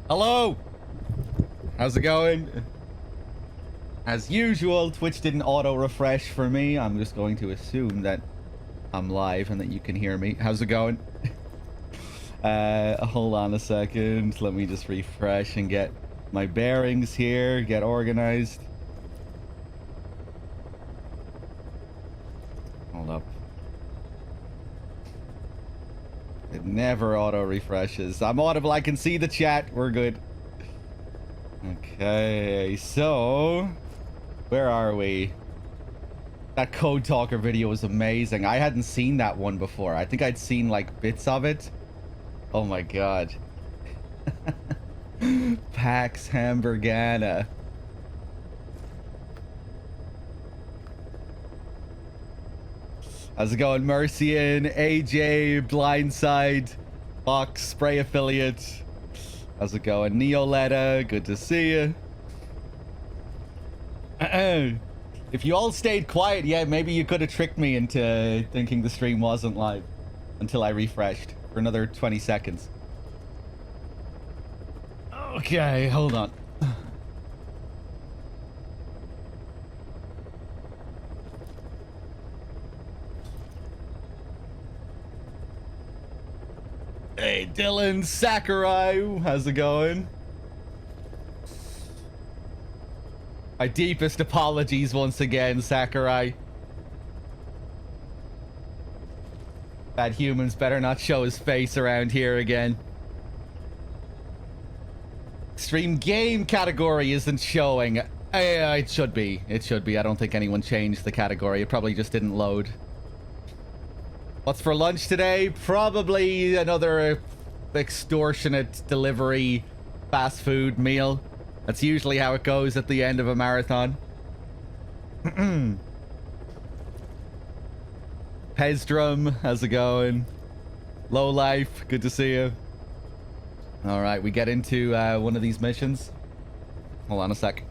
Hello! How's it going? As usual, Twitch didn't auto-refresh for me. I'm just going to assume that I'm live and that you can hear me. How's it going? Hold on a second. Let me just refresh and get my bearings here, get organized. Hold up. It never auto-refreshes. I'm audible. I can see the chat. We're good. Okay, so where are we? That Code Talker video was amazing. I hadn't seen that one before. I think I'd seen like bits of it. Oh my god. Pax Hamburgana. How's it going, Mercian, AJ, Blindside, Box, Spray Affiliate? How's it going, Neoletta? Good to see you. If you all stayed quiet, yeah, maybe you could have tricked me into thinking the stream wasn't live until I refreshed for another 20 seconds. Okay, hold on. Hey, Dylan Sakurai, how's it going? My deepest apologies once again, Sakurai. Bad humans better not show his face around here again. Stream game category isn't showing. It should be. It should be. I don't think anyone changed the category. It probably just didn't load. What's for lunch today? Probably another extortionate delivery fast food meal. That's usually how it goes at the end of a marathon. Pezdrum, how's it going? Low Life, good to see you. All right, we get into one of these missions. Hold on a sec.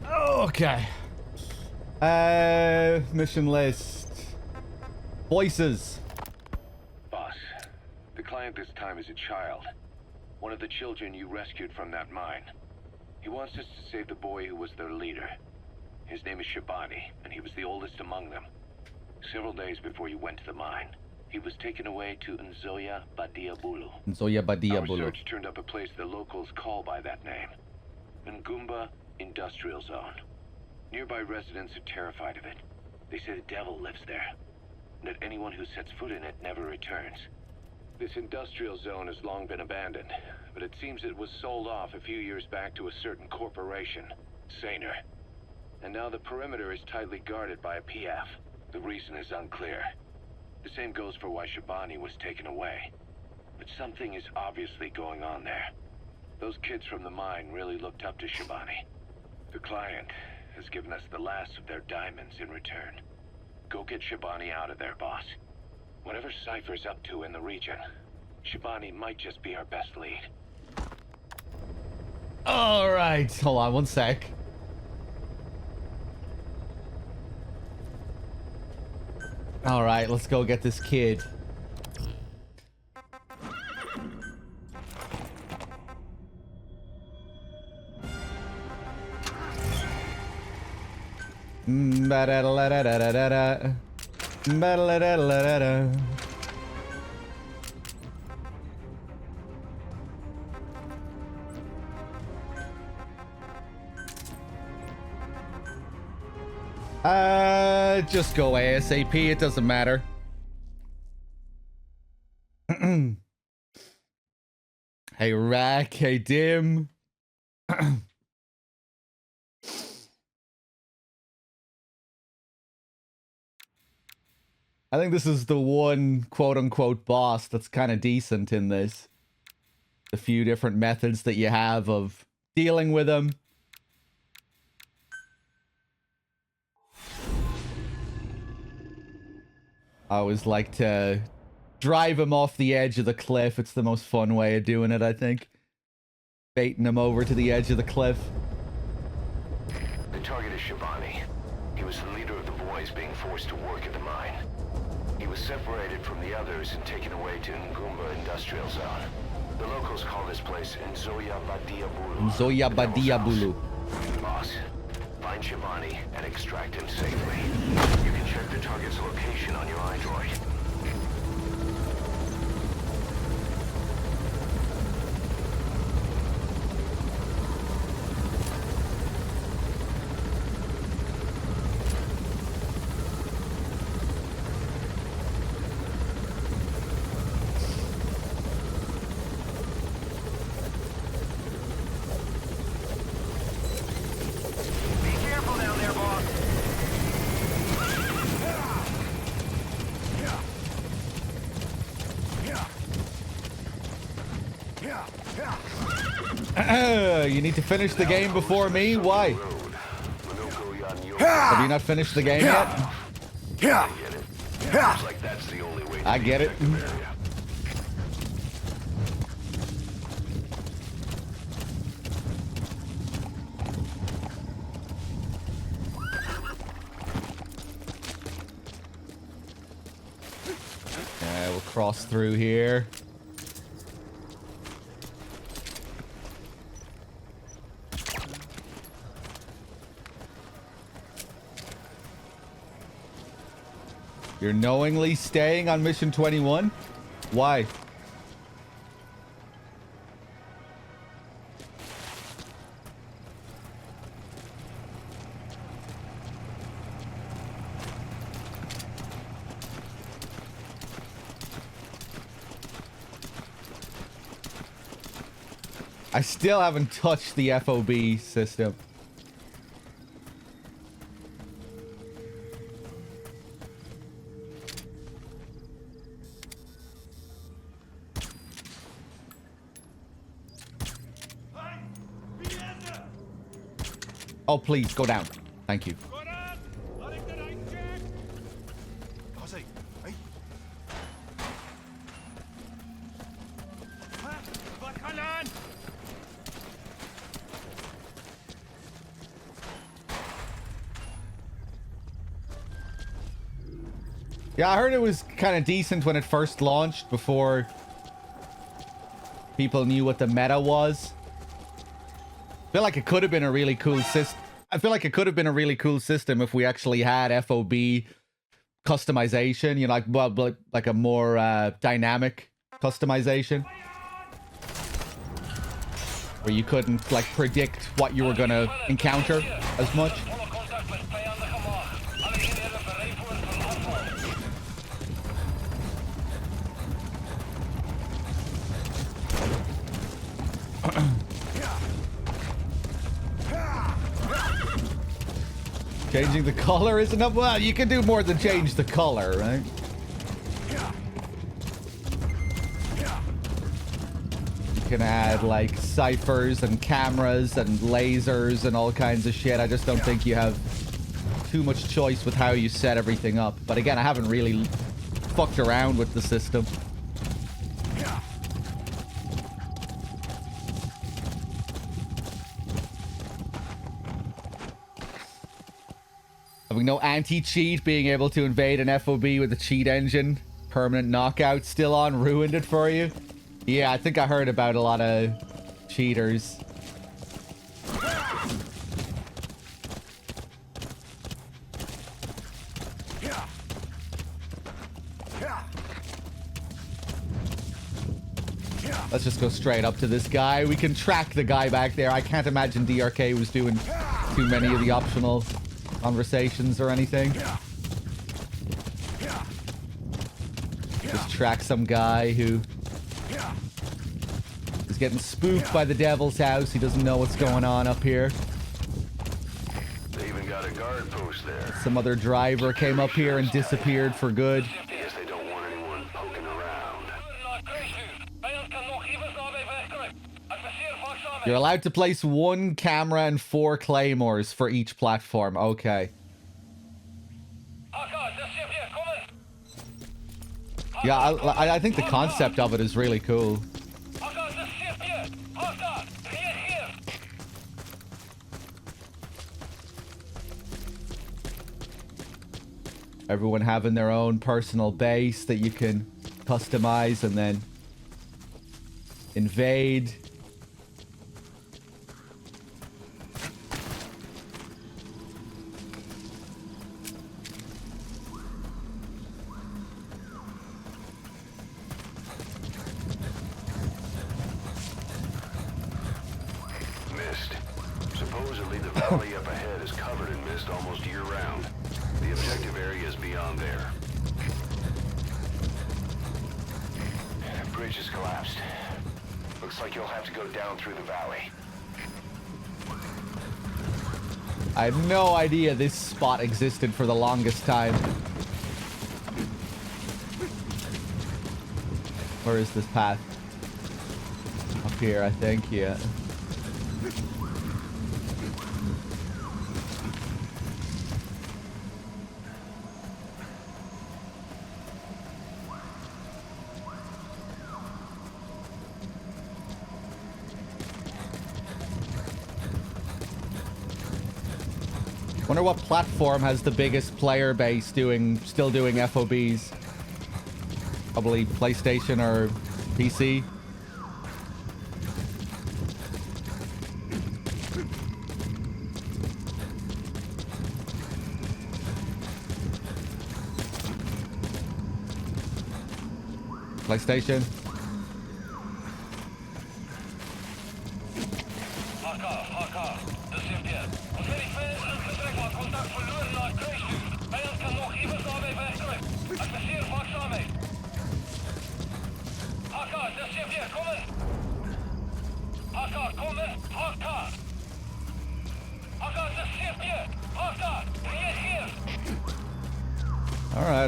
Okay. Mission list. Voices. Boss, the client this time is a child. One of the children you rescued from that mine. He wants us to save the boy who was their leader. His name is Shabani, and he was the oldest among them. Several days before you went to the mine, he was taken away to Nzoia Badia Bulu. Nzoia Badia Our Bulu. search turned up a place the locals call by that name. Ngumba Industrial Zone. Nearby residents are terrified of it. They say the devil lives there, and that anyone who sets foot in it never returns. This industrial zone has long been abandoned, but it seems it was sold off a few years back to a certain corporation, Saner. And now the perimeter is tightly guarded by a PF. The reason is unclear. The same goes for why Shabani was taken away. But something is obviously going on there. Those kids from the mine really looked up to Shabani. The client has given us the last of their diamonds in return. Go get Shabani out of there, boss. Whatever Cypher's up to in the region, Shabani might just be our best lead. All right, hold on one sec. All right, let's go get this kid. Ba-da-da-da-da-da-da. Ba-da-da-da-da-da-da. Just go ASAP, it doesn't matter. Hey Rack, hey Dim. I think this is the one quote-unquote boss that's kind of decent in this. The few different methods that you have of dealing with him. I always like to drive him off the edge of the cliff. It's the most fun way of doing it, I think. Baiting him over to the edge of the cliff. The target is Shabani. He was the leader of the noise being forced to work at the mine. He was separated from the others and taken away to Ngumba Industrial Zone. The locals call this place Nzoya Badia Bulu. Nzoya Badia Bulu. Boss, find Shivani and extract him safely. You can check the target's location on your iDroid. You need to finish the game before me? Why? Have you not finished the game yet? I get it. Yeah, we'll cross through here. You're knowingly staying on mission 21? Why? I still haven't touched the FOB system. Oh, please, go down. Thank you. Yeah, I heard it was kind of decent when it first launched before people knew what the meta was. I feel like it could have been a really cool system. I feel like it could have been a really cool system if we actually had FOB customization, you know, like a more dynamic customization, where you couldn't like predict what you were gonna encounter as much. Changing the color isn't enough. Well, you can do more than change the color, right? You can add like ciphers and cameras and lasers and all kinds of shit. I just don't think you have too much choice with how you set everything up. But again, I haven't really fucked around with the system. Having no anti-cheat, being able to invade an FOB with a cheat engine, permanent knockout still on, ruined it for you. Yeah, I think I heard about a lot of cheaters. Let's just go straight up to this guy. We can track the guy back there. I can't imagine DRK was doing too many of the optional conversations or anything. Just track some guy who is getting spooked by the devil's house. He doesn't know what's going on up here. They even got a guard post there. Some other driver came up here and disappeared for good. Guess they don't want anyone poking around. You're allowed to place 1 camera and 4 claymores for each platform. Okay. Yeah, I think the concept of it is really cool. Everyone having their own personal base that you can customize and then invade. Mist. Supposedly the valley up ahead is covered in mist almost year-round. The objective area is beyond there. The bridge has collapsed. Looks like you'll have to go down through the valley. I have no idea this spot existed for the longest time. Where is this path? Up here, I think, yeah. Wonder what platform has the biggest player base still doing FOBs. Probably PlayStation or PC. PlayStation.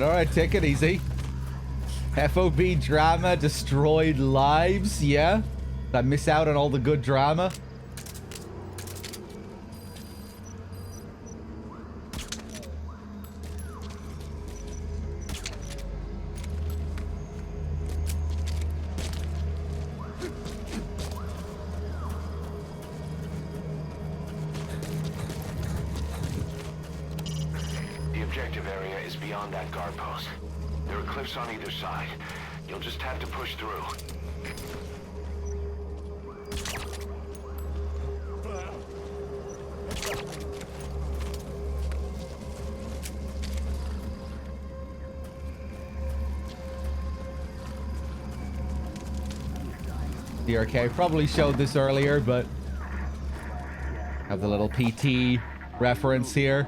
All right, take it easy. FOB drama destroyed lives, yeah? Did I miss out on all the good drama? The objective area is beyond that guard post. There are cliffs on either side. You'll just have to push through. DRK probably showed this earlier, but have the little PT reference here.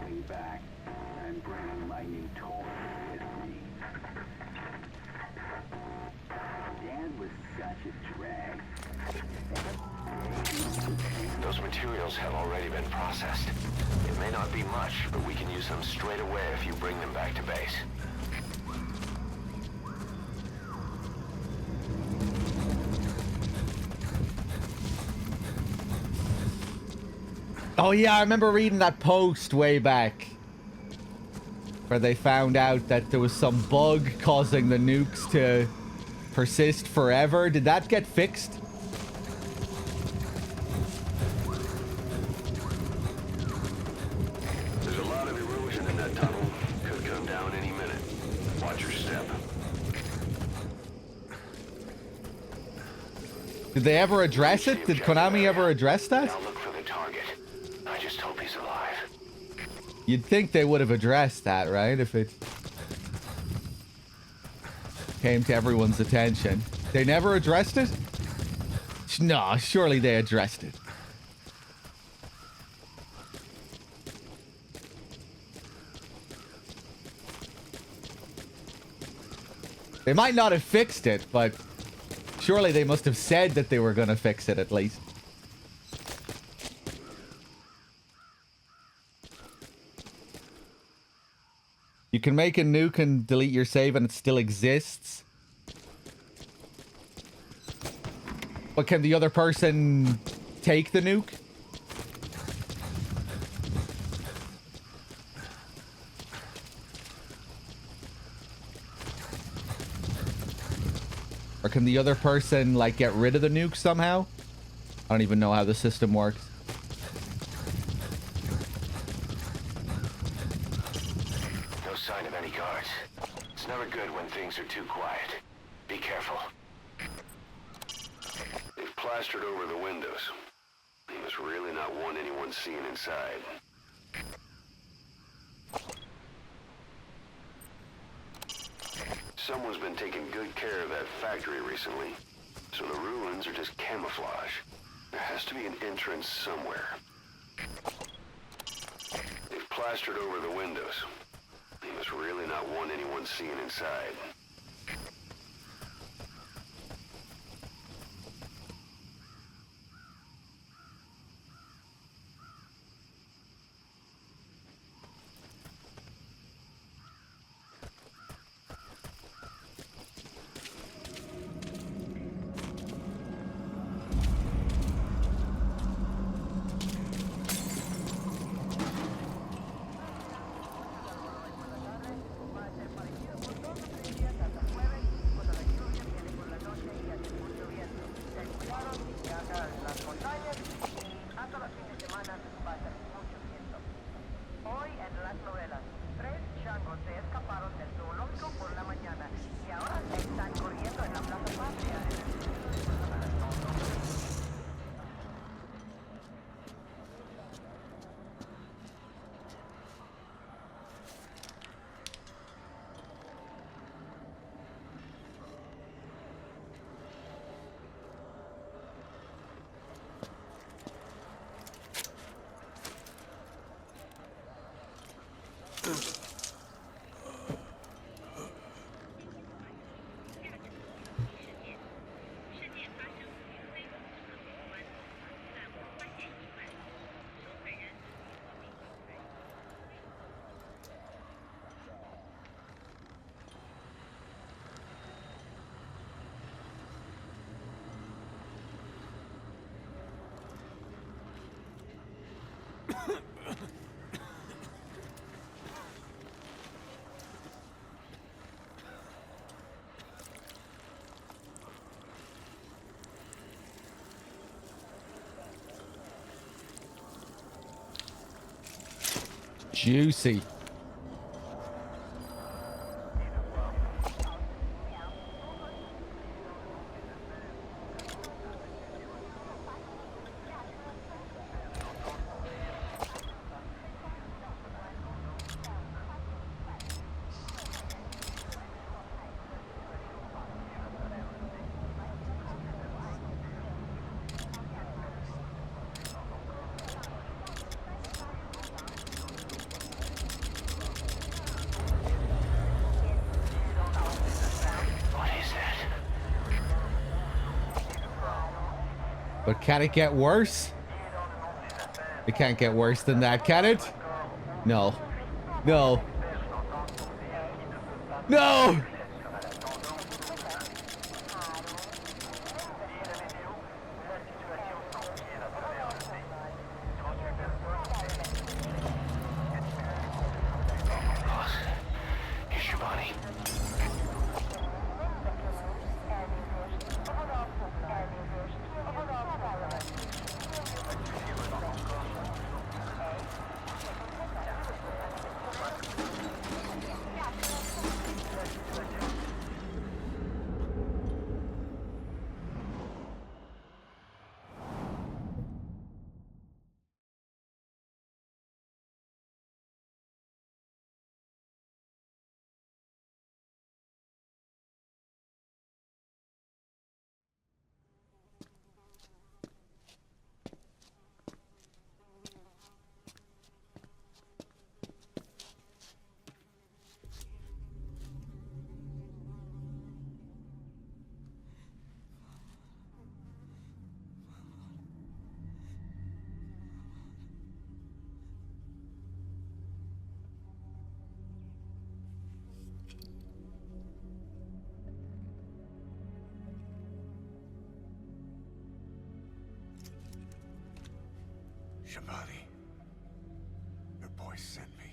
Those materials have already been processed. It may not be much, but we can use them straight away if you bring them back to base. Oh yeah, I remember reading that post way back where they found out that there was some bug causing the nukes to persist forever. Did that get fixed? There's a lot of erosion in that tunnel. Could come down any minute. Watch your step. Did they ever address it? Did Konami ever address that? Now look for the target. I just hope he's alive. You'd think they would have addressed that, right? If it came to everyone's attention. They never addressed it? No, surely they addressed it. They might not have fixed it, but surely they must have said that they were going to fix it at least. You can make a nuke and delete your save and it still exists. But can the other person take the nuke? Or can the other person, like, get rid of the nuke somehow? I don't even know how the system works. No sign of any guards. It's never good when things are too quiet. Be careful. They've plastered over the windows. They must really not want anyone seeing inside. Someone's been taking good care of that factory recently, so the ruins are just camouflage. There has to be an entrance somewhere. They've plastered over the windows. They must really not want anyone seeing inside. Juicy. But can it get worse? It can't get worse than that, can it? No. No. No! Here's your body. Shabani, your boy sent me.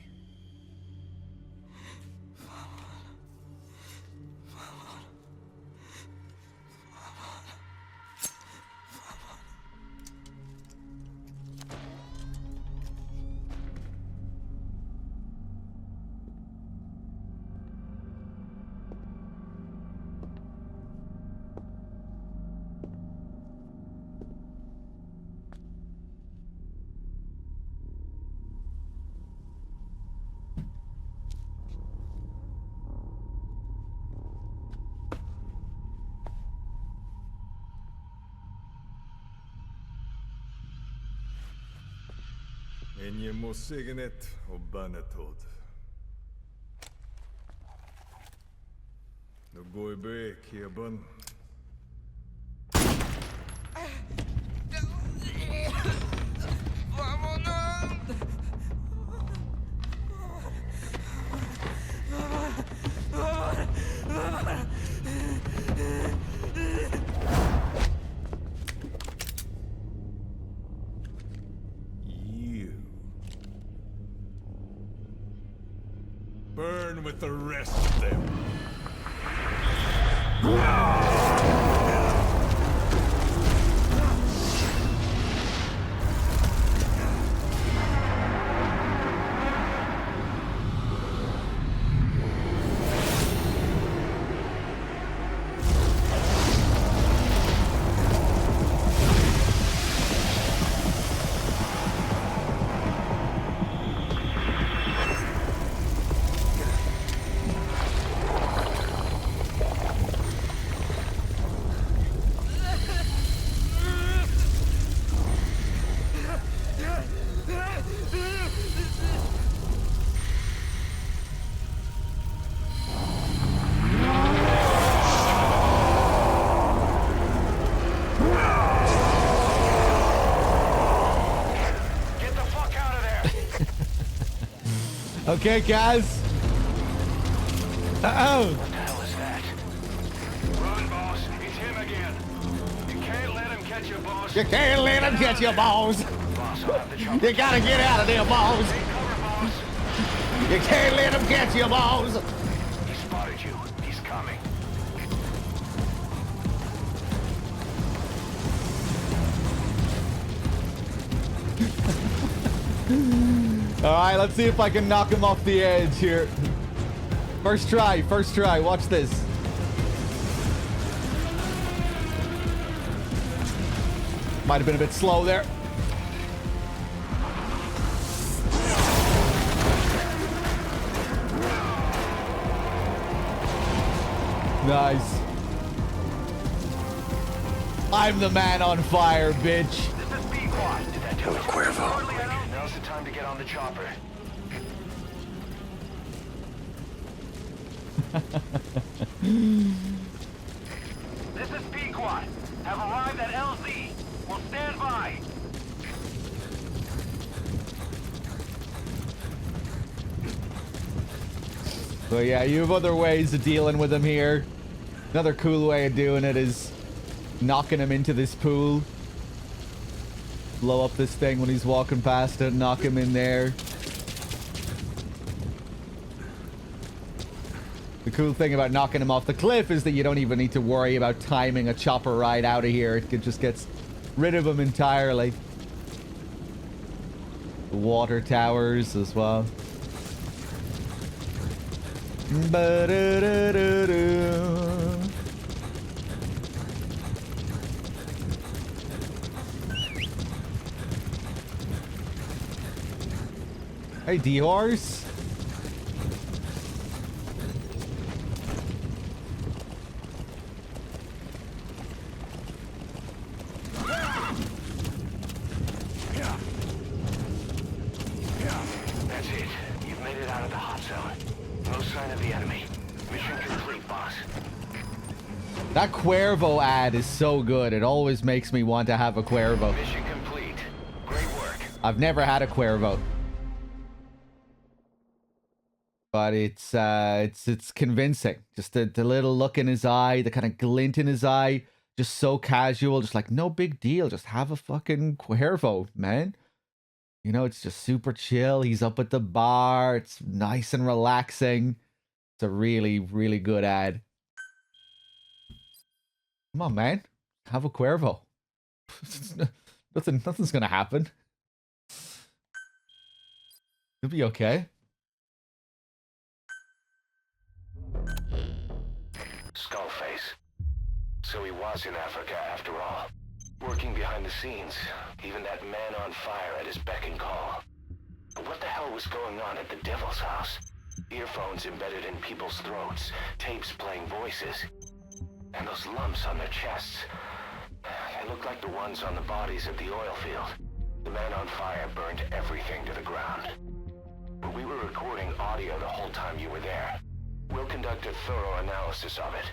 Enje mo signet og banetod. No går be Kebon. You burn with the rest of them. Okay, guys. Uh-oh. What the hell is that? Run, boss. It's him again. You can't let him catch you, boss. You can't let him get you, balls. Boss, I'll have the chopper. You gotta get out of there, balls. Take cover, boss. You can't let him get you, balls. He spotted you. He's coming. All right, let's see if I can knock him off the edge here. First try, first try. Watch this. Might have been a bit slow there. Nice. I'm the man on fire, bitch. This is Pequod. Did that tell you? Cuervo. Now's the time to get on the chopper. This is Pequod. Have arrived at LZ. We'll stand by. So yeah, you have other ways of dealing with him here. Another cool way of doing it is knocking him into this pool. Blow up this thing when he's walking past it, knock him in there. The cool thing about knocking him off the cliff is that you don't even need to worry about timing a chopper ride out of here. It just gets rid of him entirely. The water towers as well. Ba-da-da-da-da. Hey, D-Horse. That's it. You've made it out of the hot zone. No sign of the enemy. Mission complete, boss. That Cuervo ad is so good. It always makes me want to have a Cuervo. Mission complete. Great work. I've never had a Cuervo. But it's convincing. Just the little look in his eye, the kind of glint in his eye, just so casual, just like no big deal. Just have a fucking Cuervo, man. You know, it's just super chill. He's up at the bar. It's nice and relaxing. It's a really, really good ad. Come on, man. Have a Cuervo. Nothing's gonna happen. You'll be okay. Skullface. So he was in Africa after all. Working behind the scenes. Even that man on fire at his beck and call. But what the hell was going on at the Devil's House? Earphones embedded in people's throats. Tapes playing voices. And those lumps on their chests. They look like the ones on the bodies at the oil field. The man on fire burned everything to the ground. But we were recording audio the whole time you were there. We'll conduct a thorough analysis of it.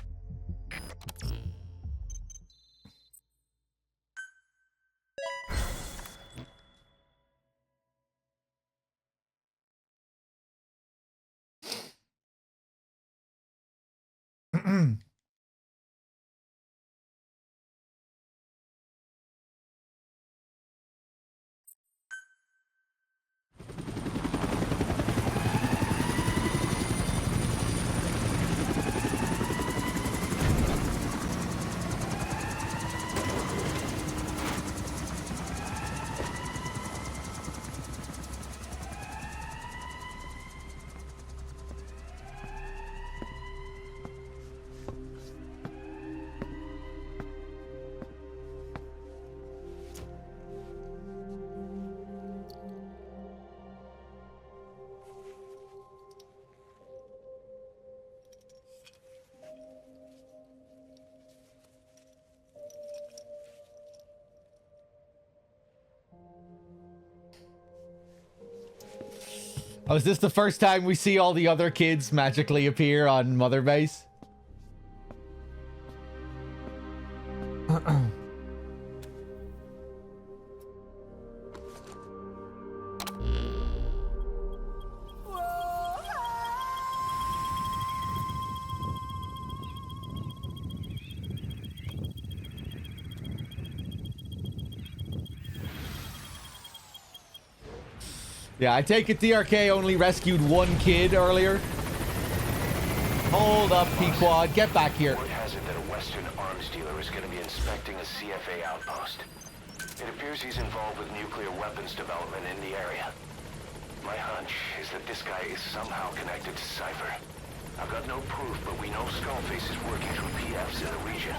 Oh, is this the first time we see all the other kids magically appear on Mother Base? Yeah, I take it DRK only rescued one kid earlier. Hold up, P-Quad. Get back here. Word has it that a Western arms dealer is going to be inspecting a CFA outpost. It appears he's involved with nuclear weapons development in the area. My hunch is that this guy is somehow connected to Cypher. I've got no proof, but we know Skullface is working through PFs in the region.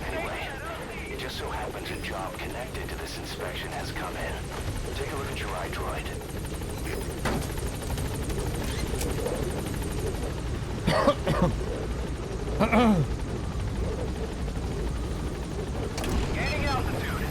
Anyway, it just so happens a job connected to this inspection has come in. Take a look at your iDroid. Gaining altitude.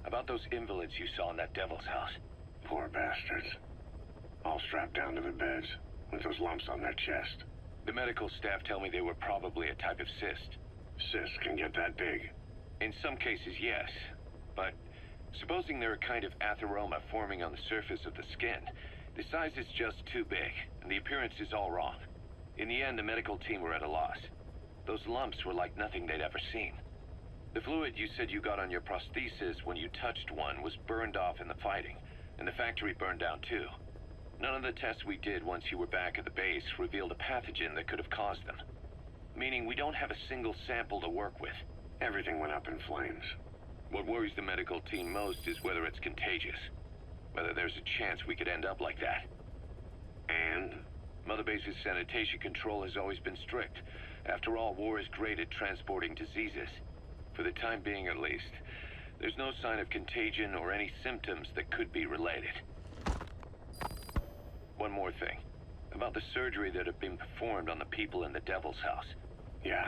About those invalids you saw in that devil's house. Poor bastards. All strapped down to the beds, with those lumps on their chest. The medical staff tell me they were probably a type of cyst. Cysts can get that big. In some cases, yes. But supposing they're a kind of atheroma forming on the surface of the skin, the size is just too big, and the appearance is all wrong. In the end, the medical team were at a loss. Those lumps were like nothing they'd ever seen. The fluid you said you got on your prosthesis when you touched one was burned off in the fighting, and the factory burned down too. None of the tests we did once you were back at the base revealed a pathogen that could have caused them. Meaning we don't have a single sample to work with. Everything went up in flames. What worries the medical team most is whether it's contagious. Whether there's a chance we could end up like that. And? Mother Base's sanitation control has always been strict. After all, war is great at transporting diseases. For the time being, at least, there's no sign of contagion or any symptoms that could be related. One more thing. About the surgery that had been performed on the people in the Devil's House. Yeah?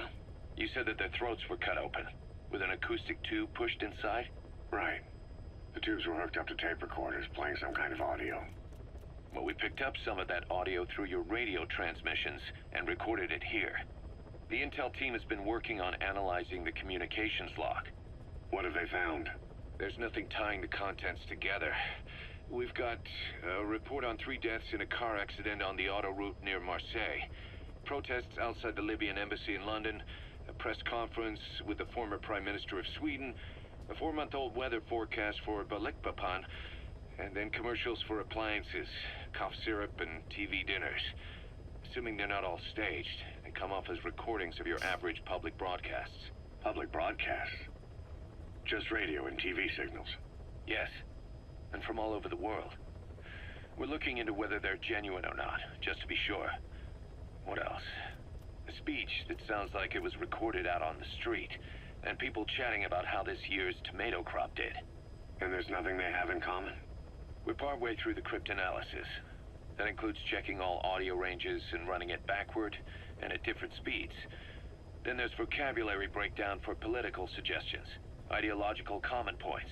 You said that their throats were cut open, with an acoustic tube pushed inside? Right. The tubes were hooked up to tape recorders, playing some kind of audio. Well, we picked up some of that audio through your radio transmissions and recorded it here. The intel team has been working on analyzing the communications log. What have they found? There's nothing tying the contents together. We've got a report on 3 deaths in a car accident on the auto route near Marseille. Protests outside the Libyan embassy in London. A press conference with the former Prime Minister of Sweden. A 4-month-old weather forecast for Balikpapan. And then commercials for appliances, cough syrup, and TV dinners. Assuming they're not all staged, and come off as recordings of your average public broadcasts. Public broadcasts? Just radio and TV signals? Yes, and from all over the world. We're looking into whether they're genuine or not, just to be sure. What else? A speech that sounds like it was recorded out on the street, and people chatting about how this year's tomato crop did. And there's nothing they have in common? We're partway through the cryptanalysis. That includes checking all audio ranges and running it backward and at different speeds. Then there's vocabulary breakdown for political suggestions, ideological common points.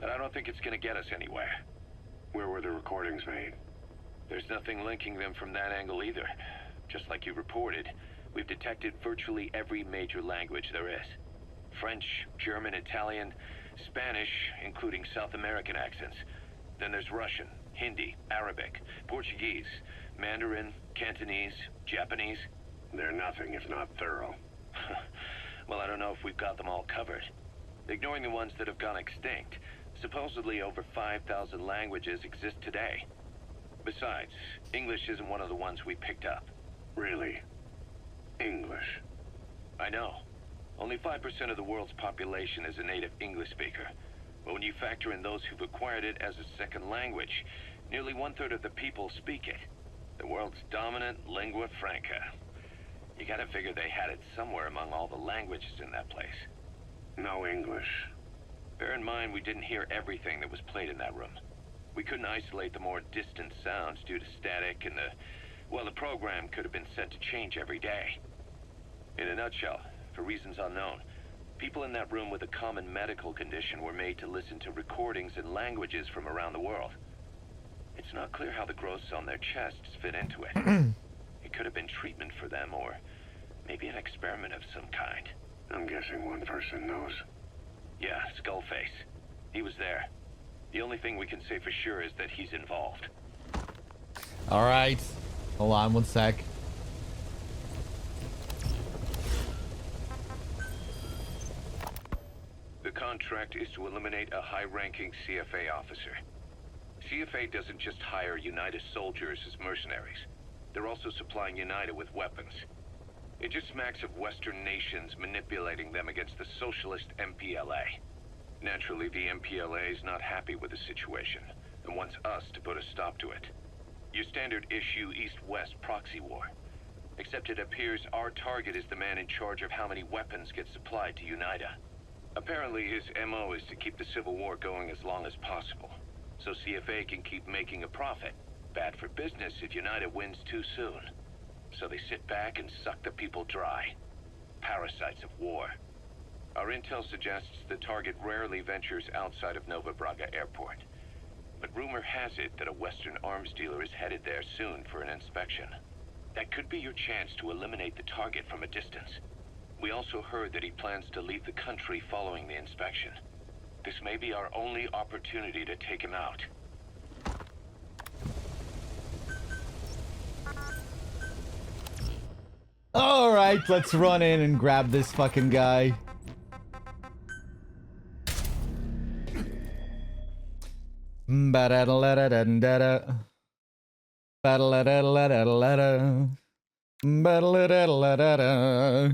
But I don't think it's gonna get us anywhere. Where were the recordings made? There's nothing linking them from that angle either. Just like you reported, we've detected virtually every major language there is. French, German, Italian, Spanish, including South American accents. Then there's Russian, Hindi, Arabic, Portuguese, Mandarin, Cantonese, Japanese. They're nothing if not thorough. Well, I don't know if we've got them all covered. Ignoring the ones that have gone extinct, supposedly over 5,000 languages exist today. Besides, English isn't one of the ones we picked up. Really? English? I know. Only 5% of the world's population is a native English speaker. But when you factor in those who've acquired it as a second language, nearly 1/3 of the people speak it. The world's dominant lingua franca. You gotta figure they had it somewhere among all the languages in that place. No English. Bear in mind, we didn't hear everything that was played in that room. We couldn't isolate the more distant sounds due to static, and the program could have been set to change every day. In a nutshell, for reasons unknown, people in that room with a common medical condition were made to listen to recordings in languages from around the world. It's not clear how the growths on their chests fit into it. It could have been treatment for them, or maybe an experiment of some kind. I'm guessing one person knows. Yeah, Skullface. He was there. The only thing we can say for sure is that he's involved. All right. Hold on one sec. The contract is to eliminate a high-ranking CFA officer. CFA doesn't just hire United soldiers as mercenaries. They're also supplying United with weapons. It just smacks of Western nations manipulating them against the socialist MPLA. Naturally, the MPLA is not happy with the situation and wants us to put a stop to it. Your standard issue East-West proxy war. Except it appears our target is the man in charge of how many weapons get supplied to UNITA. Apparently his MO is to keep the Civil War going as long as possible, so CFA can keep making a profit. Bad for business if UNITA wins too soon. So they sit back and suck the people dry. Parasites of war. Our intel suggests the target rarely ventures outside of Nova Braga Airport. But rumor has it that a Western arms dealer is headed there soon for an inspection. That could be your chance to eliminate the target from a distance. We also heard that he plans to leave the country following the inspection. This may be our only opportunity to take him out. All right, let's run in and grab this fucking guy. Ba-da-da-da-da-da-da. Ba-da-da-da-da-da-da. Ba-da-da-da-da-da-da.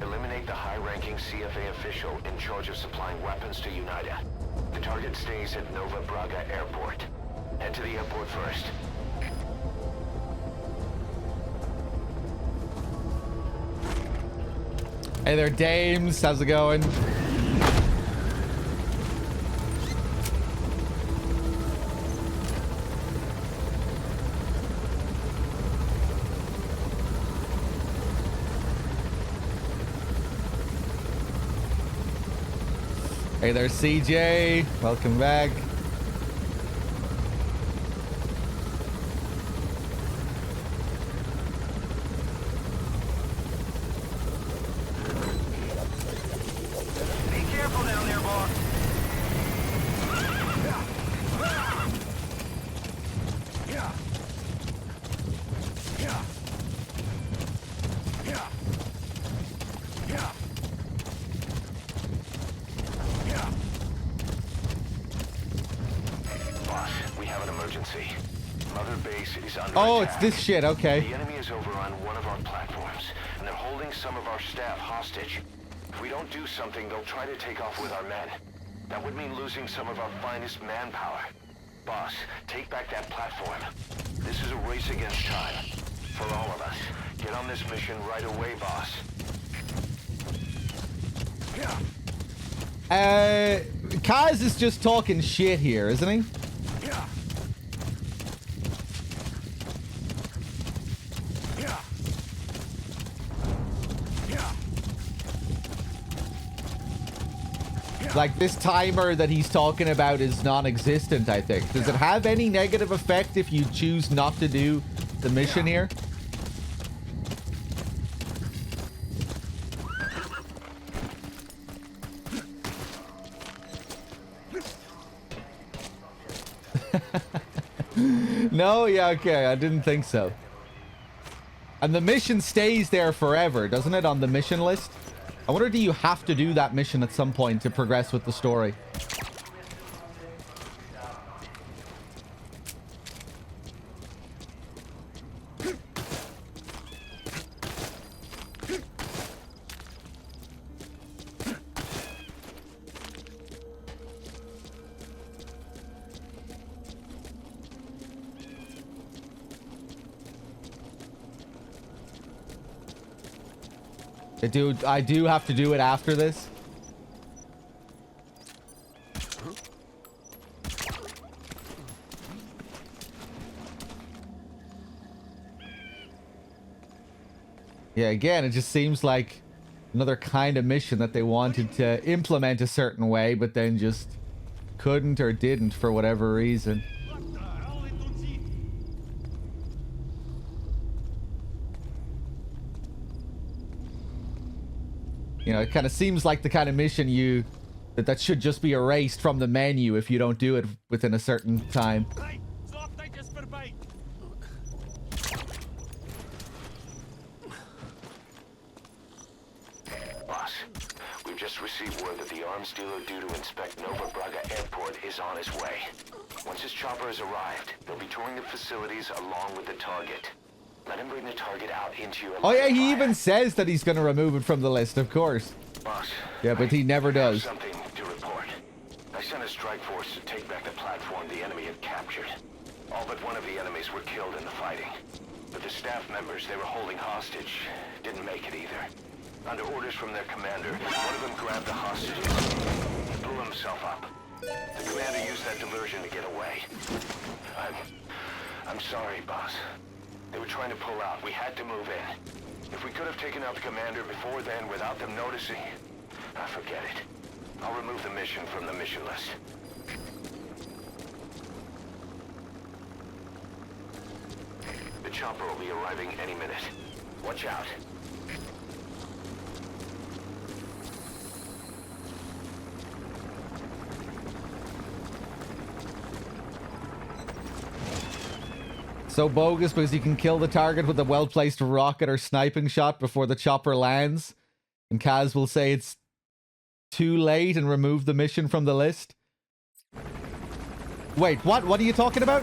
Eliminate the high-ranking CFA official in charge of supplying weapons to UNITA. The target stays at Nova Braga Airport. Head to the airport first. Hey there, dames. How's it going? Hey there, CJ. Welcome back. emergency. Mother Base is under Oh, attack. it's this shit. Okay. The enemy is over on one of our platforms, and they're holding some of our staff hostage. If we don't do something, they'll try to take off with our men. That would mean losing some of our finest manpower. Boss, take back that platform. This is a race against time. For all of us. Get on this mission right away, boss. Kaz is just talking shit here, isn't he? Like, this timer that he's talking about is non-existent, I think. Does it have any negative effect if you choose not to do the mission here? No? Yeah, okay. I didn't think so. And the mission stays there forever, doesn't it, on the mission list? I wonder, do you have to do that mission at some point to progress with the story? I do have to do it after this. Yeah, again, it just seems like another kind of mission that they wanted to implement a certain way, but then just couldn't or didn't for whatever reason. You know, it kind of seems like the kind of mission that should just be erased from the menu if you don't do it within a certain time. Boss, we've just received word that the arms dealer due to inspect Nova Braga Airport is on his way. Once his chopper has arrived, they'll be touring the facilities along with the target. Let him bring the target out into your... Oh yeah, he even says that he's going to remove it from the list, of course. Boss, yeah, but he never does. Something to report. I sent a strike force to take back the platform the enemy had captured. All but one of the enemies were killed in the fighting. But the staff members they were holding hostage didn't make it either. Under orders from their commander, one of them grabbed the hostages. He blew himself up. The commander used that diversion to get away. I'm sorry, boss. They were trying to pull out. We had to move in. If we could have taken out the commander before then without them noticing, forget it. I'll remove the mission from the mission list. The chopper will be arriving any minute. Watch out. So bogus because you can kill the target with a well-placed rocket or sniping shot before the chopper lands. And Kaz will say it's too late and remove the mission from the list. Wait, what? What are you talking about?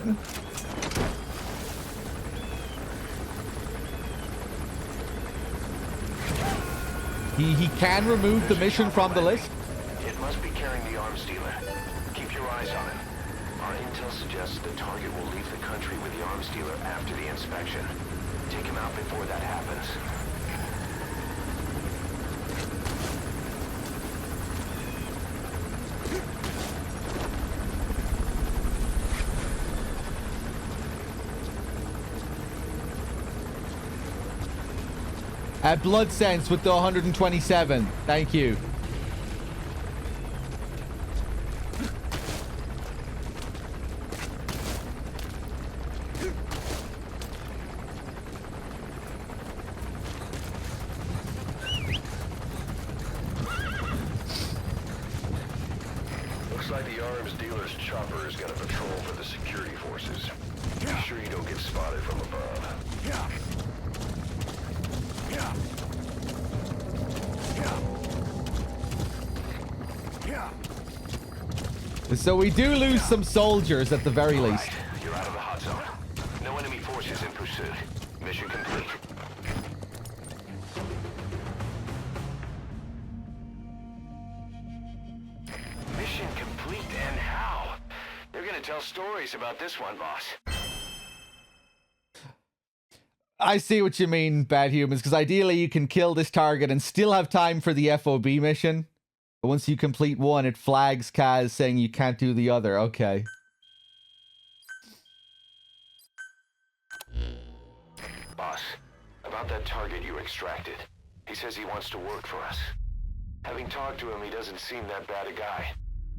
He can remove the mission from the list? It must be carrying the arms dealer. Keep your eyes on him. Our intel suggests the target will leave the country with the arms dealer after the inspection. Take him out before that happens. Blood Sense with the 127. Thank you. Looks like the arms dealer's chopper is gonna patrol for the security forces. Be sure you don't get spotted from above. So we do lose some soldiers at the very least. You're out of tell stories about this one, boss. I see what you mean, bad humans, because ideally you can kill this target and still have time for the FOB mission. But once you complete one, it flags Kaz saying you can't do the other. Okay. Boss, about that target you extracted. He says he wants to work for us. Having talked to him, he doesn't seem that bad a guy.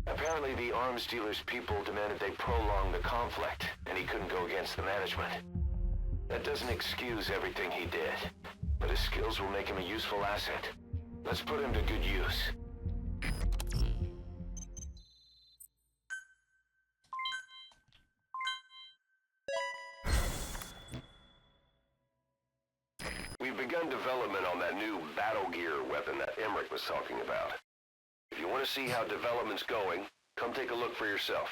Apparently the arms dealer's people demanded they prolong the conflict, and he couldn't go against the management. That doesn't excuse everything he did, but his skills will make him a useful asset. Let's put him to good use. We've begun development on that new battle gear weapon that Emmerich was talking about. If you want to see how development's going, come take a look for yourself.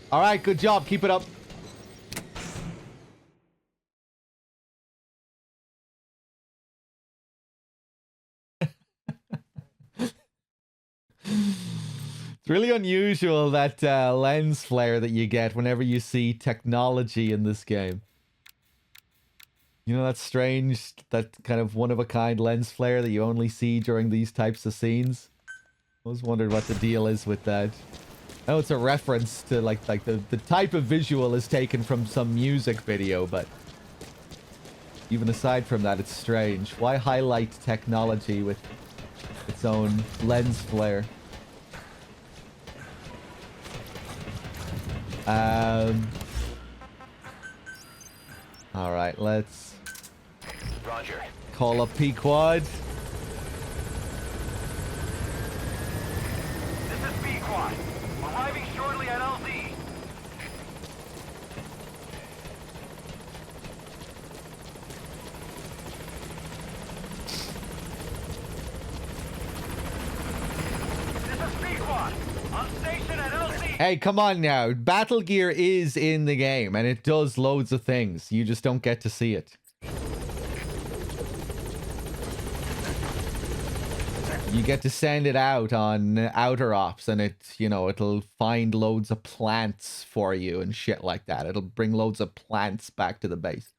All right, good job. Keep it up. It's really unusual, that lens flare that you get whenever you see technology in this game. You know, that's strange, that kind of one-of-a-kind lens flare that you only see during these types of scenes. I always wondered what the deal is with that. I know it's a reference to like the type of visual is taken from some music video, but even aside from that, it's strange. Why highlight technology with its own lens flare? All right, let's Roger. call up P-Quad. This is B-Quad. Arriving shortly at LZ. This is B-Quad. On station at LZ. Hey, come on now. Battle Gear is in the game, and it does loads of things. You just don't get to see it. You get to send it out on outer ops, and it, you know, it'll find loads of plants for you and shit like that. It'll bring loads of plants back to the base.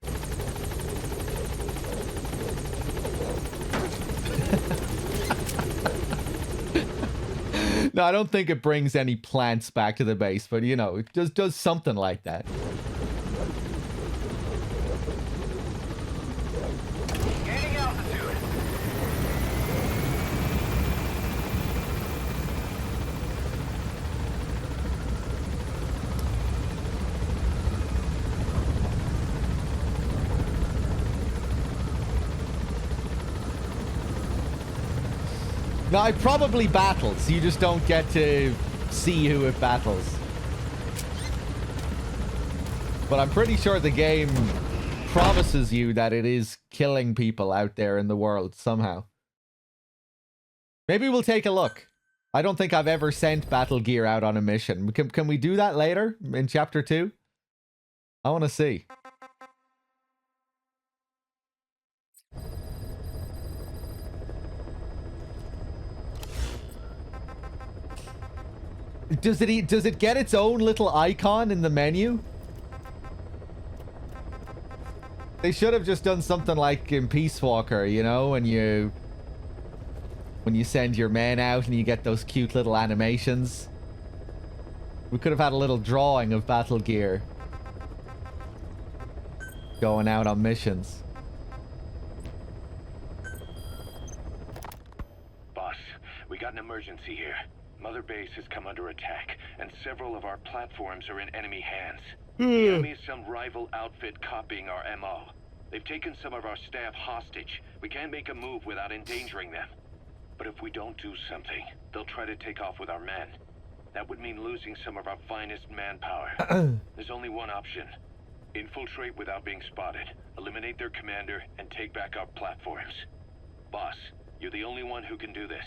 No, I don't think it brings any plants back to the base, but you know, it just does something like that. Gaining altitude. No, it probably battles. You just don't get to see who it battles. But I'm pretty sure the game promises you that it is killing people out there in the world somehow. Maybe we'll take a look. I don't think I've ever sent Battle Gear out on a mission. Can we do that later in Chapter 2? I want to see. Does it get its own little icon in the menu? They should have just done something like in Peace Walker, you know, when you send your men out and you get those cute little animations. We could have had a little drawing of battle gear going out on missions. Boss, we got an emergency here. Mother Base has come under attack, and several of our platforms are in enemy hands. The enemy is some rival outfit copying our MO. They've taken some of our staff hostage. We can't make a move without endangering them. But if we don't do something, they'll try to take off with our men. That would mean losing some of our finest manpower. There's only one option. Infiltrate without being spotted, eliminate their commander, and take back our platforms. Boss, you're the only one who can do this.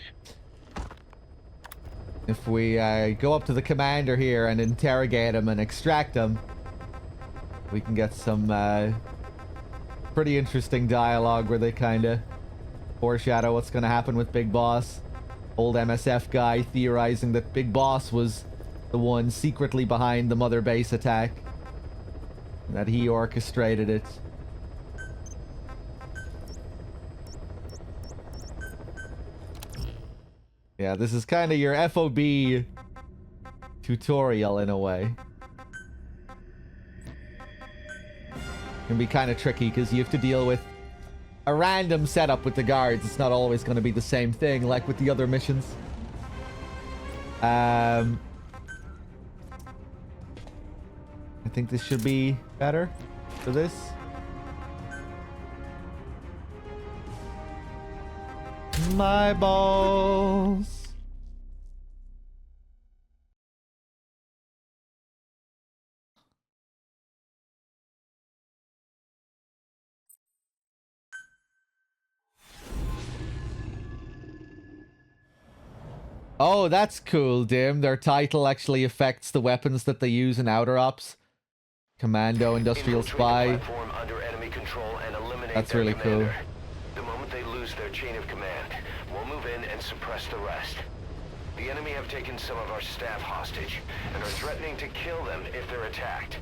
If we go up to the commander here and interrogate him and extract him, we can get some pretty interesting dialogue where they kind of foreshadow what's going to happen with Big Boss. Old MSF guy theorizing that Big Boss was the one secretly behind the Mother Base attack, and that he orchestrated it. Yeah, this is kind of your FOB tutorial in a way. Can be kind of tricky because you have to deal with a random setup with the guards. It's not always going to be the same thing like with the other missions. I think this should be better for this. My balls. Oh, that's cool, Dim. Their title actually affects the weapons that they use in Outer Ops. Commando, Industrial Spy. That's really cool. The moment they lose their chain of command, we'll move in and suppress the rest. The enemy have taken some of our staff hostage and are threatening to kill them if they're attacked.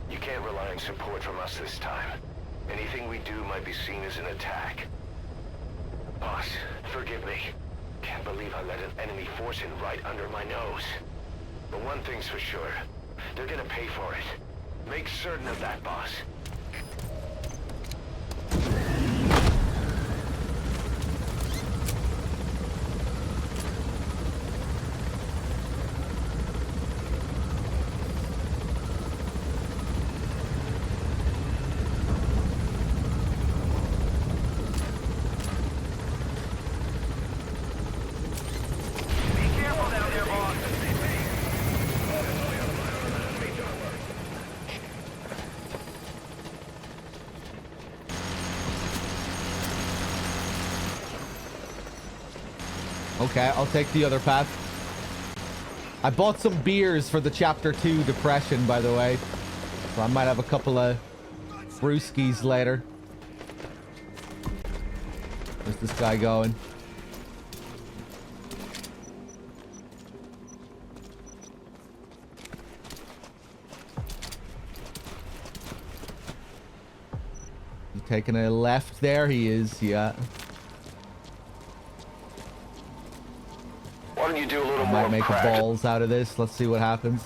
You can't rely on support from us this time. Anything we do might be seen as an attack. Boss, forgive me. Can't believe I let an enemy force in right under my nose. But one thing's for sure. They're gonna pay for it. Make certain of that, boss. Okay, I'll take the other path. I bought some beers for the Chapter 2 depression, by the way. So I might have a couple of brewskis later. Where's this guy going? He's taking a left there. He is, yeah. Why don't you do a little I more might make a balls out of this. Let's see what happens.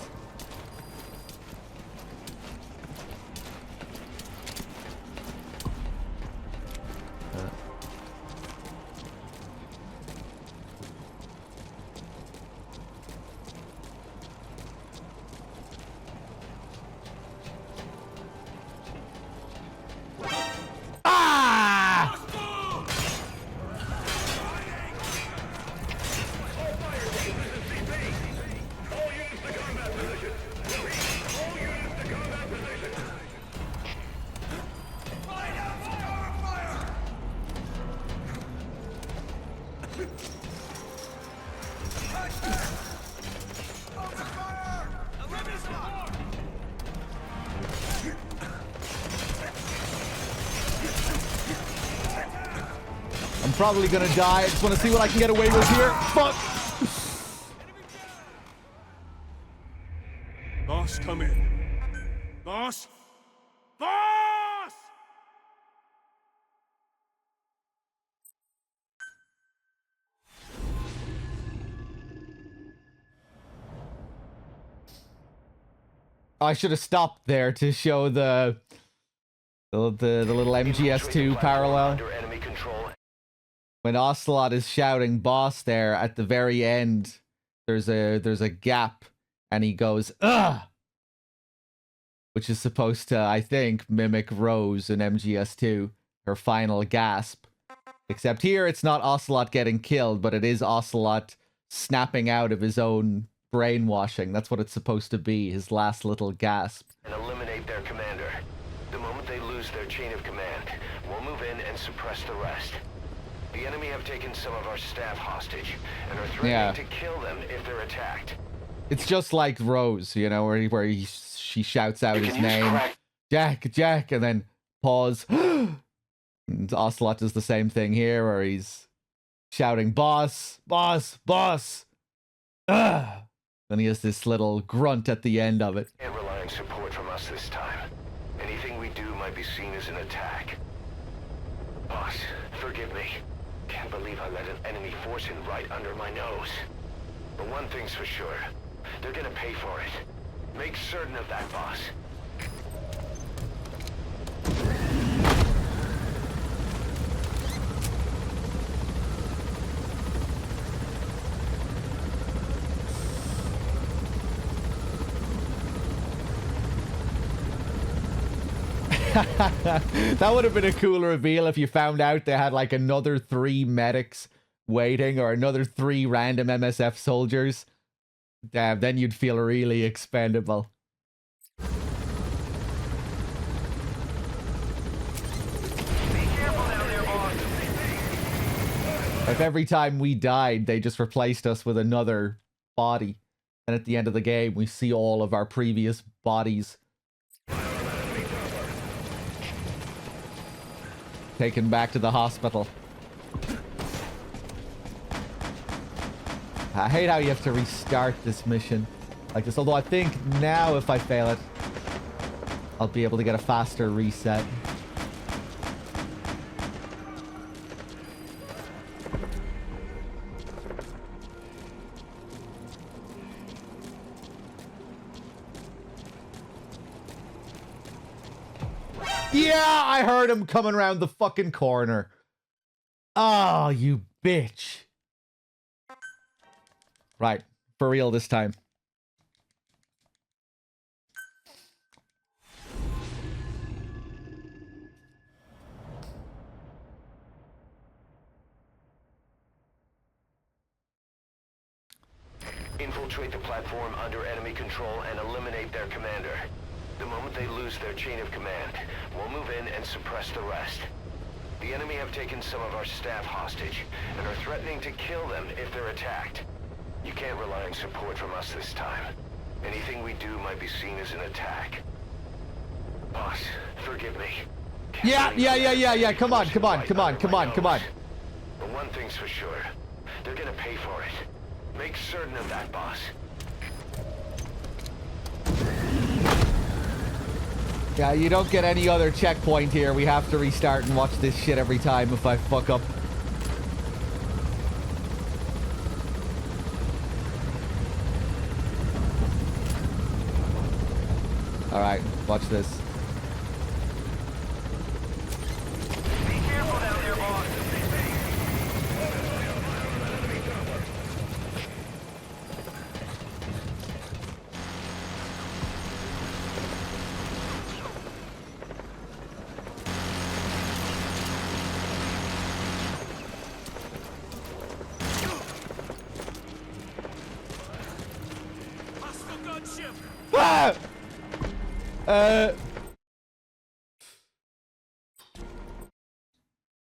Probably gonna die. I just want to see what I can get away with here. Fuck. Boss, come in. Boss? Boss! I should have stopped there to show the little MGS2 parallel. Under enemy control. When Ocelot is shouting boss there at the very end, there's a gap and he goes, ugh! Which is supposed to, I think, mimic Rose in MGS2, her final gasp. Except here it's not Ocelot getting killed, but it is Ocelot snapping out of his own brainwashing. That's what it's supposed to be, his last little gasp. And eliminate their commander. The moment they lose their chain of command, we'll move in and suppress the rest. The enemy have taken some of our staff hostage and are threatening to kill them if they're attacked. It's just like Rose, you know, where she shouts out his name, Jack, Jack, and then pause. And Ocelot does the same thing here, where he's shouting, boss, boss, boss. Ugh. Then he has this little grunt at the end of it. Can't rely on support from us this time. Anything we do might be seen as an attack. Boss, forgive me. Can't believe I let an enemy force in right under my nose. But one thing's for sure. They're gonna pay for it. Make certain of that, boss. That would have been a cool reveal if you found out they had like another 3 medics waiting or another 3 random MSF soldiers. Damn, then you'd feel really expendable. If every time we died, they just replaced us with another body. And at the end of the game, we see all of our previous bodies taken back to the hospital. I hate how you have to restart this mission like this. Although I think now if I fail it, I'll be able to get a faster reset. Yeah, I heard him coming around the fucking corner. Oh, you bitch. Right, for real this time. Infiltrate the platform under enemy control and eliminate their commander. The moment they lose their chain of command, we'll move in and suppress the rest. The enemy have taken some of our staff hostage and are threatening to kill them if they're attacked. You can't rely on support from us this time. Anything we do might be seen as an attack. Boss, forgive me. Yeah. Come on. But one thing's for sure. They're gonna pay for it. Make certain of that, boss. Yeah, you don't get any other checkpoint here. We have to restart and watch this shit every time if I fuck up. Alright, watch this. Be careful down there, boss. Ah!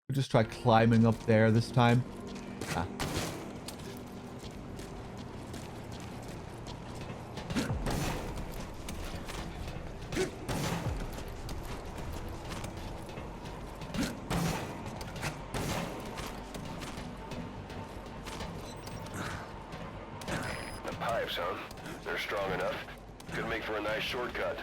We'll just try climbing up there this time. Ah. The pipes, huh? They're strong enough. Could make for a nice shortcut.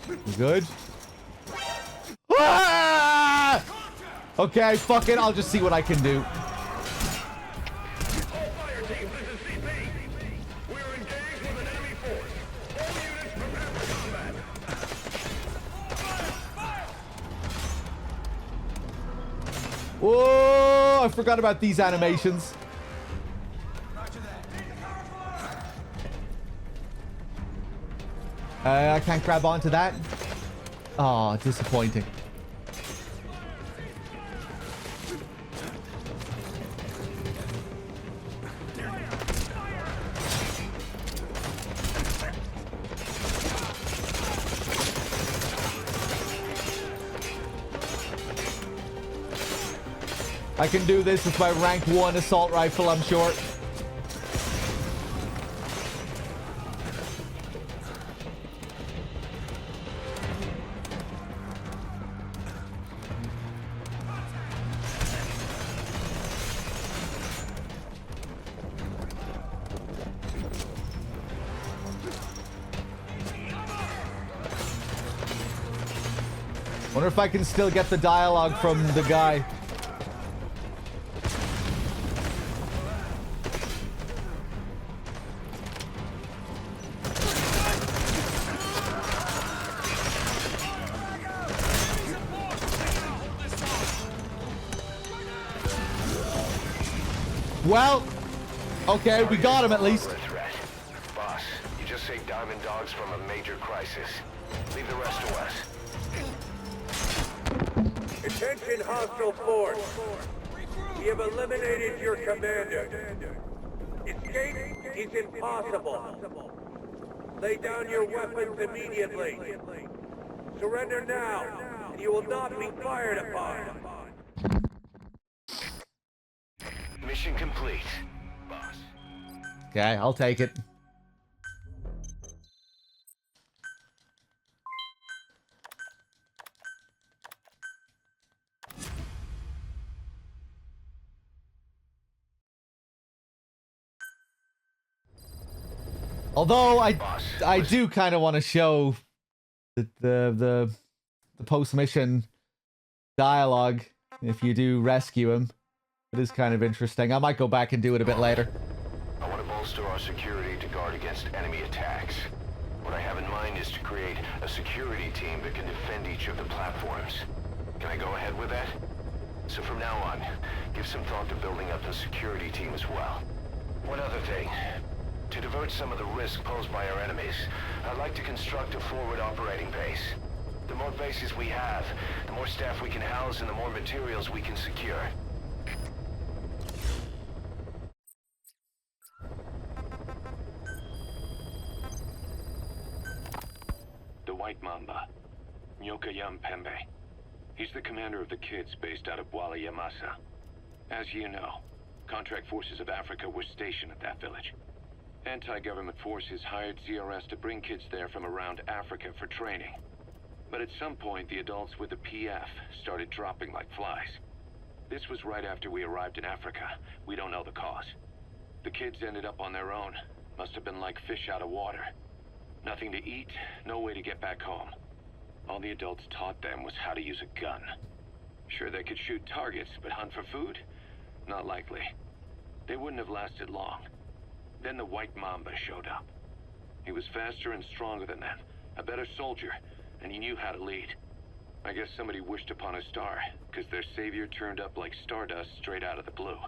You good? Ah! Okay, fuck it. I'll just see what I can do. Whoa! I forgot about these animations. I can't grab onto that. Oh, disappointing. I can do this with my rank 1 assault rifle, I'm sure. Wonder if I can still get the dialogue from the guy. Well, okay, we got him at least. Boss, you just saved Diamond Dogs from a major crisis. Leave the rest to us. Attention hostile force. We have eliminated your commander. Escape is impossible. Lay down your weapons immediately. Surrender now, and you will not be fired upon. Mission complete, boss. Okay, I'll take it. Although I do kind of want to show the post-mission dialogue if you do rescue him. It is kind of interesting. I might go back and do it a bit later. I want to bolster our security to guard against enemy attacks. What I have in mind is to create a security team that can defend each of the platforms. Can I go ahead with that? So from now on, give some thought to building up the security team as well. One other thing. To divert some of the risk posed by our enemies, I'd like to construct a forward operating base. The more bases we have, the more staff we can house and the more materials we can secure. The White Mamba, Nyoka Pembe. He's the commander of the kids based out of Wala Yamasa. As you know, contract forces of Africa were stationed at that village. Anti-government forces hired ZRS to bring kids there from around Africa for training. But at some point, the adults with the PF started dropping like flies. This was right after we arrived in Africa. We don't know the cause. The kids ended up on their own. Must have been like fish out of water. Nothing to eat, no way to get back home. All the adults taught them was how to use a gun. Sure, they could shoot targets, but hunt for food? Not likely. They wouldn't have lasted long. Then the White Mamba showed up. He was faster and stronger than them, a better soldier, and he knew how to lead. I guess somebody wished upon a star, because their savior turned up like stardust straight out of the blue.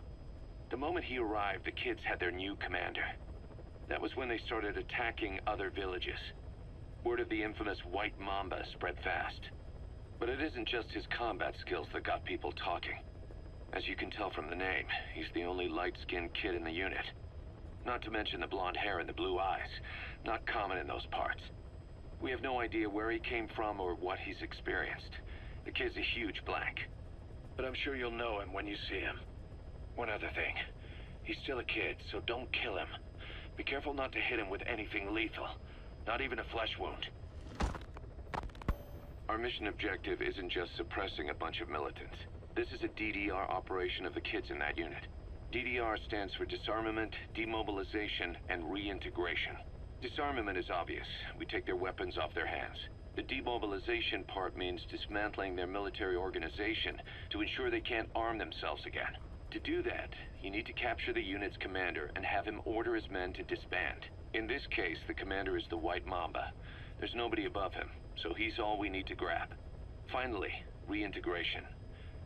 The moment he arrived, the kids had their new commander. That was when they started attacking other villages. Word of the infamous White Mamba spread fast. But it isn't just his combat skills that got people talking. As you can tell from the name, he's the only light-skinned kid in the unit. Not to mention the blonde hair and the blue eyes. Not common in those parts. We have no idea where he came from or what he's experienced. The kid's a huge blank. But I'm sure you'll know him when you see him. One other thing. He's still a kid, so don't kill him. Be careful not to hit him with anything lethal. Not even a flesh wound. Our mission objective isn't just suppressing a bunch of militants. This is a DDR operation of the kids in that unit. DDR stands for Disarmament, Demobilization, and Reintegration. Disarmament is obvious. We take their weapons off their hands. The demobilization part means dismantling their military organization to ensure they can't arm themselves again. To do that, you need to capture the unit's commander and have him order his men to disband. In this case, the commander is the White Mamba. There's nobody above him, so he's all we need to grab. Finally, reintegration.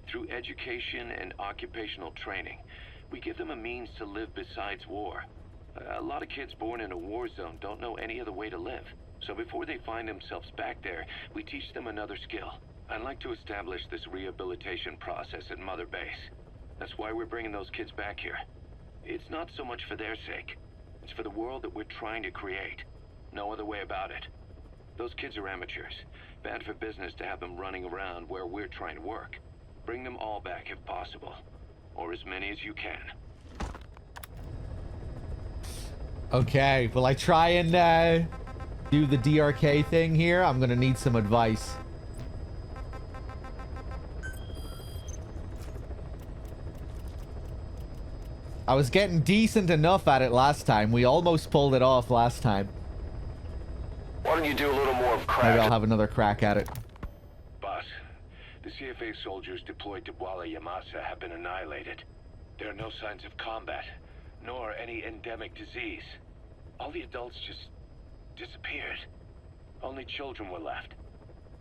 Through education and occupational training, we give them a means to live besides war. A lot of kids born in a war zone don't know any other way to live. So before they find themselves back there, we teach them another skill. I'd like to establish this rehabilitation process at Mother Base. That's why we're bringing those kids back here. It's not so much for their sake. It's for the world that we're trying to create. No other way about it. Those kids are amateurs. Bad for business to have them running around where we're trying to work. Bring them all back if possible. Or as many as you can. Okay, will I try and do the DRK thing here? I'm gonna need some advice. I was getting decent enough at it last time. We almost pulled it off last time. Why don't you do a little more Maybe crack? I'll have another crack at it. Boss, the CFA soldiers deployed to Walla Yamasa have been annihilated. There are no signs of combat, nor any endemic disease. All the adults just disappeared. Only children were left.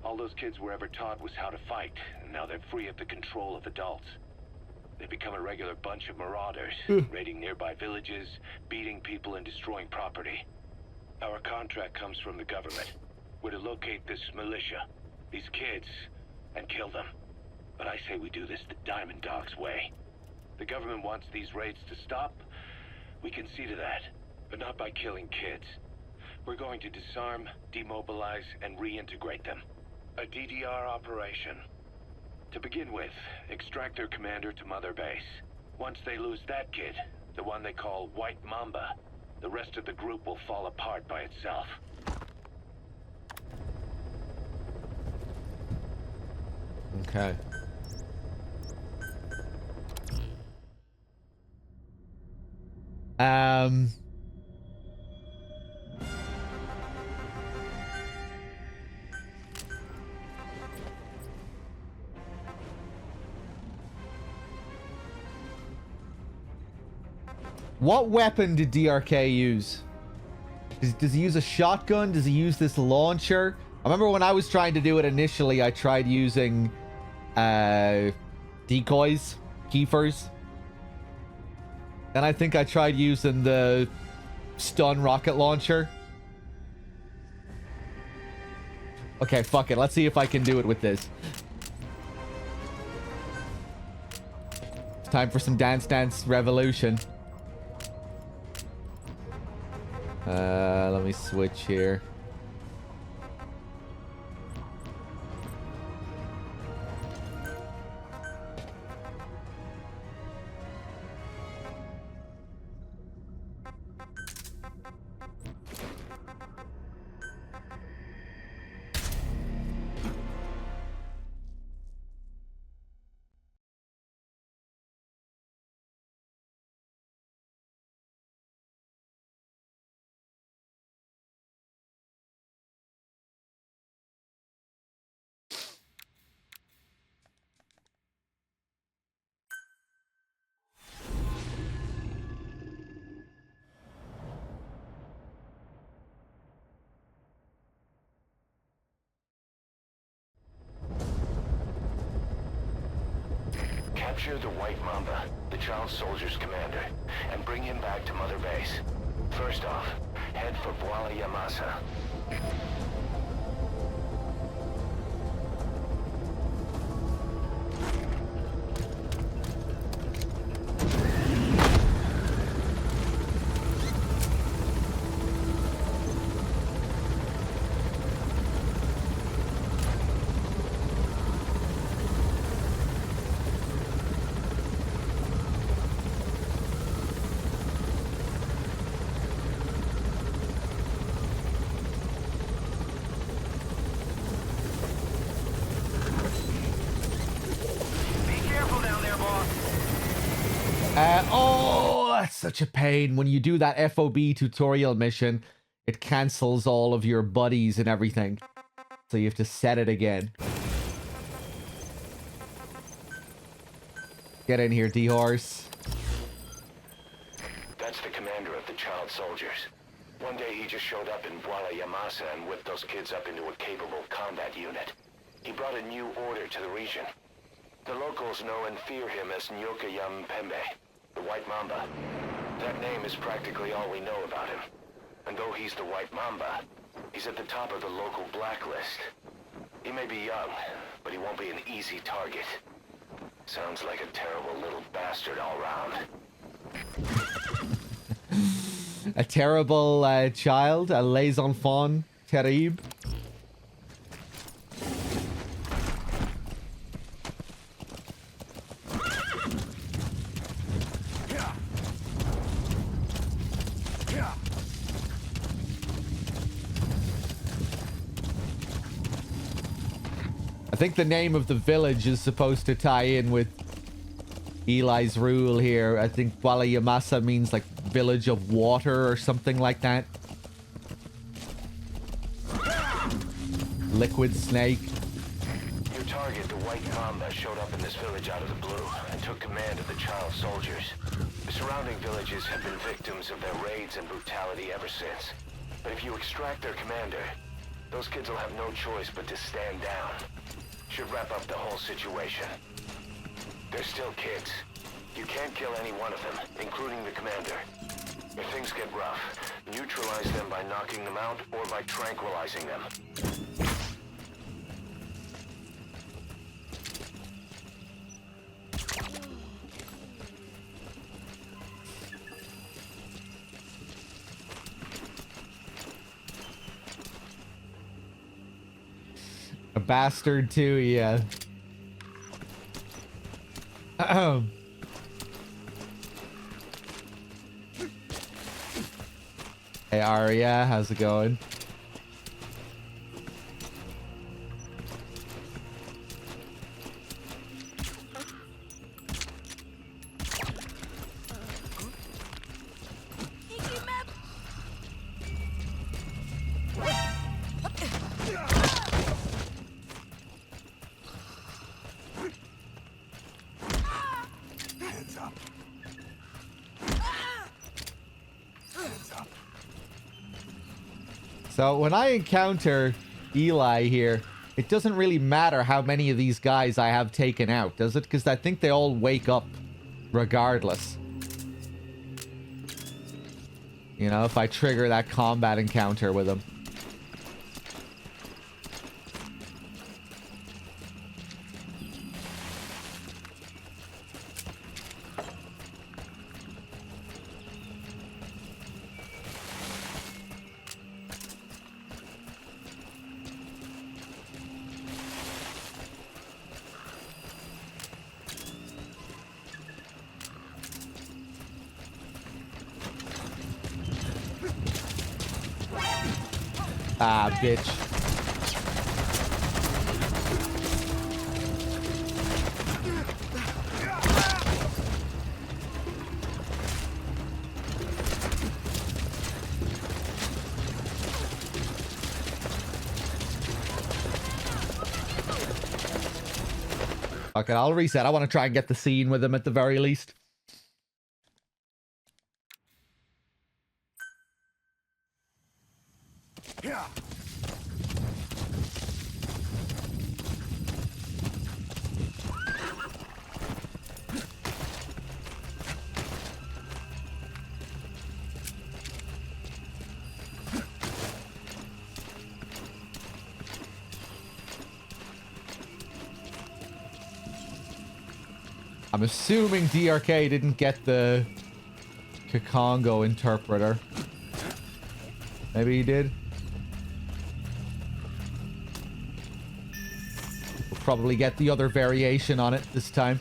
All those kids were ever taught was how to fight, and now they're free of the control of adults. They've become a regular bunch of marauders, raiding nearby villages, beating people and destroying property. Our contract comes from the government. We're to locate this militia, these kids, and kill them. But I say we do this the Diamond Dogs way. The government wants these raids to stop. We can see to that, but not by killing kids. We're going to disarm, demobilize, and reintegrate them. A DDR operation. To begin with, extract their commander to Mother Base. Once they lose that kid, the one they call White Mamba, the rest of the group will fall apart by itself. Okay. What weapon did DRK use? Does he use a shotgun? Does he use this launcher? I remember when I was trying to do it initially, I tried using decoys, keepers. Then I think I tried using the stun rocket launcher. Okay, fuck it. Let's see if I can do it with this. It's time for some Dance Dance Revolution. Let me switch here. Capture the White Mamba, the child soldier's commander, and bring him back to Mother Base. First off, head for Walla Yamasa. Oh, that's such a pain. When you do that FOB tutorial mission, it cancels all of your buddies and everything. So you have to set it again. Get in here, D-Horse. That's the commander of the child soldiers. One day he just showed up in Bwala Yamasa and whipped those kids up into a capable combat unit. He brought a new order to the region. The locals know and fear him as Nyoka Yampembe, the White Mamba. That name is practically all we know about him. And though he's the White Mamba, he's at the top of the local blacklist. He may be young, but he won't be an easy target. Sounds like a terrible little bastard all round. A terrible child, a les enfants terrible. I think the name of the village is supposed to tie in with Eli's rule here. I think Bwala Yamasa means like village of water or something like that. Liquid snake. Your target, the White Mamba, showed up in this village out of the blue and took command of the child soldiers. The surrounding villages have been victims of their raids and brutality ever since. But if you extract their commander, those kids will have no choice but to stand down. Should wrap up the whole situation. They're still kids. You can't kill any one of them, including the commander. If things get rough, neutralize them by knocking them out or by tranquilizing them. A bastard too, yeah. Hey Arya, how's it going? So when I encounter Eli here, it doesn't really matter how many of these guys I have taken out, does it? Because I think they all wake up regardless. You know, if I trigger that combat encounter with them. Ah, bitch. Okay, I'll reset. I want to try and get the scene with him at the very least. Yeah. I'm assuming DRK didn't get the Kikongo interpreter. Maybe he did. We'll probably get the other variation on it this time.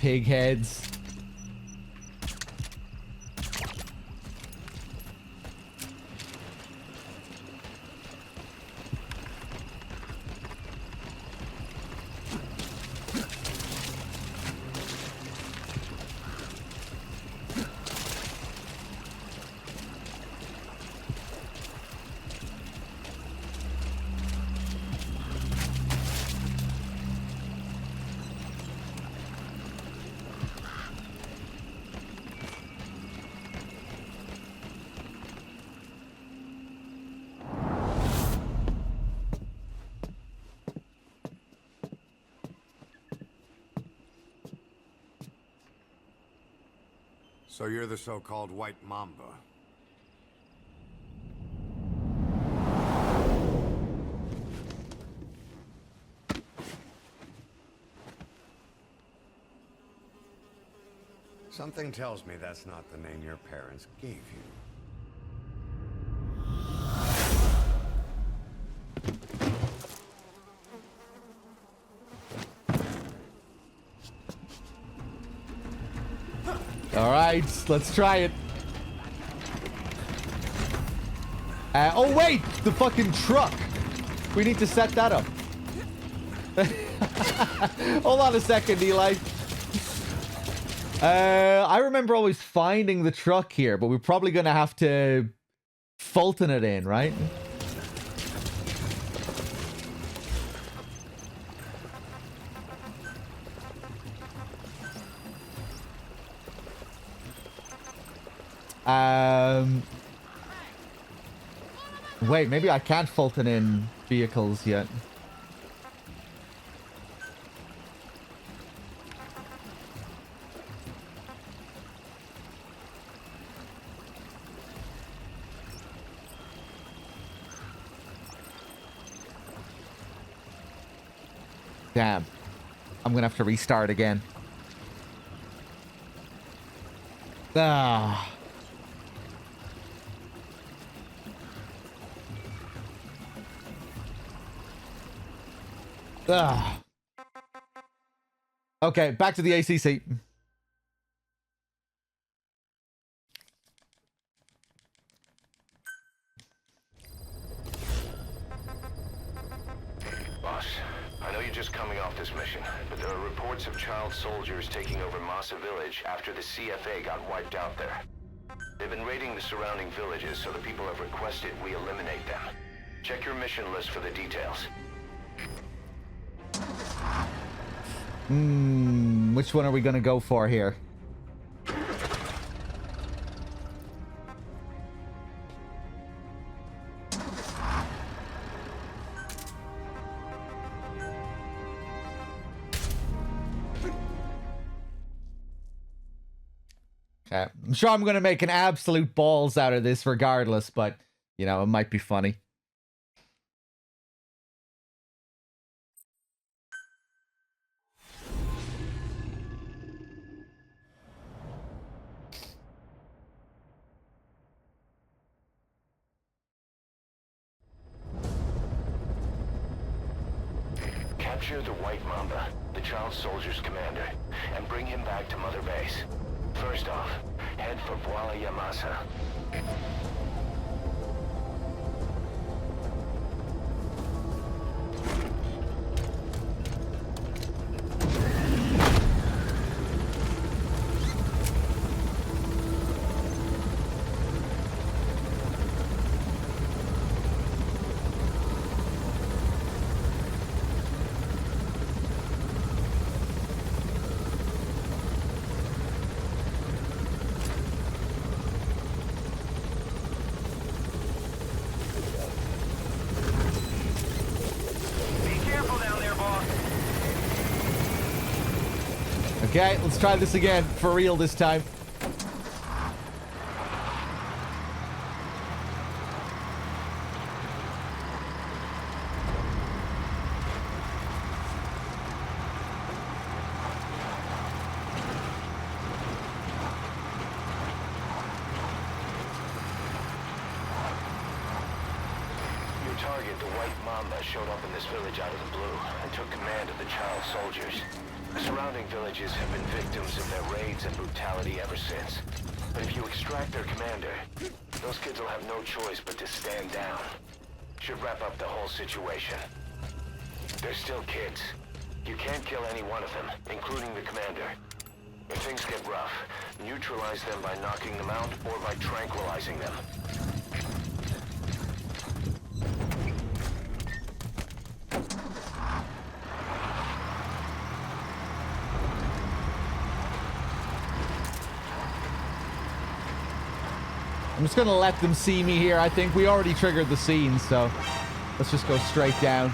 pig heads. So you're the so-called White Mamba. Something tells me that's not the name your parents gave you. All right, let's try it. Oh wait, the fucking truck. We need to set that up. Hold on a second, Eli. I remember always finding the truck here, but we're probably gonna have to Fulton it in, right? Wait, maybe I can't Fulton in vehicles yet. Damn. I'm gonna have to restart again. Ah. Ah. Okay, back to the ACC. Boss, I know you're just coming off this mission, but there are reports of child soldiers taking over Massa Village after the CFA got wiped out there. They've been raiding the surrounding villages, so the people have requested we eliminate them. Check your mission list for the details. Which one are we gonna go for here? Okay. I'm sure I'm gonna make an absolute balls out of this regardless, but you know, it might be funny. Capture the White Mamba, the child soldier's commander, and bring him back to Mother Base. First off, head for Voila Yamasa. Okay, let's try this again. For real this time. Your target, the White Mamba, showed up in this village out of the blue and took command of the child soldiers. The surrounding villages have been victims of their raids and brutality ever since. But if you extract their commander, those kids will have no choice but to stand down. Should wrap up the whole situation. They're still kids. You can't kill any one of them, including the commander. If things get rough, neutralize them by knocking them out or by tranquilizing them. I'm just gonna let them see me here. I think we already triggered the scene, so let's just go straight down.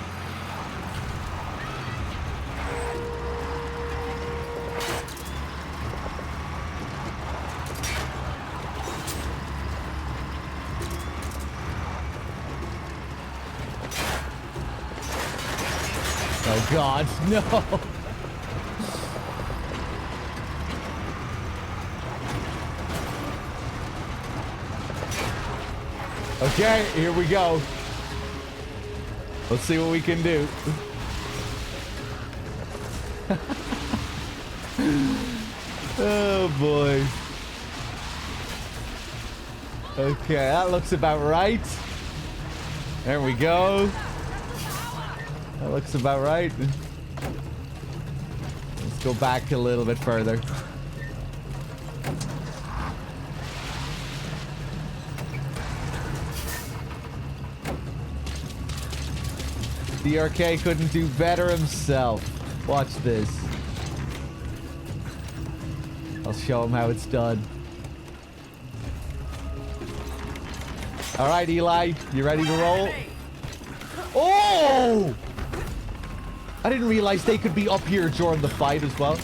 Oh God, no! Okay, here we go. Let's see what we can do. Oh boy. Okay, that looks about right. There we go. That looks about right. Let's go back a little bit further. DRK couldn't do better himself. Watch this. I'll show him how it's done. All right, Eli, you ready to roll? Oh! I didn't realize they could be up here during the fight as well.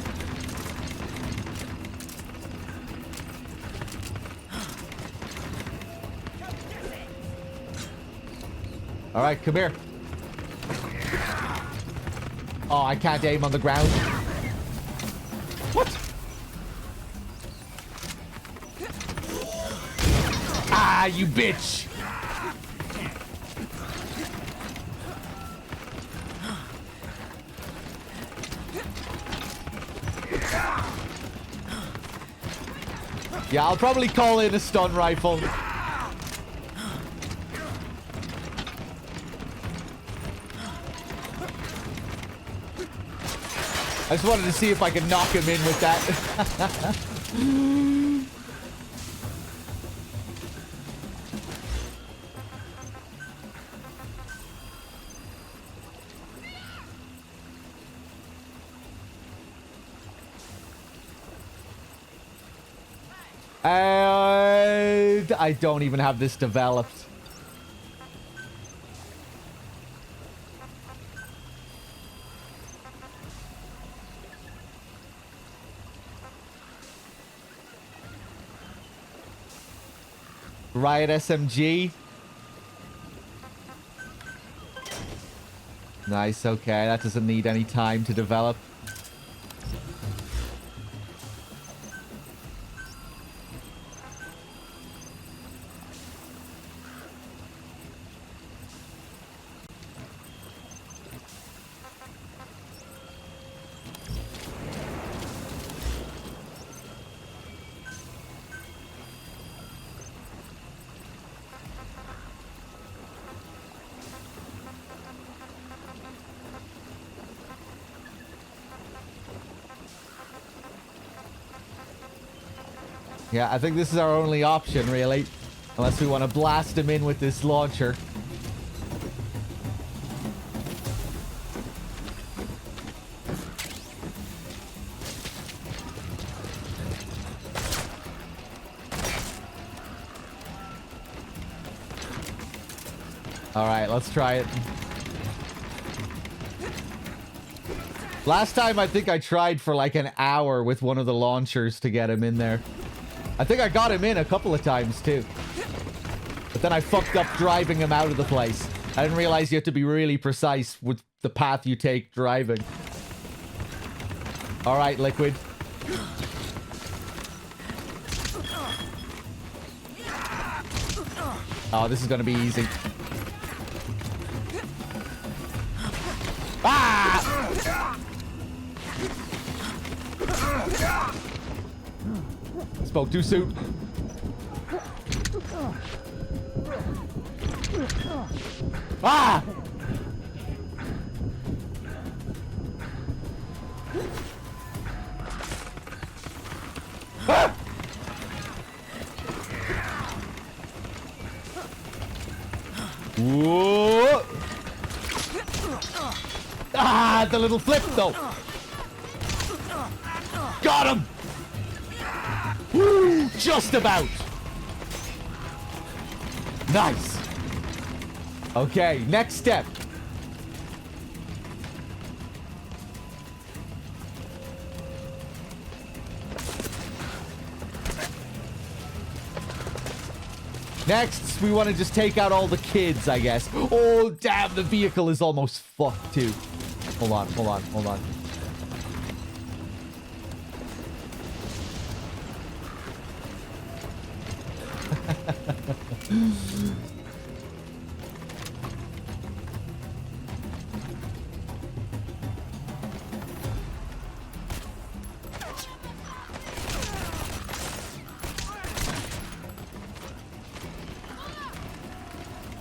All right, come here. Oh, I can't aim on the ground. What? Ah, you bitch! Yeah, I'll probably call in a stun rifle. I just wanted to see if I could knock him in with that. I don't even have this developed. Riot SMG. Nice, okay. That doesn't need any time to develop. Yeah, I think this is our only option, really. Unless we want to blast him in with this launcher. Alright, let's try it. Last time, I think I tried for like an hour with one of the launchers to get him in there. I think I got him in a couple of times, too. But then I fucked up driving him out of the place. I didn't realize you have to be really precise with the path you take driving. Alright, Liquid. Oh, this is gonna be easy. Ah! Spoke too soon. Ah! Ah! Whoa! Ah, the little flip though. Got him! Woo, just about. Nice. Okay, next step. Next, we want to just take out all the kids, I guess. Oh, damn, the vehicle is almost fucked, too. Hold on, hold on, hold on.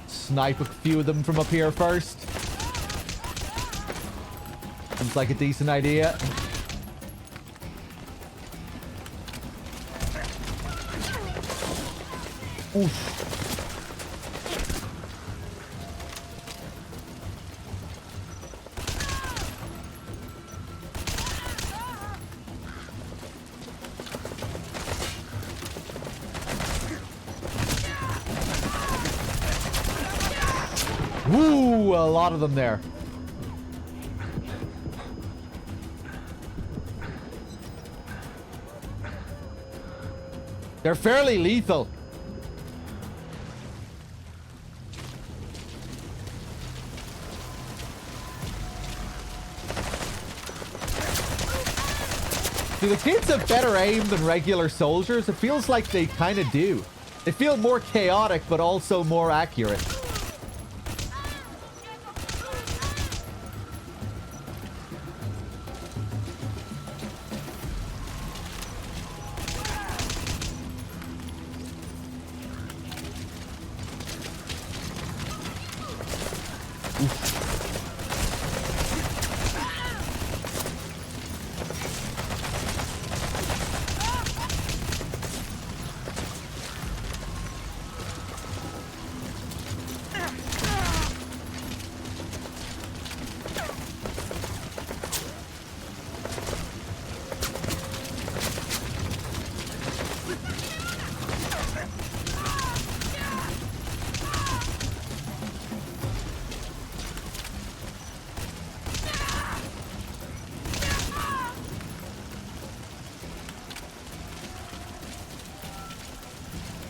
Snipe a few of them from up here first. Seems like a decent idea. Oof. Woo, a lot of them there. They're fairly lethal. Do the kids have better aim than regular soldiers? It feels like they kind of do. They feel more chaotic, but also more accurate.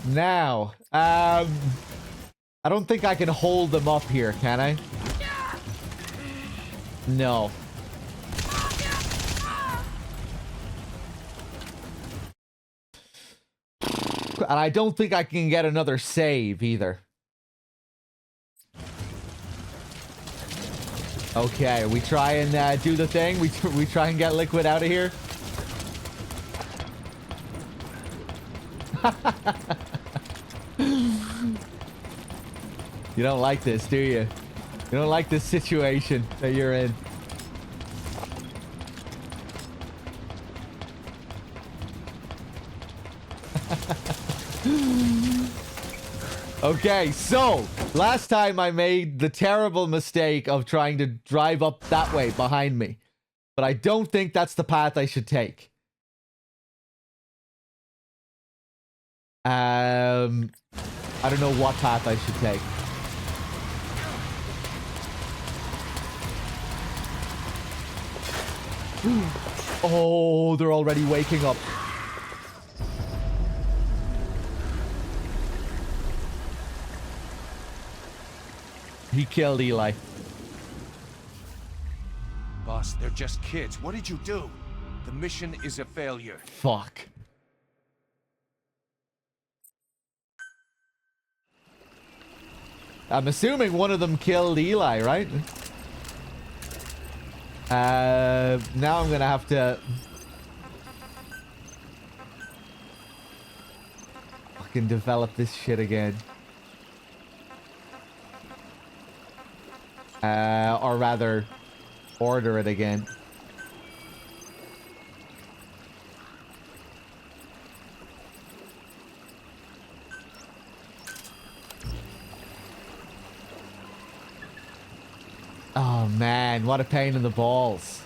Now, I don't think I can hold them up here, can I? No. And I don't think I can get another save either. Okay, we try and do the thing. We try and get Liquid out of here. You don't like this, do you? You don't like this situation that you're in. Okay, so last time I made the terrible mistake of trying to drive up that way behind me, but I don't think that's the path I should take. I don't know what path I should take. Oh, they're already waking up. He killed Eli. Boss, they're just kids. What did you do? The mission is a failure. Fuck. I'm assuming one of them killed Eli, right? Now I'm gonna have to... fucking develop this shit again. Or rather, order it again. Oh man, what a pain in the balls.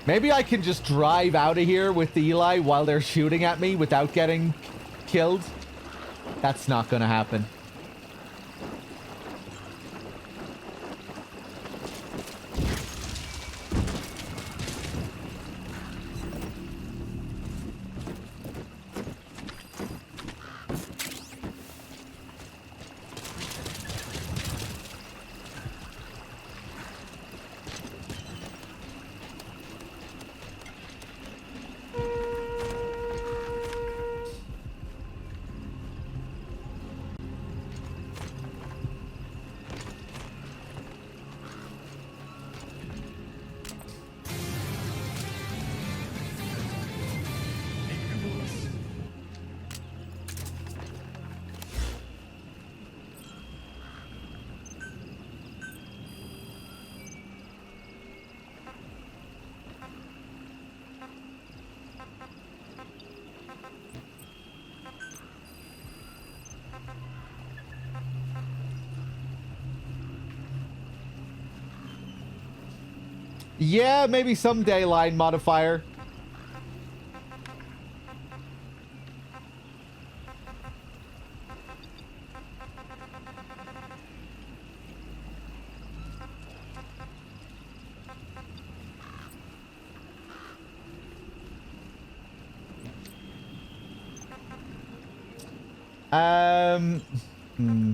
Maybe I can just drive out of here with the Eli while they're shooting at me without getting killed. That's not gonna happen. Yeah, maybe someday, line modifier. Hmm.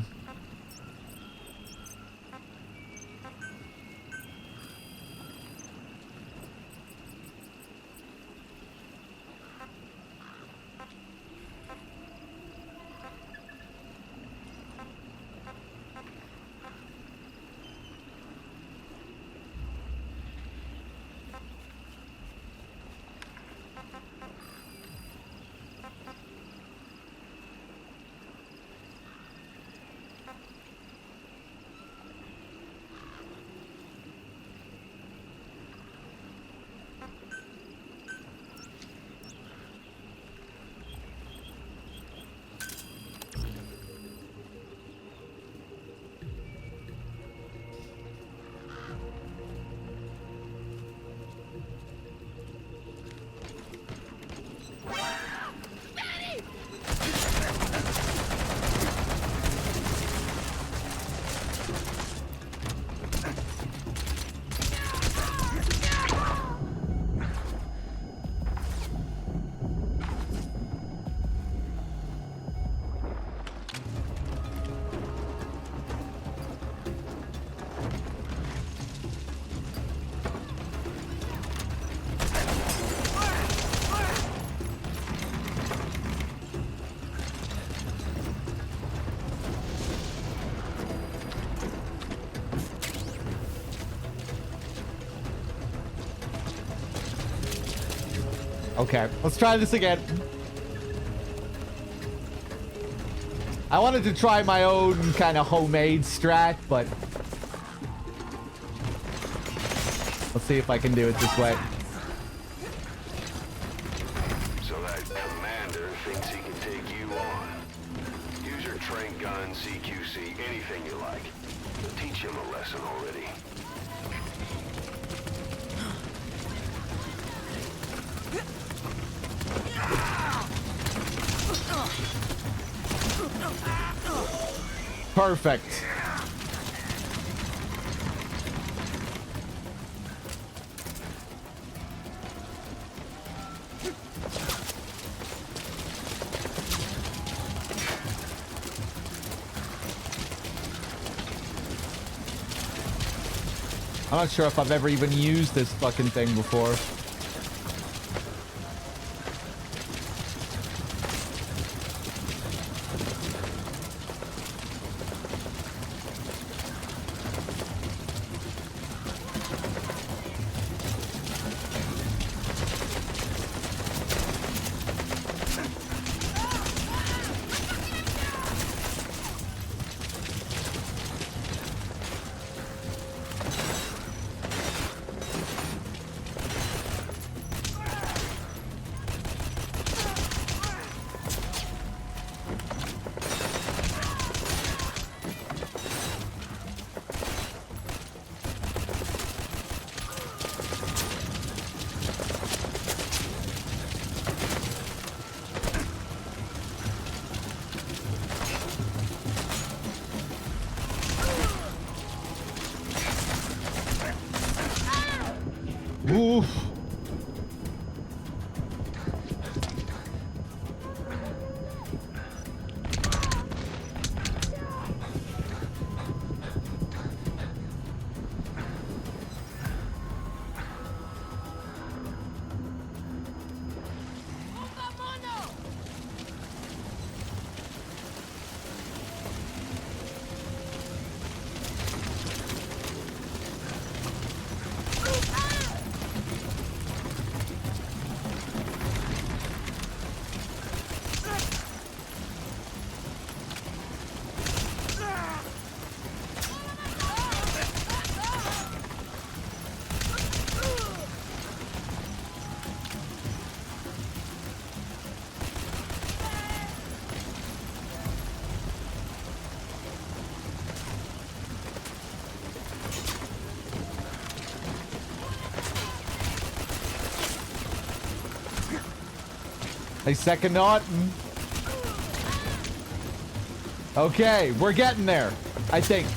Okay, let's try this again. I wanted to try my own kind of homemade strat, but let's see if I can do it this way. So that commander thinks he can take you on. Use your train gun, CQC, anything you like. Teach him a lesson already. Perfect. I'm not sure if I've ever even used this fucking thing before. A second not. Okay, we're getting there, I think.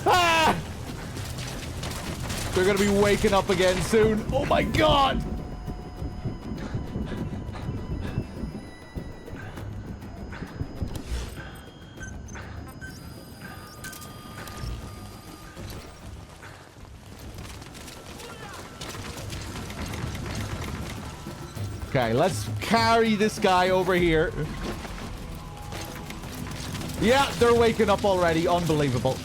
Ah! They're gonna be waking up again soon. Oh my god! Okay, let's carry this guy over here. Yeah, they're waking up already. Unbelievable.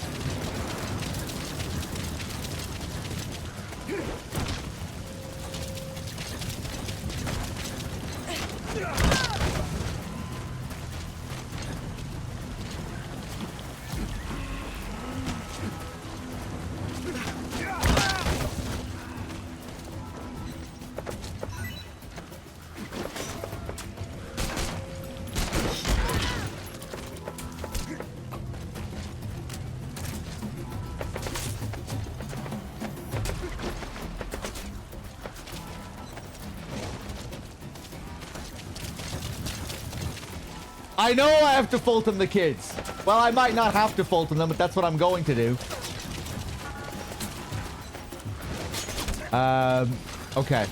I know I have to Fulton the kids. Well, I might not have to Fulton them, but that's what I'm going to do. Okay.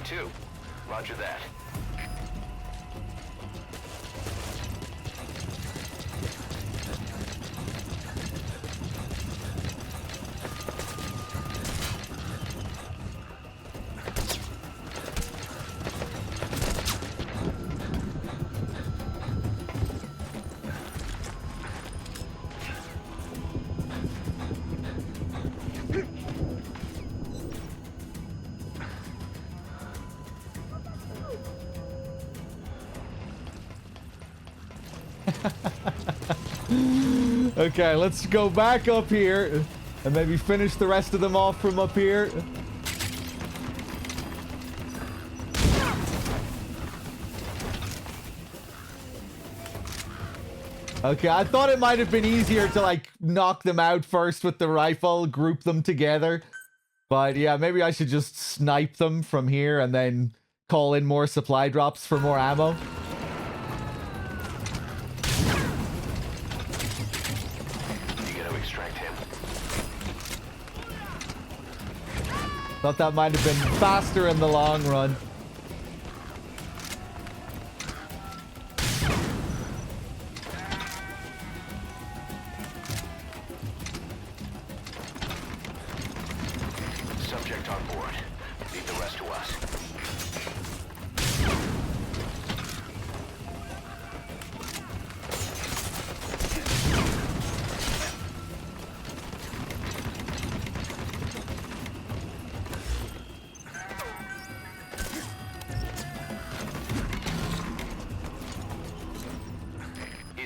Too. Roger that. Okay, let's go back up here and maybe finish the rest of them off from up here. Okay, I thought it might have been easier to like knock them out first with the rifle, group them together. But yeah, maybe I should just snipe them from here and then call in more supply drops for more ammo. Thought that might have been faster in the long run. Subject on board. Leave the rest to us.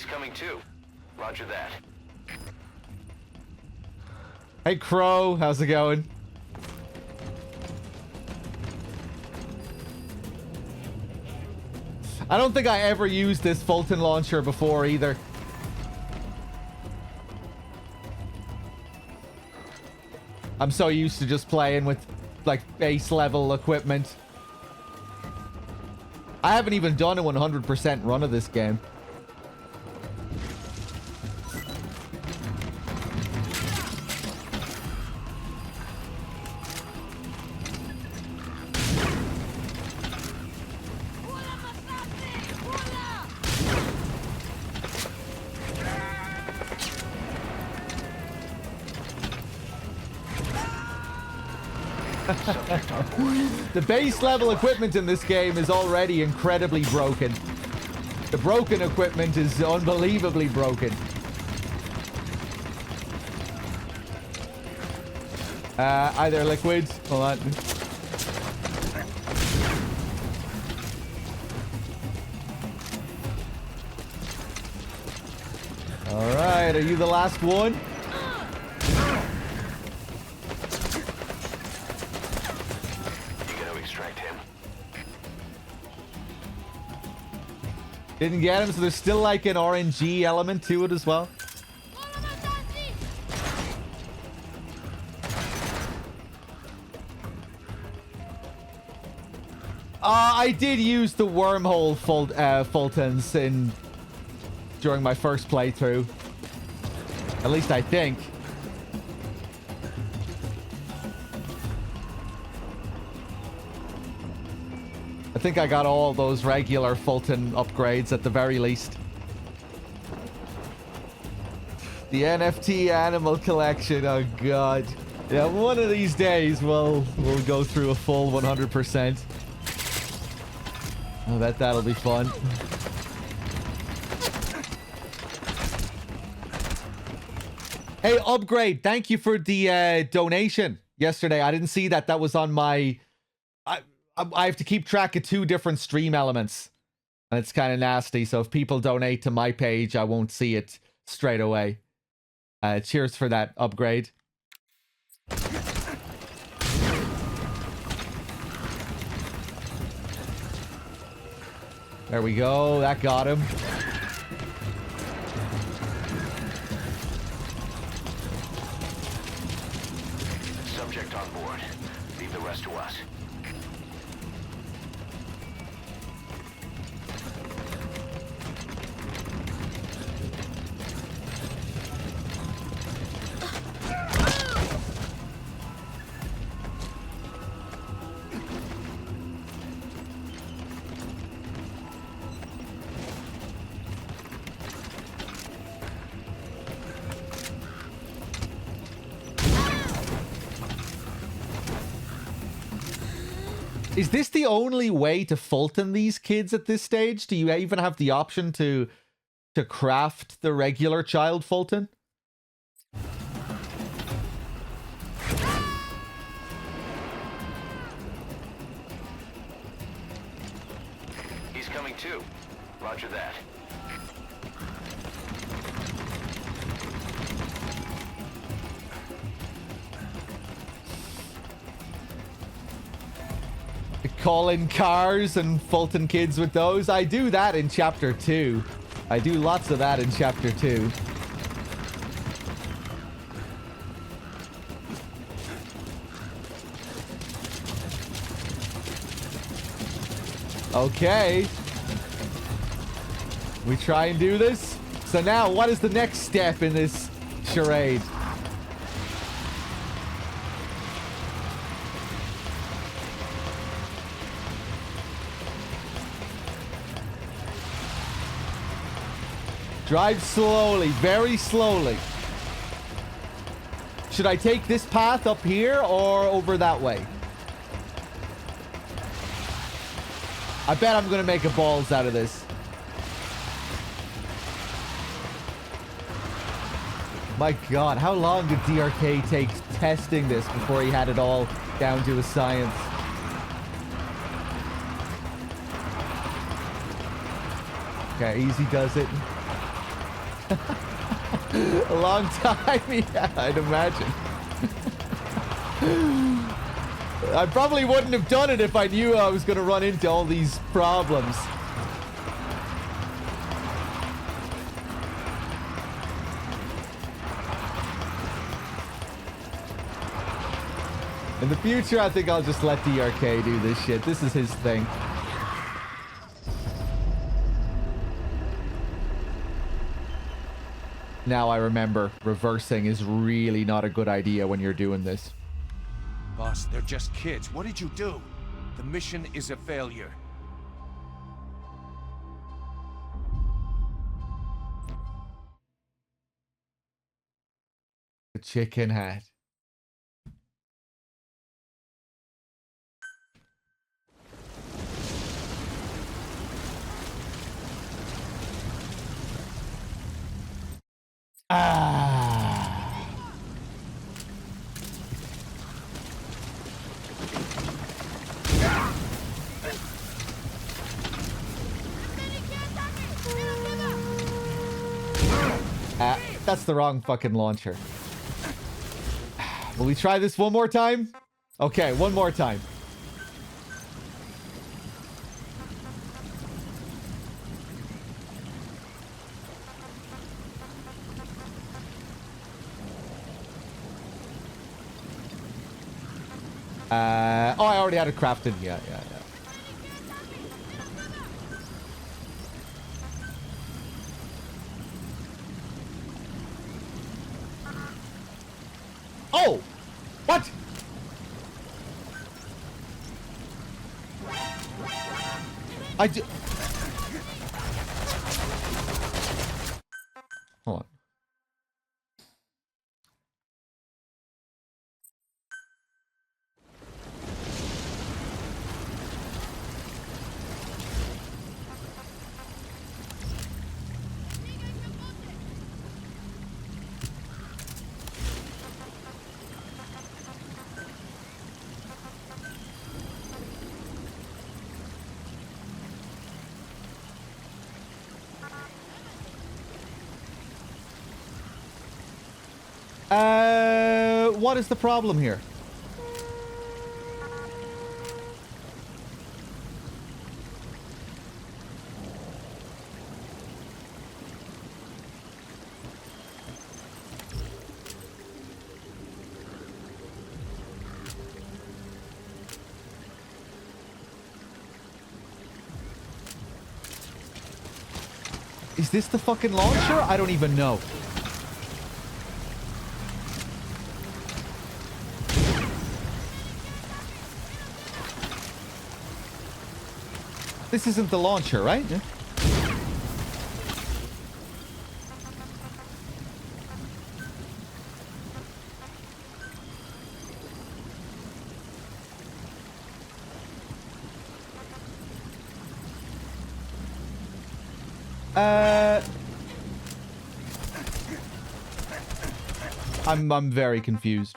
Coming too. Roger that. Hey Crow, how's it going? I don't think I ever used this Fulton launcher before either. I'm so used to just playing with like base level equipment. I haven't even done a 100% run of this game. Subject on board. The base level equipment in this game is already incredibly broken. The broken equipment is unbelievably broken. Hi there, Liquid. Hold on. All right, are you the last one? You gonna extract him? Didn't get him, so there's still like an RNG element to it as well. I did use the wormhole Fultons during my first playthrough. At least I think. I think I got all those regular Fulton upgrades at the very least. The NFT animal collection, oh god. Yeah, one of these days we'll go through a full 100%. I bet that'll be fun. Hey, Upgrade, thank you for the donation yesterday. I didn't see that. That was on my... I have to keep track of 2 different stream elements. And it's kind of nasty. So if people donate to my page, I won't see it straight away. Cheers for that, Upgrade. There we go. That got him. Subject on board. Leave the rest to us. Is this the only way to Fulton these kids at this stage? Do you even have the option to craft the regular child Fulton? He's coming too. Roger that. Call in cars and Fulton kids with those. I do that in chapter 2. I do lots of that in chapter 2. Okay. We try and do this. So now, what is the next step in this charade? Drive slowly, very slowly. Should I take this path up here or over that way? I bet I'm gonna make a balls out of this. My god, how long did DRK take testing this before he had it all down to a science? Okay, easy does it. A long time, yeah, I'd imagine. I probably wouldn't have done it if I knew I was going to run into all these problems. In the future, I think I'll just let DRK do this shit. This is his thing. Now I remember, reversing is really not a good idea when you're doing this. Boss, they're just kids. What did you do? The mission is a failure. The chicken hat. Ah. That's the wrong fucking launcher. Will we try this one more time? Okay, one more time. Oh, I already had it crafted. Yeah. Oh! What? I do. Hold on. What is the problem here? Is this the fucking launcher? I don't even know. This isn't the launcher, right? Yeah. I'm very confused.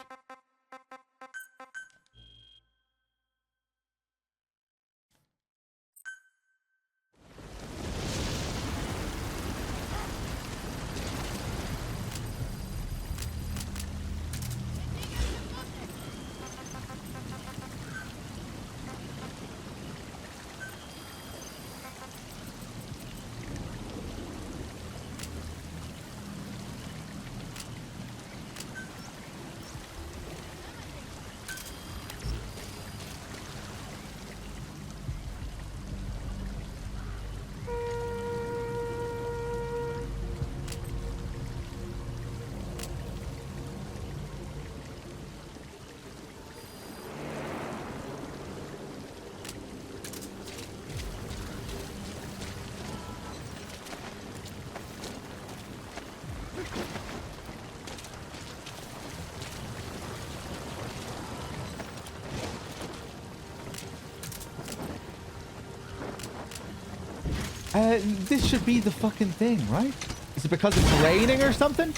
This should be the fucking thing, right? Is it because it's raining or something?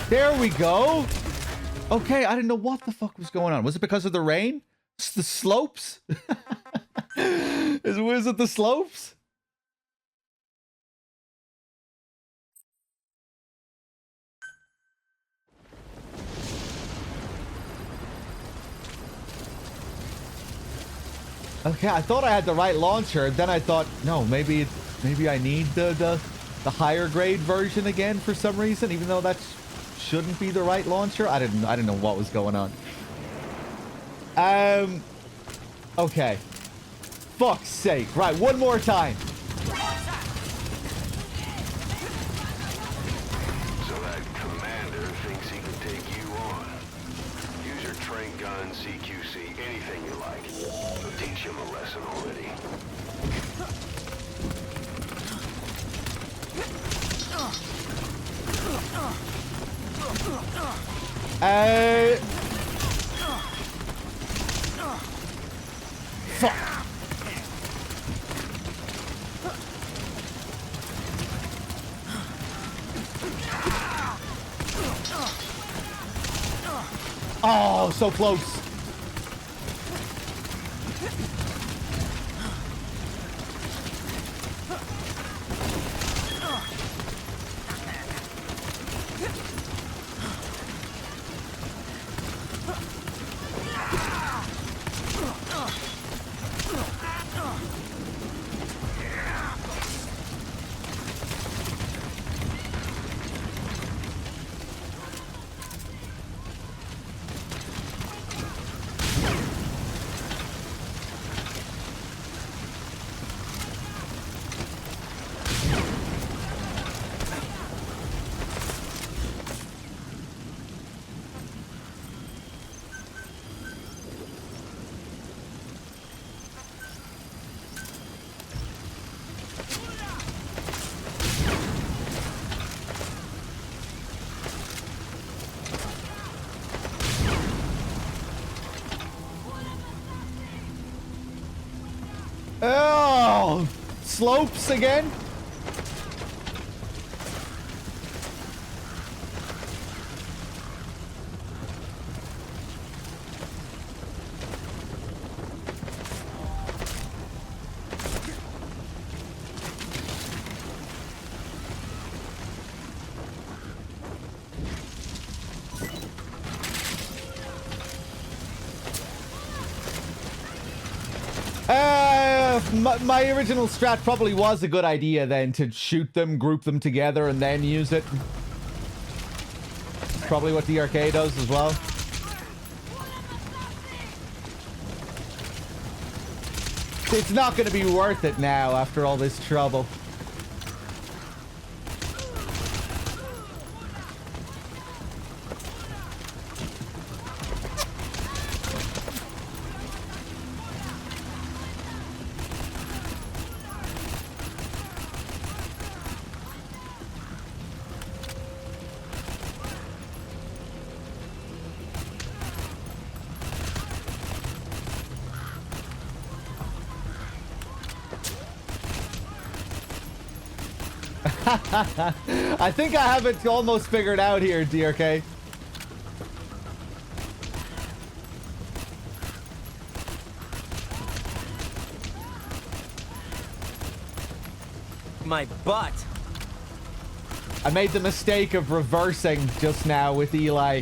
There we go. Okay, I didn't know what the fuck was going on. Was it because of the rain? It's the slopes? Was it the slopes? Okay, I thought I had the right launcher. Then I thought, no, maybe I need the higher grade version again for some reason, even though that shouldn't be the right launcher. I didn't know what was going on. Okay. Fuck's sake. Right, one more time. So that commander thinks he can take you on. Use your trank gun, CQC, anything you like. Teach him a lesson already. Fuck. Oh, so close. Oh, slopes again. My original strat probably was a good idea then, to shoot them, group them together, and then use it. Probably what the arcade does as well. It's not going to be worth it now after all this trouble. I think I have it almost figured out here, DRK. My butt. I made the mistake of reversing just now with Eli,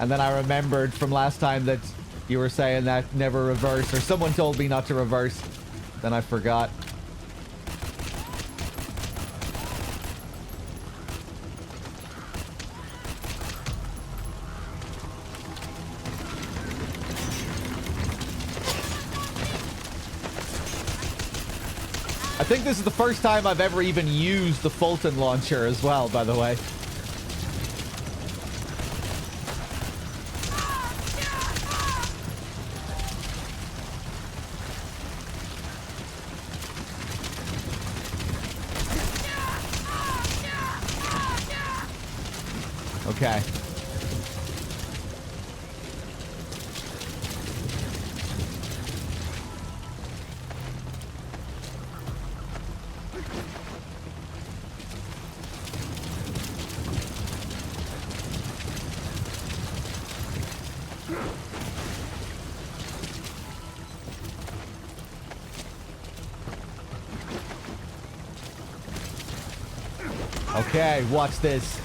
and then I remembered from last time that you were saying that never reverse, or someone told me not to reverse. Then I forgot. I think this is the first time I've ever even used the Fulton launcher as well, by the way. Okay. Okay, watch this.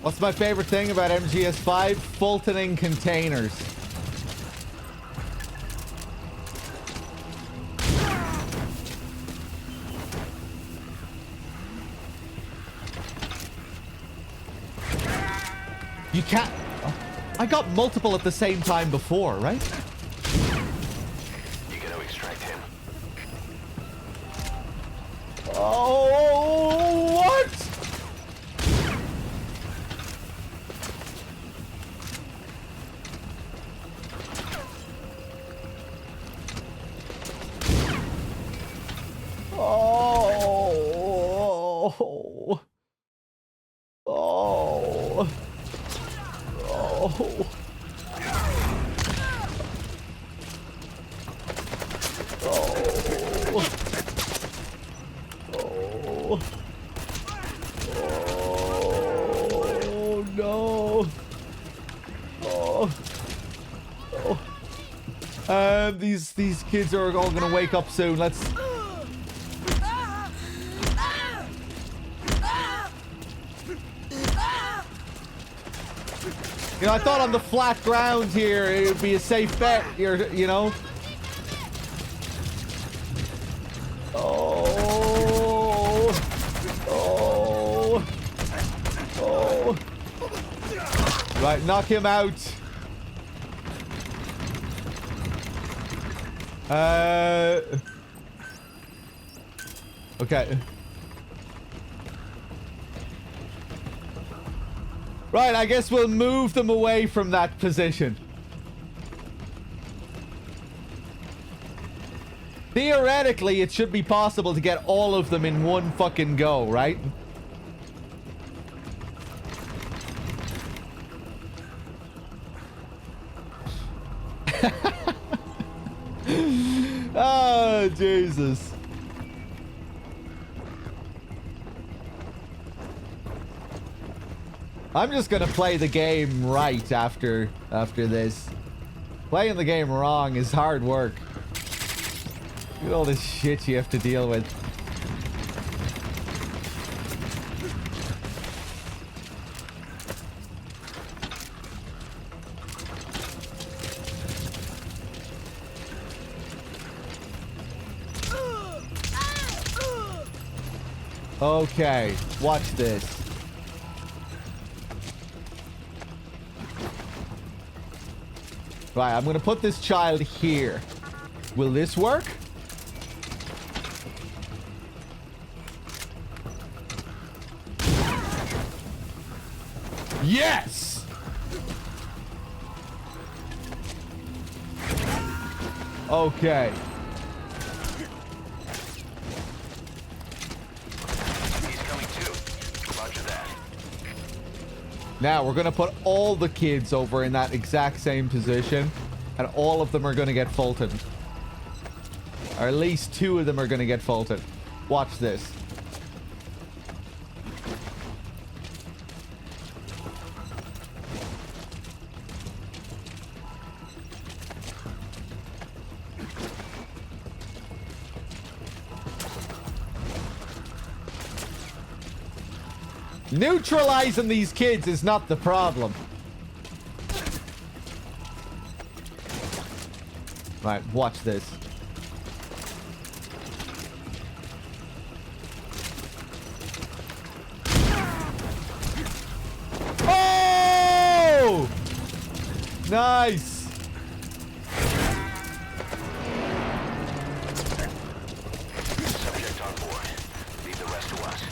What's my favorite thing about MGS5? Fultoning containers. You can't... I got multiple at the same time before, right? You gotta extract him. Oh, what? Oh. Oh. Oh. Oh. Oh. Oh no. Oh. Oh. These kids are all gonna wake up soon. Let's. You know, I thought on the flat ground here it would be a safe bet. You know. Oh. Oh. Oh. Right, knock him out. Okay. Right, I guess we'll move them away from that position. Theoretically, it should be possible to get all of them in one fucking go, right? Oh, Jesus. I'm just gonna play the game right after this. Playing the game wrong is hard work. Look at all this shit you have to deal with. Okay, watch this. Right, I'm gonna put this child here. Will this work? Yes! Okay. He's coming too. Roger that. Now, we're going to put all the kids over in that exact same position, and all of them are going to get Fulton. Or at least 2 of them are going to get Fulton. Watch this. Neutralizing these kids is not the problem. Right, watch this. Oh! Nice. Subject on board. Leave the rest to us.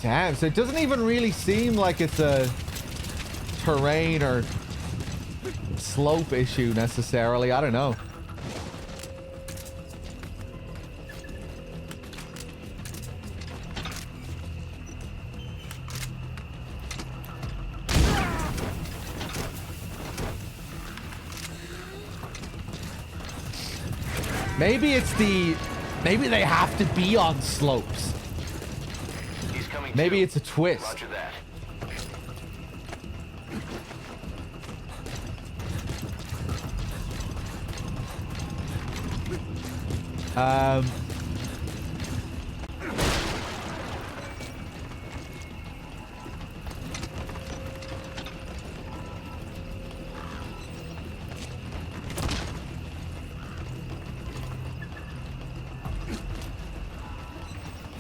Damn, so it doesn't even really seem like it's a terrain or slope issue necessarily. I don't know. Maybe it's the... Maybe they have to be on slopes. He's coming Maybe too. it's a twist. Roger that.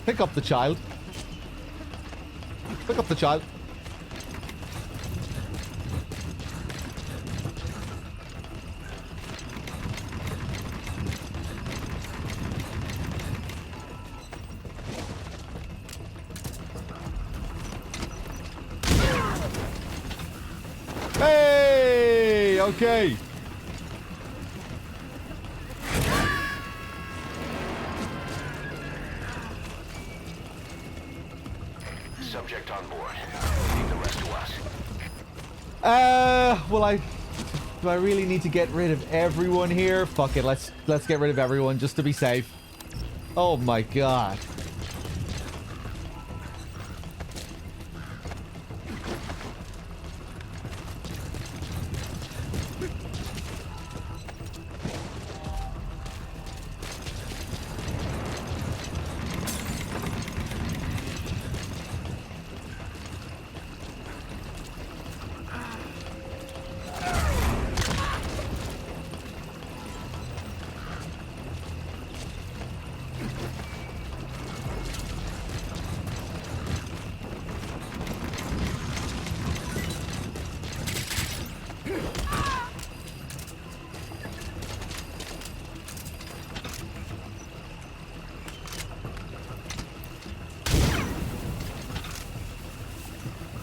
Pick up the child. Pick up the child. Hey! Okay. Subject on board. Leave the rest to us. Well, do I really need to get rid of everyone here? Fuck it, let's get rid of everyone just to be safe. Oh my god.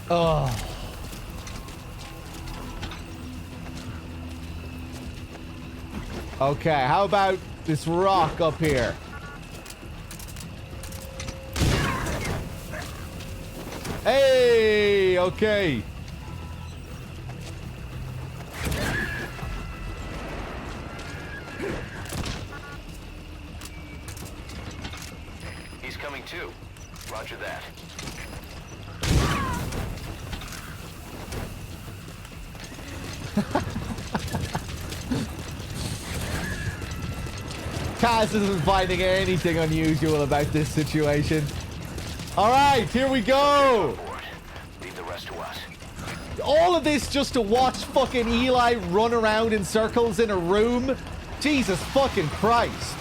Oh. Okay, how about this rock up here? Hey, okay. He's coming too. Roger that. Kaz isn't finding anything unusual about this situation. All right, here we go. Leave the rest to us. All of this just to watch fucking Eli run around in circles in a room? Jesus fucking Christ.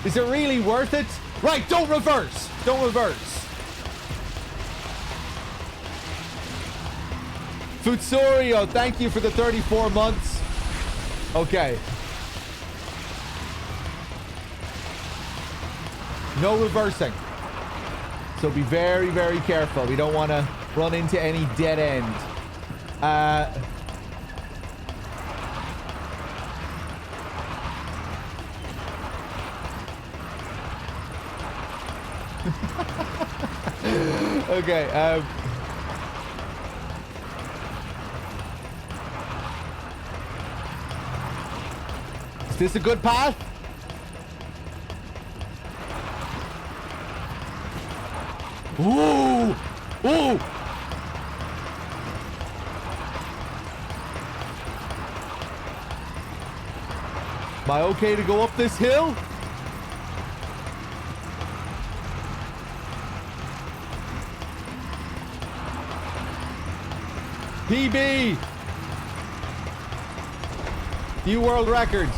Is it really worth it? Right, don't reverse. Don't reverse. Futsorio, thank you for the 34 months. Okay. No reversing. So be very, very careful. We don't want to run into any dead end. Okay, is this a good path? Ooh! Ooh! Am I okay to go up this hill? PB! New world records.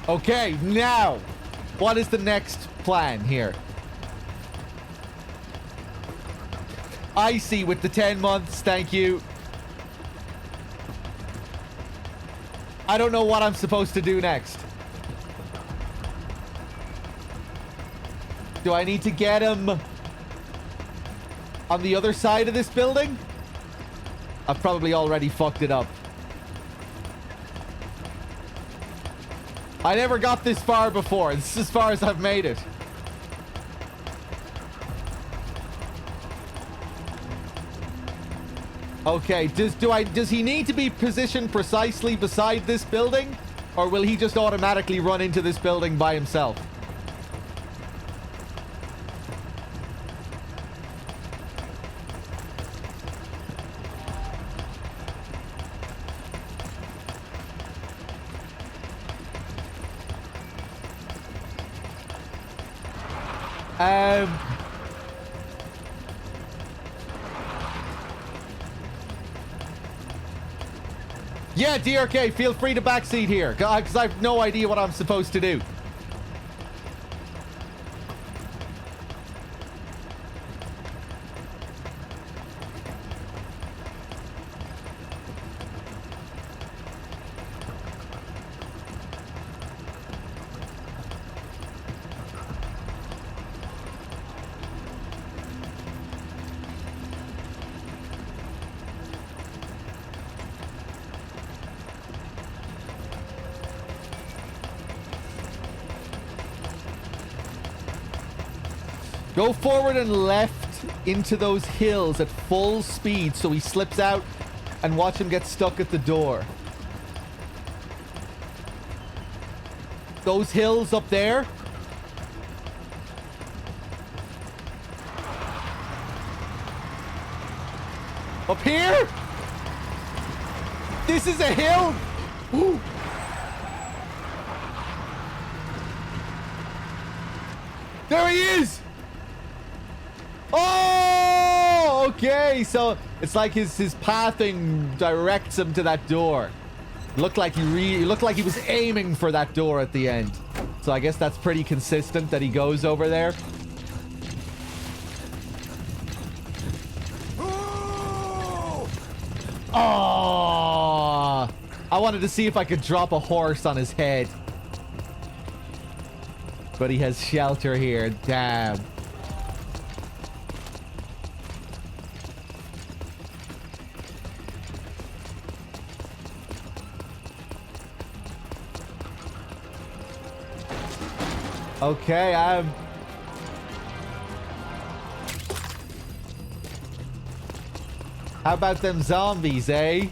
Okay, now, what is the next plan here? Icy with the 10 months, thank you. I don't know what I'm supposed to do next. Do I need to get him on the other side of this building? I've probably already fucked it up. I never got this far before. This is as far as I've made it. Okay, does he need to be positioned precisely beside this building? Or will he just automatically run into this building by himself? Yeah, DRK, feel free to backseat here, because I have no idea what I'm supposed to do. Go forward and left into those hills at full speed so he slips out, and watch him get stuck at the door. Those hills up there. Up here? This is a hill? Ooh. There he is! Oh, okay. So it's like his pathing directs him to that door. Looked like he was aiming for that door at the end. So I guess that's pretty consistent that he goes over there. Oh, I wanted to see if I could drop a horse on his head. But he has shelter here. Damn. Okay, how about them zombies, eh?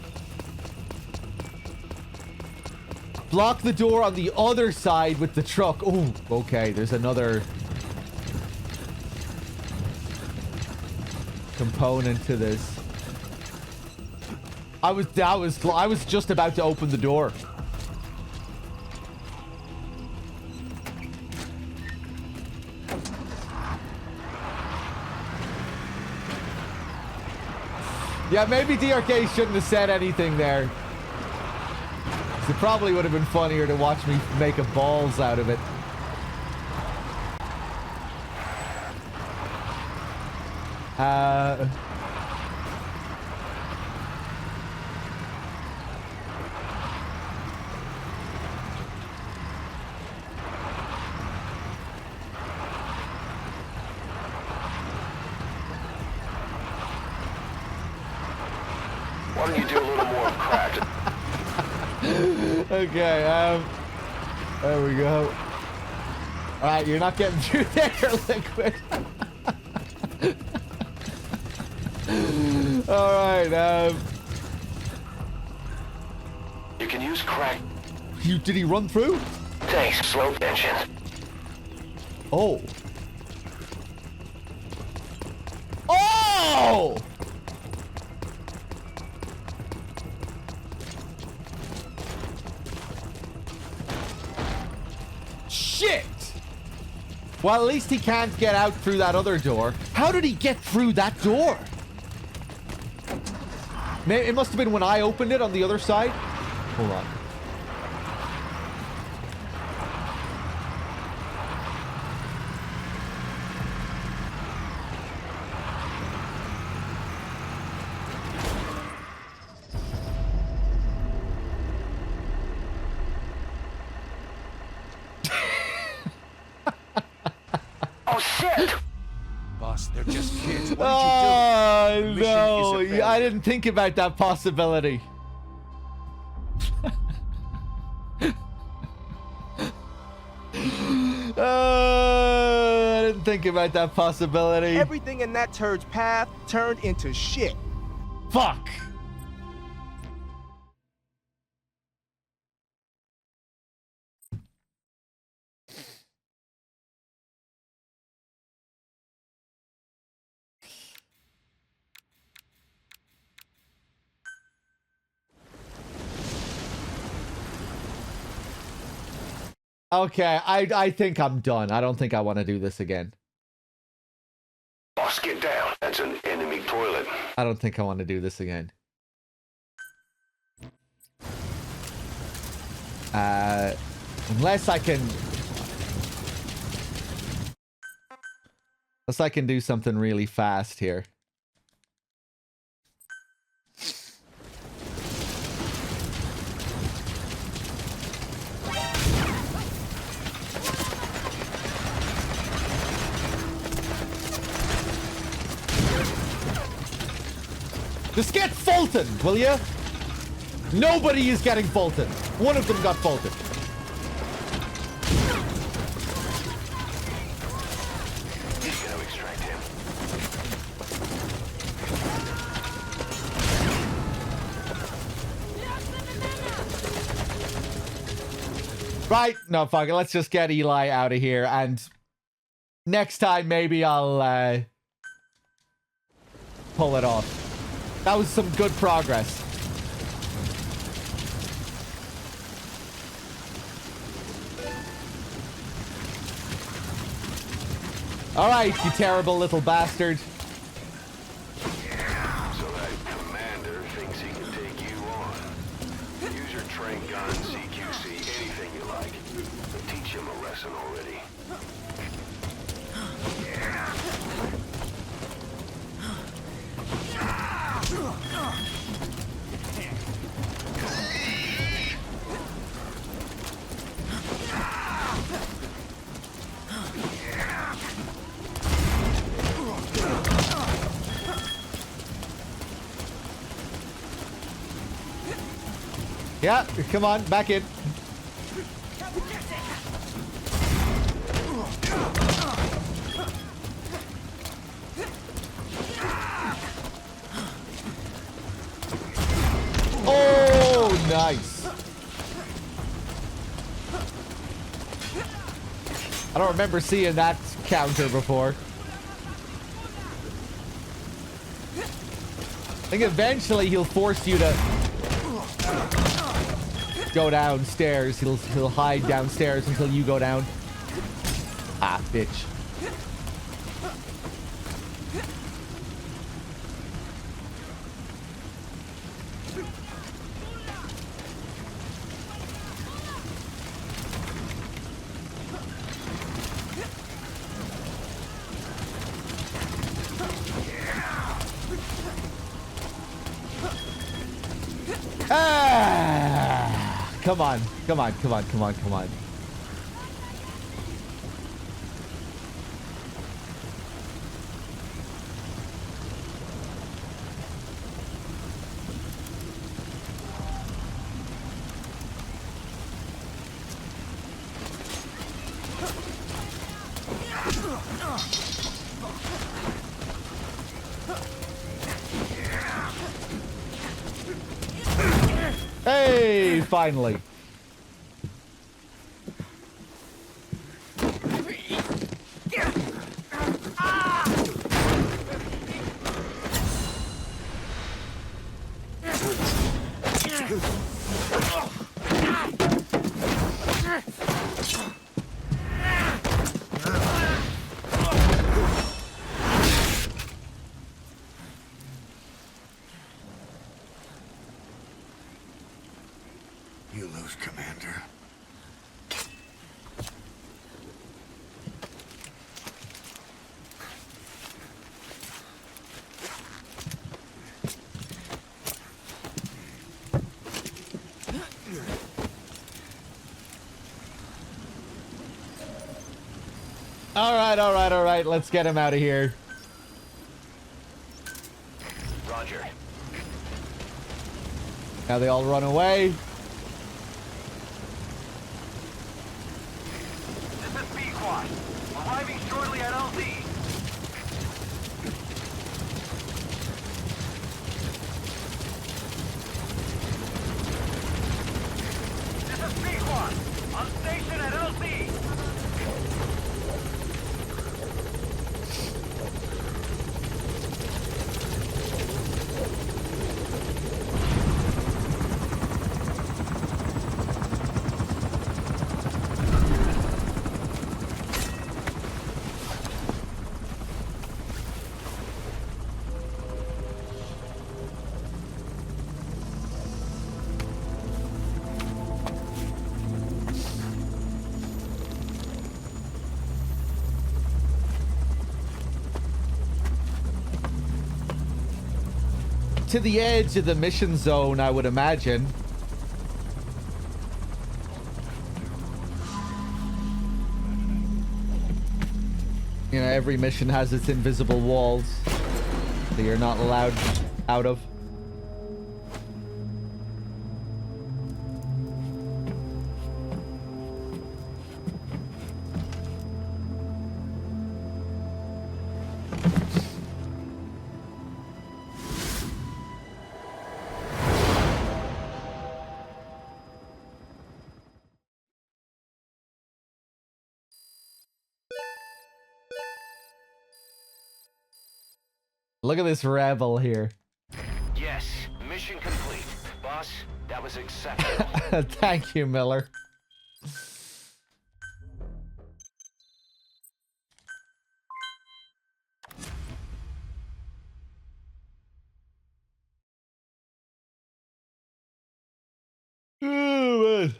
Block the door on the other side with the truck. Oh, okay, there's another component to this. I was just about to open the door. Yeah, maybe DRK shouldn't have said anything there. It probably would have been funnier to watch me make a balls out of it. Why don't you do a little more crack? Okay, there we go. Alright, you're not getting through there, Liquid. Alright, You can use crack. Did he run through? Thanks, slow engine. Oh. Oh! Shit! Well, at least he can't get out through that other door. How did he get through that door? It must have been when I opened it on the other side. Hold on. Oh shit! Boss, they're just kids. What did Oh, you do? The mission no. is a failure. I didn't think about that possibility. I didn't think about that possibility. Everything in that turd's path turned into shit. Fuck. Okay, I think I'm done. I don't think I want to do this again. Boss, get down. That's an enemy toilet. I don't think I want to do this again. Unless I can... Unless I can do something really fast here. Just get Fulton, will you? Nobody is getting Fulton. One of them got Fulton. He's gonna extract him. Right, no, fuck it. Let's just get Eli out of here, and next time maybe I'll pull it off. That was some good progress. All right, you terrible little bastard. So that commander thinks he can take you on. Use your train gun, CQC, anything you like. But teach him a lesson already. Yeah, come on, back in. Oh, nice. I don't remember seeing that counter before. I think eventually he'll force you to go downstairs. He'll hide downstairs until you go down. Ah, bitch. Ah! Come on, come on, come on, come on, come on. Hey, finally. You lose, Commander. All right, all right, all right. Let's get him out of here. Roger. Now they all run away. This is Pequod. Arriving shortly at LZ. This is Pequod. On station at LZ. to the edge of the mission zone, I would imagine. You know, every mission has its invisible walls that you're not allowed out of. Look at this rebel here. Yes, mission complete. Boss, that was exceptional. Thank you, Miller. Oh, man.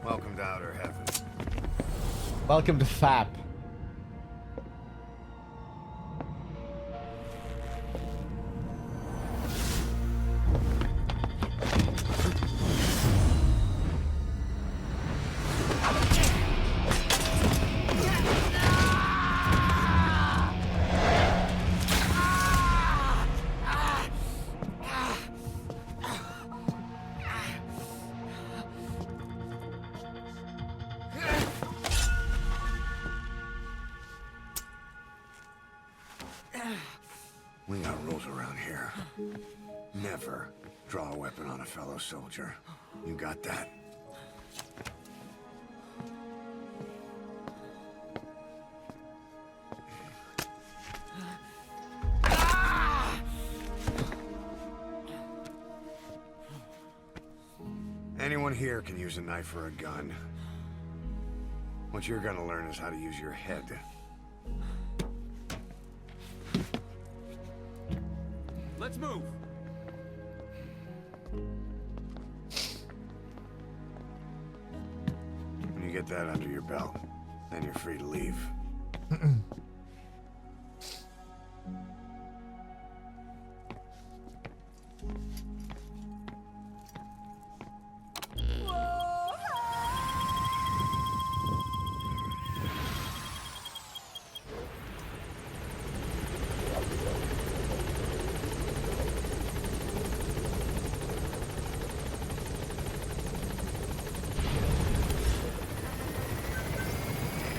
Welcome to Outer Heaven. Welcome to FAP. We got rules around here. Never draw a weapon on a fellow soldier. You got that? Anyone here can use a knife or a gun. What you're gonna learn is how to use your head. Let's move. When you get that under your belt, then you're free to leave.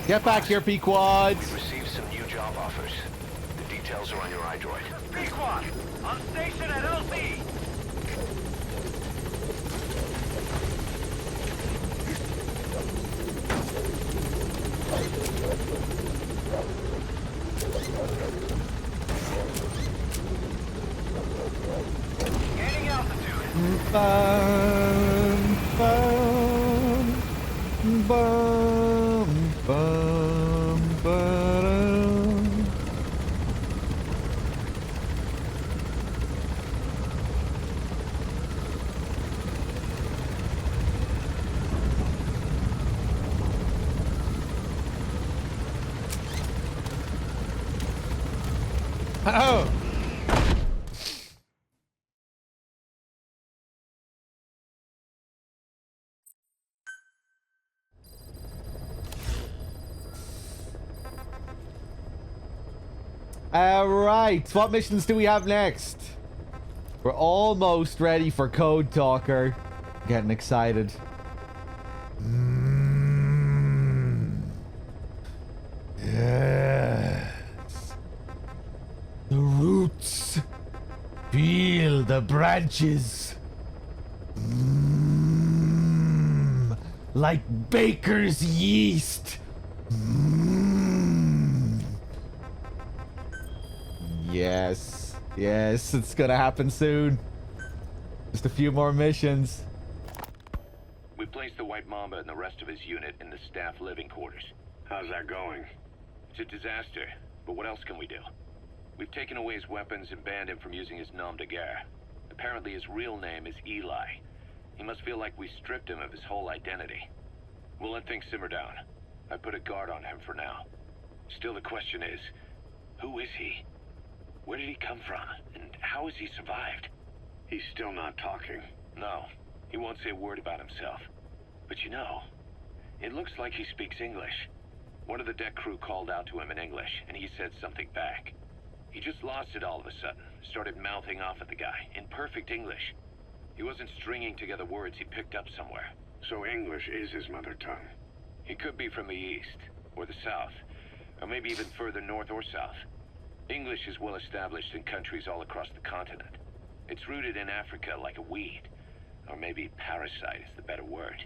Get back here, Pequods. We received some new job offers. The details are on your iDroid. Pequod, on station at LZ. Gaining altitude. Bum, bum, bum, bum, ba-dum. Oh. All right, what missions do we have next? We're almost ready for Code Talker. Getting excited. Yes. Feel the branches. Like baker's yeast. Yes. Yes, it's gonna happen soon. Just a few more missions. We placed the White Mamba and the rest of his unit in the staff living quarters. How's that going? It's a disaster, but what else can we do? We've taken away his weapons and banned him from using his nom de guerre. Apparently his real name is Eli. He must feel like we stripped him of his whole identity. We'll let things simmer down. I put a guard on him for now. Still, the question is, who is he? Where did he come from? And how has he survived? He's still not talking. No, he won't say a word about himself. But you know, it looks like he speaks English. One of the deck crew called out to him in English, and he said something back. He just lost it all of a sudden, started mouthing off at the guy, in perfect English. He wasn't stringing together words he picked up somewhere. So English is his mother tongue. He could be from the east, or the south, or maybe even further north or south. English is well established in countries all across the continent. It's rooted in Africa like a weed, or maybe parasite is the better word.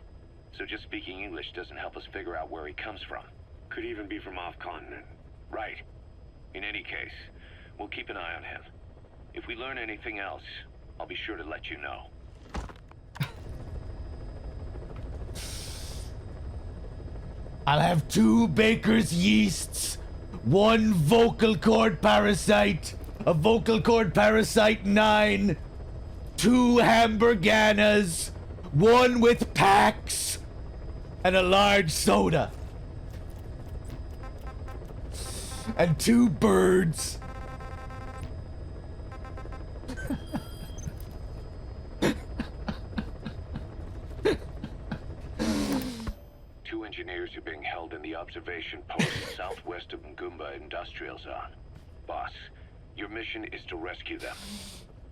So just speaking English doesn't help us figure out where he comes from. Could even be from off-continent. Right. In any case, we'll keep an eye on him. If we learn anything else, I'll be sure to let you know. I'll have 2 baker's yeasts, 1 vocal cord parasite, a vocal cord parasite 9, 2 hamburganas, 1 with packs, and a large soda. And 2 birds. Two engineers are being held in the observation post southwest of Ngumba Industrial Zone. Boss, your mission is to rescue them.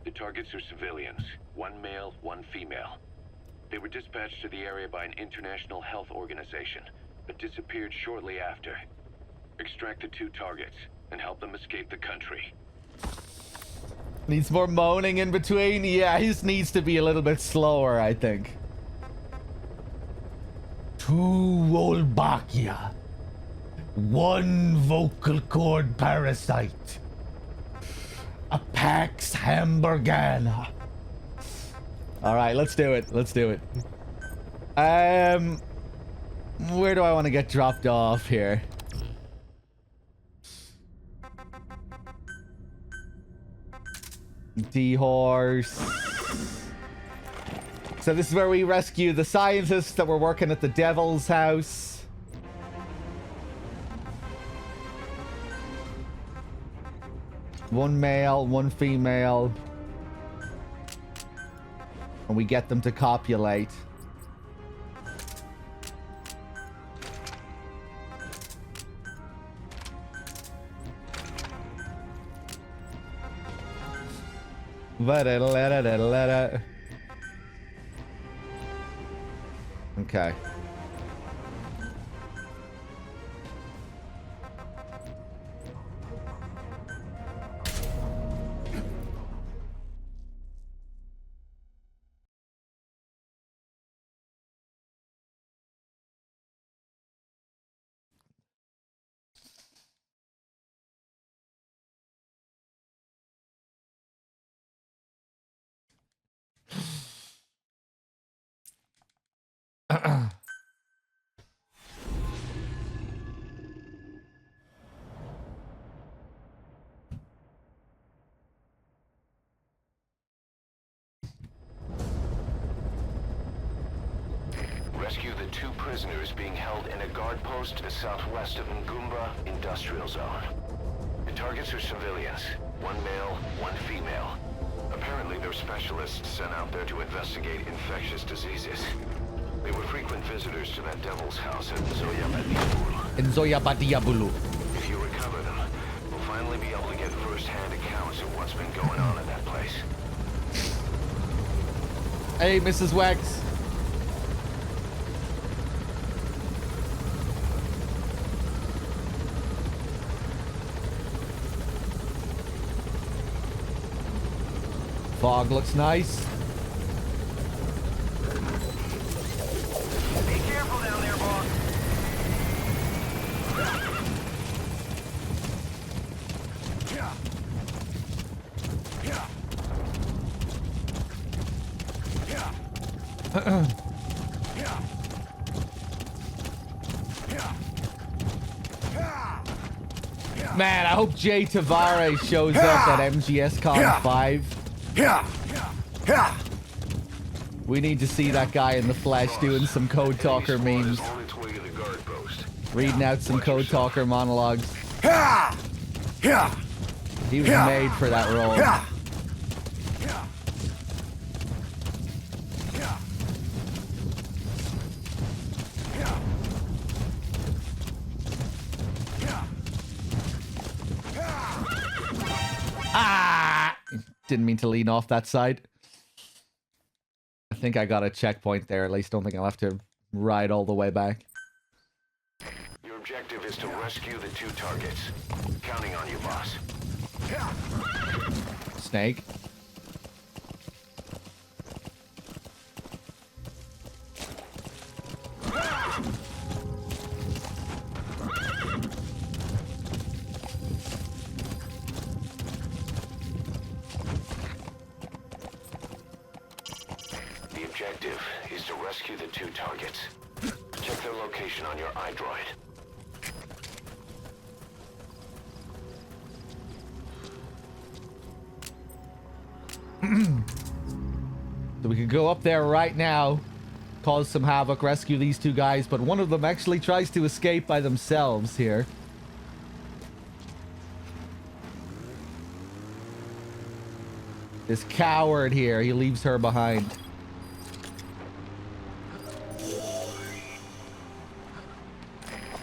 The targets are civilians, 1 male, 1 female. They were dispatched to the area by an international health organization, but disappeared shortly after. Extract the 2 targets and help them escape the country. Needs more moaning in between. Yeah, he just needs to be a little bit slower, I think. 2 Wolbachia. 1 vocal cord parasite. A Pax Hamburgana. Alright, let's do it. Let's do it. Where do I want to get dropped off here? D-Horse. So this is where we rescue the scientists that were working at the Devil's House. One male, 1 female. And we get them to copulate. Okay. Rescue the 2 prisoners being held in a guard post to the southwest of Ngumba Industrial Zone. The targets are civilians, 1 male, 1 female. Apparently they're specialists sent out there to investigate infectious diseases. They were frequent visitors to that Devil's House at Nzoya In Zoya Badiabulu. If you recover them, we'll finally be able to get first-hand accounts of what's been going on in that place. Hey, Mrs. Wax. Fog looks nice. Be careful down there, boss. Man, I hope Jay Tavares shows up at MGS Con 5. We need to see that guy in the flesh doing some Code Talker memes. On its way to the guard post. Reading out some Code Talker monologues. He was made for that role. Ah! Didn't mean to lean off that side. I think I got a checkpoint there. At least don't think I'll have to ride all the way back. Your objective is to rescue the 2 targets. Counting on you, boss. Snake. The objective is to rescue the 2 targets. Check their location on your iDroid. So we could go up there right now, cause some havoc, rescue these 2 guys, but one of them actually tries to escape by themselves here. This coward here, he leaves her behind.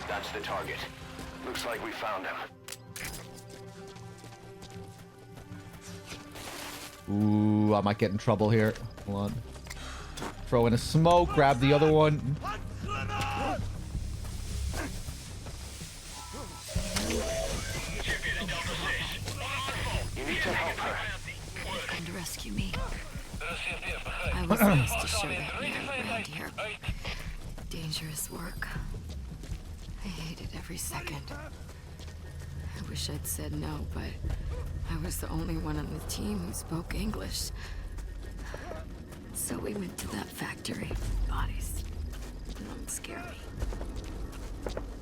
That's the target. Looks like we found him. Ooh, I might get in trouble here. Hold on. Throw in a smoke, grab the other one. You need to help her. You've come to rescue me. I was asked to show that man around here. Dangerous work. I hated every second. I wish I'd said no, but I was the only one on the team who spoke English. So we went to that factory. Bodies. Don't scare me.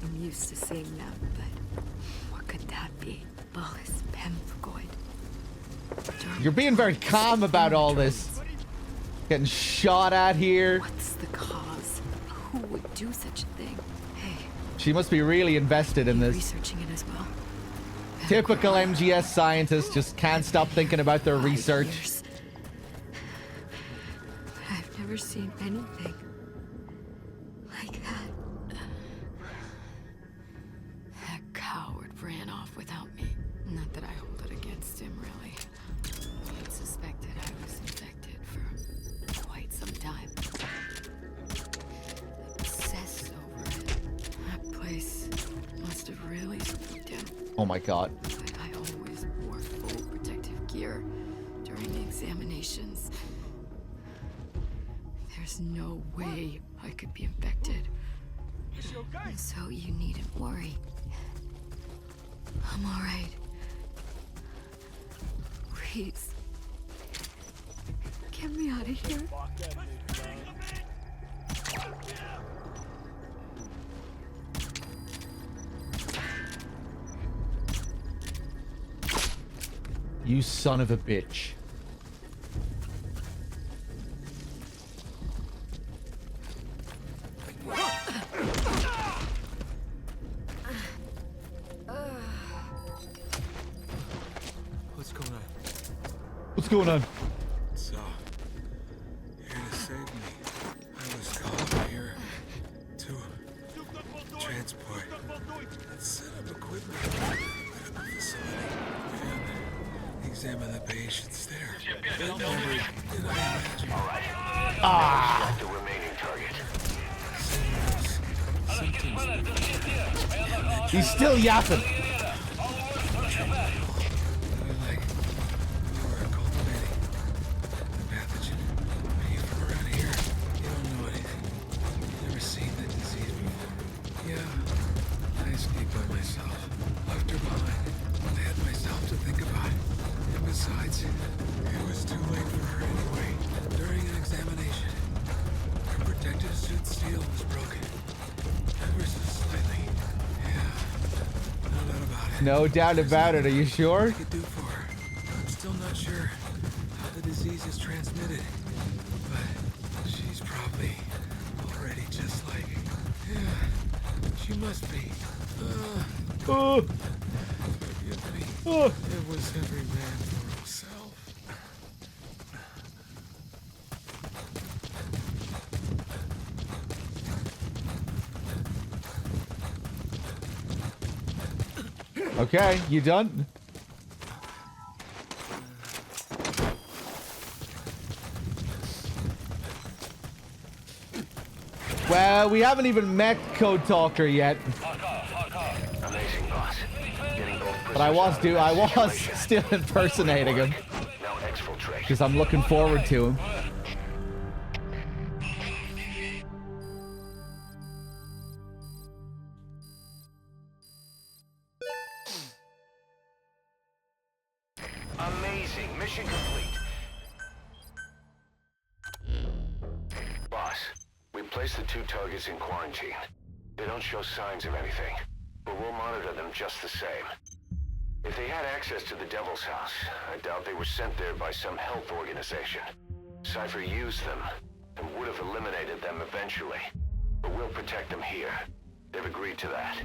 I'm used to seeing them, but what could that be? Bullis Pemgoid. You're being very calm about all this. Getting shot at here. What's the cause? Who would do such a thing? Hey, She must be really invested in this. researching it as well. Typical MGS scientists just can't stop thinking about their 5 research. years. I've never seen anything like that. That coward ran off without me. Not that I hold it against him, really. He had suspected I was infected for quite some time. Obsessed over it. That place must have really spooked him. Oh my god. But I always wore full protective gear during the examinations. There's no way I could be infected. So you needn't worry. I'm all right. Please. Get me out of here. You son of a bitch. What's going on? What's going on? So, you're here to save me. I was called here to transport and set up equipment at the facility and examine the patients there. But never did I imagine. All right. Extract the remaining target. He's still yapping. Like we were cultivating No doubt about it. Are you sure? I could do for her. I'm still not sure how the disease is transmitted, but she's probably already just like. Yeah, she must be. Forgive me. It was every man for himself. Okay, you done? Well, we haven't even met Code Talker yet. Amazing, boss. Getting both But I was prisoners still impersonating him now exfiltration. because I'm looking forward to him. Amazing. Mission complete. Boss, we placed the 2 targets in quarantine. They don't show signs of anything, but we'll monitor them just the same. If they had access to the Devil's House, I doubt they were sent there by some health organization. Cypher used them, and would have eliminated them eventually. But we'll protect them here. They've agreed to that.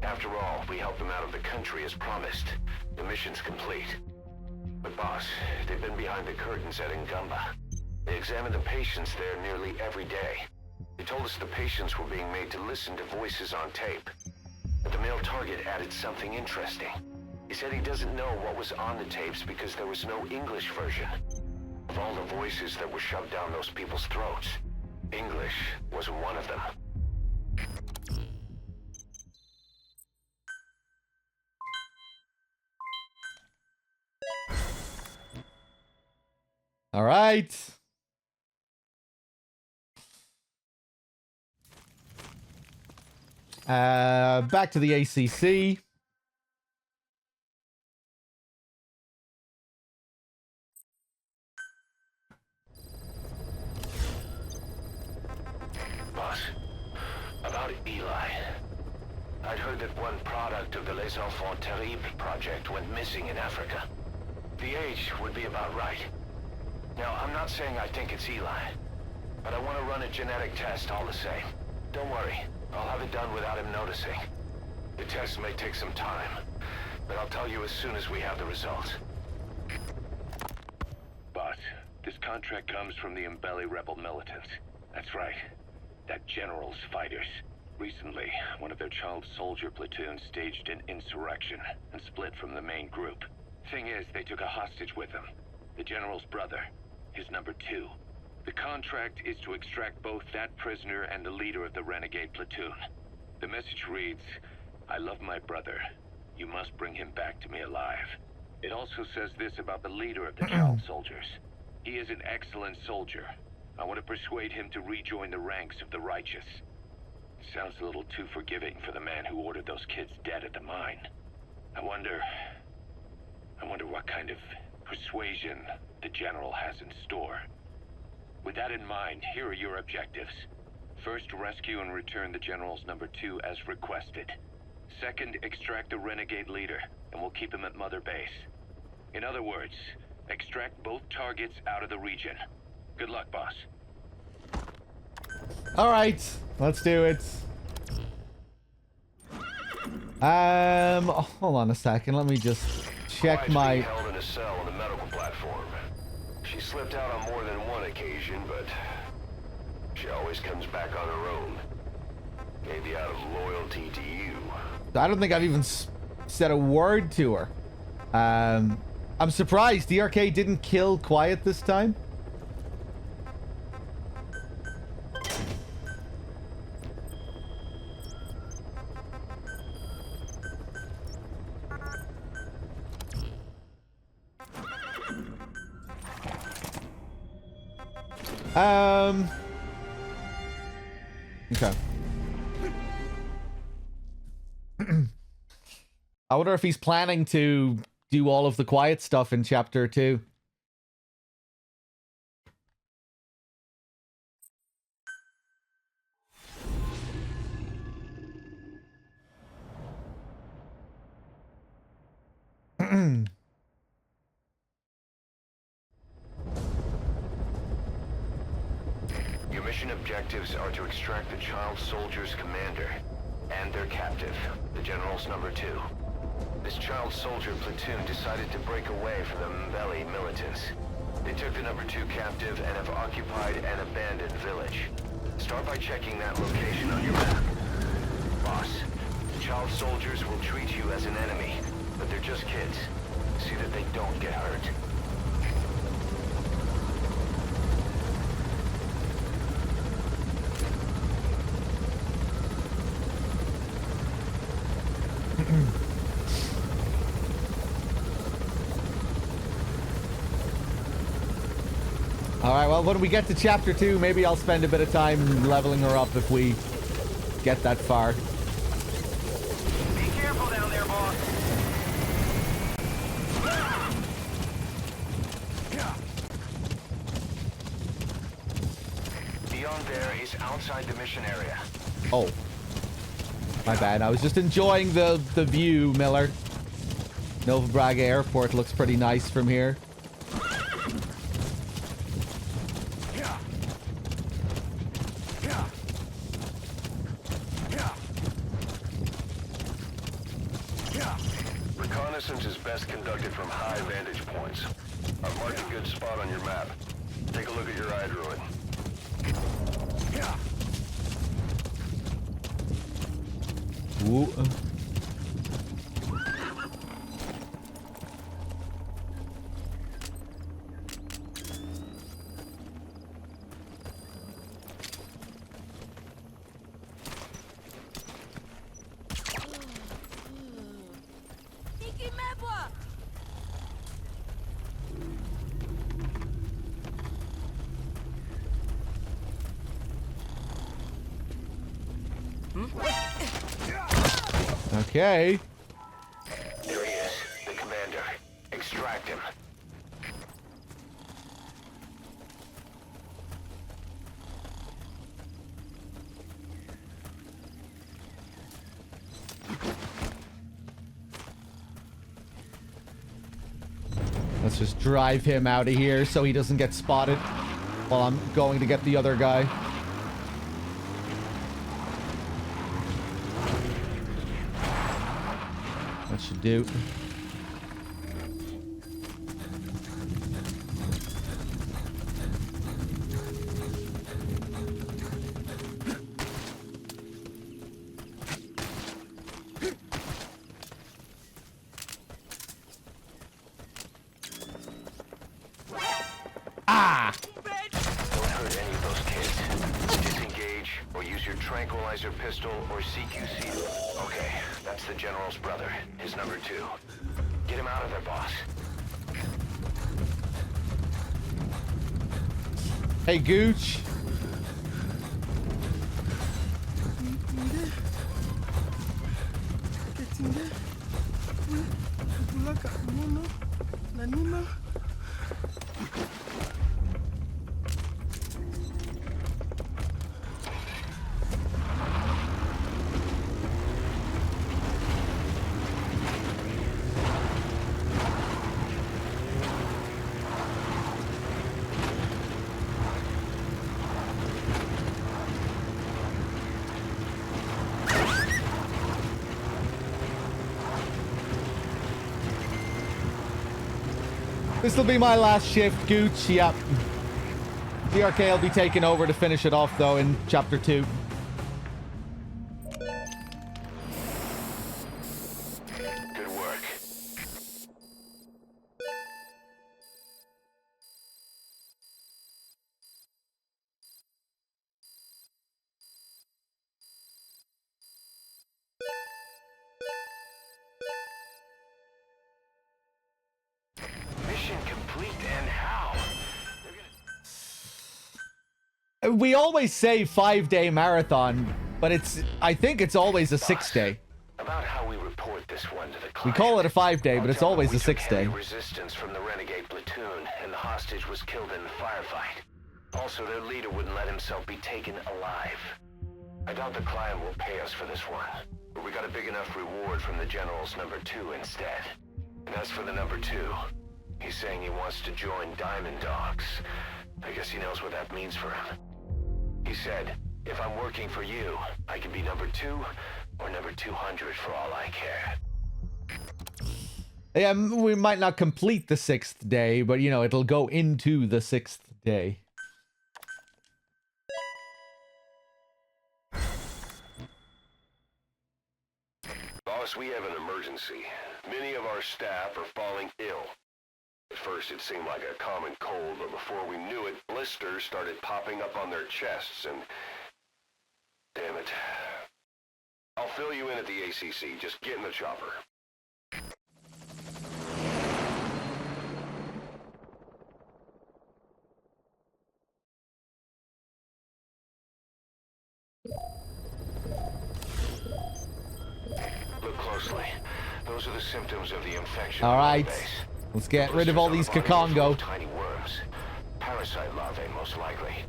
After all, we helped them out of the country as promised. The mission's complete. But boss, they've been behind the curtains at Ngumba. They examine the patients there nearly every day. They told us the patients were being made to listen to voices on tape. But the male target added something interesting. He said he doesn't know what was on the tapes because there was no English version. Of all the voices that were shoved down those people's throats, English wasn't one of them. All right. Back to the ACC. Boss, about Eli. I'd heard that one product of the Les Enfants Terribles project went missing in Africa. The age would be about right. Now, I'm not saying I think it's Eli, but I want to run a genetic test all the same. Don't worry, I'll have it done without him noticing. The test may take some time, but I'll tell you as soon as we have the results. Boss, this contract comes from the Mbele rebel militants. That's right. That general's fighters. Recently, one of their child soldier platoons staged an insurrection and split from the main group. Thing is, they took a hostage with them. The general's brother, his number 2. The contract is to extract both that prisoner and the leader of the renegade platoon. The message reads, "I love my brother. You must bring him back to me alive." It also says this about the leader of the child soldiers. He is an excellent soldier. I want to persuade him to rejoin the ranks of the righteous. Sounds a little too forgiving for the man who ordered those kids dead at the mine. I wonder what kind of persuasion the general has in store. With that in mind, here are your objectives. First, rescue and return the general's number 2 as requested. Second, extract the renegade leader, and we'll keep him at Mother Base. In other words, extract both targets out of the region. Good luck, boss. All right, let's do it. Hold on a second. Let me just check Quiet's my... being held in a cell on the medical platform. She slipped out on more than one occasion, but she always comes back on her own. Maybe out of loyalty to you. I don't think I've even said a word to her. I'm surprised DRK didn't kill Quiet this time. Okay. I wonder if he's planning to do all of the Quiet stuff in chapter 2. Your mission objectives are to extract the child soldier's commander and their captive, the General's number 2. This child soldier platoon decided to break away from the Mbeli militants. They took the number 2 captive and have occupied an abandoned village. Start by checking that location on your map. Boss, the child soldiers will treat you as an enemy, but they're just kids. See that they don't get hurt. Alright, well, when we get to chapter 2, maybe I'll spend a bit of time leveling her up if we get that far. Be careful down there, boss. Beyond there is outside the mission area. Oh. My bad. I was just enjoying the view, Miller. Nova Braga Airport looks pretty nice from here. Reconnaissance is best conducted from high vantage points. I've marked a good spot on your map. Take a look at your iDroid. Ooh. Okay. There he is, the commander. Extract him. Let's just drive him out of here so he doesn't get spotted while I'm going to get the other guy. That should do. Ah! Don't hurt any of those kids. Disengage, or use your tranquilizer pistol or CQC. Okay, that's the General's brother, his number 2. Get him out of there, boss. Hey, Gooch. This will be my last shift, Gooch. Yep. DRK will be taking over to finish it off, though, in Chapter 2. Good work. Mission complete, and how? We always say 5-day marathon, but I think it's always a 6-day. About how we report this one to the client. We call it a 5-day, but it's Tell them always we a took 6-day. heavy resistance from the renegade platoon, and the hostage was killed in the firefight. Also, their leader wouldn't let himself be taken alive. I doubt the client will pay us for this one, but we got a big enough reward from the General's number 2 instead. And as for the number 2, he's saying he wants to join Diamond Dogs. I guess he knows what that means for him. He said, if I'm working for you, I can be number 2 or number 200 for all I care. Yeah, we might not complete the 6th day, but you know, it'll go into the 6th day. Boss, we have an emergency. Many of our staff are falling ill. At first it seemed like a common cold, but before we knew it, blisters started popping up on their chests and... Damn it. I'll fill you in at the ACC. Just get in the chopper. Look closely. Those are the symptoms of the infection. All right. Let's get rid of all these Kakongo. Tiny worms. Parasite larvae, most likely.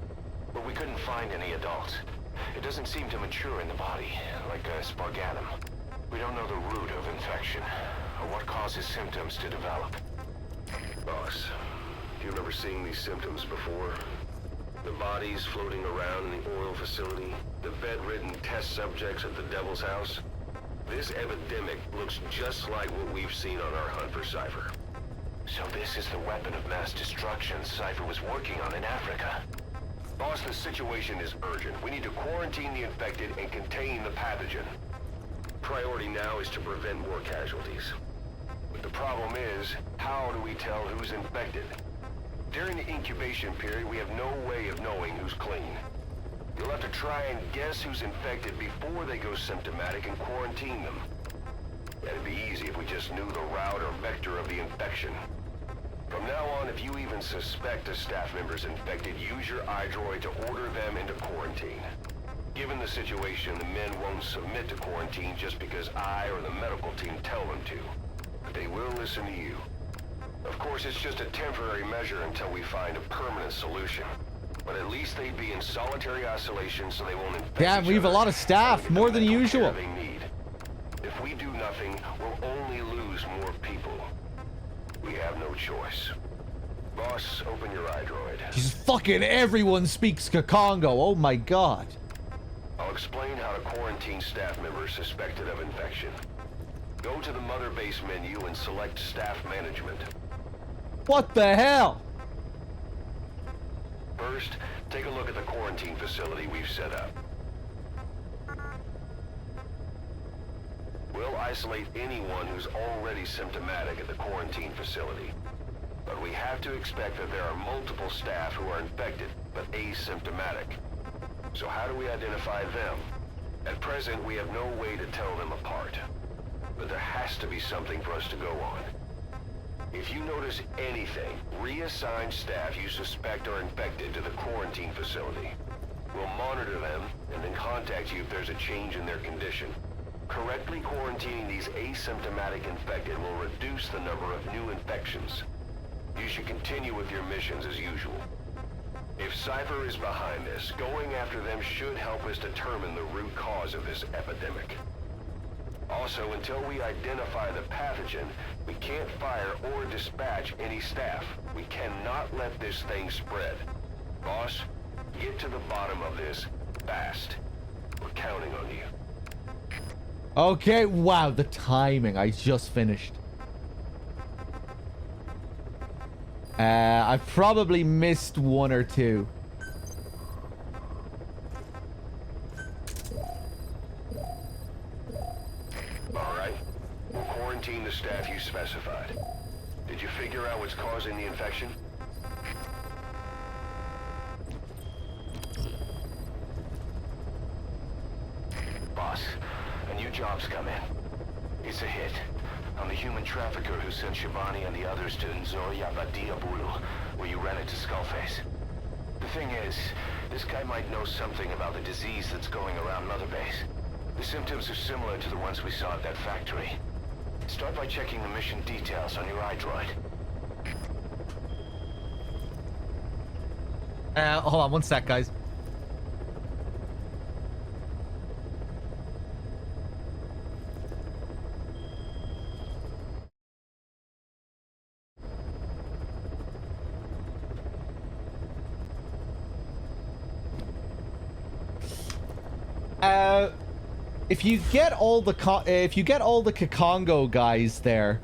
But we couldn't find any adults. It doesn't seem to mature in the body, like a spargatum. We don't know the root of infection, or what causes symptoms to develop. Boss, do you remember seeing these symptoms before? The bodies floating around in the oil facility, the bedridden test subjects at the Devil's House. This epidemic looks just like what we've seen on our hunt for Cypher. So this is the weapon of mass destruction Cypher was working on in Africa. Boss, the situation is urgent. We need to quarantine the infected and contain the pathogen. Priority now is to prevent more casualties. But the problem is, how do we tell who's infected? During the incubation period, we have no way of knowing who's clean. You'll have to try and guess who's infected before they go symptomatic and quarantine them. That'd be easy if we just knew the route or vector of the infection. From now on, if you even suspect a staff member's infected, use your iDroid to order them into quarantine. Given the situation, the men won't submit to quarantine just because I or the medical team tell them to. But they will listen to you. Of course, it's just a temporary measure until we find a permanent solution. But at least they'd be in solitary isolation so they won't infect Damn, we have a lot of staff, more than usual. They need. If we do nothing, we'll only lose more people. We have no choice. Boss, open your iDroid. Just fucking everyone speaks Kakongo. Oh my god. I'll explain how to quarantine staff members suspected of infection. Go to the Mother Base menu and select Staff Management. What the hell? First, take a look at the quarantine facility we've set up. We'll isolate anyone who's already symptomatic at the quarantine facility. But we have to expect that there are multiple staff who are infected, but asymptomatic. So how do we identify them? At present, we have no way to tell them apart. But there has to be something for us to go on. If you notice anything, reassign staff you suspect are infected to the quarantine facility. We'll monitor them and then contact you if there's a change in their condition. Correctly quarantining these asymptomatic infected will reduce the number of new infections. You should continue with your missions as usual. If Cypher is behind this, going after them should help us determine the root cause of this epidemic. Also, until we identify the pathogen, we can't fire or dispatch any staff. We cannot let this thing spread. Boss, get to the bottom of this fast. We're counting on you. Okay, wow, the timing. I just finished. I probably missed one or two. Alright. We'll quarantine the staff you specified. Did you figure out what's causing the infection? Boss, a new job's come in. It's a hit. On the human trafficker who sent Shabani and the others to Nzoya Badiabulu, where you ran into Skullface. The thing is, this guy might know something about the disease that's going around Mother Base. The symptoms are similar to the ones we saw at that factory. Start by checking the mission details on your iDroid. Hold on one sec, guys. If you get all the Kakongo guys there,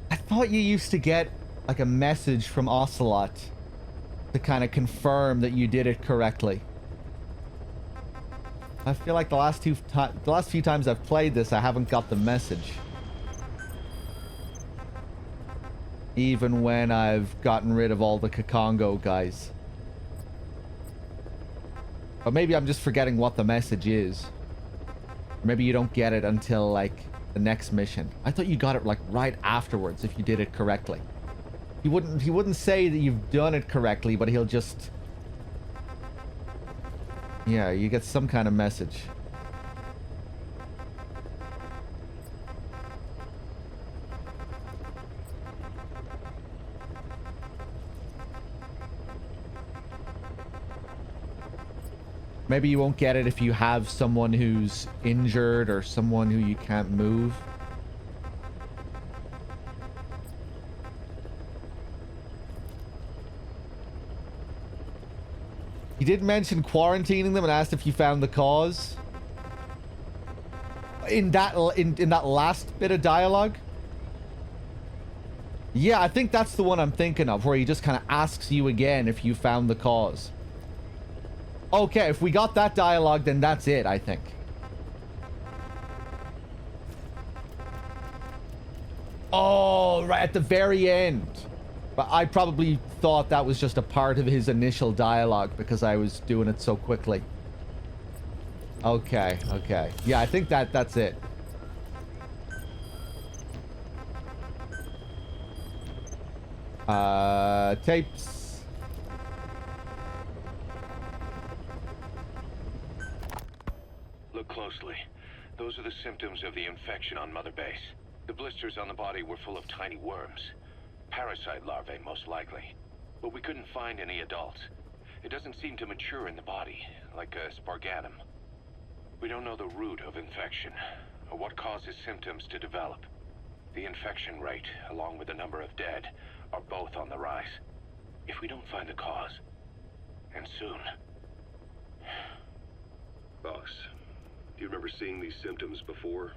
I thought you used to get like a message from Ocelot to kind of confirm that you did it correctly. I feel like the last few times I've played this, I haven't got the message. Even when I've gotten rid of all the Kakongo guys. But maybe I'm just forgetting what the message is. Or maybe you don't get it until, like, the next mission. I thought you got it, like, right afterwards if you did it correctly. He wouldn't say that you've done it correctly, but he'll just... Yeah, you get some kind of message. Maybe you won't get it if you have someone who's injured or someone who you can't move. He did mention quarantining them and asked if you found the cause. In that last bit of dialogue. Yeah, I think that's the one I'm thinking of, where he just kind of asks you again if you found the cause. Okay, if we got that dialogue, then that's it, I think. Oh, right at the very end. But I probably thought that was just a part of his initial dialogue because I was doing it so quickly. Okay, okay. Yeah, I think that's it. Tapes. Look closely. Those are the symptoms of the infection on Mother Base. The blisters on the body were full of tiny worms. Parasite larvae, most likely. But we couldn't find any adults. It doesn't seem to mature in the body, like a spargatum. We don't know the root of infection, or what causes symptoms to develop. The infection rate, along with the number of dead, are both on the rise. If we don't find the cause, and soon... Boss, do you remember seeing these symptoms before?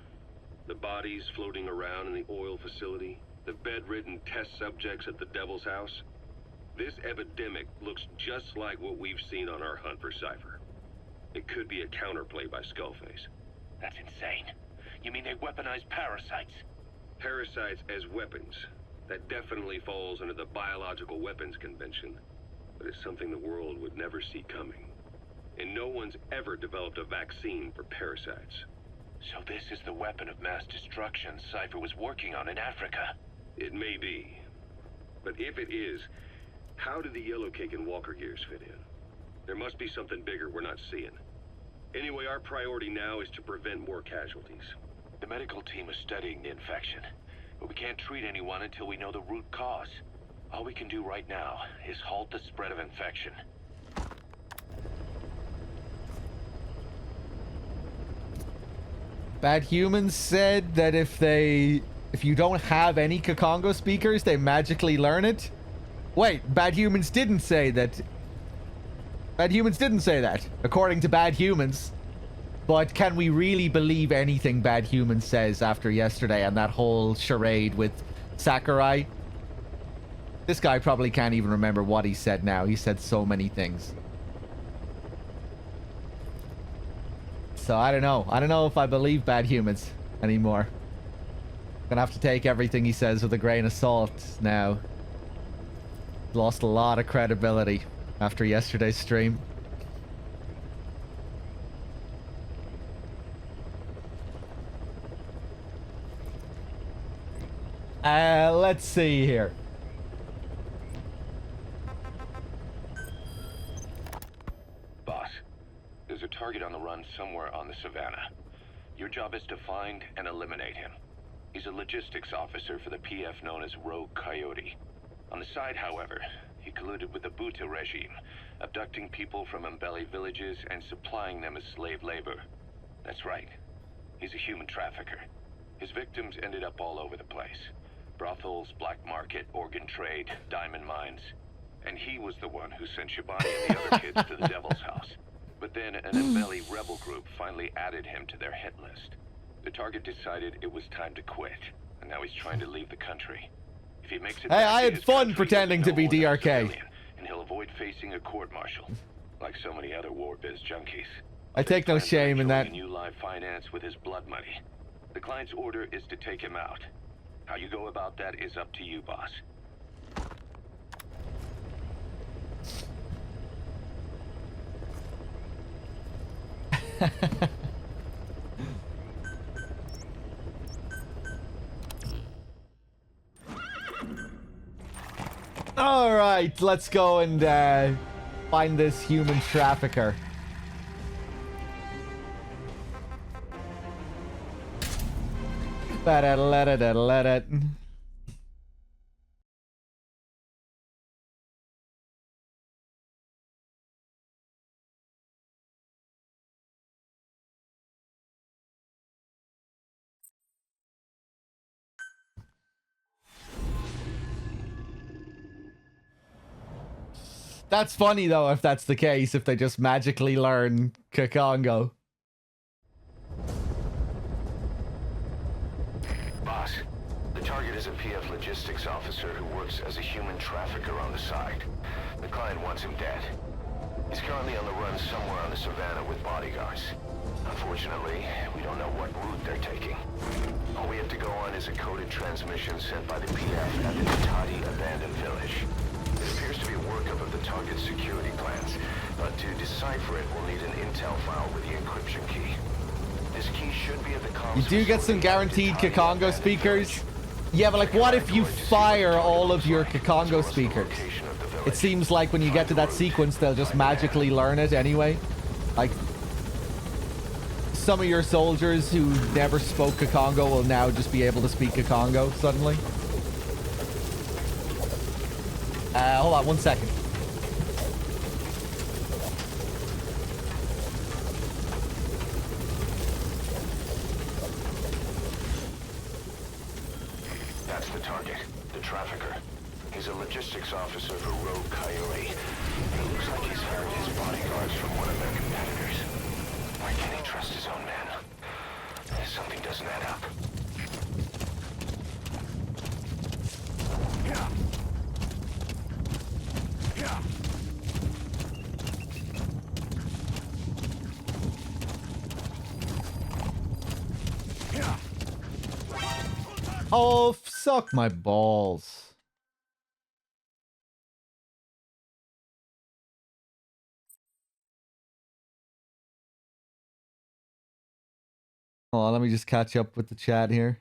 The bodies floating around in the oil facility? The bedridden test subjects at the Devil's House? This epidemic looks just like what we've seen on our hunt for Cypher. It could be a counterplay by Skullface. That's insane. You mean they weaponize parasites? Parasites as weapons. That definitely falls under the Biological Weapons Convention. But it's something the world would never see coming. And no one's ever developed a vaccine for parasites. So this is the weapon of mass destruction Cypher was working on in Africa? It may be. But if it is, how did the Yellow Cake and Walker gears fit in? There must be something bigger we're not seeing. Anyway, our priority now is to prevent more casualties. The medical team is studying the infection, but we can't treat anyone until we know the root cause. All we can do right now is halt the spread of infection. Bad Humans said that if you don't have any Kakongo speakers, they magically learn it. Wait, Bad Humans didn't say that. Bad Humans didn't say that, according to Bad Humans. But can we really believe anything Bad Humans says after yesterday and that whole charade with Sakurai? This guy probably can't even remember what he said now. He said so many things. So I don't know. I don't know if I believe Bad Humans anymore. Gonna have to take everything he says with a grain of salt now. Lost a lot of credibility after yesterday's stream. Let's see here. Boss, there's a target on the run somewhere on the Savannah. Your job is to find and eliminate him. He's a logistics officer for the PF known as Rogue Coyote. On the side, however, he colluded with the Buta regime, abducting people from Mbele villages and supplying them as slave labor. That's right. He's a human trafficker. His victims ended up all over the place. Brothels, black market, organ trade, diamond mines. And he was the one who sent Shabani and the other kids to the Devil's House. But then an Embelli rebel group finally added him to their hit list. The target decided it was time to quit, and now he's trying to leave the country. If he makes it Hey, back I to had his fun country, pretending he's to no be more than a DRK. civilian, and he'll avoid facing a court-martial, like so many other war biz junkies. I take no Plans on shame in that. enjoying New Live finance with his blood money. The client's order is to take him out. How you go about that is up to you, boss. All right, let's go and find this human trafficker. Let it. That's funny though if that's the case, if they just magically learn Kakongo. Boss, the target is a PF logistics officer who works as a human trafficker on the side. The client wants him dead. He's currently on the run somewhere on the savannah with bodyguards. Unfortunately, we don't know what route they're taking. All we have to go on is a coded transmission sent by the PF at the Tati abandoned village. It appears to be a workup of the target's security plans, but to decipher it, we'll need an intel file with the encryption key. This key should be at the comms. You do get some guaranteed Kakongo speakers. Yeah, but like what if you fire all of your Kakongo speakers? It seems like when you get to that sequence, they'll just magically learn it anyway. Like, some of your soldiers who never spoke Kakongo will now just be able to speak Kakongo suddenly. Hold on 1 second. That's the target, the trafficker. He's a logistics officer for Rogue Coyote. It looks like he's hired his bodyguards from one of their competitors. Why can't he trust his own men? Something doesn't add up. Oh, suck my balls. Hold on, let me just catch up with the chat here.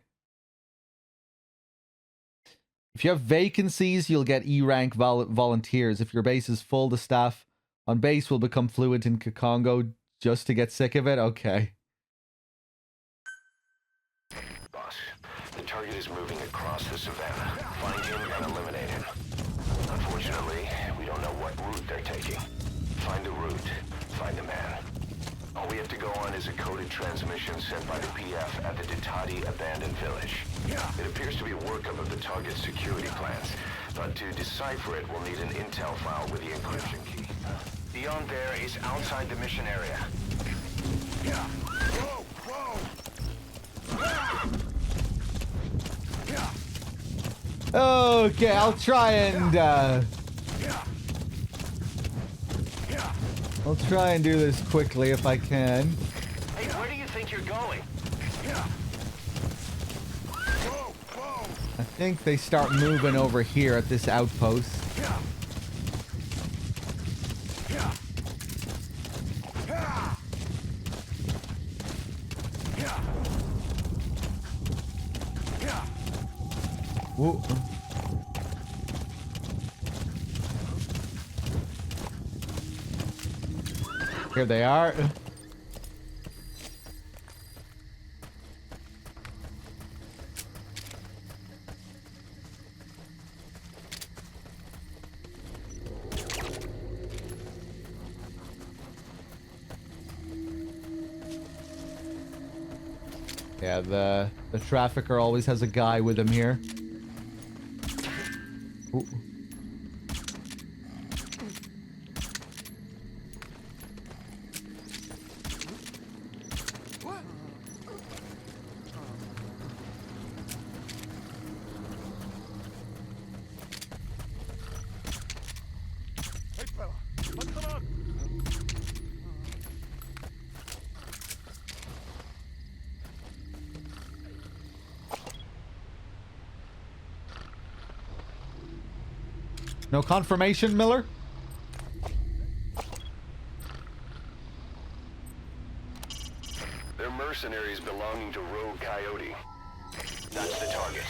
If you have vacancies, you'll get E-rank volunteers. If your base is full, the staff on base will become fluent in Kakongo just to get sick of it. Okay. Boss, the target is moving across the savannah. Find him and eliminate him. Unfortunately, we don't know what route they're taking. Find the route. Find the man. All we have to go on is a coded transmission sent by the PF at the Ditati abandoned village. It appears to be a workup of the target's security plans, but to decipher it, we'll need an intel file with the encryption key. Beyond there is outside the mission area. Okay, I'll try and I'll try and do this quickly if I can. Hey, where do you think you're going? I think they start moving over here at this outpost. Whoa. Here they are. Yeah, the trafficker always has a guy with him here. Ooh. No confirmation, Miller? They're mercenaries belonging to Rogue Coyote. That's the target.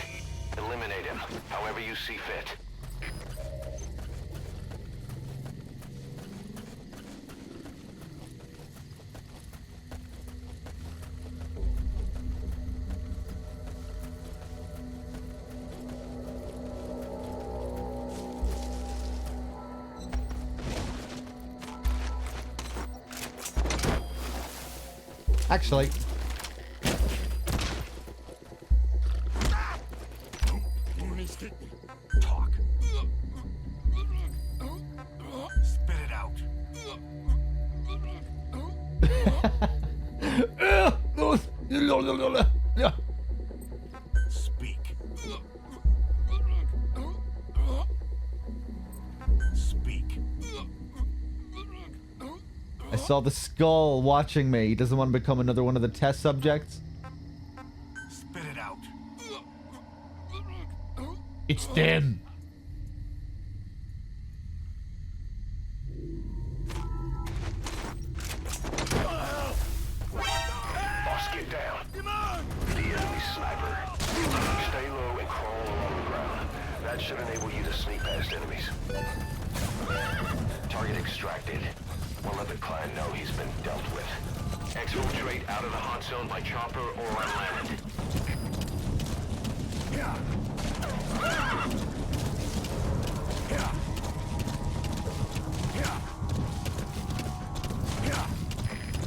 Eliminate him, however you see fit. Actually, Talk. Spit it out. Speak. Speak. I saw the skull watching me. He doesn't want to become another one of the test subjects. Spit it out. It's them. Boss, get down. The enemy sniper. Stay low and crawl along the ground. That should enable you to sneak past enemies. Target extracted. We'll let the client know he's been dealt with. Exfiltrate out of the hot zone by chopper or on land.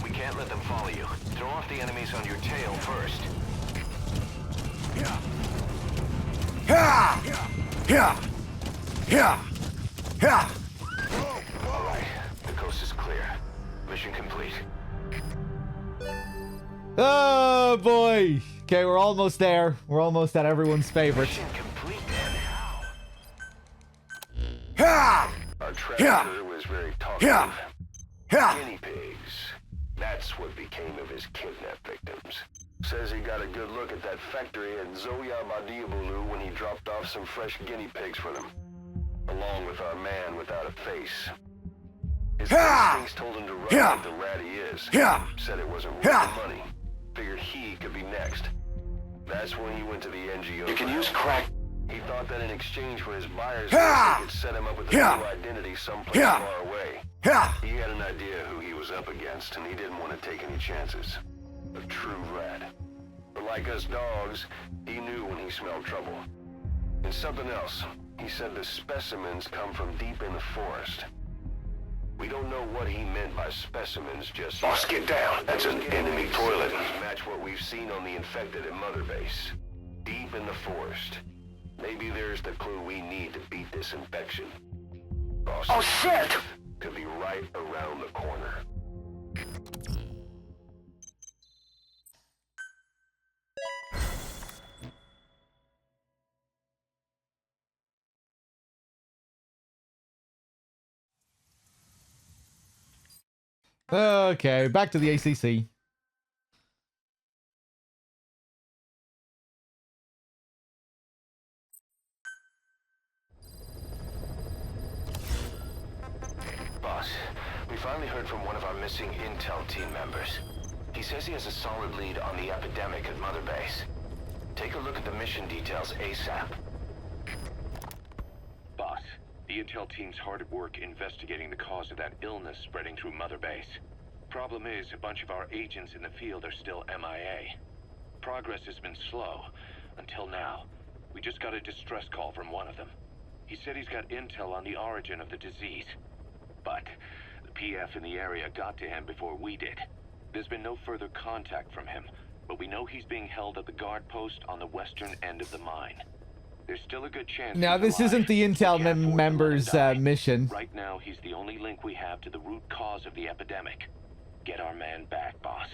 We can't let them follow you. Throw off the enemies on your tail first. All right, the coast is clear. Mission complete. Oh boy. Okay, we're almost there. We're almost at everyone's favorite. Mission complete, and how? Our traveler was very talkative. Guinea pigs. That's what became of his kidnapped victims. Says he got a good look at that factory at Zoya Badiabulu when he dropped off some fresh guinea pigs for them. Along with our man without a face. His instincts told him to run like the rat he is. Said it wasn't worth the money. Figured he could be next. That's when he went to the NGO. You can use crack. He thought that in exchange for his buyer's list, they could set him up with a new identity someplace far away. He had an idea who he was up against, and he didn't want to take any chances. A true rat. But like us dogs, he knew when he smelled trouble. And something else. He said the specimens come from deep in the forest. We don't know what he meant by specimens just yet. Boss, get down. That's an enemy toilet. Match what we've seen on the infected at Mother Base. Deep in the forest. Maybe there's the clue we need to beat this infection. Boss, oh shit! Could be right around the corner. Okay, back to the ACC. Boss, we finally heard from one of our missing intel team members. He says he has a solid lead on the epidemic at Mother Base. Take a look at the mission details ASAP. Boss, the intel team's hard at work investigating the cause of that illness spreading through Mother Base. Problem is, a bunch of our agents in the field are still MIA. Progress has been slow, until now. We just got a distress call from one of them. He said he's got intel on the origin of the disease. But the PF in the area got to him before we did. There's been no further contact from him, but we know he's being held at the guard post on the western end of the mine. There's still a good chance. Now, he's this alive. isn't the We intel can't afford to let him members' die. mission. Right now, he's the only link we have to the root cause of the epidemic. Get our man back, boss.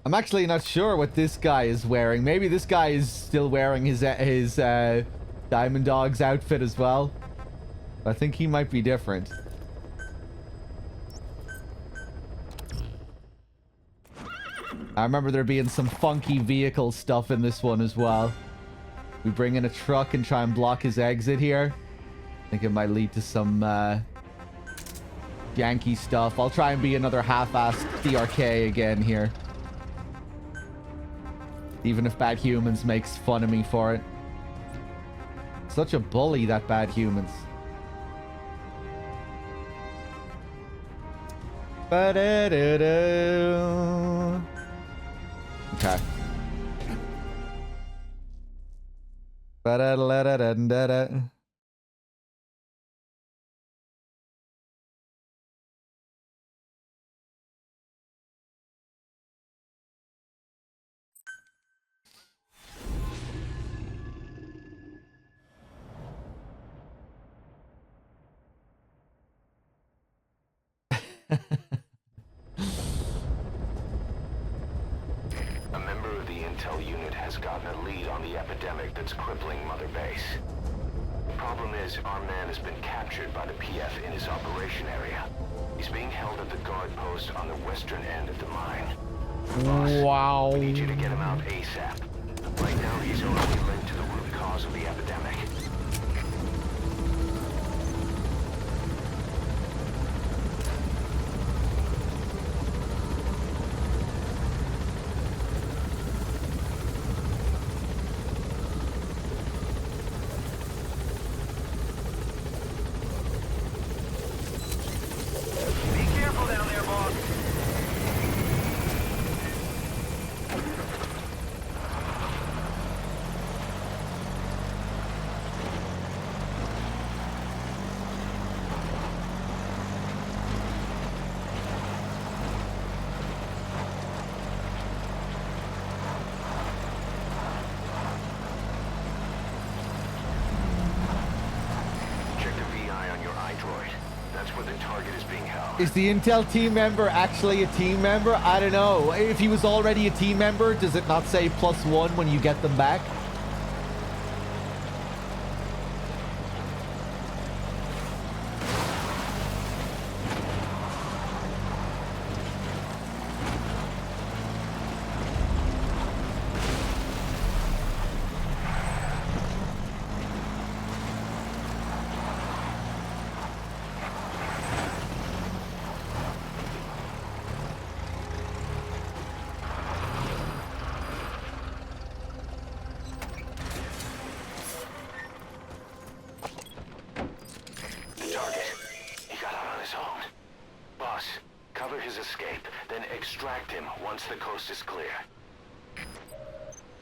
I'm actually not sure what this guy is wearing. Maybe this guy is still wearing his Diamond Dogs outfit as well. I think he might be different. I remember there being some funky vehicle stuff in this one as well. We bring in a truck and try and block his exit here. think it might lead to some Yankee stuff. I'll try and be another half-assed DRK again here. Even if Bad Humans makes fun of me for it. Such a bully, that Bad Humans. Ba-da-da-da. Okay. Ba-da-da-da-da-da-da. A member of the intel unit has gotten a lead on the epidemic that's crippling Mother Base. The problem is, our man has been captured by the PF in his operation area. He's being held at the guard post on the western end of the mine. Boss, Wow. we need you to get him out ASAP. Right now, he's only linked to the root cause of the epidemic. Is the Intel team member actually a team member? I don't know. If he was already a team member, does it not say +1 when you get them back?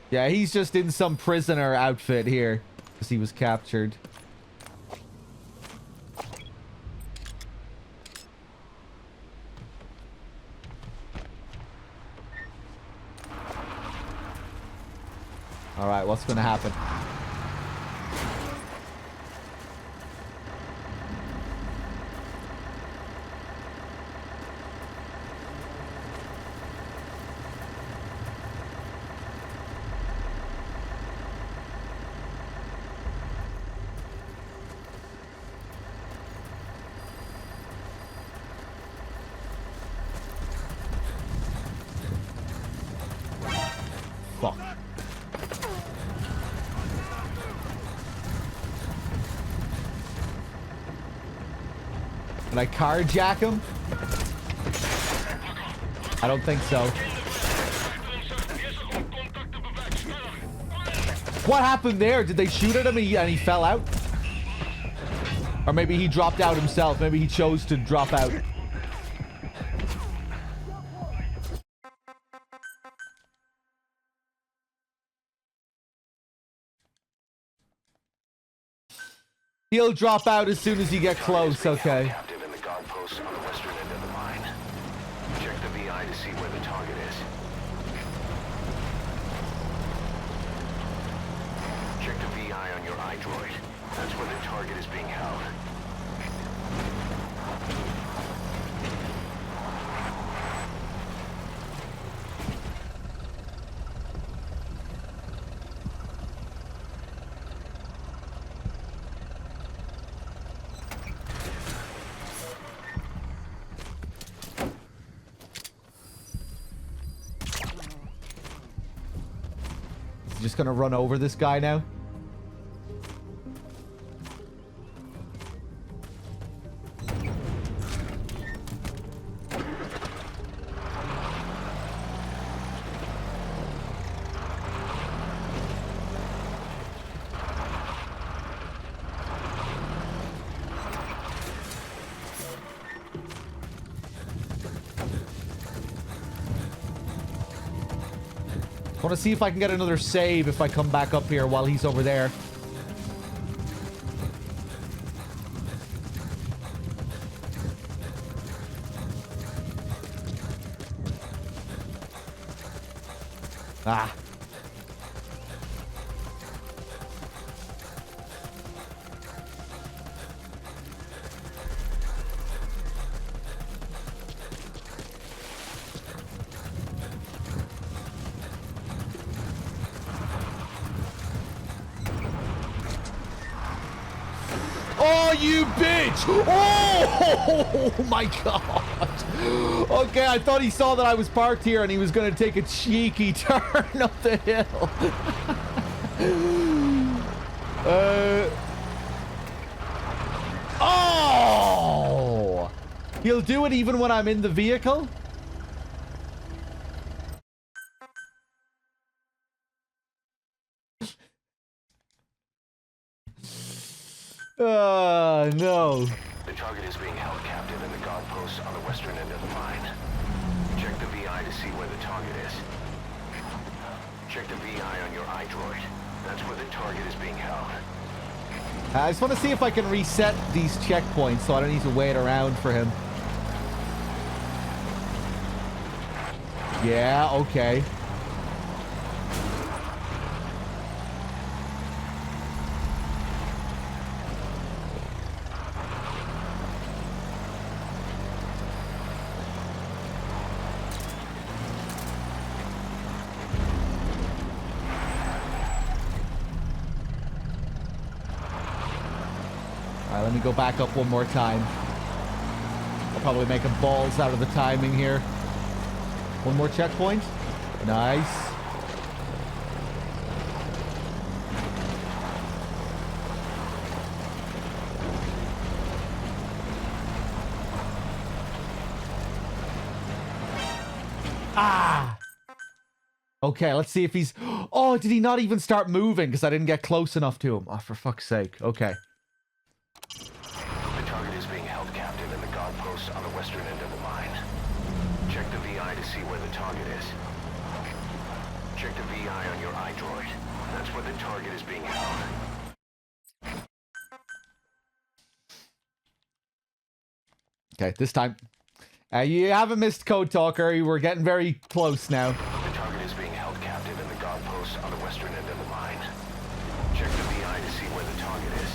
Yeah, he's just in some prisoner outfit here because he was captured. All right, what's going to happen? Fuck. Can I carjack him? I don't think so. What happened there? Did they shoot at him and he fell out? Or maybe he dropped out himself. Maybe he chose to drop out. He'll drop out as soon as you get close, okay. Captive in the guard post on the western end of the mine. Check the VI to see where the target is. Check the VI on your iDroid. That's where the target is being held. Just gonna run over this guy now. want to see if I can get another save if I come back up here while he's over there. Ah. Oh, you bitch! Oh my god! Okay, I thought he saw that I was parked here and he was going to take a cheeky turn up the hill. Oh! He'll do it even when I'm in the vehicle? No. The target is being held captive in the guard post on the western end of the mine. Check the VI to see where the target is. Check the VI on your iDroid. That's where the target is being held. I just want to see if I can reset these checkpoints so I don't need to wait around for him. Yeah, okay. Let me go back up one more time. I'll probably make him balls out of the timing here. One more checkpoint. Nice. Ah! Okay, let's see if he's... Oh, did he not even start moving? Because I didn't get close enough to him. Oh, for fuck's sake. Okay. The target is being held captive in the guard post on the western end of the mine. Check the VI to see where the target is. Check the VI on your iDroid. That's where the target is being held. Okay, this time. You haven't missed Code Talker. We're getting very close now. The target is being held captive in the guard post on the western end of the mine. Check the VI to see where the target is.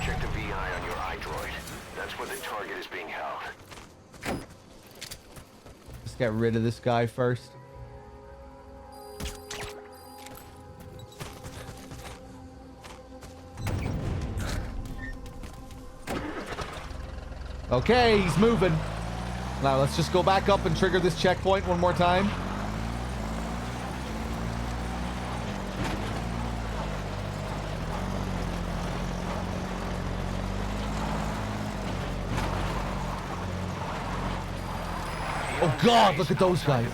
Check the VI on your iDroid. That's where the target is being held. Let's get rid of this guy first. Okay, he's moving. Now let's just go back up and trigger this checkpoint one more time. Oh god, look at those guys.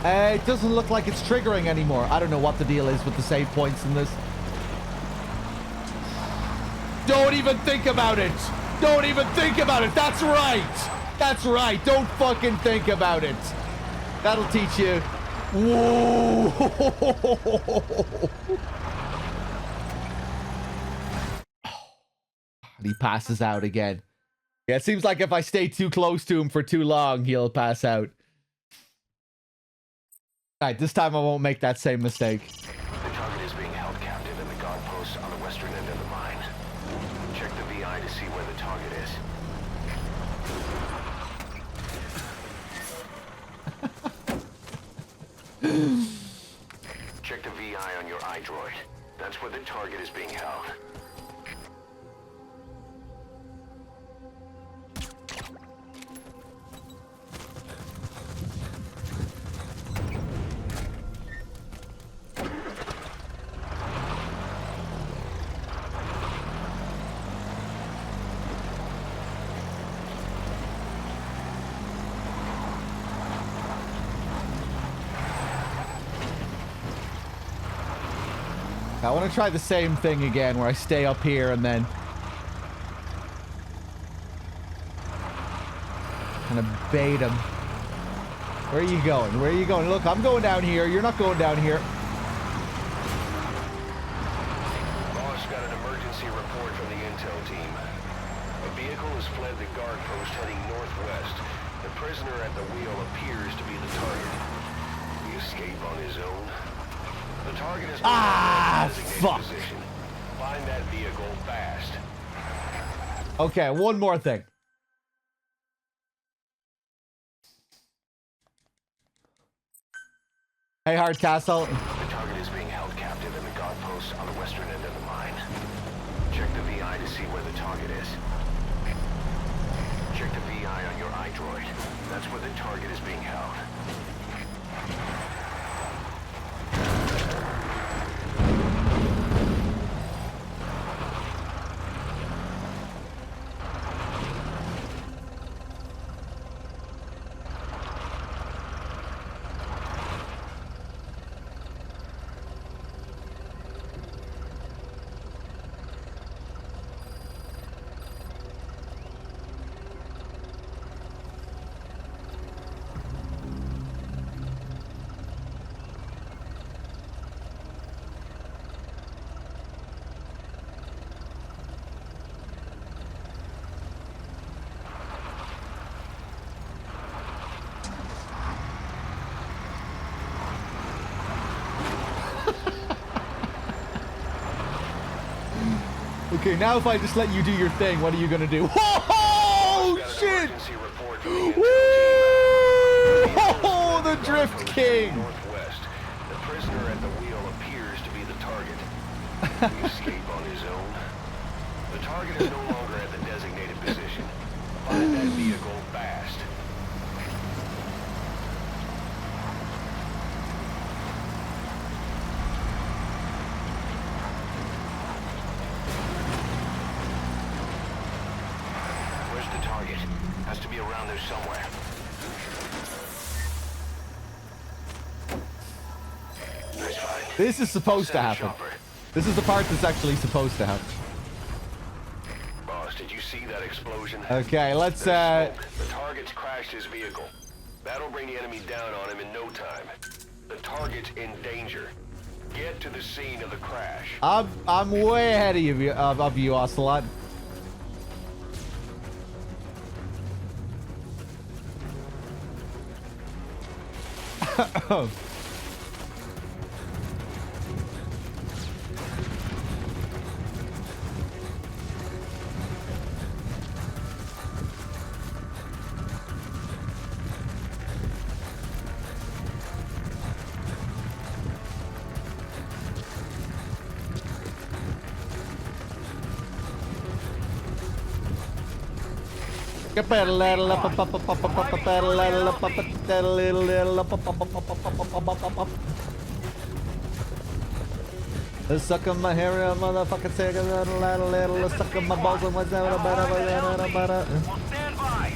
It doesn't look like it's triggering anymore. I don't know what the deal is with the save points in this. Don't even think about it. Don't even think about it. That's right. That's right. Don't fucking think about it. That'll teach you. Whoa. And he passes out again. Yeah, it seems like if I stay too close to him for too long, he'll pass out. All right, this time I won't make that same mistake. The target is being held captive in the guard post on the western end of the mine. Check the VI to see where the target is. Check the VI on your iDroid. That's where the target is being held. I want to try the same thing again where I stay up here and then... Gonna bait him. Where are you going? Where are you going? Look, I'm going down here. You're not going down here. Boss got an emergency report from the intel team. A vehicle has fled the guard post heading northwest. The prisoner at the wheel appears to be the target. He escaped on his own. The target is fuck. position. Find that vehicle fast. Okay, one more thing. Hey, Hardcastle. The target is being held captive in the guard post on the western end of the mine. Check the VI to see where the target is. Check the VI on your iDroid. That's where the target is being held. Okay, now if I just let you do your thing, what are you gonna do? Oh, shit! Woo! The Drift King! Northwest. The prisoner at the wheel appears to be the target. He escaped on his own. The target is no longer at the designated position. Find that vehicle fast. Has to be around there somewhere. Nice find. This is supposed to happen. This is the part that's actually supposed to happen. Boss, did you see that explosion? Okay, let's The target's crashed his vehicle. That'll bring the enemy down on him in no time. The target's in danger. Get to the scene of the crash. I'm way ahead of you, Ocelot. Sucking my hair, motherfucking say a sucking my balls and what's that? Stand by.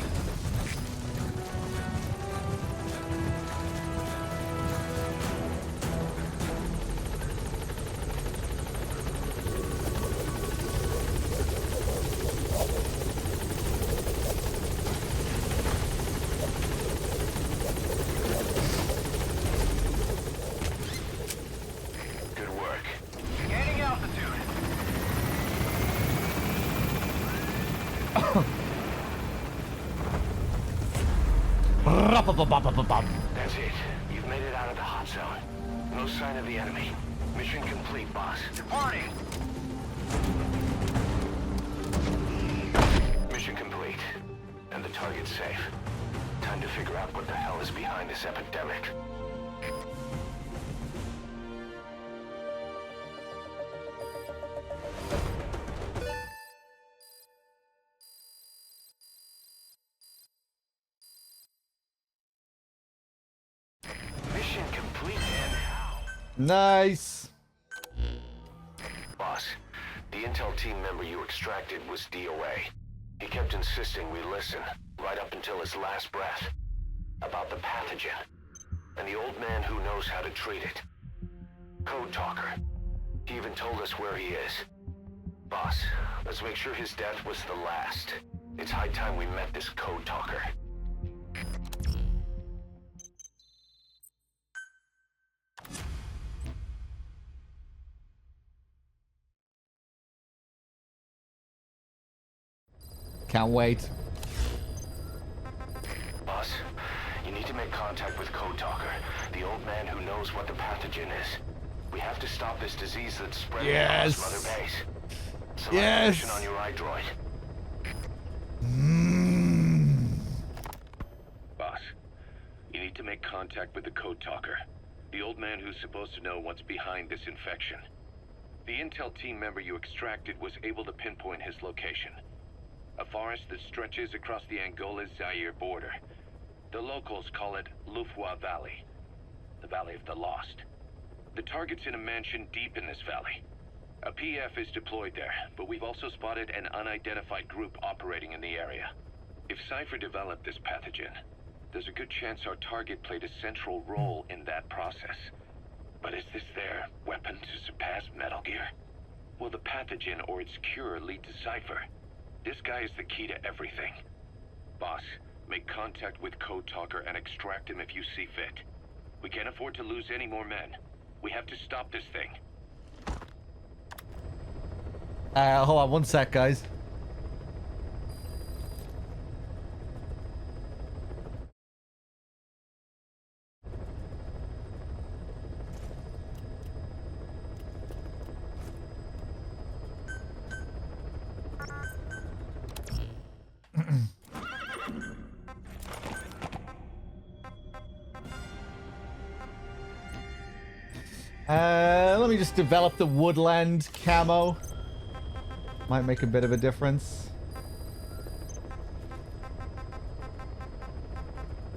That's it. You've made it out of the hot zone. No sign of the enemy. Mission complete, boss. Departing! Mission complete. And the target's safe. Time to figure out what the hell is behind this epidemic. Nice. Boss, the intel team member you extracted was DOA. He kept insisting we listen, right up until his last breath, about the pathogen, and the old man who knows how to treat it. Code Talker. He even told us where he is. Boss, let's make sure his death was the last. It's high time we met this Code Talker. Can't wait. Boss, you need to make contact with Code Talker, the old man who knows what the pathogen is. We have to stop this disease that's spreading across Mother Base. Select position on your iDroid. Boss, you need to make contact with the Code Talker, the old man who's supposed to know what's behind this infection. The intel team member you extracted was able to pinpoint his location. A forest that stretches across the Angola-Zaire border. The locals call it Lufwa Valley, the Valley of the Lost. The target's in a mansion deep in this valley. A PF is deployed there, but we've also spotted an unidentified group operating in the area. If Cypher developed this pathogen, there's a good chance our target played a central role in that process. But is this their weapon to surpass Metal Gear? Will the pathogen or its cure lead to Cypher? This guy is the key to everything. Boss, make contact with Code Talker and extract him if you see fit. We can't afford to lose any more men. We have to stop this thing. Hold on one sec, guys. Let me just develop the woodland camo. Might make a bit of a difference.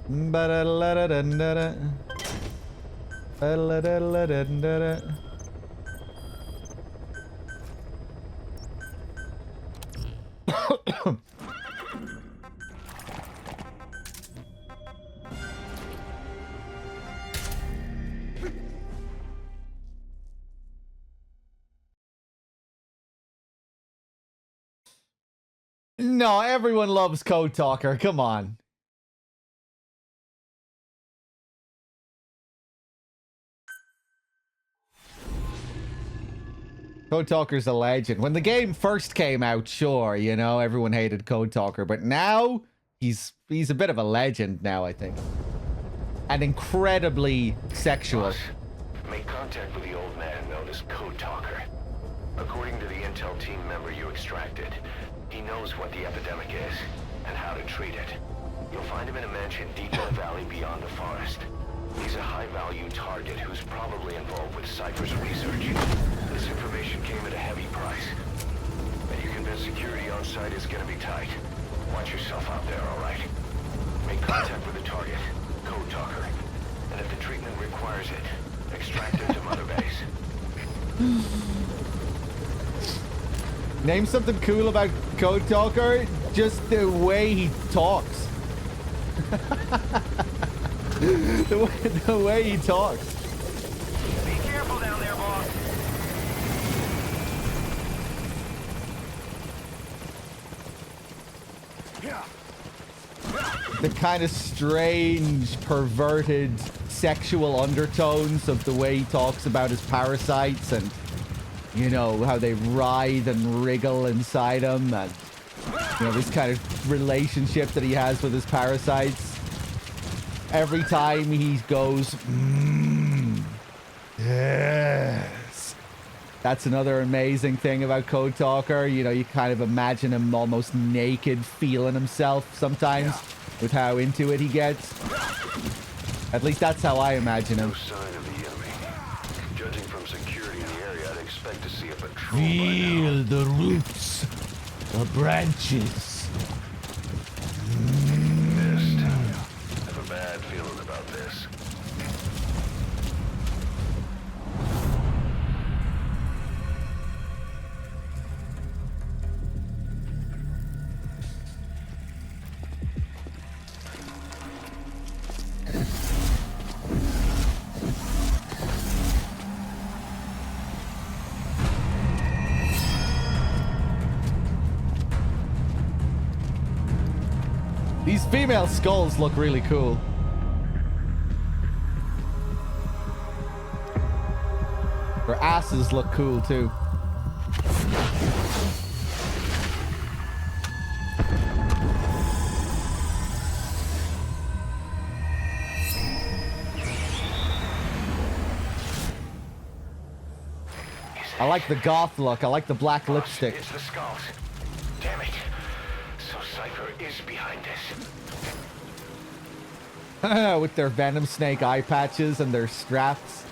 Ba-da-la-da-da-da-da. Ba-da-la-da-da-da-da. No, everyone loves Code Talker. Come on. Code Talker's a legend. When the game first came out, sure, you know, everyone hated Code Talker, but now he's a bit of a legend now, I think. And incredibly sexual. Boss, make contact with the old man known as Code Talker. According to the intel team member you extracted, he knows what the epidemic is and how to treat it. You'll find him in a mansion deep in the valley beyond the forest. He's a high-value target who's probably involved with Cypher's research. This information came at a heavy price. And you convinced security on site is gonna be tight. Watch yourself out there, all right? Make contact with the target, Code Talker. And if the treatment requires it, extract him to Mother Base. Name something cool about Code Talker. Just the way he talks. the way he talks. Be careful down there, boss. The kind of strange, perverted, sexual undertones of the way he talks about his parasites and, you know, how they writhe and wriggle inside him, and, you know, this kind of relationship that he has with his parasites. Every time he goes, yes. That's another amazing thing about Code Talker. You know, you kind of imagine him almost naked, feeling himself sometimes with how into it he gets. At least that's how I imagine him. No sign of the enemy. Judging from security in the area, I'd expect to see a patrol Feel the roots, the branches. Missed. I have a bad feeling about this. These female skulls look really cool. Her asses look cool too. I like the goth look. I like the black Boss, lipstick. It's the skulls. Damn it. So Cypher is behind this. With their Venom Snake eye patches and their straps.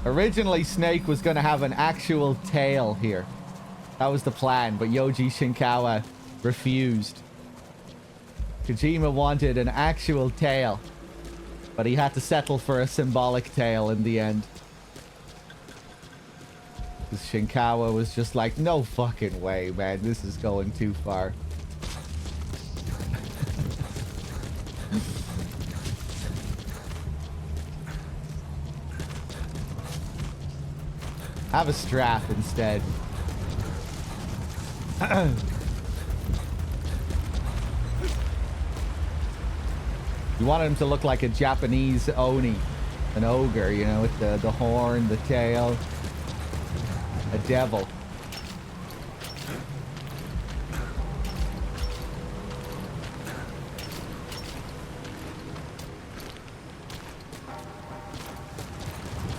Originally, Snake was going to have an actual tail here. That was the plan, but Yoji Shinkawa refused. Kojima wanted an actual tail, but he had to settle for a symbolic tail in the end. Because Shinkawa was just like, no fucking way, man. This is going too far. Have a strap instead. You wanted him to look like a Japanese Oni. An ogre, you know, with the horn, the tail. A devil.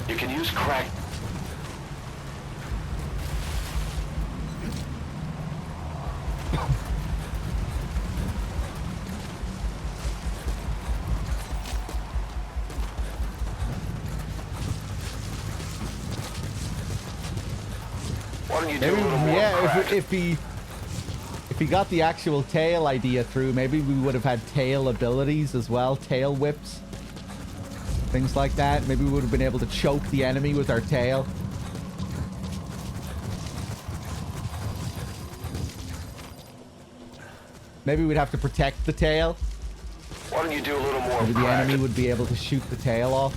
You can use crack. Maybe, yeah, if he got the actual tail idea through, maybe we would have had tail abilities as well, tail whips, things like that. Maybe we would have been able to choke the enemy with our tail. Maybe we'd have to protect the tail. Why don't you do a little more? Maybe the enemy would be able to shoot the tail off.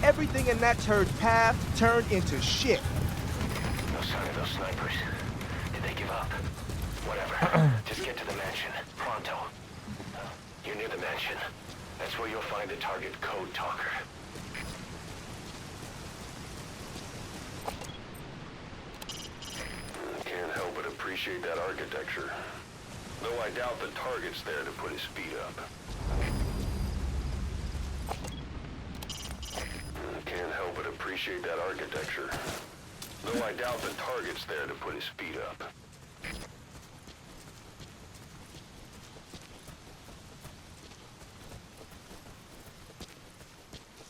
Everything in that turd's path turned into shit. No sign of those snipers. Did they give up? Whatever. Just get to the mansion. Pronto. You're near the mansion. That's where you'll find the target code talker. Can't help but appreciate that architecture. Though I doubt the target's there to put his feet up. Can't help but appreciate that architecture. Though I doubt the target's there to put his feet up.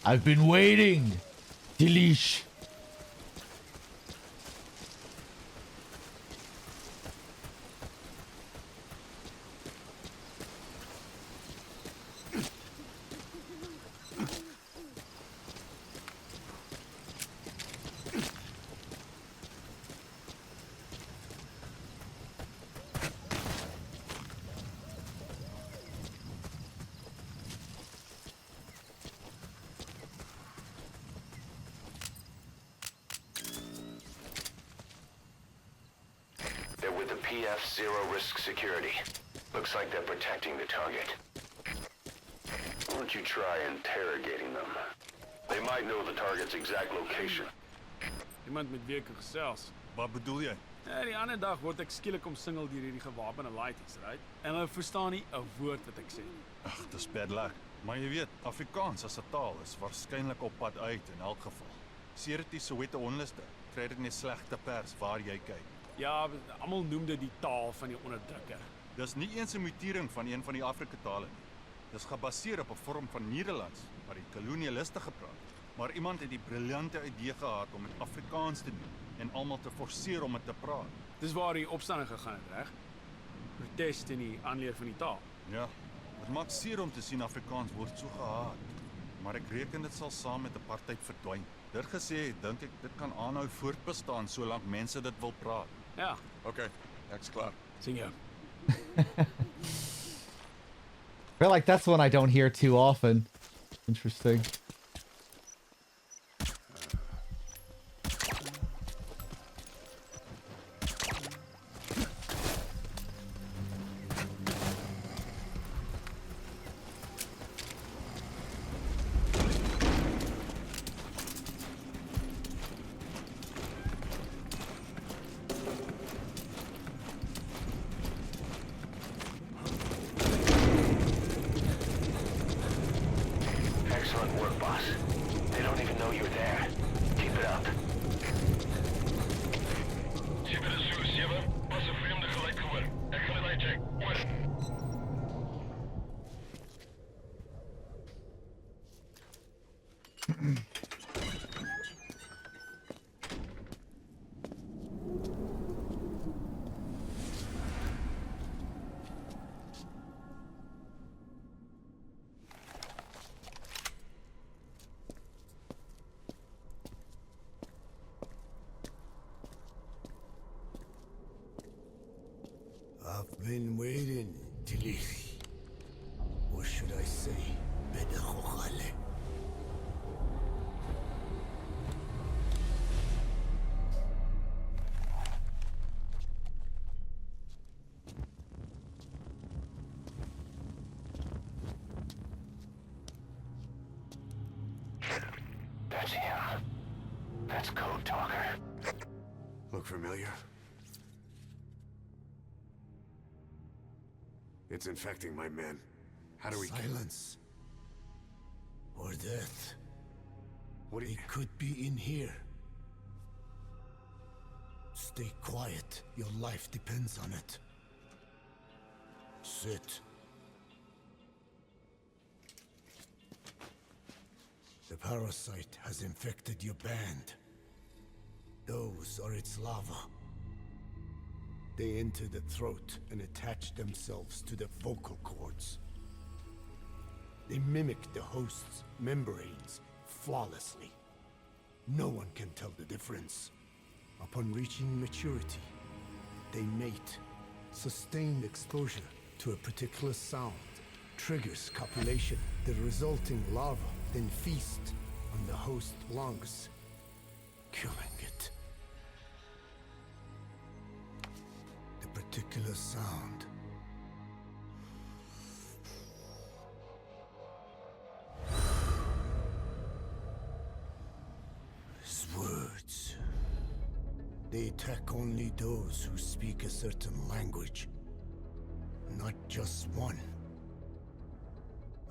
I've been waiting. Delish. PF Zero Risk Security. Looks like they're protecting the target. Why don't you try interrogating them? They might know the target's exact location. Iemand met wie ek gesels. Wat bedoel jy? Die ander dag word ek skielik omsingel deur hierdie gewapende laities, right? En hulle verstaan nie 'n woord wat ek sê nie. Ag, dis bad luck. Maar jy weet, Afrikaans as 'n taal is waarskynlik op pad uit in elk geval. Sedert die Soweto onluste, kry dit net slegte pers waar jy kyk. Ja, almal noem dit die taal van die onderdrukker. Dis nie eens 'n mutering van een van die Afrika-tale nie. Dis gebaseer op 'n vorm van Nederlands wat die kolonialiste gepraat het. Maar iemand het die briljante idee gehad om dit Afrikaans te doen en almal te forceer om dit te praat. Dis waar die opstanding gegaan het, reg? Protes teen die aanleer van die taal. Ja, dit maak seer om te sien Afrikaans word so gehaat. Maar ek reken dit sal saam met apartheid verdwyn. Dit gesê, dink ek dit kan aanhou voortbestaan solank mense dit wil praat. Ja. Okay, ek's klaar. Sien jou. feel like that's one I don't hear too often. Interesting. Excellent work, boss. They don't even know you're there. Keep it up. I've been waiting, Tilisi. What should I say? Bedachokhale. That's him. That's Code Talker. Look familiar? It's infecting my men. How do we Silence. Or death. What do you... It could be in here. Stay quiet. Your life depends on it. Sit. The parasite has infected your band. Those are its larvae. They enter the throat and attach themselves to the vocal cords. They mimic the host's membranes flawlessly. No one can tell the difference. Upon reaching maturity, they mate. Sustained exposure to a particular sound triggers copulation. The resulting larva then feast on the host lungs, killing it. The particular sound is words. They attack only those who speak a certain language, not just one.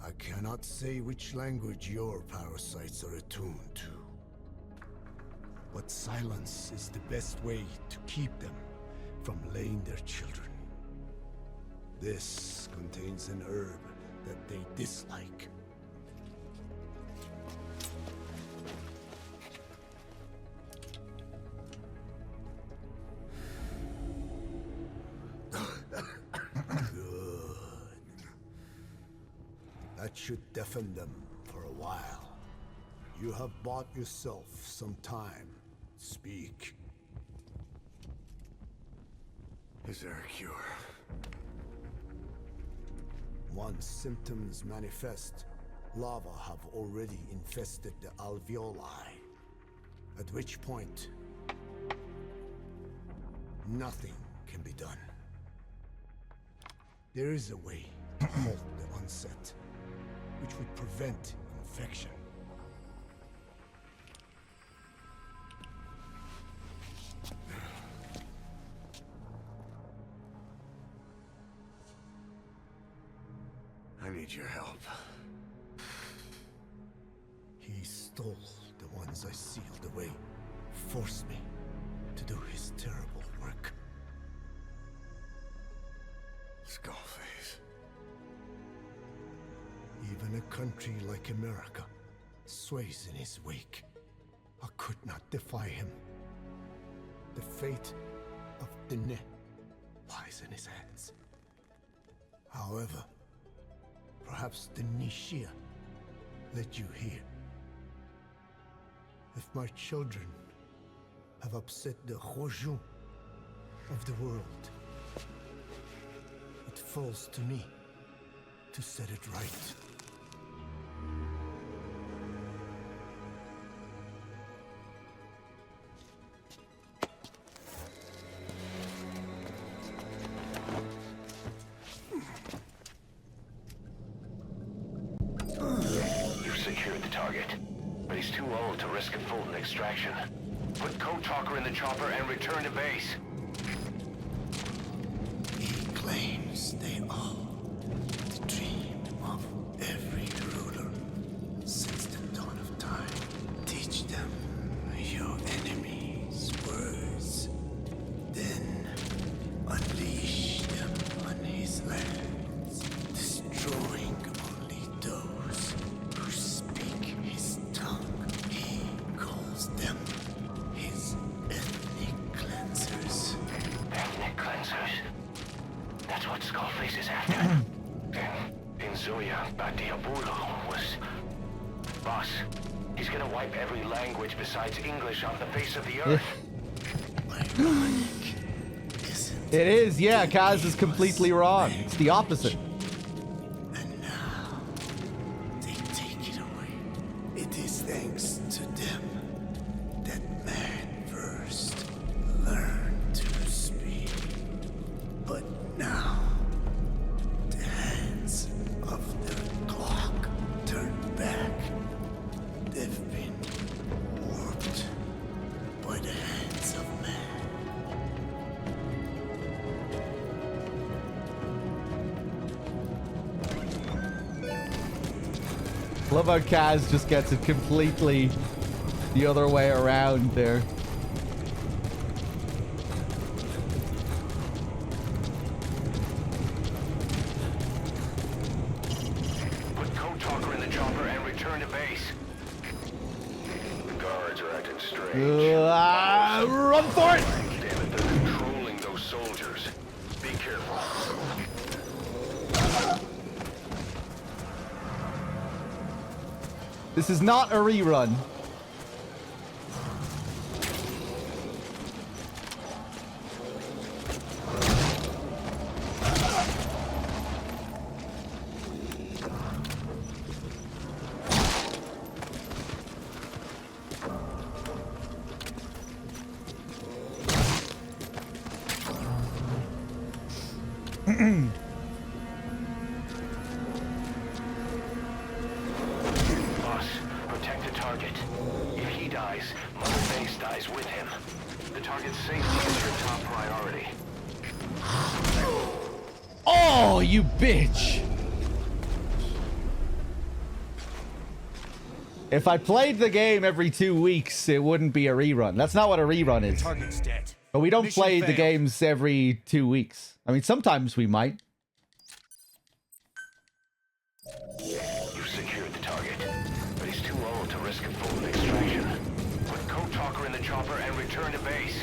I cannot say which language your parasites are attuned to. But silence is the best way to keep them from laying their children. This contains an herb that they dislike. Good. That should deafen them for a while. You have bought yourself some time. Speak. Is there a cure? Once symptoms manifest, larvae have already infested the alveoli. At which point, nothing can be done. There is a way to halt the onset, which would prevent infection. I need your help. He stole the ones I sealed away, forced me to do his terrible work. Skullface. Even a country like America sways in his wake. I could not defy him. The fate of Diné lies in his hands. However, perhaps the Nishia led you here. If my children have upset the Khojun of the world, it falls to me to set it right. You've secured the target, but he's too old to risk a Fulton extraction. Put Code Talker in the chopper and return to base. He claims they are the dream of every ruler since the dawn of time. Teach them your enemy's words, then unleash them on his lands, destroying only those who speak his tongue. He calls them his ethnic cleansers. Ethnic cleansers? That's what Skullface is after. In Zoya, Badiabulu was... Boss, he's gonna wipe every language besides English off the face of the earth. Ironic, isn't It is, yeah. Kaz is completely wrong. It's the opposite. And now, they take it away. It is thanks to them that man first learned to speak. But now, the hands of the clock turn back. They've been warped by the hands of man. Love how Kaz just gets it completely the other way around there. Put Code Talker in the chopper and return to base. The guards are acting strange. Run for it! Damn it, they're controlling those soldiers. Be careful. This is not a rerun. Boss, protect the target. If he dies, Mother Base dies with him. The target's safety is your top priority. Oh, you bitch! If I played the game every 2 weeks, it wouldn't be a rerun. That's not what a rerun is. Target's dead. But we don't Mission play the failed. games every 2 weeks. I mean, sometimes we might. You've secured the target, but he's too old to risk a full extraction. Put Code Talker in the chopper and return to base.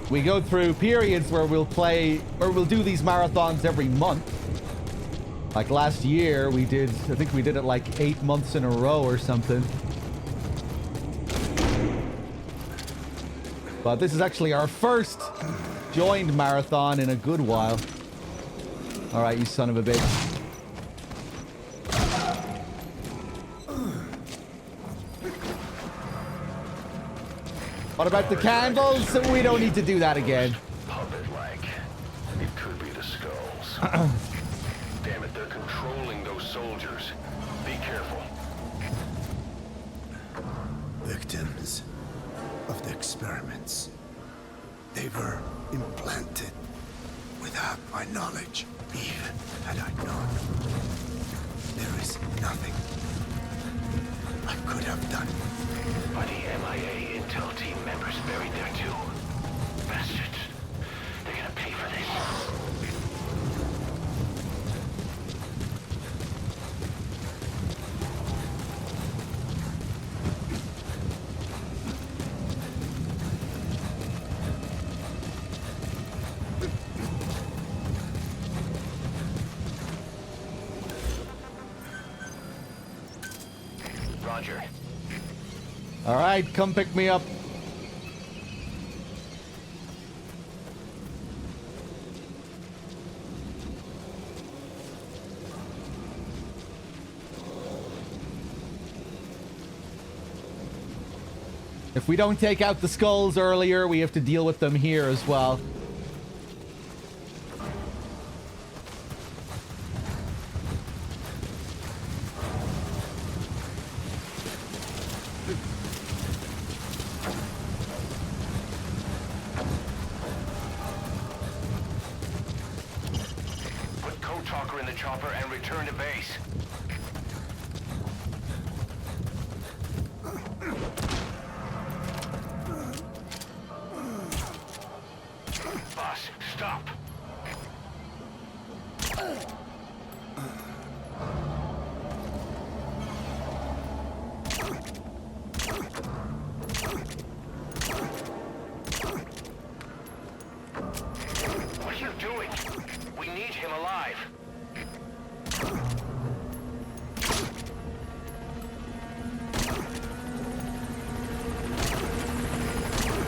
We go through periods where we'll do these marathons every month. Like last year, I think we did it like 8 months in a row or something. But this is actually our first joined marathon in a good while. All right, you son of a bitch. What about the candles? We don't need to do that again. Puppet-like. It could be the skulls. Damn it, they're controlling those soldiers. Be careful. Victims of the experiments. They were implanted without my knowledge. Even had I known, there is nothing I could have done. Are the MIA intel team members buried there too? Bastards. They're gonna pay for this. Roger. All right, come pick me up. If we don't take out the skulls earlier, we have to deal with them here as well. Put Code Talker in the chopper and return to base. Boss, stop. What are you doing? We need him alive.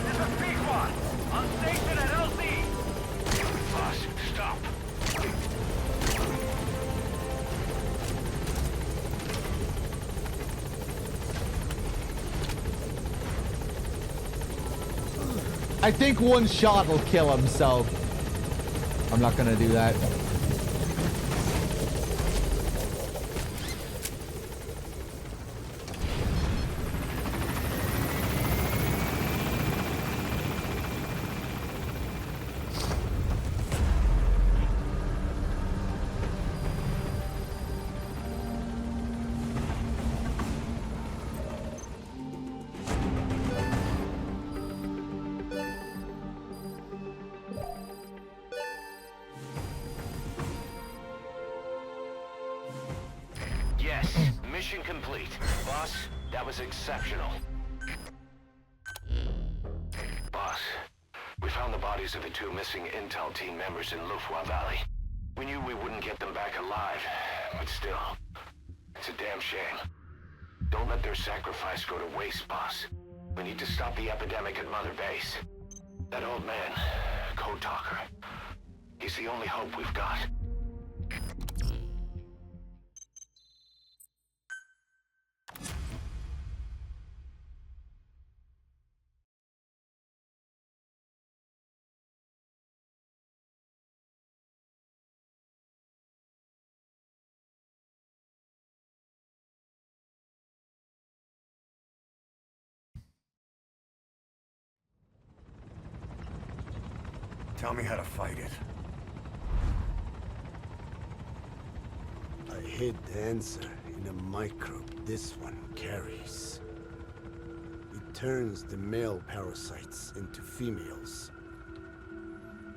This is Pequod. On station at LZ. Boss, stop. I think one shot will kill him, so I'm not gonna do that. Yes, mission complete. Boss, that was exceptional. Boss, we found the bodies of the 2 missing Intel team members in Lufwa Valley. We knew we wouldn't get them back alive, but still, it's a damn shame. Don't let their sacrifice go to waste, boss. We need to stop the epidemic at Mother Base. That old man, Code Talker, he's the only hope we've got. Tell me how to fight it. I hid the answer in a microbe this one carries. It turns the male parasites into females,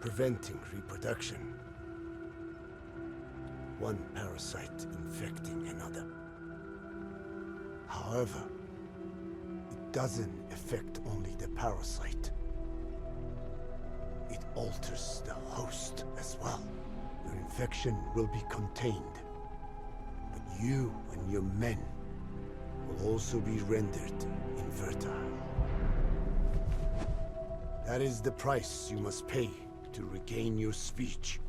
preventing reproduction. One parasite infecting another. However, it doesn't affect only the parasite. It alters the host as well. Your infection will be contained, but you and your men will also be rendered infertile. That is the price you must pay to regain your speech.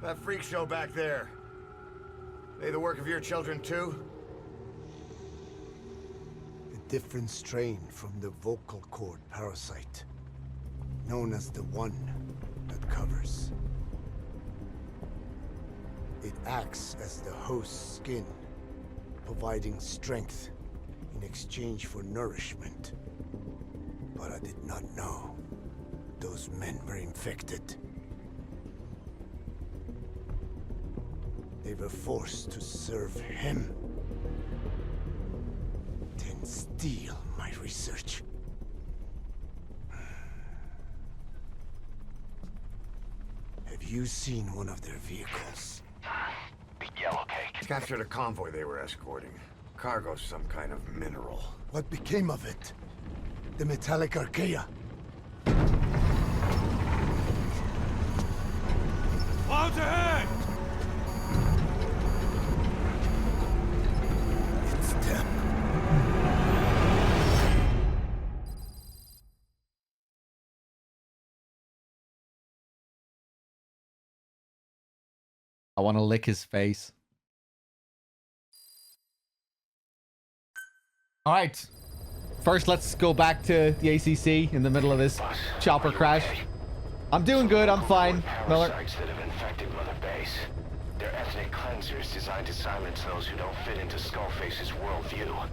That freak show back there. They the work of your children too? A different strain from the vocal cord parasite, known as the one that covers. It acts as the host's skin, providing strength in exchange for nourishment. But I did not know those men were infected. They were forced to serve him, then steal my research. Have you seen one of their vehicles? The Yellow Cake. Captured a convoy they were escorting. Cargo, some kind of mineral. What became of it? The metallic Archaea? Clouds ahead! It's them. want to lick his face. All right. First, let's go back to the ACC in the middle of this chopper crash. I'm doing good. I'm fine, Miller. Parasites that have infected Mother Base. They're ethnic cleansers designed to silence those who don't fit into Skullface's worldview.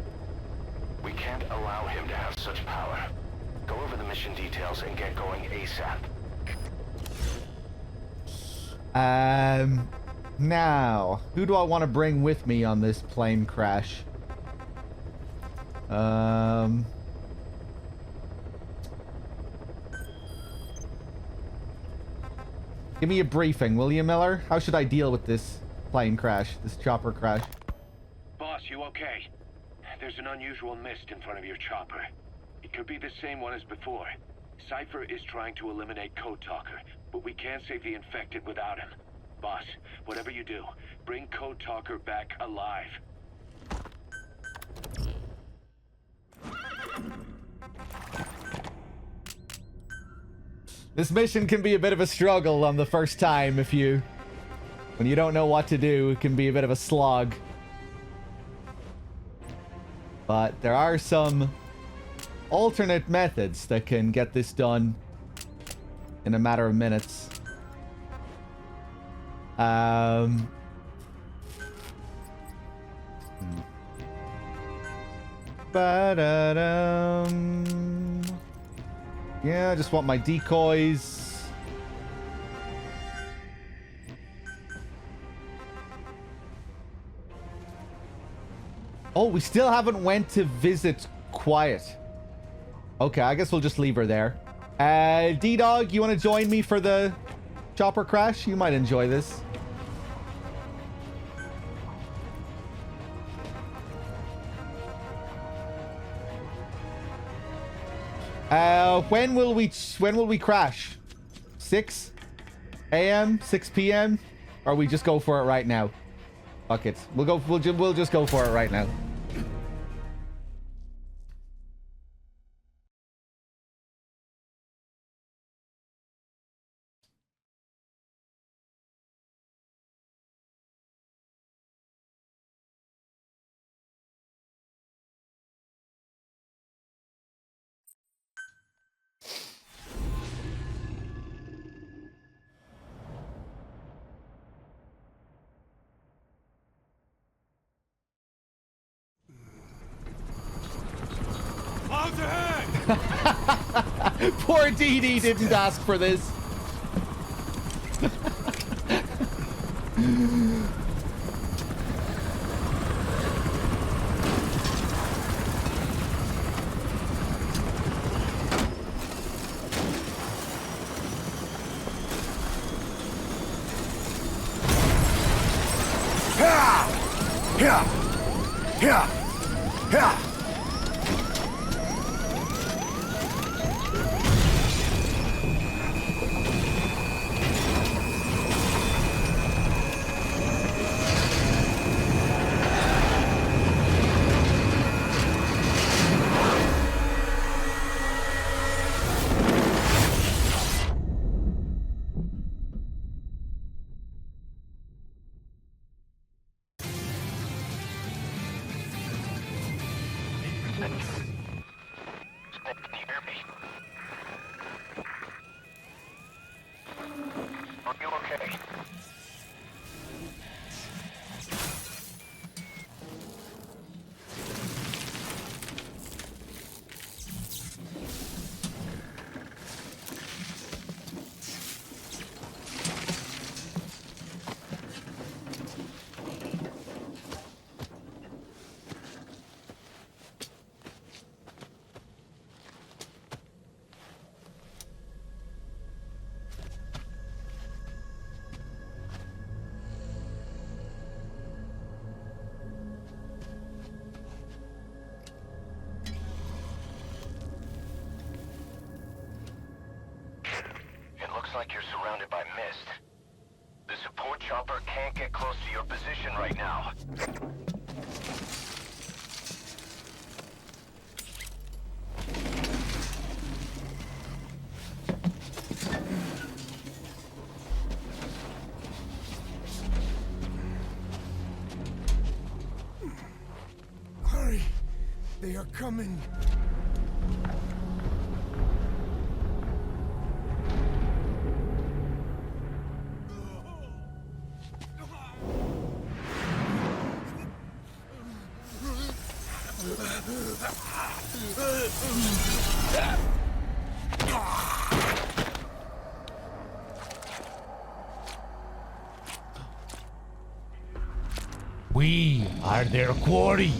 We can't allow him to have such power. Go over the mission details and get going ASAP. Now, who do I want to bring with me on this plane crash? Give me a briefing, will you, Miller? How should I deal with this plane crash, this chopper crash? Boss, you okay? There's an unusual mist in front of your chopper. It could be the same one as before. Cypher is trying to eliminate Code Talker, but we can't save the infected without him. Boss, whatever you do, bring Code Talker back alive. This mission can be a bit of a struggle on the first time when you don't know what to do. It can be a bit of a slog. But there are some alternate methods that can get this done in a matter of minutes. Yeah, I just want my decoys. Oh, we still haven't went to visit Quiet. Okay, I guess we'll just leave her there. D-Dog, you want to join me for the chopper crash? You might enjoy this. When will we crash? 6 a.m., 6 p.m., or we just go for it right now? Fuck it. We'll just go for it right now. Poor DD didn't ask for this. Like you're surrounded by mist. The support chopper can't get close to your position right now. They are coming. We are their quarry.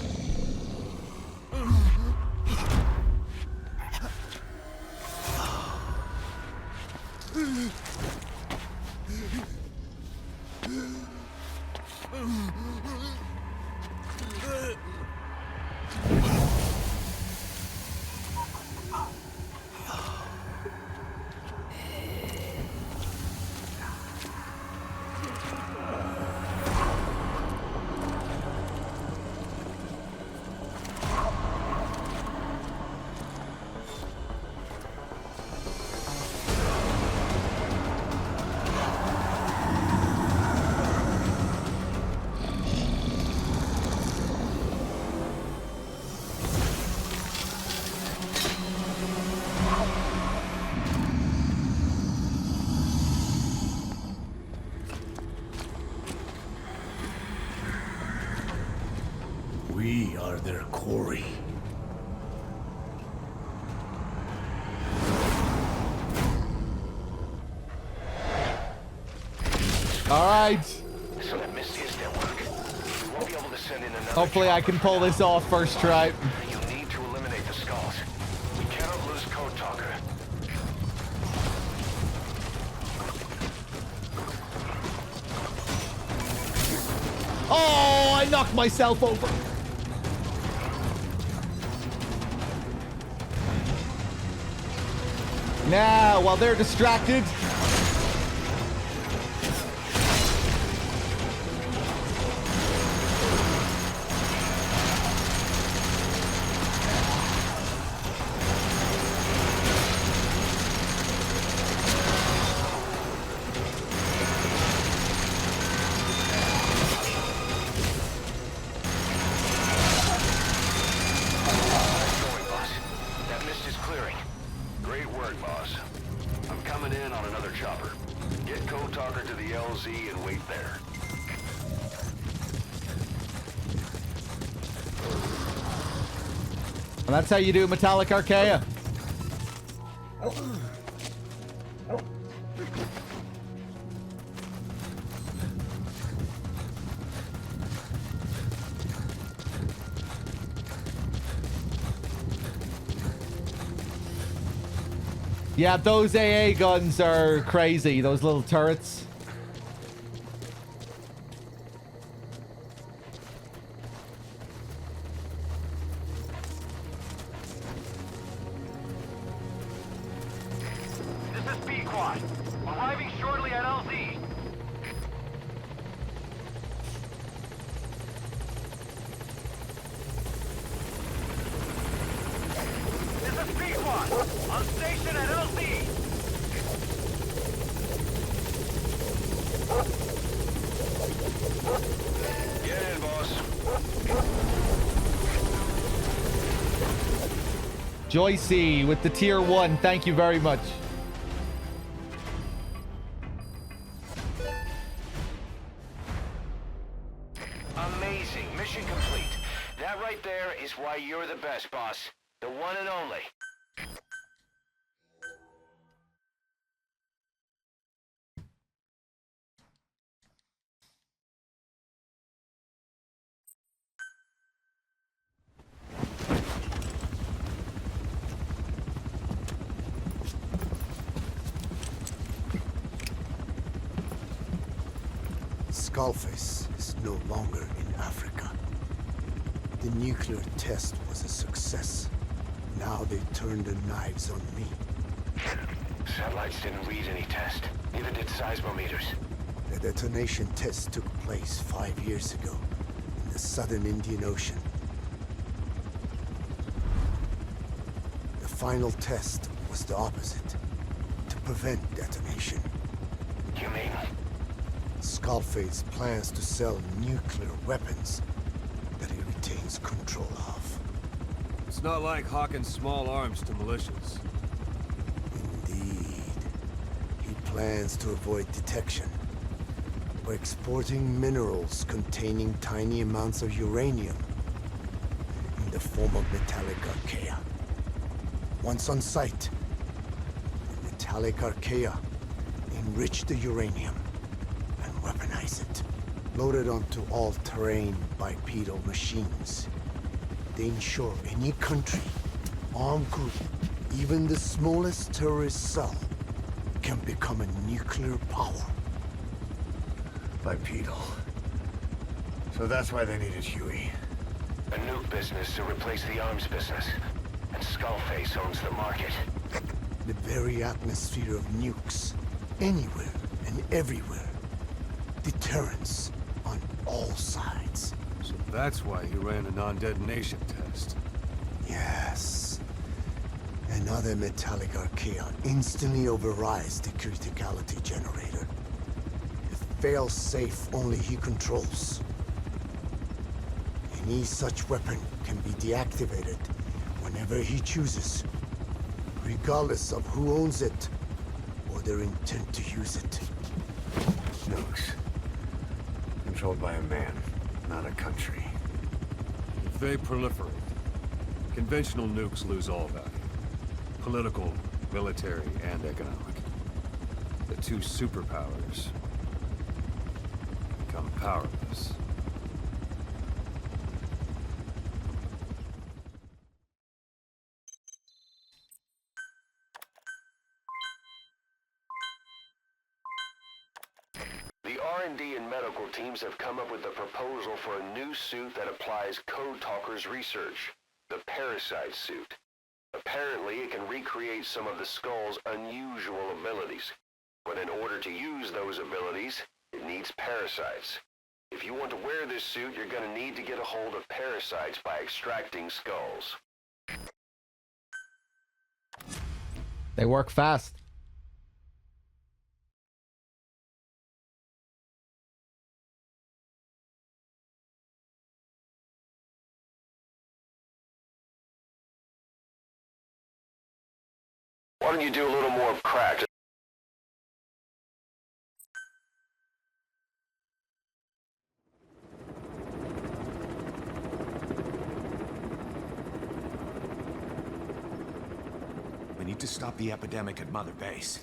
We are their quarry. All right. So that Misty is their work. We won't be able to send in another. Hopefully I can pull this off first try. You need to eliminate the skulls. We cannot lose Code Talker. Oh, I knocked myself over. Now, while they're distracted, and that's how you do Metallic Archaea. Yeah, those AA guns are crazy, those little turrets. This is B-Quad. Arriving shortly at LZ. This is B-Quad. On station at LZ. Get in, boss. Joycey with the tier 1, thank you very much. Amazing. Mission complete. That right there is why you're the best, boss. The one and only. Skullface is no longer in Africa. The nuclear test was a success. Now they turned their knives on me. Satellites didn't read any test. Neither did seismometers. The detonation test took place 5 years ago in the southern Indian Ocean. The final test was the opposite, to prevent detonation. You mean? Skullface plans to sell nuclear weapons that he retains control of. It's not like hawking small arms to militias. Indeed. He plans to avoid detection by exporting minerals containing tiny amounts of uranium in the form of metallic archaea. Once on site, the metallic archaea enrich the uranium and weaponize it. Load it onto all-terrain bipedal machines. They ensure any country, armed group, even the smallest terrorist cell, can become a nuclear power. Bipedal. So that's why they needed Huey. A nuke business to replace the arms business. And Skullface owns the market. The very atmosphere of nukes, anywhere and everywhere. Deterrence on all sides. So that's why he ran a non-detonation test. Yes. Another metallic archaea instantly overrides the criticality generator. It fails safe only he controls. Any such weapon can be deactivated whenever he chooses, regardless of who owns it or their intent to use it. Nukes. Controlled by a man, not a country. If they proliferate, conventional nukes lose all value. Political, military, and economic. The two superpowers become powerless. The R&D and medical teams have come up with a proposal for a new suit that applies Code Talker's research, the Parasite suit. Apparently, it can recreate some of the Skull's unusual abilities, but in order to use those abilities, it needs parasites. If you want to wear this suit, you're going to need to get a hold of parasites by extracting skulls. They work fast. Why don't you do a little more crack? We need to stop the epidemic at Mother Base.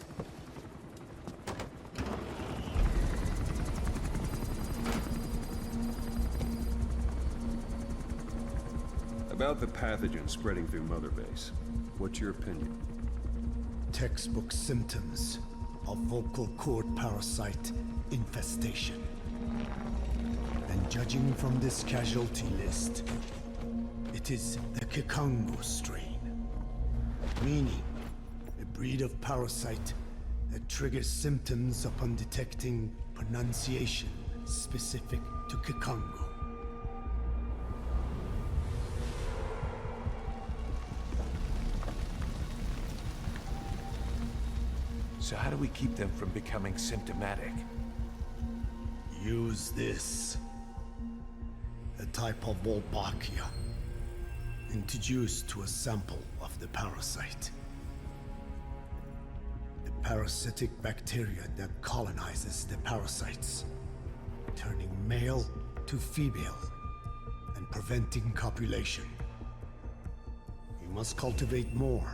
About the pathogen spreading through Mother Base, what's your opinion? Textbook symptoms of vocal cord parasite infestation. And judging from this casualty list, it is the Kikango strain. Meaning, a breed of parasite that triggers symptoms upon detecting pronunciation specific to Kikango. So how do we keep them from becoming symptomatic? Use this. A type of Wolbachia, introduced to a sample of the parasite. The parasitic bacteria that colonizes the parasites, turning male to female and preventing copulation. You must cultivate more.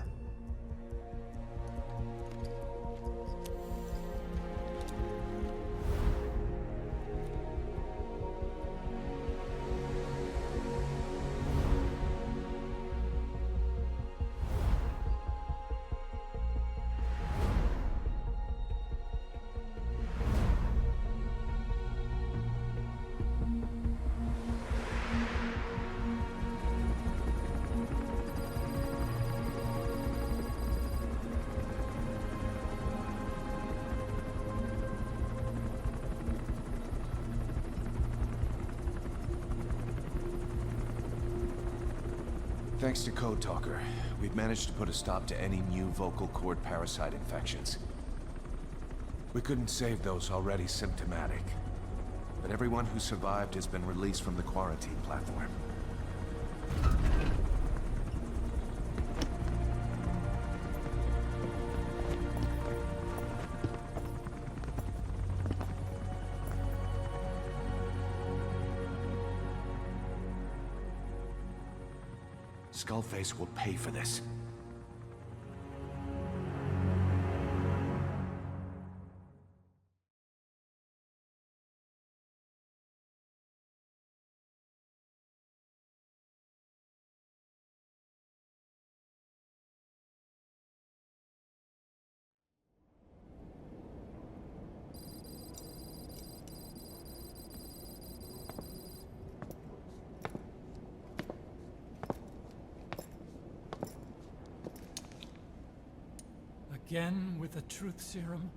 Thanks to Code Talker, we've managed to put a stop to any new vocal cord parasite infections. We couldn't save those already symptomatic, but everyone who survived has been released from the quarantine platform. Skullface will pay for this. Again with the truth serum?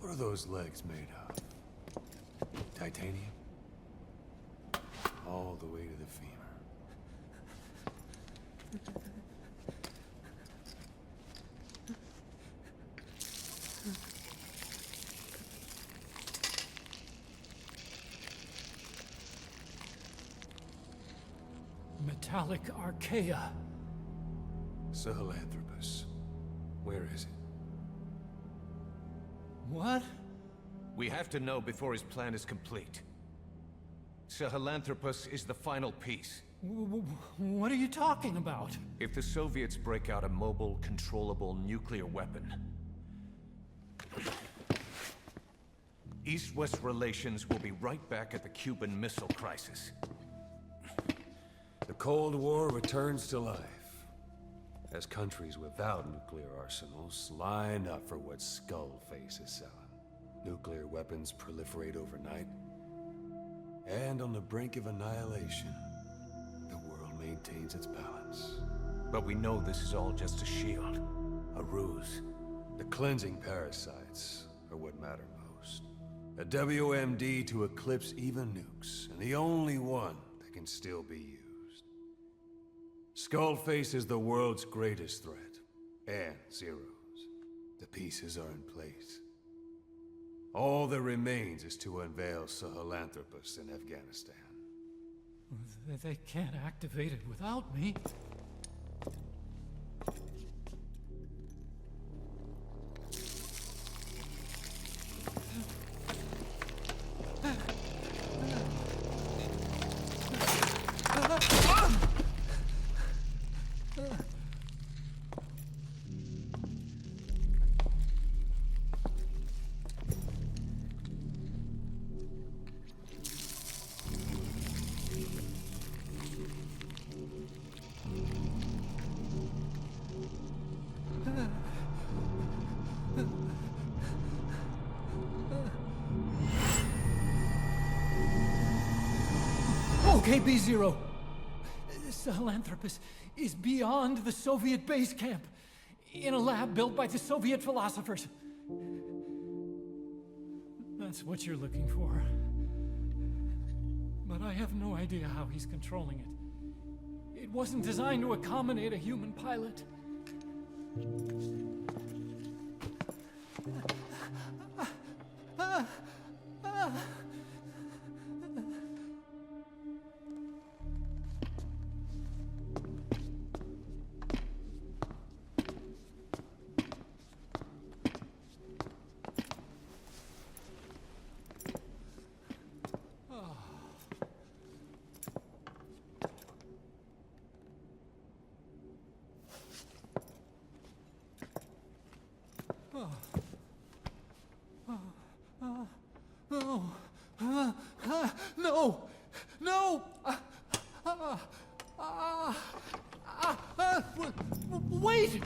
What are those legs made of? Titanium? All the way to the femur. Metallic archaea. Sahelanthropus. Where is it? What? We have to know before his plan is complete. Sahelanthropus is the final piece. What are you talking about? If the Soviets break out a mobile, controllable nuclear weapon, East-West relations will be right back at the Cuban Missile Crisis. The Cold War returns to life, as countries without nuclear arsenals line up for what Skullface is selling. Nuclear weapons proliferate overnight, and on the brink of annihilation, the world maintains its balance. But we know this is all just a shield. A ruse. The cleansing parasites are what matter most. A WMD to eclipse even nukes, and the only one that can still be used. Skullface is the world's greatest threat, and Zero's. The pieces are in place. All that remains is to unveil Sahelanthropus in Afghanistan. They can't activate it without me. Okay, B-Zero. Sahelanthropus is beyond the Soviet base camp, in a lab built by the Soviet philosophers. That's what you're looking for. But I have no idea how he's controlling it. It wasn't designed to accommodate a human pilot. No! No! Wait!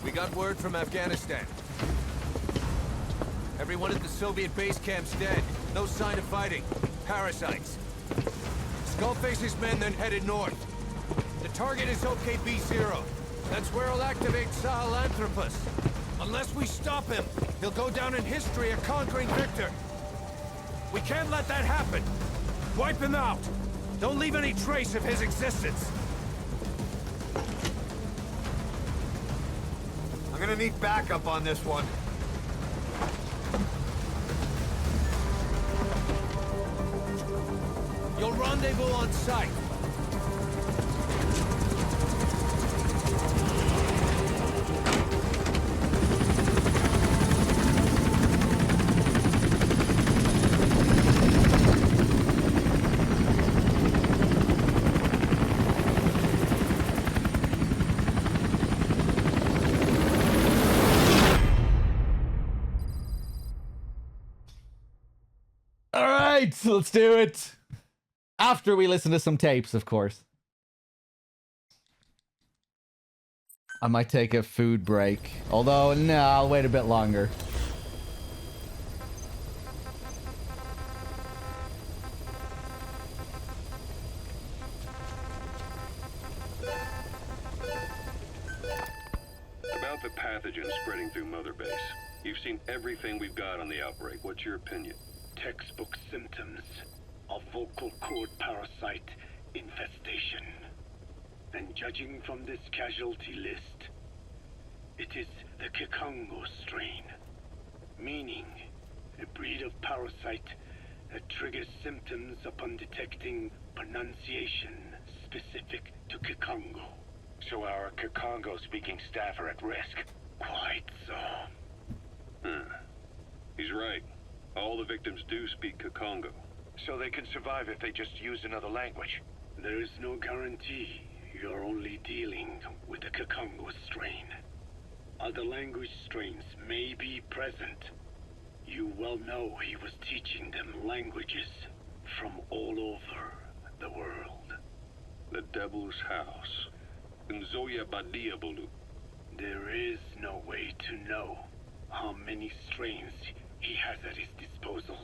We got word from Afghanistan. Everyone at the Soviet base camp's dead. No sign of fighting. Parasites. Skullface's men then headed north. The target is OKB-0. That's where he'll activate Sahelanthropus. Unless we stop him, he'll go down in history a conquering victor. We can't let that happen. Wipe him out. Don't leave any trace of his existence. I'm gonna need backup on this one. You'll rendezvous on site. right, let's do it. After we listen to some tapes, of course. I might take a food break. Although, no, I'll wait a bit longer. About the pathogen spreading through Mother Base. You've seen everything we've got on the outbreak. What's your opinion? Textbook symptoms of vocal cord parasite infestation. And judging from this casualty list, it is the Kikongo strain, meaning a breed of parasite that triggers symptoms upon detecting pronunciation specific to Kikongo. So our Kikongo-speaking staff are at risk. Quite so. He's right. All the victims do speak Kikongo. So they can survive if they just use another language. There is no guarantee. You're only dealing with the Kikongo strain. Other language strains may be present. You well know he was teaching them languages from all over the world. The Devil's House. Nzoya Badia Bulu. There is no way to know how many strains he has at his disposal.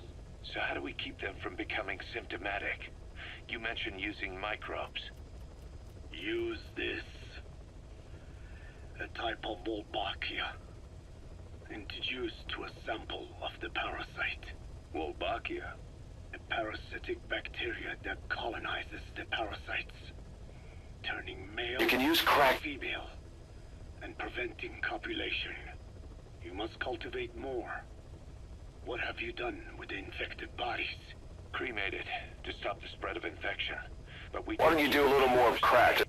So how do we keep them from becoming symptomatic? You mentioned using microbes. Use this. A type of Wolbachia. Introduced to a sample of the parasite. Wolbachia? A parasitic bacteria that colonizes the parasites, turning male You can use crack. female and preventing copulation. You must cultivate more. What have you done with the infected bodies? Cremated to stop the spread of infection. But we Why don't you do a little more of crack?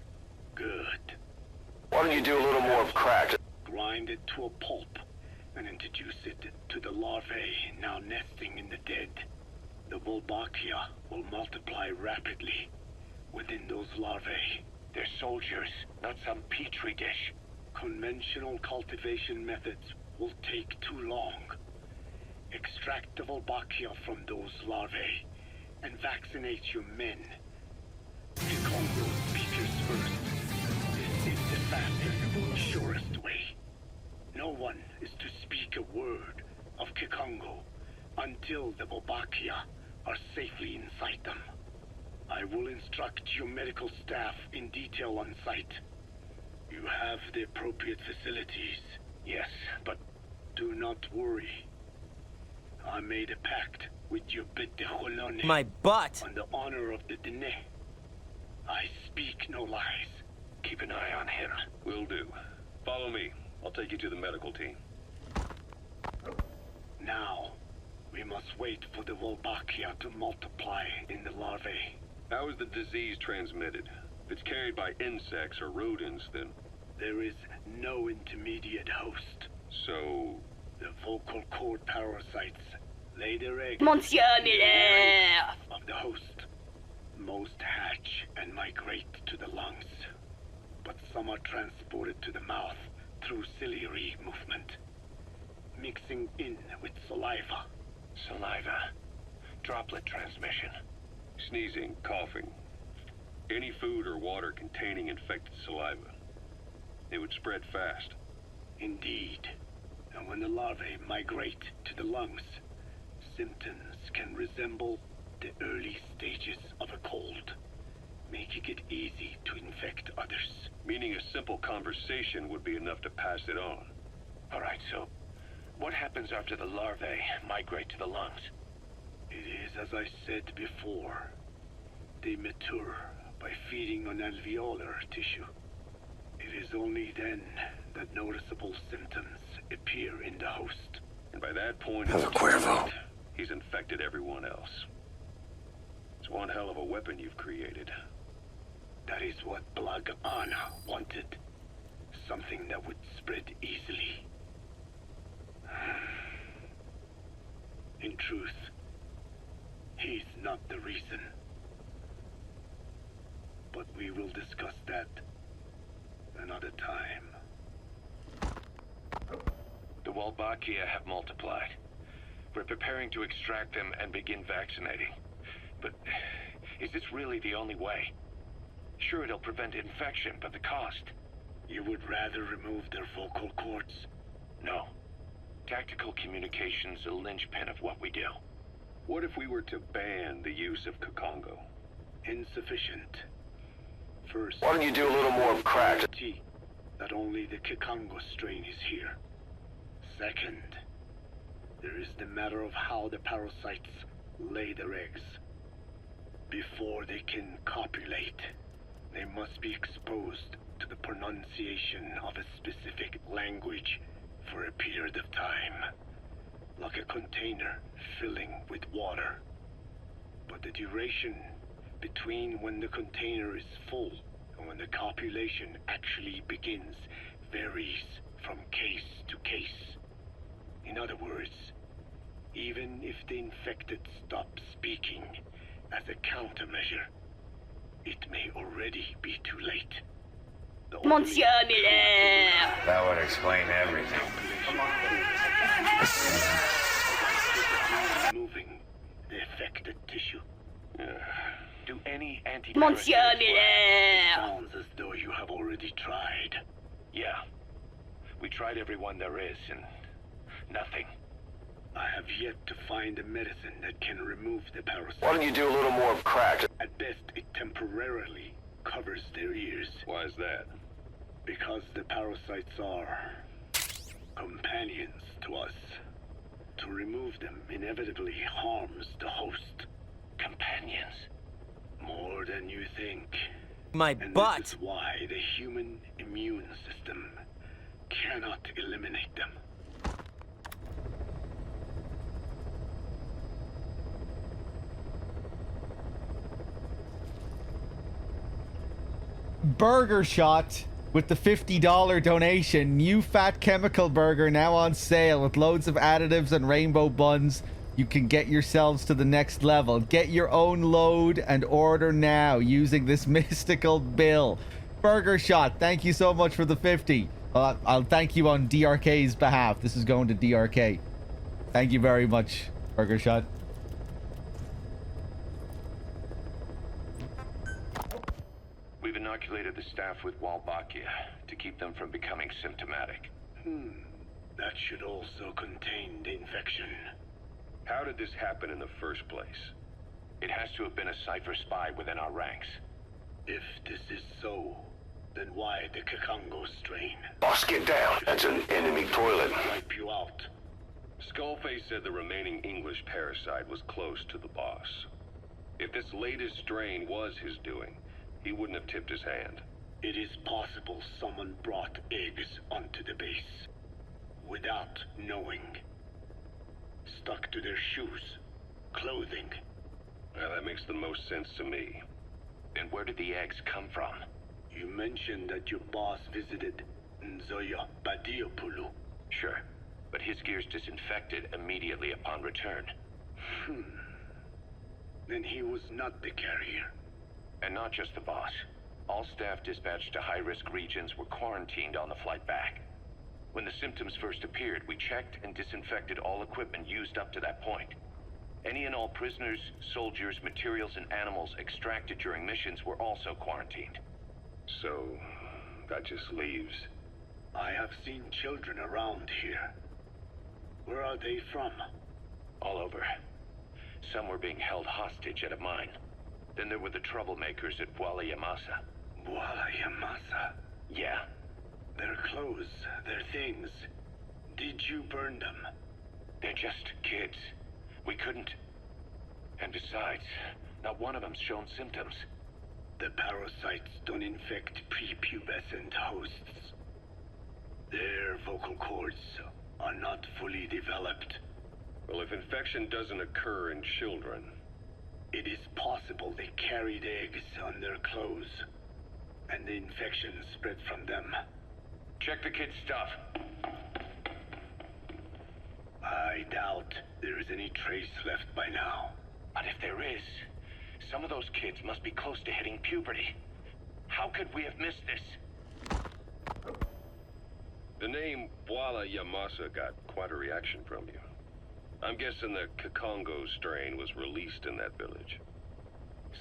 Good. Why don't you do a little more of crack? Grind it to a pulp and introduce it to the larvae now nesting in the dead. The Wolbachia will multiply rapidly within those larvae. They're soldiers, not some petri dish. Conventional cultivation methods will take too long. Extract the Wolbachia from those larvae and vaccinate your men. Kikongo speakers first. This is the fastest, surest way. No one is to speak a word of Kikongo until the Wolbachia are safely inside them. I will instruct your medical staff in detail on site. You have the appropriate facilities. Yes, but do not worry. I made a pact with your bit de Holone. My butt! On the honor of the Dene. I speak no lies. keep an eye on him. Will do. Follow me. I'll take you to the medical team. Now, we must wait for the Wolbachia to multiply in the larvae. How is the disease transmitted? If it's carried by insects or rodents, then... There is no intermediate host. So... The vocal cord parasites lay their eggs... Monsieur Miller! ...of the host. Most hatch and migrate to the lungs. But some are transported to the mouth through ciliary movement, mixing in with saliva. Saliva. Droplet transmission. Sneezing, coughing. Any food or water containing infected saliva. It would spread fast. Indeed. And when the larvae migrate to the lungs, symptoms can resemble the early stages of a cold, making it easy to infect others. Meaning a simple conversation would be enough to pass it on. All right, so what happens after the larvae migrate to the lungs? It is as I said before. They mature by feeding on alveolar tissue. It is only then that noticeable symptoms appear in the host. And by that point, Cuervo. He's infected everyone else. It's one hell of a weapon you've created. That is what Blaga Ana wanted. Something that would spread easily. In truth, he's not the reason. But we will discuss that another time. The Wolbachia have multiplied. We're preparing to extract them and begin vaccinating. But is this really the only way? Sure, it'll prevent infection, but the cost. You would rather remove their vocal cords? No. Tactical communication's a linchpin of what we do. What if we were to ban the use of Kakongo? Insufficient. First, Why don't you do a little more crack? that only the Kakongo strain is here. Second, there is the matter of how the parasites lay their eggs. Before they can copulate, they must be exposed to the pronunciation of a specific language for a period of time, like a container filling with water. But the duration between when the container is full and when the copulation actually begins varies from case to case. In other words, even if the infected stop speaking as a countermeasure, it may already be too late. Monsieur Miller! That would explain everything. Removing the affected tissue. Do any Monsieur antiparasites Miller! Sounds as though you have already tried. Yeah. We tried every one there is, and nothing. I have yet to find a medicine that can remove the parasite. Why don't you do a little more crack? At best, it temporarily covers their ears. Why is that? Because the parasites are companions to us. To remove them inevitably harms the host. Companions? More than you think. My And butt! this is why the human immune system cannot eliminate them. Burger Shot with the $50 donation. New fat chemical burger now on sale with loads of additives and rainbow buns. You can get yourselves to the next level. Get your own load and order now using this mystical bill. Burger Shot, thank you so much for the 50. I'll thank you on DRK's behalf. This is going to DRK. Thank you very much, Burger Shot. We've inoculated the staff with Wolbachia to keep them from becoming symptomatic. That should also contain the infection. How did this happen in the first place? It has to have been a Cypher spy within our ranks. If this is so, then why the Kakongo strain? Boss, get down. That's an enemy toilet. Wipe you out. Skullface said the remaining English parasite was close to the boss. If this latest strain was his doing, he wouldn't have tipped his hand. It is possible someone brought eggs onto the base without knowing. Stuck to their shoes, clothing. Well, that makes the most sense to me. And where did the eggs come from? You mentioned that your boss visited Nzoya Badiopulu. Sure, but his gear's disinfected immediately upon return. Then he was not the carrier. And not just the boss. All staff dispatched to high-risk regions were quarantined on the flight back. When the symptoms first appeared, we checked and disinfected all equipment used up to that point. Any and all prisoners, soldiers, materials, and animals extracted during missions were also quarantined. So, that just leaves... I have seen children around here. Where are they from? All over. Some were being held hostage at a mine. Then there were the troublemakers at Bwala Yamasa. Bwala Yamasa? Yeah. Their clothes, their things. Did you burn them? They're just kids. We couldn't. And besides, not one of them's shown symptoms. The parasites don't infect prepubescent hosts. Their vocal cords are not fully developed. Well, if infection doesn't occur in children... It is possible they carried eggs on their clothes, and the infection spread from them. Check the kid's stuff. I doubt there is any trace left by now. But if there is, some of those kids must be close to hitting puberty. How could we have missed this? The name Bwala Yamasa got quite a reaction from you. I'm guessing the Kakongo strain was released in that village.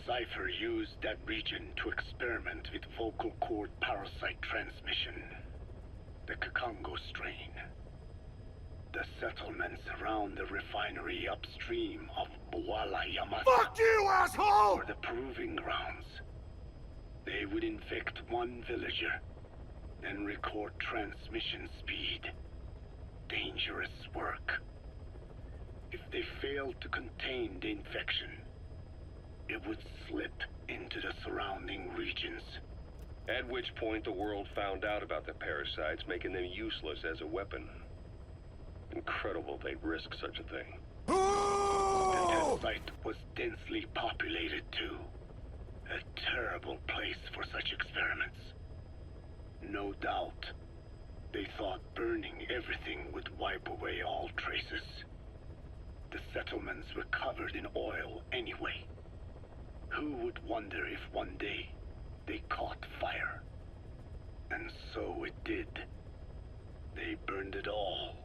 Cypher used that region to experiment with vocal cord parasite transmission. The Kakongo strain. The settlements around the refinery upstream of Bwala Yamasa. Fuck you, asshole! Were the proving grounds. They would infect one villager, then record transmission speed. Dangerous work. If they failed to contain the infection, it would slip into the surrounding regions. At which point the world found out about the parasites, making them useless as a weapon. Incredible they'd risk such a thing. The test site was densely populated too. A terrible place for such experiments. No doubt, they thought burning everything would wipe away all traces. The settlements were covered in oil anyway. Who would wonder if one day they caught fire? And so it did. They burned it all.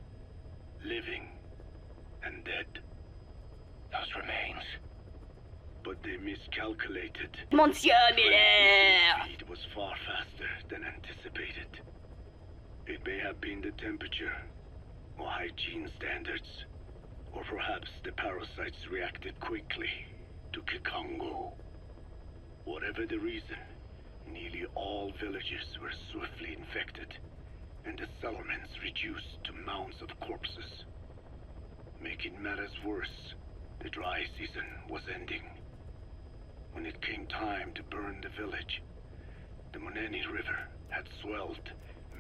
Living and dead. Those remains. But they miscalculated. Monsieur Miller! Speed was far faster than anticipated. It may have been the temperature, or hygiene standards, or perhaps the parasites reacted quickly to Kakongo. Whatever the reason, nearly all villages were swiftly infected, and the settlements reduced to mounds of corpses. Making matters worse, the dry season was ending. When it came time to burn the village, the Moneni River had swelled.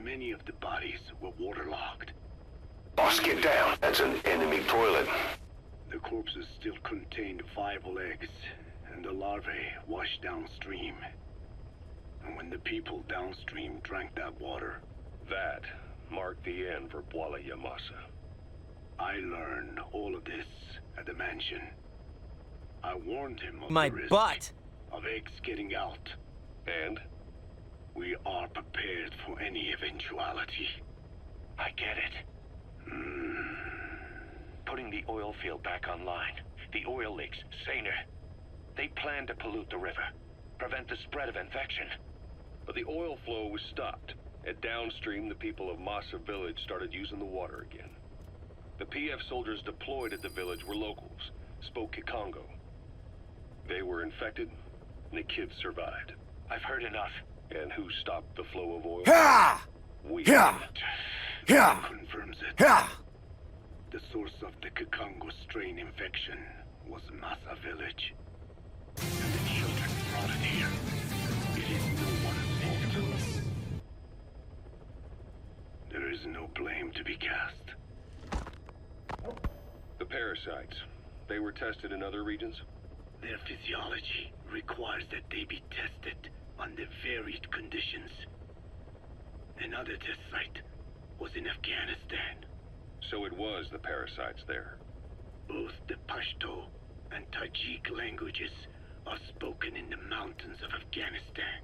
Many of the bodies were waterlogged. Boss, get down. That's an enemy toilet. The corpses still contained viable eggs, and the larvae washed downstream. And when the people downstream drank that water, that marked the end for Bwala Yamasa. I learned all of this at the mansion. I warned him of My the risk butt! of eggs getting out. And? We are prepared for any eventuality. I get it. Putting the oil field back online. The oil leaks, saner. They plan to pollute the river. Prevent the spread of infection. But the oil flow was stopped. And downstream, the people of Masa Village started using the water again. The PF soldiers deployed at the village were locals, spoke Kikongo. They were infected, and the kids survived. I've heard enough. And who stopped the flow of oil? Ha! We Ha! did. Ha! Confirms it. Ha! The source of the Kakongo strain infection was Masa Village. And the children brought it here. It is no one's fault. There is no blame to be cast. The parasites, they were tested in other regions? Their physiology requires that they be tested under varied conditions. Another test site was in Afghanistan. So it was the parasites there. Both the Pashto and Tajik languages are spoken in the mountains of Afghanistan,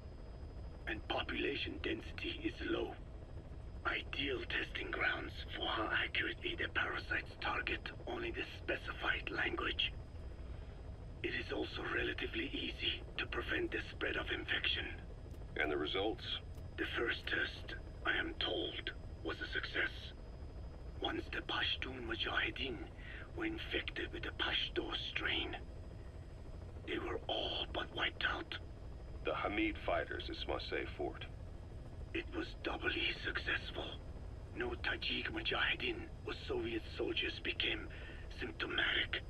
and population density is low. Ideal testing grounds for how accurately the parasites target only the specified language. It is also relatively easy to prevent the spread of infection. And the results? The first test, I am told, was a success. Once the Pashtun Mujahideen were infected with the Pashto strain, they were all but wiped out. The Hamid fighters at Smasei Fort. It was doubly successful. No Tajik Mujahideen or Soviet soldiers became symptomatic.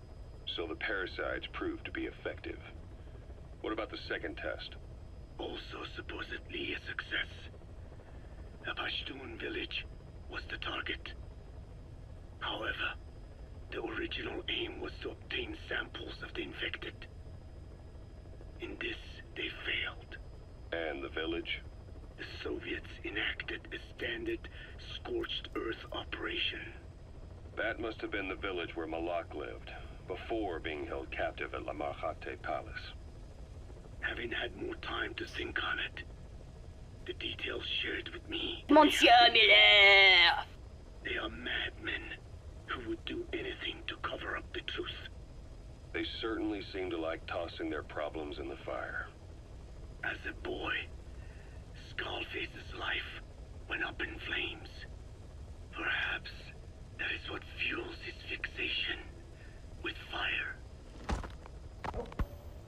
So the parasites proved to be effective. What about the second test? Also supposedly a success. A Pashtun village was the target. However, the original aim was to obtain samples of the infected. In this, they failed. And the village? The Soviets enacted a standard scorched earth operation. That must have been the village where Malak lived, before being held captive at La Marjate Palace. Having had more time to think on it, the details shared with me... Monsieur Miller! They are madmen who would do anything to cover up the truth. They certainly seem to like tossing their problems in the fire. As a boy, Skullface's life went up in flames. Perhaps that is what fuels his fixation with fire.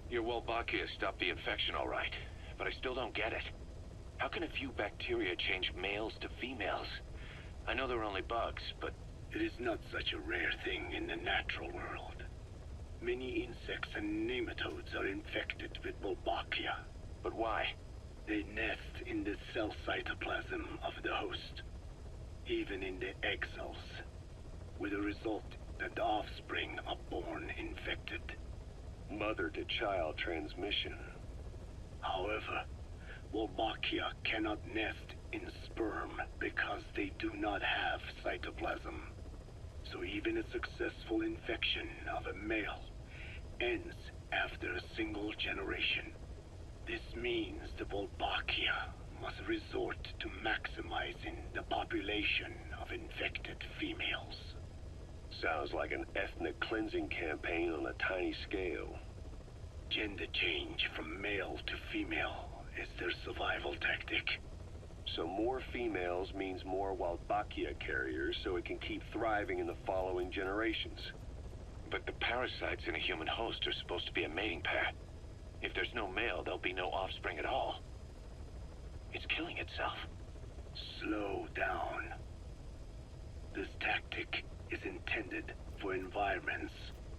Your Wolbachia stopped the infection all right, but I still don't get it. How can a few bacteria change males to females? I know they're only bugs, but... It is not such a rare thing in the natural world. Many insects and nematodes are infected with Wolbachia. But why? They nest in the cell cytoplasm of the host, even in the egg cells, with the result that the offspring are born infected. Mother-to-child transmission. However, Wolbachia cannot nest in sperm because they do not have cytoplasm. So even a successful infection of a male ends after a single generation. This means the Wolbachia must resort to maximizing the population of infected females. Sounds like an ethnic cleansing campaign on a tiny scale. Gender change from male to female is their survival tactic. So more females means more Wolbachia carriers, so it can keep thriving in the following generations. But the parasites in a human host are supposed to be a mating pair. If there's no male, there'll be no offspring at all. It's killing itself. Slow down. This tactic is intended for environments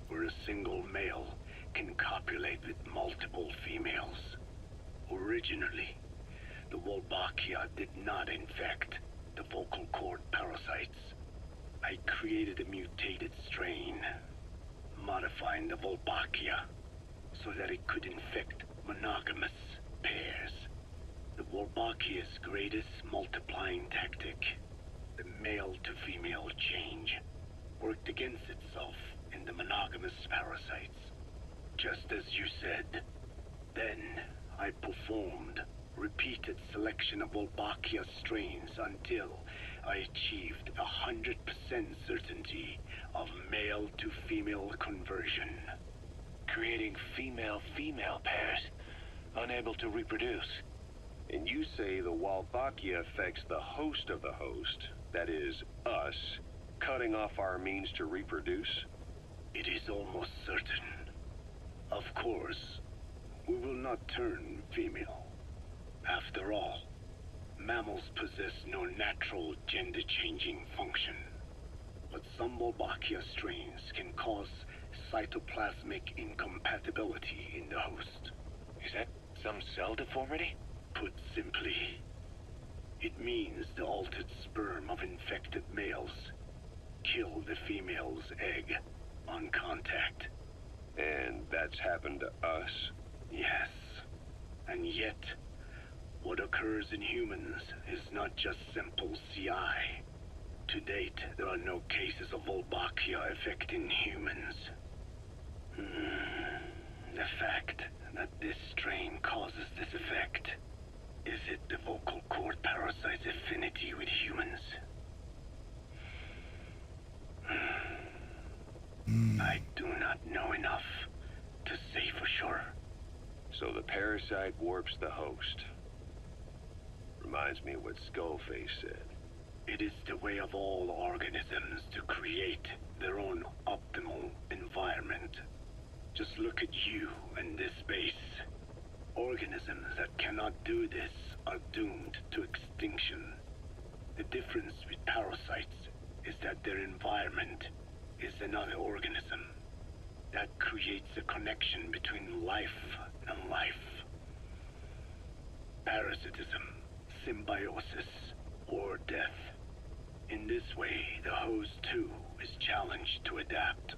where a single male can copulate with multiple females. Originally, the Wolbachia did not infect the vocal cord parasites. I created a mutated strain, modifying the Wolbachia so that it could infect monogamous pairs. The Wolbachia's greatest multiplying tactic, the male-to-female change, worked against itself in the monogamous parasites. Just as you said. Then I performed repeated selection of Wolbachia strains until I achieved 100% certainty of male-to-female conversion. Creating female-female pairs, unable to reproduce. And you say the Wolbachia affects the host of the host, that is, us, cutting off our means to reproduce? It is almost certain. Of course, we will not turn female. After all, mammals possess no natural gender-changing function. But some Wolbachia strains can cause cytoplasmic incompatibility in the host. Is that some cell deformity? Put simply, it means the altered sperm of infected males kill the female's egg on contact. And that's happened to us? Yes. And yet, what occurs in humans is not just simple CI. To date, there are no cases of Wolbachia affecting humans. The fact that this strain causes this effect, is it the vocal cord parasite's affinity with humans? I do not know enough to say for sure. So the parasite warps the host. Reminds me of what Skullface said. It is the way of all organisms to create their own optimal environment. Just look at you and this base. Organisms that cannot do this are doomed to extinction. The difference with parasites is that their environment is another organism. That creates a connection between life and life. Parasitism, symbiosis, or death. In this way, the host too is challenged to adapt.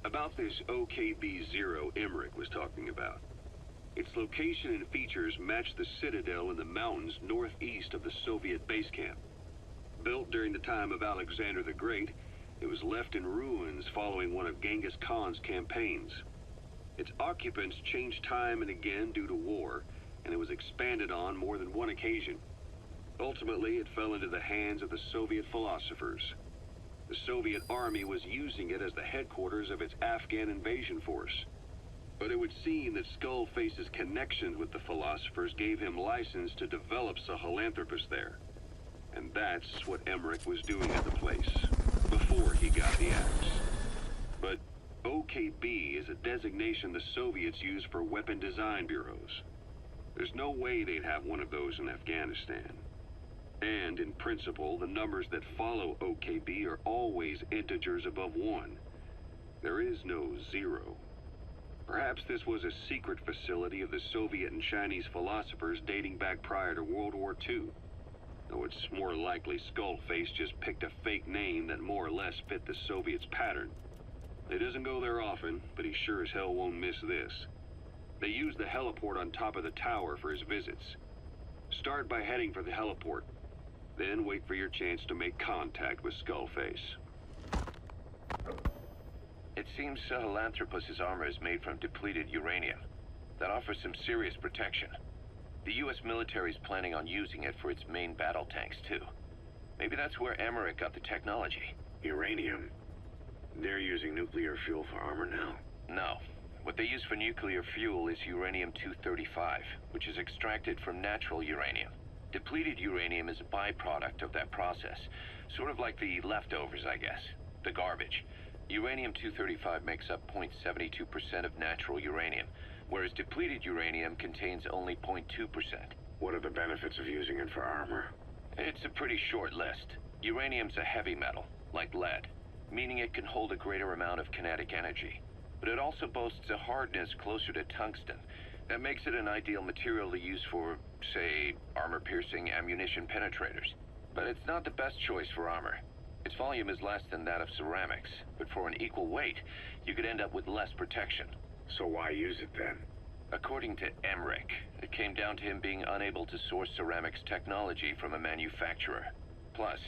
About this OKB-0 Emmerich was talking about. Its location and features match the citadel in the mountains northeast of the Soviet base camp. Built during the time of Alexander the Great, it was left in ruins following one of Genghis Khan's campaigns. Its occupants changed time and again due to war, and it was expanded on more than one occasion. Ultimately, it fell into the hands of the Soviet philosophers. The Soviet army was using it as the headquarters of its Afghan invasion force. But it would seem that Skullface's connections with the philosophers gave him license to develop Sahelanthropus there. And that's what Emmerich was doing at the place, before he got the axe. But OKB is a designation the Soviets use for weapon design bureaus. There's no way they'd have one of those in Afghanistan. And, in principle, the numbers that follow OKB are always integers above 1. There is no 0. Perhaps this was a secret facility of the Soviet and Chinese philosophers dating back prior to World War II. Though it's more likely Skullface just picked a fake name that more or less fit the Soviets' pattern. He doesn't go there often, but he sure as hell won't miss this. They use the heliport on top of the tower for his visits. Start by heading for the heliport. Then wait for your chance to make contact with Skullface. It seems Sahelanthropus' armor is made from depleted uranium. That offers some serious protection. The U.S. military is planning on using it for its main battle tanks, too. Maybe that's where Emmerich got the technology. Uranium? They're using nuclear fuel for armor now? No. What they use for nuclear fuel is uranium-235, which is extracted from natural uranium. Depleted uranium is a byproduct of that process. Sort of like the leftovers, I guess. The garbage. Uranium-235 makes up 0.72% of natural uranium, whereas depleted uranium contains only 0.2%. What are the benefits of using it for armor? It's a pretty short list. Uranium's a heavy metal, like lead, meaning it can hold a greater amount of kinetic energy. But it also boasts a hardness closer to tungsten. That makes it an ideal material to use for, say, armor-piercing ammunition penetrators. But it's not the best choice for armor. Its volume is less than that of ceramics, but for an equal weight, you could end up with less protection. So why use it then? According to Emmerich, it came down to him being unable to source ceramics technology from a manufacturer. Plus,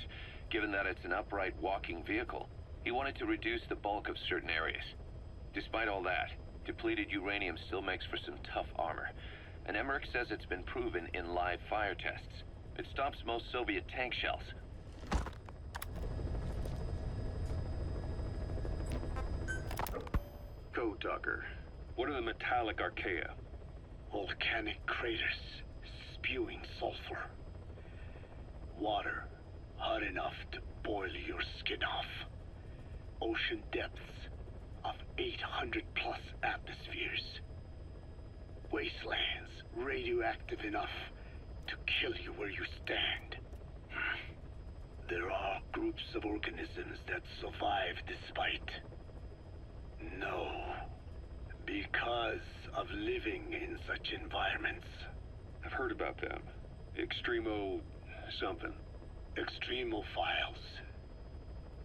given that it's an upright walking vehicle, he wanted to reduce the bulk of certain areas. Despite all that, depleted uranium still makes for some tough armor, and Emmerich says it's been proven in live fire tests. It stops most Soviet tank shells. Code Talker, what are the metallic archaea? Volcanic craters spewing sulfur. Water hot enough to boil your skin off. Ocean depths of 800 plus atmospheres. Wastelands radioactive enough to kill you where you stand. There are groups of organisms that survive despite. No, because of living in such environments. I've heard about them. Extremo something. Extremophiles.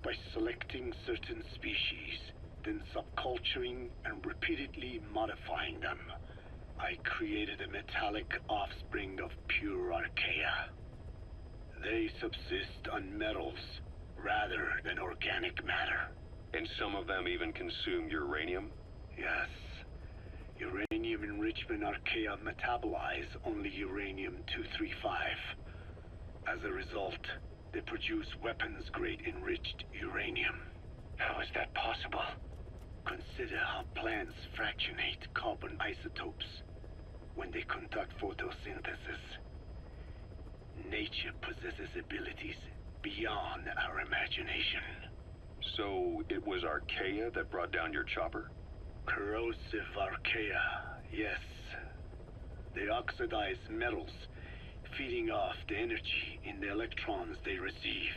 By selecting certain species, then subculturing and repeatedly modifying them, I created a metallic offspring of pure archaea. They subsist on metals rather than organic matter. And some of them even consume uranium? Yes. Uranium enrichment archaea metabolize only uranium-235. As a result, they produce weapons-grade enriched uranium. How is that possible? Consider how plants fractionate carbon isotopes when they conduct photosynthesis. Nature possesses abilities beyond our imagination. So it was archaea that brought down your chopper? Corrosive archaea, yes. They oxidize metals, feeding off the energy in the electrons they receive.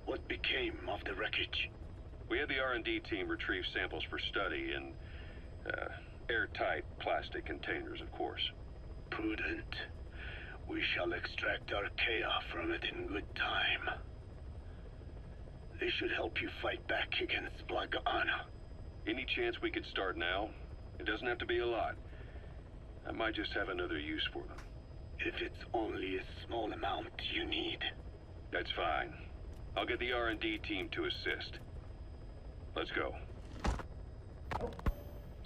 What became of the wreckage? We had the R&D team retrieve samples for study in airtight plastic containers, of course. Prudent. We shall extract archaea from it in good time. They should help you fight back against Blaga Ana. Any chance we could start now? It doesn't have to be a lot. I might just have another use for them. If it's only a small amount you need. That's fine. I'll get the R&D team to assist. Let's go.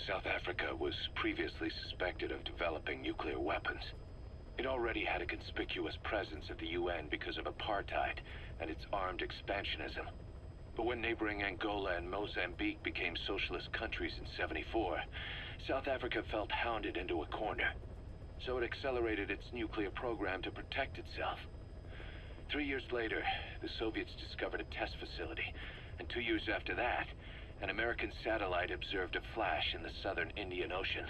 South Africa was previously suspected of developing nuclear weapons. It already had a conspicuous presence at the UN because of apartheid and its armed expansionism. But when neighboring Angola and Mozambique became socialist countries in '74, South Africa felt hounded into a corner. So it accelerated its nuclear program to protect itself. 3 years later, the Soviets discovered a test facility, and 2 years after that, an American satellite observed a flash in the southern Indian Ocean.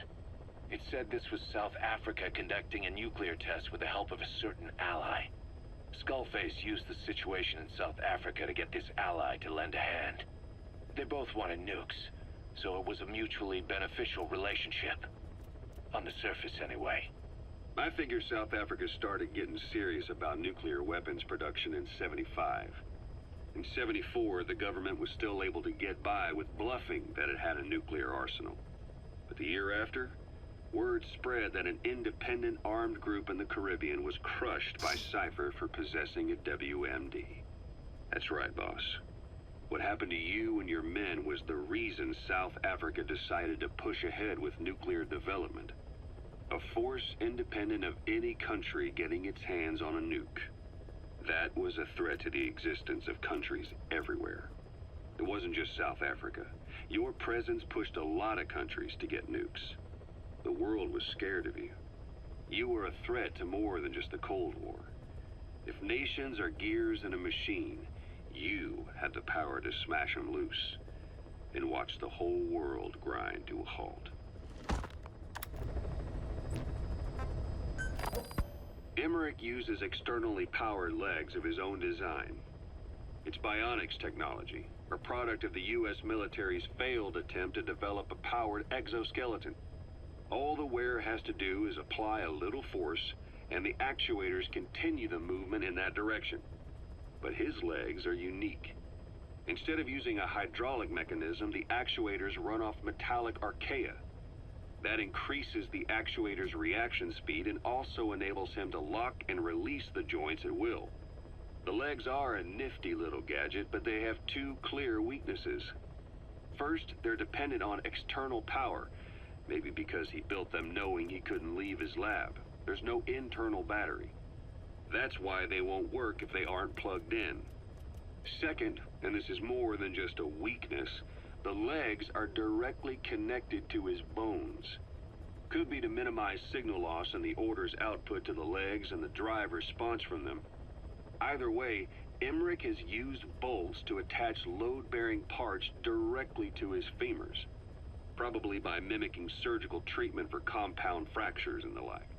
It said this was South Africa conducting a nuclear test with the help of a certain ally. Skullface used the situation in South Africa to get this ally to lend a hand. They both wanted nukes, so it was a mutually beneficial relationship. On the surface, anyway. I figure South Africa started getting serious about nuclear weapons production in '75. In '74, the government was still able to get by with bluffing that it had a nuclear arsenal. But the year after, word spread that an independent armed group in the Caribbean was crushed by Cypher for possessing a WMD. That's right, boss. What happened to you and your men was the reason South Africa decided to push ahead with nuclear development. A force independent of any country getting its hands on a nuke. That was a threat to the existence of countries everywhere. It wasn't just South Africa. Your presence pushed a lot of countries to get nukes. The world was scared of you. You were a threat to more than just the Cold War. If nations are gears in a machine, you had the power to smash them loose and watch the whole world grind to a halt. Emmerich uses externally powered legs of his own design. It's bionics technology, a product of the U.S. military's failed attempt to develop a powered exoskeleton. All the wearer has to do is apply a little force, and the actuators continue the movement in that direction. But his legs are unique. Instead of using a hydraulic mechanism, the actuators run off metallic archaea. That increases the actuator's reaction speed and also enables him to lock and release the joints at will. The legs are a nifty little gadget, but they have two clear weaknesses. First, they're dependent on external power, maybe because he built them knowing he couldn't leave his lab. There's no internal battery. That's why they won't work if they aren't plugged in. Second, and this is more than just a weakness, the legs are directly connected to his bones. Could be to minimize signal loss in the order's output to the legs and the drive response from them. Either way, Emmerich has used bolts to attach load-bearing parts directly to his femurs, probably by mimicking surgical treatment for compound fractures and the like.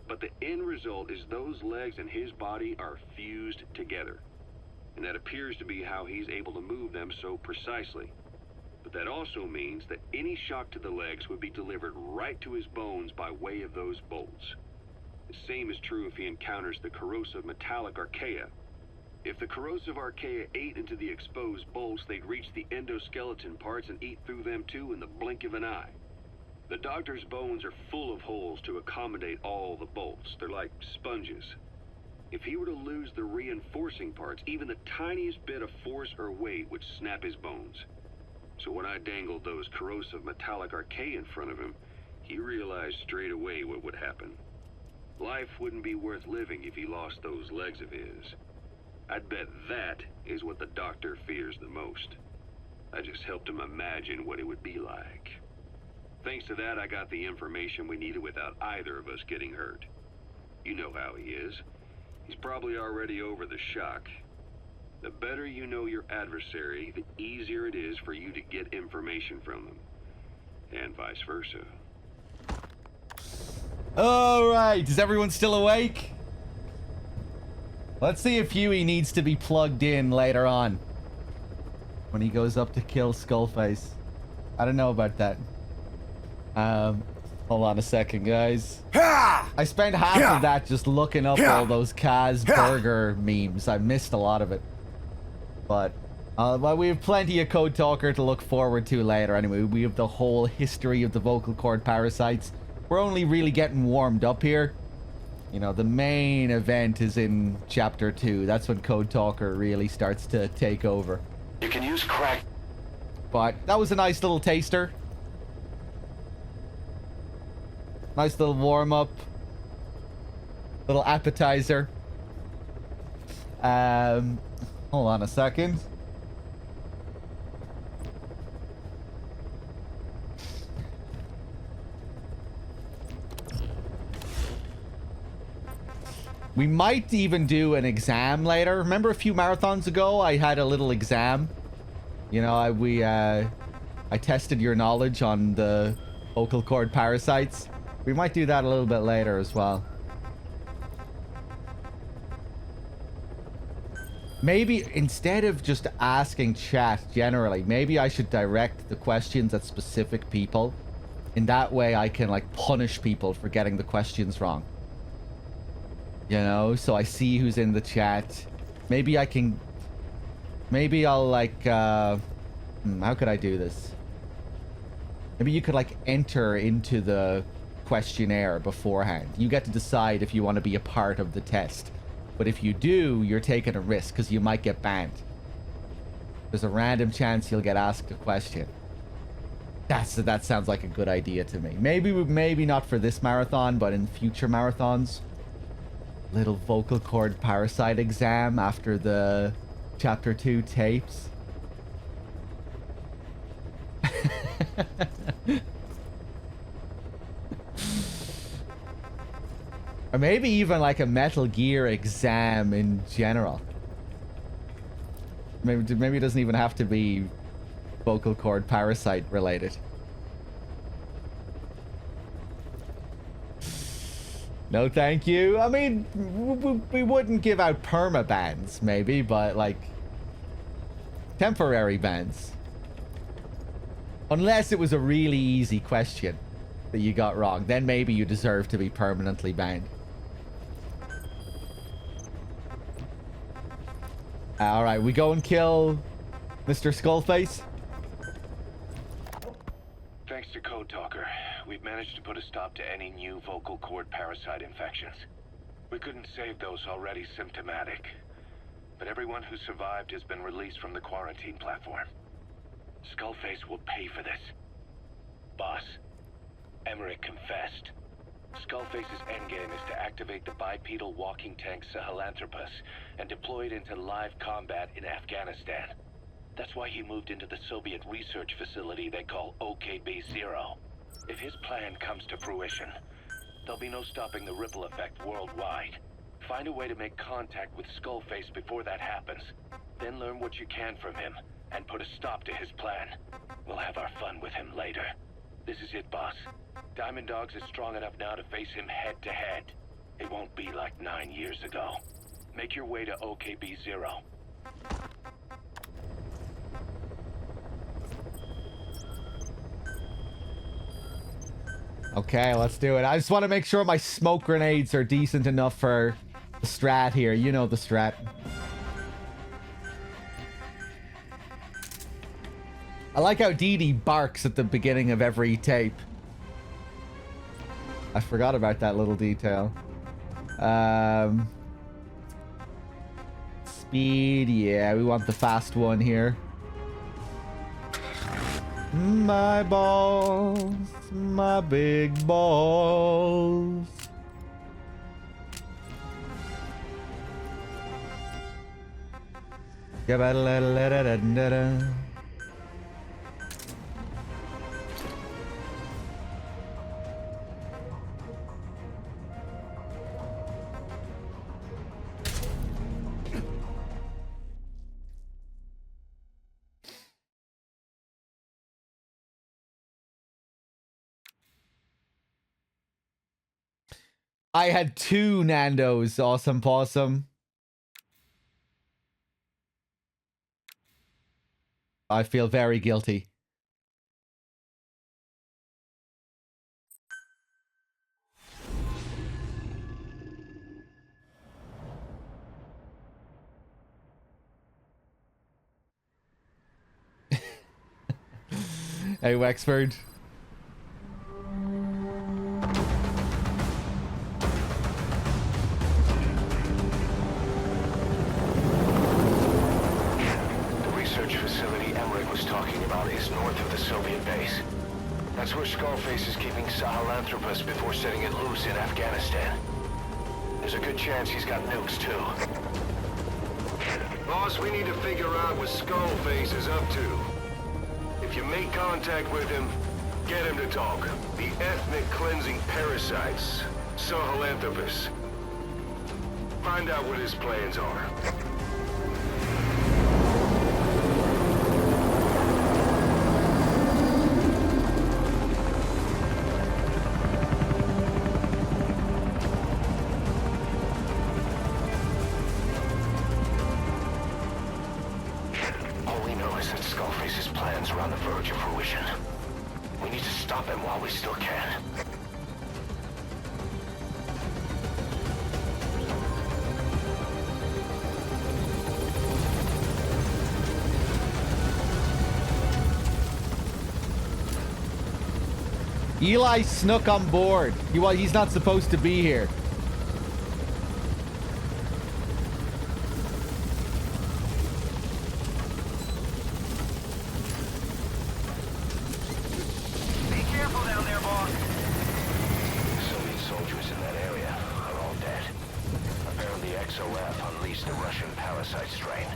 But the end result is those legs and his body are fused together, and that appears to be how he's able to move them so precisely. But that also means that any shock to the legs would be delivered right to his bones by way of those bolts. The same is true if he encounters the corrosive metallic archaea. If the corrosive archaea ate into the exposed bolts, they'd reach the endoskeleton parts and eat through them too in the blink of an eye. The doctor's bones are full of holes to accommodate all the bolts. They're like sponges. If he were to lose the reinforcing parts, even the tiniest bit of force or weight would snap his bones. So when I dangled those corrosive metallic archaea in front of him, he realized straight away what would happen. Life wouldn't be worth living if he lost those legs of his. I'd bet that is what the doctor fears the most. I just helped him imagine what it would be like. Thanks to that, I got the information we needed without either of us getting hurt. You know how he is. He's probably already over the shock. The better you know your adversary, the easier it is for you to get information from them. And vice versa. Alright, is everyone still awake? Let's see if Huey needs to be plugged in later on, when he goes up to kill Skullface. I don't know about that. Hold on a second, guys. I spent half of that just looking up all those Kaz Burger memes. I missed a lot of it. But we have plenty of Code Talker to look forward to later anyway. We have the whole history of the vocal cord parasites. We're only really getting warmed up here. You know, the main event is in Chapter 2. That's when Code Talker really starts to take over. You can use crack. But that was a nice little taster. Nice little warm-up. Little appetizer. Hold on a second. We might even do an exam later. Remember a few marathons ago, I had a little exam. You know, I tested your knowledge on the vocal cord parasites. We might do that a little bit later as well. Maybe instead of just asking chat generally, maybe I should direct the questions at specific people. In that way, I can like punish people for getting the questions wrong. You know, so I see who's in the chat. Maybe I can... Maybe I'll like... how could I do this? Maybe you could like enter into the questionnaire beforehand. You get to decide if you want to be a part of the test. But if you do, you're taking a risk because you might get banned. There's a random chance you'll get asked a question. That sounds like a good idea to me. Maybe not for this marathon, but in future marathons. Little vocal cord parasite exam after the chapter 2 tapes. Or maybe even like a Metal Gear exam in general. Maybe it doesn't even have to be vocal cord parasite related. No, thank you. I mean, we wouldn't give out perma bans, maybe, but like temporary bans. Unless it was a really easy question that you got wrong, then maybe you deserve to be permanently banned. All right, we go and kill Mr. Skullface. Thanks to Code Talker, we've managed to put a stop to any new vocal cord parasite infections. We couldn't save those already symptomatic, but everyone who survived has been released from the quarantine platform. Skullface will pay for this. Boss, Emmerich confessed. Skullface's endgame is to activate the bipedal walking tank Sahelanthropus and deploy it into live combat in Afghanistan. That's why he moved into the Soviet research facility they call OKB-0. If his plan comes to fruition, there'll be no stopping the ripple effect worldwide. Find a way to make contact with Skullface before that happens. Then learn what you can from him and put a stop to his plan. We'll have our fun with him later. This is it, boss. Diamond Dogs is strong enough now to face him head to head. It won't be like 9 years ago. Make your way to OKB-0. Okay, let's do it. I just want to make sure my smoke grenades are decent enough for the strat here. You know the strat. I like how Dee Dee barks at the beginning of every tape. I forgot about that little detail. Speed, yeah, we want the fast one here. My balls, my big balls. I had 2 Nando's, awesome possum. I feel very guilty. Hey, Wexford. That's where Skullface is keeping Sahelanthropus before setting it loose in Afghanistan. There's a good chance he's got nukes, too. Boss, we need to figure out what Skullface is up to. If you make contact with him, get him to talk. The ethnic cleansing parasites, Sahelanthropus. Find out what his plans are. All we know is that Skullface's plans are on the verge of fruition. We need to stop him while we still can. Eli snuck on board. He's not supposed to be here. Be careful down there, boss. Soviet soldiers in that area are all dead. Apparently XOF unleashed the Russian parasite strain.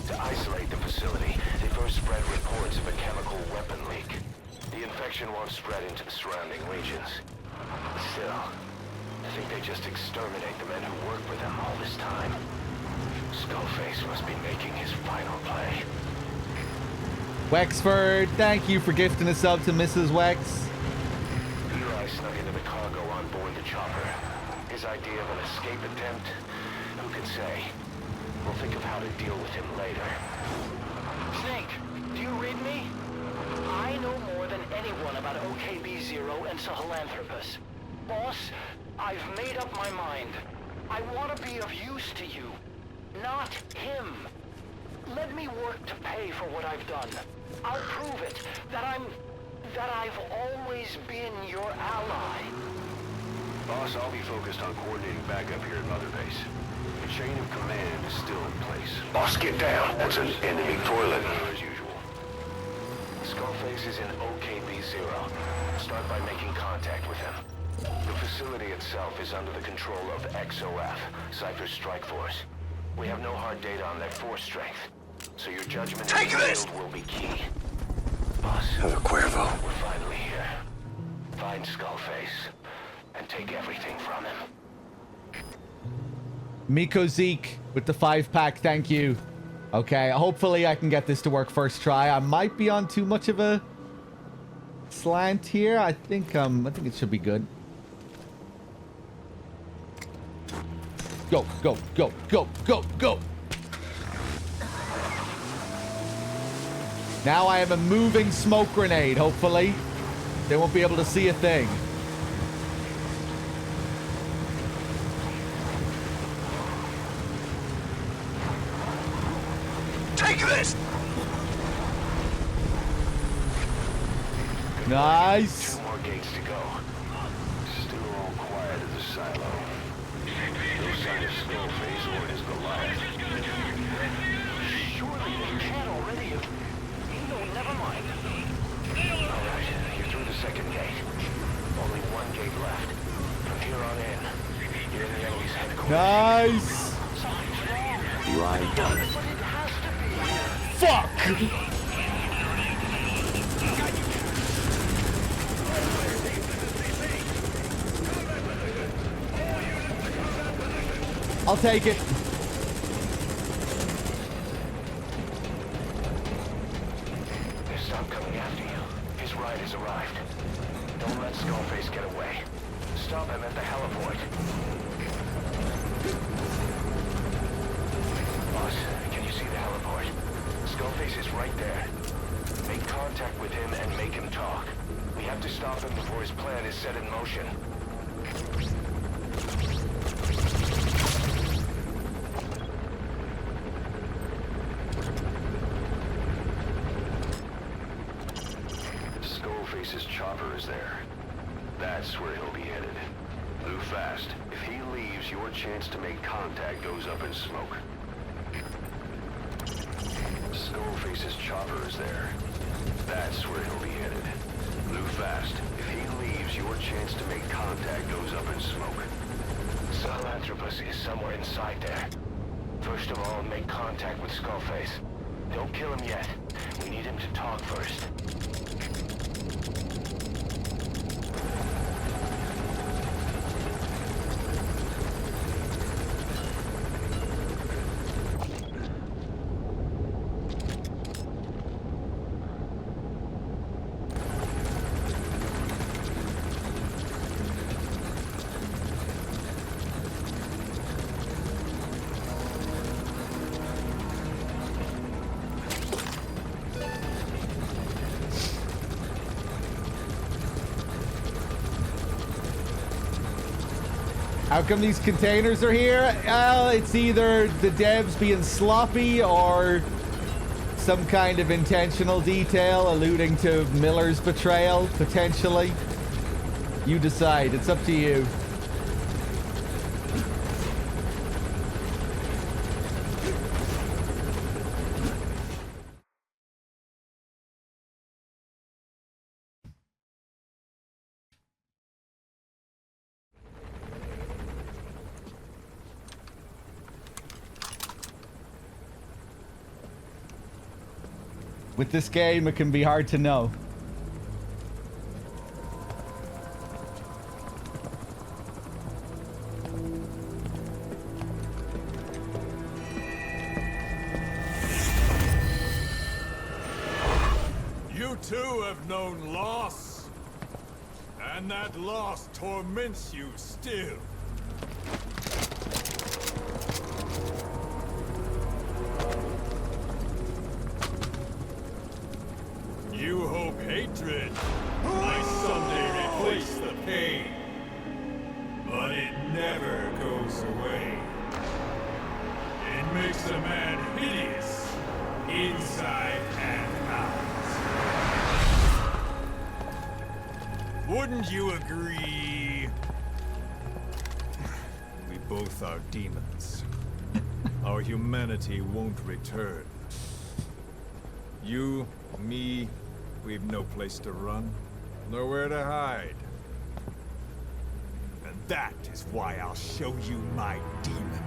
To isolate the facility, they first spread reports of a chemical weapon leak. The infection won't spread into the surrounding regions. Still, I think they just exterminate the men who worked with them all this time. Skullface must be making his final play. Wexford, thank you for gifting a sub to Mrs. Wex. Eli snuck into the cargo on board the chopper. His idea of an escape attempt? Who can say? We'll think of how to deal with him later. Snake, do you read me? I know more than anyone about OKB-0 and Sahelanthropus. Boss, I've made up my mind. I want to be of use to you, not him. Let me work to pay for what I've done. I'll prove it, that I've always been your ally. Boss, I'll be focused on coordinating backup here at Mother Base. The chain of command is still in place. Boss, get down. That's an enemy toilet. As usual. Skullface is in OKB-0. Start by making contact with him. The facility itself is under the control of XOF, Cypher's strike force. We have no hard data on their force strength, so your judgment in the field will be key. Boss, Cuervo. we're finally here. Find Skullface and take everything from him. Miko Zeke with the 5-pack, thank you. Okay, hopefully I can get this to work first try. I might be on too much of a slant here. I think it should be good. Go, go, go, go, go, go. Now I have a moving smoke grenade, hopefully. They won't be able to see a thing. Take this! Nice. 2 more gates to go. Still all quiet at the silo. No sign of Skullface or his Goliath. Surely they can already have... No, never mind. Alright, you're through the second gate. Only 1 gate left. From here on in, you're in the enemy's headquarters. Nice. Eli done it. Fuck! I'll take it. They stopped coming after you. His ride has arrived. Don't let Skullface get away. Stop him at the heliport. Boss, can you see the heliport? Skullface is right there. Make contact with him and make him talk. We have to stop him before his plan is set in motion. Skullface's chopper is there. That's where he'll be headed. Move fast. If he leaves, your chance to make contact goes up in smoke. Skullface's chopper is there. That's where he'll be headed. Move fast. If he leaves, your chance to make contact goes up in smoke. Sahelanthropus Sahelanthropus is somewhere inside there. First of all, make contact with Skullface. Don't kill him yet. We need him to talk first. How come these containers are here? Well, it's either the devs being sloppy or some kind of intentional detail alluding to Miller's betrayal, potentially. You decide. It's up to you. With this game, it can be hard to know. You too have known loss, and that loss torments you still. You hope hatred might someday replace the pain, but it never goes away. It makes a man hideous, inside and out. Wouldn't you agree? We both are demons. Our humanity won't return. You, me, we've no place to run, nowhere to hide. And that is why I'll show you my demon.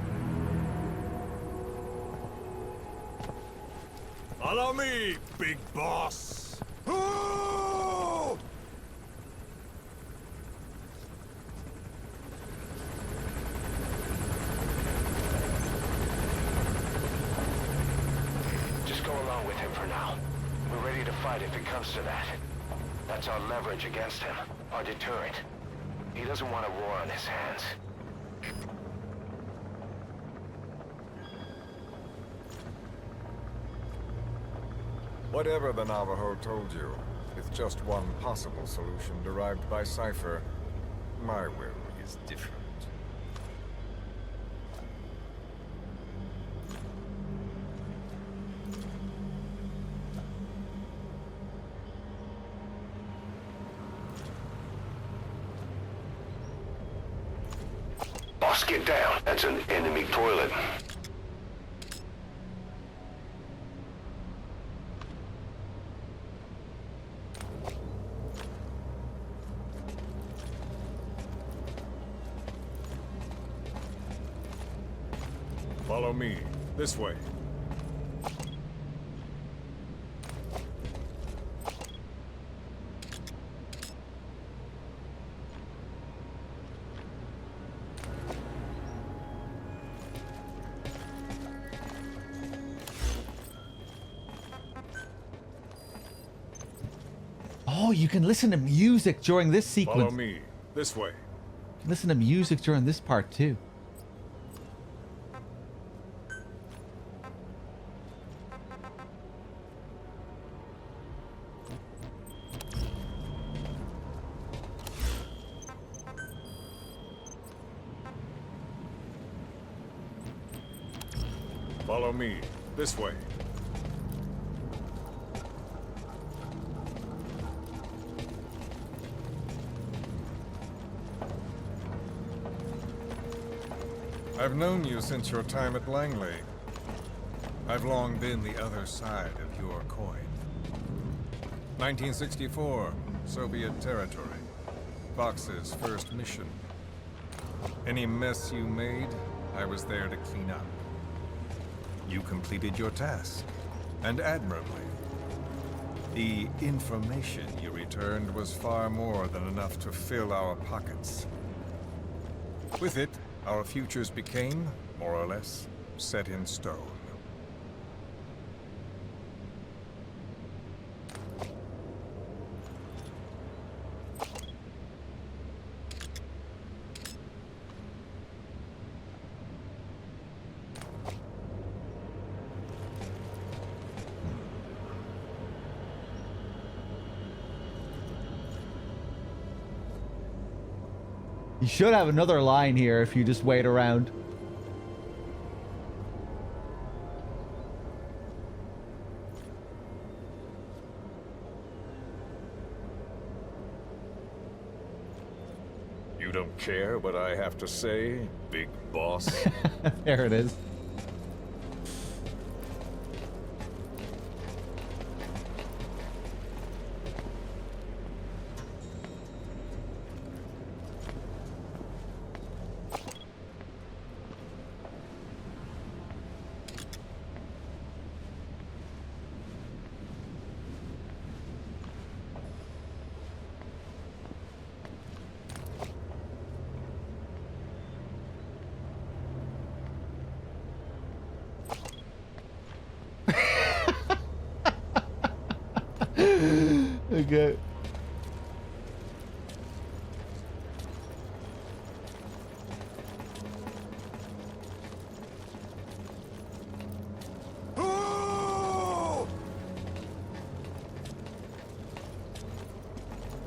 Follow me, big boss! Oh! Just go along with him for now. We're ready to fight if it comes to that. That's our leverage against him, our deterrent. He doesn't want a war on his hands. Whatever the Navajo told you, it's just one possible solution derived by Cypher. My will is different. Boss, get down. That's an enemy toilet. Follow me. This way. Oh, you can listen to music during this sequence. Follow me. This way. You can listen to music during this part too. Follow me. This way. I've known you since your time at Langley. I've long been the other side of your coin. 1964, Soviet territory. Fox's first mission. Any mess you made, I was there to clean up. You completed your task, and admirably. The information you returned was far more than enough to fill our pockets. With it, our futures became, more or less, set in stone. You should have another line here if you just wait around. You don't care what I have to say, big boss? There it is. Okay.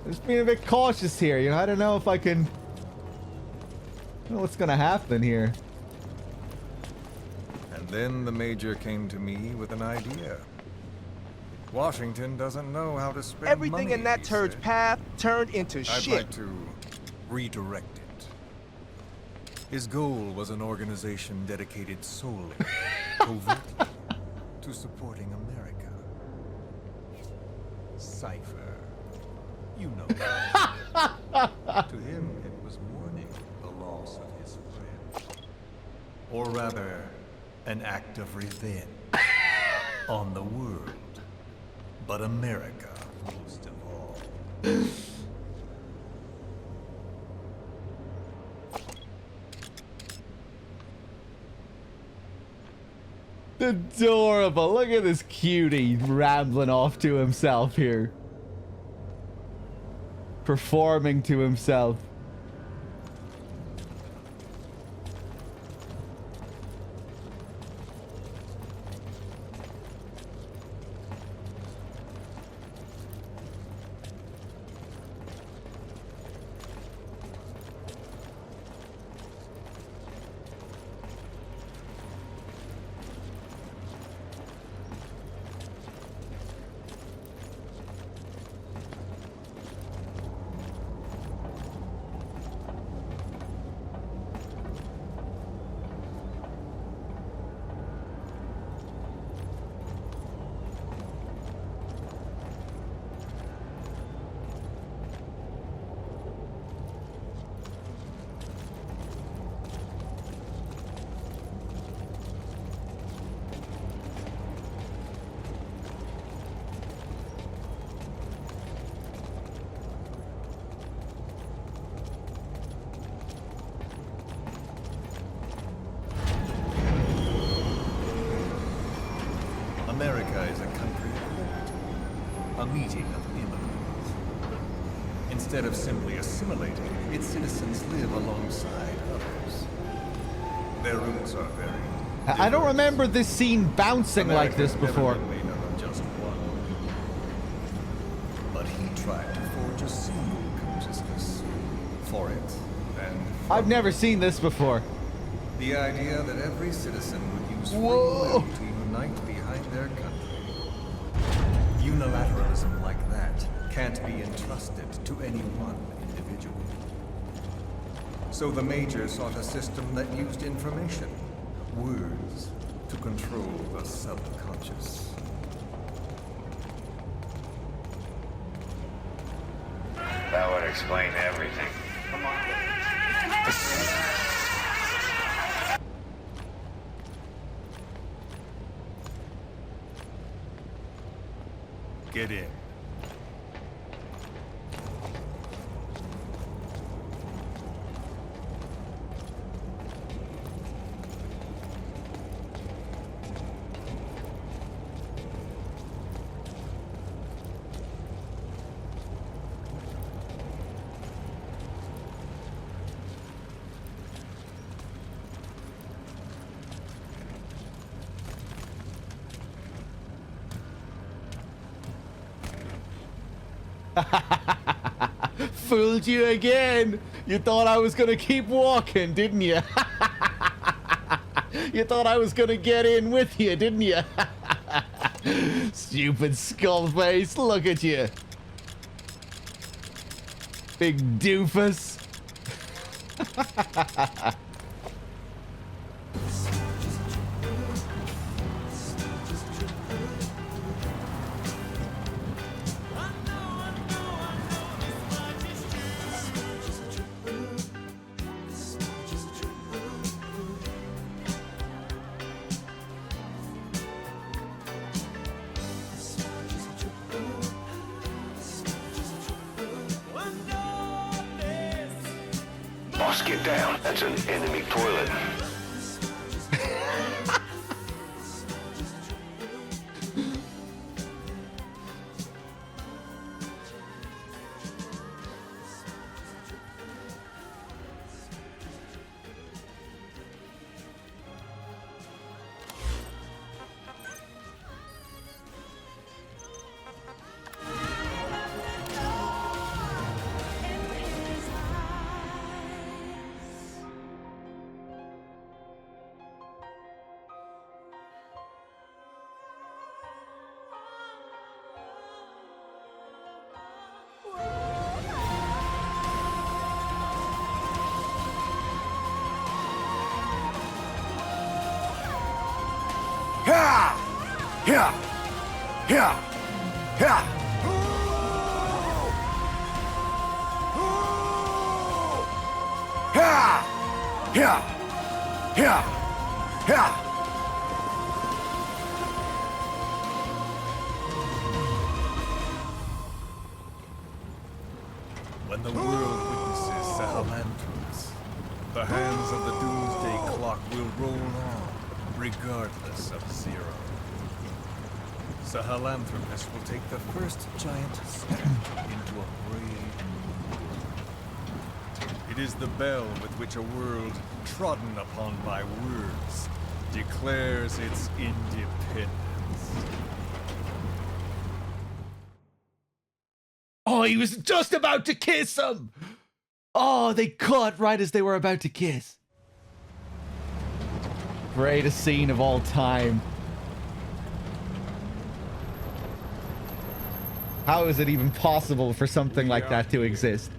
Just being a bit cautious here, you know. I don't know if I can. I don't know what's gonna happen here. And then the Major came to me with an idea. Washington doesn't know how to spend Everything money, in that he turd's said. path turned into I'd shit. like to redirect it. His goal was an organization dedicated solely, covertly, to supporting America. Cypher. You know that. To him, it was mourning the loss of his friend. Or rather, an act of revenge on the world. But America, most of all. Adorable. Look at this cutie rambling off to himself here. Performing to himself. America is a country of liberty, a meeting of immigrants. Instead of simply assimilating, its citizens live alongside others. Their roots are very I don't remember this scene bouncing like this before. Never been made up of just one. But he tried to forge a single consciousness for it, and I've never seen this before. the idea that every citizen would use free will to unite behind their country. Unilateralism like that can't be entrusted to any one individual. So the Major sought a system that used information, words, to control the subconscious. That would explain everything. Get in. Fooled you again. You thought I was gonna keep walking, didn't you? You thought I was gonna get in with you, didn't you? Stupid skullface. Look at you. Big doofus. Boss, get down. That's an enemy toilet. Yeah! Yeah! Yeah! Yeah! Yeah! Yeah! Yeah! When the world witnesses Sahelanthropus, the hands of the Doomsday Clock will roll on, regardless of Zero. Sahelanthropus will take the first giant step into a brave new world. It is the bell with which a world trodden upon by words declares its independence. Oh, he was just about to kiss him! Oh, they cut right as they were about to kiss. Greatest scene of all time. How is it even possible for something like that to exist?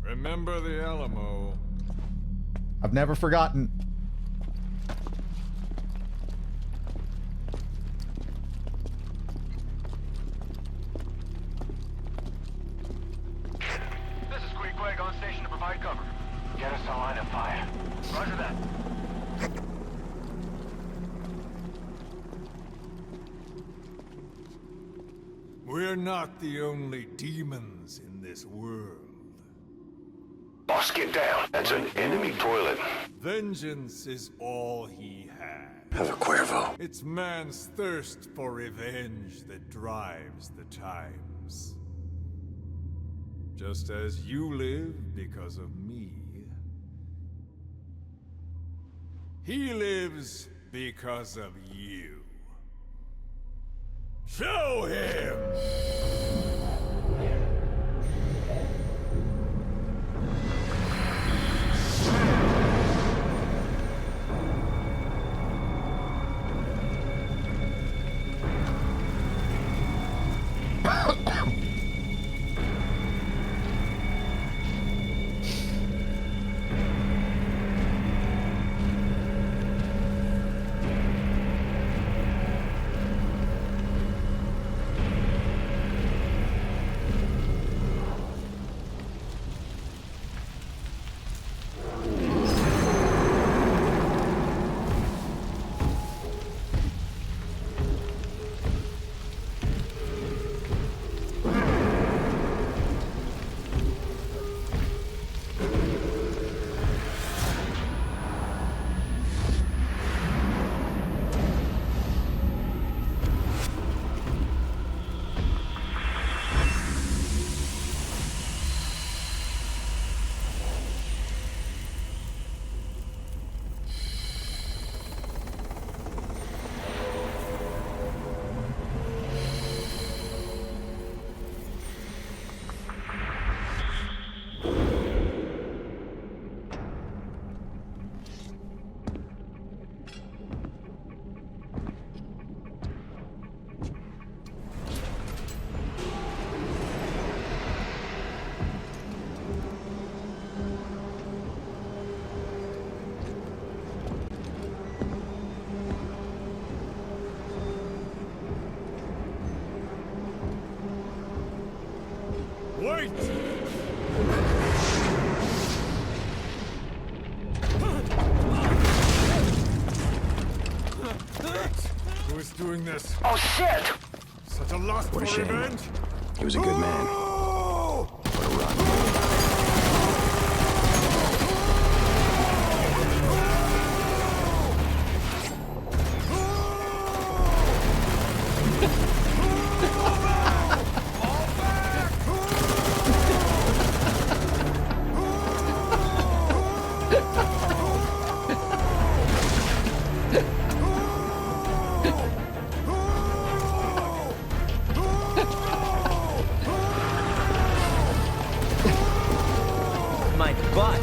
Remember the Alamo. I've never forgotten. This is Queequeg on station to provide cover. Get us a line of fire. Roger that. We're not the only demons in this world. Boss, get down. That's an enemy toilet. Vengeance is all he had. Have a Cuervo. It's man's thirst for revenge that drives the times. Just as you live because of me, he lives because of you. Show him! Wait! Who is doing this? Oh shit! Such a lust for What a shame. revenge? He was a good man. What a rotten My butt.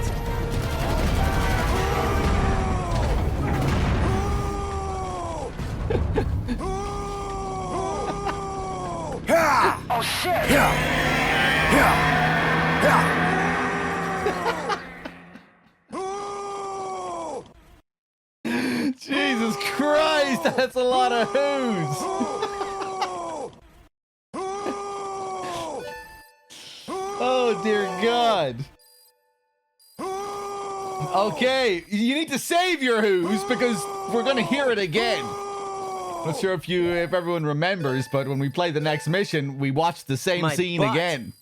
Oh shit! Jesus Christ, that's a lot of who's. Oh dear God. Okay, you need to save your who's because we're gonna hear it again. Not sure if everyone remembers, but when we play the next mission, we watch the same My scene butt. again.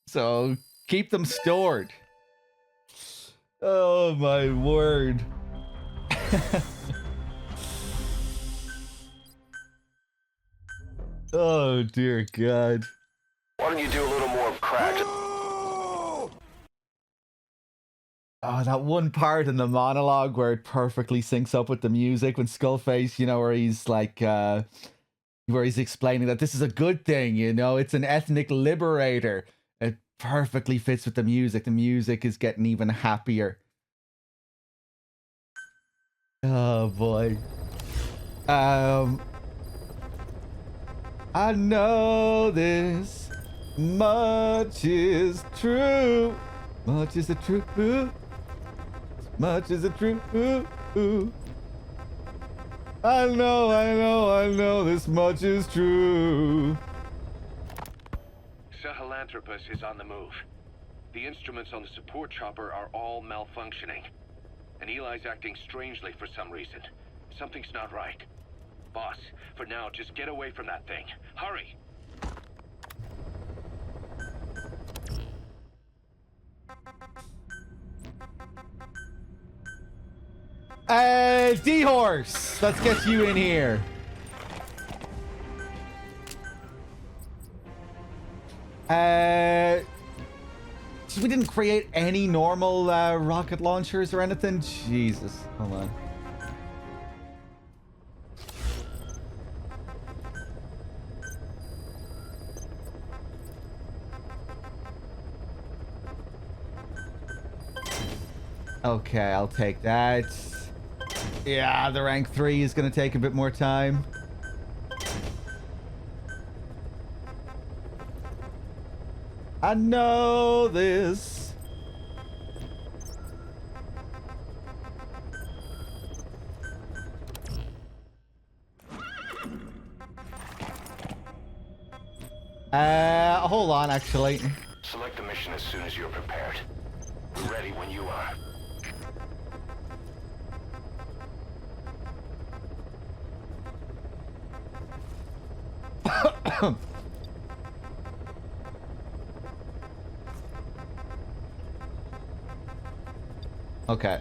So keep them stored. Oh my word. Oh dear God. Why don't you do a little more crack? Oh, that one part in the monologue where it perfectly syncs up with the music when Skullface, you know, where he's like, where he's explaining that this is a good thing, you know, it's an ethnic liberator. It perfectly fits with the music. The music is getting even happier. Oh boy. I know this much is true. Much is the truth. Much is the truth. I know this much is true. Sahelanthropus is on the move. The instruments on the support chopper are all malfunctioning. And Eli's acting strangely for some reason. Something's not right. Boss, for now, just get away from that thing. Hurry! D-Horse, let's get you in here. We didn't create any normal rocket launchers or anything. Jesus, hold on. Okay, I'll take that. Yeah, the rank 3 is going to take a bit more time. I know this. Hold on, actually. Select the mission as soon as you're prepared. We're ready when you are. Okay.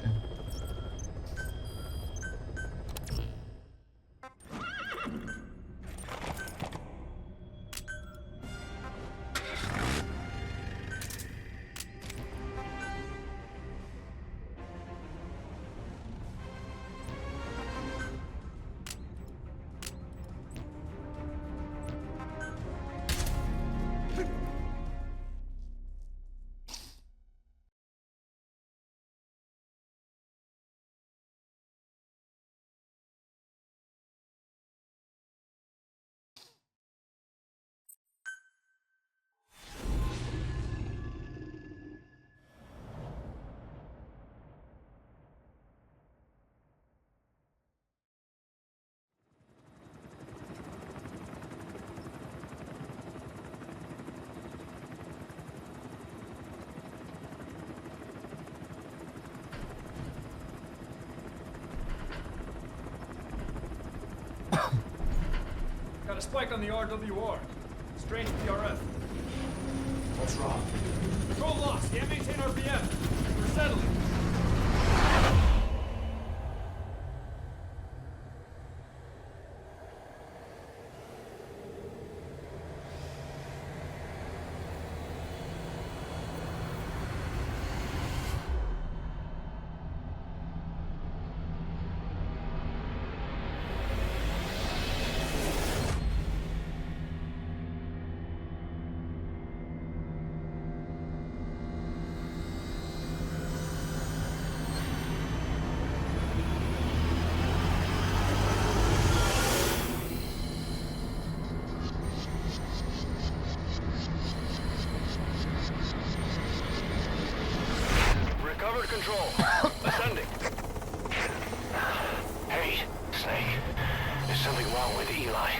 Got a spike on the RWR. Strange PRF. What's wrong? Control lost. Can't maintain RPM. We're settling. Recovered control. Ascending. Hey, Snake. There's something wrong with Eli.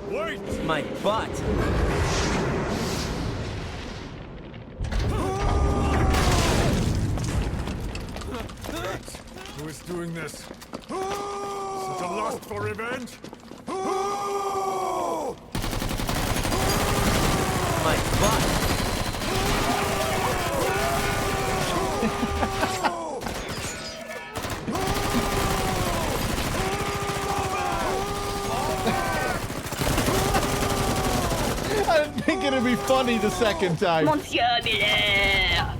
Wait! My butt. Who is doing this? Is it a lust for revenge? My butt. I didn't think it'd be funny the second time. Monsieur Miller!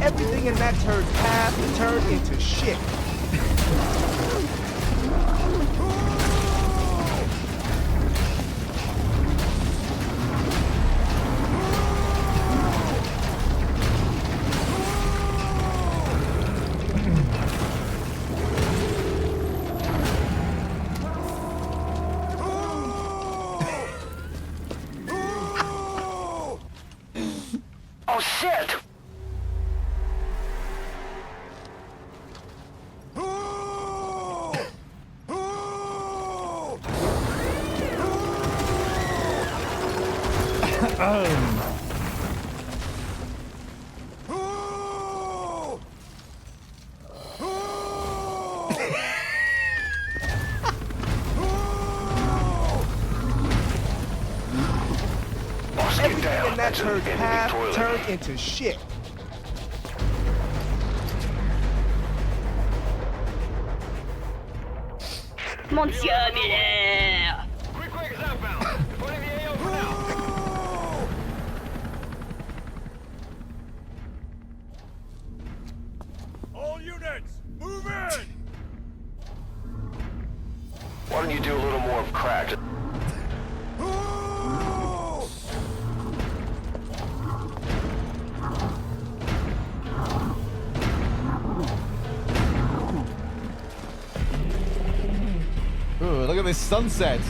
Everything in that turd's path turned into shit. Oh shit! Everything in that turd's path turned into shit. Monsieur Miller! Quick is outbound. Reporting the AO for now. All units, move in! Why don't you do a little more crack? Ooh, look at this sunset.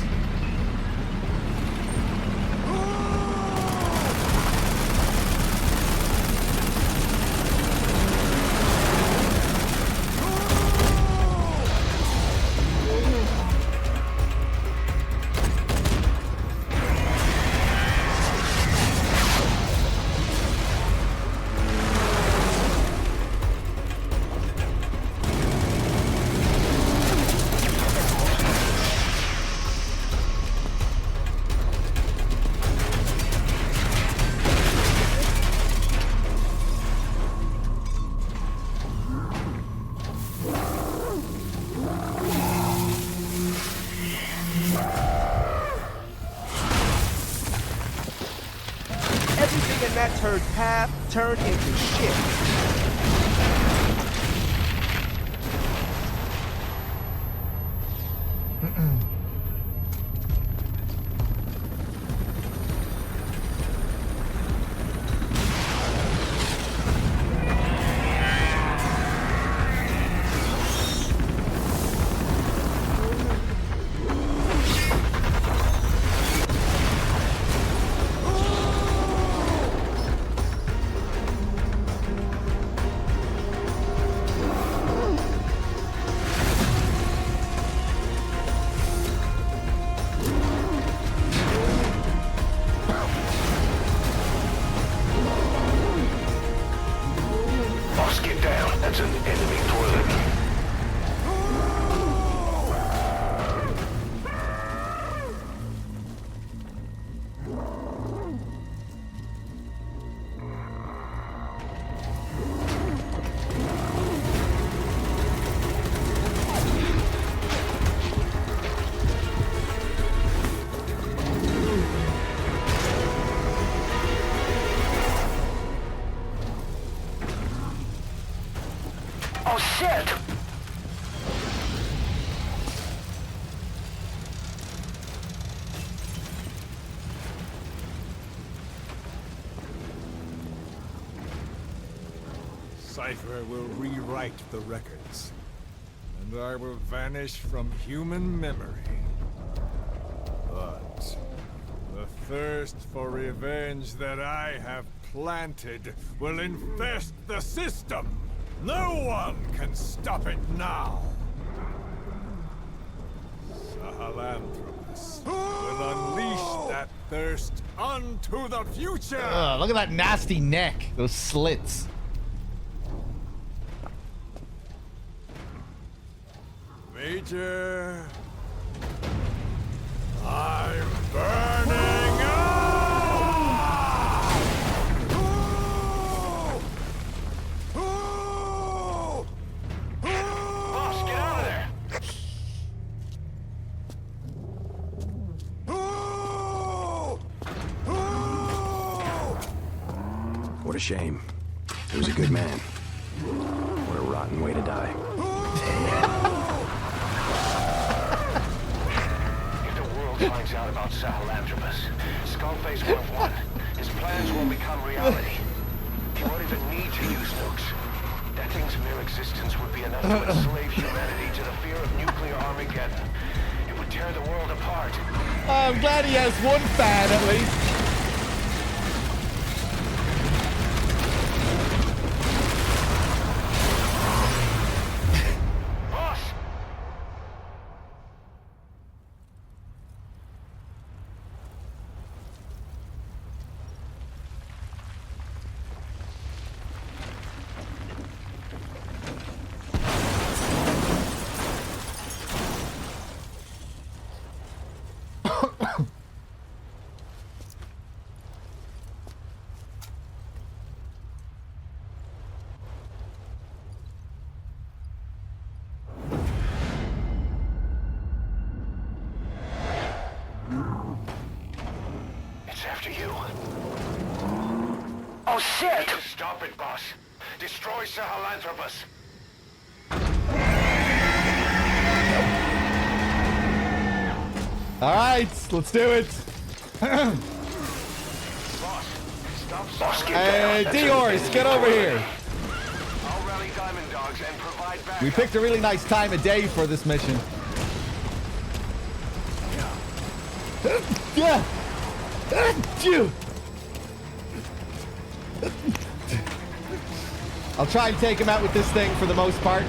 turd path turned into shit. Boss, get down. That's an enemy toilet. Oh, shit! Cypher will rewrite the records, and I will vanish from human memory. But the thirst for revenge that I have planted will infest the system. No one can stop it now. Sahelanthropus will unleash that thirst unto the future. Look at that nasty neck. Those slits. Major, I'm burning up! Boss, get out of there! What a shame. He was a good man. What a rotten way to die. If the world finds out about Sahelanthropus, Skullface will have won. His plans will become reality. He won't even need to use nukes. That thing's mere existence would be enough to enslave humanity to the fear of nuclear Armageddon. It would tear the world apart. I'm glad he has one fan at least. It's after you. Oh, shit! Stop it, boss. Destroy Sahelanthropus. All right, let's do it. Boss, Hey, Diors, get over here. I'll rally Diamond Dogs and provide backup. We picked a really nice time of day for this mission. Yeah. I'll try and take him out with this thing for the most part.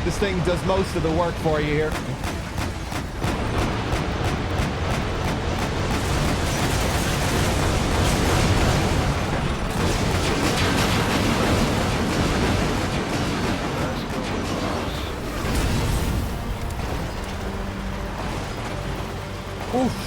This thing does most of the work for you here. Oof.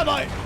am I?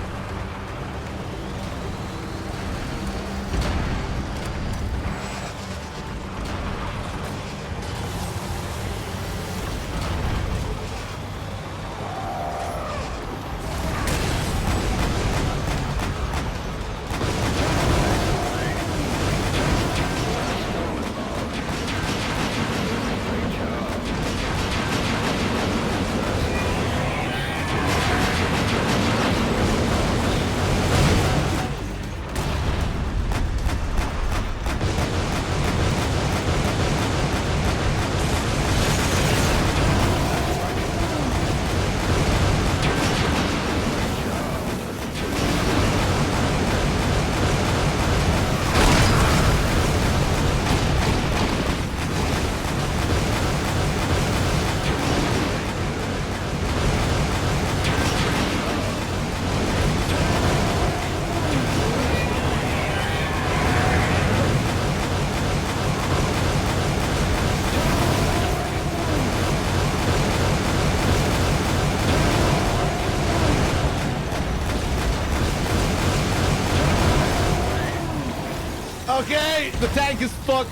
Okay, the tank is fucked.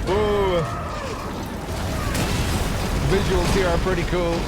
Ooh. Visuals here are pretty cool.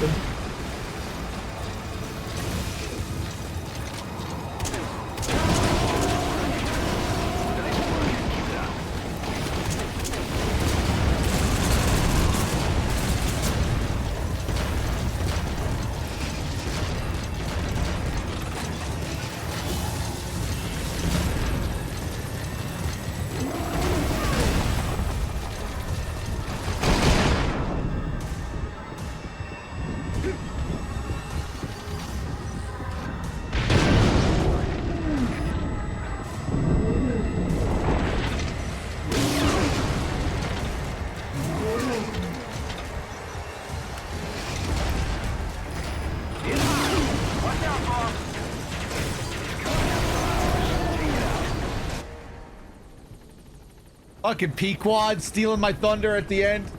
Fucking Pequod stealing my thunder at the end.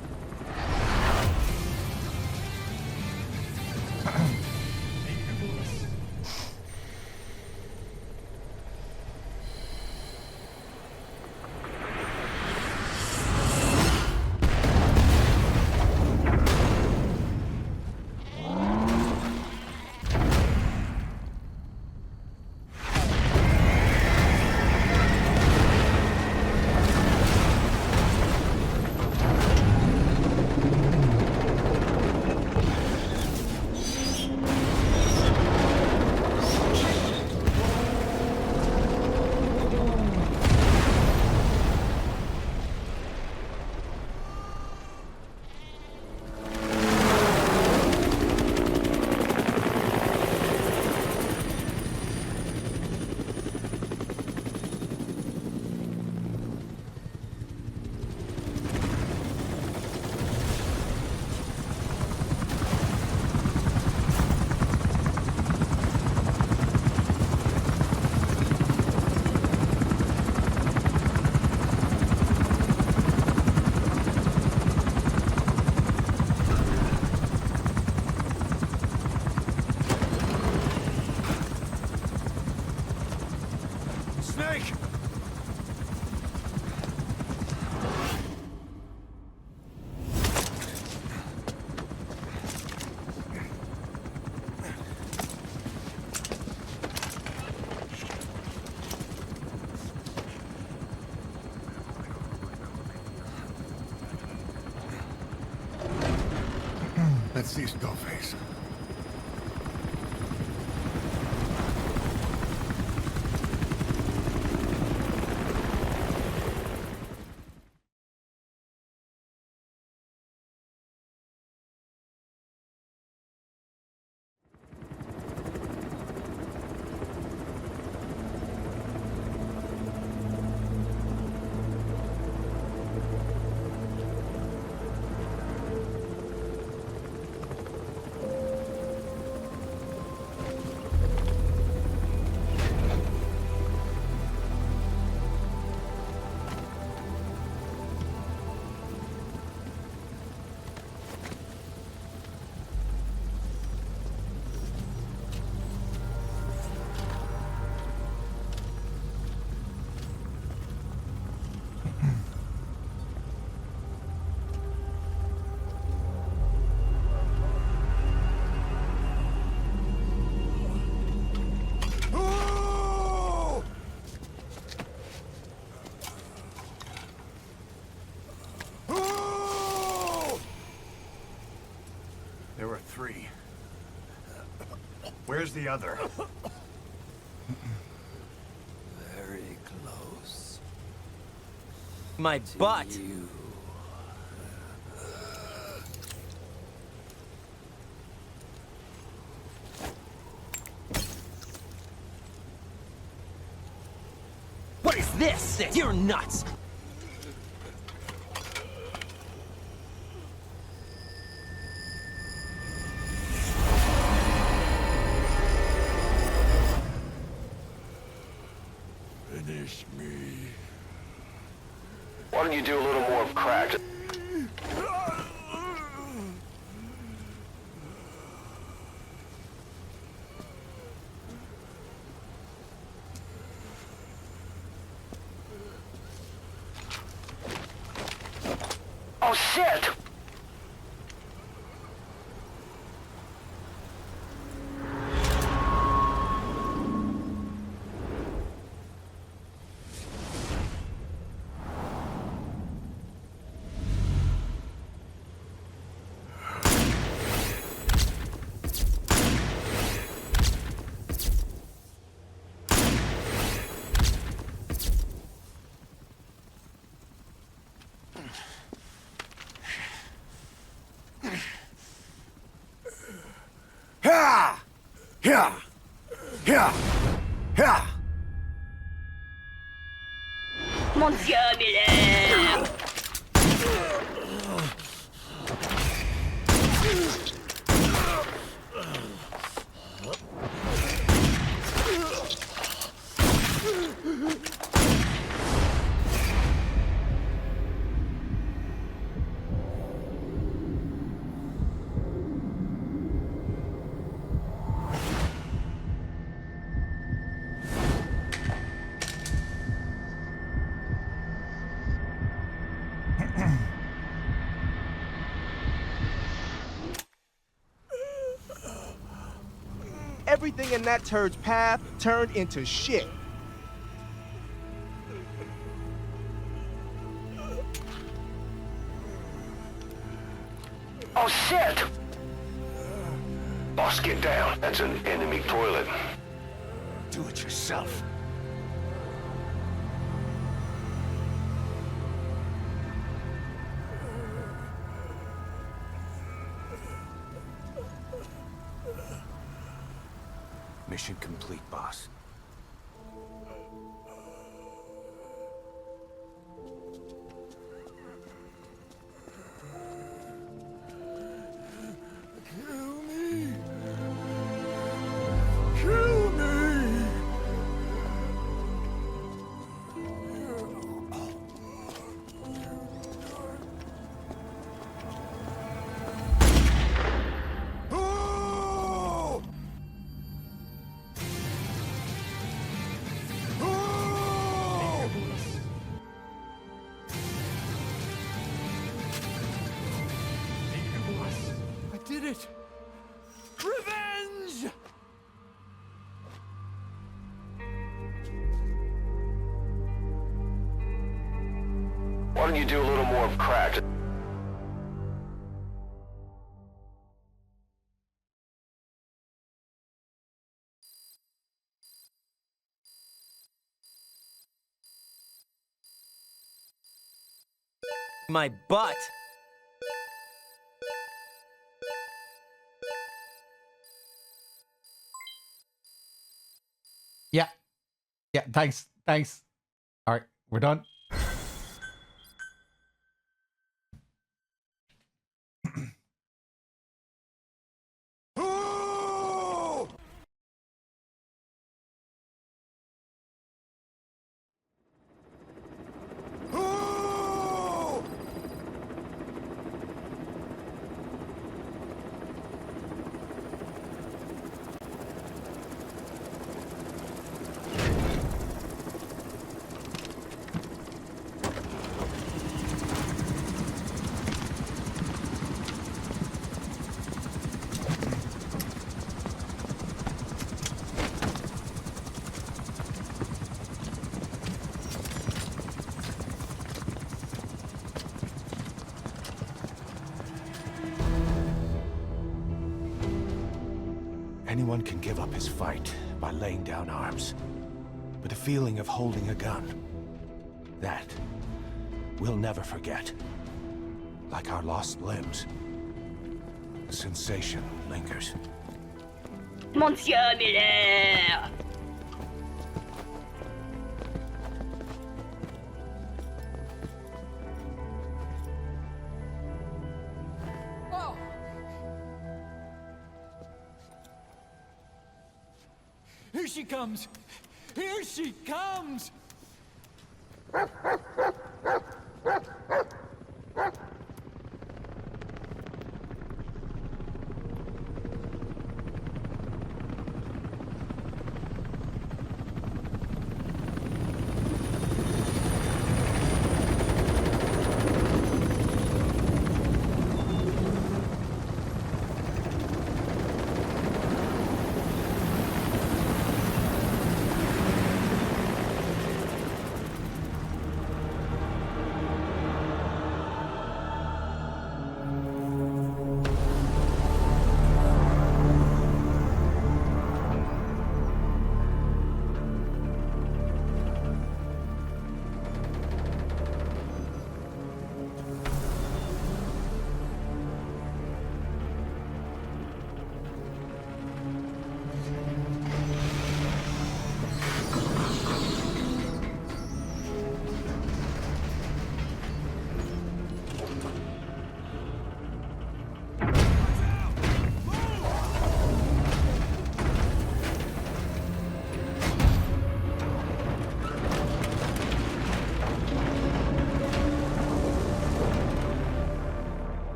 Let's see Skullface. Where's the other? Very close. My butt! What is this? You're nuts! Finish me. Why don't you do a little more of crack? Oh shit! Ha! Yeah! Yeah! Yeah! Monsieur Miller! Everything in that turd's path turned into shit. Oh shit! Boss, get down. That's an enemy toilet. Do it yourself. Mission complete, boss. Kill me! Kill me! Oh! Oh! I did it! Revenge! Why don't you do a little more of crack? My butt! Yeah. Yeah, thanks. Thanks. All right, we're done. Oh! Oh! Anyone can give up his fight by laying down arms. But the feeling of holding a gun, that we'll never forget. Like our lost limbs. The sensation lingers. Monsieur Miller! Oh! Here she comes! Here she comes!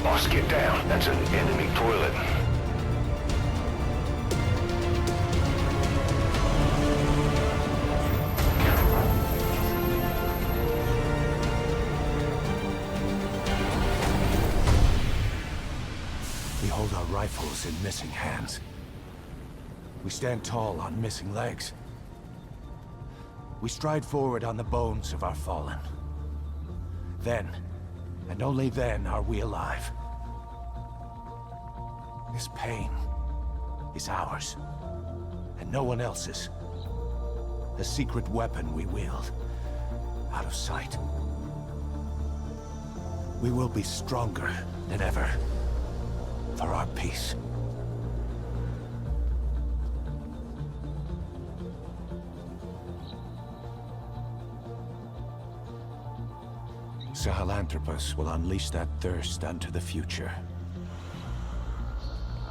Boss, get down. That's an enemy toilet. We hold our rifles in missing hands. We stand tall on missing legs. We stride forward on the bones of our fallen. Then, and only then, are we alive. This pain is ours, and no one else's. A secret weapon we wield, out of sight. We will be stronger than ever, for our peace. Sahelanthropus will unleash that thirst unto the future.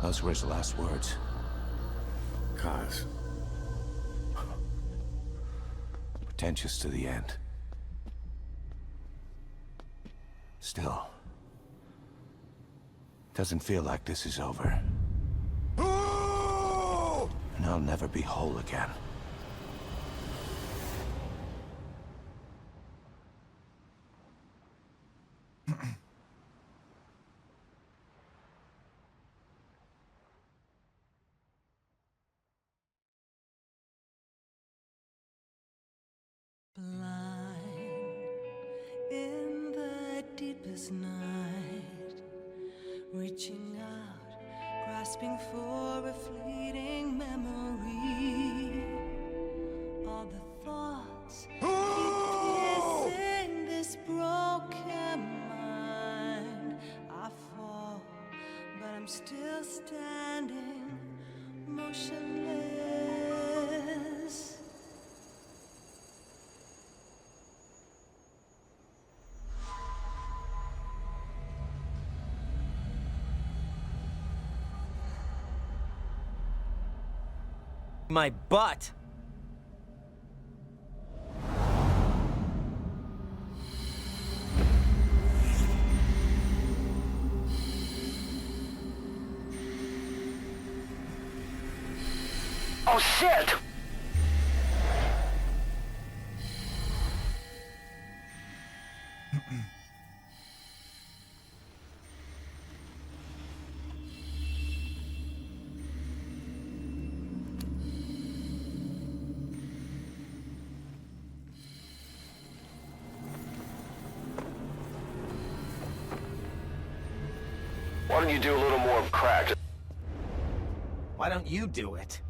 Those were his last words. Kaz. Pretentious to the end. Still, doesn't feel like this is over. And I'll never be whole again. In the deepest night, reaching out, grasping for a fleeting memory. All the thoughts keep piercing this broken mind. I fall, but I'm still standing, motionless. My butt! Oh shit! when you do a little more practice. Why don't you do it?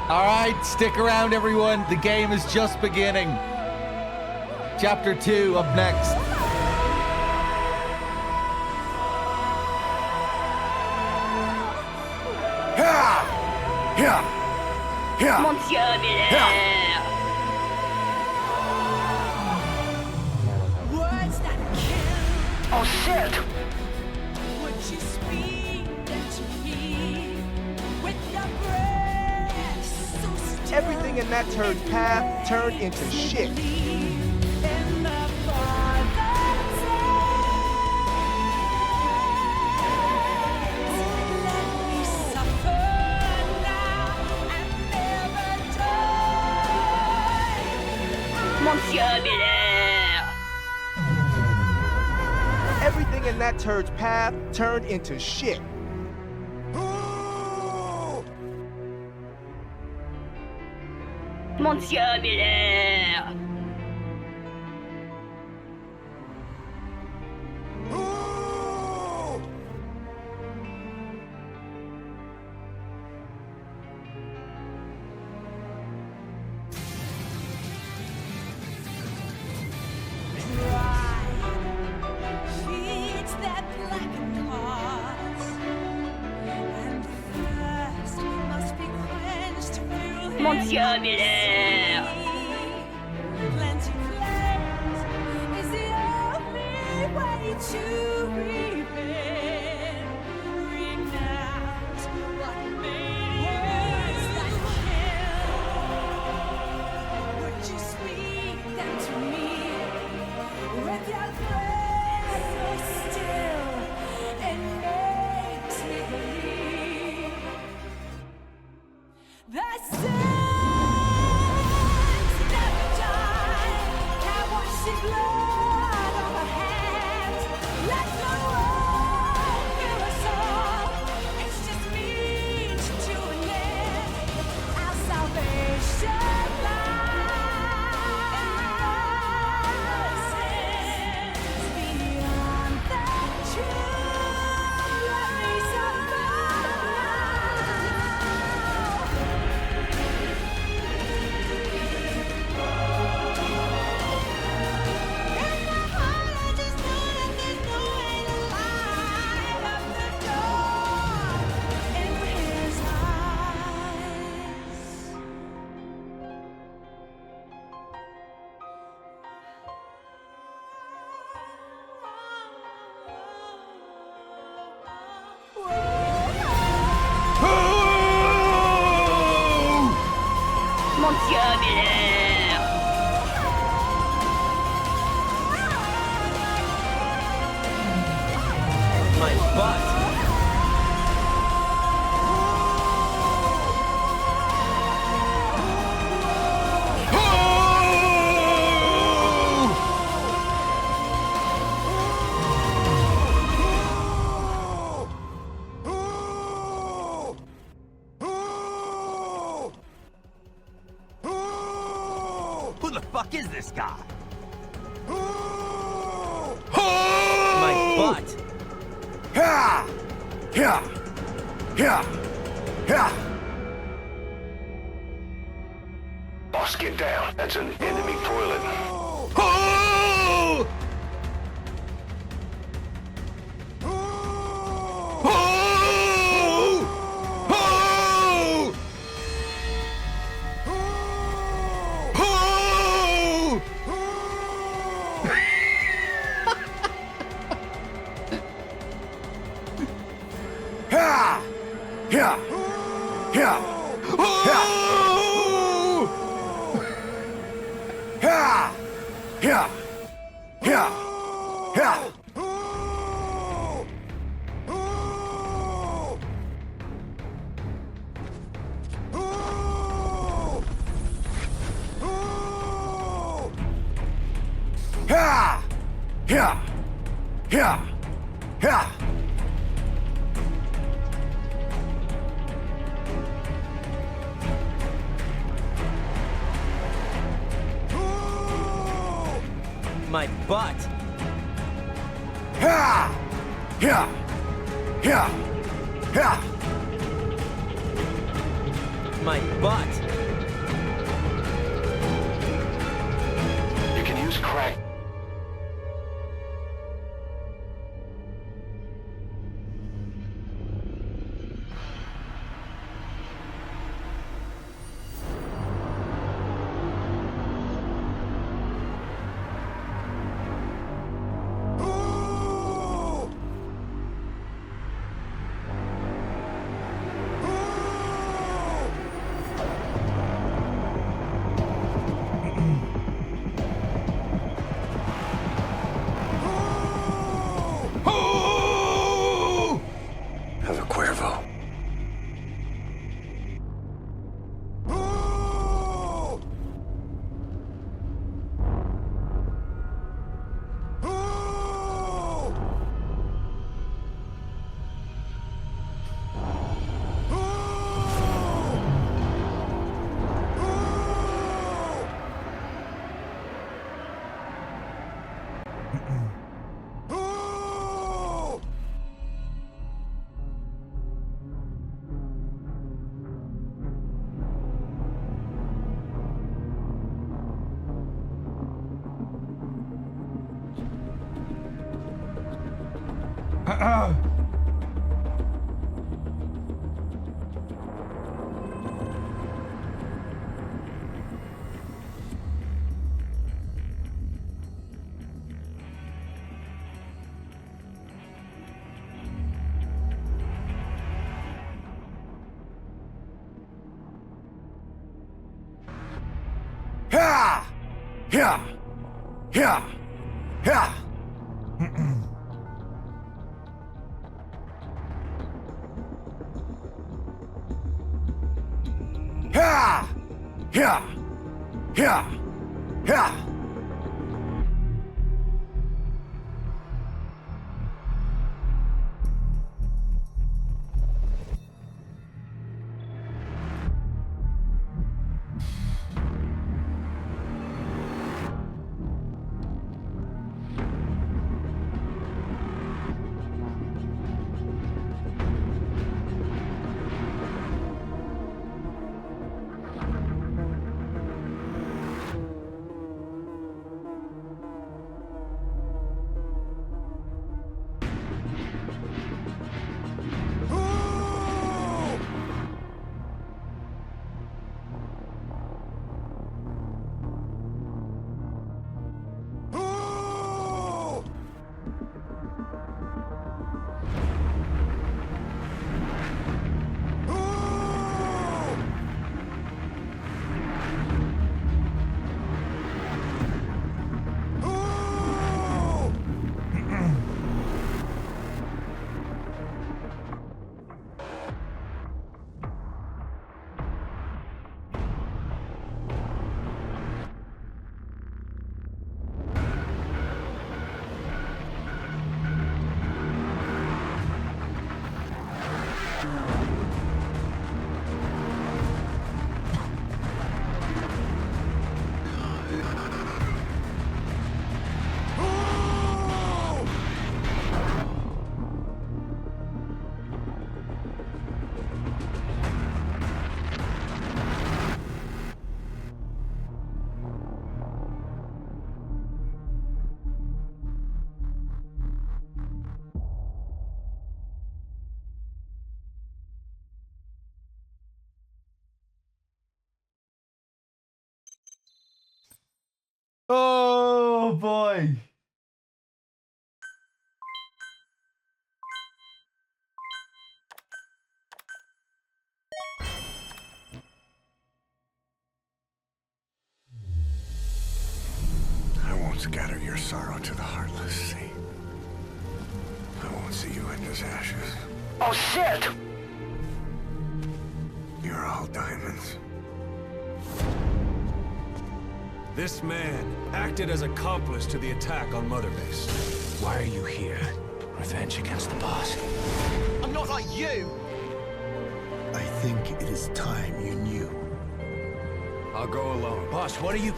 All right, stick around, everyone. The game is just beginning. Chapter 2 up next. Monsieur Miller! Words that kill. Oh shit! Would you speak them to me with your breath so still? Everything in that turd's path turned into shit. In the Father's hands. Let me suffer now and never die. Monsieur Miller! Everything in that turd's path turned into shit. Monsieur Miller! Feeds that blackened heart, and thirst must be quenched through Monsieur Miller! Plenty place is the only way to repent. Renounce what made you that kill. Would you speak them to me with your grace so still? It makes me believe that sins never die. Can't wash the blood on our hands. Let the world fill us all. It's just means to an end. Our salvation lies beyond the truth. Let me suffer Monsieur Miller! My butt! Who the fuck is this guy? My butt! Boss, get down. That's an enemy toilet. Yeah! Yeah! Yeah! My butt! Yeah! Yeah! Yeah! Yeah! My butt! You can use crack. Have a Cuervo. Yeah! Yeah! Yeah! Yeah! Yeah! Yeah! Yeah! Yeah! Oh boy. I won't scatter your sorrow to the heartless sea. I won't see you in his ashes. Oh shit! You're all diamonds. This man acted as accomplice to the attack on Mother Base. Why are you here? Revenge against the boss. I'm not like you! I think it is time you knew. I'll go alone. Boss, what are you...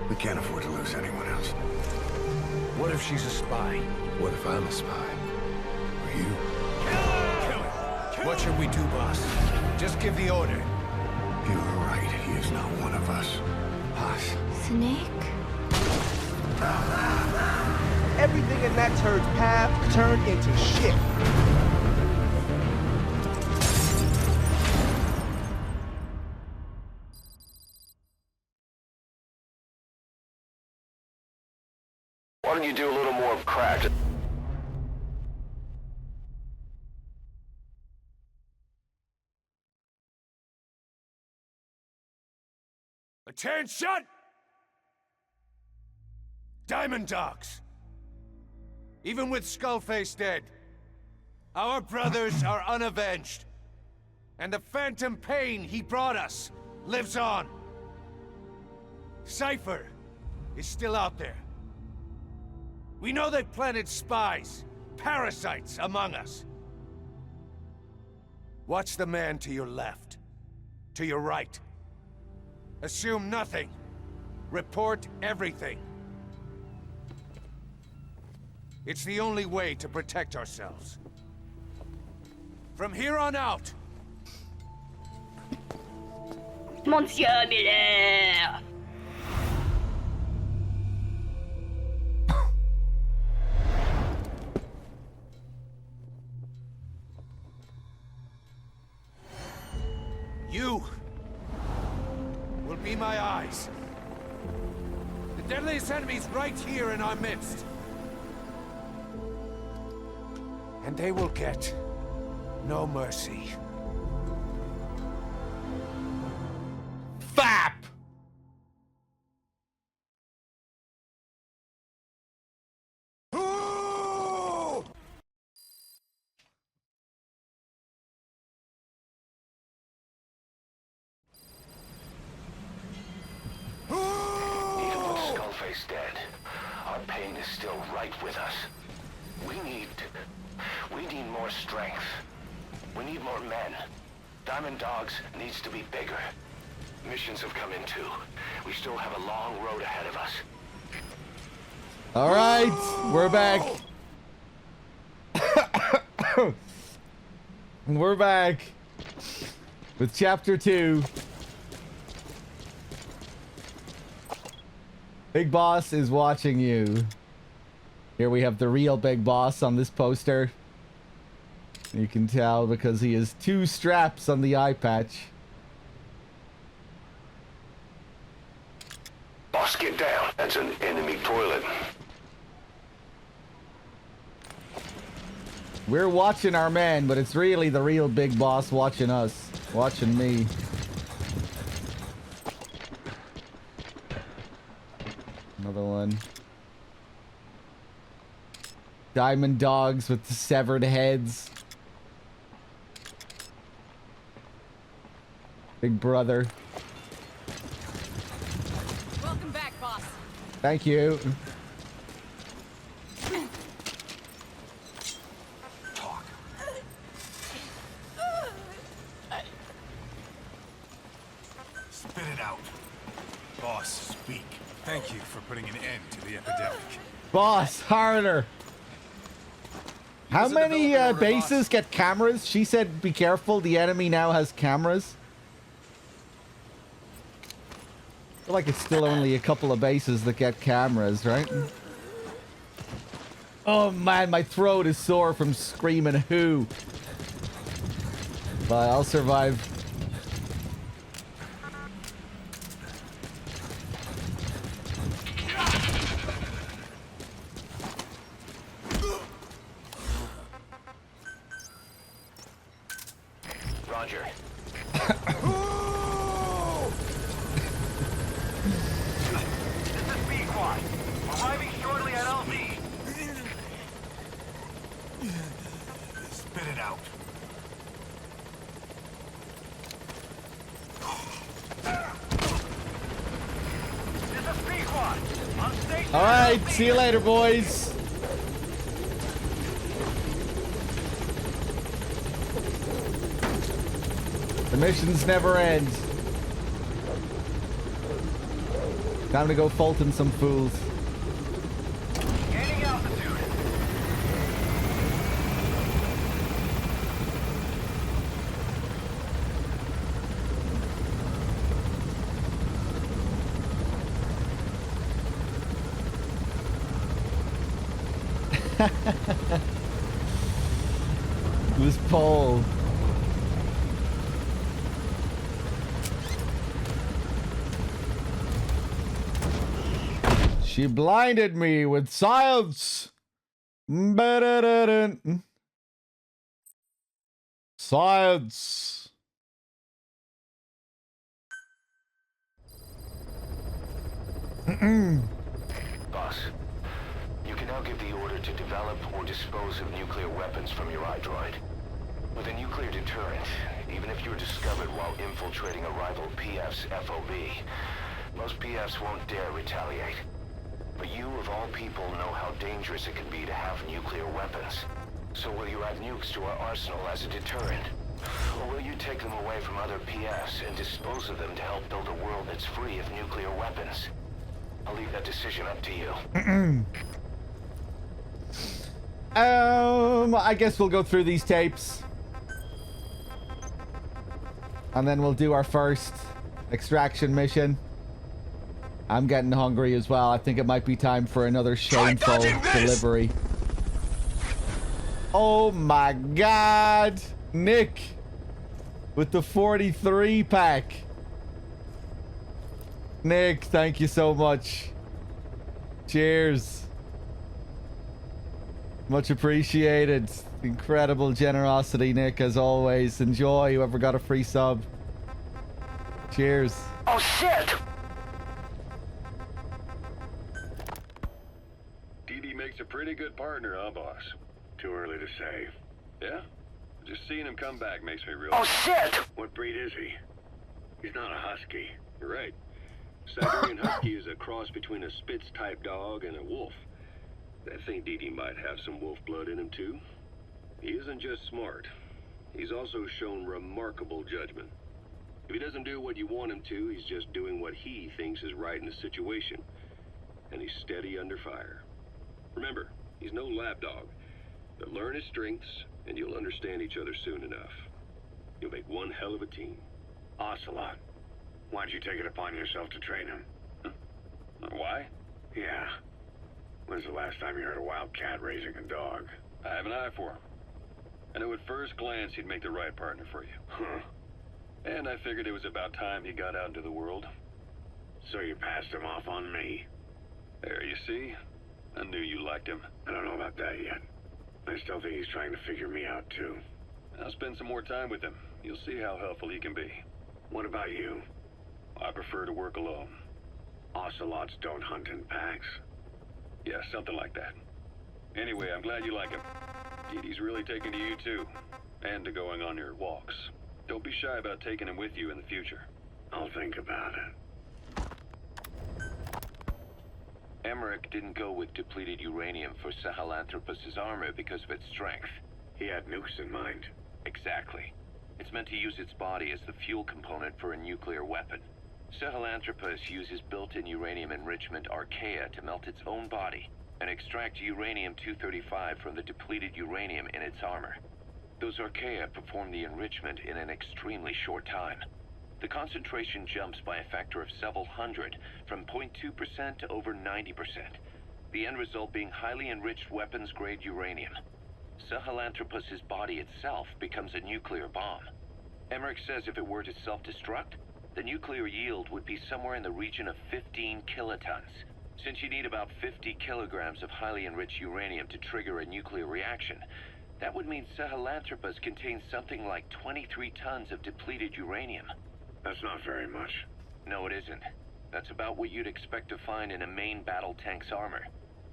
We can't afford to lose anyone else. What if she's a spy? What if I'm a spy? Or you? What should we do, boss? Just give the order. You were right. He is not one of us. Boss. Snake? Everything in that turd's path turned into shit. Why don't you do a little more practice? Attention! Diamond Dogs! Even with Skullface dead, our brothers are unavenged. And the phantom pain he brought us lives on. Cypher is still out there. We know they planted spies, parasites among us. Watch the man to your left, to your right. Assume nothing. Report everything. It's the only way to protect ourselves. From here on out, Monsieur Miller! you will be my eyes. The deadliest enemy's right here in our midst. And they will get no mercy. FAP! Even with Skullface dead, our pain is still right with us. We need more strength. We need more men. Diamond Dogs needs to be bigger. Missions have come in too. We still have a long road ahead of us. All right, we're back. We're back with chapter 2. Big Boss is watching you. Here we have the real Big Boss on this poster. You can tell because he has 2 straps on the eye patch. Boss, get down. That's an enemy toilet. We're watching our man, but it's really the real Big Boss watching us. Watching me. Another one. Diamond Dogs with the severed heads. Big brother. Welcome back, boss. Thank you. Talk. Spit it out. Boss, speak. Thank you for putting an end to the epidemic. Boss, harder. How many bases get cameras? She said be careful, the enemy now has cameras. I feel like it's still only a couple of bases that get cameras, right? Oh man, my throat is sore from screaming who. But I'll survive. Roger. This is B-Quad. Arriving shortly at LZ. Spit it out. This is B-Quad. All right, see you later, boys. The missions never end. Time to go Fulton some fools. Gaining altitude. This Paul. She blinded me with science. Science. Boss, you can now give the order to develop or dispose of nuclear weapons from your iDroid. With a nuclear deterrent, even if you're discovered while infiltrating a rival PF's FOB, most PFs won't dare retaliate. But you, of all people, know how dangerous it can be to have nuclear weapons. So will you add nukes to our arsenal as a deterrent? Or will you take them away from other PFs and dispose of them to help build a world that's free of nuclear weapons? I'll leave that decision up to you. I guess we'll go through these tapes. And then we'll do our first extraction mission. I'm getting hungry as well. I think it might be time for another shameful delivery. Oh my god. Nick with the 43 pack. Nick, thank you so much. Cheers. Much appreciated. Incredible generosity, Nick, as always. Enjoy whoever got a free sub. Cheers. Oh shit! DD makes a pretty good partner, huh, boss? Too early to say. Yeah? Just seeing him come back makes me real. Oh shit! What breed is he? He's not a husky. You're right. Siberian Husky is a cross between a Spitz-type dog and a wolf. I think DD might have some wolf blood in him, too. He isn't just smart. He's also shown remarkable judgment. If he doesn't do what you want him to, he's just doing what he thinks is right in the situation. And he's steady under fire. Remember, he's no lapdog. But learn his strengths, and you'll understand each other soon enough. You'll make one hell of a team. Ocelot. Why'd you take it upon yourself to train him? Huh? Why? Yeah. When's the last time you heard a wildcat raising a dog? I have an eye for him. I knew at first glance he'd make the right partner for you. Huh. And I figured it was about time he got out into the world. So you passed him off on me? There, you see? I knew you liked him. I don't know about that yet. I still think he's trying to figure me out, too. I'll spend some more time with him. You'll see how helpful he can be. What about you? I prefer to work alone. Ocelots don't hunt in packs. Yeah, something like that. Anyway, I'm glad you like him. DD's really taking to you, too. And to going on your walks. Don't be shy about taking him with you in the future. I'll think about it. Emmerich didn't go with depleted uranium for Sahelanthropus' armor because of its strength. He had nukes in mind. Exactly. It's meant to use its body as the fuel component for a nuclear weapon. Sahelanthropus uses built-in uranium enrichment Archaea to melt its own body and extract uranium-235 from the depleted uranium in its armor. Those Archaea perform the enrichment in an extremely short time. The concentration jumps by a factor of several hundred, from 0.2% to over 90%. The end result being highly enriched weapons-grade uranium. Sahelanthropus' body itself becomes a nuclear bomb. Emmerich says if it were to self-destruct, the nuclear yield would be somewhere in the region of 15 kilotons. Since you need about 50 kilograms of highly enriched uranium to trigger a nuclear reaction, that would mean Sahelanthropus contains something like 23 tons of depleted uranium. That's not very much. No, it isn't. That's about what you'd expect to find in a main battle tank's armor.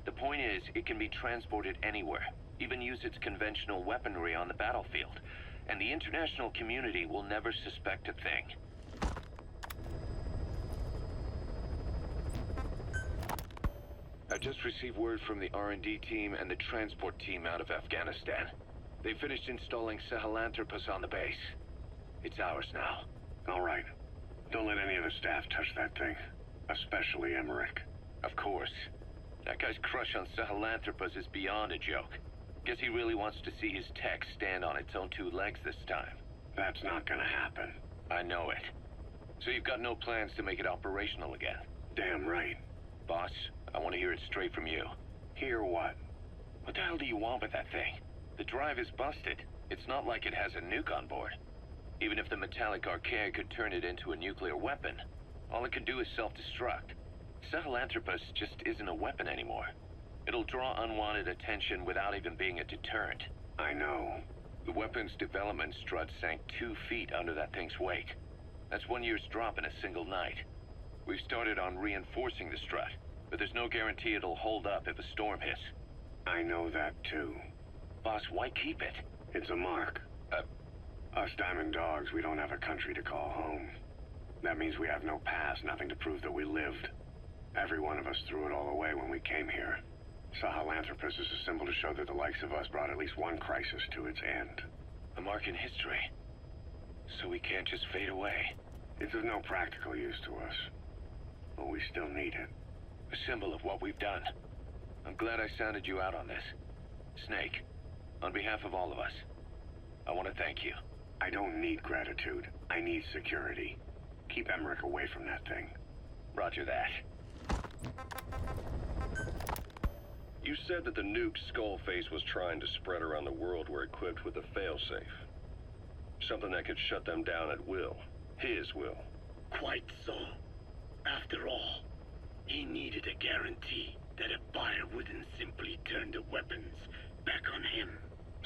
The point is, it can be transported anywhere, even use its conventional weaponry on the battlefield, and the international community will never suspect a thing. How I just received word from the R&D team and the transport team out of Afghanistan. They finished installing Sahelanthropus on the base. It's ours now. All right. Don't let any of the staff touch that thing. Especially Emmerich. Of course. That guy's crush on Sahelanthropus is beyond a joke. Guess he really wants to see his tech stand on its own two legs this time. That's not gonna happen. I know it. So you've got no plans to make it operational again? Damn right. Boss, I want to hear it straight from you. Hear what? What the hell do you want with that thing? The drive is busted. It's not like it has a nuke on board. Even if the metallic archaea could turn it into a nuclear weapon, all it can do is self-destruct. Sahelanthropus just isn't a weapon anymore. It'll draw unwanted attention without even being a deterrent. I know. The weapon's development strut sank 2 feet under that thing's wake. That's 1 year's drop in a single night. We've started on reinforcing the strut, but there's no guarantee it'll hold up if a storm hits. I know that too. Boss, why keep it? It's a mark. Us Diamond Dogs, we don't have a country to call home. That means we have no past, nothing to prove that we lived. Every one of us threw it all away when we came here. Sahelanthropus is a symbol to show that the likes of us brought at least one crisis to its end. A mark in history. So we can't just fade away. It's of no practical use to us. But we still need it. A symbol of what we've done. I'm glad I sounded you out on this. Snake, on behalf of all of us, I want to thank you. I don't need gratitude. I need security. Keep Emmerich away from that thing. Roger that. You said that the nuke Skullface was trying to spread around the world were equipped with a failsafe. Something that could shut them down at will. His will. Quite so. After all, he needed a guarantee that a buyer wouldn't simply turn the weapons back on him.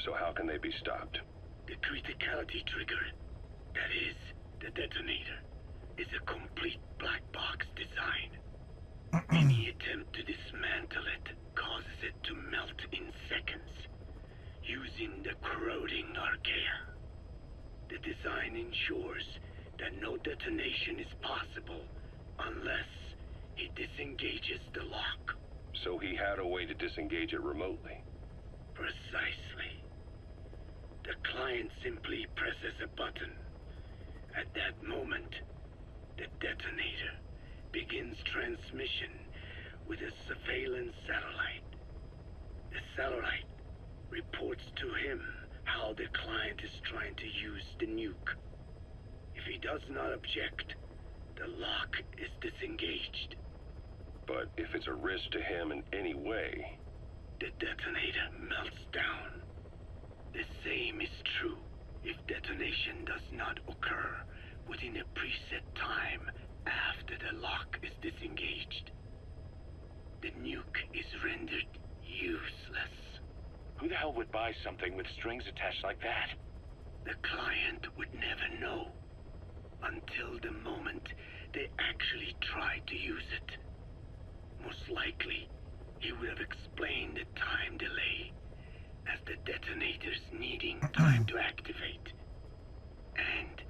So how can they be stopped? The criticality trigger, that is, the detonator, is a complete black box design. Any attempt to dismantle it causes it to melt in seconds, using the corroding archaea. The design ensures that no detonation is possible unless he disengages the lock. So he had a way to disengage it remotely. Precisely. The client simply presses a button. At that moment, the detonator begins transmission with a surveillance satellite. The satellite reports to him how the client is trying to use the nuke. If he does not object, the lock is disengaged. But if it's a risk to him in any way... The detonator melts down. The same is true if detonation does not occur within a preset time after the lock is disengaged. The nuke is rendered useless. Who the hell would buy something with strings attached like that? The client would never know until the moment they actually try to use it. Most likely, he would have explained the time delay as the detonators needing time to activate. And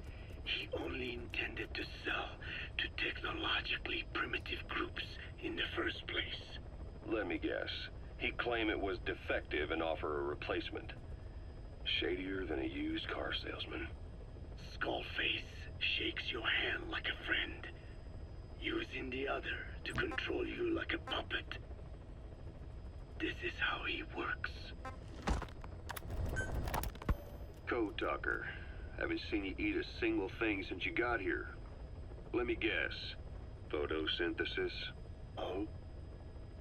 he only intended to sell to technologically primitive groups in the first place. Let me guess. He'd claim it was defective and offer a replacement. Shadier than a used car salesman. Skullface shakes your hand like a friend, using the other to control you like a puppet. This is how he works. Code Talker, haven't seen you eat a single thing since you got here. Let me guess. Photosynthesis? Oh?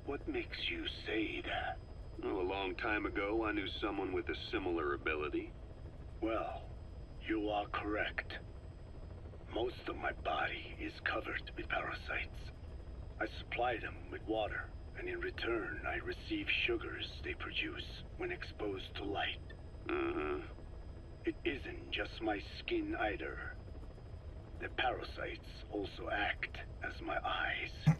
What makes you say that? Well, a long time ago, I knew someone with a similar ability. Well, you are correct. Most of my body is covered with parasites. I supply them with water, and in return, I receive sugars they produce when exposed to light. It isn't just my skin either. The parasites also act as my eyes.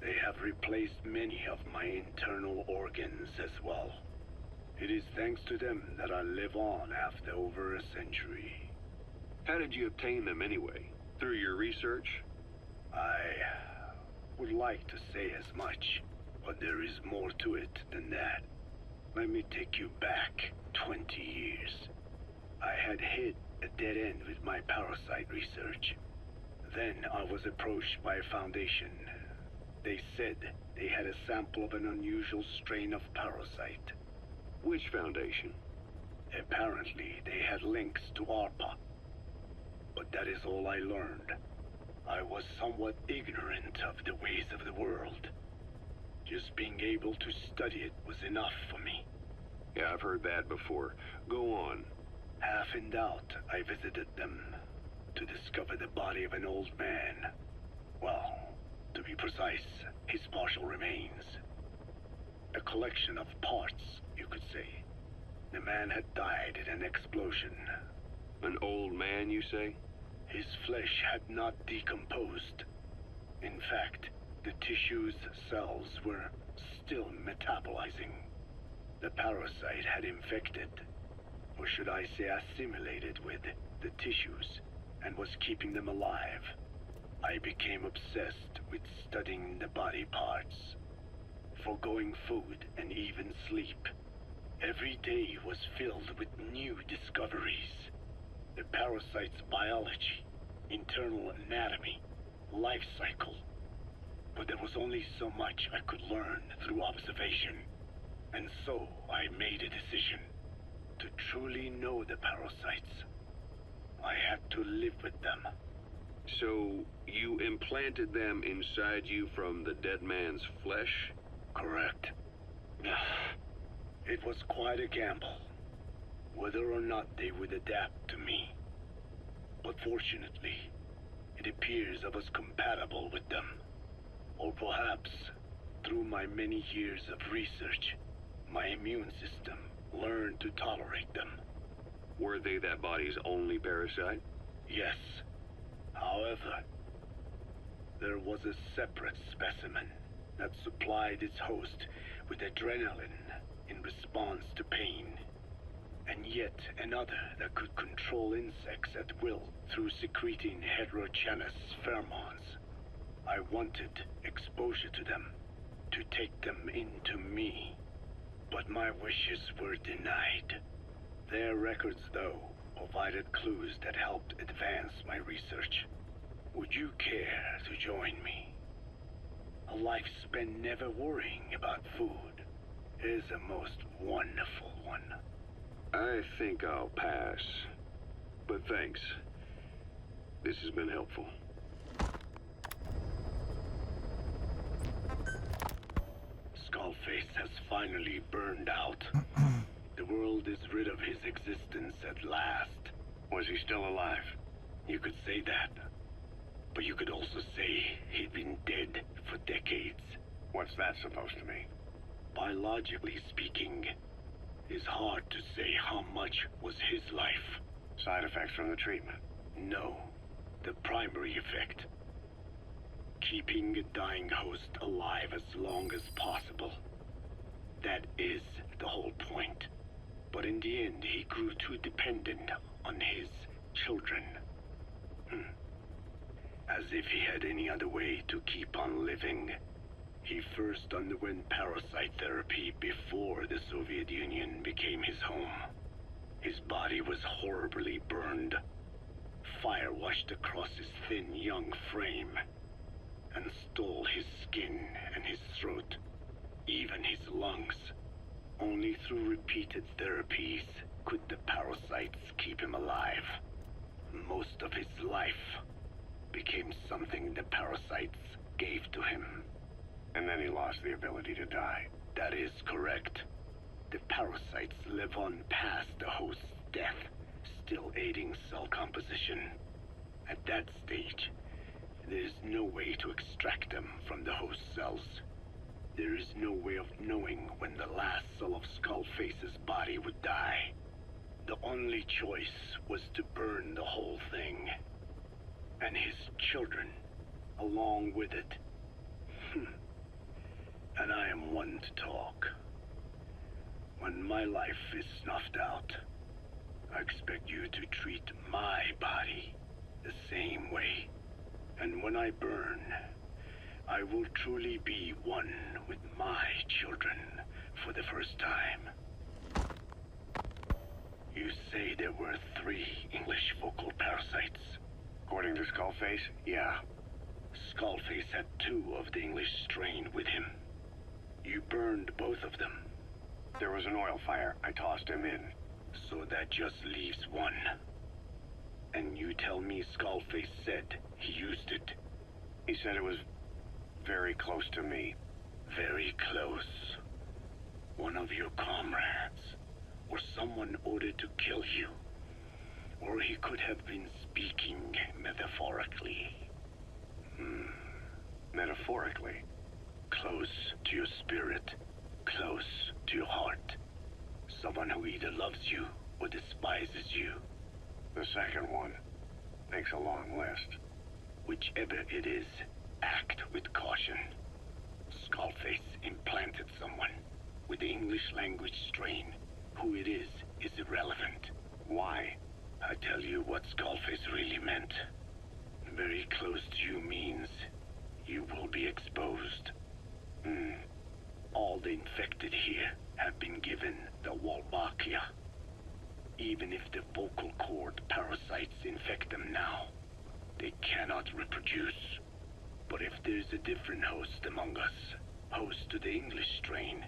They have replaced many of my internal organs as well. It is thanks to them that I live on after over a century. How did you obtain them anyway? Through your research? I would like to say as much, But there is more to it than that. Let me take you back 20 years. I had hit a dead end with my parasite research. Then I was approached by a foundation. They said they had a sample of an unusual strain of parasite. Which foundation? Apparently, they had links to ARPA. But that is all I learned. I was somewhat ignorant of the ways of the world. Just being able to study it was enough for me. Yeah, I've heard that before. Go on. Half in doubt, I visited them to discover the body of an old man. Well, to be precise, his partial remains. A collection of parts, you could say. The man had died in an explosion. An old man, you say? His flesh had not decomposed. In fact, the tissue's cells were still metabolizing. The parasite had infected, or should I say assimilated with, the tissues, and was keeping them alive. I became obsessed with studying the body parts, foregoing food and even sleep. Every day was filled with new discoveries. The parasite's biology, internal anatomy, life cycle. But there was only so much I could learn through observation. And so I made a decision. To truly know the parasites, I had to live with them. So, you implanted them inside you from the dead man's flesh? Correct. It was quite a gamble, whether or not they would adapt to me. But fortunately, it appears I was compatible with them. Or perhaps, through my many years of research, my immune system learned to tolerate them. Were they that body's only parasite? Yes. However, there was a separate specimen that supplied its host with adrenaline in response to pain, and yet another that could control insects at will through secreting heterogeneous pheromones. I wanted exposure to them, to take them into me, but my wishes were denied. Their records, though, provided clues that helped advance my research. Would you care to join me? A life spent never worrying about food is a most wonderful one. I think I'll pass. But thanks. This has been helpful. Skullface has finally burned out. The world is rid of his existence at last. Was he still alive? You could say that. But you could also say he'd been dead for decades. What's that supposed to mean? Biologically speaking, it's hard to say how much was his life. Side effects from the treatment? No. The primary effect. Keeping a dying host alive as long as possible. That is the whole point. But in the end, he grew too dependent on his children. As if he had any other way to keep on living. He first underwent parasite therapy before the Soviet Union became his home. His body was horribly burned. Fire washed across his thin young frame and stole his skin and his throat, even his lungs. Only through repeated therapies could the parasites keep him alive. Most of his life became something the parasites gave to him. And then he lost the ability to die. That is correct. The parasites live on past the host's death, still aiding cell composition. At that stage, there is no way to extract them from the host cells. There is no way of knowing when the last cell of Skullface's body would die. The only choice was to burn the whole thing. And his children, along with it. And I am one to talk. When my life is snuffed out, I expect you to treat my body the same way. And when I burn, I will truly be one with my children for the first time. You say there were 3 English vocal parasites? According to Skullface, yeah. Skullface had 2 of the English strain with him. You burned both of them. There was an oil fire. I tossed him in. So that just leaves 1. And you tell me Skullface said he used it? He said it was very close to me. Very close. One of your comrades, or someone ordered to kill you. Or he could have been speaking metaphorically. Metaphorically? Close to your spirit, close to your heart. Someone who either loves you or despises you. The second one makes a long list. Whichever it is, act with caution. Skullface implanted someone with the English language strain. Who it is irrelevant. Why? I tell you what Skullface really meant. Very close to you means you will be exposed. All the infected here have been given the Wolbachia. Even if the vocal cord parasites infect them now, they cannot reproduce. But if there's a different host among us, host to the English strain.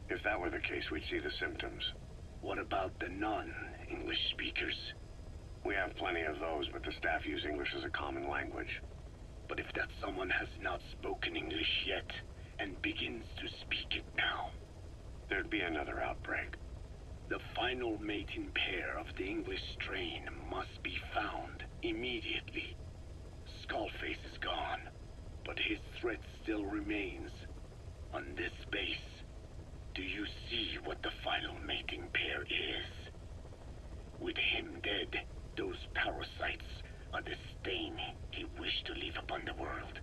If that were the case, we'd see the symptoms. What about the non-English speakers? We have plenty of those, but the staff use English as a common language. But if that someone has not spoken English yet, and begins to speak it now, there'd be another outbreak. The final mating pair of the English strain must be found immediately. Skullface is gone, but his threat still remains. On this base, do you see what the final mating pair is? With him dead, those parasites are the stain he wished to leave upon the world.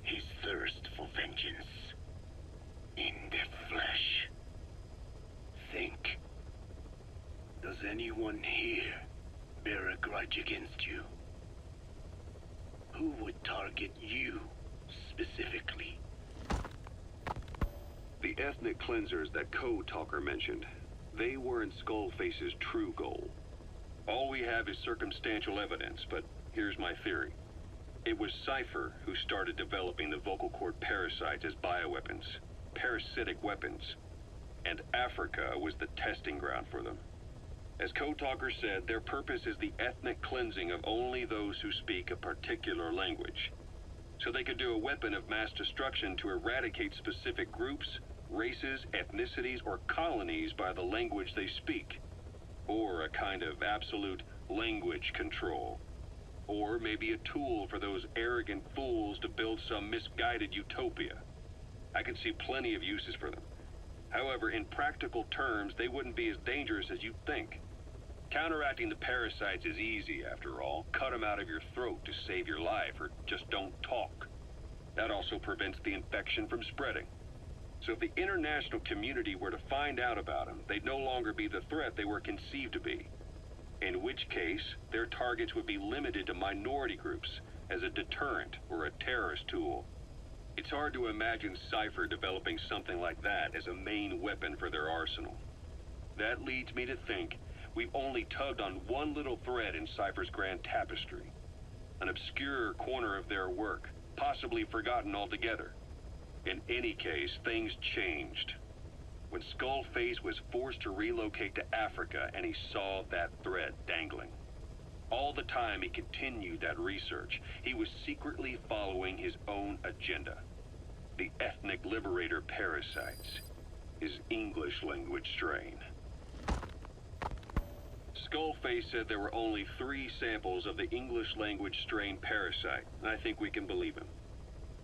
His thirst for vengeance. In the flesh. Think. Does anyone here bear a grudge against you? Who would target you, specifically? The ethnic cleansers that Code Talker mentioned, they weren't Skullface's true goal. All we have is circumstantial evidence, but here's my theory. It was Cypher who started developing the vocal cord parasites as bioweapons, parasitic weapons, and Africa was the testing ground for them. As Code Talker said, their purpose is the ethnic cleansing of only those who speak a particular language. So they could do a weapon of mass destruction to eradicate specific groups, races, ethnicities, or colonies by the language they speak. Or a kind of absolute language control. Or maybe a tool for those arrogant fools to build some misguided utopia. I can see plenty of uses for them. However, in practical terms, they wouldn't be as dangerous as you'd think. Counteracting the parasites is easy, after all. Cut them out of your throat to save your life, or just don't talk. That also prevents the infection from spreading. So if the international community were to find out about them, they'd no longer be the threat they were conceived to be. In which case, their targets would be limited to minority groups as a deterrent or a terrorist tool. It's hard to imagine Cypher developing something like that as a main weapon for their arsenal. That leads me to think we've only tugged on one little thread in Cypher's grand tapestry. An obscure corner of their work, possibly forgotten altogether. In any case, things changed. When Skullface was forced to relocate to Africa and he saw that thread dangling. All the time he continued that research, he was secretly following his own agenda. The ethnic liberator parasites. His English language strain. Skullface said there were only 3 samples of the English language strain parasite, and I think we can believe him.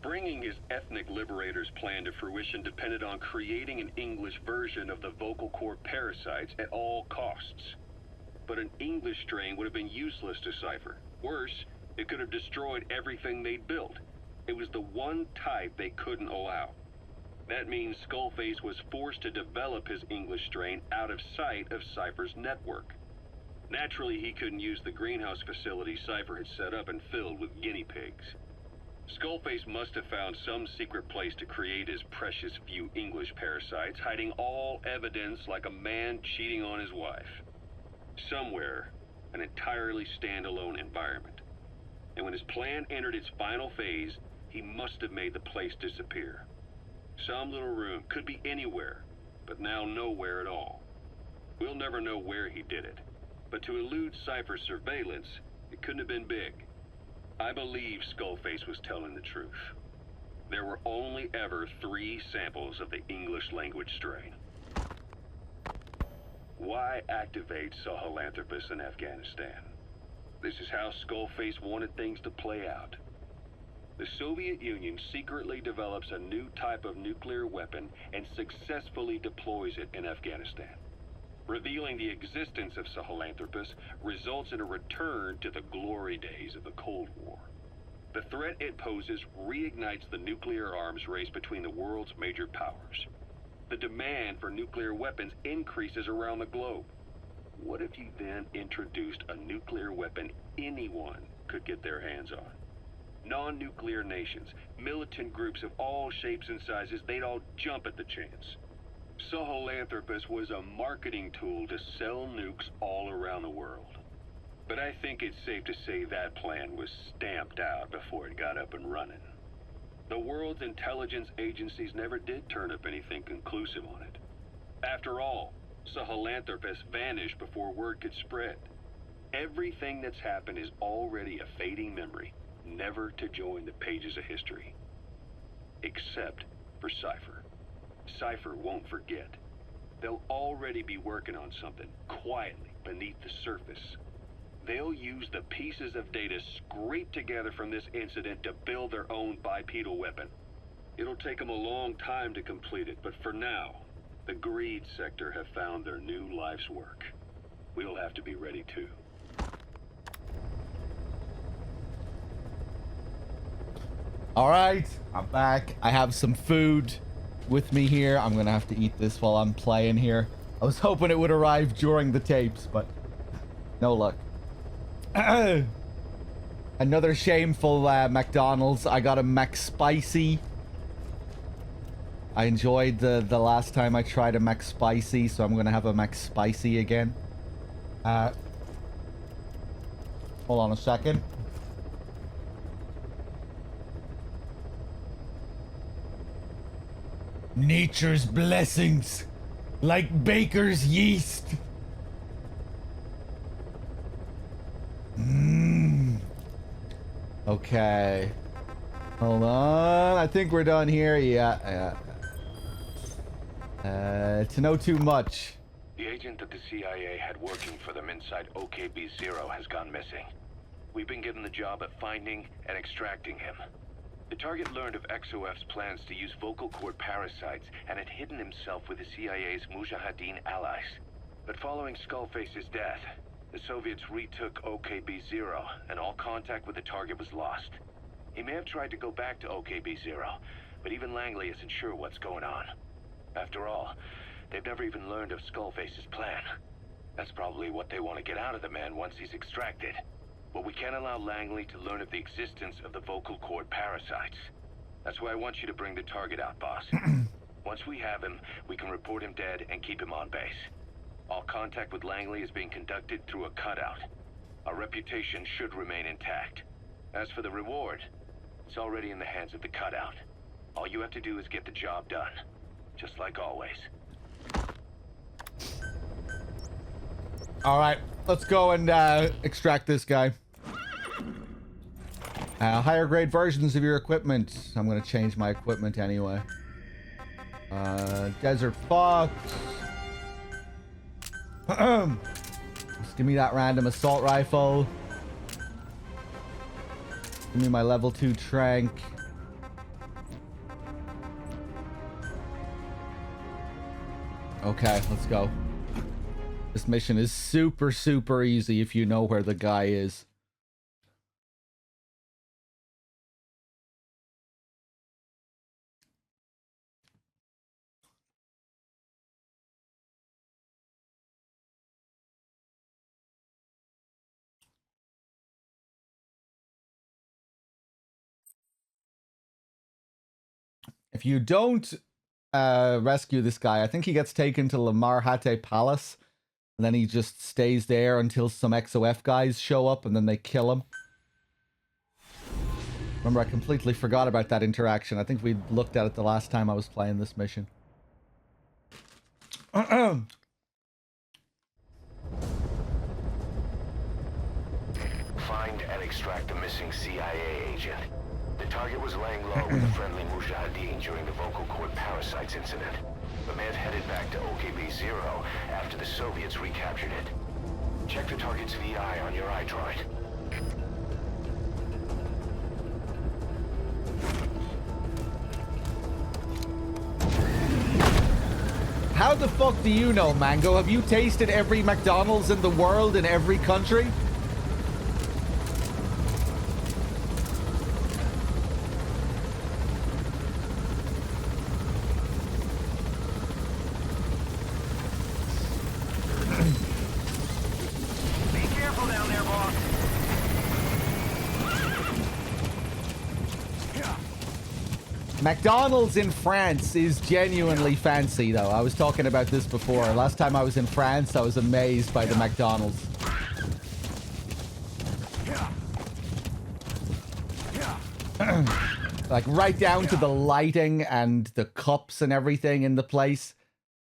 Bringing his ethnic liberator's plan to fruition depended on creating an English version of the vocal cord parasites at all costs. But an English strain would have been useless to Cypher. Worse, it could have destroyed everything they'd built. It was the one type they couldn't allow. That means Skullface was forced to develop his English strain out of sight of Cypher's network. Naturally, he couldn't use the greenhouse facility Cypher had set up and filled with guinea pigs. Skullface must have found some secret place to create his precious few English parasites, hiding all evidence like a man cheating on his wife. Somewhere, an entirely standalone environment. And when his plan entered its final phase, he must have made the place disappear. Some little room, could be anywhere, but now nowhere at all. We'll never know where he did it, but to elude Cypher's surveillance, it couldn't have been big. I believe Skullface was telling the truth. There were only ever 3 samples of the English language strain. Why activate Sahelanthropus in Afghanistan? This is how Skullface wanted things to play out. The Soviet Union secretly develops a new type of nuclear weapon and successfully deploys it in Afghanistan. Revealing the existence of Sahelanthropus results in a return to the glory days of the Cold War. The threat it poses reignites the nuclear arms race between the world's major powers. The demand for nuclear weapons increases around the globe. What if you then introduced a nuclear weapon anyone could get their hands on? Non-nuclear nations, militant groups of all shapes and sizes, they'd all jump at the chance. Sahelanthropus was a marketing tool to sell nukes all around the world. But I think it's safe to say that plan was stamped out before it got up and running. The world's intelligence agencies never did turn up anything conclusive on it. After all, Sahelanthropus vanished before word could spread. Everything that's happened is already a fading memory, never to join the pages of history. Except for Cypher. Cypher won't forget. They'll already be working on something, quietly, beneath the surface. They'll use the pieces of data scraped together from this incident to build their own bipedal weapon. It'll take them a long time to complete it, but for now, the Greed sector have found their new life's work. We'll have to be ready too. All right, I'm back. I have some food with me here. I'm gonna have to eat this while I'm playing here. I was hoping it would arrive during the tapes, but no luck. Another shameful McDonald's. I got a McSpicy. I enjoyed the last time I tried a McSpicy, so I'm gonna have a McSpicy again. Hold on a second. Nature's blessings, like baker's yeast. Okay. Hold on. I think we're done here. Yeah. To know too much. The agent that the CIA had working for them inside OKB-0 has gone missing. We've been given the job at finding and extracting him. The target learned of XOF's plans to use vocal cord parasites and had hidden himself with the CIA's Mujahideen allies. But following Skullface's death, the Soviets retook OKB-0 and all contact with the target was lost. He may have tried to go back to OKB-0, but even Langley isn't sure what's going on. After all, they've never even learned of Skullface's plan. That's probably what they want to get out of the man once he's extracted. But we can't allow Langley to learn of the existence of the vocal cord parasites. That's why I want you to bring the target out, boss. Once we have him, we can report him dead and keep him on base. All contact with Langley is being conducted through a cutout. Our reputation should remain intact. As for the reward, it's already in the hands of the cutout. All you have to do is get the job done. Just like always. All right, let's go and extract this guy. Higher grade versions of your equipment. I'm gonna change my equipment anyway. Desert Fox. Just give me that random assault rifle. Give me my level 2 trank. Okay, let's go. This mission is super easy if you know where the guy is. If you don't rescue this guy, I think he gets taken to Lamar Hate Palace, and then he just stays there until some XOF guys show up, and then they kill him. Remember, I completely forgot about that interaction. I think we looked at it the last time I was playing this mission. Find and extract the missing CIA agent. The target was laying low with a friendly Mujahideen during the vocal cord parasites incident. The man headed back to OKB-0 after the Soviets recaptured it. Check the target's VI on your iDroid. How the fuck do you know, Mango? Have you tasted every McDonald's in the world in every country? McDonald's in France is genuinely fancy, though. I was talking about this before. Last time I was in France, I was amazed by the McDonald's. Like, right down to the lighting and the cups and everything in the place.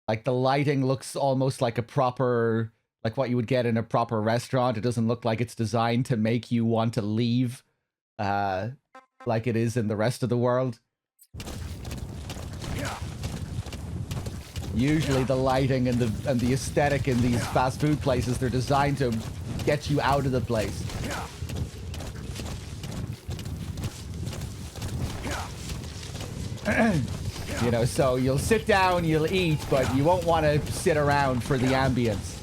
Like, the lighting looks almost like a proper... like what you would get in a proper restaurant. It doesn't look like it's designed to make you want to leave. Like it is in the rest of the world. Usually the lighting and the aesthetic in these fast food places, they're designed to get you out of the place. You know, so you'll sit down, you'll eat, but you won't want to sit around for the ambience.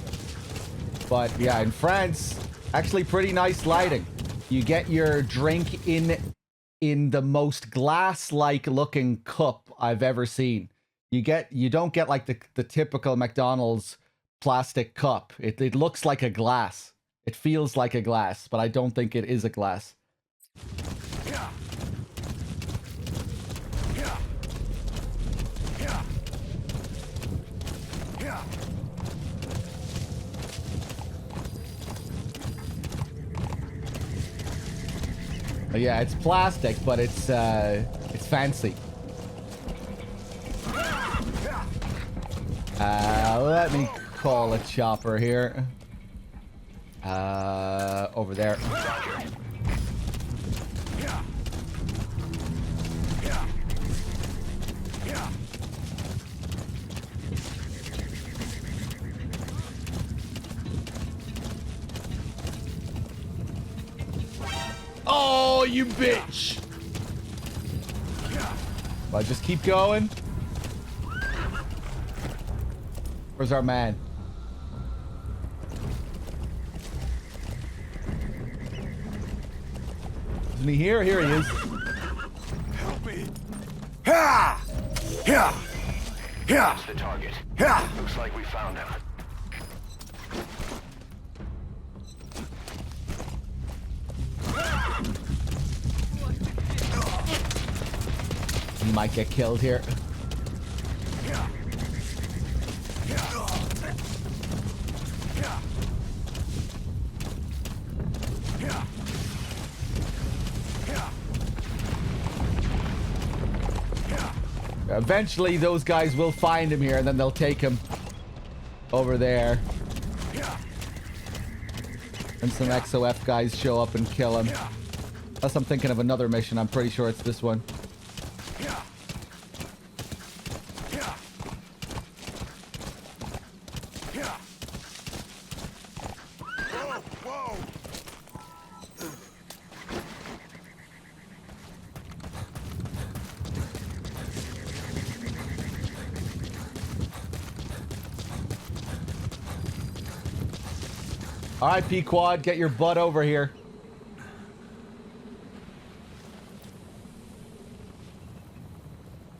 But yeah, in France, actually pretty nice lighting. You get your drink in the most glass-like looking cup I've ever seen. You don't get like the typical McDonald's plastic cup. It looks like a glass. It feels like a glass, but I don't think it is a glass. Yeah, it's plastic, but it's fancy. Let me call a chopper here. Over there. Oh, you bitch! Well, just keep going. Where's our man? Isn't he here? Here he is. Help me! Ha! Yeah! Yeah! That's the target. Yeah! Looks like we found him. He might get killed here. Eventually, those guys will find him here, and then they'll take him over there. And some XOF guys show up and kill him. Unless I'm thinking of another mission, I'm pretty sure it's this one. All right, P-Quad, get your butt over here.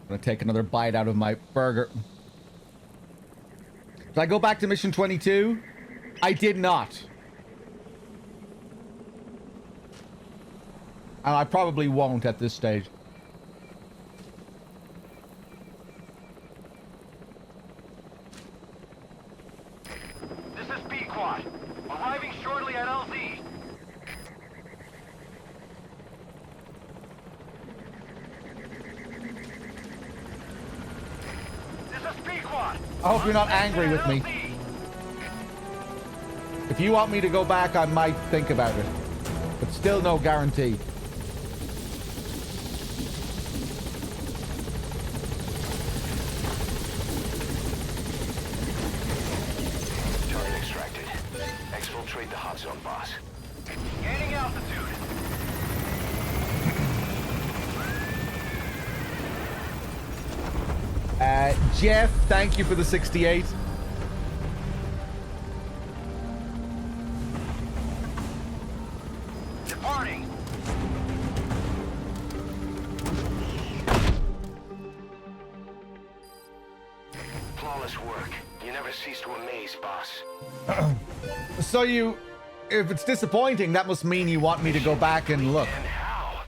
I'm gonna take another bite out of my burger. Did I go back to mission 22? I did not. And I probably won't at this stage. I hope you're not angry with me. If you want me to go back, I might think about it. But still no guarantee. Target extracted. Exfiltrate the hot zone, boss. Gaining altitude. Jeff, thank you for the 68. Departing. Flawless work. You never cease to amaze, boss. So if it's disappointing, that must mean you want me to go back and look. And how?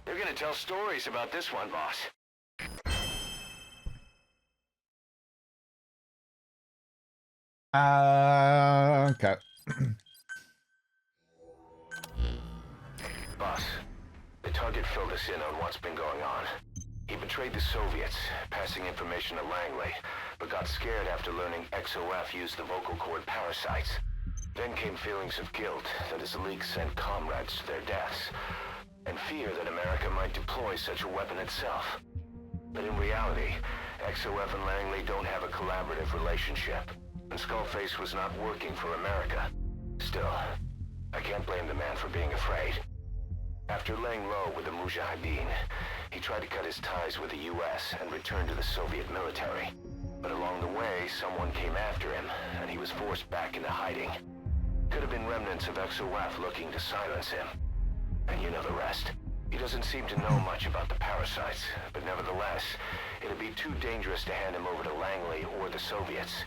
They're gonna tell stories about this one, boss. Okay. Boss, the target filled us in on what's been going on. He betrayed the Soviets, passing information to Langley, but got scared after learning XOF used the vocal cord parasites. Then came feelings of guilt that his leaks sent comrades to their deaths, and fear that America might deploy such a weapon itself. But in reality, XOF and Langley don't have a collaborative relationship, and Skullface was not working for America. Still, I can't blame the man for being afraid. After laying low with the Mujahideen, he tried to cut his ties with the US and return to the Soviet military. But along the way, someone came after him, and he was forced back into hiding. Could have been remnants of XOF looking to silence him. And you know the rest. He doesn't seem to know much about the parasites, but nevertheless, it'd be too dangerous to hand him over to Langley or the Soviets.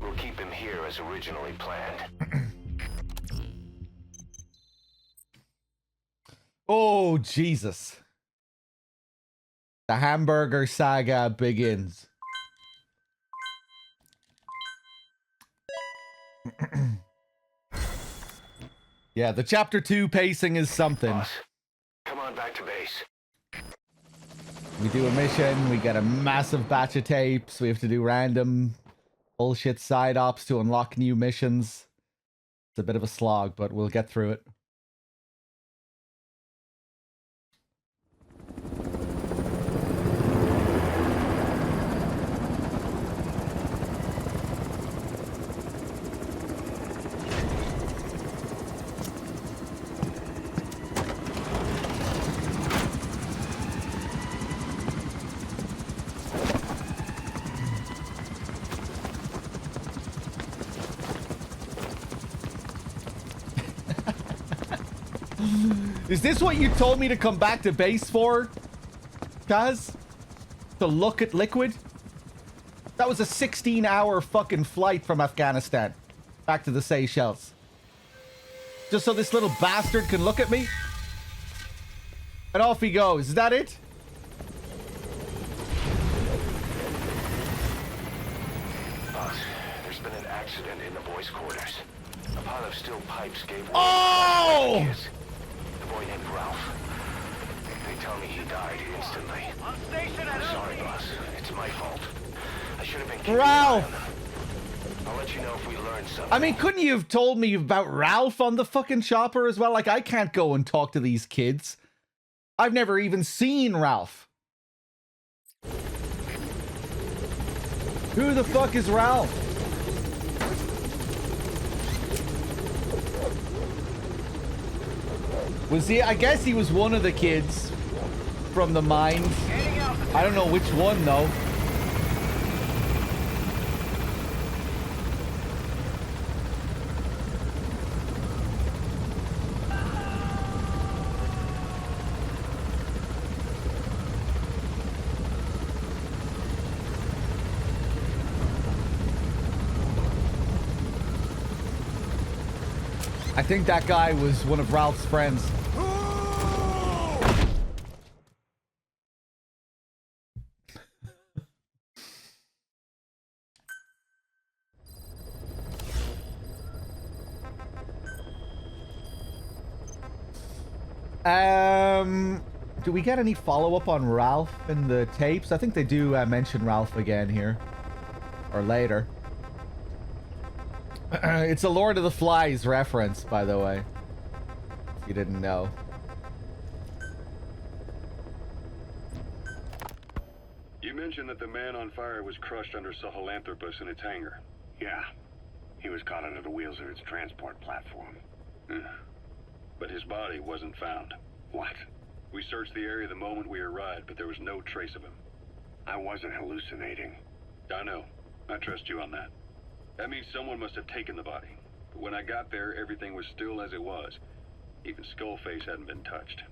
We'll keep him here as originally planned. Oh, Jesus. The hamburger saga begins. Yeah, the chapter 2 pacing is something. Boss, come on back to base. We do a mission, we get a massive batch of tapes, we have to do random bullshit side ops to unlock new missions. It's a bit of a slog, but we'll get through it. Is this what you told me to come back to base for, Kaz? To look at Liquid? That was a 16-hour fucking flight from Afghanistan back to the Seychelles. Just so this little bastard can look at me? And off he goes. Is that it? Boss, there's been an accident in the boys' quarters. A pile of steel pipes gave way. Oh! The boy named Ralph. They tell me he died instantly. I'm sorry, boss. It's my fault. I should have been keeping an eye on them. I'll let you know if we learn something. I mean, couldn't you have told me about Ralph on the fucking chopper as well? Like, I can't go and talk to these kids. I've never even seen Ralph. Who the fuck is Ralph? Was he? I guess he was one of the kids from the mines. I don't know which one though. I think that guy was one of Ralph's friends. Do we get any follow-up on Ralph in the tapes? I think they do mention Ralph again here. Or later. It's a Lord of the Flies reference, by the way. If you didn't know. You mentioned that the man on fire was crushed under Sahelanthropus in its hangar. Yeah. He was caught under the wheels of its transport platform. But his body wasn't found. What? We searched the area the moment we arrived, but there was no trace of him. I wasn't hallucinating. I know. I trust you on that. That means someone must have taken the body. But when I got there, everything was still as it was. Even Skullface hadn't been touched.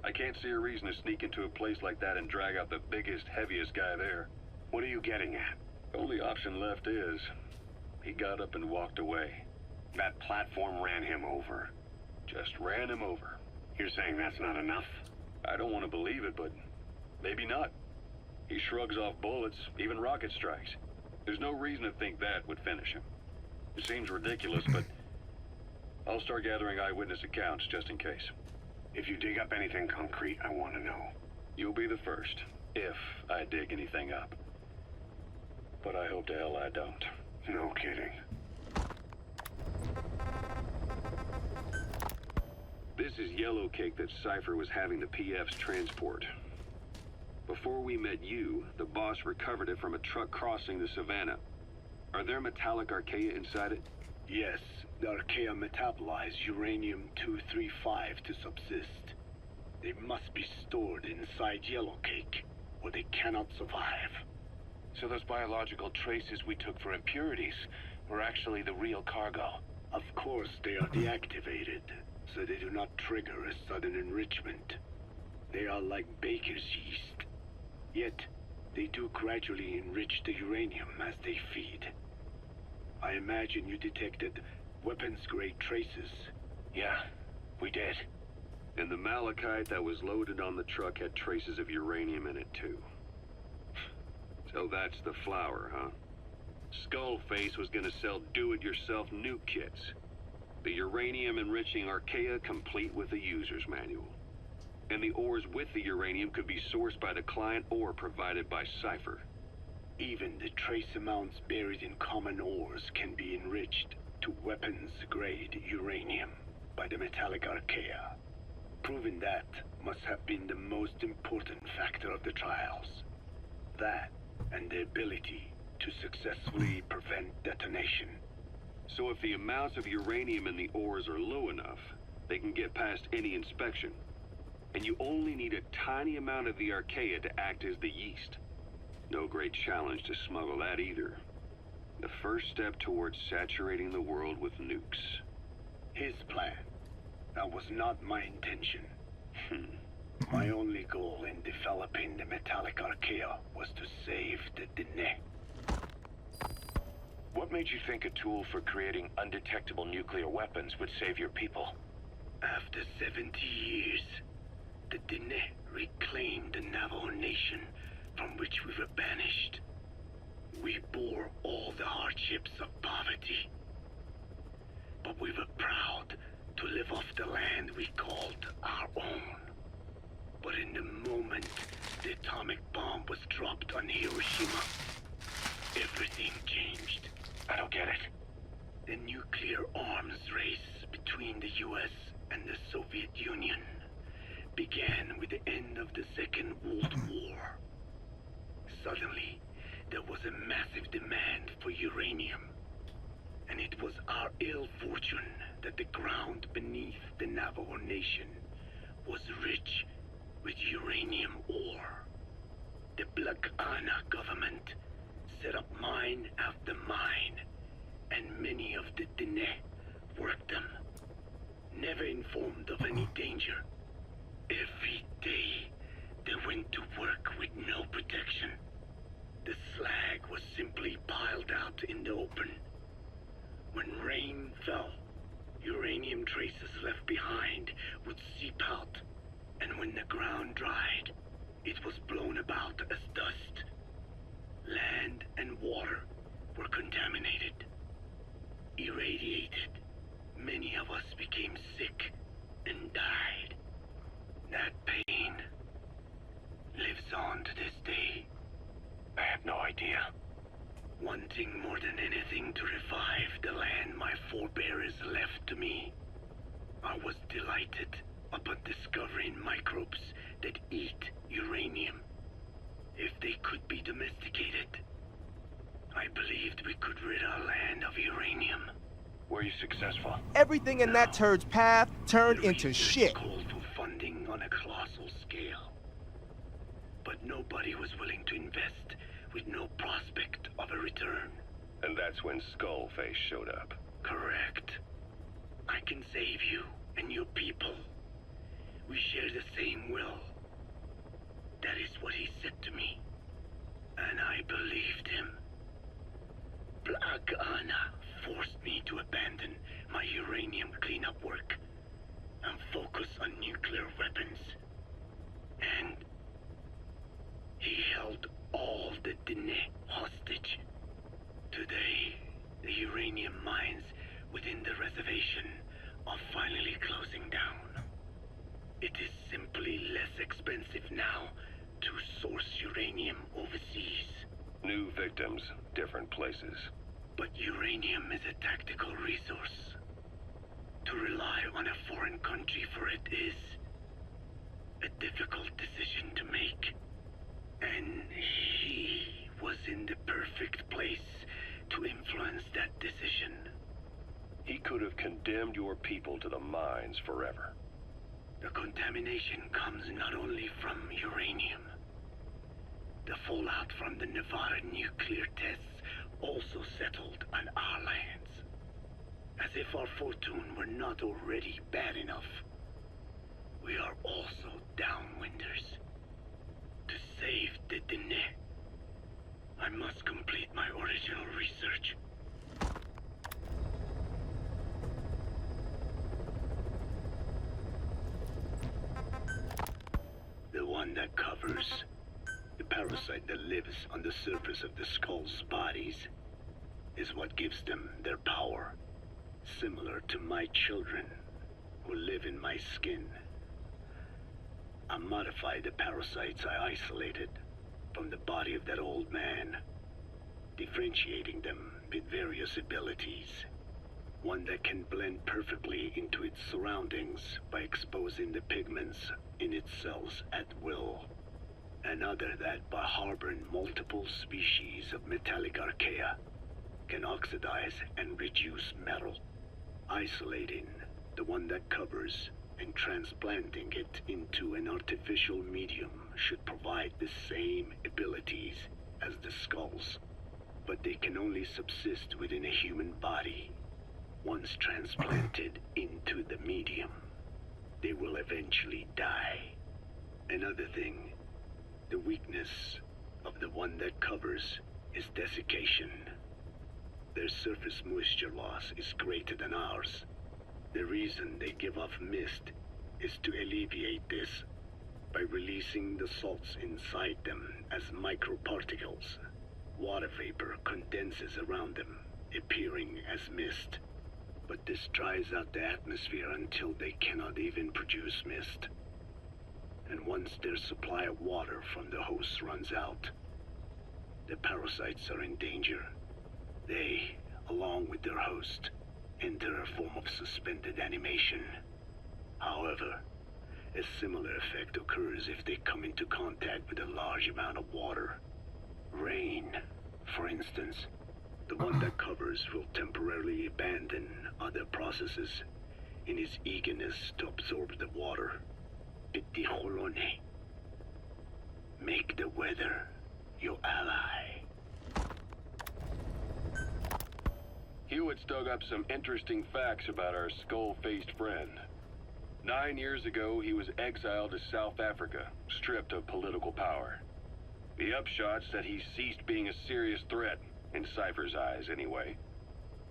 I can't see a reason to sneak into a place like that and drag out the biggest, heaviest guy there. What are you getting at? The only option left is... he got up and walked away. That platform ran him over. Just ran him over. You're saying that's not enough? I don't want to believe it, but maybe not. He shrugs off bullets, even rocket strikes. There's no reason to think that would finish him. It seems ridiculous, but I'll start gathering eyewitness accounts just in case. If you dig up anything concrete, I want to know. You'll be the first, if I dig anything up. But I hope to hell I don't. No kidding. This is yellow cake that Cypher was having the PFs transport. Before we met you, the boss recovered it from a truck crossing the Savannah. Are there metallic archaea inside it? Yes, the archaea metabolize uranium-235 to subsist. They must be stored inside yellow cake, or they cannot survive. So those biological traces we took for impurities were actually the real cargo? Of course they are deactivated, so they do not trigger a sudden enrichment. They are like baker's yeast. Yet, they do gradually enrich the uranium as they feed. I imagine you detected weapons-grade traces. Yeah, we did. And the malachite that was loaded on the truck had traces of uranium in it too. So that's the flower, huh? Skullface was gonna sell do-it-yourself nuke kits. The uranium-enriching archaea complete with the user's manual. And the ores with the uranium could be sourced by the client or provided by Cypher. Even the trace amounts buried in common ores can be enriched to weapons-grade uranium by the metallic archaea. Proving that must have been the most important factor of the trials. That and the ability to successfully prevent detonation. So if the amounts of uranium in the ores are low enough, they can get past any inspection. And you only need a tiny amount of the archaea to act as the yeast. No great challenge to smuggle that either. The first step towards saturating the world with nukes. His plan. That was not my intention. My only goal in developing the metallic archaea was to save the Dene. What made you think a tool for creating undetectable nuclear weapons would save your people? After 70 years, the Dene reclaimed the Navajo Nation from which we were banished. We bore all the hardships of poverty. But we were proud to live off the land we called our own. But in the moment the atomic bomb was dropped on Hiroshima, everything changed. I don't get it. The nuclear arms race between the US and the Soviet Union began with the end of the Second World War. Suddenly, there was a massive demand for uranium. And it was our ill fortune that the ground beneath the Navajo Nation was rich with uranium ore. The Black Ana government set up mine after mine, and many of the Dene worked them, never informed of any danger. Every day, they went to work with no protection. The slag was simply piled out in the open. When rain fell, uranium traces left behind would seep out, and when the ground dried, it was blown about as dust. Land and water were contaminated, irradiated. Many of us became sick and died. That pain lives on to this day. I had no idea. wanting more than anything to revive the land my forebears left to me. I was delighted upon discovering microbes that eat uranium. If they could be domesticated, I believed we could rid our land of uranium. Were you successful? Everything in that turd's path turned into shit. Called for funding on a colossal scale. But nobody was willing to invest with no prospect of a return. And that's when Skullface showed up. Correct. I can save you and your people. We share the same will. That is what he said to me. And I believed him. Black Anna forced me to abandon my uranium cleanup work and focus on nuclear weapons. And he held all the Dine hostage. Today, the uranium mines within the reservation are finally closing down. It is simply less expensive now to source uranium overseas. New victims, different places. But uranium is a tactical resource. To rely on a foreign country for it is a difficult decision to make. And he was in the perfect place to influence that decision. He could have condemned your people to the mines forever. The contamination comes not only from uranium. The fallout from the Nevada nuclear tests also settled on our lands. As if our fortune were not already bad enough. We are also downwinders. To save the Dine, I must complete my original research. The one that covers the parasite that lives on the surface of the skull's bodies is what gives them their power. Similar to my children who live in my skin. I modified the parasites I isolated from the body of that old man, differentiating them with various abilities. One that can blend perfectly into its surroundings by exposing the pigments in its cells at will. Another that, by harboring multiple species of metallic archaea, can oxidize and reduce metal. Isolating the one that covers and transplanting it into an artificial medium should provide the same abilities as the skulls. But they can only subsist within a human body. Once transplanted into the medium, they will eventually die. Another thing, the weakness of the one that covers is desiccation. Their surface moisture loss is greater than ours. The reason they give off mist is to alleviate this by releasing the salts inside them as microparticles. Water vapor condenses around them, appearing as mist. But this dries out the atmosphere until they cannot even produce mist. And once their supply of water from the host runs out, the parasites are in danger. They, along with their host, enter a form of suspended animation. However, a similar effect occurs if they come into contact with a large amount of water. Rain, for instance. The one that covers will temporarily abandon other processes in his eagerness to absorb the water. Pitijolone. Make the weather your ally. Hewitt's dug up some interesting facts about our skull-faced friend. 9 years ago, he was exiled to South Africa, stripped of political power. The upshot's that he ceased being a serious threat, in Cypher's eyes anyway.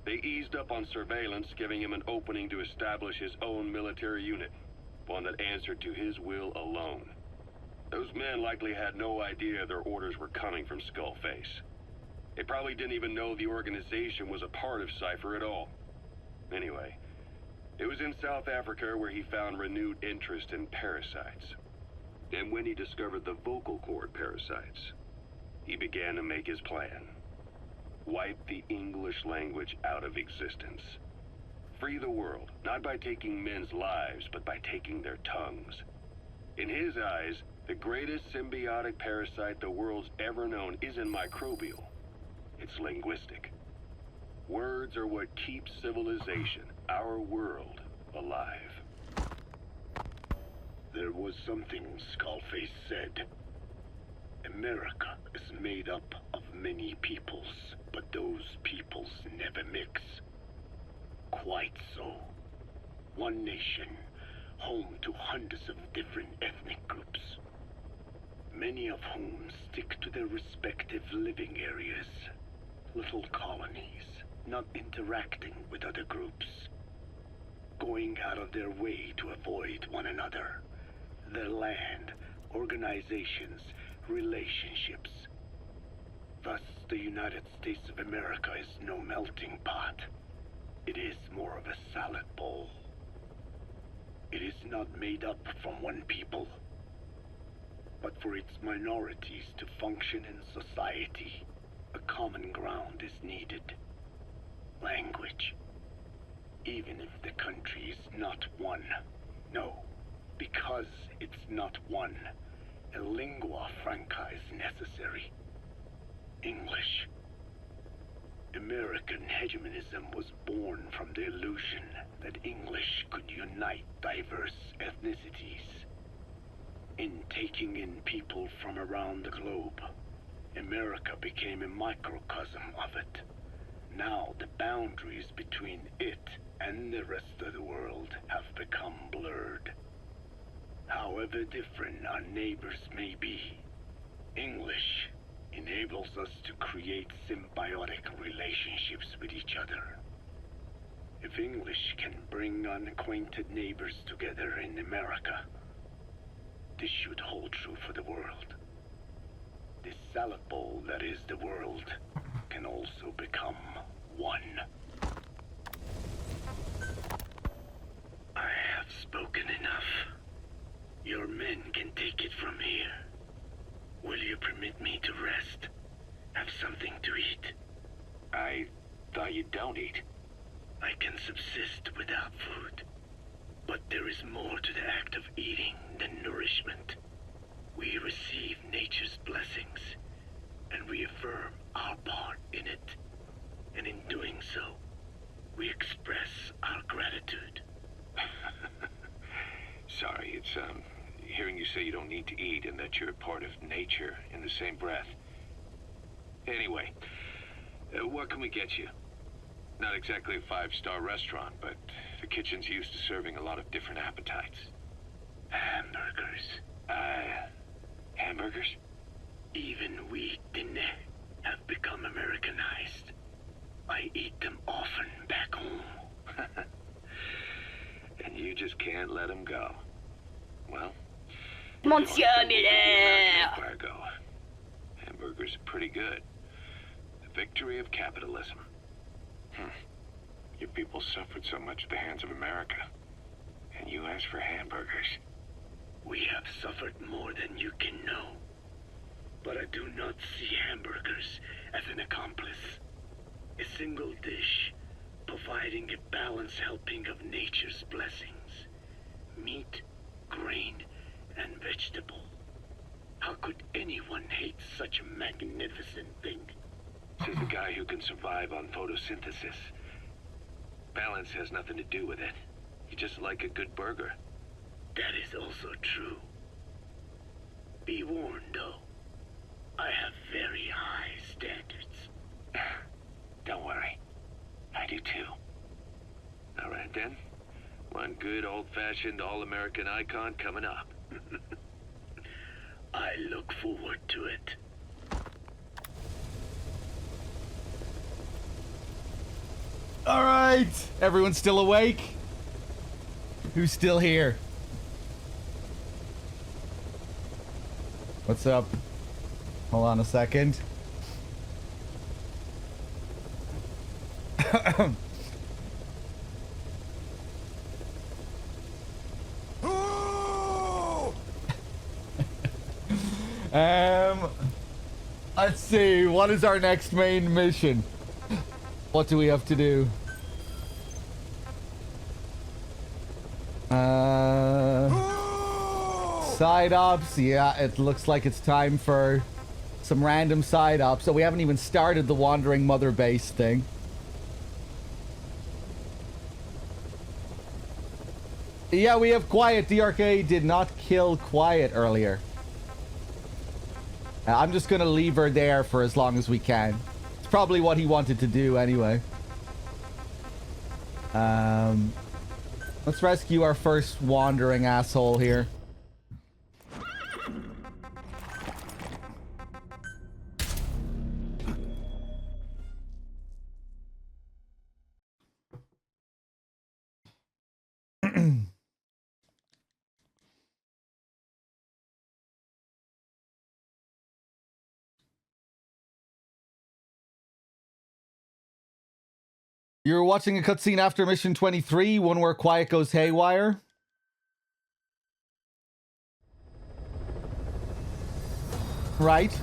They eased up on surveillance, giving him an opening to establish his own military unit, one that answered to his will alone. Those men likely had no idea their orders were coming from Skullface. They probably didn't even know the organization was a part of Cypher at all. Anyway, it was in South Africa where he found renewed interest in parasites. And when he discovered the vocal cord parasites, he began to make his plan. Wipe the English language out of existence. Free the world, not by taking men's lives, but by taking their tongues. In his eyes, the greatest symbiotic parasite the world's ever known isn't microbial. It's linguistic. Words are what keeps civilization, our world, alive. There was something Skullface said. America is made up of many peoples, but those peoples never mix. Quite so. One nation, home to hundreds of different ethnic groups, many of whom stick to their respective living areas, little colonies, not interacting with other groups, going out of their way to avoid one another, their land, organizations, relationships. Thus, the United States of America is no melting pot. It is more of a salad bowl. It is not made up from one people, but for its minorities to function in society, a common ground is needed. Language. Even if the country is not one. No, because it's not one, a lingua franca is necessary. English. American hegemonism was born from the illusion that English could unite diverse ethnicities. In taking in people from around the globe, America became a microcosm of it. Now the boundaries between it and the rest of the world have become blurred. However different our neighbors may be, English enables us to create symbiotic relationships with each other. If English can bring unacquainted neighbors together in America, this should hold true for the world. This salad bowl that is the world can also become one. I have spoken enough. Your men can take it from here. Will you permit me to rest? Have something to eat? I thought you don't eat. I can subsist without food. But there is more to the act of eating than nourishment. We receive nature's blessings, and we affirm our part in it. And in doing so, we express our gratitude. Sorry, it's, hearing you say you don't need to eat and that you're part of nature in the same breath. Anyway, what can we get you? Not exactly a five-star restaurant, but the kitchen's used to serving a lot of different appetites. Hamburgers. Hamburgers? Even we Dinne have become Americanized. I eat them often back home. And you just can't let them go. Well, Monsieur Miller! Fargo. Hamburgers are pretty good. The victory of capitalism. Your people suffered so much at the hands of America. And you ask for hamburgers. We have suffered more than you can know. But I do not see hamburgers as an accomplice. A single dish, providing a balanced helping of nature's blessings. Meat, grain, and vegetable. How could anyone hate such a magnificent thing? Says the guy who can survive on photosynthesis. Balance has nothing to do with it. You just like a good burger. That is also true. Be warned, though. I have very high standards. Don't worry. I do too. All right then. One good old-fashioned all-American icon coming up. I look forward to it. All right. Everyone's still awake? Who's still here? What's up? Hold on a second. Let's see. What is our next main mission? What do we have to do? Side ops. Yeah, it looks like it's time for some random side ops. So we haven't even started the Wandering Mother base thing. Yeah, we have Quiet. DRK did not kill Quiet earlier. I'm just gonna leave her there for as long as we can. It's probably what he wanted to do anyway. Let's rescue our first wandering asshole here. You're watching a cutscene after mission 23, one where Quiet goes haywire. Right?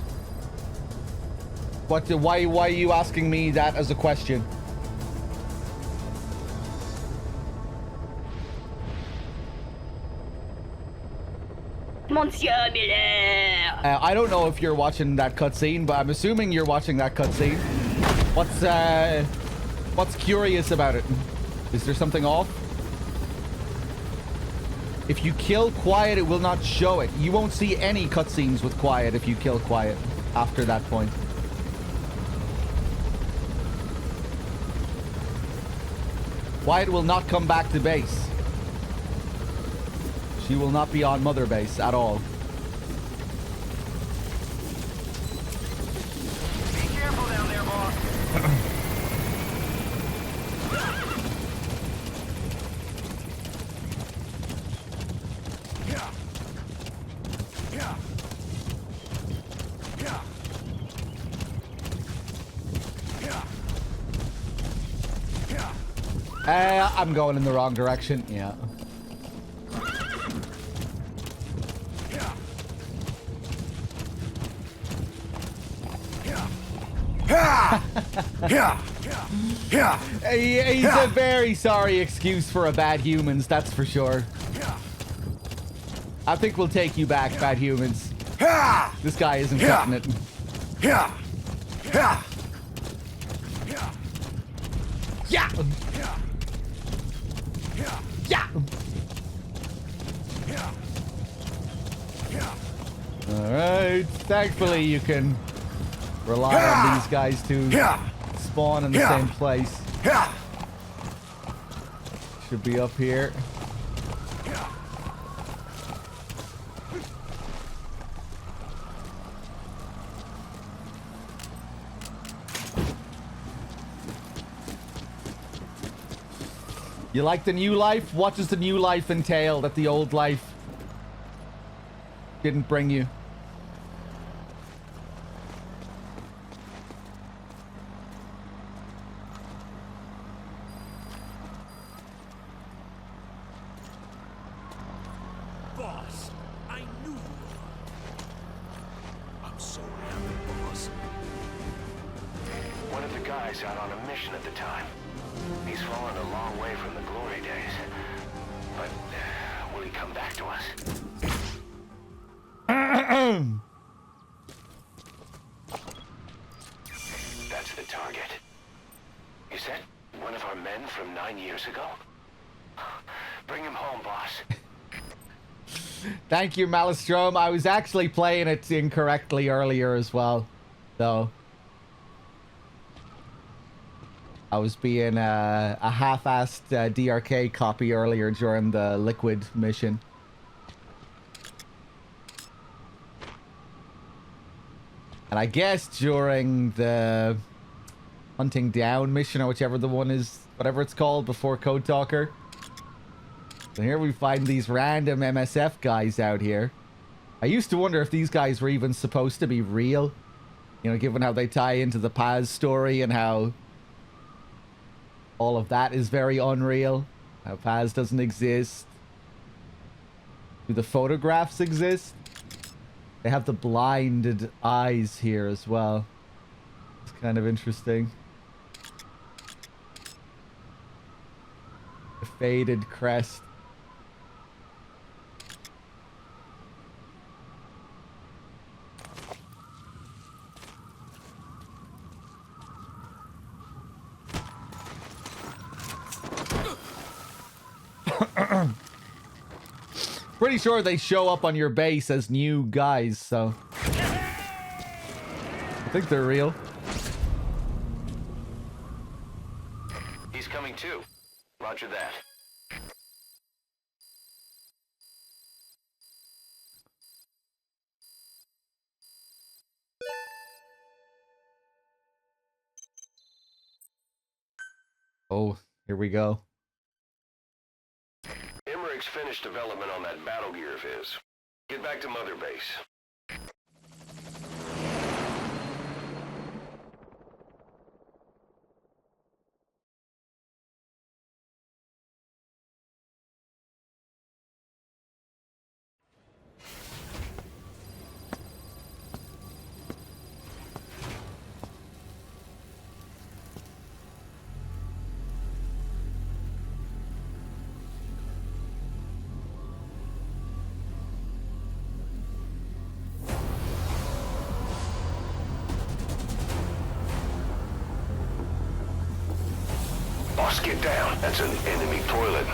Why are you asking me that as a question? Monsieur Miller! I don't know if you're watching that cutscene, but I'm assuming you're watching that cutscene. What's curious about it? Is there something off? If you kill Quiet, it will not show it. You won't see any cutscenes with Quiet if you kill Quiet after that point. Quiet will not come back to base. She will not be on Mother Base at all. Be careful down there, boss. I'm going in the wrong direction. Yeah. He's a very sorry excuse for a bad humans, that's for sure. I think we'll take you back, bad humans. This guy isn't cutting it. Yeah. Alright, thankfully you can rely on these guys to spawn in the same place. Should be up here. You like the new life? What does the new life entail that the old life didn't bring you? Boss, I knew you were. I'm so happy, boss. One of the guys out on a mission at the time. He's fallen a long way from the glory days. But will he come back to us? That's the target. Is that one of our men from 9 years ago? Bring him home, boss. Thank you, Malistrom. I was actually playing it incorrectly earlier as well, though. I was being a half-assed DRK copy earlier during the Liquid mission. And I guess during the Hunting Down mission, or whichever the one is, whatever it's called, before Code Talker. So here we find these random MSF guys out here. I used to wonder if these guys were even supposed to be real. You know, given how they tie into the Paz story and how all of that is very unreal. How Paz doesn't exist. Do the photographs exist? They have the blinded eyes here as well. It's kind of interesting. The faded crest. Pretty sure they show up on your base as new guys, so I think they're real. He's coming too. Roger that. Oh, here we go. Emmerich's finished development on that battle gear of his. Get back to Mother Base. Boss, get down. That's an enemy toilet.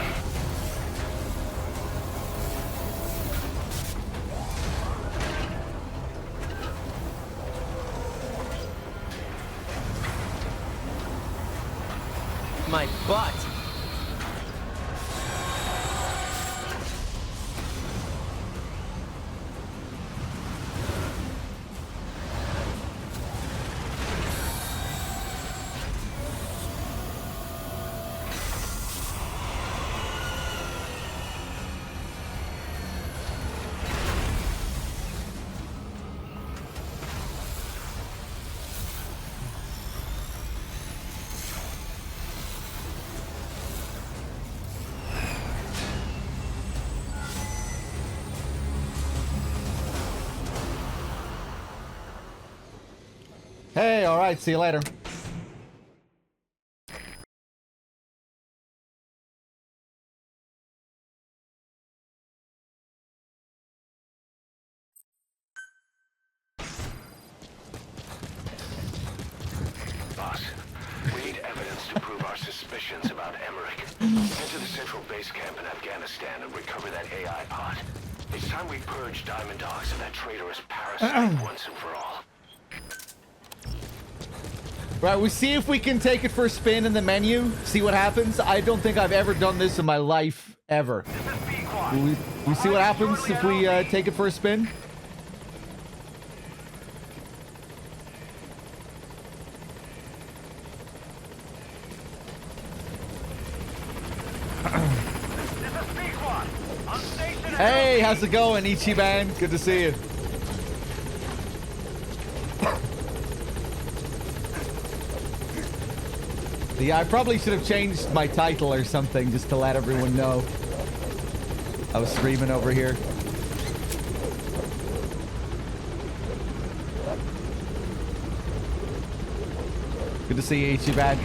My butt! Hey, all right, see you later. Boss, we need evidence to prove our suspicions about Emmerich. Enter the central base camp in Afghanistan and recover that AI pod. It's time we purge Diamond Dogs of that traitorous parasite once and for all. Right, we see if we can take it for a spin in the menu, see what happens. I don't think I've ever done this in my life, ever. We see what happens if we take it for a spin? Hey, how's it going, Ichiban? Good to see you. Yeah, I probably should have changed my title or something just to let everyone know I was streaming over here. Good to see you, Ichiban.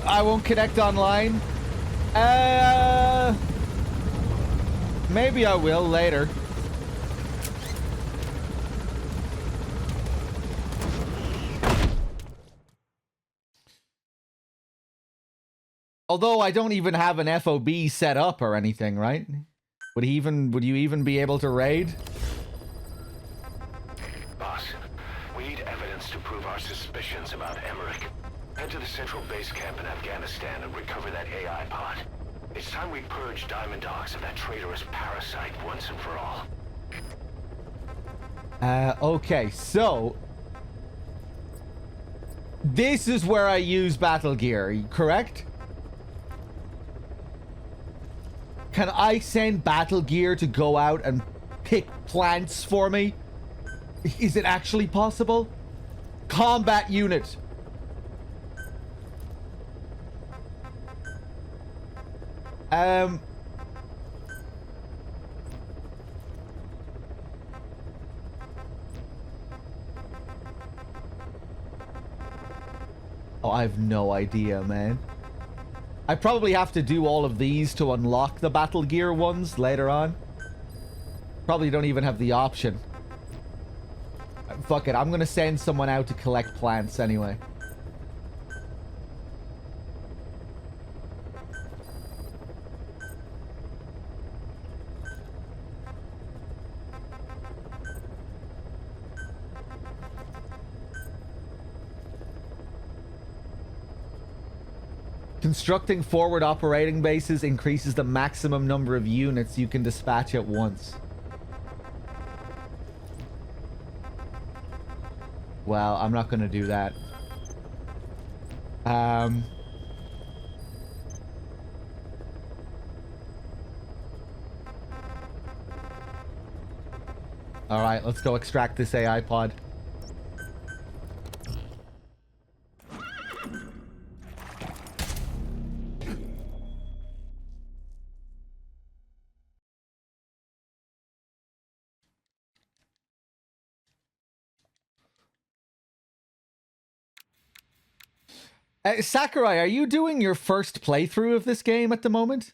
I won't connect online. Maybe I will later. Although I don't even have an FOB set up or anything, right? Would you even be able to raid? Boss, we need evidence to prove our suspicions about Emmerich. Head to the central base camp in Afghanistan and recover that AI pod. It's time we purge Diamond Dogs of that traitorous parasite once and for all. Okay, so this is where I use battle gear, correct? Can I send battle gear to go out and pick plants for me Is it actually possible? Combat unit. Oh, I have no idea, man. I probably have to do all of these to unlock the Battle Gear ones later on. Probably don't even have the option. Fuck it, I'm gonna send someone out to collect plants anyway. Constructing forward operating bases increases the maximum number of units you can dispatch at once. Well, I'm not going to do that. Alright, let's go extract this AI pod. Sakurai, are you doing your first playthrough of this game at the moment?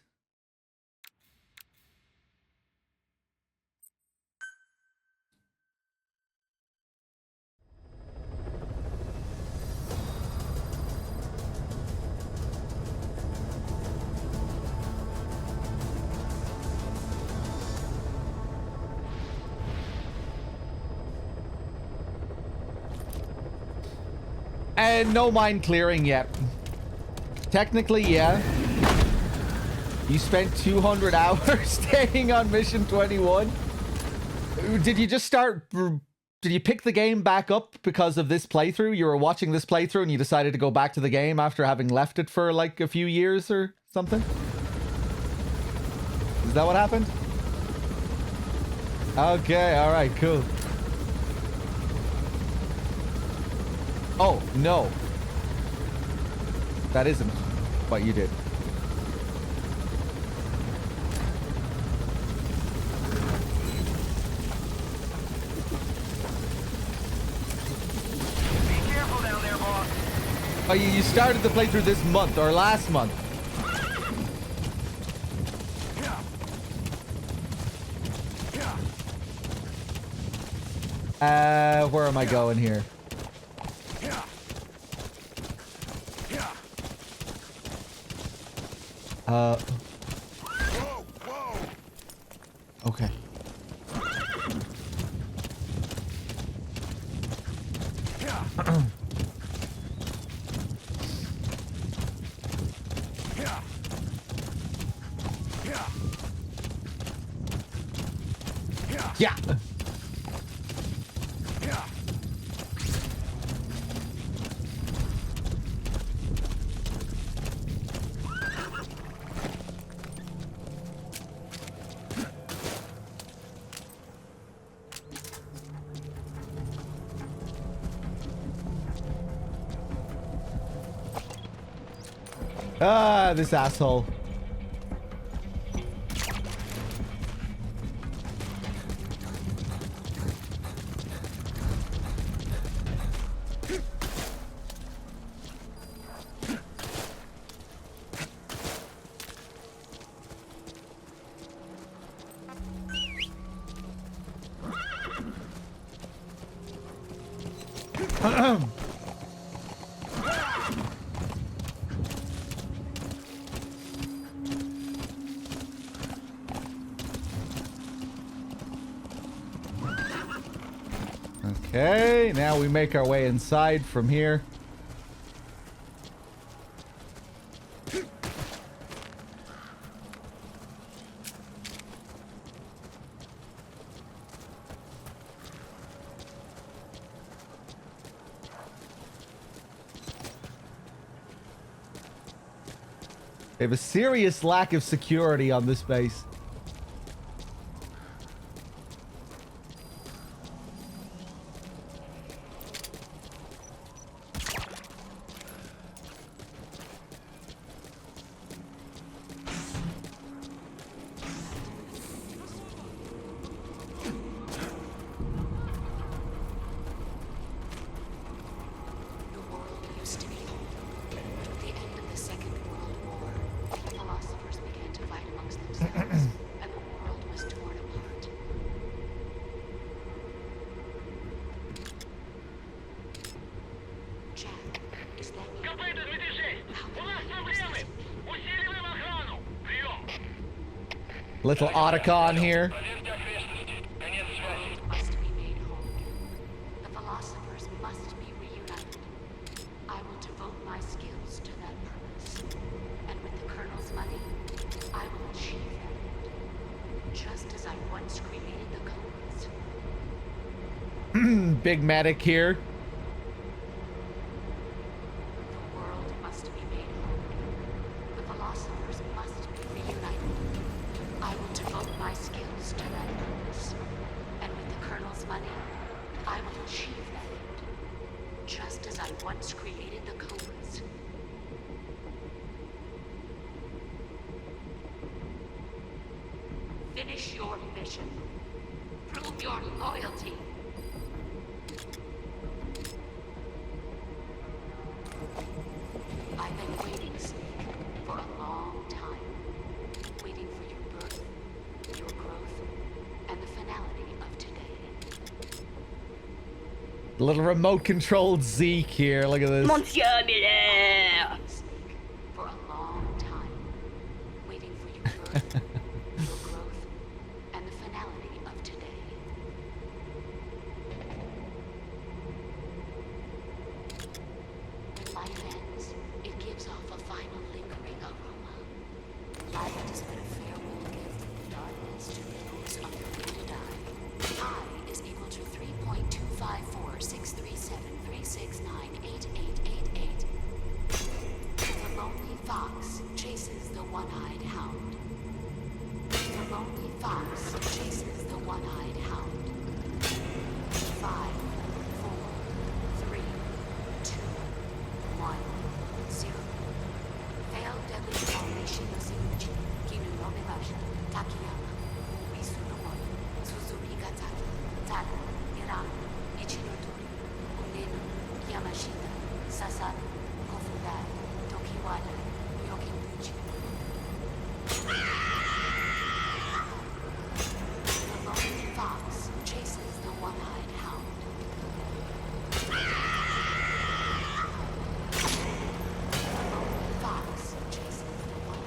And no mine clearing yet. Technically, yeah. You spent 200 hours staying on mission 21. Did you just start... Did you pick the game back up because of this playthrough? You were watching this playthrough and you decided to go back to the game after having left it for like a few years or something? Is that what happened? Okay, alright, cool. Oh, no. That isn't what you did. Be careful down there, boss. Oh, you started the playthrough this month or last month. Where am I going here? Okay. Yeah. Ah, this asshole. Okay, now we make our way inside from here. They have a serious lack of security on this base. themselves, and the world was torn apart. Jack, is that you? Little Otacon here. Must be made whole again. The philosophers must be reunited. I will devote my skills to that purpose. And with the Colonel's money, I will achieve that. Just as I once created the codes. Big Medic here. The world must be made whole again. The philosophers must be reunited. I will devote my skills to that purpose. And with the Colonel's money, I will achieve that end. Just as I once created the codes. Finish your mission. Prove your loyalty. I've been waiting, Snake, for a long time. Waiting for your birth, your growth, and the finality of today. Little remote controlled Zeke here. Look at this. Monsieur Miller! For a long time. Waiting for your birth, your growth, and the finality of today. When life ends, it gives off a final lingering aroma. Life is but a farewell gift from darkness to those on their way to die. I is equal to 3.2546373698888. The lonely fox chases the one-eyed hound. The lonely fox chases the one-eyed hound. 5, 4, 3, 2, 1, 0. Failed deadly formation of Sinuchi, Kinu no Mebashi, Takayama, Misunomon, Suzuki Gataki, Taro, Iran, Ichinotori, Uneno, Yamashita, Sasano, Kofudai, Tokiwada, Yokinbuchi. The lonely fox chases the one-eyed hound. The lonely fox chases the one-eyed hound.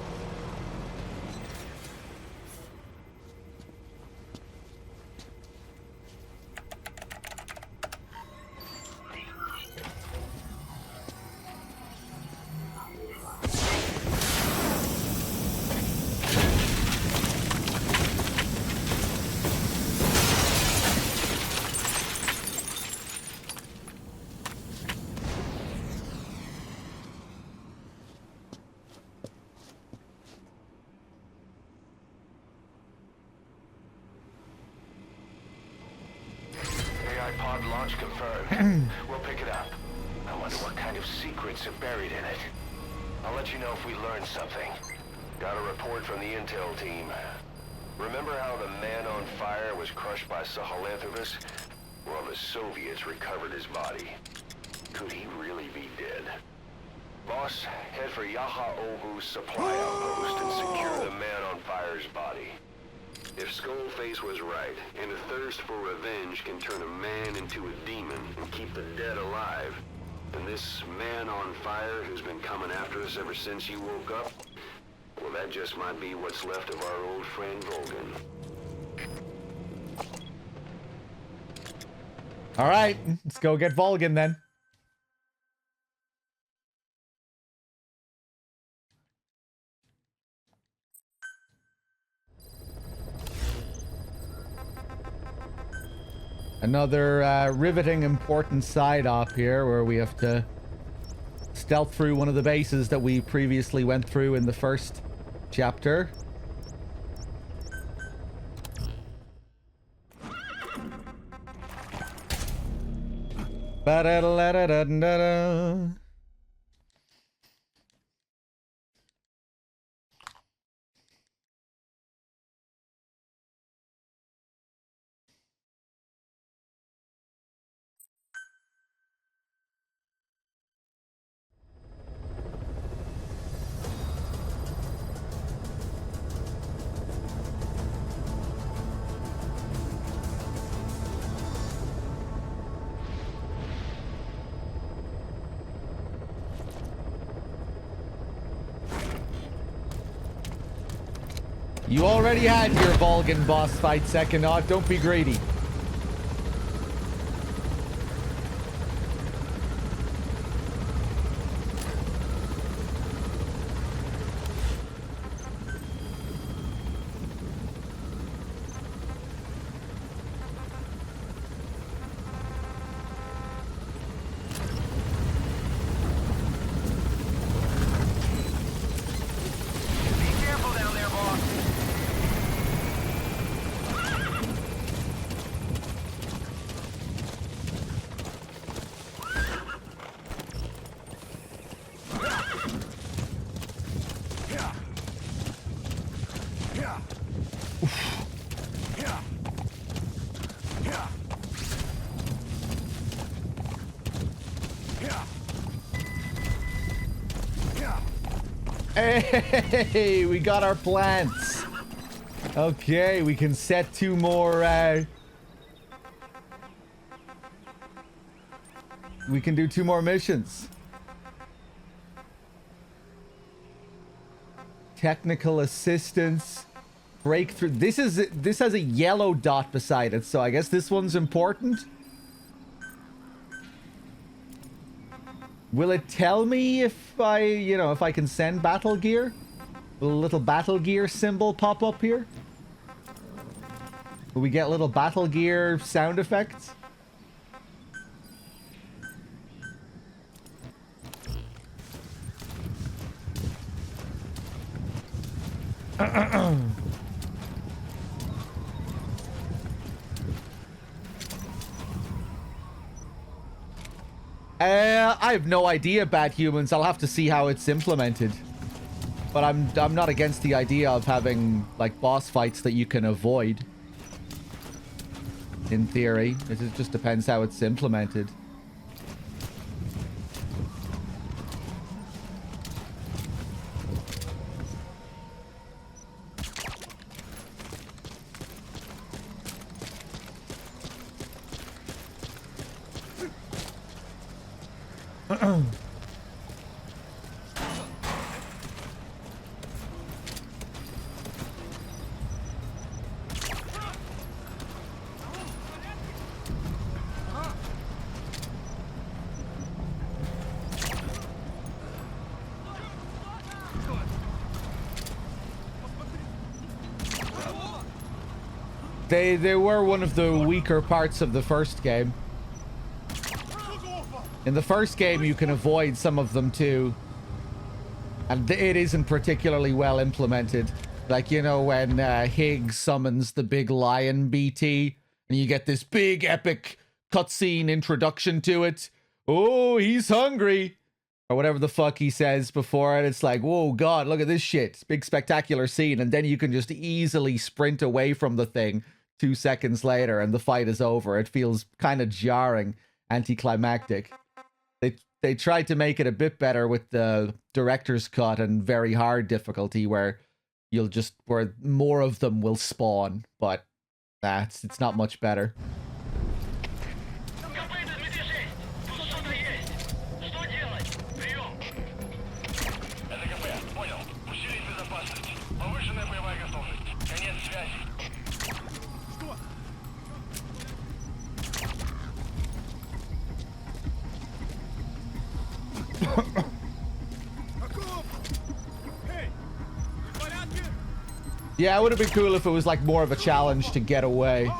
AI pod launch confirmed. We'll pick it up. I wonder what kind of secrets are buried in it. I'll let you know if we learn something. Got a report from the intel team. Remember how the man on fire was crushed by Sahelanthropus? Well, the Soviets recovered his body. Could he really be dead? Boss, head for Yaha Ogu's supply outpost and secure the man on fire's body. If Skullface was right, and a thirst for revenge can turn a man into a demon and keep the dead alive, then this man on fire who's been coming after us ever since you woke up, well, that just might be what's left of our old friend Volgin. All right, let's go get Volgin then. Another riveting, important side op here where we have to stealth through one of the bases that we previously went through in the first chapter. Ba-da-da-da-da-da-da. You already had your Volgan boss fight, Sekinot. Don't be greedy. Hey, we got our plants. Okay, we can set 2 more, we can do 2 more missions. Technical assistance. Breakthrough. This has a yellow dot beside it, so I guess this one's important. Will it tell me if I, if I can send battle gear? Will a little battle gear symbol pop up here? Will we get little battle gear sound effects? I have no idea, Bad Humans. I'll have to see how it's implemented. But I'm not against the idea of having like boss fights that you can avoid. In theory, it just depends how it's implemented. They were one of the weaker parts of the first game. In the first game, you can avoid some of them too. And it isn't particularly well implemented. Like, when Higgs summons the big lion BT, and you get this big epic cutscene introduction to it. Oh, he's hungry. Or whatever the fuck he says before it. It's like, whoa, God, look at this shit. Big spectacular scene. And then you can just easily sprint away from the thing 2 seconds later and the fight is over. It feels kind of jarring, anticlimactic. They tried to make it a bit better with the director's cut and very hard difficulty where where more of them will spawn, but it's not much better. Yeah, it would have been cool if it was like more of a challenge to get away.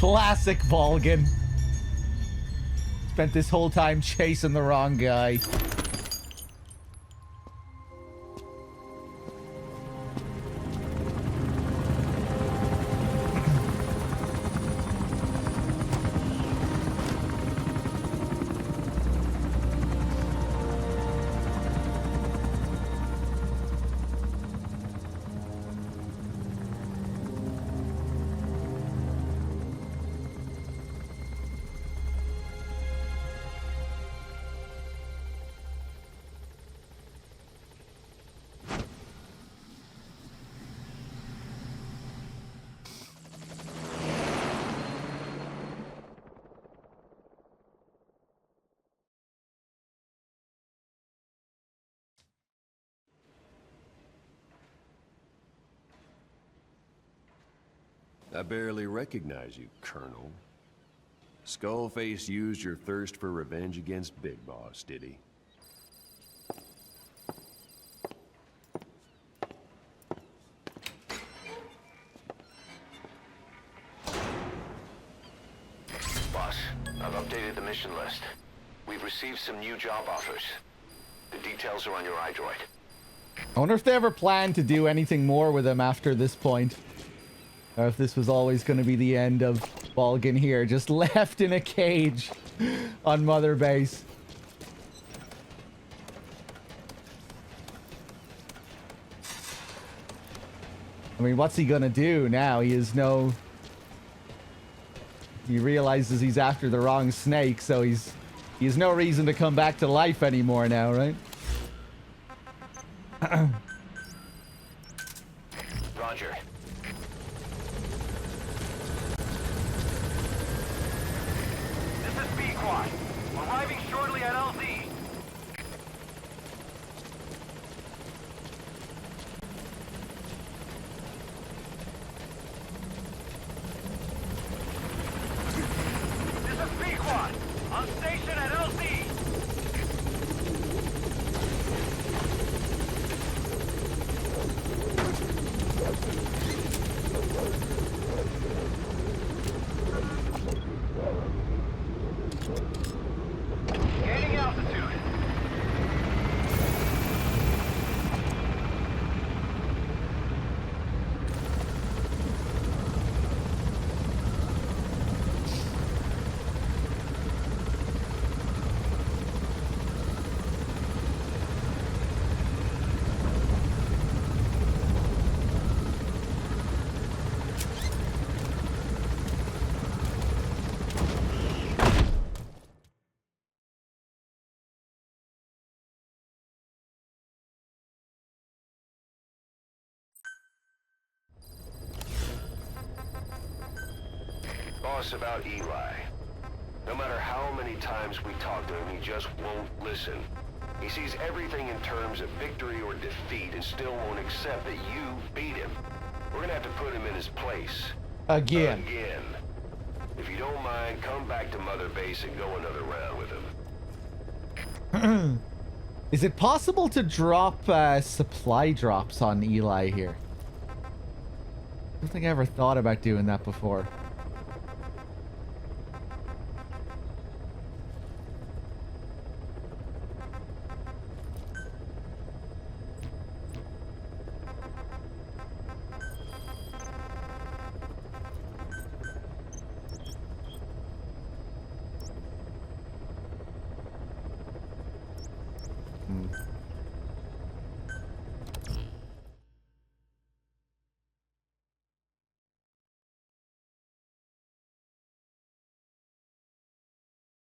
Classic Volgin. Spent this whole time chasing the wrong guy. I barely recognize you, Colonel. Skullface used your thirst for revenge against Big Boss, did he? Boss, I've updated the mission list. We've received some new job offers. The details are on your iDroid. I wonder if they ever plan to do anything more with him after this point. Or if this was always going to be the end of Volgin here, just left in a cage on Mother Base. I mean, what's he going to do now? He realizes he's after the wrong snake, so he has no reason to come back to life anymore now, right? Roger. This is B-Quad. Arriving shortly at LZ. This is B-Quad. On station at LZ. Gaining altitude. Boss, about Eli. No matter how many times we talk to him, he just won't listen. He sees everything in terms of victory or defeat and still won't accept that you beat him. We're gonna have to put him in his place. Again. Again. If you don't mind, come back to Mother Base and go another round with him. Is it possible to drop supply drops on Eli here? I don't think I ever thought about doing that before.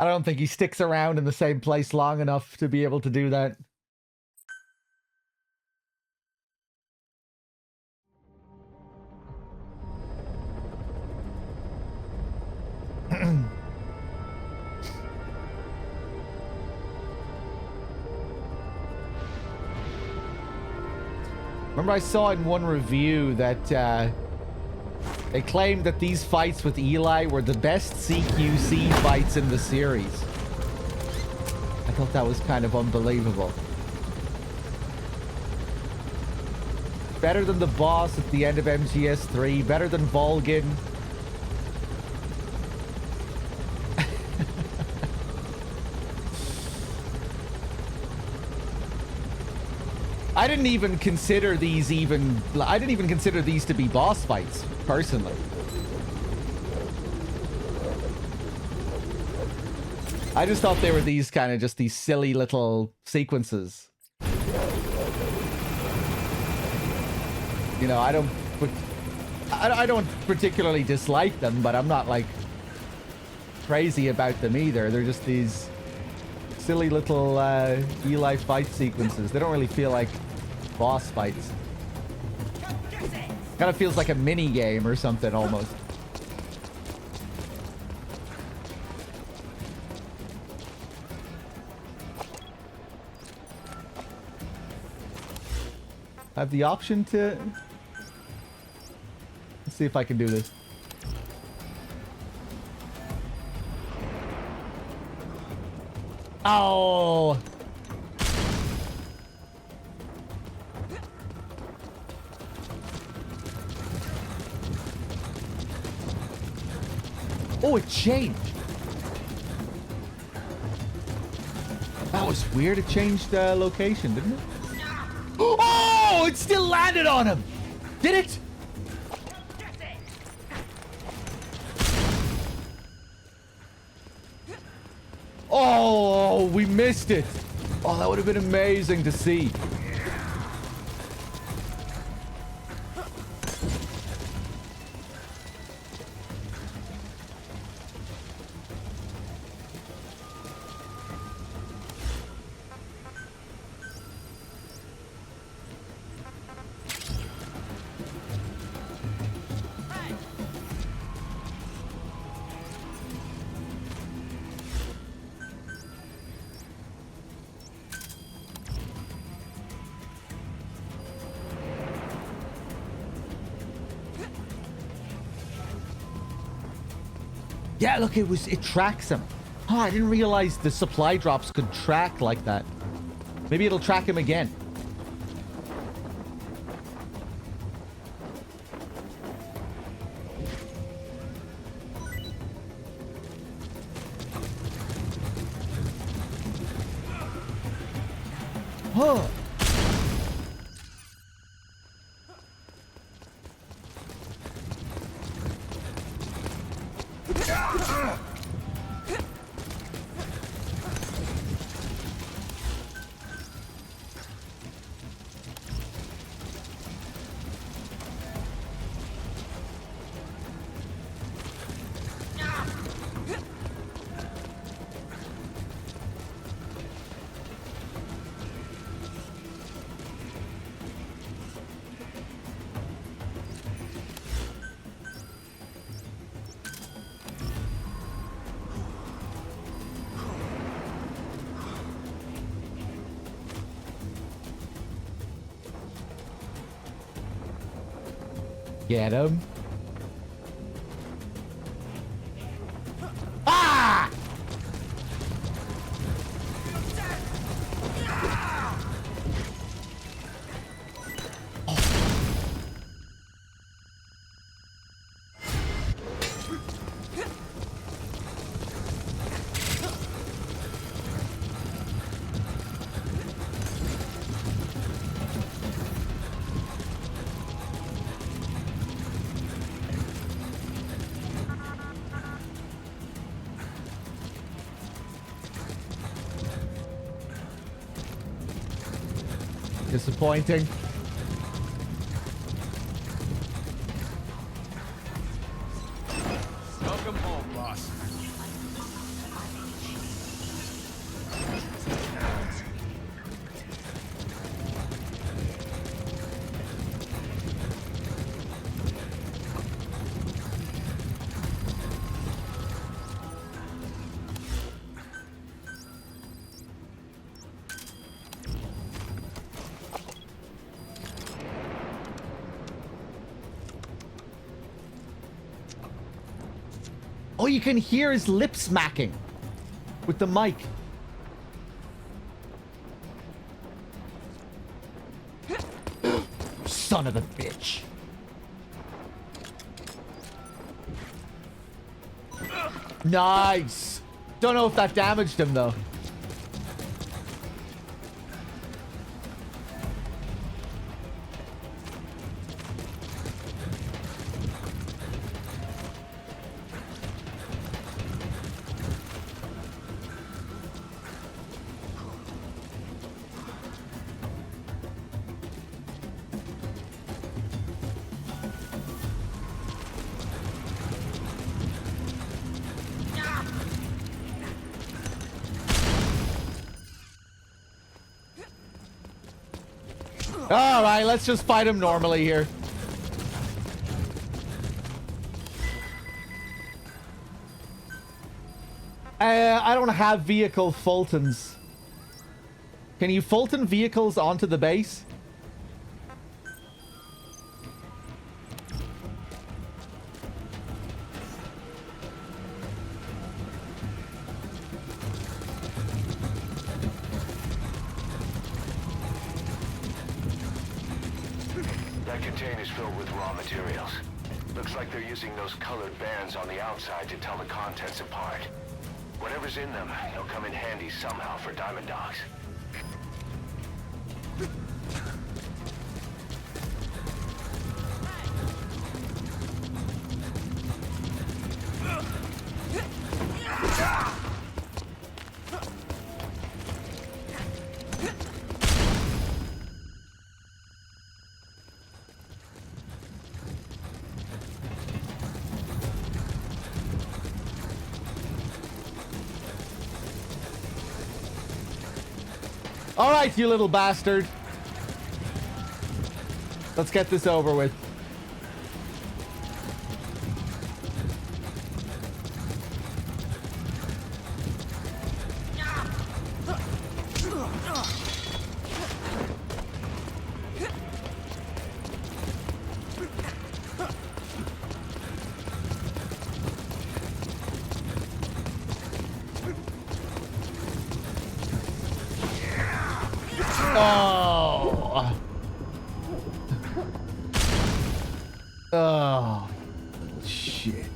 I don't think he sticks around in the same place long enough to be able to do that. Remember I saw in one review that they claimed that these fights with Eli were the best CQC fights in the series. I thought that was kind of unbelievable. Better than the boss at the end of MGS3, better than Volgin. I didn't even consider these to be boss fights, personally. I just thought they were these kind of just these silly little sequences. You know, I don't particularly dislike them, but I'm not like crazy about them either. They're just these silly little Eli fight sequences. They don't really feel like boss fights. Kind of feels like a mini game or something almost. I have the option to... Let's see if I can do this. Oh! Oh, it changed. That was weird. It changed location, didn't it? Oh, it still landed on him. Did it? Oh, we missed it. Oh, that would have been amazing to see. Yeah, look, it tracks him. Oh, I didn't realize the supply drops could track like that. Maybe it'll track him again. Huh. Get him. Ah! Disappointing. Welcome home, boss. Oh, you can hear his lip smacking with the mic. Son of a bitch. Nice. Don't know if that damaged him though. All right, let's just fight him normally here. I don't have vehicle Fultons. Can you Fulton vehicles onto the base? That container's filled with raw materials. Looks like they're using those colored bands on the outside to tell the contents apart. Whatever's in them, they'll come in handy somehow for Diamond Dogs. All right, you little bastard. Let's get this over with. Oh. Oh. Shit.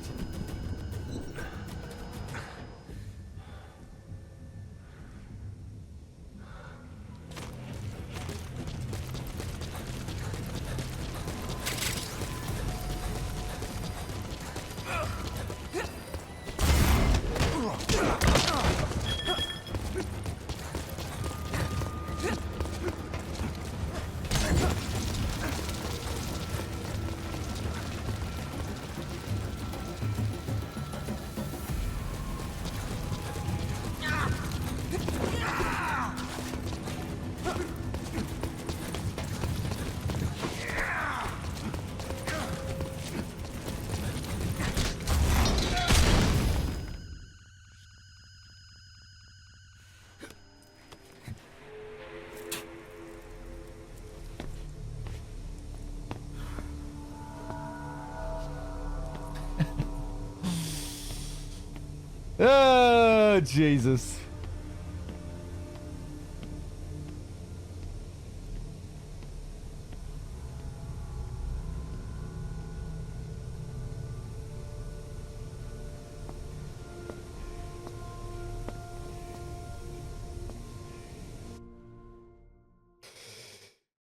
Oh, Jesus.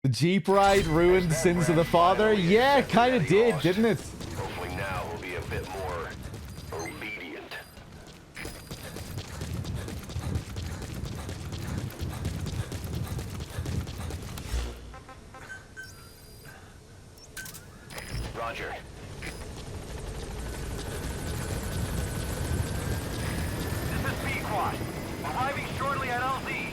The Jeep ride ruined Sins of the Father? Yeah, it kind of did, didn't it? Hopefully now we'll be a bit more obedient. Roger. This is Pequod. Arriving shortly at LZ.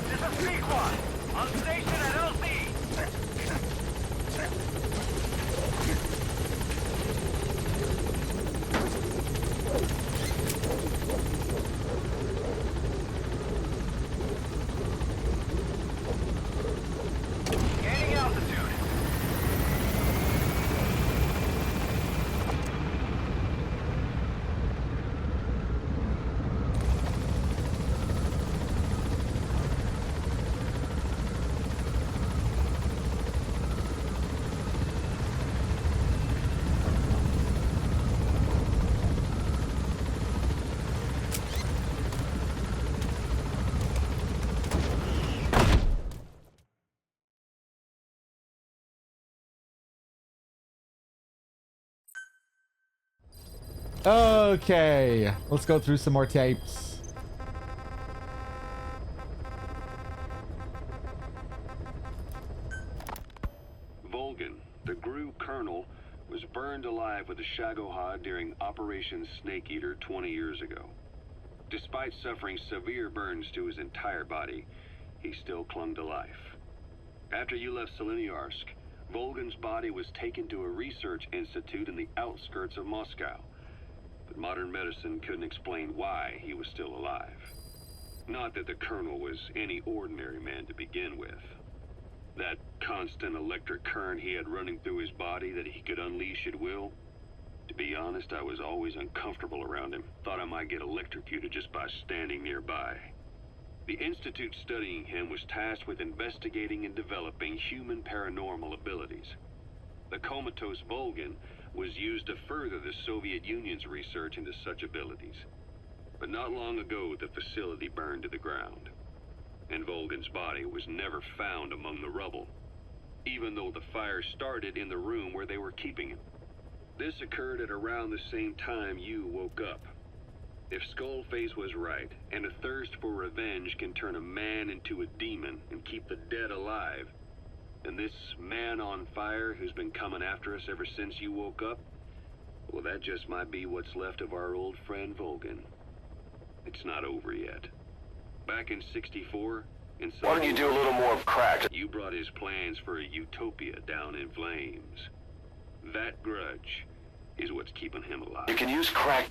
This is Pequod. On station at LZ. Gaining altitude. Okay, let's go through some more tapes. Volgan, the GRU colonel, was burned alive Shagohod during Operation Snake Eater 20 years ago. Despite suffering severe burns to his entire body, he still clung to life. After you left Seleniarsk, Volgan's body was taken to a research institute in the outskirts of Moscow, but modern medicine couldn't explain why he was still alive. Not that the Colonel was any ordinary man to begin with. That constant electric current he had running through his body that he could unleash at will. To be honest, I was always uncomfortable around him. Thought I might get electrocuted just by standing nearby. The institute studying him was tasked with investigating and developing human paranormal abilities. The comatose Volgan was used to further the Soviet Union's research into such abilities. But not long ago, the facility burned to the ground, and Volgan's body was never found among the rubble, even though the fire started in the room where they were keeping him. This occurred at around the same time you woke up. If Skullface was right, and a thirst for revenge can turn a man into a demon and keep the dead alive, then this man on fire who's been coming after us ever since you woke up, well, that just might be what's left of our old friend Volgan. It's not over yet. Back in '64, in Why don't you do a little more crack? you brought his plans for a utopia down in flames. That grudge is what's keeping him alive. You can use crack.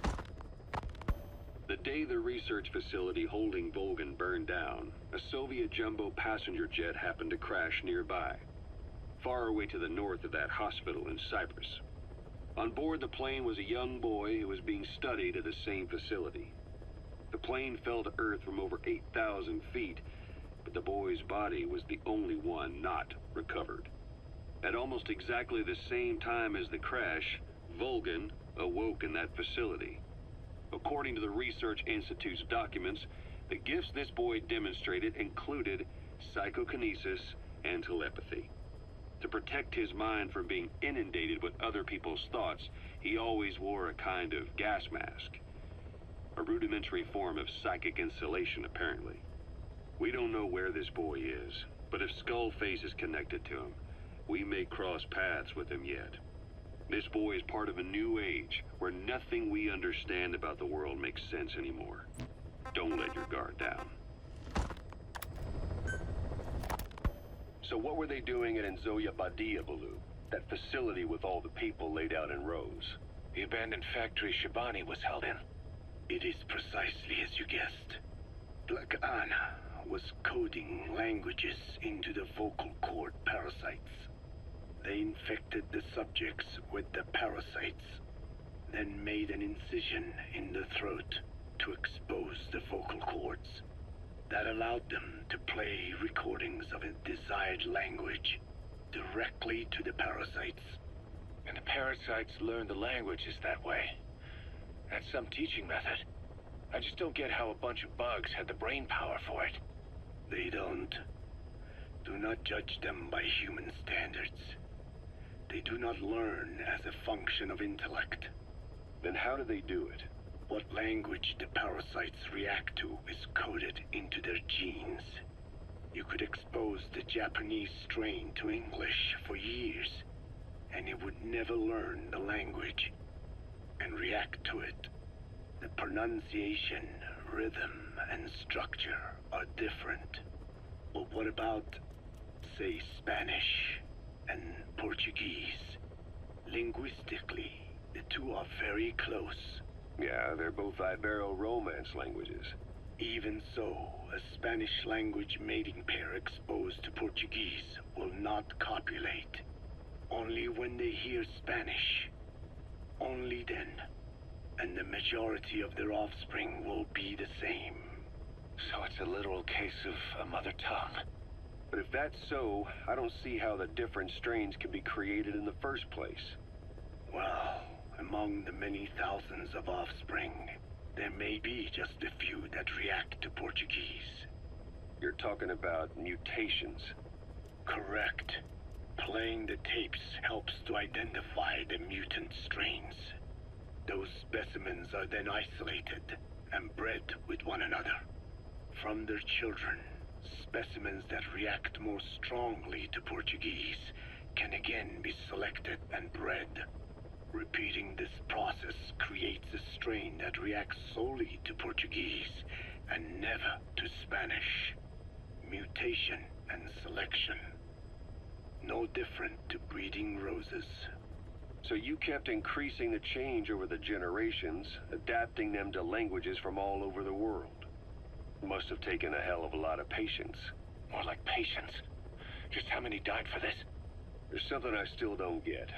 The day the research facility holding Volgan burned down, a Soviet jumbo passenger jet happened to crash nearby, far away to the north of that hospital in Cyprus. On board the plane was a young boy who was being studied at the same facility. The plane fell to Earth from over 8,000 feet, but the boy's body was the only one not recovered. At almost exactly the same time as the crash, Volgan awoke in that facility. According to the Research Institute's documents, the gifts this boy demonstrated included psychokinesis and telepathy. To protect his mind from being inundated with other people's thoughts, he always wore a kind of gas mask. A rudimentary form of psychic insulation, apparently. We don't know where this boy is, but if Skullface is connected to him, we may cross paths with him yet. This boy is part of a new age where nothing we understand about the world makes sense anymore. Don't let your guard down. So what were they doing at Enzoya Badia, Baloo? That facility with all the people laid out in rows? The abandoned factory Shabani was held in. It is precisely as you guessed. Black Anna was coding languages into the vocal cord parasites. They infected the subjects with the parasites, then made an incision in the throat to expose the vocal cords. That allowed them to play recordings of a desired language directly to the parasites. And the parasites learn the languages that way. That's some teaching method. I just don't get how a bunch of bugs had the brain power for it. They don't. Do not judge them by human standards. They do not learn as a function of intellect. Then how do they do it? What language the parasites react to is coded into their genes. You could expose the Japanese strain to English for years, and it would never learn the language and react to it. The pronunciation, rhythm, and structure are different. But what about, say, Spanish and Portuguese? Linguistically, the two are very close. Yeah, they're both Ibero-Romance languages. Even so, a Spanish language mating pair exposed to Portuguese will not copulate. Only when they hear Spanish. Only then. And the majority of their offspring will be the same. So it's a literal case of a mother tongue. But if that's so, I don't see how the different strains could be created in the first place. Well, among the many thousands of offspring, there may be just a few that react to Portuguese. You're talking about mutations. Correct. Playing the tapes helps to identify the mutant strains. Those specimens are then isolated and bred with one another. From their children, specimens that react more strongly to Portuguese can again be selected and bred. Repeating this process creates a strain that reacts solely to Portuguese and never to Spanish. Mutation and selection. No different to breeding roses. So you kept increasing the change over the generations, adapting them to languages from all over the world. Must have taken a hell of a lot of patience. More like patience. Just how many died for this? There's something I still don't get.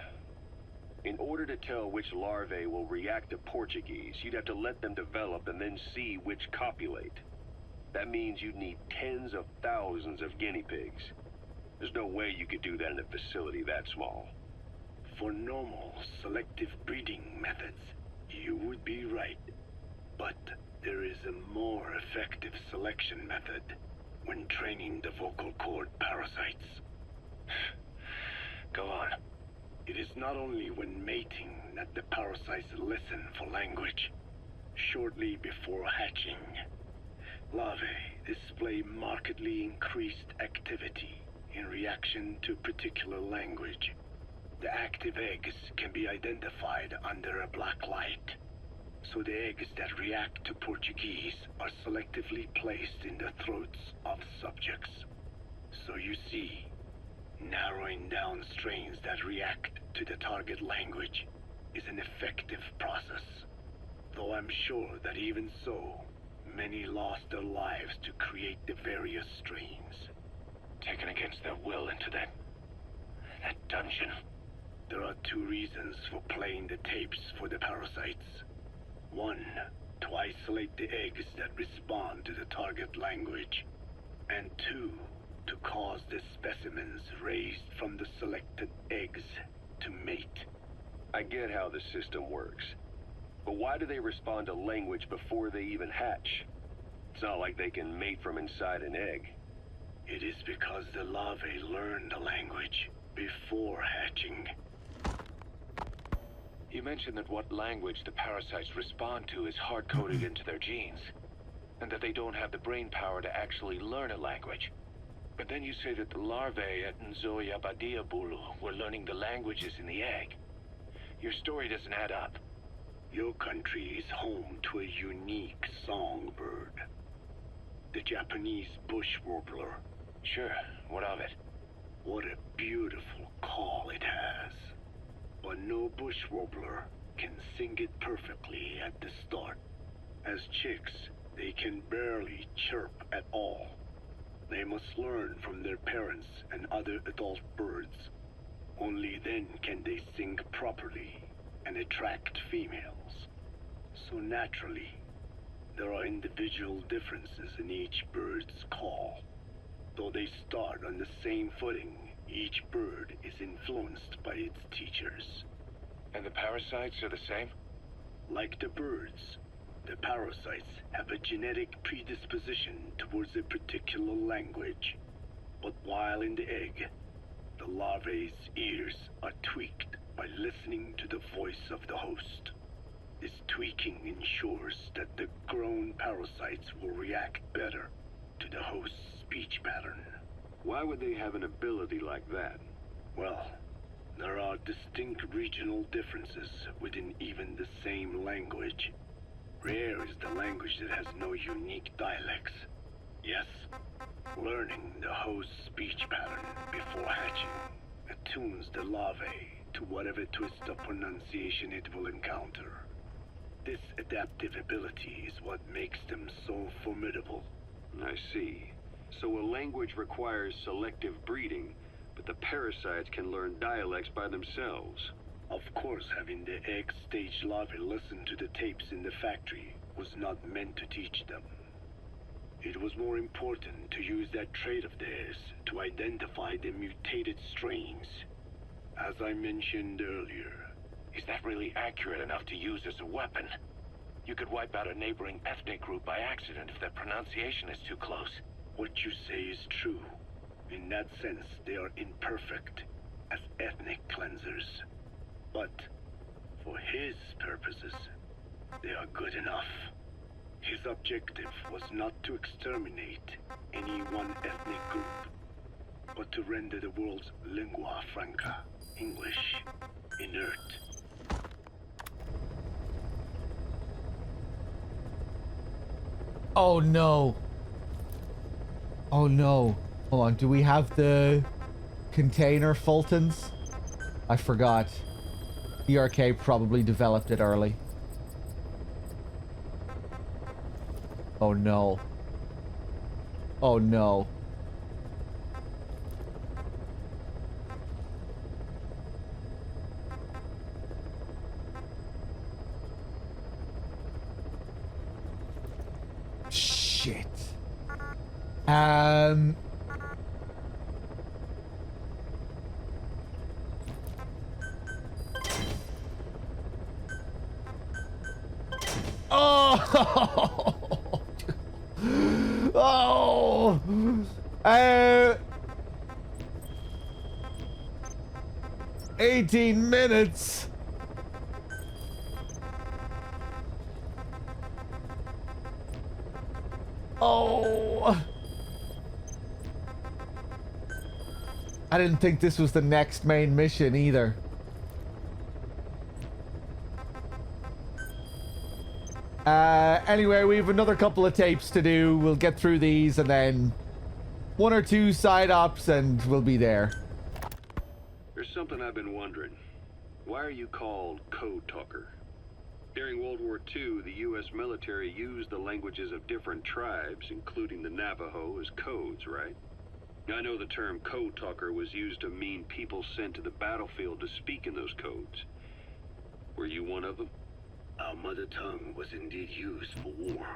In order to tell which larvae will react to Portuguese, you'd have to let them develop and then see which copulate. That means you'd need tens of thousands of guinea pigs. There's no way you could do that in a facility that small. For normal selective breeding methods, you would be right. But there is a more effective selection method when training the vocal cord parasites. Go on. It is not only when mating that the parasites listen for language. Shortly before hatching, larvae display markedly increased activity in reaction to particular language. The active eggs can be identified under a black light, so the eggs that react to Portuguese are selectively placed in the throats of subjects. So you see, narrowing down strains that react to the target language is an effective process. Though I'm sure that even so, many lost their lives to create the various strains. Taken against their will into that dungeon. There are two reasons for playing the tapes for the parasites. One, to isolate the eggs that respond to the target language. And two, to cause the specimens raised from the selected eggs to mate. I get how the system works. But why do they respond to language before they even hatch? It's not like they can mate from inside an egg. It is because the larvae learn the language before hatching. You mentioned that what language the parasites respond to is hard-coded into their genes, and that they don't have the brain power to actually learn a language. But then you say that the larvae at Nzoia Badia Bulu were learning the languages in the egg. Your story doesn't add up. Your country is home to a unique songbird. The Japanese bush warbler. Sure, what of it? What a beautiful call it has. But no bush warbler can sing it perfectly at the start. As chicks, they can barely chirp at all. They must learn from their parents and other adult birds. Only then can they sing properly and attract females. So naturally, there are individual differences in each bird's call. Though they start on the same footing, each bird is influenced by its teachers. And the parasites are the same? Like the birds, the parasites have a genetic predisposition towards a particular language. But while in the egg, the larvae's ears are tweaked by listening to the voice of the host. This tweaking ensures that the grown parasites will react better to the host's speech pattern. Why would they have an ability like that? Well, there are distinct regional differences within even the same language. Rare is the language that has no unique dialects. Yes, learning the host's speech pattern before hatching attunes the larvae to whatever twist of pronunciation it will encounter. This adaptive ability is what makes them so formidable. I see. So a language requires selective breeding, but the parasites can learn dialects by themselves. Of course, having the egg-stage larvae listen to the tapes in the factory was not meant to teach them. It was more important to use that trait of theirs to identify the mutated strains. As I mentioned earlier. Is that really accurate enough to use as a weapon? You could wipe out a neighboring ethnic group by accident if their pronunciation is too close. What you say is true. In that sense, they are imperfect as ethnic cleansers. But for his purposes, they are good enough. His objective was not to exterminate any one ethnic group, but to render the world's lingua franca, English, inert. Oh no. Oh no. Hold on, do we have the container Fultons? I forgot. DRK probably developed it early. Oh no. Oh no. Shit. Oh. Oh. 18 minutes. Oh. I didn't think this was the next main mission either. Anyway, we have another couple of tapes to do. We'll get through these and then one or two side ops and we'll be there. There's something I've been wondering. Why are you called Code Talker? During World War II, the U.S. military used the languages of different tribes, including the Navajo, as codes, right? I know the term Code Talker was used to mean people sent to the battlefield to speak in those codes. Were you one of them? Our mother tongue was indeed used for war.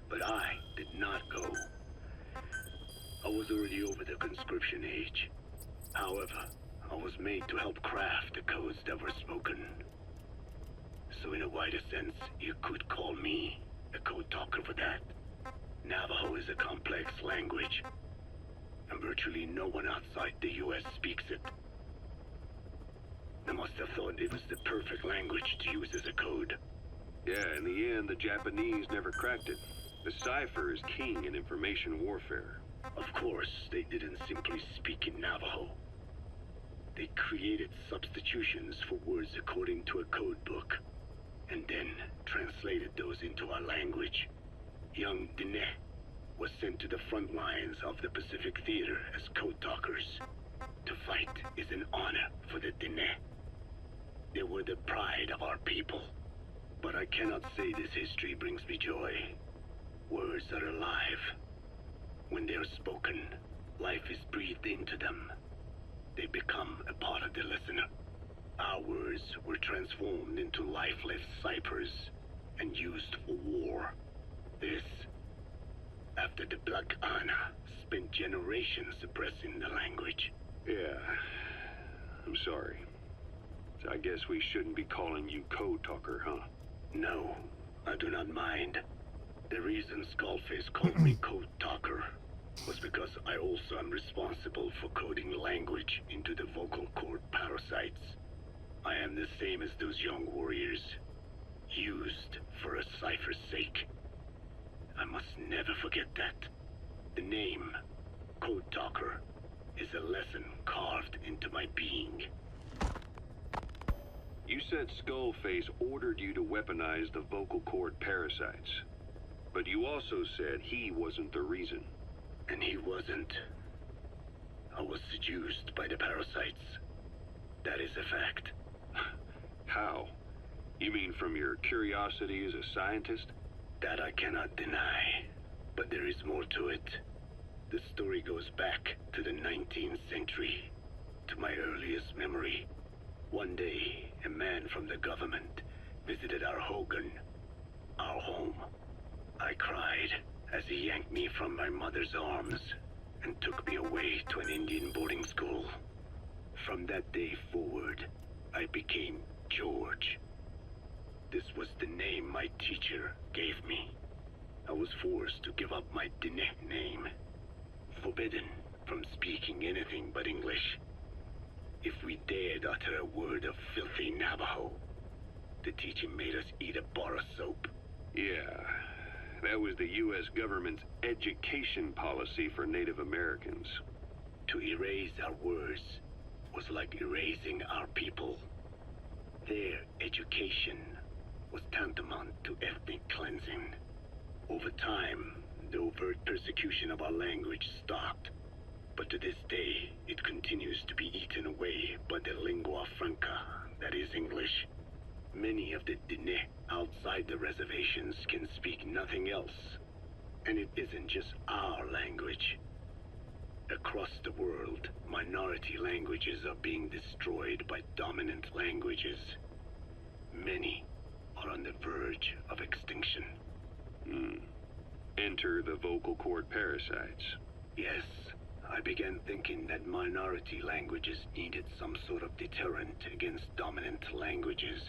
But I did not go. I was already over the conscription age. However, I was made to help craft the codes that were spoken. So in a wider sense, you could call me a code talker for that. Navajo is a complex language, and virtually no one outside the U.S. speaks it. They must have thought it was the perfect language to use as a code. Yeah, in the end, the Japanese never cracked it. The cipher is king in information warfare. Of course, they didn't simply speak in Navajo. They created substitutions for words according to a code book, and then translated those into our language. Young Diné was sent to the front lines of the Pacific Theater as code talkers. To fight is an honor for the Diné. They were the pride of our people. But I cannot say this history brings me joy. Words are alive. When they are spoken, life is breathed into them. They become a part of the listener. Our words were transformed into lifeless ciphers and used for war. This, after the Black Ana spent generations suppressing the language. Yeah, I'm sorry. So I guess we shouldn't be calling you Code Talker, huh? No, I do not mind. The reason Skullface called me Code Talker was because I also am responsible for coding language into the vocal cord parasites. I am the same as those young warriors, used for a cipher's sake. I must never forget that. The name, Code Talker, is a lesson carved into my being. You said Skullface ordered you to weaponize the vocal cord parasites. But you also said he wasn't the reason. And he wasn't. I was seduced by the parasites. That is a fact. How? You mean from your curiosity as a scientist? That I cannot deny. But there is more to it. The story goes back to the 19th century, to my earliest memory. One day, a man from the government visited our Hogan, our home. I cried as he yanked me from my mother's arms and took me away to an Indian boarding school. From that day forward, I became George. This was the name my teacher gave me. I was forced to give up my Diné name, forbidden from speaking anything but English. If we dared utter a word of filthy Navajo, the teacher made us eat a bar of soap. Yeah, that was the U.S. government's education policy for Native Americans. To erase our words was like erasing our people. Their education was tantamount to ethnic cleansing. Over time, the overt persecution of our language stopped. But to this day, it continues to be eaten away by the lingua franca, that is English. Many of the Diné outside the reservations can speak nothing else. And it isn't just our language. Across the world, minority languages are being destroyed by dominant languages. Many are on the verge of extinction. Enter the vocal cord parasites. Yes, I began thinking that minority languages needed some sort of deterrent against dominant languages.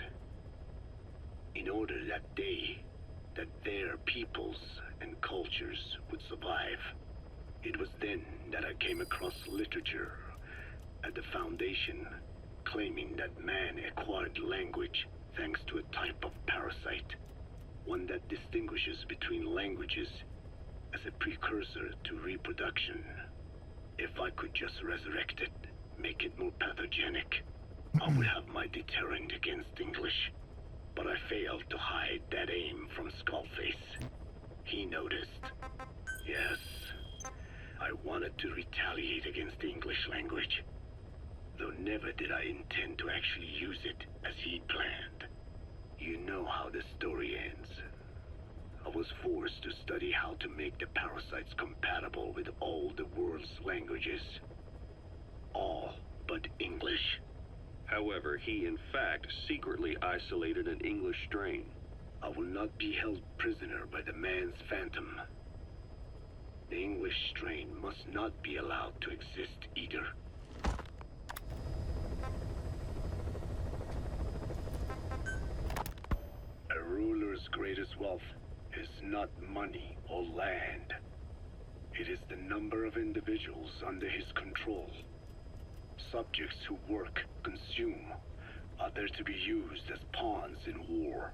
In order that their peoples and cultures would survive. It was then that I came across literature at the Foundation claiming that man acquired language thanks to a type of parasite, one that distinguishes between languages as a precursor to reproduction. If I could just resurrect it, make it more pathogenic, I would have my deterrent against English. But I failed to hide that aim from Skullface. He noticed. Yes, I wanted to retaliate against the English language, though never did I intend to actually use it as he planned. You know how the story ends. I was forced to study how to make the parasites compatible with all the world's languages. All but English. However, he in fact secretly isolated an English strain. I will not be held prisoner by the man's phantom. The English strain must not be allowed to exist either. A ruler's greatest wealth is not money or land. It is the number of individuals under his control. Subjects who work, consume, are there to be used as pawns in war.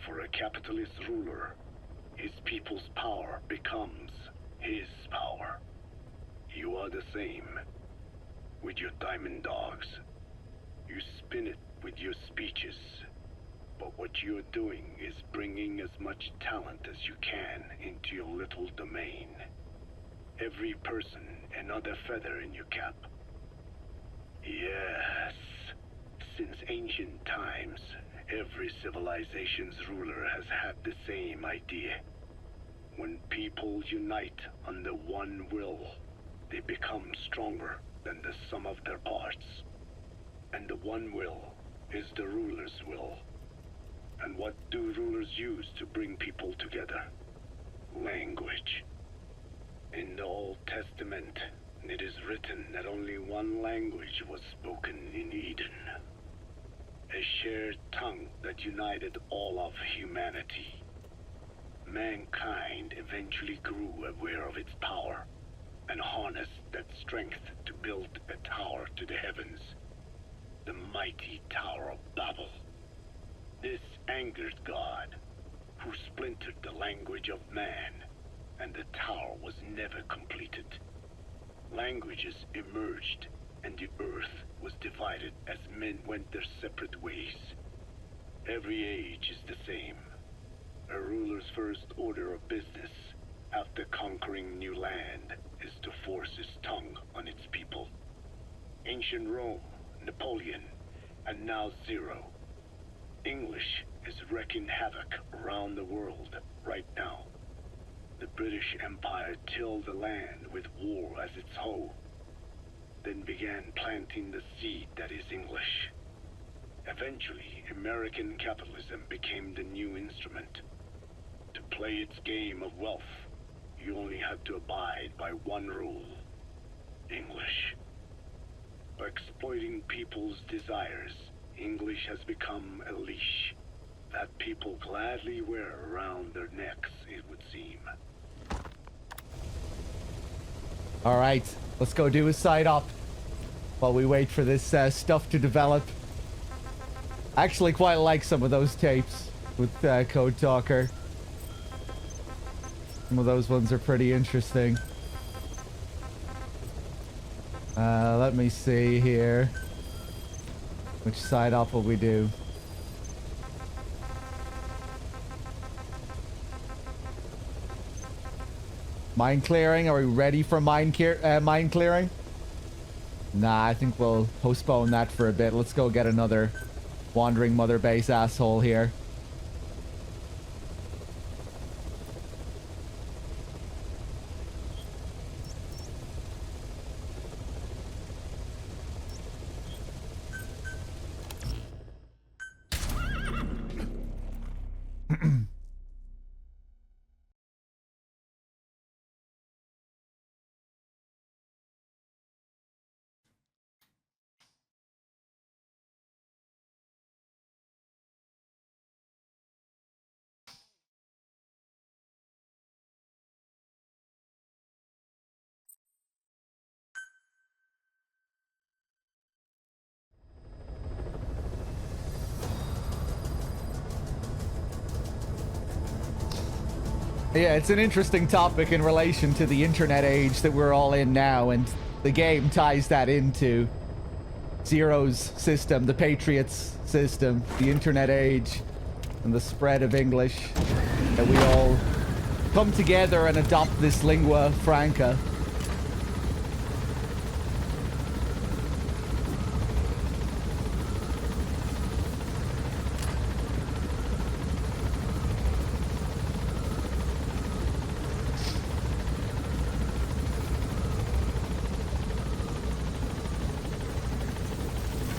For a capitalist ruler, his people's power becomes his power. You are the same. With your diamond dogs, you spin it with your speeches. But what you're doing is bringing as much talent as you can into your little domain. Every person another feather in your cap. Yes. Since ancient times, every civilization's ruler has had the same idea. When people unite under one will, they become stronger than the sum of their parts. And the one will is the ruler's will. And what do rulers use to bring people together? Language. In the Old Testament, it is written that only one language was spoken in Eden. A shared tongue that united all of humanity. Mankind eventually grew aware of its power and harnessed that strength to build a tower to the heavens. The mighty Tower of Babel. This angered God, who splintered the language of man, and the tower was never completed. Languages emerged, and the earth was divided as men went their separate ways. Every age is the same. A ruler's first order of business, after conquering new land, is to force his tongue on its people. Ancient Rome, Napoleon, and now Zero. English is wreaking havoc around the world right now. The British Empire tilled the land with war as its hoe, then began planting the seed that is English. Eventually, American capitalism became the new instrument. To play its game of wealth, you only had to abide by one rule: English. By exploiting people's desires, English has become a leash that people gladly wear around their necks, it would seem. All right, let's go do a side up while we wait for this stuff to develop. I actually quite like some of those tapes with Code Talker. Some of those ones are pretty interesting. Let me see here. Which side up will we do? Mine clearing. Are we ready for mine clearing? Nah, I think we'll postpone that for a bit. Let's go get another wandering mother base asshole here. Yeah, it's an interesting topic in relation to the internet age that we're all in now, and the game ties that into Zero's system, the Patriots system, the internet age, and the spread of English, that we all come together and adopt this lingua franca.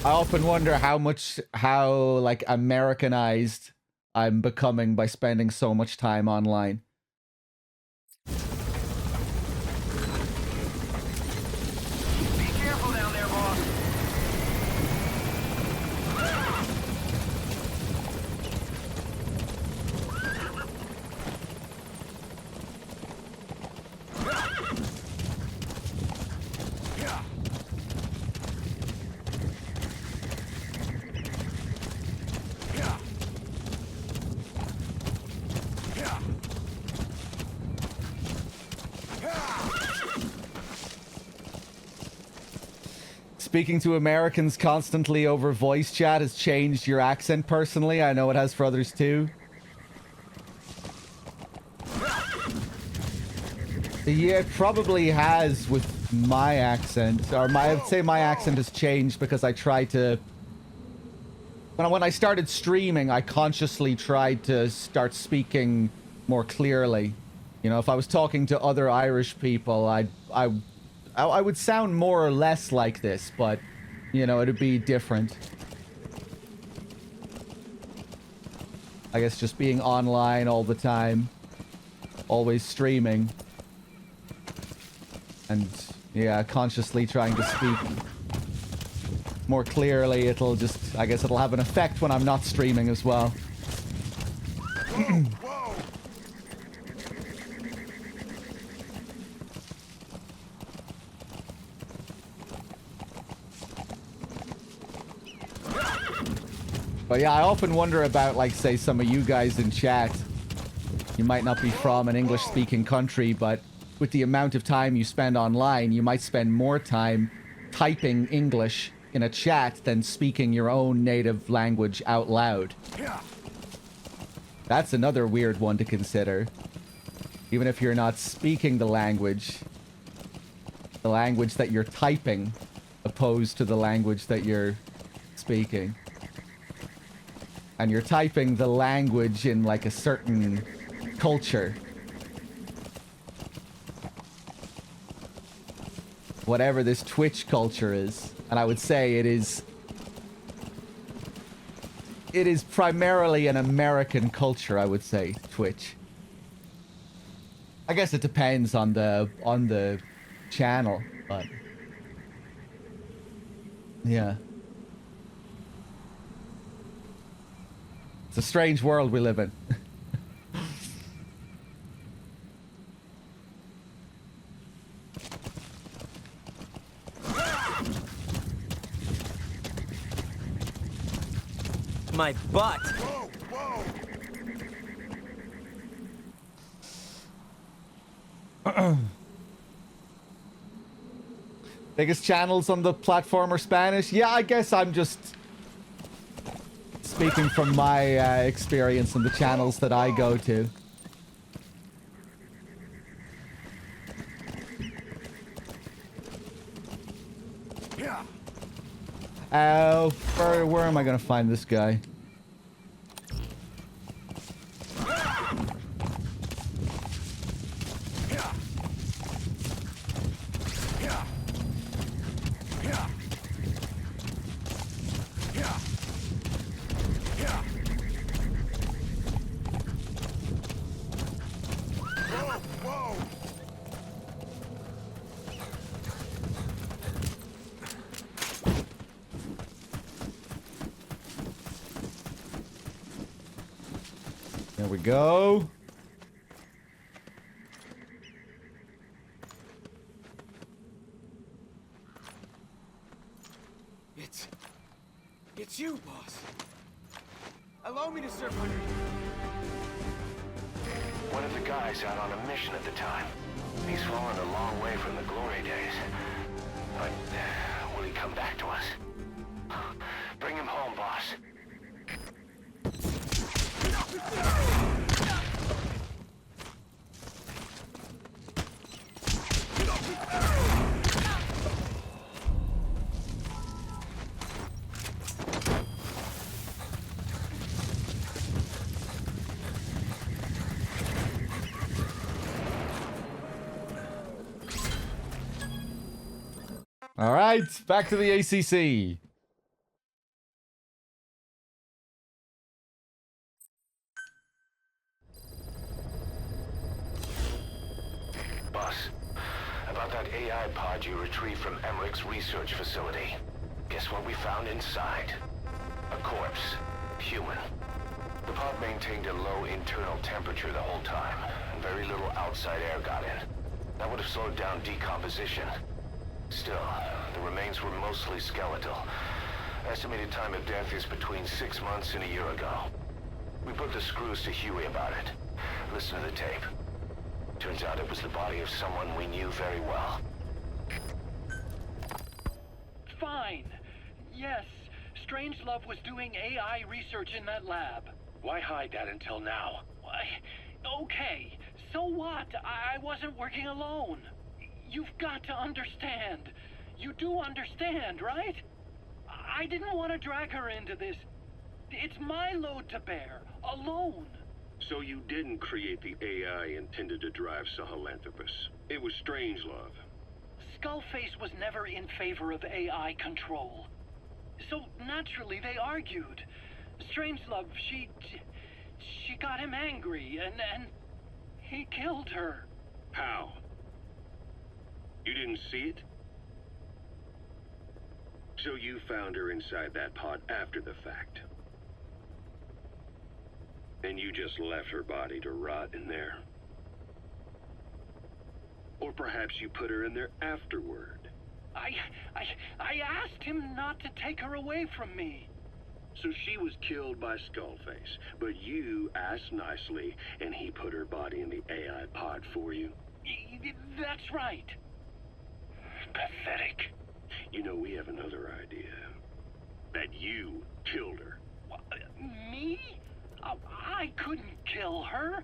I often wonder how like Americanized I'm becoming by spending so much time online. Be careful down there, boss. Speaking to Americans constantly over voice chat has changed your accent personally. I know it has for others too. Yeah, it probably has with my accent. Or I'd say my accent has changed because I tried to... When I started streaming, I consciously tried to start speaking more clearly. You know, if I was talking to other Irish people, I would sound more or less like this, but, you know, it'd be different. I guess just being online all the time, always streaming, and, yeah, consciously trying to speak more clearly, I guess it'll have an effect when I'm not streaming as well. But yeah, I often wonder about, like, say, some of you guys in chat. You might not be from an English-speaking country, but with the amount of time you spend online, you might spend more time typing English in a chat than speaking your own native language out loud. That's another weird one to consider. Even if you're not speaking the language that you're typing, opposed to the language that you're speaking. And you're typing the language in like a certain culture. Whatever this Twitch culture is. And I would say it is primarily an American culture, I would say, Twitch. I guess it depends on the channel, but yeah. It's a strange world we live in. My butt! Biggest channels on the platform are Spanish? Yeah, I guess I'm just speaking from my experience and the channels that I go to. Where am I gonna find this guy? There we go. It's you, boss. Allow me to serve under you. One of the guys out on a mission at the time. He's fallen a long way from the glory days. But will he come back to us? Bring him home, boss. All right, back to the ACC. Boss, about that AI pod you retrieved from Emmerich's research facility. Guess what we found inside? A corpse. Human. The pod maintained a low internal temperature the whole time, and very little outside air got in. That would have slowed down decomposition. Still, the remains were mostly skeletal. Estimated time of death is between 6 months and a year ago. We put the screws to Huey about it. Listen to the tape. Turns out it was the body of someone we knew very well. Fine. Yes, Strangelove was doing AI research in that lab. Why hide that until now? Why? Okay, so what? I wasn't working alone. You've got to understand. You do understand, right? I didn't want to drag her into this. It's my load to bear, alone. So you didn't create the AI intended to drive Sahelanthropus. It was Strangelove. Skullface was never in favor of AI control. So naturally they argued. Strangelove, she got him angry and he killed her. How? You didn't see it? So you found her inside that pod after the fact. And you just left her body to rot in there. Or perhaps you put her in there afterward. I asked him not to take her away from me. So she was killed by Skullface, but you asked nicely, and he put her body in the AI pod for you? That's right. Pathetic. You know, we have another idea. That you killed her. Me? I couldn't kill her.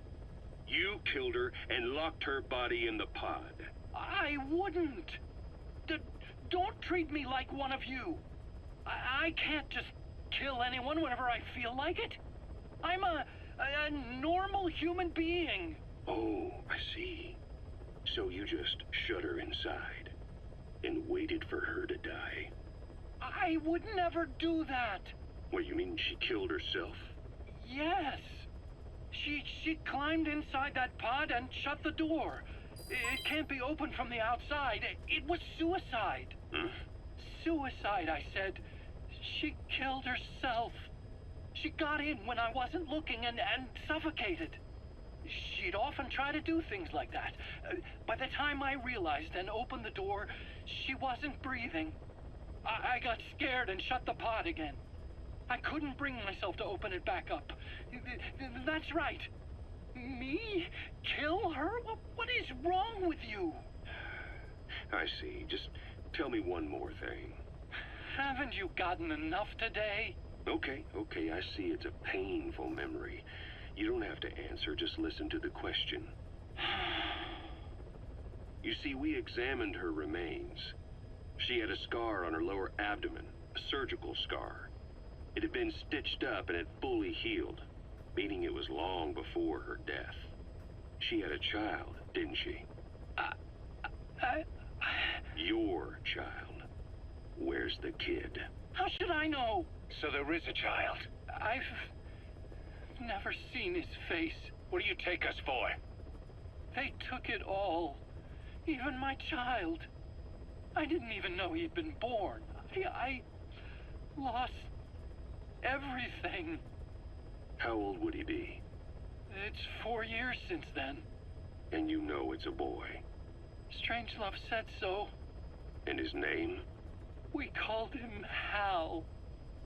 You killed her and locked her body in the pod. I wouldn't. Don't treat me like one of you. I can't just kill anyone whenever I feel like it. I'm a normal human being. Oh, I see. So you just shut her inside and waited for her to die. I would never do that. What, you mean she killed herself? Yes. She climbed inside that pod and shut the door. It can't be opened from the outside. It was suicide. Suicide, I said. She killed herself. She got in when I wasn't looking and suffocated. She'd often try to do things like that. By the time I realized and opened the door, she wasn't breathing. I got scared and shut the pod again. I couldn't bring myself to open it back up. That's right. Me? Kill her? What is wrong with you? I see. Just tell me one more thing. Haven't you gotten enough today? Okay, I see it's a painful memory. You don't have to answer, just listen to the question. You see, we examined her remains. She had a scar on her lower abdomen, a surgical scar. It had been stitched up and had fully healed, meaning it was long before her death. She had a child, didn't she? Your child. Where's the kid? How should I know? So there is a child. I've never seen his face. What do you take us for? They took it all. Even my child. I didn't even know he'd been born. I lost everything. How old would he be? It's 4 years since then. And you know it's a boy. Strangelove said so. And his name? We called him Hal,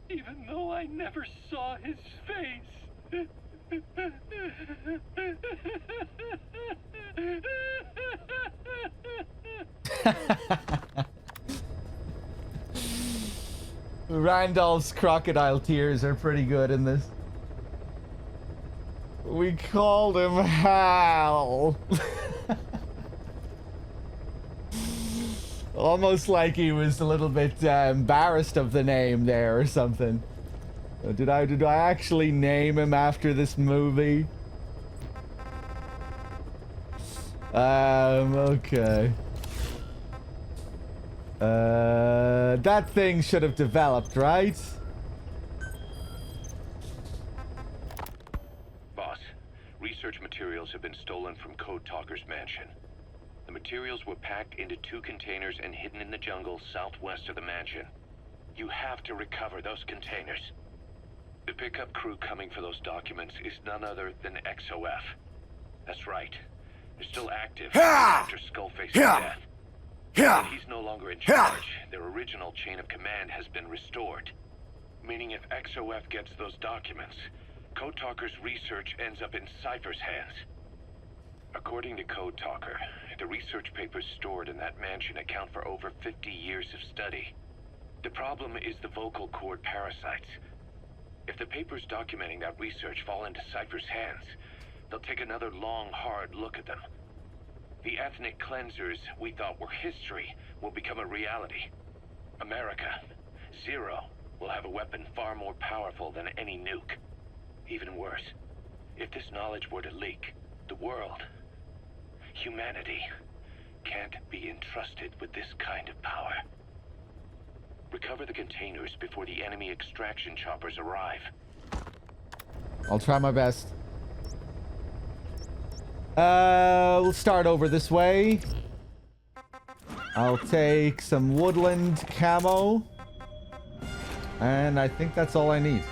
even though I never saw his face. Randolph's crocodile tears are pretty good in this. We called him Hal. Almost like he was a little bit embarrassed of the name there or something. Did I actually name him after this movie? Okay. That thing should have developed, right? Boss, research materials have been stolen from Code Talker's mansion. The materials were packed into 2 containers and hidden in the jungle southwest of the mansion. You have to recover those containers. The pickup crew coming for those documents is none other than XOF. That's right. They're still active after Skullface's death. But he's no longer in charge. Their original chain of command has been restored. Meaning if XOF gets those documents, Code Talker's research ends up in Cypher's hands. According to Code Talker, the research papers stored in that mansion account for over 50 years of study. The problem is the vocal cord parasites. If the papers documenting that research fall into Cypher's hands, they'll take another long, hard look at them. The ethnic cleansers we thought were history will become a reality. America, Zero, will have a weapon far more powerful than any nuke. Even worse, if this knowledge were to leak, the world, humanity, can't be entrusted with this kind of power. Recover the containers before the enemy extraction choppers arrive. I'll try my best. We'll start over this way. I'll take some woodland camo. And I think that's all I need.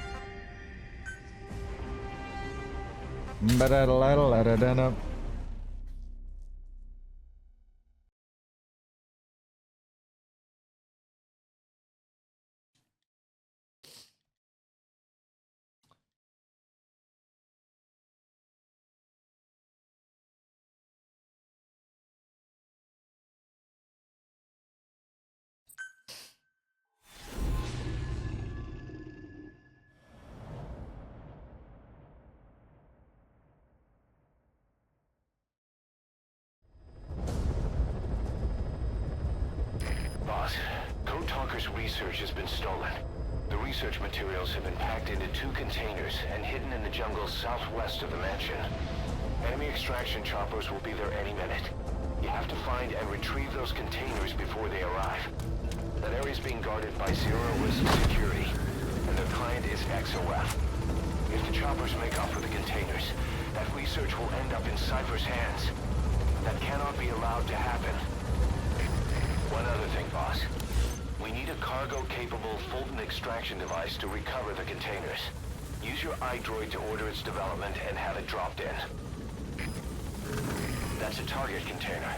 Boss, Code Talker's research has been stolen. The research materials have been packed into 2 containers and hidden in the jungle southwest of the mansion. Enemy extraction choppers will be there any minute. You have to find and retrieve those containers before they arrive. That area is being guarded by zero-risk security, and their client is XOF. If the choppers make off with the containers, that research will end up in Cypher's hands. That cannot be allowed to happen. One other thing, boss. We need a cargo-capable Fulton extraction device to recover the containers. Use your iDroid to order its development and have it dropped in. That's a target container.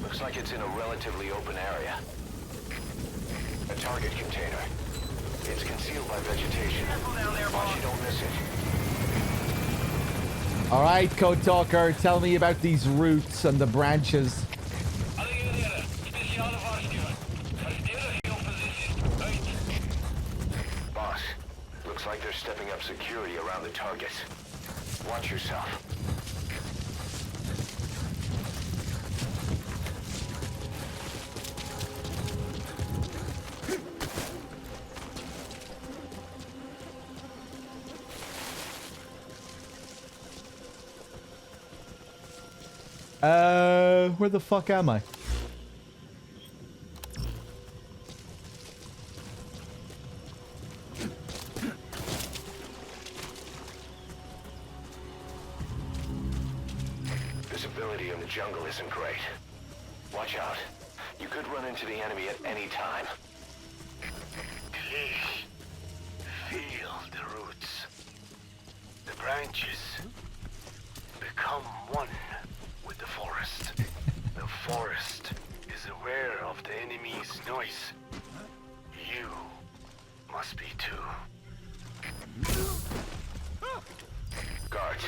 Looks like it's in a relatively open area. A target container. It's concealed by vegetation. Watch you don't miss it. Alright, Code Talker, tell me about these roots and the branches. Boss, looks like they're stepping up security around the targets. Watch yourself. Where the fuck am I? Visibility in the jungle isn't great. Watch out. You could run into the enemy at any time. Please, feel the roots. The branches become one with the forest. The forest is aware of the enemy's noise. You must be too. Guards,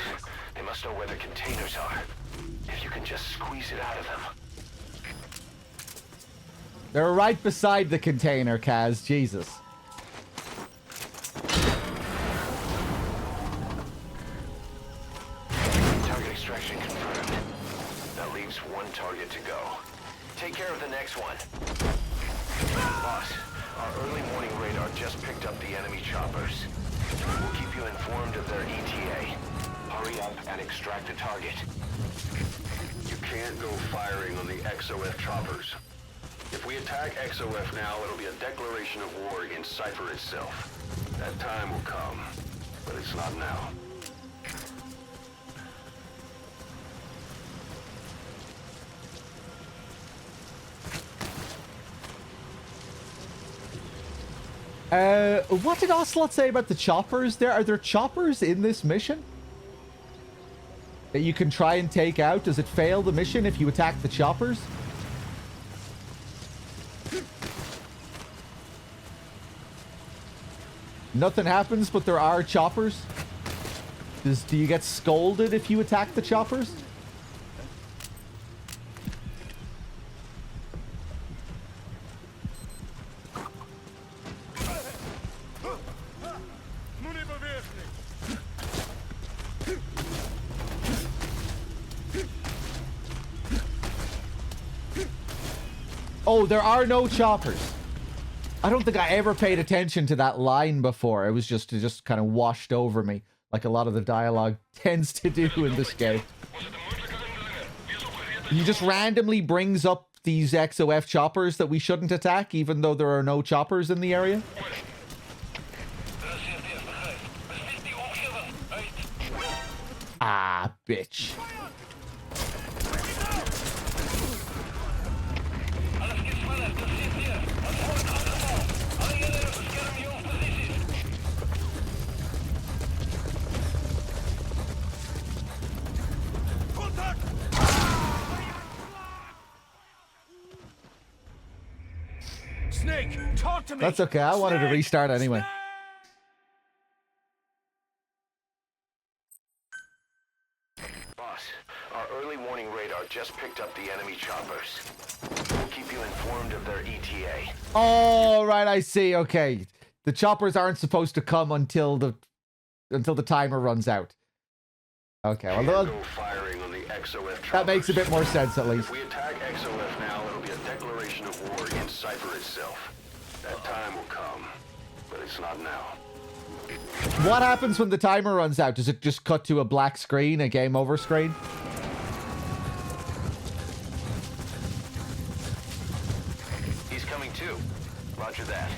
they must know where the containers are. If you can just squeeze it out of them. They're right beside the container, Kaz. Jesus. Target extraction confirmed. That leaves one target to go. Take care of the next one. Boss, our early morning radar just picked up the enemy choppers. We'll keep you informed of their ETA. Hurry up and extract the target. You can't go firing on the XOF choppers. If we attack XOF now, it'll be a declaration of war against Cypher itself. That time will come, but it's not now. What did Ocelot say about the choppers? Are there choppers in this mission that you can try and take out? Does it fail the mission if you attack the choppers? Nothing happens, but there are choppers. Do you get scolded if you attack the choppers? Oh, there are no choppers. I don't think I ever paid attention to that line before. It was just kind of washed over me, like a lot of the dialogue tends to do in this game. He just randomly brings up these XOF choppers that we shouldn't attack, even though there are no choppers in the area. Ah, bitch. Snake, talk to me. That's okay. I wanted to restart anyway. Boss, our early warning radar just picked up the enemy choppers. We'll keep you informed of their ETA. Oh, right, I see. Okay. The choppers aren't supposed to come until the timer runs out. Okay, well, Go firing on the XOF choppers. that makes a bit more sense at least. If we attack XOF now, it'll be a declaration of war against Cypher itself. That time will come, but it's not now. What happens when the timer runs out? Does it just cut to a black screen, a game over screen? He's coming too. Roger that.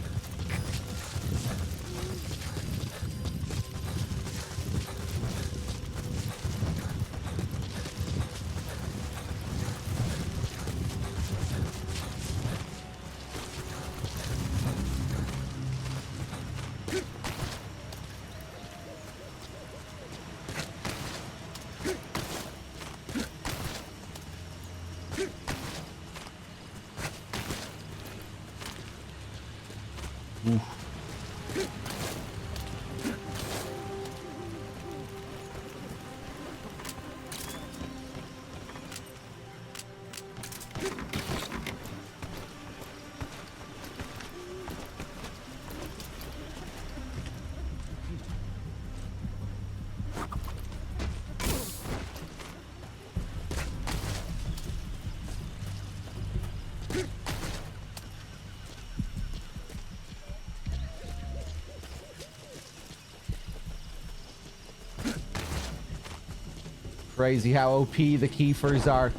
Crazy how OP the Kiefers are.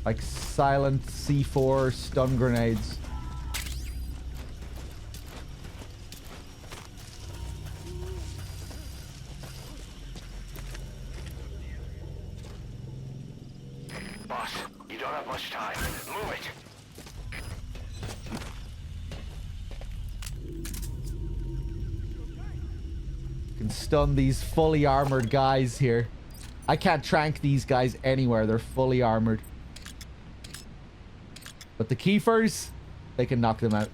Like silent C4 stun grenades. Boss, you don't have much time. Move it. Can stun these fully armored guys here. I can't trank these guys anywhere. They're fully armored. But the Kiefers, they can knock them out.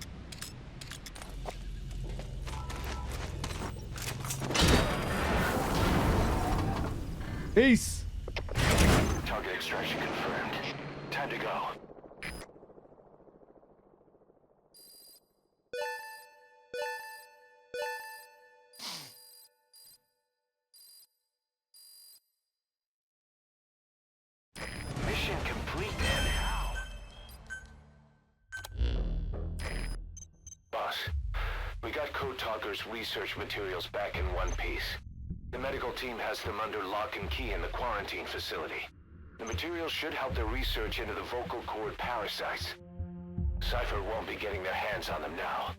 Peace. Target extraction confirmed. Time to go. Mission complete, and how? Boss, we got Code Talker's research materials back in one piece. The medical team has them under lock and key in the quarantine facility. The materials should help their research into the vocal cord parasites. Cypher won't be getting their hands on them now.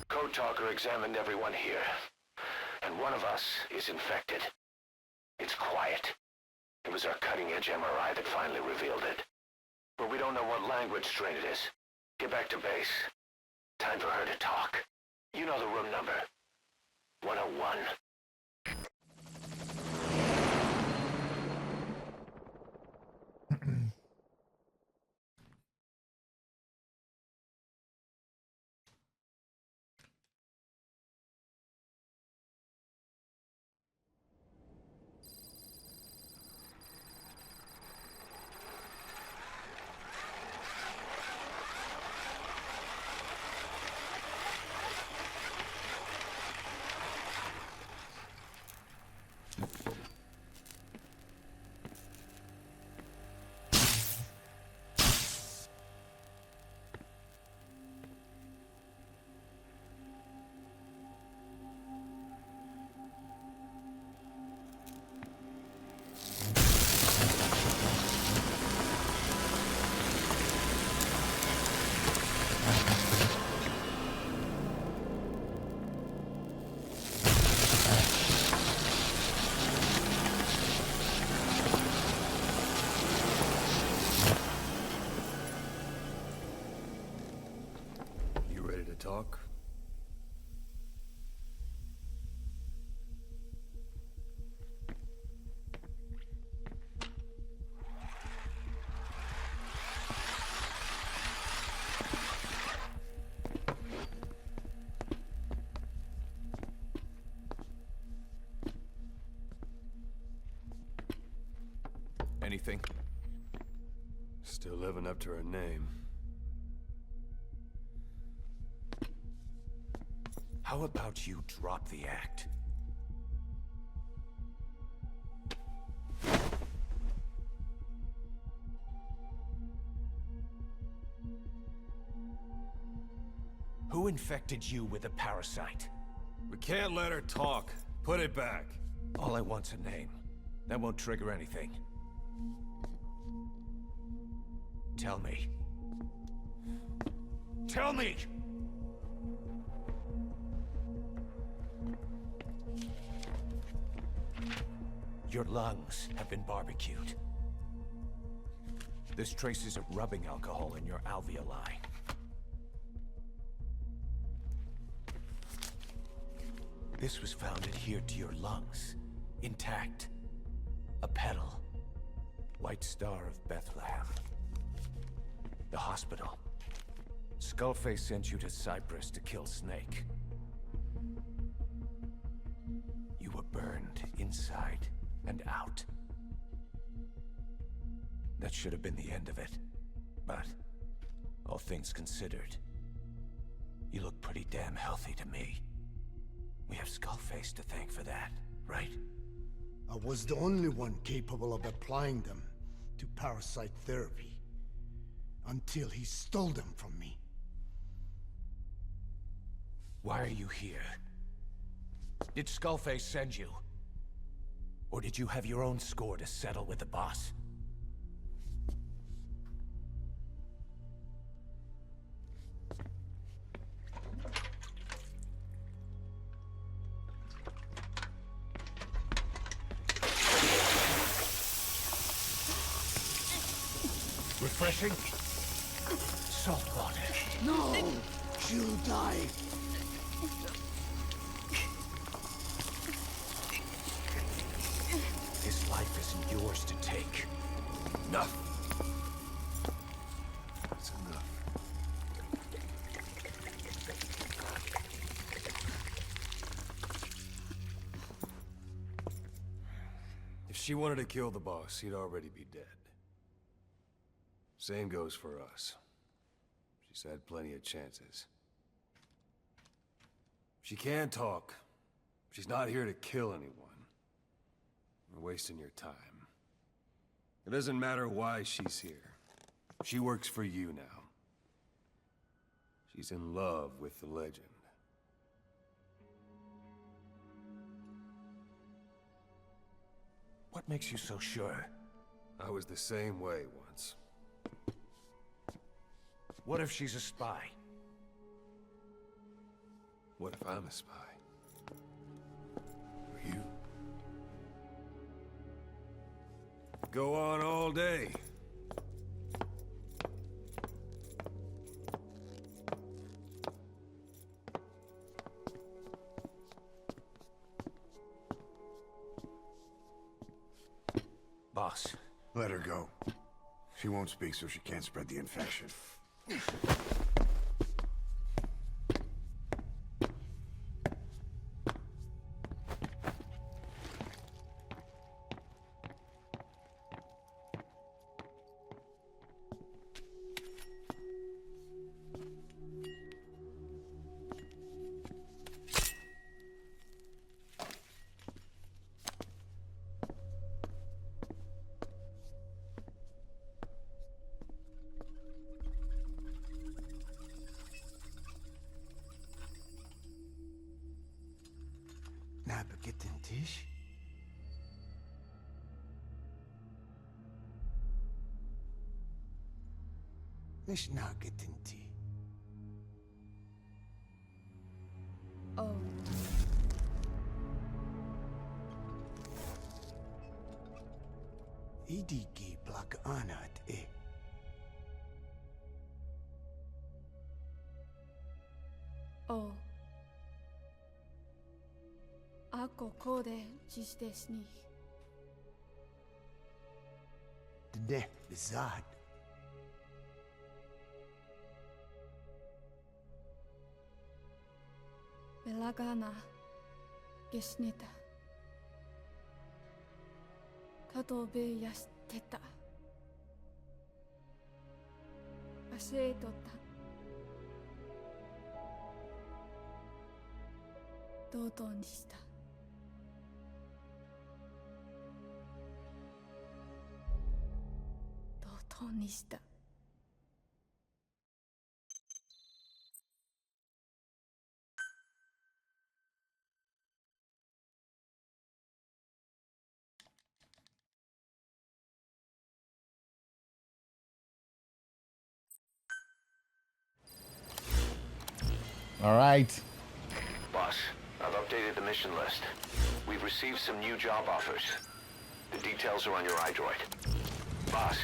Code Talker examined everyone here, and one of us is infected. It's quiet. It was our cutting-edge MRI that finally revealed it. But we don't know what language strain it is. Get back to base. Time for her to talk. You know the room number. 101. Talk? Anything? Still living up to her name. How about you drop the act? Who infected you with a parasite? We can't let her talk. Put it back. All I want's a name. That won't trigger anything. Tell me. Tell me! Your lungs have been barbecued. There's traces of rubbing alcohol in your alveoli. This was found adhered to your lungs, intact. A petal. White Star of Bethlehem. The hospital. Skullface sent you to Cyprus to kill Snake. You were burned inside and out. That should have been the end of it. But, all things considered, you look pretty damn healthy to me. We have Skullface to thank for that, right? I was the only one capable of applying them to parasite therapy. Until he stole them from me. Why are you here? Did Skullface send you? Or did you have your own score to settle with the boss? Refreshing? Salt water. No! She'll die. His life isn't yours to take. Enough. That's enough. If she wanted to kill the boss, he'd already be dead. Same goes for us. She's had plenty of chances. She can talk. She's not here to kill anyone. You're wasting your time. It doesn't matter why she's here. She works for you now. She's in love with the legend. What makes you so sure? I was the same way once. What if she's a spy? What if I'm a spy? For you? Go on all day. Boss. Let her go. She won't speak, so she can't spread the infection. Nabegetten Tisch? Nicht nagetten Tee. Oh. Idiki plak anat e. Oh. Ako kode cisdesni. Dne bizad. Belagana gesneta. Kato be yasteta. Asetota. Dodoにしたdodoにした All right. Boss, I've updated the mission list. We've received some new job offers. The details are on your iDroid. Boss,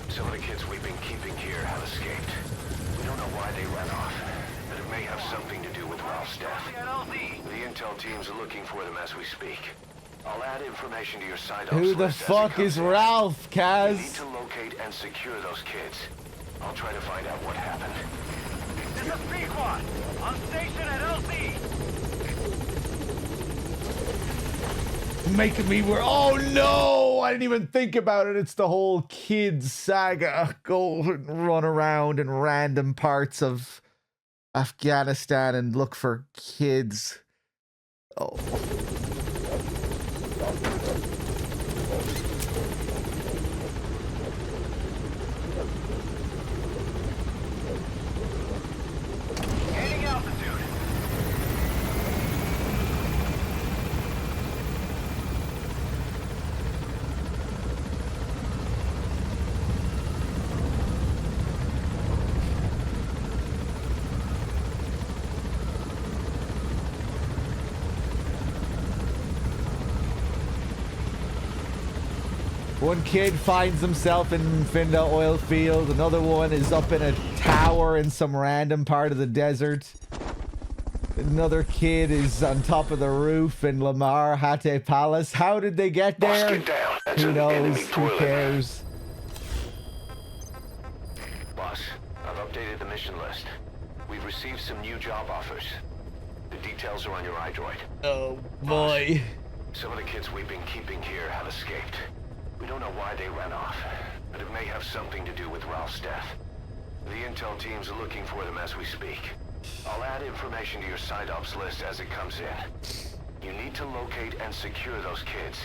some of the kids we've been keeping here have escaped. We don't know why they ran off, but it may have something to do with Ralph's death. The intel teams are looking for them as we speak. I'll add information to your side. Who the fuck is Ralph, Kaz? We need to locate and secure those kids. I'll try to find out what happened. This is Pequod, on station at LC. Making me oh no, I didn't even think about it. It's the whole kids saga. Go and run around in random parts of Afghanistan and look for kids. Oh. One kid finds himself in Finda oil field. Another one is up in a tower in some random part of the desert. Another kid is on top of the roof in Lamar Hate Palace. How did they get there? Who knows? Who cares? Boss, I've updated the mission list. We've received some new job offers. The details are on your iDroid. Oh, boy. Some of the kids we've been keeping here have escaped. We don't know why they ran off, but it may have something to do with Ralph's death. The intel team's looking for them as we speak. I'll add information to your side ops list as it comes in. You need to locate and secure those kids.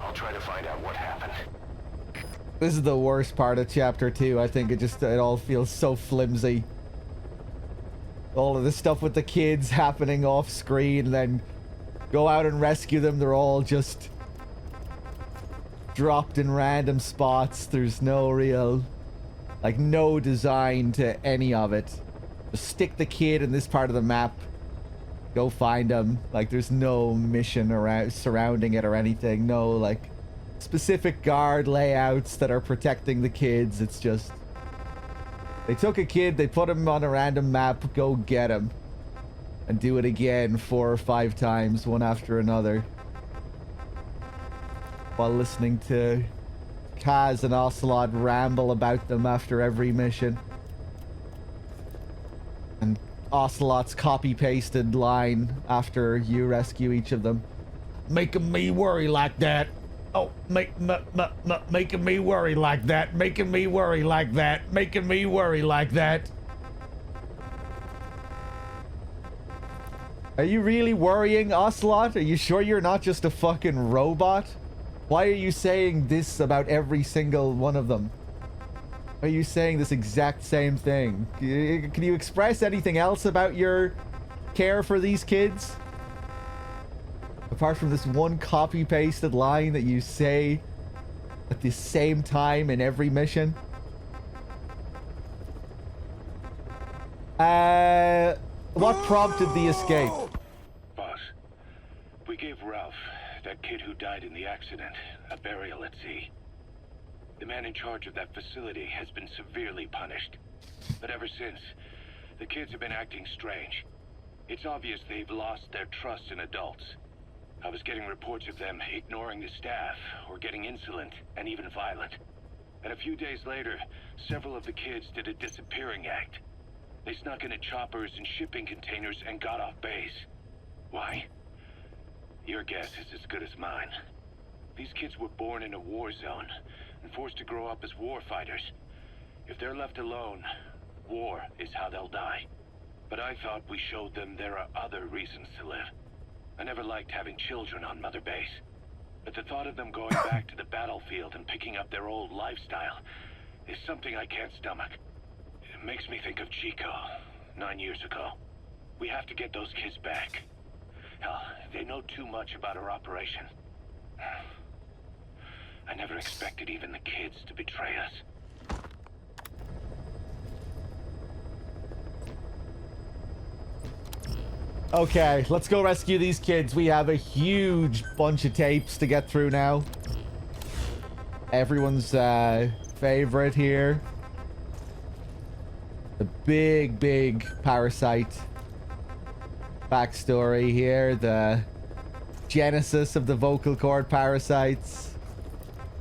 I'll try to find out what happened. This is the worst part of chapter 2. I think it all feels so flimsy. All of this stuff with the kids happening off screen, and then go out and rescue them. They're all just dropped in random spots. There's no real, like, no design to any of it. Just stick the kid in this part of the map. Go find him. Like, there's no mission around surrounding it or anything. No, like, specific guard layouts that are protecting the kids. It's just, they took a kid, they put him on a random map, go get him. And do it again 4 or 5 times, one after another. While listening to Kaz and Ocelot ramble about them after every mission. And Ocelot's copy-pasted line after you rescue each of them. Making me worry like that. Oh, making me worry like that. Making me worry like that. Making me worry like that. Are you really worrying, Ocelot? Are you sure you're not just a fucking robot? Why are you saying this about every single one of them? Are you saying this exact same thing? Can you express anything else about your care for these kids? Apart from this one copy-pasted line that you say at the same time in every mission? What prompted the escape? Boss, we gave Ralph, that kid who died in the accident, a burial at sea. The man in charge of that facility has been severely punished. But ever since, the kids have been acting strange. It's obvious they've lost their trust in adults. I was getting reports of them ignoring the staff, or getting insolent, and even violent. And a few days later, several of the kids did a disappearing act. They snuck into choppers and shipping containers and got off base. Why? Your guess is as good as mine. These kids were born in a war zone and forced to grow up as war fighters. If they're left alone, war is how they'll die. But I thought we showed them there are other reasons to live. I never liked having children on Mother Base. But the thought of them going back to the battlefield and picking up their old lifestyle is something I can't stomach. It makes me think of Chico, 9 years ago. We have to get those kids back. Hell, they know too much about our operation. I never expected even the kids to betray us. Okay, let's go rescue these kids. We have a huge bunch of tapes to get through now. Everyone's favorite here. The big Parasite backstory here. The genesis of the vocal cord parasites.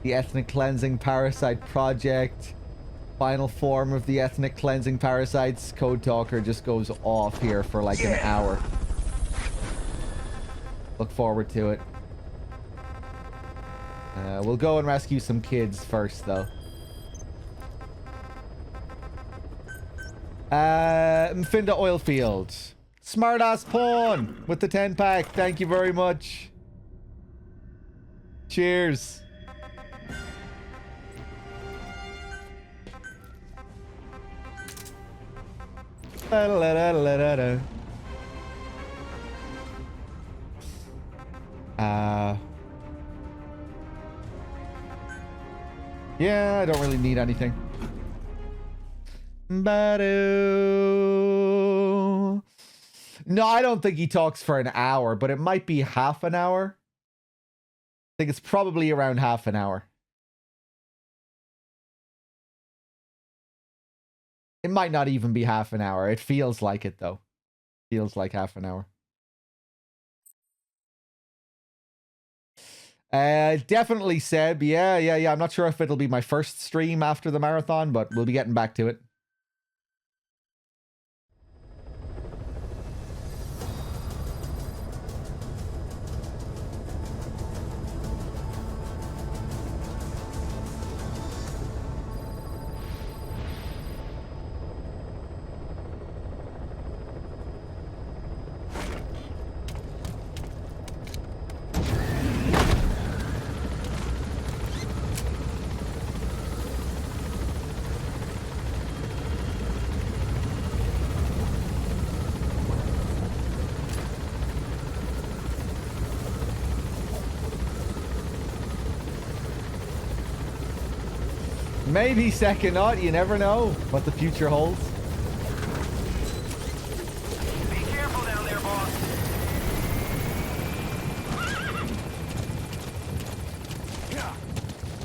The ethnic cleansing parasite project. Final form of the ethnic cleansing parasites. Code Talker just goes off here for like an hour. Look forward to it. We'll go and rescue some kids first, though. Mfinda Oilfield. Smartass Pawn with the 10-pack. Thank you very much. Cheers. Yeah, I don't really need anything. Badu. No, I don't think he talks for an hour, but it might be half an hour. I think it's probably around half an hour. It might not even be half an hour. It feels like it, though. Feels like half an hour. Definitely Seb. Yeah. I'm not sure if it'll be my first stream after the marathon, but we'll be getting back to it. Maybe second not, you never know what the future holds. Be careful down there, boss.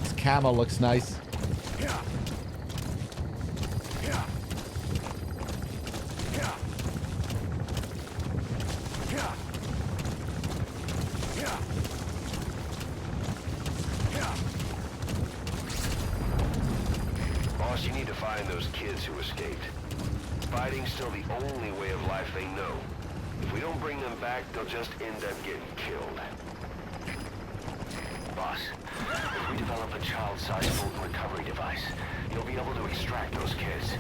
This camo looks nice. Boss, you need to find those kids who escaped. Fighting's still the only way of life they know. If we don't bring them back, they'll just end up getting killed. Boss, if we develop a child-sized Fulton recovery device, you'll be able to extract those kids.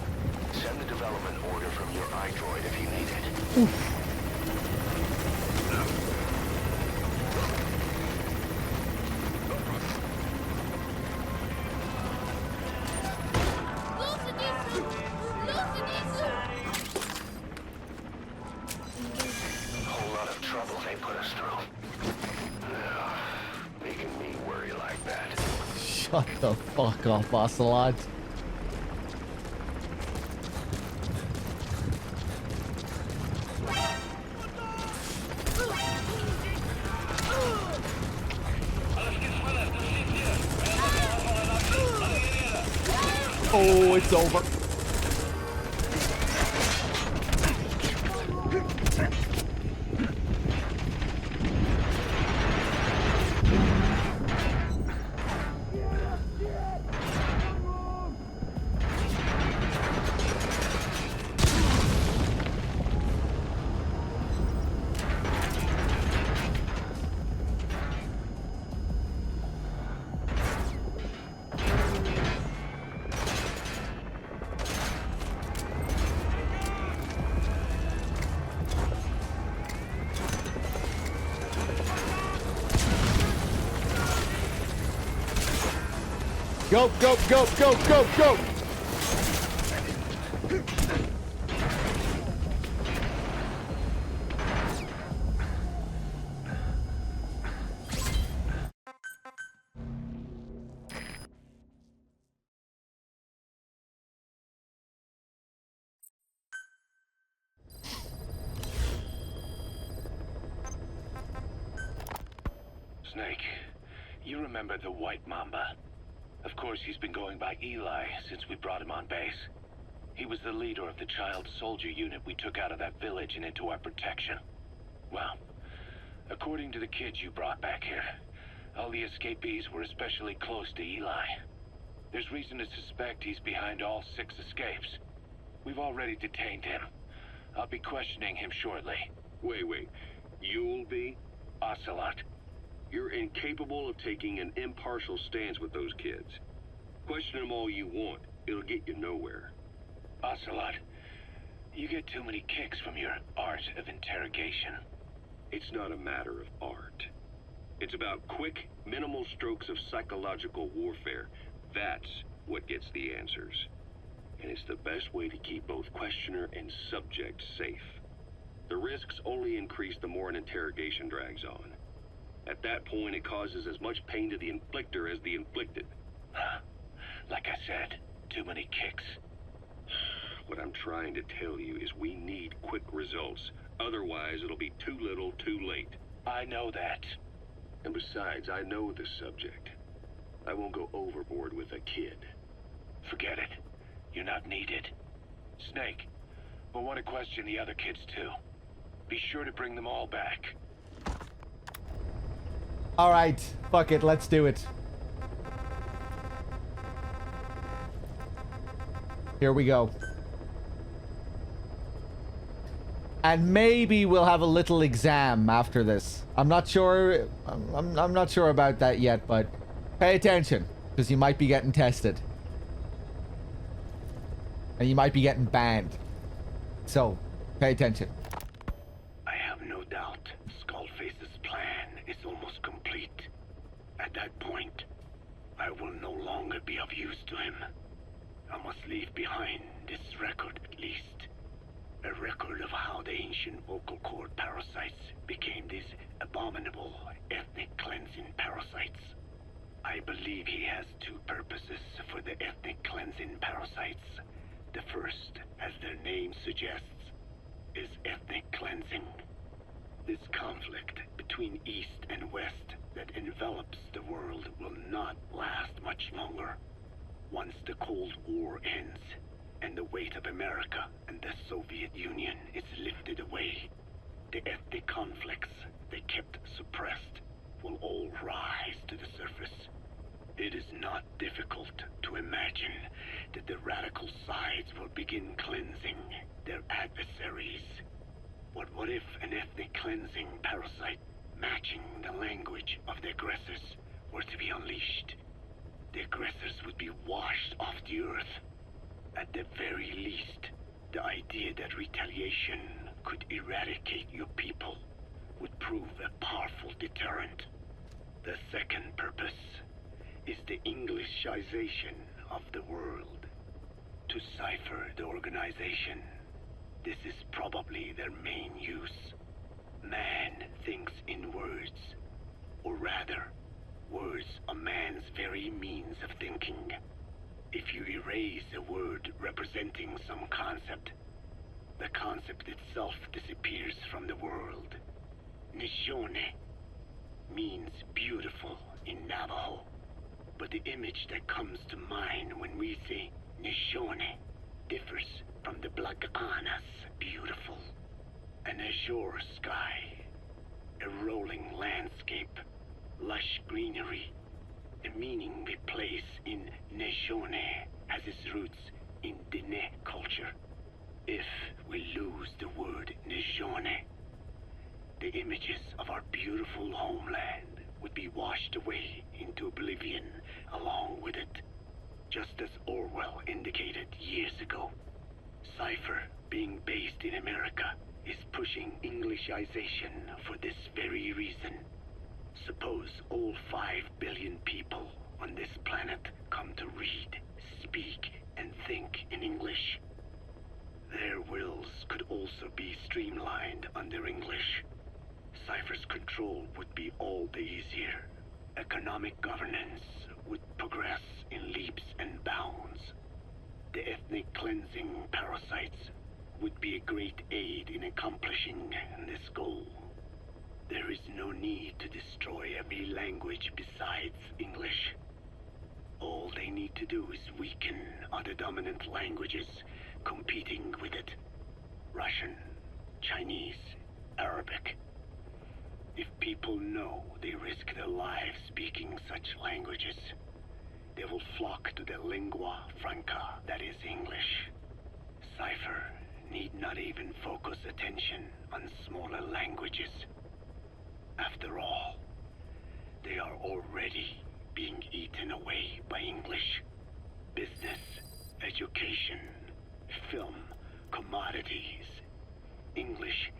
Send the development order from your iDroid if you need it. Whole lot of trouble they put us through. Making me worry like that. Shut the fuck up, Ocelot. Oh, it's over. Go, go, go, go, go, go! Snake, you remember the White Mamba? Of course, he's been going by Eli since we brought him on base. He was the leader of the child soldier unit we took out of that village and into our protection. Well, according to the kids you brought back here, all the escapees were especially close to Eli. There's reason to suspect he's behind all 6 escapes. We've already detained him. I'll be questioning him shortly. Wait. You'll be? Ocelot. You're incapable of taking an impartial stance with those kids. Question them all you want. It'll get you nowhere. Ocelot, you get too many kicks from your art of interrogation. It's not a matter of art. It's about quick, minimal strokes of psychological warfare. That's what gets the answers. And it's the best way to keep both questioner and subject safe. The risks only increase the more an interrogation drags on. At that point, it causes as much pain to the inflictor as the inflicted. Like I said, too many kicks. What I'm trying to tell you is we need quick results. Otherwise, it'll be too little, too late. I know that. And besides, I know the subject. I won't go overboard with a kid. Forget it. You're not needed. Snake, we'll want to question the other kids too. Be sure to bring them all back. All right, fuck it, let's do it. Here we go. And maybe we'll have a little exam after this. I'm not sure. I'm not sure about that yet, but pay attention, because you might be getting tested. And you might be getting banned. So, pay attention. I have no doubt Skullface's plan is almost complete. At that point, I will no longer be of use to him. I must leave behind this record at least. A record of how the ancient vocal cord parasites became these abominable ethnic cleansing parasites. I believe he has two purposes for the ethnic cleansing parasites. The first, as their name suggests, is ethnic cleansing. This conflict between East and West that envelops the world will not last much longer. Once the Cold War ends, and the weight of America and the Soviet Union is lifted away, the ethnic conflicts they kept suppressed will all rise to the surface. It is not difficult to imagine that the radical sides will begin cleansing their adversaries. But what if an ethnic cleansing parasite matching the language of the aggressors were to be unleashed? The aggressors would be washed off the earth. At the very least, the idea that retaliation could eradicate your people would prove a powerful deterrent. The second purpose is the Englishization of the world. To cipher the organization, this is probably their main use. Man thinks in words, or rather, words are man's very means of thinking. If you erase a word representing some concept, the concept itself disappears from the world. Nishone means beautiful in Navajo, but the image that comes to mind when we say Nishone differs from the Blagana's beautiful. An azure sky, a rolling landscape, lush greenery. The meaning we place in Nishone has its roots in Dene culture. If we lose the word Nishone, the images of our beautiful homeland would be washed away into oblivion along with it, just as Orwell indicated years ago. Cypher, being based in America, is pushing Englishization for this very reason. Suppose all 5 billion people on this planet come to read, speak, and think in English. Their wills could also be streamlined under English. Cypher's control would be all the easier. Economic governance would progress in leaps and bounds. The ethnic cleansing parasites would be a great aid in accomplishing this goal. There is no need to destroy every language besides English. All they need to do is weaken other dominant languages competing with it. Russian, Chinese, Arabic. If people know they risk their lives speaking such languages, they will flock to the lingua franca that is English. Cypher need not even focus attention on smaller languages. After all, they are already being eaten away by English. Business, education, film, commodities. English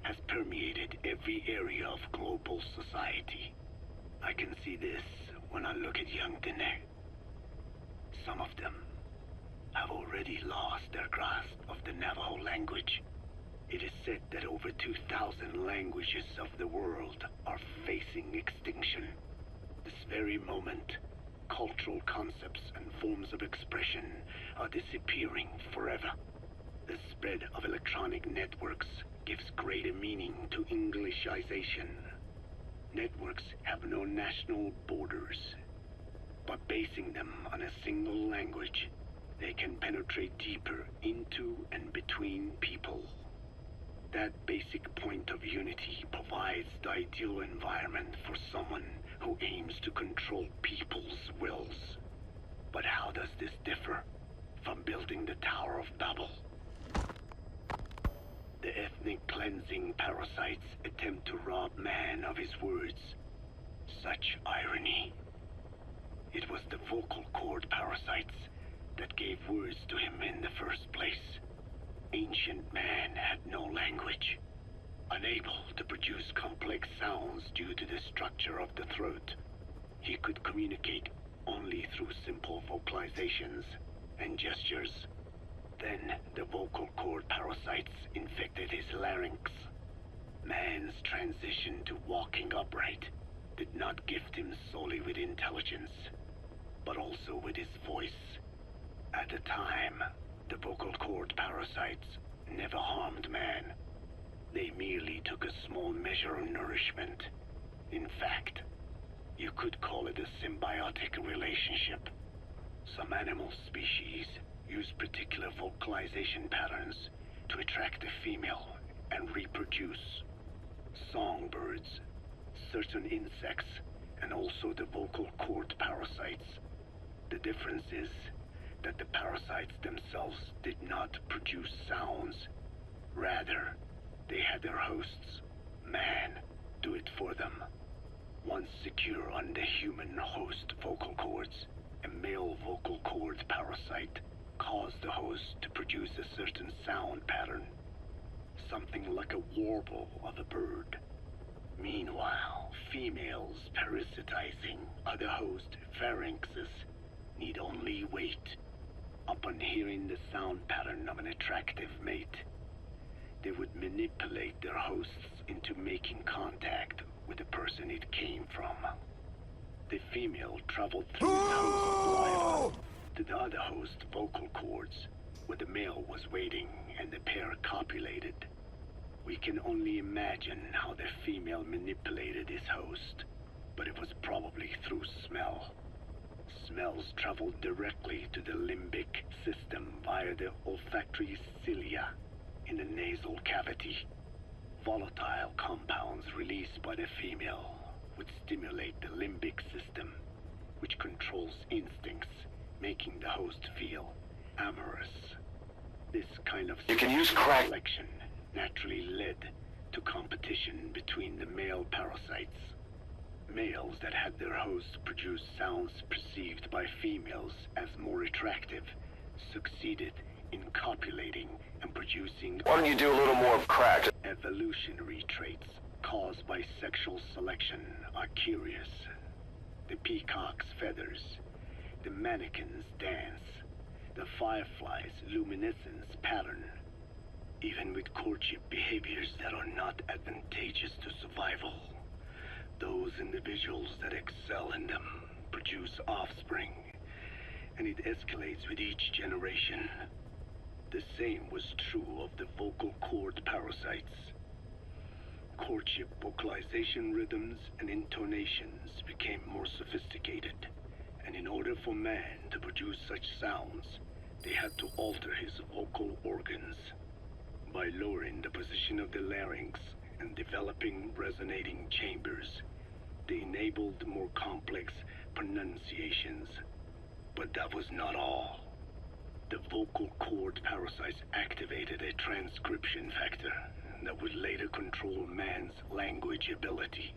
has permeated every area of global society. I can see this when I look at young Dene. Some of them have already lost their grasp of the Navajo language. It is said that over 2,000 languages of the world are facing extinction. This very moment, cultural concepts and forms of expression are disappearing forever. The spread of electronic networks gives greater meaning to Englishization. Networks have no national borders, but basing them on a single language They can penetrate deeper into and between people. That basic point of unity provides the ideal environment for someone who aims to control people's wills. But how does this differ from building the Tower of Babel? The ethnic cleansing parasites attempt to rob man of his words. Such irony. It was the vocal cord parasites that gave words to him in the first place. Ancient man had no language, unable to produce complex sounds due to the structure of the throat. He could communicate only through simple vocalizations and gestures. Then the vocal cord parasites infected his larynx. Man's transition to walking upright did not gift him solely with intelligence, but also with his voice. At the time, the vocal cord parasites never harmed man. They merely took a small measure of nourishment. In fact, you could call it a symbiotic relationship. Some animal species use particular vocalization patterns to attract a female and reproduce. Songbirds, certain insects, and also the vocal cord parasites. The difference is that the parasites themselves did not produce sounds. Rather, they had their hosts, man, do it for them. Once secure on the human host vocal cords, a male vocal cord parasite caused the host to produce a certain sound pattern, something like a warble of a bird. Meanwhile, females parasitizing other host pharynxes need only wait. Upon hearing the sound pattern of an attractive mate, they would manipulate their hosts into making contact with the person it came from. The female traveled through its host saliva to the other host vocal cords, where the male was waiting and the pair copulated. We can only imagine how the female manipulated his host, but it was probably through smell. Smells traveled directly to the limbic system via the olfactory cilia in the nasal cavity. Volatile compounds released by the female would stimulate the limbic system, which controls instincts, making the host feel amorous. This kind of selection naturally led to competition between the male parasites. Males that had their hosts produce sounds perceived by females as more attractive succeeded in copulating and producing— Why don't you do a little more crack? Evolutionary traits caused by sexual selection are curious. The peacock's feathers, the mannequin's dance, the firefly's luminescence pattern. Even with courtship behaviors that are not advantageous to survival, those individuals that excel in them produce offspring, and it escalates with each generation. The same was true of the vocal cord parasites. Courtship vocalization rhythms and intonations became more sophisticated, and in order for man to produce such sounds, they had to alter his vocal organs. By lowering the position of the larynx and developing resonating chambers, they enabled more complex pronunciations. But that was not all. The vocal cord parasites activated a transcription factor that would later control man's language ability.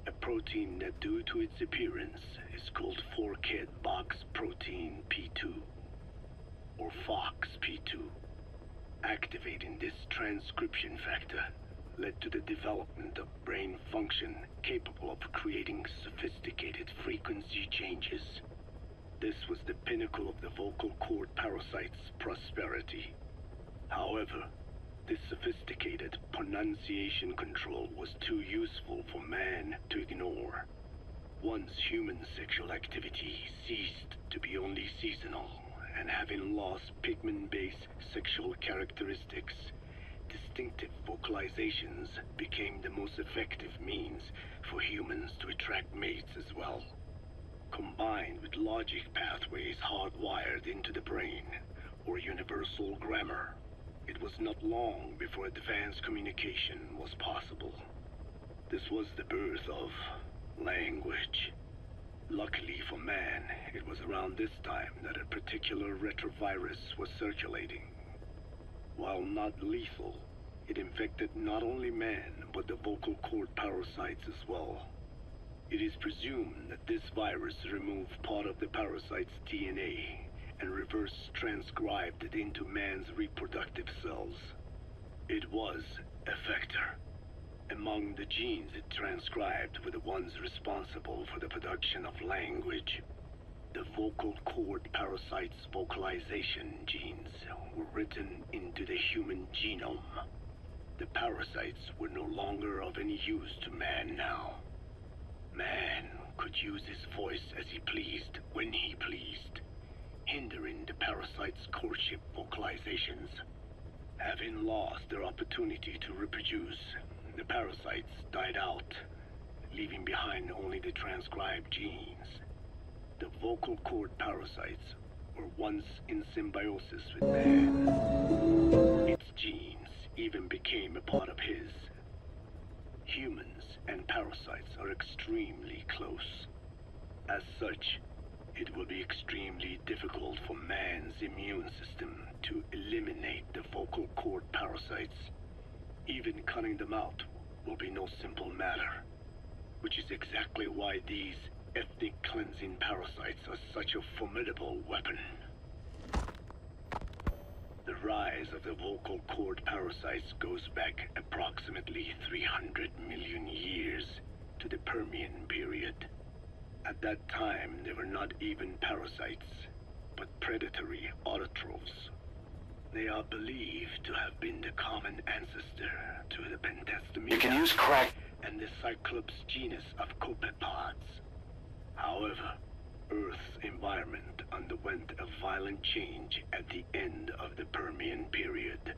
A protein that, due to its appearance, is called Four-Kid Box Protein P2, or FOXP2. Activating this transcription factor led to the development of brain function capable of creating sophisticated frequency changes. This was the pinnacle of the vocal cord parasite's prosperity. However, this sophisticated pronunciation control was too useful for man to ignore. Once human sexual activity ceased to be only seasonal, and having lost pigment-based sexual characteristics, distinctive vocalizations became the most effective means for humans to attract mates as well. combined with logic pathways hardwired into the brain, or universal grammar. It was not long before advanced communication was possible. This was the birth of language. Luckily for man, it was around this time that a particular retrovirus was circulating. While not lethal, it infected not only man, but the vocal cord parasites as well. It is presumed that this virus removed part of the parasite's DNA and reverse transcribed it into man's reproductive cells. It was a vector. Among the genes it transcribed were the ones responsible for the production of language. The vocal cord parasite's vocalization genes were written into the human genome. The parasites were no longer of any use to man now. Man could use his voice as he pleased, when he pleased, hindering the parasite's courtship vocalizations. Having lost their opportunity to reproduce, the parasites died out, leaving behind only the transcribed genes. The vocal cord parasites were once in symbiosis with man. Its genes even became a part of his. Humans and parasites are extremely close. As such, it will be extremely difficult for man's immune system to eliminate the vocal cord parasites. Even cutting them out will be no simple matter, which is exactly why these ethnic cleansing parasites are such a formidable weapon. The rise of the vocal cord parasites goes back approximately 300 million years to the Permian period. At that time, they were not even parasites, but predatory autotrophs. They are believed to have been the common ancestor to the Pentastamina. You can use crack and the Cyclops genus of copepods. However, Earth's environment underwent a violent change at the end of the Permian period.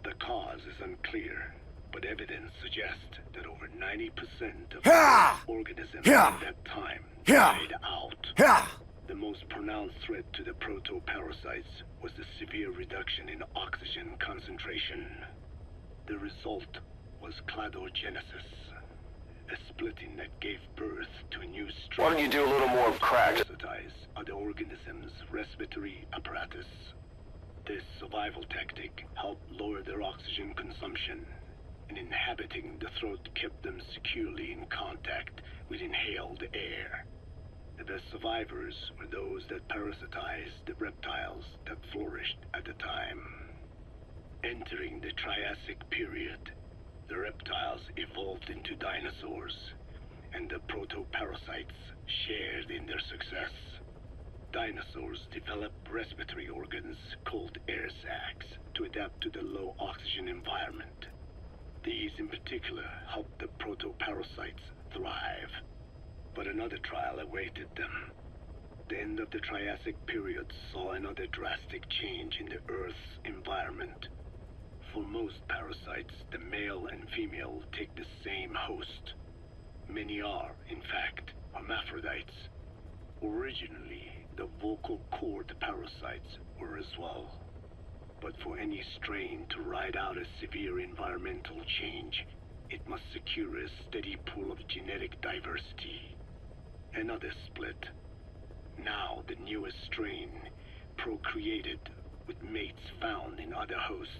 The cause is unclear, but evidence suggests that over 90% of organisms at that time died out. The most pronounced threat to the proto-parasites was the severe reduction in oxygen concentration. The result was cladogenesis, a splitting that gave birth to a new strain. Why don't you do a little more crack? Parasitize are the organism's respiratory apparatus. This survival tactic helped lower their oxygen consumption, and inhabiting the throat kept them securely in contact with inhaled air. The best survivors were those that parasitized the reptiles that flourished at the time. Entering the Triassic period, the reptiles evolved into dinosaurs, and the proto-parasites shared in their success. Dinosaurs developed respiratory organs called air sacs to adapt to the low oxygen environment. These in particular helped the proto-parasites thrive. But another trial awaited them. The end of the Triassic period saw another drastic change in the Earth's environment. For most parasites, the male and female take the same host. Many are, in fact, hermaphrodites. Originally, the vocal cord parasites were as well. But for any strain to ride out a severe environmental change, it must secure a steady pool of genetic diversity. Another split. Now the newest strain procreated with mates found in other hosts.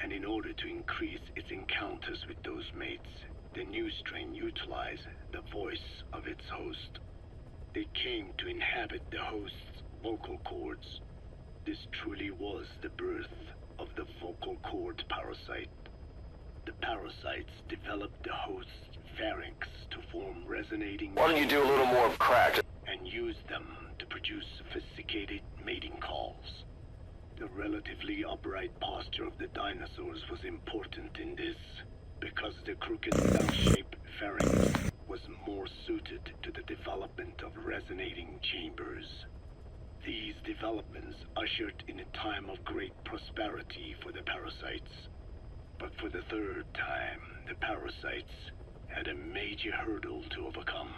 And in order to increase its encounters with those mates, the new strain utilized the voice of its host. They came to inhabit the host's vocal cords. This truly was the birth of the vocal cord parasite. The parasites developed the host's pharynx to form resonating... Why don't you do a little more crack? ...and use them to produce sophisticated mating calls. The relatively upright posture of the dinosaurs was important in this, because the crooked bell-shaped pharynx was more suited to the development of resonating chambers. These developments ushered in a time of great prosperity for the parasites. But for the third time, the parasites had a major hurdle to overcome.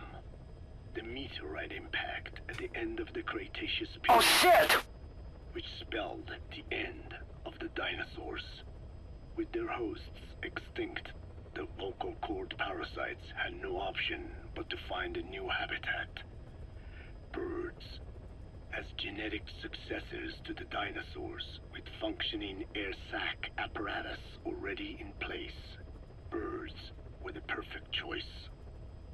the meteorite impact at the end of the Cretaceous period. Oh shit! Which spelled the end of the dinosaurs. With their hosts extinct, the vocal cord parasites had no option but to find a new habitat. Birds. As genetic successors to the dinosaurs, with functioning air sac apparatus already in place, birds were the perfect choice.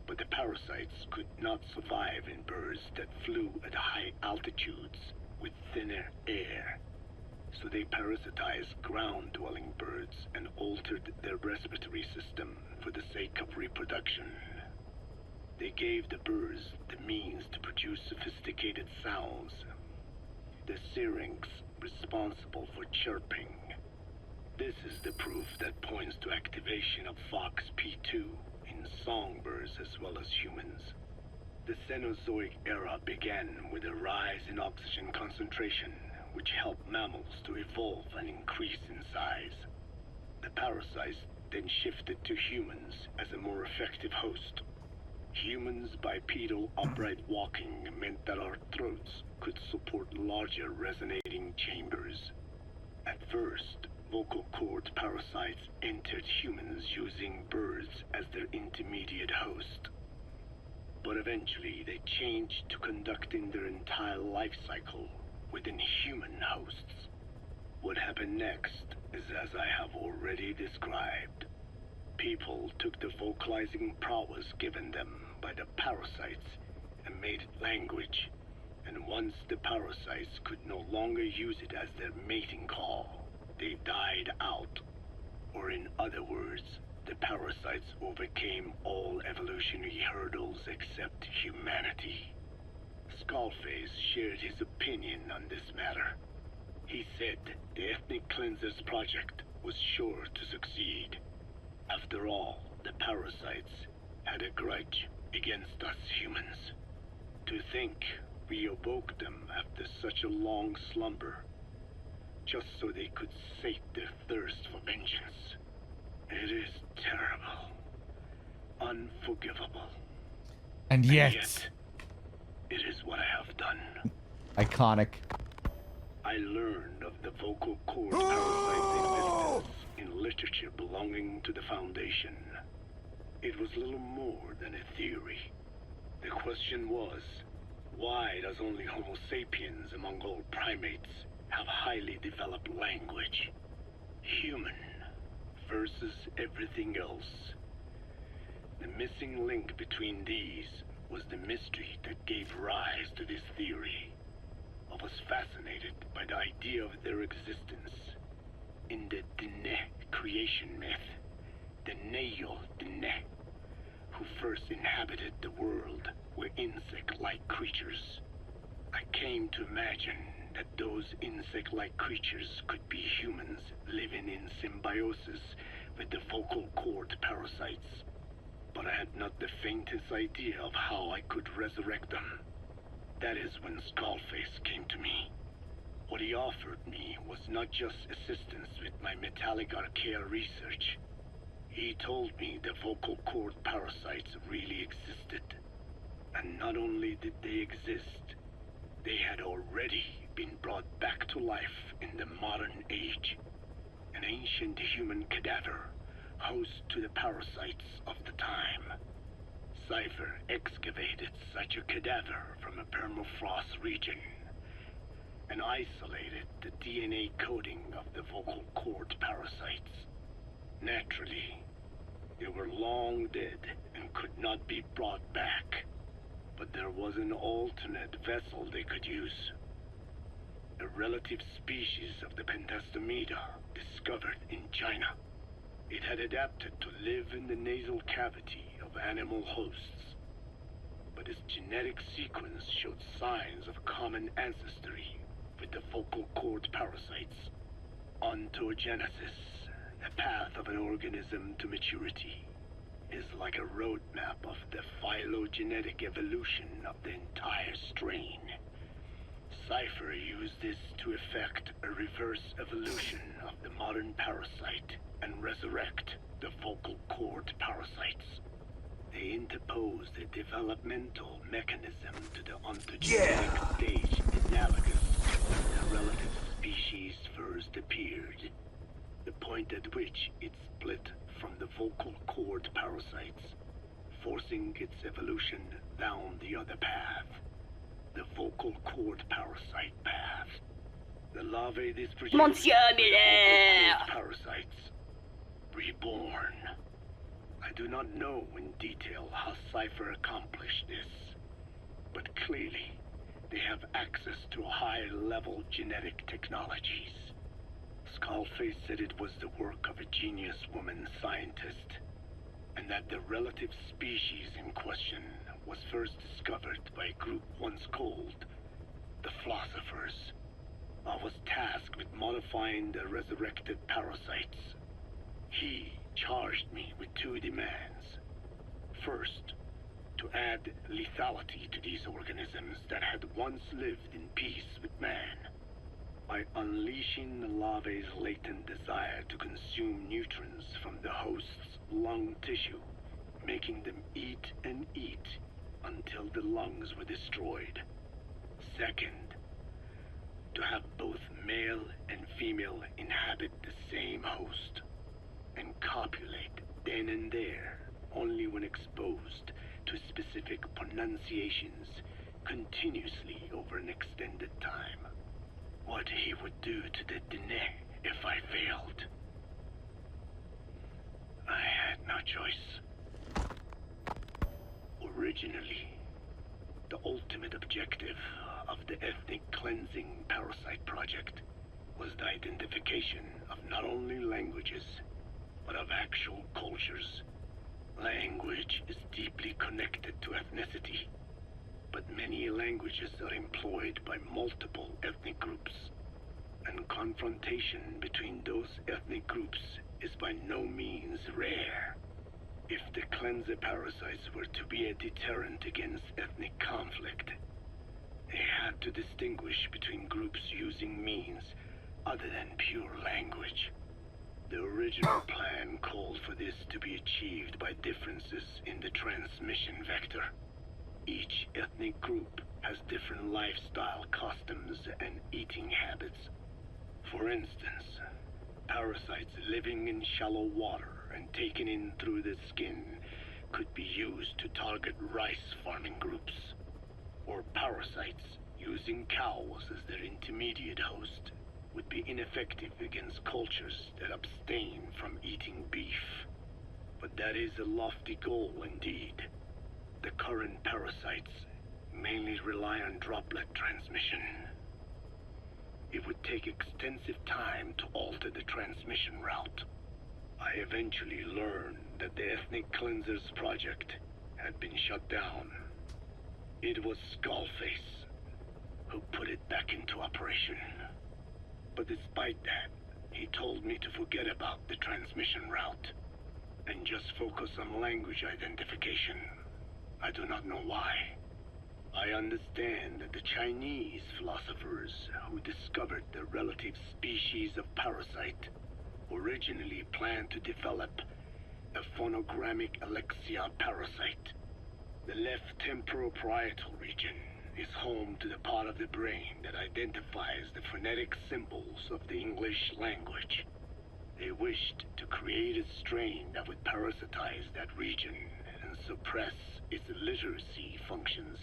But the parasites could not survive in birds that flew at high altitudes with thinner air. So they parasitized ground-dwelling birds and altered their respiratory system for the sake of reproduction. They gave the birds the means to produce sophisticated sounds. The syrinx responsible for chirping. This is the proof that points to activation of FOXP2 in songbirds as well as humans. The Cenozoic era began with a rise in oxygen concentration, which helped mammals to evolve and increase in size. The parasites then shifted to humans as a more effective host. Humans' bipedal upright walking meant that our throats could support larger resonating chambers. At first, vocal cord parasites entered humans using birds as their intermediate host. But eventually they changed to conducting their entire life cycle within human hosts. What happened next is as I have already described. People took the vocalizing prowess given them by the parasites and made it language. And once the parasites could no longer use it as their mating call, they died out. Or in other words, the parasites overcame all evolutionary hurdles except humanity. Skullface shared his opinion on this matter. He said the Ethnic Cleansers Project was sure to succeed. After all, the parasites had a grudge against us humans. To think we awoke them after such a long slumber, just so they could sate their thirst for vengeance. It is terrible. Unforgivable. And yet it is what I have done. Iconic. I learned of the vocal cord parasite's existence in literature belonging to the Foundation. It was little more than a theory. The question was, why does only Homo sapiens among all primates have highly developed language? Human versus everything else. The missing link between these was the mystery that gave rise to this theory. I was fascinated by the idea of their existence. In the Dene creation myth, the Neyo Dene, who first inhabited the world, were insect-like creatures. I came to imagine that those insect-like creatures could be humans living in symbiosis with the vocal cord parasites. But I had not the faintest idea of how I could resurrect them. That is when Skullface came to me. What he offered me was not just assistance with my metallic archaea research. He told me the vocal cord parasites really existed. And not only did they exist, they had already been brought back to life in the modern age. An ancient human cadaver, host to the parasites of the time. Cypher excavated such a cadaver from a permafrost region and isolated the DNA coding of the vocal cord parasites. Naturally, they were long dead and could not be brought back, but there was an alternate vessel they could use. A relative species of the Pentastomida discovered in China. It had adapted to live in the nasal cavity of animal hosts, but its genetic sequence showed signs of common ancestry with the vocal cord parasites. Ontogenesis, the path of an organism to maturity, is like a roadmap of the phylogenetic evolution of the entire strain. Cypher used this to effect a reverse evolution of the modern parasite and resurrect the vocal cord parasites. they interposed a developmental mechanism to the ontogenic stage analogous when the relative species first appeared. The point at which it split from the vocal cord parasites, forcing its evolution down the other path. The vocal cord parasite path. The larvae this produced Monsieur Miller! parasites reborn. I do not know in detail how Cypher accomplished this, but clearly they have access to high-level genetic technologies. Skullface said it was the work of a genius woman scientist, and that the relative species in question was first discovered by a group once called the Philosophers. I was tasked with modifying the resurrected parasites. He charged me with 2 demands. First, to add lethality to these organisms that had once lived in peace with man, by unleashing the larvae's latent desire to consume nutrients from the host's lung tissue, making them eat and eat until the lungs were destroyed. Second, to have both male and female inhabit the same host and copulate then and there only when exposed to specific pronunciations continuously over an extended time. What he would do to the Dene if I failed. I had no choice. Originally, the ultimate objective of the ethnic cleansing parasite project was the identification of not only languages, but of actual cultures. Language is deeply connected to ethnicity, but many languages are employed by multiple ethnic groups, and confrontation between those ethnic groups is by no means rare. If the cleanser parasites were to be a deterrent against ethnic conflict, they had to distinguish between groups using means other than pure language. The original plan called for this to be achieved by differences in the transmission vector. Each ethnic group has different lifestyle customs and eating habits. For instance, parasites living in shallow water and taken in through the skin could be used to target rice farming groups, or parasites using cows as their intermediate host would be ineffective against cultures that abstain from eating beef. But that is a lofty goal indeed. The current parasites mainly rely on droplet transmission. It would take extensive time to alter the transmission route. I eventually learned that the Ethnic Cleansers project had been shut down. It was Skullface who put it back into operation. But despite that, he told me to forget about the transmission route and just focus on language identification. I do not know why. I understand that the Chinese philosophers who discovered the relative species of parasite originally planned to develop a phonogrammic Alexia parasite. The left temporal parietal region is home to the part of the brain that identifies the phonetic symbols of the English language. They wished to create a strain that would parasitize that region and suppress its literacy functions.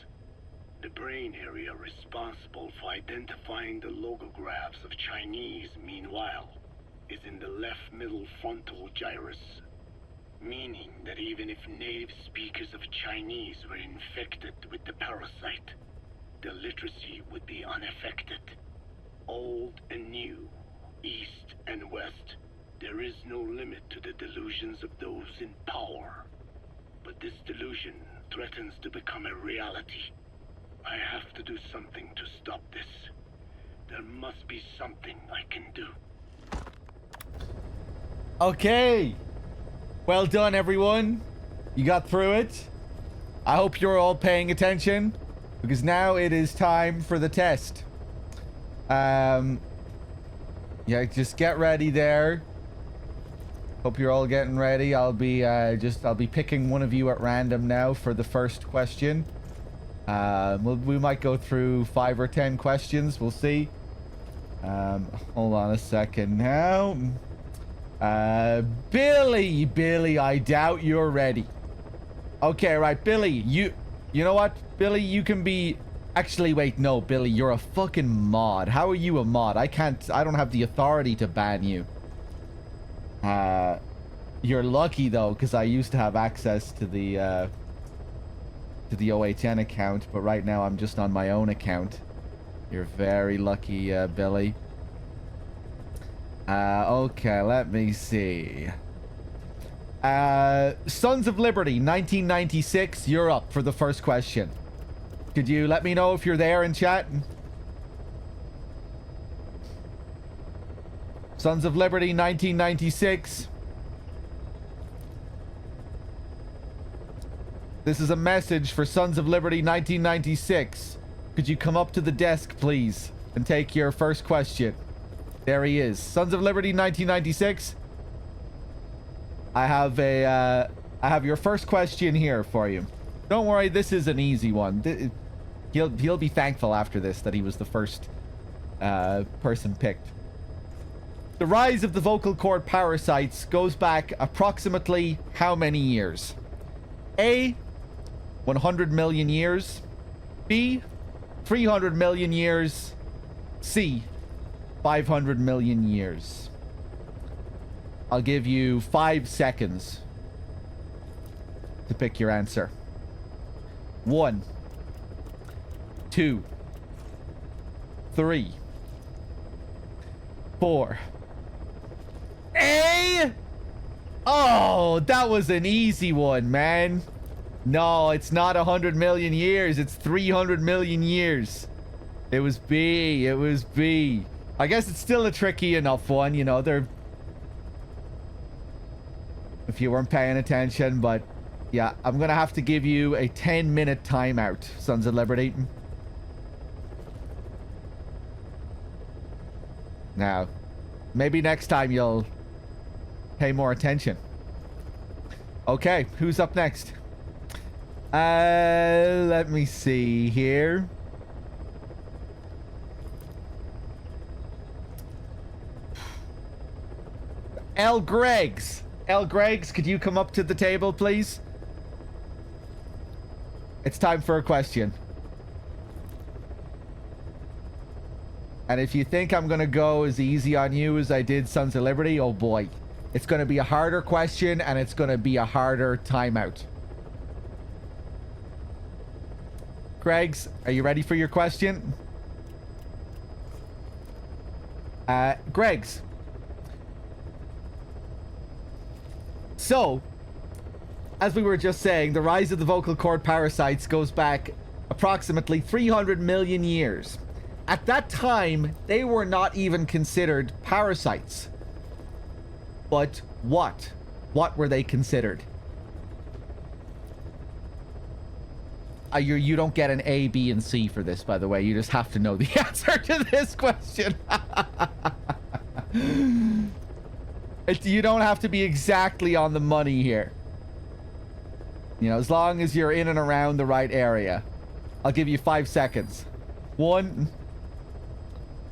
The brain area responsible for identifying the logographs of Chinese, meanwhile, is in the left middle frontal gyrus, meaning that even if native speakers of Chinese were infected with the parasite, the literacy would be unaffected. Old and new, east and west, there is no limit to the delusions of those in power. But this delusion threatens to become a reality. I have to do something to stop this. There must be something I can do. Okay. Well done, everyone. You got through it. I hope you're all paying attention, because now it is time for the test. Yeah, just get ready there. Hope you're all getting ready. I'll be picking one of you at random now for the first question. We might go through 5 or 10 questions. We'll see. Hold on a second now. Billy, I doubt you're ready. Okay, right, Billy, you know what? Billy, you can be... Actually, wait, no, Billy, you're a fucking mod. How are you a mod? I don't have the authority to ban you. You're lucky though, because I used to have access to the OHN account, but right now I'm just on my own account. You're very lucky, Billy. Okay, let me see. Sons of Liberty, 1996. You're up for the first question. Could you let me know if you're there in chat? Sons of Liberty, 1996. This is a message for Sons of Liberty, 1996. Could you come up to the desk, please, and take your first question? There he is. Sons of Liberty, 1996. I have your first question here for you. Don't worry, this is an easy one. He'll be thankful after this that he was the first person picked. The rise of the vocal cord parasites goes back approximately how many years? A, 100 million years. B, 300 million years. C, 500 million years. I'll give you 5 seconds to pick your answer. 1, 2, 3, 4. A! Oh, that was an easy one, man. No, it's not 100 million years. It's 300 million years. It was B. It was B. I guess it's still a tricky enough one, you know. They're... If you weren't paying attention, but... Yeah, I'm gonna have to give you a 10-minute timeout, Sons of Liberty. Now, maybe next time you'll pay more attention. Okay, who's up next? Let me see here. L. Greggs. L. Greggs, could you come up to the table, please? It's time for a question. And if you think I'm gonna go as easy on you as I did Sons of Liberty, oh boy. It's gonna be a harder question, and it's gonna be a harder timeout. Greggs, are you ready for your question? Greggs. So, as we were just saying, the rise of the vocal cord parasites goes back approximately 300 million years. At that time, they were not even considered parasites. But what? What were they considered? You don't get an A, B, and C for this, by the way. You just have to know the answer to this question. You don't have to be exactly on the money here. You know, as long as you're in and around the right area. I'll give you 5 seconds. 1,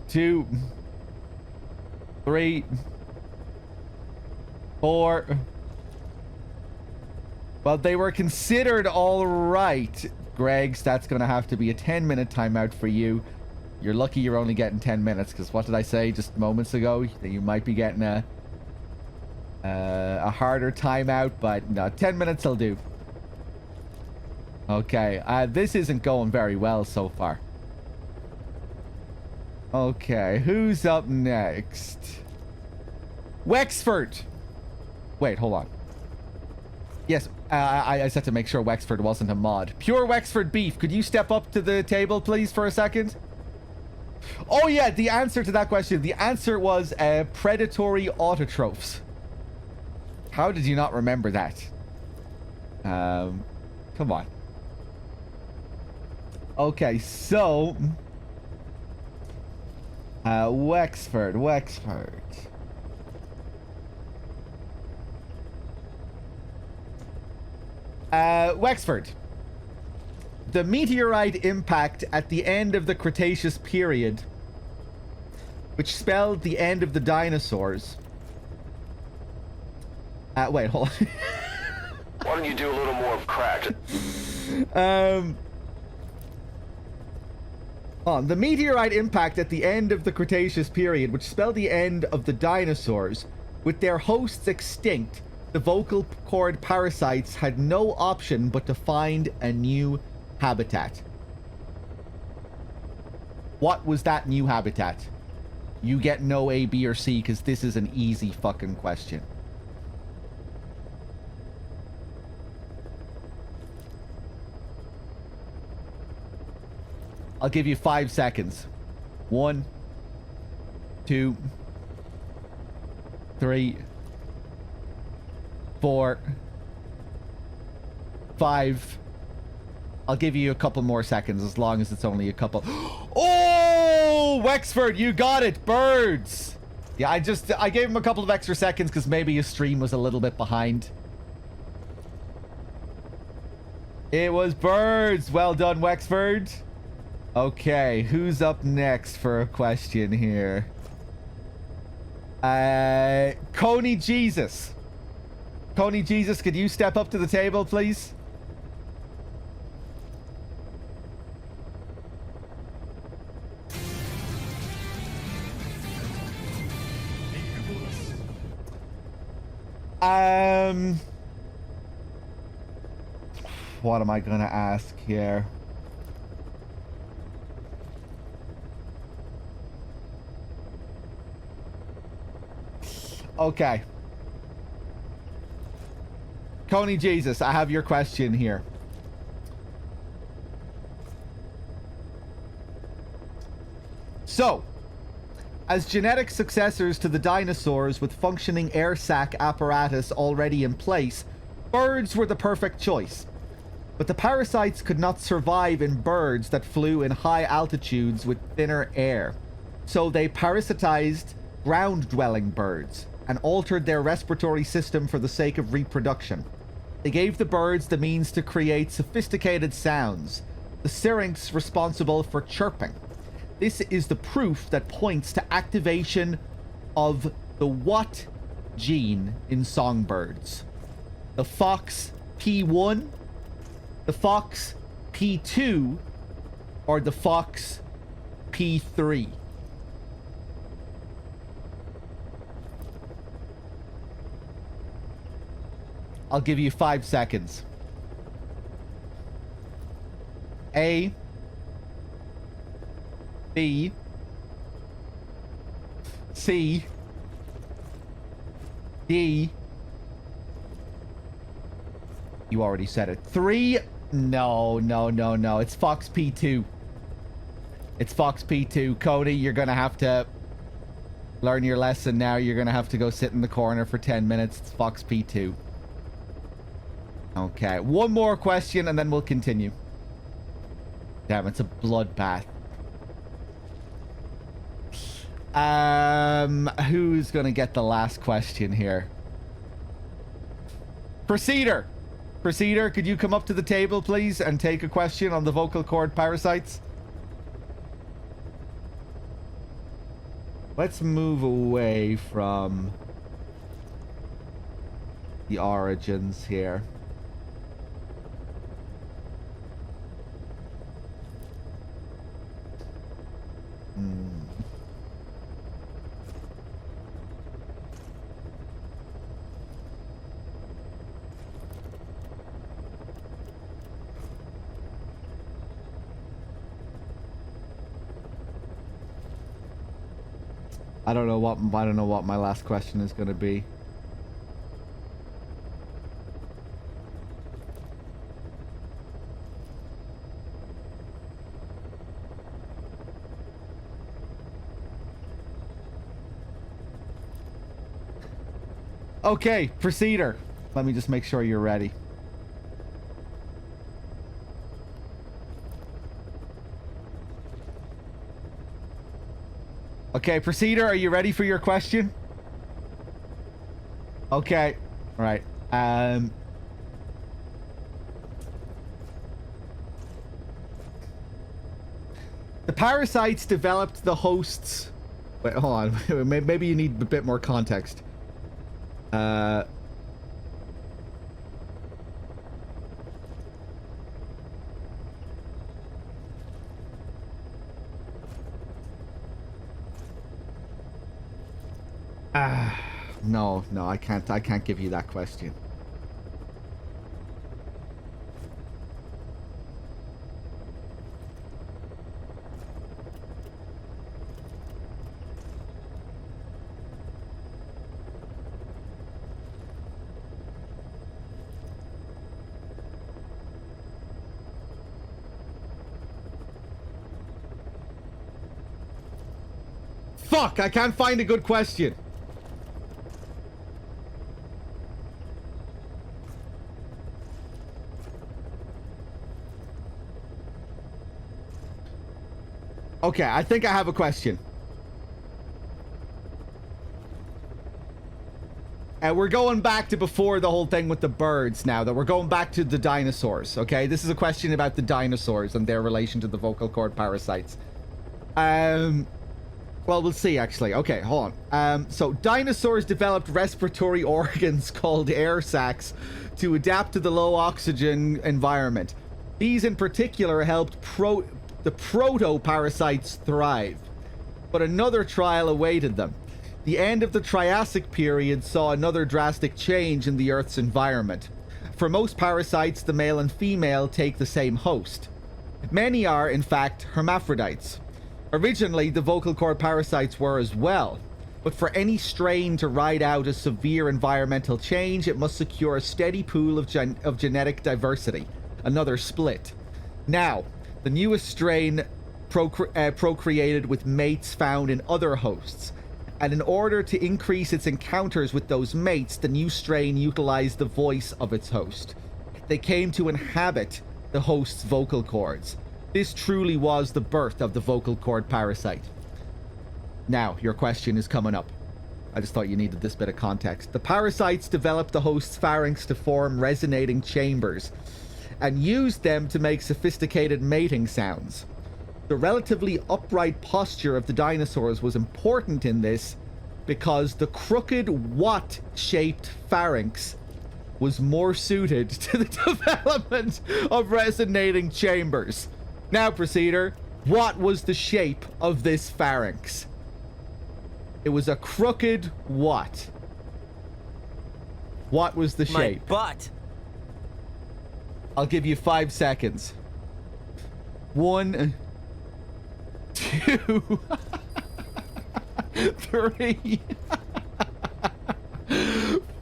2, 3, 4. Well, they were considered all right, Greggs. That's going to have to be a 10-minute timeout for you. You're lucky you're only getting 10 minutes, because what did I say just moments ago? That you might be getting a harder timeout, but no, 10 minutes will do. Okay, this isn't going very well so far. Okay, who's up next? Wexford! Wait, hold on. Yes, I just had to make sure Wexford wasn't a mod. Pure Wexford beef, could you step up to the table, please, for a second? Oh yeah, the answer to that question. The answer was predatory autotrophs. How did you not remember that? Come on. Okay, so... Wexford. Wexford. The meteorite impact at the end of the Cretaceous period, which spelled the end of the dinosaurs. Wait, hold on. Why don't you do a little more crack? The meteorite impact at the end of the Cretaceous period, which spelled the end of the dinosaurs, with their hosts extinct, the vocal cord parasites had no option but to find a new habitat. What was that new habitat? You get no A, B, or C because this is an easy fucking question. I'll give you 5 seconds. 1, 2, 3, 4, 5. I'll give you a couple more seconds as long as it's only a couple. Oh, Wexford, you got it. Birds. Yeah, I gave him a couple of extra seconds because maybe his stream was a little bit behind. It was birds. Well done, Wexford. Okay, who's up next for a question here? Coney Jesus. Coney Jesus, could you step up to the table, please? What am I gonna ask here? Okay. Coney Jesus, I have your question here. So, as genetic successors to the dinosaurs with functioning air sac apparatus already in place, birds were the perfect choice. But the parasites could not survive in birds that flew in high altitudes with thinner air. So they parasitized ground-dwelling birds and altered their respiratory system for the sake of reproduction. They gave the birds the means to create sophisticated sounds, the syrinx responsible for chirping. This is the proof that points to activation of the what gene in songbirds? The Fox P1, the Fox P2, or the Fox P3? I'll give you 5 seconds. A, B, C, D. You already said it. 3. No. It's Fox P2. It's Fox P2. Cody, you're gonna have to learn your lesson now. You're gonna have to go sit in the corner for 10 minutes. It's Fox P2. Okay, one more question and then we'll continue. Damn, it's a bloodbath. Who's gonna get the last question here? Procedure, could you come up to the table, please, and take a question on the vocal cord parasites? Let's move away from the origins here. I don't know what my last question is going to be. Okay, Procedure. Let me just make sure you're ready. Okay, Procedure, are you ready for your question? Okay. All right. The parasites developed the hosts. Wait, hold on. Maybe you need a bit more context. No, I can't give you that question. Fuck, I can't find a good question. Okay, I think I have a question. We're going back to before the whole thing with the birds now, that we're going back to the dinosaurs, okay? This is a question about the dinosaurs and their relation to the vocal cord parasites. Well, we'll see, actually. Okay, hold on. So, dinosaurs developed respiratory organs called air sacs to adapt to the low oxygen environment. These, in particular, helped the proto-parasites thrive. But another trial awaited them. The end of the Triassic period saw another drastic change in the Earth's environment. For most parasites, the male and female take the same host. Many are, in fact, hermaphrodites. Originally, the vocal cord parasites were as well, but for any strain to ride out a severe environmental change, it must secure a steady pool of genetic diversity, another split. Now, the newest strain procreated with mates found in other hosts, and in order to increase its encounters with those mates, the new strain utilized the voice of its host. They came to inhabit the host's vocal cords. This truly was the birth of the vocal cord parasite. Now, your question is coming up. I just thought you needed this bit of context. The parasites developed the host's pharynx to form resonating chambers and used them to make sophisticated mating sounds. The relatively upright posture of the dinosaurs was important in this because the crooked Watt-shaped pharynx was more suited to the development of resonating chambers. Now, Proceeder, what was the shape of this pharynx? It was a crooked what? What was the shape? My butt. I'll give you 5 seconds. 1, 2, 3,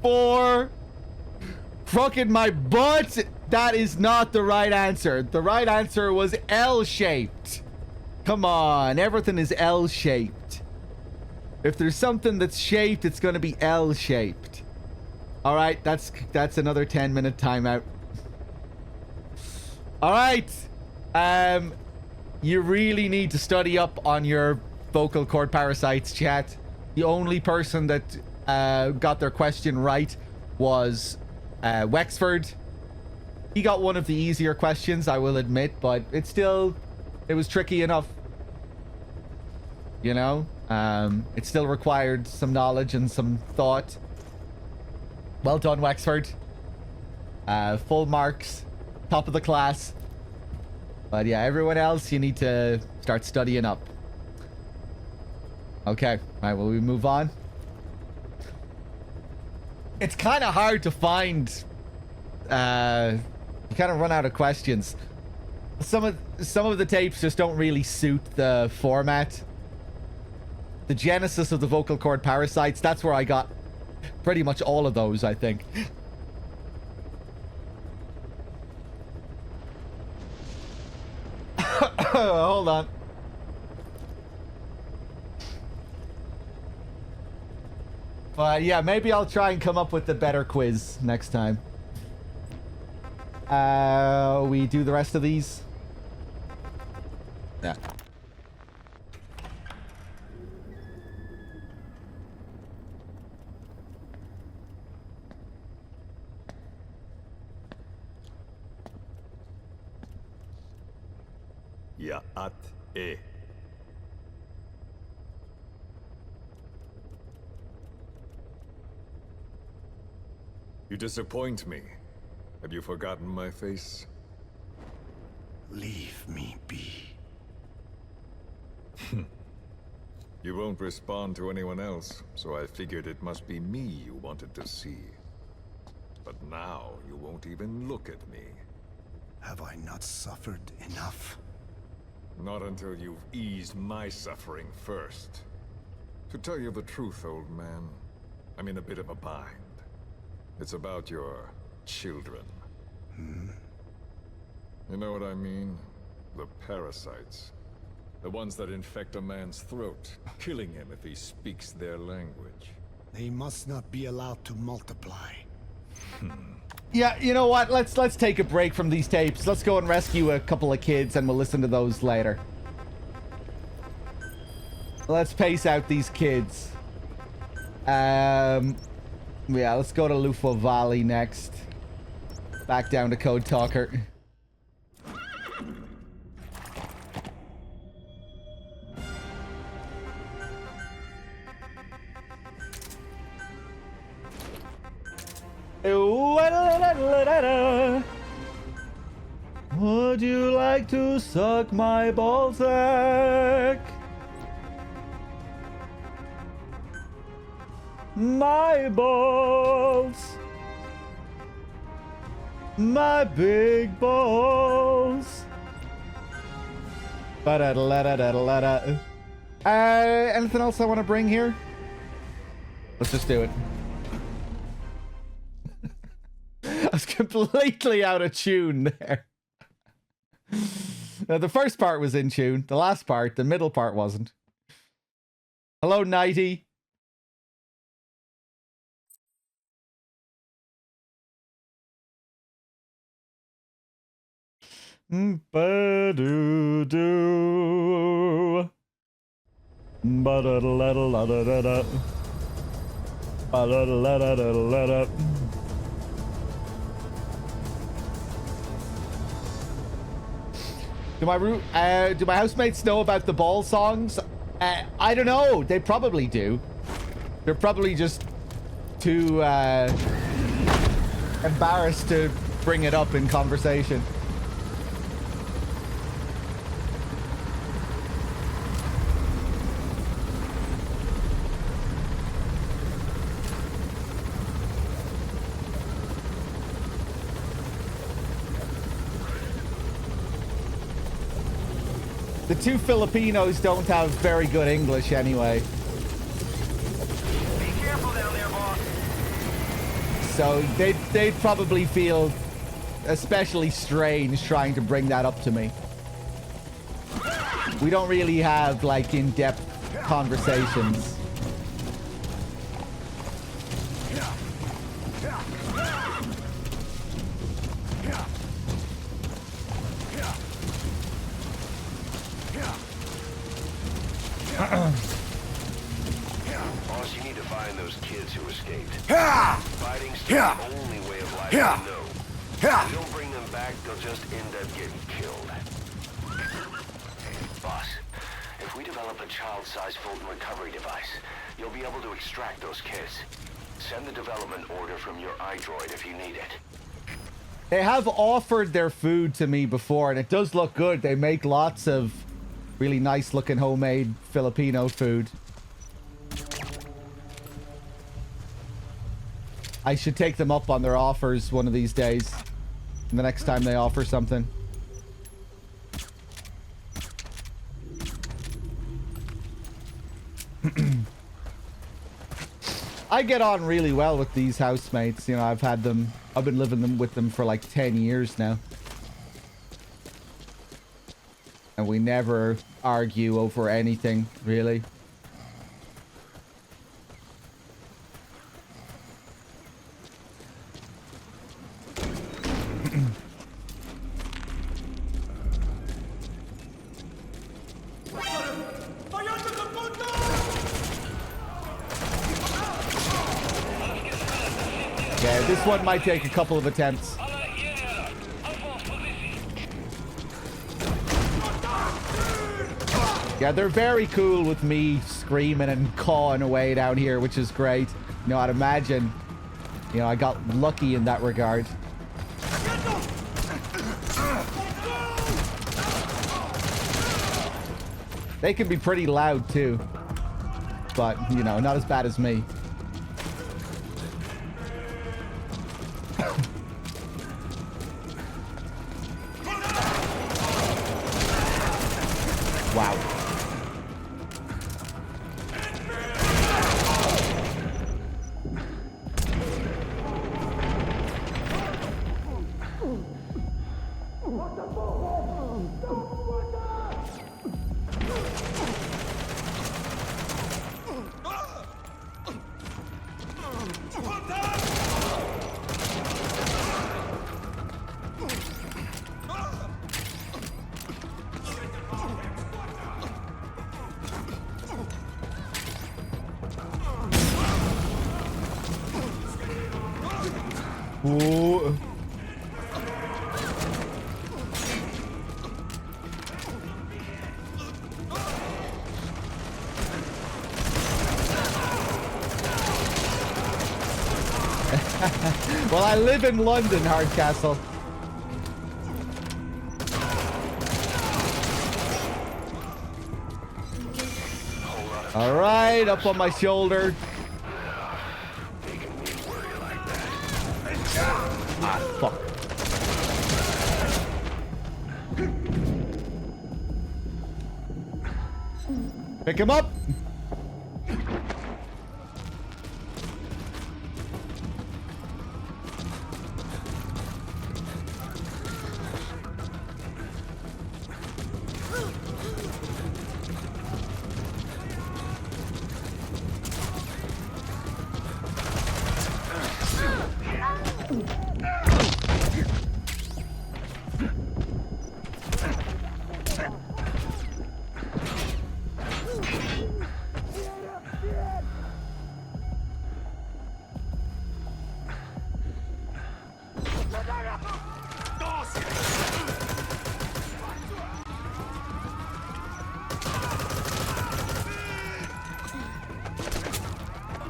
4. Crooked my butt. That is not the right answer. The right answer was L-shaped. Come on, everything is L-shaped. If there's something that's shaped, it's going to be L-shaped. All right, that's another 10-minute timeout. All right. You really need to study up on your vocal cord parasites, chat. The only person that got their question right was Wexford. He got one of the easier questions, I will admit, but it was tricky enough. You know? It still required some knowledge and some thought. Well done, Wexford. Full marks. Top of the class. But yeah, everyone else, you need to start studying up. Okay. Alright, will we move on? It's kind of hard to find... you kind of run out of questions. Some of the tapes just don't really suit the format. The genesis of the vocal cord parasites, that's where I got pretty much all of those, I think. Hold on. But yeah, maybe I'll try and come up with a better quiz next time. We do the rest of these? Yeah. Ya at e You disappoint me. Have you forgotten my face? Leave me be. You won't respond to anyone else, so I figured it must be me you wanted to see. But now you won't even look at me. Have I not suffered enough? Not until you've eased my suffering first. To tell you the truth, old man, I'm in a bit of a bind. It's about your children. You know what I mean? The parasites. The ones that infect a man's throat, killing him if he speaks their language. They must not be allowed to multiply. Yeah, you know what? Let's take a break from these tapes. Let's go and rescue a couple of kids and we'll listen to those later. Let's pace out these kids. Yeah, let's go to Lufo Valley next. Back down to Code Talker. Would you like to suck my ballsack? My balls. My big balls. Ba-da-da-da-da-da-da. Anything else I want to bring here? Let's just do it. I was completely out of tune there. Now, the first part was in tune. The last part, the middle part wasn't. Hello, Nighty. Ba-do-do. Ba-da-da-da-da-da-da-da. Ba-da-da-da-da-da-da. Do my housemates know about the ball songs? I don't know. They probably do. They're probably just too embarrassed to bring it up in conversation. The two Filipinos don't have very good English anyway. Be careful down there, boss. So they'd probably feel especially strange trying to bring that up to me. We don't really have like in-depth conversations. Boss, you need to find those kids who escaped. Fighting's the only way of life I know. If you don't bring them back, they'll just end up getting killed. Boss, if we develop a child-sized Fulton recovery device, you'll be able to extract those kids. Send the development order from your iDroid if you need it. They have offered their food to me before, and it does look good. They make lots of really nice looking homemade Filipino food. I should take them up on their offers one of these days. The next time they offer something. I get on really well with these housemates. You know, I've been living with them for like 10 years now. And we never argue over anything, really. Yeah, this one might take a couple of attempts. Yeah, they're very cool with me screaming and cawing away down here, which is great. You know, I'd imagine, You know, I got lucky in that regard. They can be pretty loud too, but you know, not as bad as me. Wow. Ooh. Well, I live in London, Hardcastle. All right, up on my shoulder. Ah, fuck. Pick him up.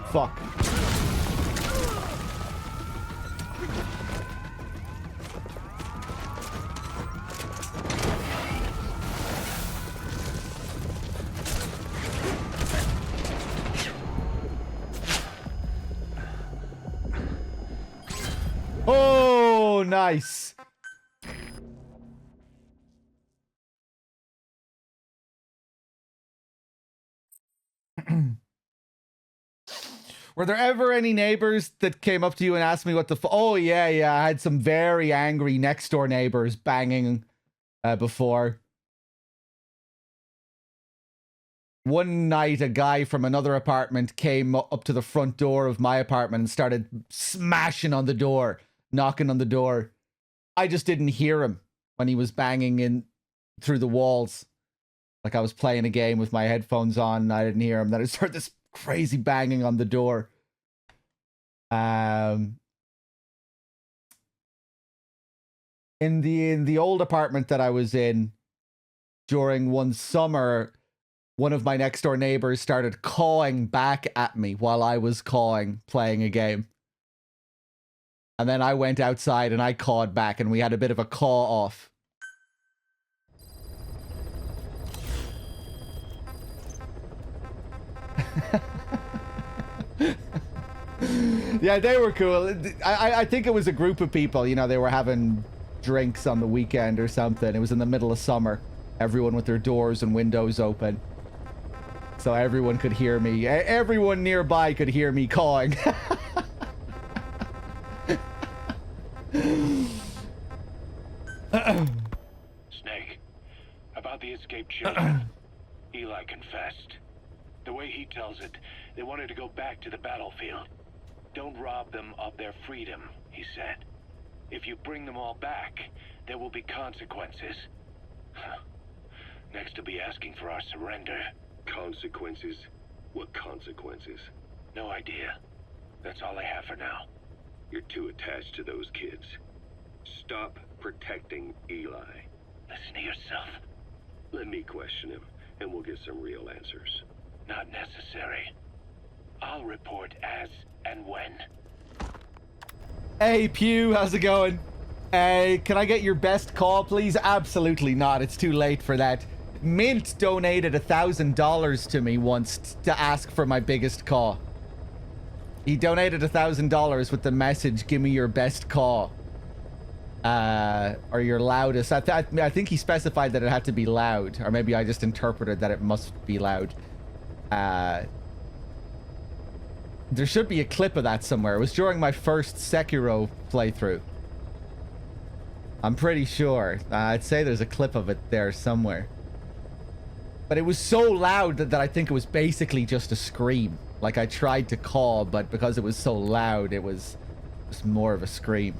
Fuck. Oh, nice. Were there ever any neighbors that came up to you and asked me what the oh yeah, I had some very angry next door neighbors banging before. One night a guy from another apartment came up to the front door of my apartment and started smashing on the door, knocking on the door. I just didn't hear him when he was banging in through the walls. Like I was playing a game with my headphones on and I didn't hear him. Then I started this crazy banging on the door. In the old apartment that I was in during one summer, one of my next door neighbors started cawing back at me while I was cawing, playing a game. And then I went outside and I cawed back and we had a bit of a caw off. Yeah, they were cool. I think it was a group of people, you know, they were having drinks on the weekend or something. It was in the middle of summer. Everyone with their doors and windows open. So everyone could hear me. Everyone nearby could hear me cawing. Snake, about the escaped children. Eli confessed. The way he tells it, they wanted to go back to the battlefield. Don't rob them of their freedom, he said. If you bring them all back, there will be consequences. Next to be asking for our surrender. Consequences? What consequences? No idea. That's all I have for now. You're too attached to those kids. Stop protecting Eli. Listen to yourself. Let me question him, and we'll get some real answers. Not necessary. I'll report as and when. Hey, Pew, how's it going? Can I get your best call, please? Absolutely not. It's too late for that. Mint donated $1,000 to me once to ask for my biggest call. He donated $1,000 with the message, give me your best call. Or your loudest. I think he specified that it had to be loud. Or maybe I just interpreted that it must be loud. There should be a clip of that somewhere. It was during my first Sekiro playthrough. I'm pretty sure. I'd say there's a clip of it there somewhere. But it was so loud that I think it was basically just a scream. Like I tried to call, but because it was so loud, it was more of a scream.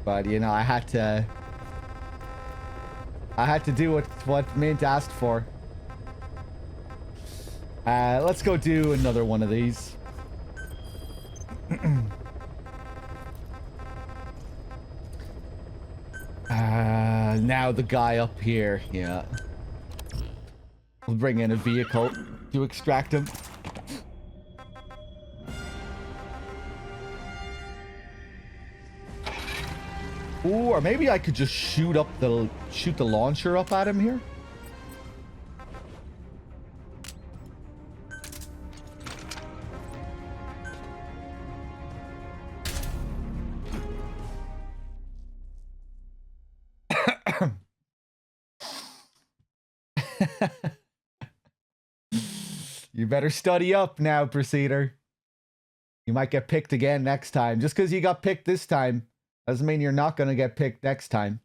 But, you know, I had to do what Mint asked for. Let's go do another one of these. Now the guy up here, yeah. We'll bring in a vehicle to extract him. Ooh, or maybe I could just shoot the launcher up at him here. You better study up now, Proceeder. You might get picked again next time. Just because you got picked this time doesn't mean you're not going to get picked next time.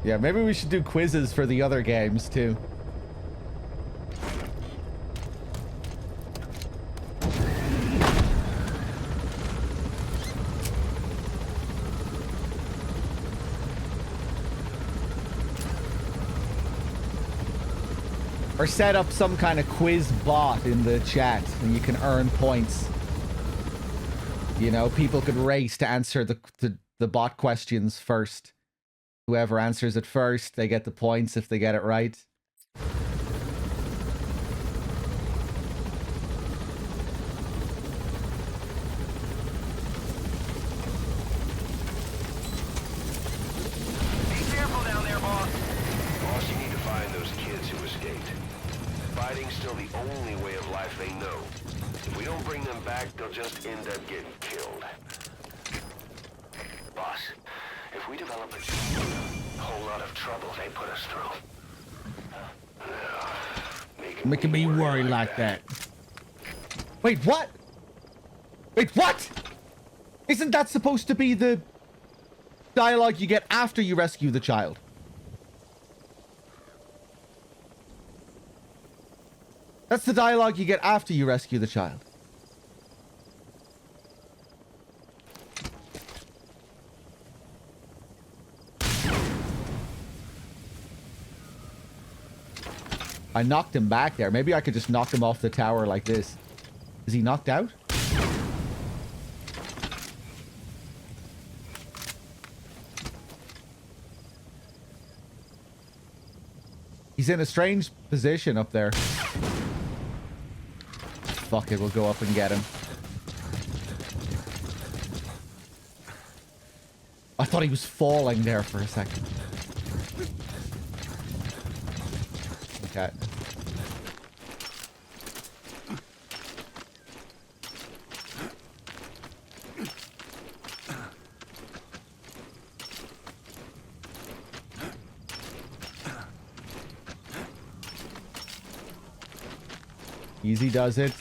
Yeah, maybe we should do quizzes for the other games too. Or set up some kind of quiz bot in the chat and you can earn points. You know, people could race to answer the bot questions first. Whoever answers it first, they get the points if they get it right. Be careful down there, boss. Boss, you need to find those kids who escaped. Fighting's still the only way of life they know. If we don't bring them back, they'll just end up getting killed. Boss, if we develop a whole lot of trouble they put us through. Making me worry like that. Wait, what? Wait, what? Isn't that supposed to be the dialogue you get after you rescue the child? That's the dialogue you get after you rescue the child. I knocked him back there. Maybe I could just knock him off the tower like this. Is he knocked out? He's in a strange position up there. Fuck it, we'll go up and get him. I thought he was falling there for a second. Okay. Easy does it.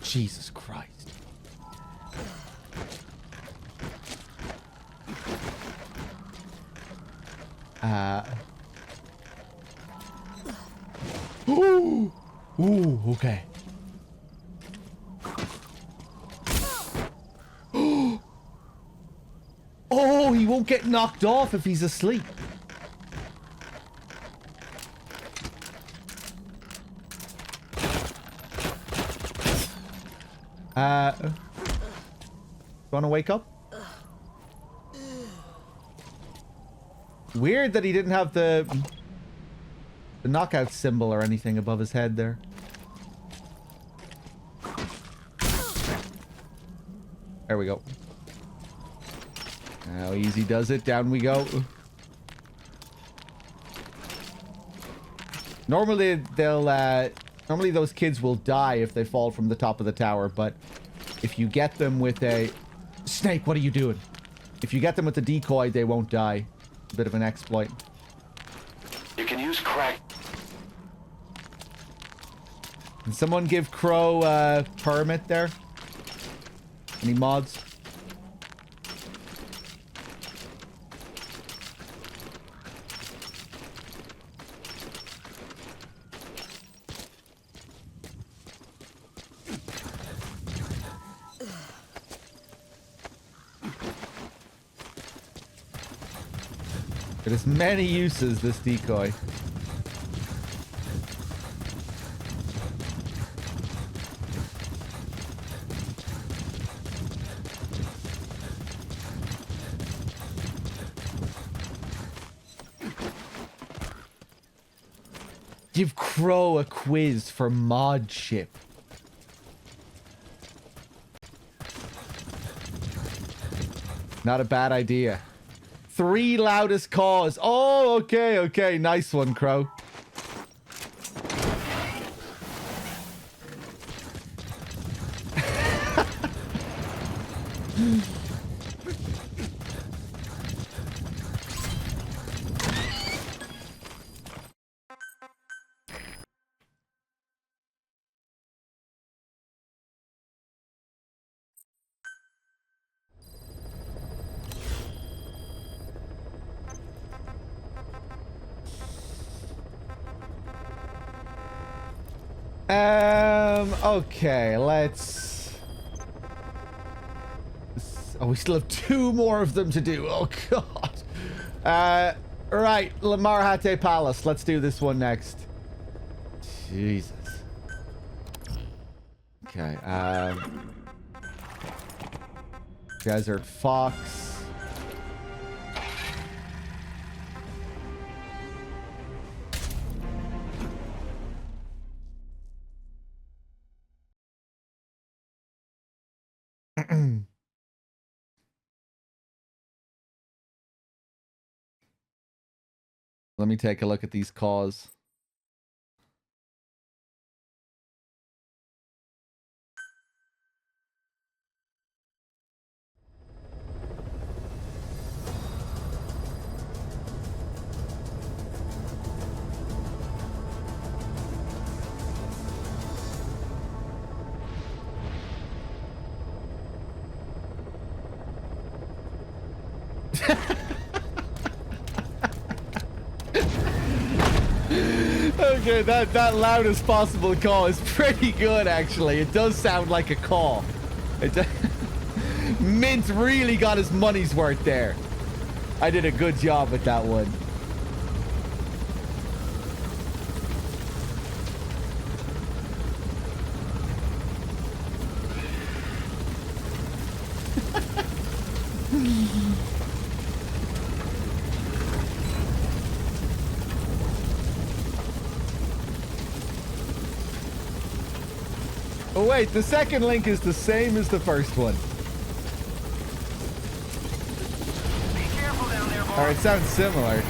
Jesus Christ. Ooh, okay. Oh, he won't get knocked off if he's asleep. Wanna wake up? Weird that he didn't have the knockout symbol or anything above his head there. There we go. How easy does it? Down we go. Normally normally those kids will die if they fall from the top of the tower, but if you get them with a... Snake, what are you doing? If you get them with the decoy, they won't die. A bit of an exploit. You can use crack. Can someone give Crow a permit there? Any mods? It has many uses, this decoy. Give Crow a quiz for mod ship. Not a bad idea. 3 loudest caws. Oh, okay, okay. Nice one, Crow. Okay, let's... Oh, we still have 2 more of them to do. Oh, God. Right, Lamar Hate Palace. Let's do this one next. Jesus. Okay, Desert Fox. Let me take a look at these calls. Okay, that loudest possible call is pretty good, actually. It does sound like a call. Mint really got his money's worth there. I did a good job with that one. Oh wait, the second link is the same as the first one. Be careful down there, boy. Or it sounds similar.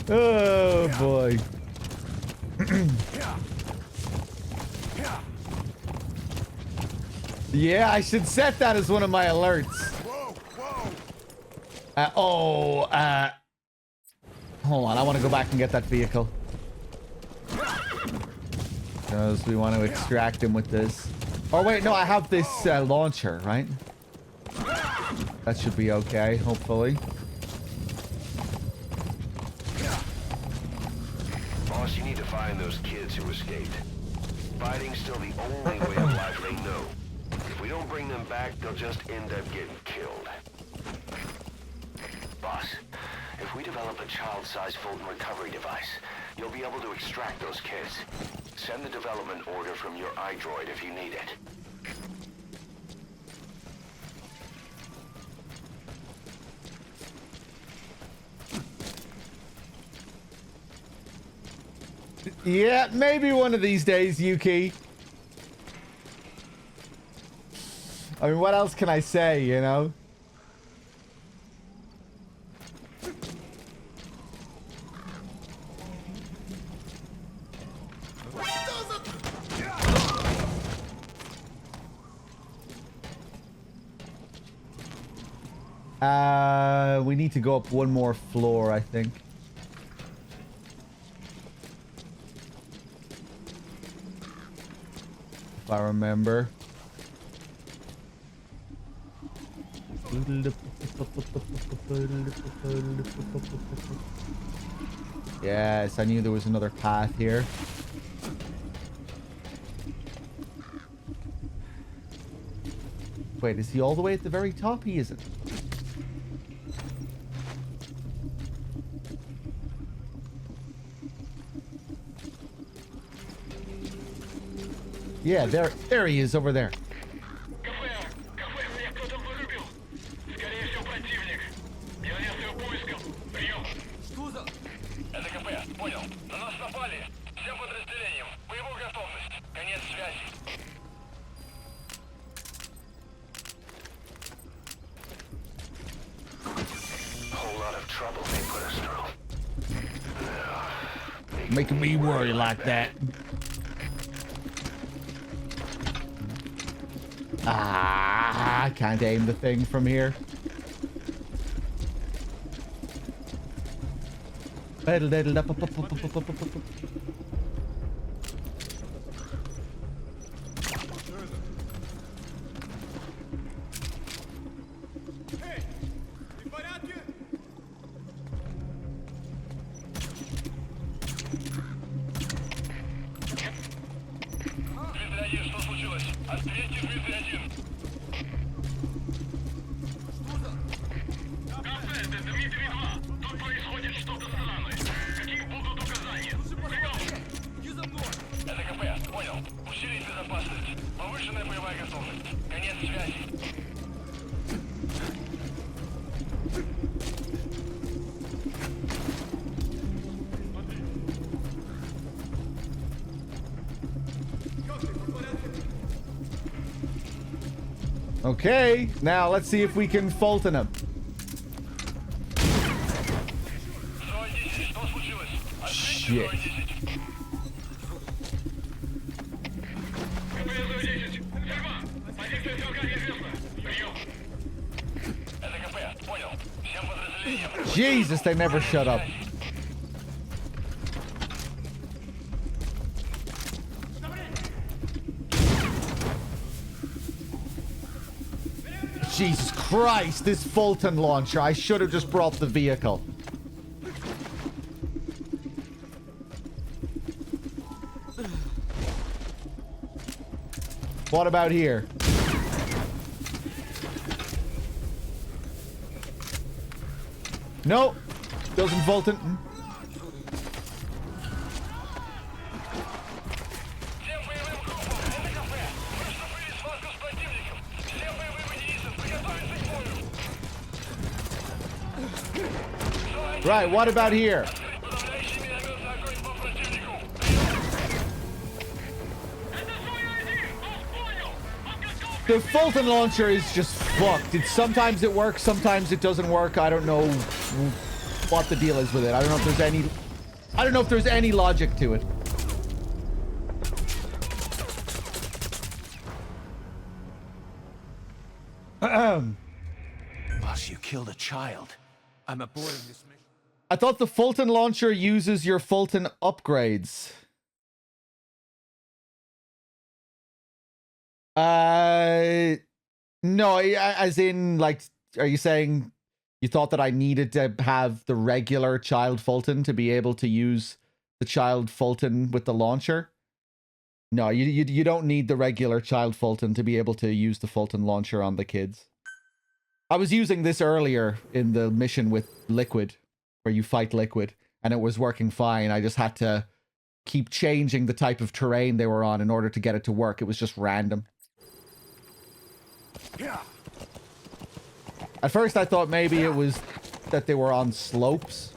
Oh boy. Yeah, I should set that as one of my alerts. Hold on, I want to go back and get that vehicle. Because we want to extract him with this. Oh, wait, no, I have this launcher, right? That should be okay, hopefully. Boss, you need to find those kids who escaped. Fighting's still the only way of life they know. If we don't bring them back, they'll just end up getting killed. Boss, if we develop a child-sized Fulton recovery device, you'll be able to extract those kids. Send the development order from your iDroid if you need it. Yeah, maybe one of these days, Yuki. I mean, what else can I say, you know? We need to go up one more floor, I think. If I remember. Yes, I knew there was another path here. Wait, is he all the way at the very top? He isn't. Yeah, there he is over there. Whole lot of trouble they put us through. Making me worry like that. Ah, I can't aim the thing from here. Okay, now let's see if we can Fulton him. Shit. Jesus, they never shut up. Jesus Christ, this Fulton launcher. I should have just brought the vehicle. What about here? No, doesn't Fulton. Right, what about here? The Fulton launcher is just fucked. Sometimes it works, sometimes it doesn't work. I don't know what the deal is with it. I don't know if there's any logic to it. Boss, you killed a child. I'm aborting this mission. I thought the Fulton launcher uses your Fulton upgrades. No, as in, like, are you saying you thought that I needed to have the regular Child Fulton to be able to use the Child Fulton with the launcher? No, you don't need the regular Child Fulton to be able to use the Fulton launcher on the kids. I was using this earlier in the mission with Liquid, where you fight Liquid, and it was working fine. I just had to keep changing the type of terrain they were on in order to get it to work. It was just random. At first I thought maybe it was that they were on slopes.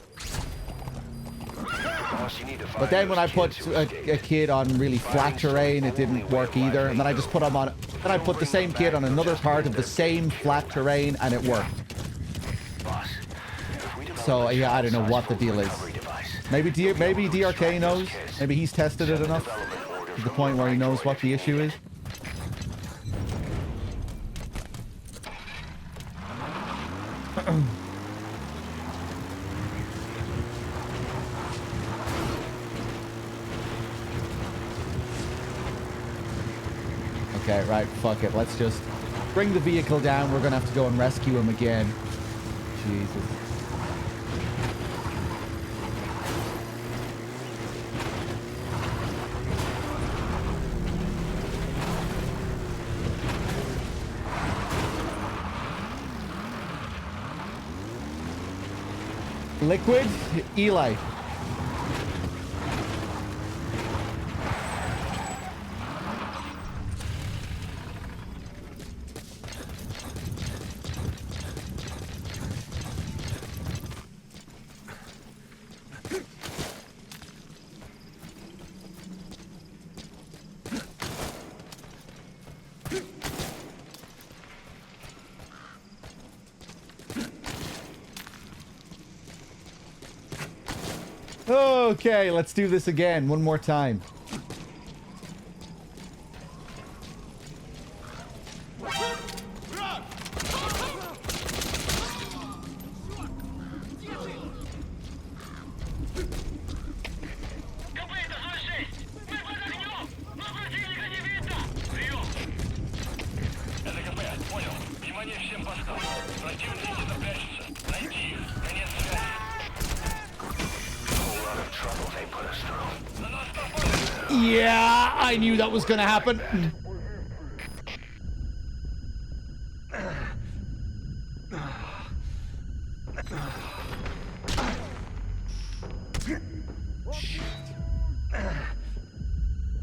But then when I put a kid on really flat terrain, it didn't work either. And then I just put him on... Then I put the same kid on another part of the same flat terrain, and it worked. So, yeah, I don't know what the deal is. Maybe DRK knows. Maybe he's tested it enough to the point where he knows what the issue is. Okay, right, fuck it. Let's just bring the vehicle down. We're gonna have to go and rescue him again. Jesus. Liquid, Eli. Okay, let's do this again, one more time. Yeah, I knew that was gonna happen. I'm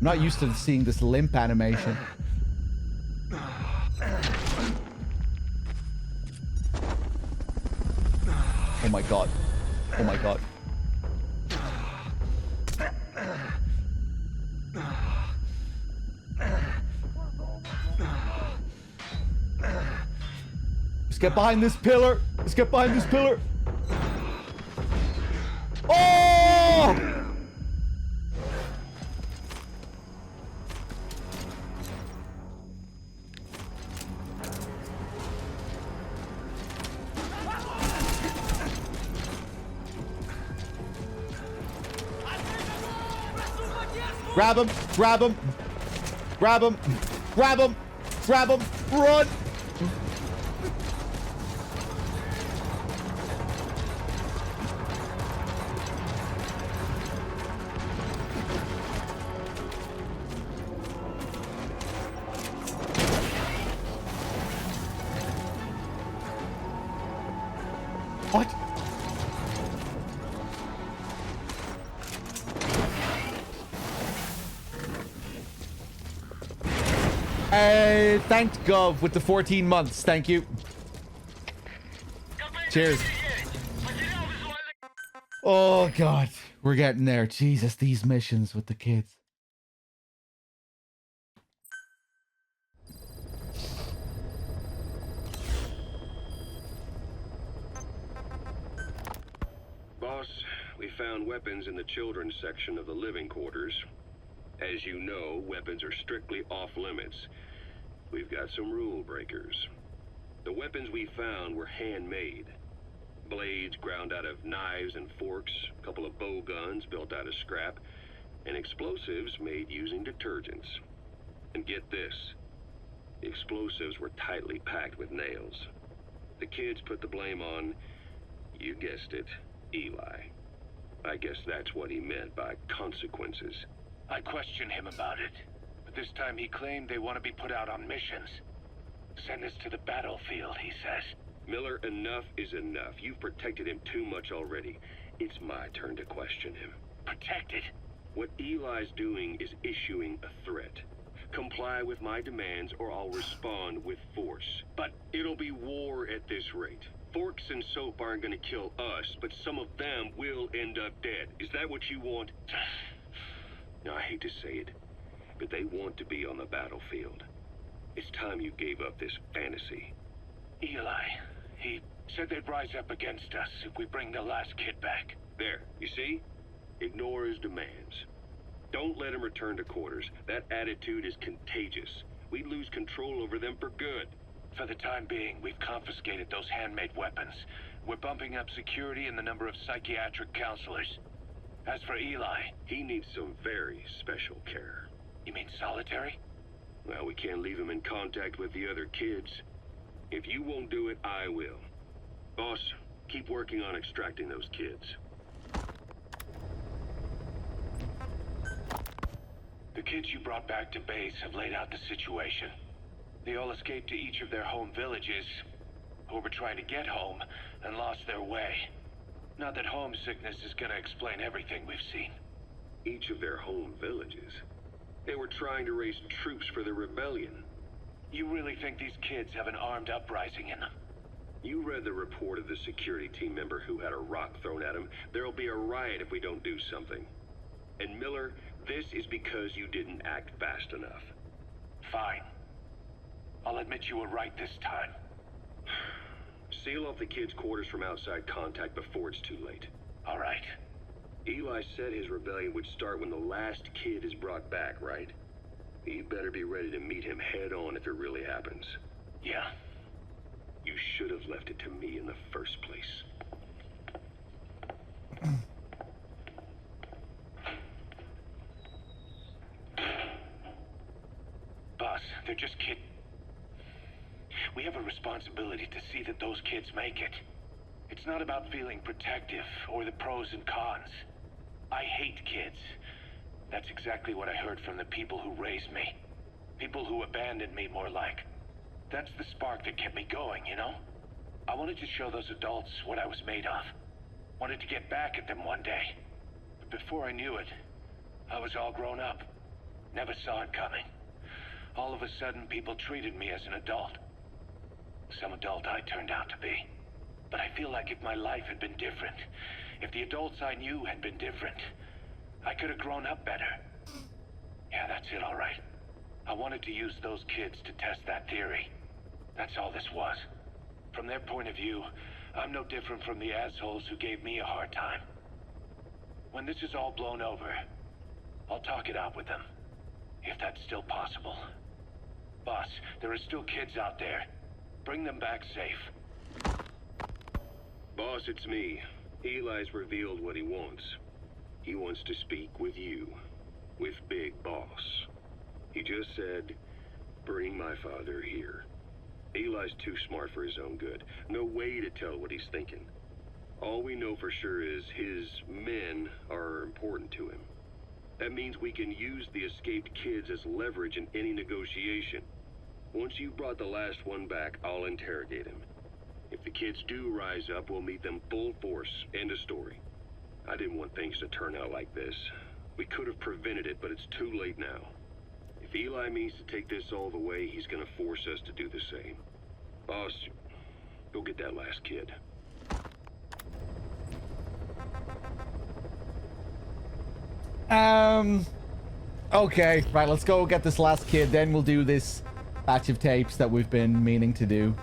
not used to seeing this limp animation. Oh my god. Oh my god. Let's get behind this pillar. Let's get behind this pillar. Oh! Grab him, grab him, grab him, grab him, grab him, run! What? Thanked Gov with the 14 months. Thank you. Cheers. Oh, God. We're getting there. Jesus, these missions with the kids. Boss, we found weapons in the children's section of the living quarters. As you know, weapons are strictly off limits. We've got some rule breakers. The weapons we found were handmade. Blades ground out of knives and forks, a couple of bow guns built out of scrap, and explosives made using detergents. And get this, The explosives were tightly packed with nails. The kids put the blame on, you guessed it, Eli. I guess that's what he meant by consequences. I questioned him about it, but this time he claimed they want to be put out on missions. Send us to the battlefield, he says. Miller, enough is enough. You've protected him too much already. It's my turn to question him. Protected? What Eli's doing is issuing a threat. Comply with my demands or I'll respond with force. But it'll be war at this rate. Forks and soap aren't gonna kill us, but some of them will end up dead. Is that what you want? Now, I hate to say it, but they want to be on the battlefield. It's time you gave up this fantasy. Eli, he said they'd rise up against us if we bring the last kid back. There, you see? Ignore his demands. Don't let him return to quarters. That attitude is contagious. We'd lose control over them for good. For the time being, we've confiscated those handmade weapons. We're bumping up security and the number of psychiatric counselors. As for Eli, he needs some very special care. You mean solitary? Well, we can't leave him in contact with the other kids. If you won't do it, I will. Boss, keep working on extracting those kids. The kids you brought back to base have laid out the situation. They all escaped to each of their home villages, or were trying to get home, and lost their way. Not that homesickness is gonna explain everything we've seen. Each of their home villages? They were trying to raise troops for the rebellion. You really think these kids have an armed uprising in them? You read the report of the security team member who had a rock thrown at him. There'll be a riot if we don't do something. And Miller, this is because you didn't act fast enough. Fine. I'll admit you were right this time. Seal off the kids' quarters from outside contact before it's too late. All right. Eli said his rebellion would start when the last kid is brought back, right? You better be ready to meet him head on if it really happens. Yeah. You should have left it to me in the first place. Boss, they're just kids. We have a responsibility to see that those kids make it. It's not about feeling protective or the pros and cons. I hate kids. That's exactly what I heard from the people who raised me. People who abandoned me, more like. That's the spark that kept me going, you know? I wanted to show those adults what I was made of. Wanted to get back at them one day. But before I knew it, I was all grown up. Never saw it coming. All of a sudden, people treated me as an adult. Some adult I turned out to be. But I feel like if my life had been different, if the adults I knew had been different, I could have grown up better. Yeah, that's it, all right. I wanted to use those kids to test that theory. That's all this was. From their point of view, I'm no different from the assholes who gave me a hard time. When this is all blown over, I'll talk it out with them. If that's still possible. Boss, there are still kids out there. Bring them back safe. Boss, it's me. Eli's revealed what he wants. He wants to speak with you. With Big Boss. He just said, bring my father here. Eli's too smart for his own good. No way to tell what he's thinking. All we know for sure is his men are important to him. That means we can use the escaped kids as leverage in any negotiation. Once you've brought the last one back, I'll interrogate him. If the kids do rise up, we'll meet them full force. End of story. I didn't want things to turn out like this. We could have prevented it, but it's too late now. If Eli means to take this all the way, he's gonna force us to do the same. Boss, go get that last kid. Okay, right, let's go get this last kid, then we'll do this batch of tapes that we've been meaning to do.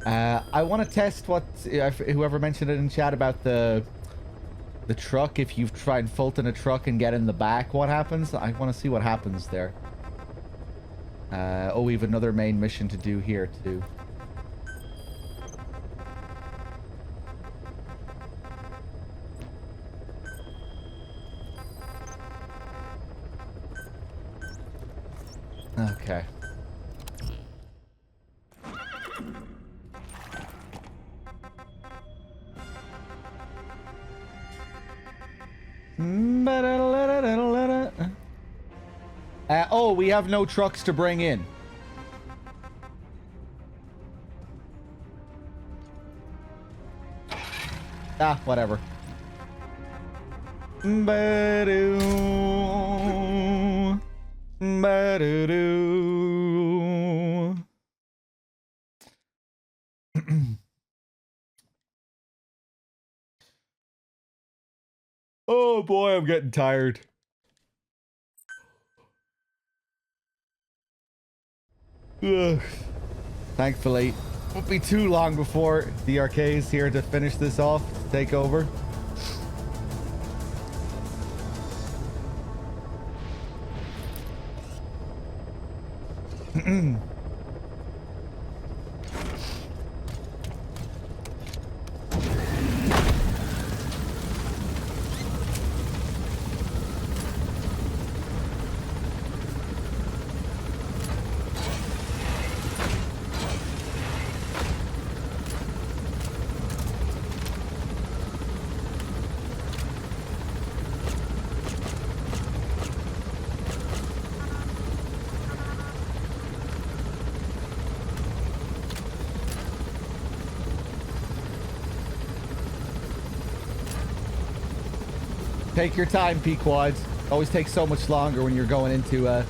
I want to test what whoever mentioned it in chat about the truck. If you've tried Fulton a truck and get in the back, what happens? I want to see what happens there. Oh, we have another main mission to do here too. Okay. Oh, we have no trucks to bring in. Ah, whatever. Ba-do. Ba-do-do. Oh boy, I'm getting tired. Ugh. Thankfully, won't be too long before the arcade is here to finish this off, take over. Take your time, Pequods. Always takes so much longer when you're going into a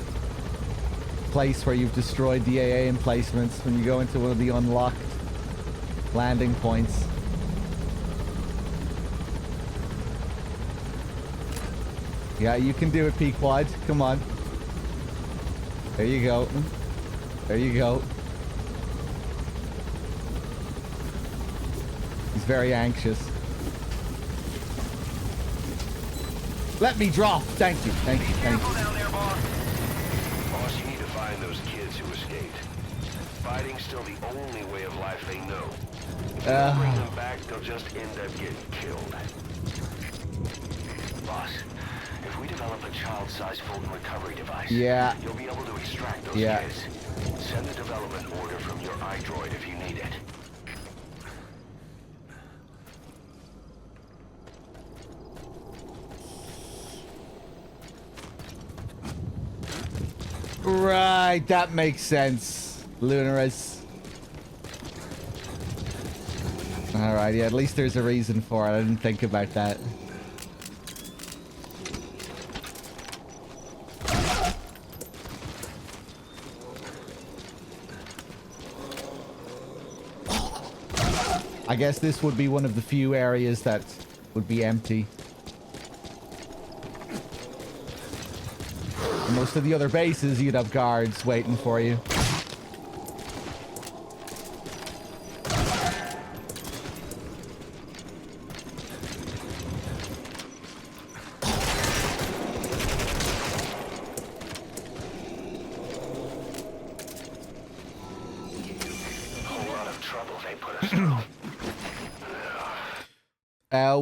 place where you've destroyed the AA emplacements, when you go into one of the unlocked landing points. Yeah, you can do it, Pequods. Come on. There you go. There you go. He's very anxious. Let me drop. Thank you. Thank you. Thank you. Boss, you need to find those kids who escaped. Fighting's still the only way of life they know. If you don't bring them back, they'll just end up getting killed. Boss, if we develop a child-sized Fulton recovery device, you'll be able to extract those kids. Send the development order from your iDroid if you need it. Right, that makes sense. Lunaris. Alright, yeah, at least there's a reason for it. I didn't think about that. I guess this would be one of the few areas that would be empty. Most of the other bases, you'd have guards waiting for you.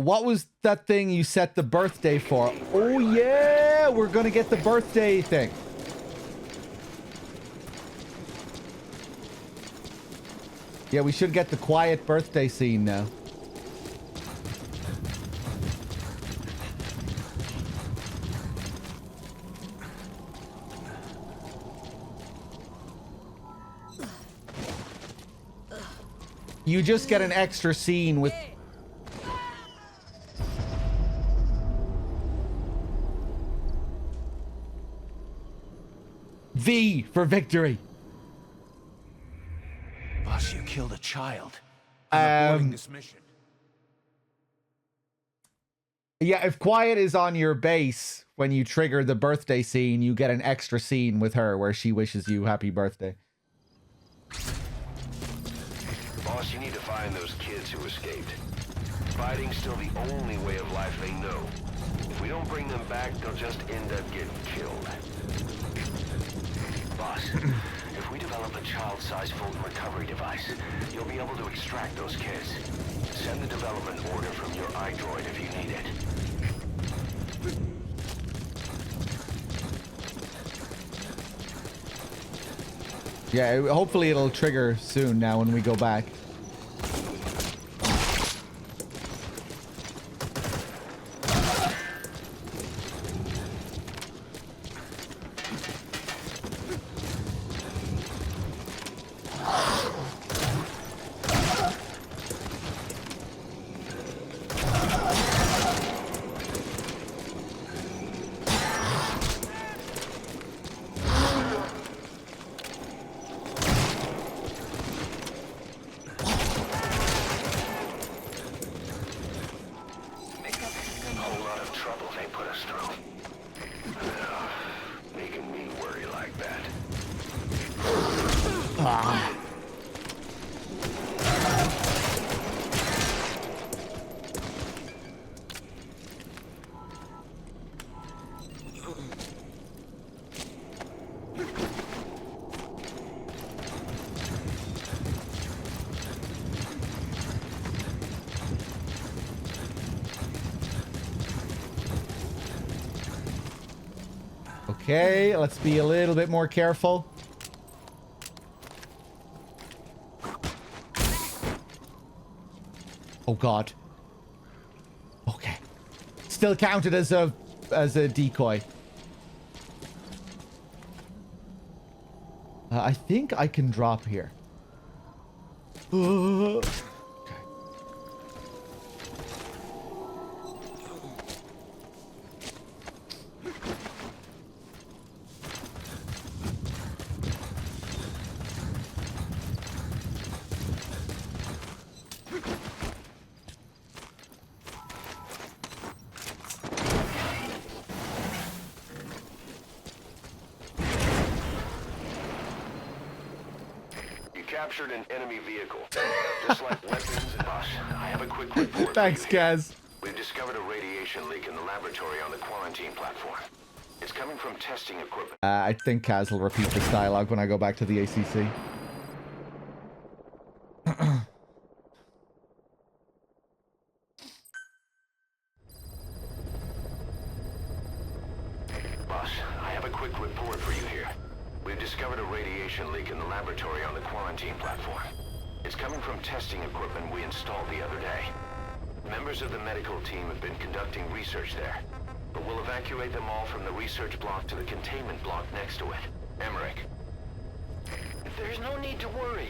What was that thing you set the birthday for? Oh yeah, we're gonna get the birthday thing. Yeah, we should get the quiet birthday scene now. You just get an extra scene with... V for victory. Boss, you killed a child. This mission. Yeah, if Quiet is on your base when you trigger the birthday scene, you get an extra scene with her where she wishes you happy birthday. Boss, you need to find those kids who escaped. Fighting's still the only way of life they know. If we don't bring them back, they'll just end up getting killed. Boss, if we develop a child-sized Fulton recovery device, you'll be able to extract those kids. Send the development order from your iDroid if you need it. Yeah, hopefully it'll trigger soon now when we go back. trouble they put us through. Making me worry like that. Ah. Okay, let's be a little bit more careful. Oh god. Okay. Still counted as a decoy. I think I can drop here. Captured an enemy vehicle. Just like weapons and us, I have a quick report. Thanks, Kaz. We've discovered a radiation leak in the laboratory on the quarantine platform. It's coming from testing equipment. I think Kaz will repeat this dialogue when I go back to the ACC. Boss, I have a quick report for you here. We've discovered a radiation leak in the laboratory on the quarantine platform. It's coming from testing equipment we installed the other day. Members of the medical team have been conducting research there, but we'll evacuate them all from the research block to the containment block next to it. Emmerich. There's no need to worry.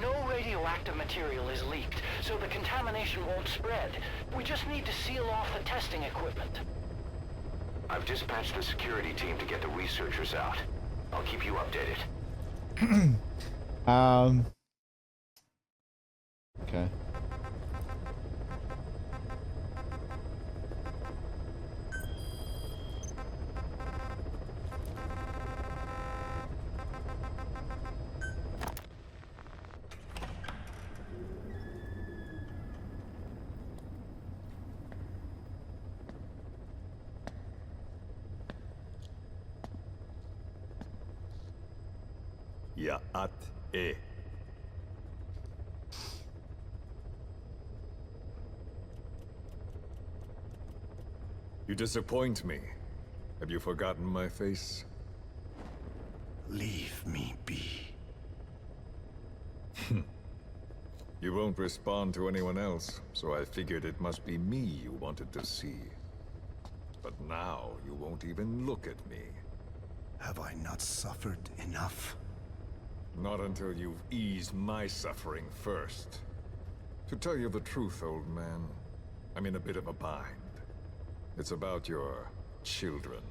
No radioactive material is leaked, so the contamination won't spread. We just need to seal off the testing equipment. I've dispatched the security team to get the researchers out. I'll keep you updated. Okay. Ya'at-e. You disappoint me. Have you forgotten my face? Leave me be. You won't respond to anyone else, so I figured it must be me you wanted to see. But now you won't even look at me. Have I not suffered enough? Not until you've eased my suffering first. To tell you the truth, old man, I'm in a bit of a bind. It's about your children.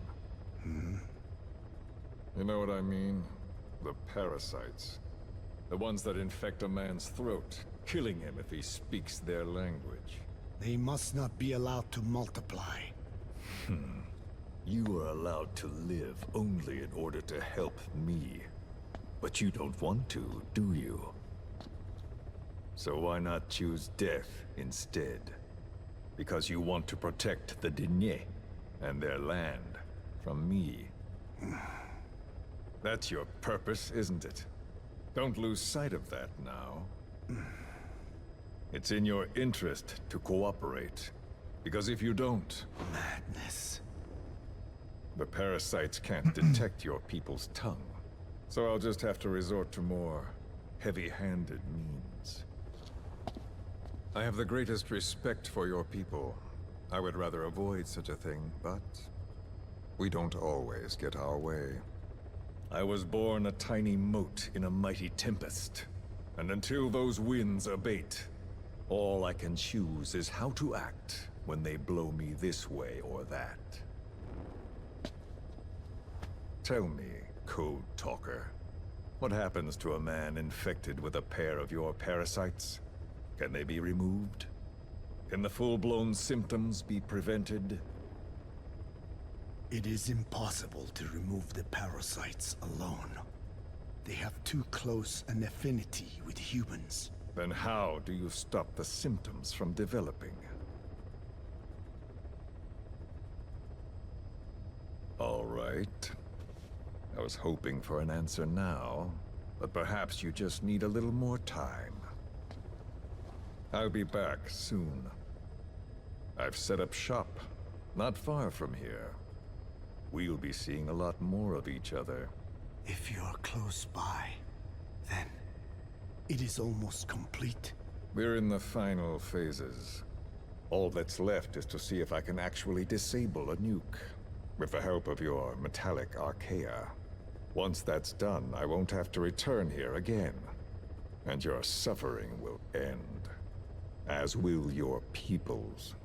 You know what I mean? The parasites. The ones that infect a man's throat, killing him if he speaks their language. They must not be allowed to multiply. You are allowed to live only in order to help me. But you don't want to, do you? So why not choose death instead? Because you want to protect the Diné and their land from me. That's your purpose, isn't it? Don't lose sight of that now. It's in your interest to cooperate. Because if you don't... Madness. The parasites can't detect your people's tongue. So I'll just have to resort to more heavy-handed means. I have the greatest respect for your people. I would rather avoid such a thing, but we don't always get our way. I was born a tiny mote in a mighty tempest, and until those winds abate, all I can choose is how to act when they blow me this way or that. Tell me, Code Talker, what happens to a man infected with a pair of your parasites? Can they be removed? Can the full-blown symptoms be prevented? It is impossible to remove the parasites alone. They have too close an affinity with humans. Then how do you stop the symptoms from developing? All right. I was hoping for an answer now, but perhaps you just need a little more time. I'll be back soon. I've set up shop, not far from here. We'll be seeing a lot more of each other. If you're close by, then it is almost complete. We're in the final phases. All that's left is to see if I can actually disable a nuke, with the help of your metallic archaea. Once that's done, I won't have to return here again, and your suffering will end, as will your people's.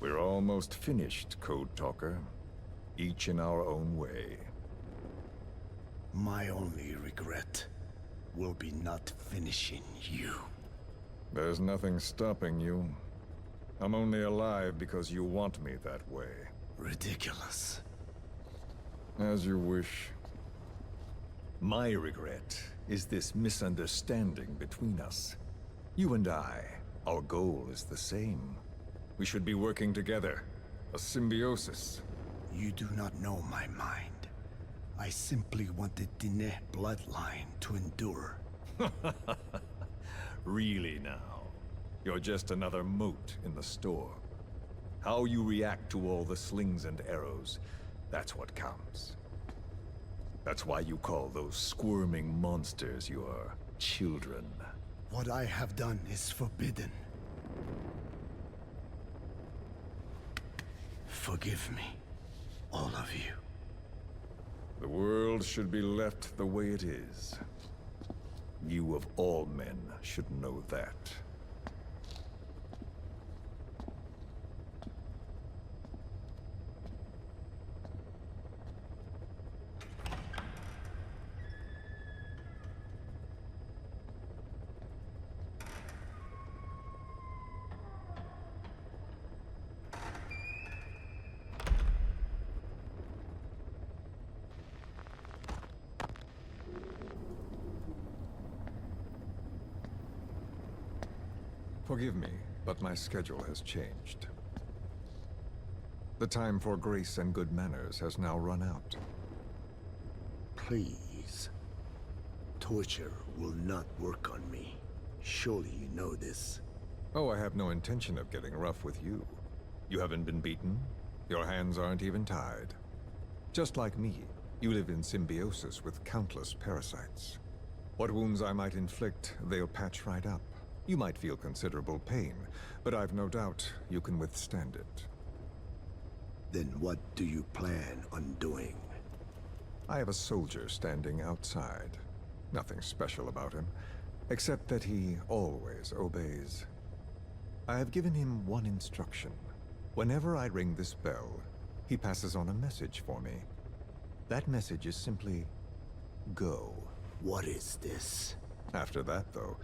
We're almost finished, Code Talker, each in our own way. My only regret will be not finishing you. There's nothing stopping you. I'm only alive because you want me that way. Ridiculous. As you wish. My regret is this misunderstanding between us. You and I, our goal is the same. We should be working together. A symbiosis. You do not know my mind. I simply want the Diné bloodline to endure. Really now? You're just another mote in the store. How you react to all the slings and arrows, that's what counts. That's why you call those squirming monsters your children. What I have done is forbidden. Forgive me, all of you. The world should be left the way it is. You of all men should know that. Forgive me, but my schedule has changed. The time for grace and good manners has now run out. Please. Torture will not work on me. Surely you know this. Oh, I have no intention of getting rough with you. You haven't been beaten. Your hands aren't even tied. Just like me, you live in symbiosis with countless parasites. What wounds I might inflict, they'll patch right up. You might feel considerable pain, but I've no doubt you can withstand it. Then what do you plan on doing? I have a soldier standing outside. Nothing special about him, except that he always obeys. I have given him one instruction. Whenever I ring this bell, he passes on a message for me. That message is simply, go. What is this? After that, though,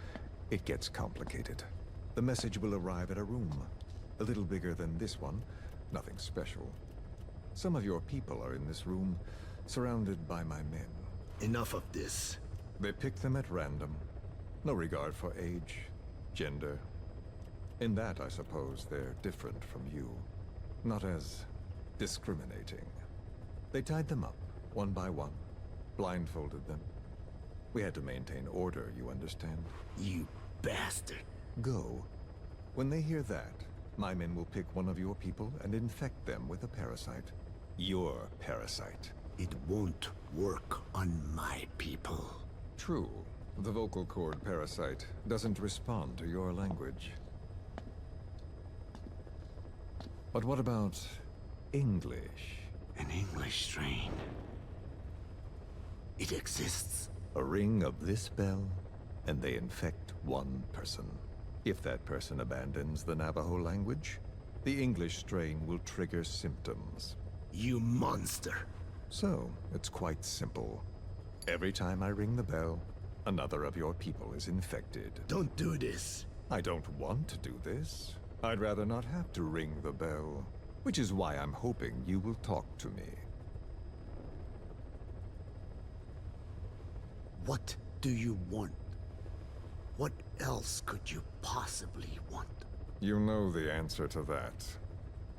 it gets complicated. The message will arrive at a room, a little bigger than this one, nothing special. Some of your people are in this room, surrounded by my men. Enough of this. They pick them at random. No regard for age, gender. In that, I suppose, they're different from you. Not as discriminating. They tied them up, one by one, blindfolded them. We had to maintain order, you understand? You bastard. Go. When they hear that, my men will pick one of your people and infect them with a parasite. Your parasite. It won't work on my people. True. The vocal cord parasite doesn't respond to your language. But what about English? An English strain. It exists. A ring of this bell, and they infect one person. If that person abandons the Navajo language, the English strain will trigger symptoms. You monster! So, it's quite simple. Every time I ring the bell, another of your people is infected. Don't do this! I don't want to do this. I'd rather not have to ring the bell. Which is why I'm hoping you will talk to me. What do you want? What else could you possibly want? You know the answer to that.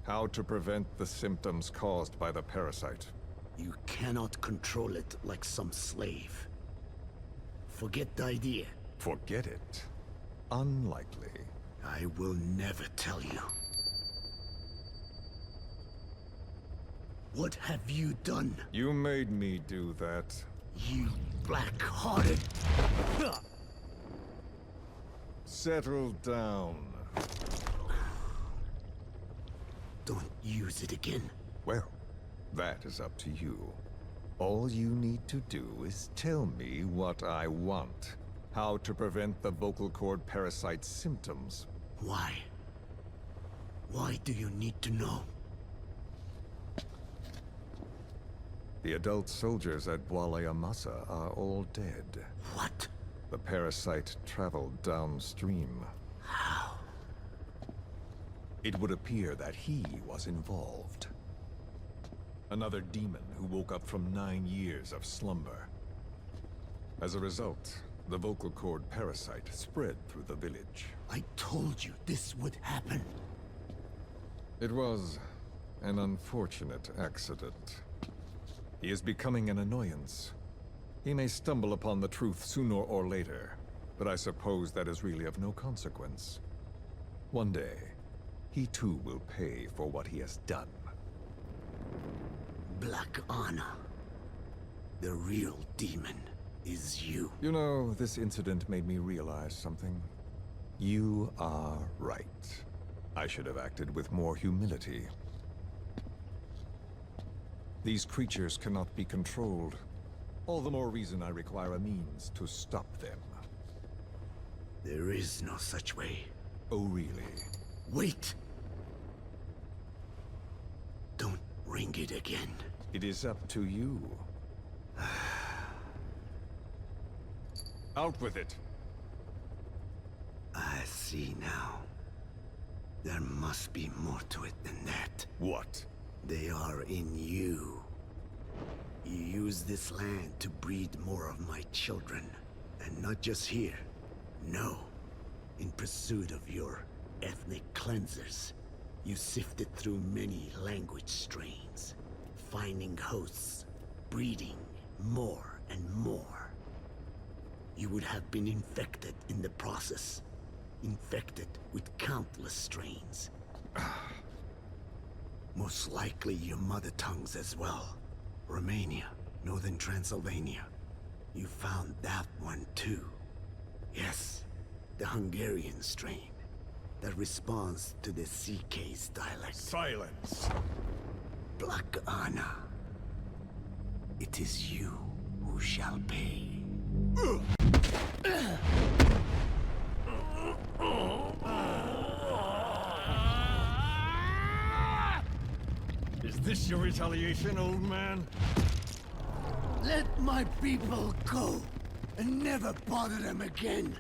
How to prevent the symptoms caused by the parasite. You cannot control it like some slave. Forget the idea. Forget it? Unlikely. I will never tell you. What have you done? You made me do that. You black-hearted... Settle down. Don't use it again. Well, that is up to you. All you need to do is tell me what I want. How to prevent the vocal cord parasite symptoms. Why? Why do you need to know? The adult soldiers at Bwala ya Masa are all dead. What? The parasite traveled downstream. How? It would appear that he was involved. Another demon who woke up from 9 years of slumber. As a result, the vocal cord parasite spread through the village. I told you this would happen. It was an unfortunate accident. He is becoming an annoyance. He may stumble upon the truth sooner or later, but I suppose that is really of no consequence. One day, he too will pay for what he has done. Black Anna. The real demon is you. You know, this incident made me realize something. You are right. I should have acted with more humility. These creatures cannot be controlled. All the more reason I require a means to stop them. There is no such way. Oh, really? Wait! Don't ring it again. It is up to you. Out with it! I see now. There must be more to it than that. What? They are in you. You use this land to breed more of my children. And not just here. No. In pursuit of your ethnic cleansers. You sifted through many language strains. Finding hosts. Breeding more and more. You would have been infected in the process. Infected with countless strains. Most likely your mother tongues as well. Romania, Northern Transylvania. You found that one too. Yes, the Hungarian strain. That responds to the CK's dialect. Silence! Black Anna. It is you who shall pay. Is this your retaliation, old man? Let my people go, and never bother them again.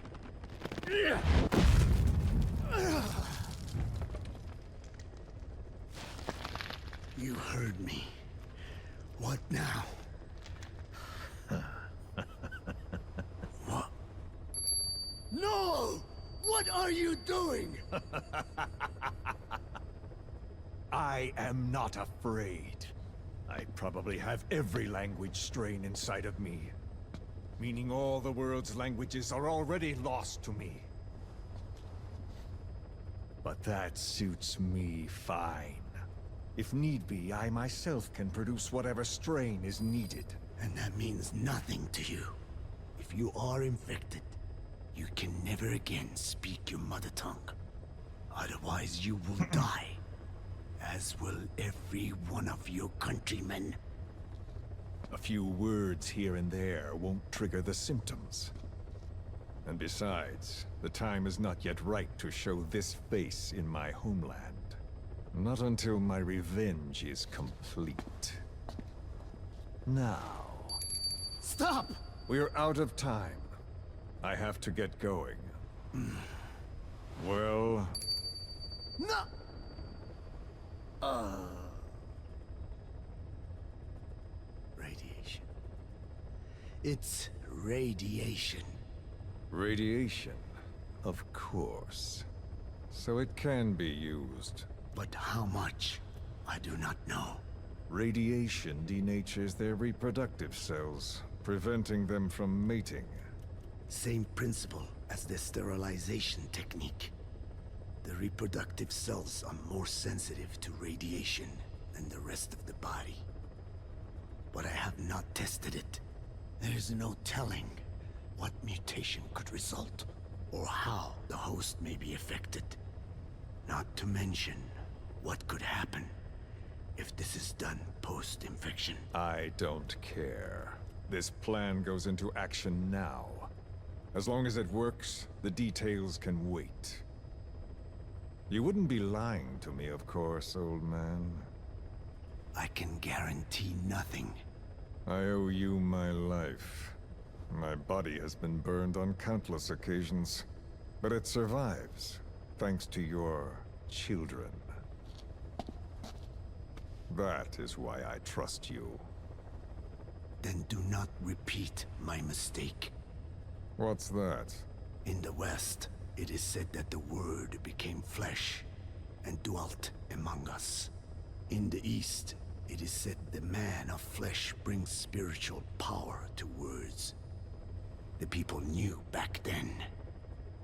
You heard me. What now? What? No! What are you doing? I am not afraid. I probably have every language strain inside of me. Meaning all the world's languages are already lost to me. But that suits me fine. If need be, I myself can produce whatever strain is needed. And that means nothing to you. If you are infected, you can never again speak your mother tongue. Otherwise you will die. As will every one of your countrymen. A few words here and there won't trigger the symptoms. And besides, the time is not yet right to show this face in my homeland. Not until my revenge is complete. Now... Stop! We're out of time. I have to get going. Well... No! It's radiation. Radiation, of course. So it can be used. But how much? I do not know. Radiation denatures their reproductive cells, preventing them from mating. Same principle as the sterilization technique. The reproductive cells are more sensitive to radiation than the rest of the body. But I have not tested it. There is no telling what mutation could result, or how the host may be affected. Not to mention what could happen if this is done post-infection. I don't care. This plan goes into action now. As long as it works, the details can wait. You wouldn't be lying to me, of course, old man. I can guarantee nothing. I owe you my life. My body has been burned on countless occasions, but it survives, thanks to your children. That is why I trust you. Then do not repeat my mistake. What's that? In the West, it is said that the Word became flesh and dwelt among us. In the East, it is said the man of flesh brings spiritual power to words. The people knew back then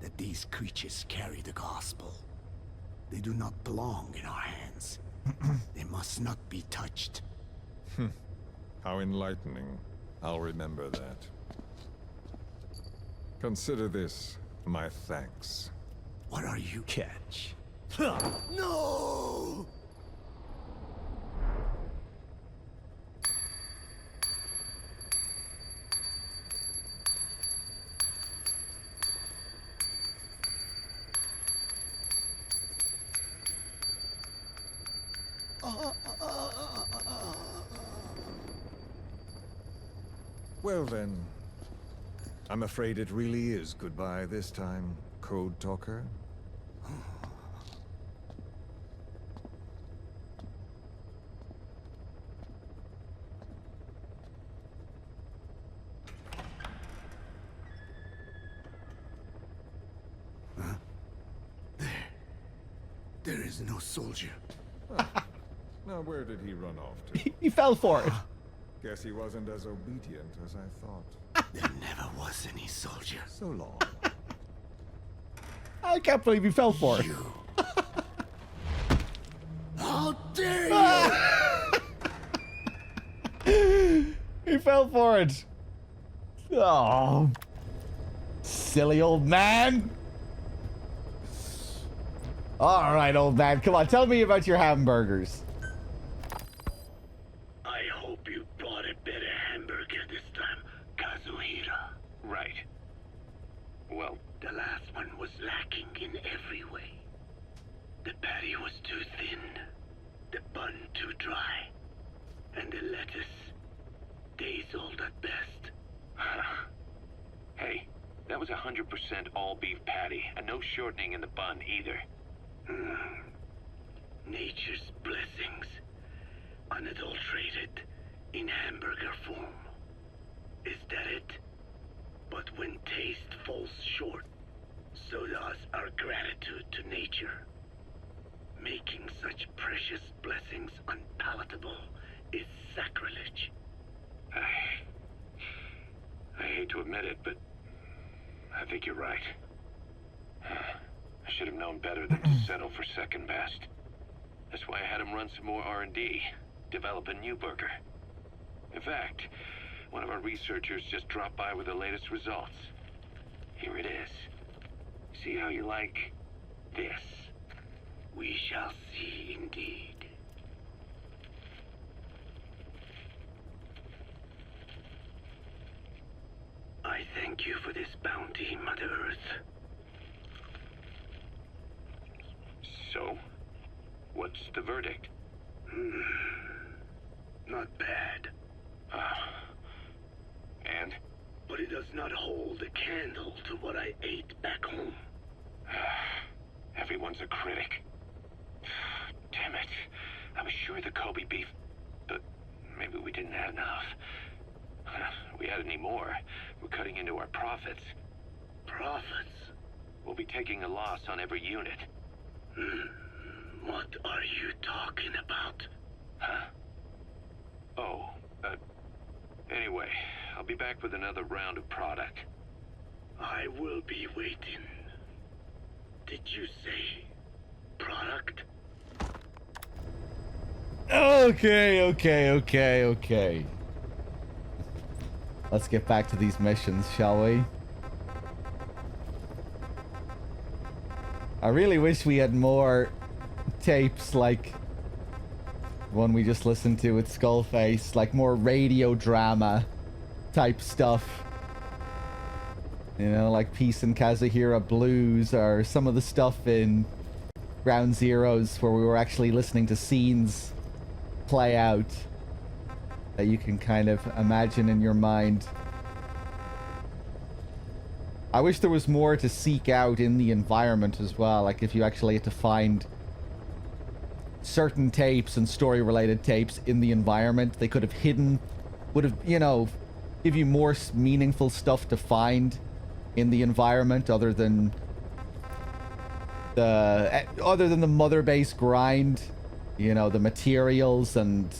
that these creatures carry the gospel. They do not belong in our hands. They must not be touched. How enlightening. I'll remember that. Consider this my thanks. What are you? Catch. No! Well then, I'm afraid it really is goodbye this time, Code Talker. There is no soldier. Now where did he run off to? He fell for it. Guess he wasn't as obedient as I thought. There never was any soldier. So long. I can't believe he fell for it. How dare you! He fell for it. Oh, silly old man. All right, old man. Come on, tell me about your hamburgers. I hope you bought a better hamburger this time, Kazuhira. Right. Well, the last one was lacking in every way. The patty was too thin, the bun too dry, and the lettuce days old at best. Hey, that was 100% all beef patty, and no shortening in the bun either. Nature's blessings, unadulterated, in hamburger form. Is that it? But when taste falls short, so does our gratitude to nature. Making such precious blessings unpalatable is sacrilege. I hate to admit it, but I think you're right. I should have known better than to settle for second best. That's why I had him run some more R&D, develop a new burger. In fact, one of our researchers just dropped by with the latest results. Here it is. See how you like this? We shall see indeed. I thank you for this bounty, Mother Earth. So, what's the verdict? Not bad. And? But it does not hold a candle to what I ate back home. Everyone's a critic. Damn it. I was sure the Kobe beef, but maybe we didn't have enough. We had any more, We're cutting into our profits. Profits? We'll be taking a loss on every unit. What are you talking about? Huh? Oh, anyway, I'll be back with another round of product. I will be waiting. Did you say product? Okay. Let's get back to these missions, shall we? I really wish we had more tapes like one we just listened to with Skullface, like more radio drama type stuff. You know, like Peace and Kazuhira Blues, or some of the stuff in Ground Zeroes where we were actually listening to scenes play out that you can kind of imagine in your mind. I wish there was more to seek out in the environment as well. Like if you actually had to find certain tapes and story-related tapes in the environment, they could have hidden, would have, you know, give you more meaningful stuff to find in the environment other than the mother base grind, you know, the materials and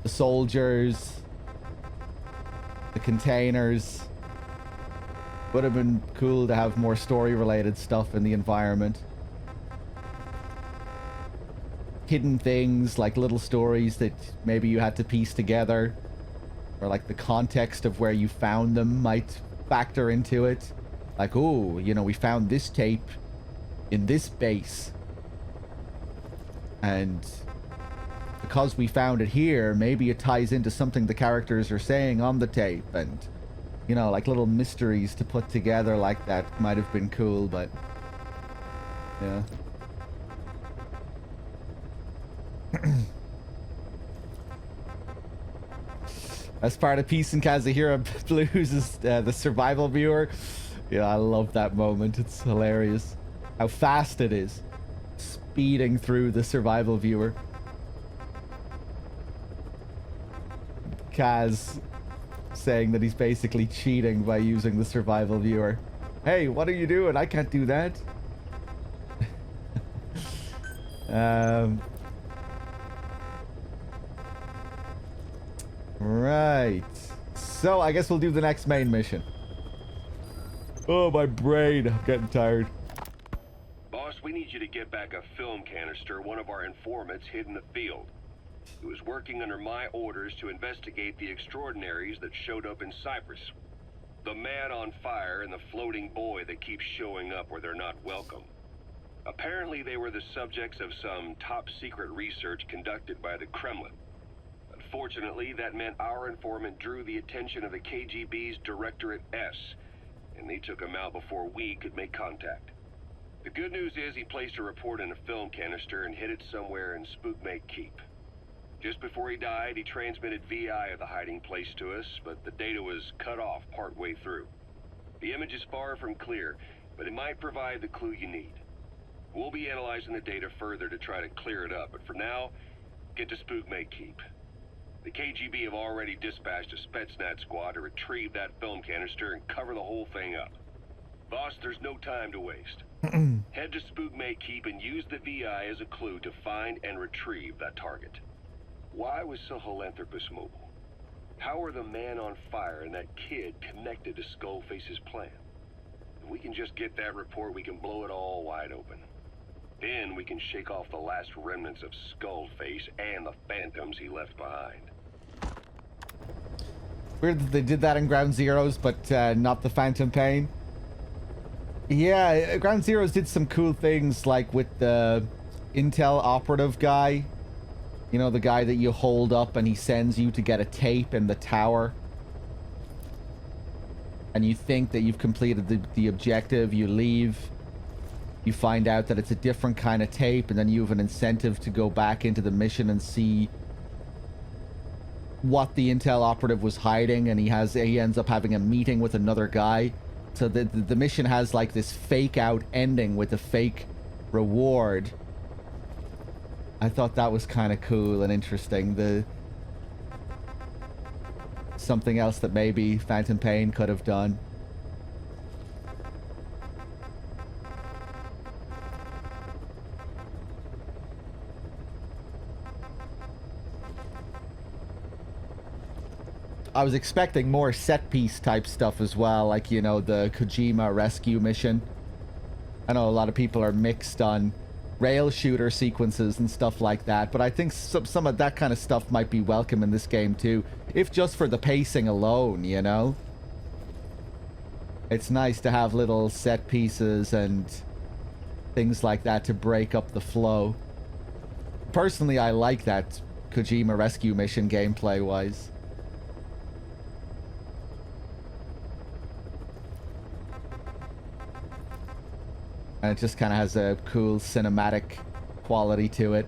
the soldiers, the containers. Would have been cool to have more story-related stuff in the environment. Hidden things, like little stories that maybe you had to piece together, or like the context of where you found them might factor into it. Like, oh, you know, we found this tape in this base, and because we found it here, maybe it ties into something the characters are saying on the tape, and you know, like little mysteries to put together like that might have been cool, but yeah. As part of Peace and Kazuhira Blues is the survival viewer. Yeah, I love that moment. It's hilarious. How fast it is. Speeding through the survival viewer. Kaz saying that he's basically cheating by using the survival viewer. Hey, what are you doing? I can't do that. Right. So I guess we'll do the next main mission. Oh, my brain. I'm getting tired. Boss, we need you to get back a film canister one of our informants hid in the field. He was working under my orders to investigate the extraordinaries that showed up in Cyprus. The man on fire and the floating boy that keeps showing up where they're not welcome. Apparently they were the subjects of some top-secret research conducted by the Kremlin. Unfortunately, that meant our informant drew the attention of the KGB's Directorate S, and they took him out before we could make contact. The good news is he placed a report in a film canister and hid it somewhere in Spookmate Keep. Just before he died, he transmitted VI of the hiding place to us, but the data was cut off partway through. The image is far from clear, but it might provide the clue you need. We'll be analyzing the data further to try to clear it up, but for now, get to Spookmate Keep. The KGB have already dispatched a Spetsnaz squad to retrieve that film canister and cover the whole thing up. Boss, there's no time to waste. Head to Spookmate Keep and use the VI as a clue to find and retrieve that target. Why was Sahelanthropus mobile? How are the man on fire and that kid connected to Skullface's plan? If we can just get that report, we can blow it all wide open. Then we can shake off the last remnants of Skullface and the phantoms he left behind. Weird that they did that in Ground Zeroes, but not the Phantom Pain. Yeah, Ground Zeroes did some cool things, like with the Intel operative guy. You know, the guy that you hold up and he sends you to get a tape in the tower. And you think that you've completed the objective, you leave. You find out that it's a different kind of tape, and then you have an incentive to go back into the mission and see what the Intel operative was hiding, and he ends up having a meeting with another guy. So the mission has like this fake out ending with a fake reward. I thought that was kind of cool and interesting. something else that maybe Phantom Pain could have done. I was expecting more set-piece type stuff as well, like, you know, the Kojima rescue mission. I know a lot of people are mixed on rail shooter sequences and stuff like that, but I think some of that kind of stuff might be welcome in this game too, if just for the pacing alone, you know? It's nice to have little set pieces and things like that to break up the flow. Personally, I like that Kojima rescue mission gameplay-wise. And it just kind of has a cool cinematic quality to it.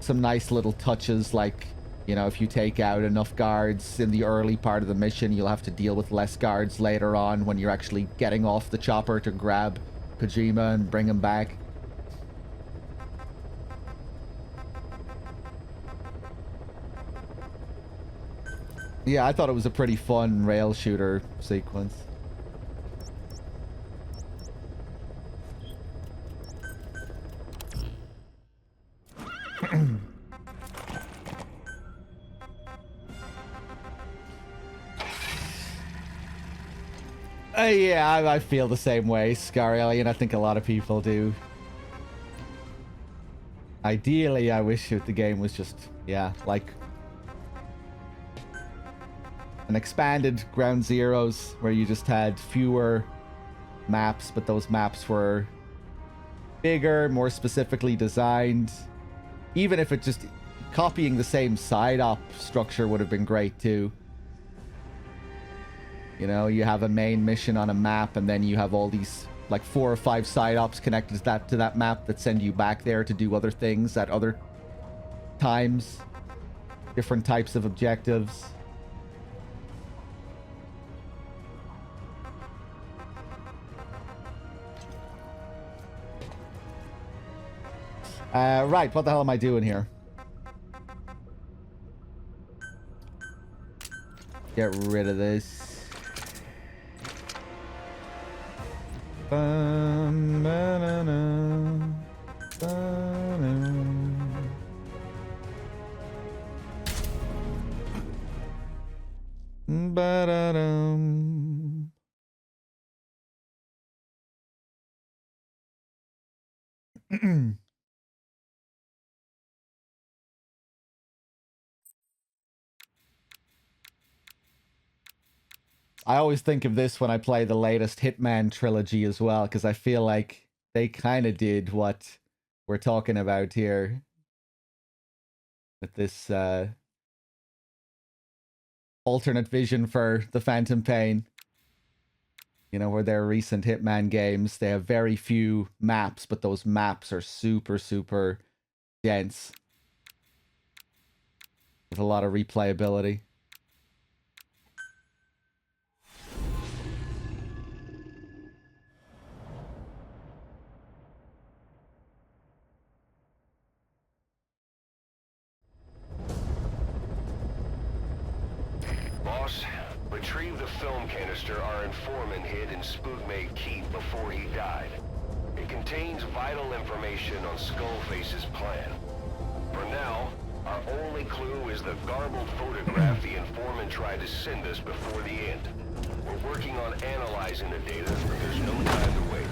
Some nice little touches, like, you know, if you take out enough guards in the early part of the mission, you'll have to deal with less guards later on when you're actually getting off the chopper to grab Kojima and bring him back. Yeah, I thought it was a pretty fun rail shooter sequence. Yeah, I feel the same way, Scaralien. I think a lot of people do. Ideally, I wish the game was just, yeah, like an expanded Ground Zeroes where you just had fewer maps, but those maps were bigger, more specifically designed. Even if it just copying the same side op structure would have been great too. You know, you have a main mission on a map, and then you have all these like 4 or 5 side ops connected to that map that send you back there to do other things at other times, different types of objectives. Right, what the hell am I doing here? Get rid of this. I always think of this when I play the latest Hitman trilogy as well, because I feel like they kind of did what we're talking about here with this alternate vision for the Phantom Pain. You know, where their recent Hitman games, they have very few maps, but those maps are super, super dense with a lot of replayability. Boss, retrieve the film canister our informant hid in Spookmate Keep before he died. It contains vital information on Skullface's plan. For now, our only clue is the garbled photograph the informant tried to send us before the end. We're working on analyzing the data, but there's no time to wait.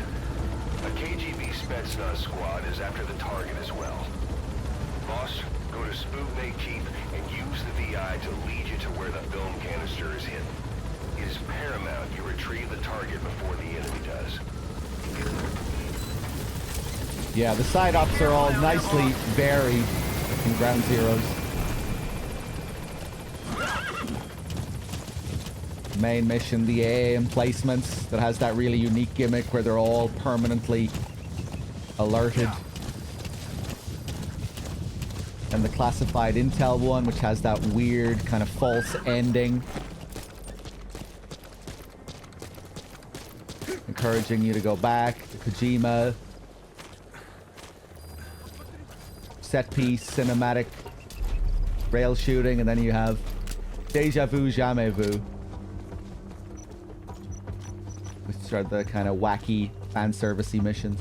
A KGB Spetsnaz squad is after the target as well. Boss, go to Spookmate Keep and use the VI to lead you to where the film canister is hidden. It is paramount you retrieve the target before the enemy does. Yeah, the side ops are all nicely varied in Ground Zeroes. Main mission, the AA emplacements, that has that really unique gimmick where they're all permanently alerted. And the classified intel one, which has that weird kind of false ending, encouraging you to go back. The Kojima set piece, cinematic rail shooting, and then you have Deja vu, jamais vu. Which are the kind of wacky fan servicey missions.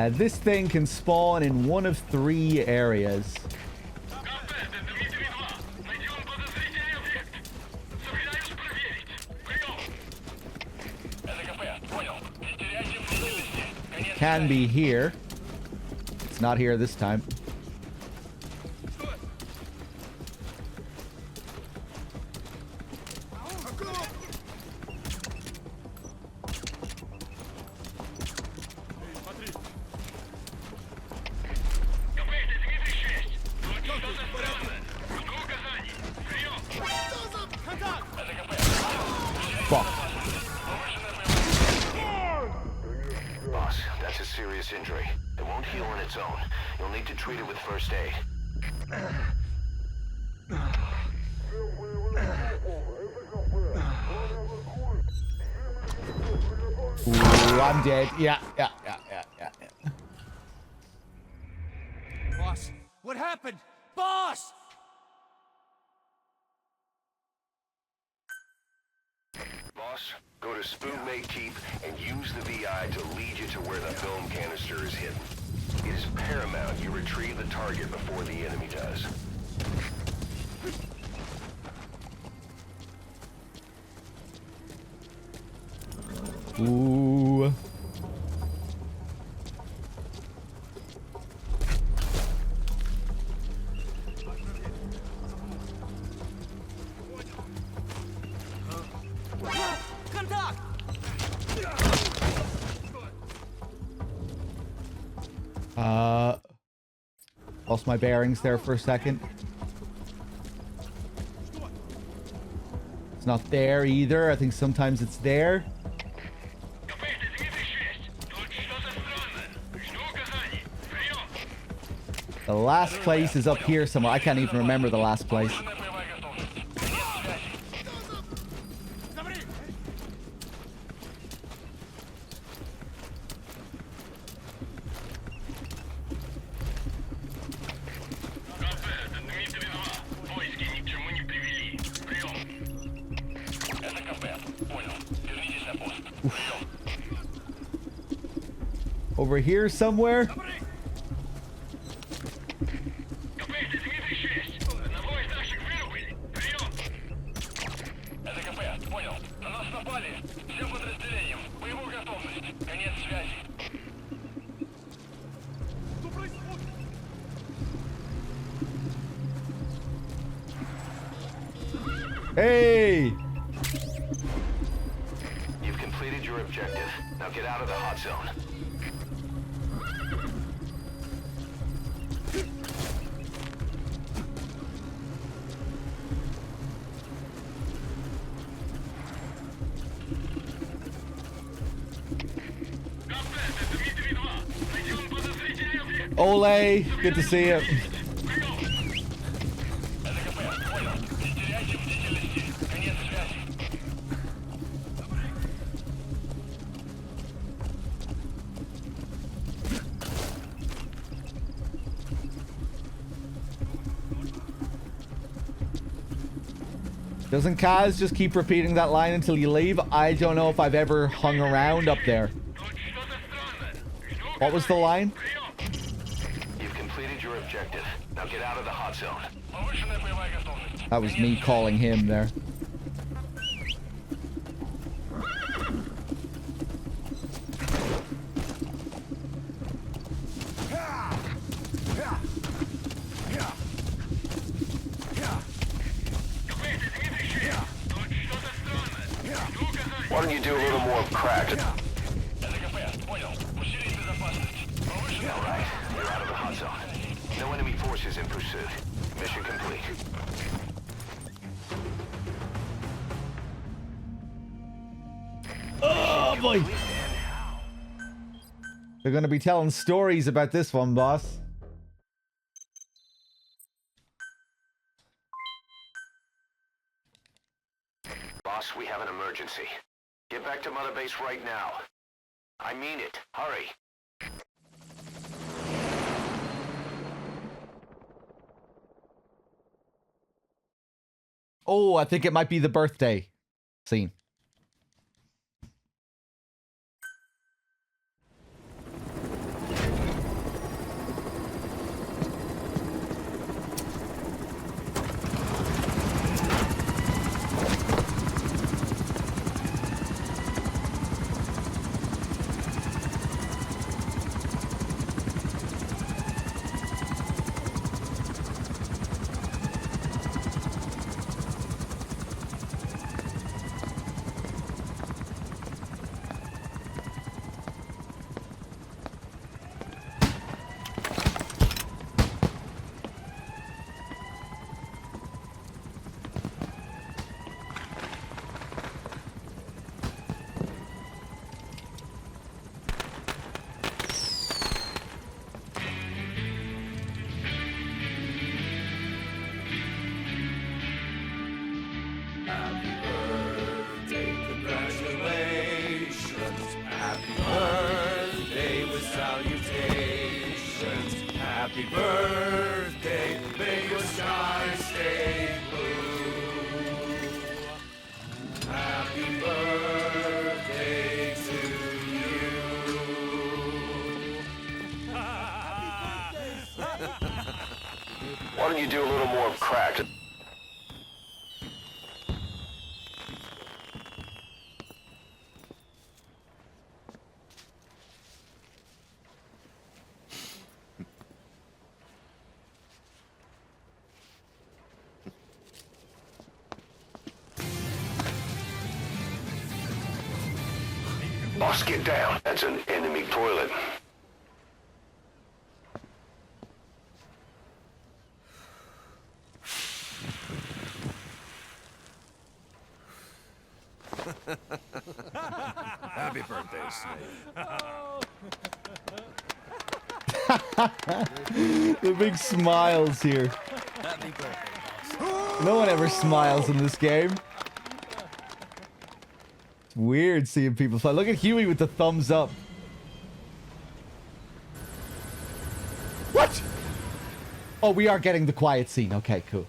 This thing can spawn in one of 3 areas. It can be here. It's not here this time. Boss, that's a serious injury. It won't heal on its own. You'll need to treat it with first aid. Ooh, I'm dead. Yeah. Boss, what happened? Boss! Boss, go to Spoon May Keep and use the VI to lead you to where the film canister is hidden. It is paramount you retrieve the target before the enemy does. Ooh. Lost my bearings there for a second. It's not there either. I think sometimes it's there. The last place is up here somewhere. I can't even remember the last place. Over here somewhere. Hey! You've completed your objective. Now get out of the hot zone. Ole, good to see you. Doesn't Kaz just keep repeating that line until you leave? I don't know if I've ever hung around up there. What was the line? You've completed your objective. Now get out of the hot zone. That was me calling him there. Why don't you do a little more crack? Alright, you're out of the hot zone. No enemy forces in pursuit. Mission complete. Oh boy! They're gonna be telling stories about this one, boss. Boss, we have an emergency. Get back to Mother Base right now. I mean it. Hurry. Oh, I think it might be the birthday scene. Why don't you do a little more crack? Boss, get down. That's an enemy toilet. Happy birthday, Snake. The big smiles here. Happy birthday, boss. No one ever smiles in this game. It's weird seeing people smile. Look at Huey with the thumbs up. What? Oh, we are getting the quiet scene. Okay, cool.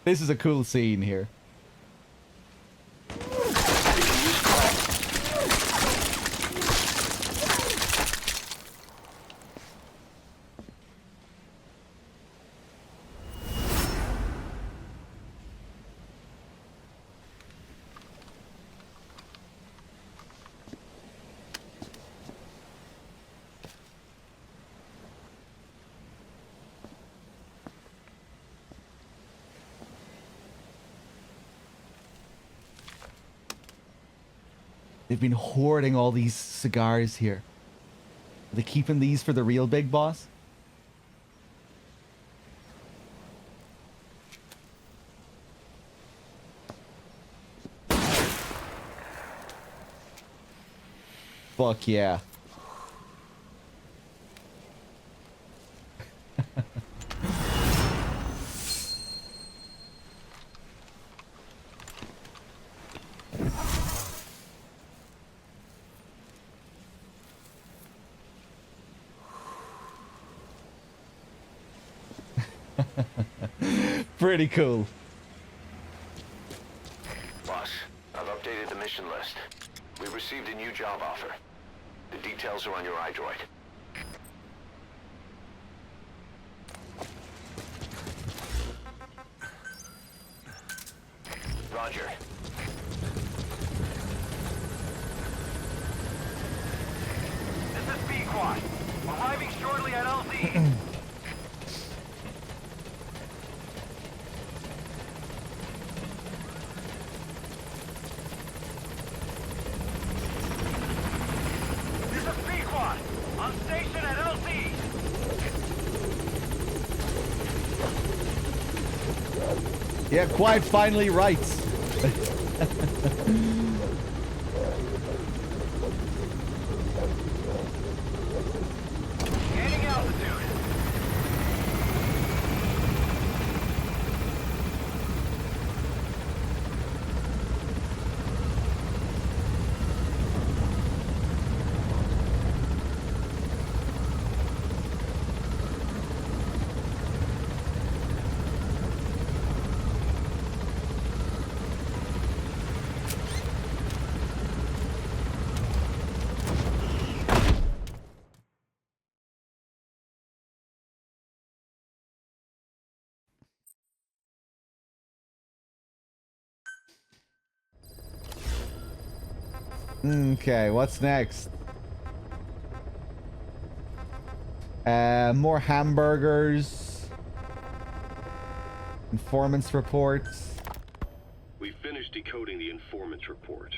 This is a cool scene here. They've been hoarding all these cigars here. Are they keeping these for the real big boss? Fuck yeah. Pretty cool. Boss, I've updated the mission list. We received a new job offer. The details are on your iDroid. Roger. This is B-Quad. Arriving shortly at LZ. This is B-Quad. On station at LZ. Yeah, Quiet finally writes. Gaining altitude. Okay, what's next? More hamburgers. Informants reports. We finished decoding the informant's report.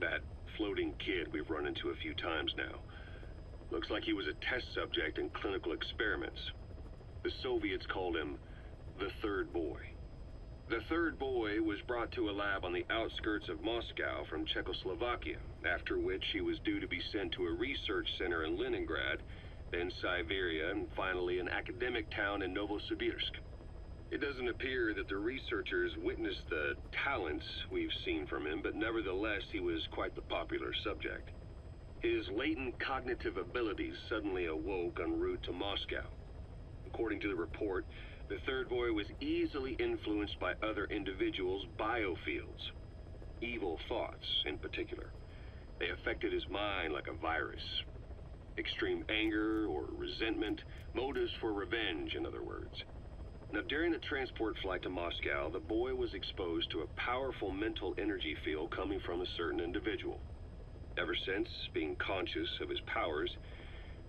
That floating kid we've run into a few times now. Looks like he was a test subject in clinical experiments. The Soviets called him the Third Boy. The Third Boy was brought to a lab on the outskirts of Moscow from Czechoslovakia, after which he was due to be sent to a research center in Leningrad, then Siberia, and finally an academic town in Novosibirsk. It doesn't appear that the researchers witnessed the talents we've seen from him, but nevertheless he was quite the popular subject. His latent cognitive abilities suddenly awoke en route to Moscow. According to the report, the Third Boy was easily influenced by other individuals' biofields. Evil thoughts, in particular. They affected his mind like a virus. Extreme anger or resentment, motives for revenge, in other words. Now, during the transport flight to Moscow, the boy was exposed to a powerful mental energy field coming from a certain individual. Ever since, being conscious of his powers,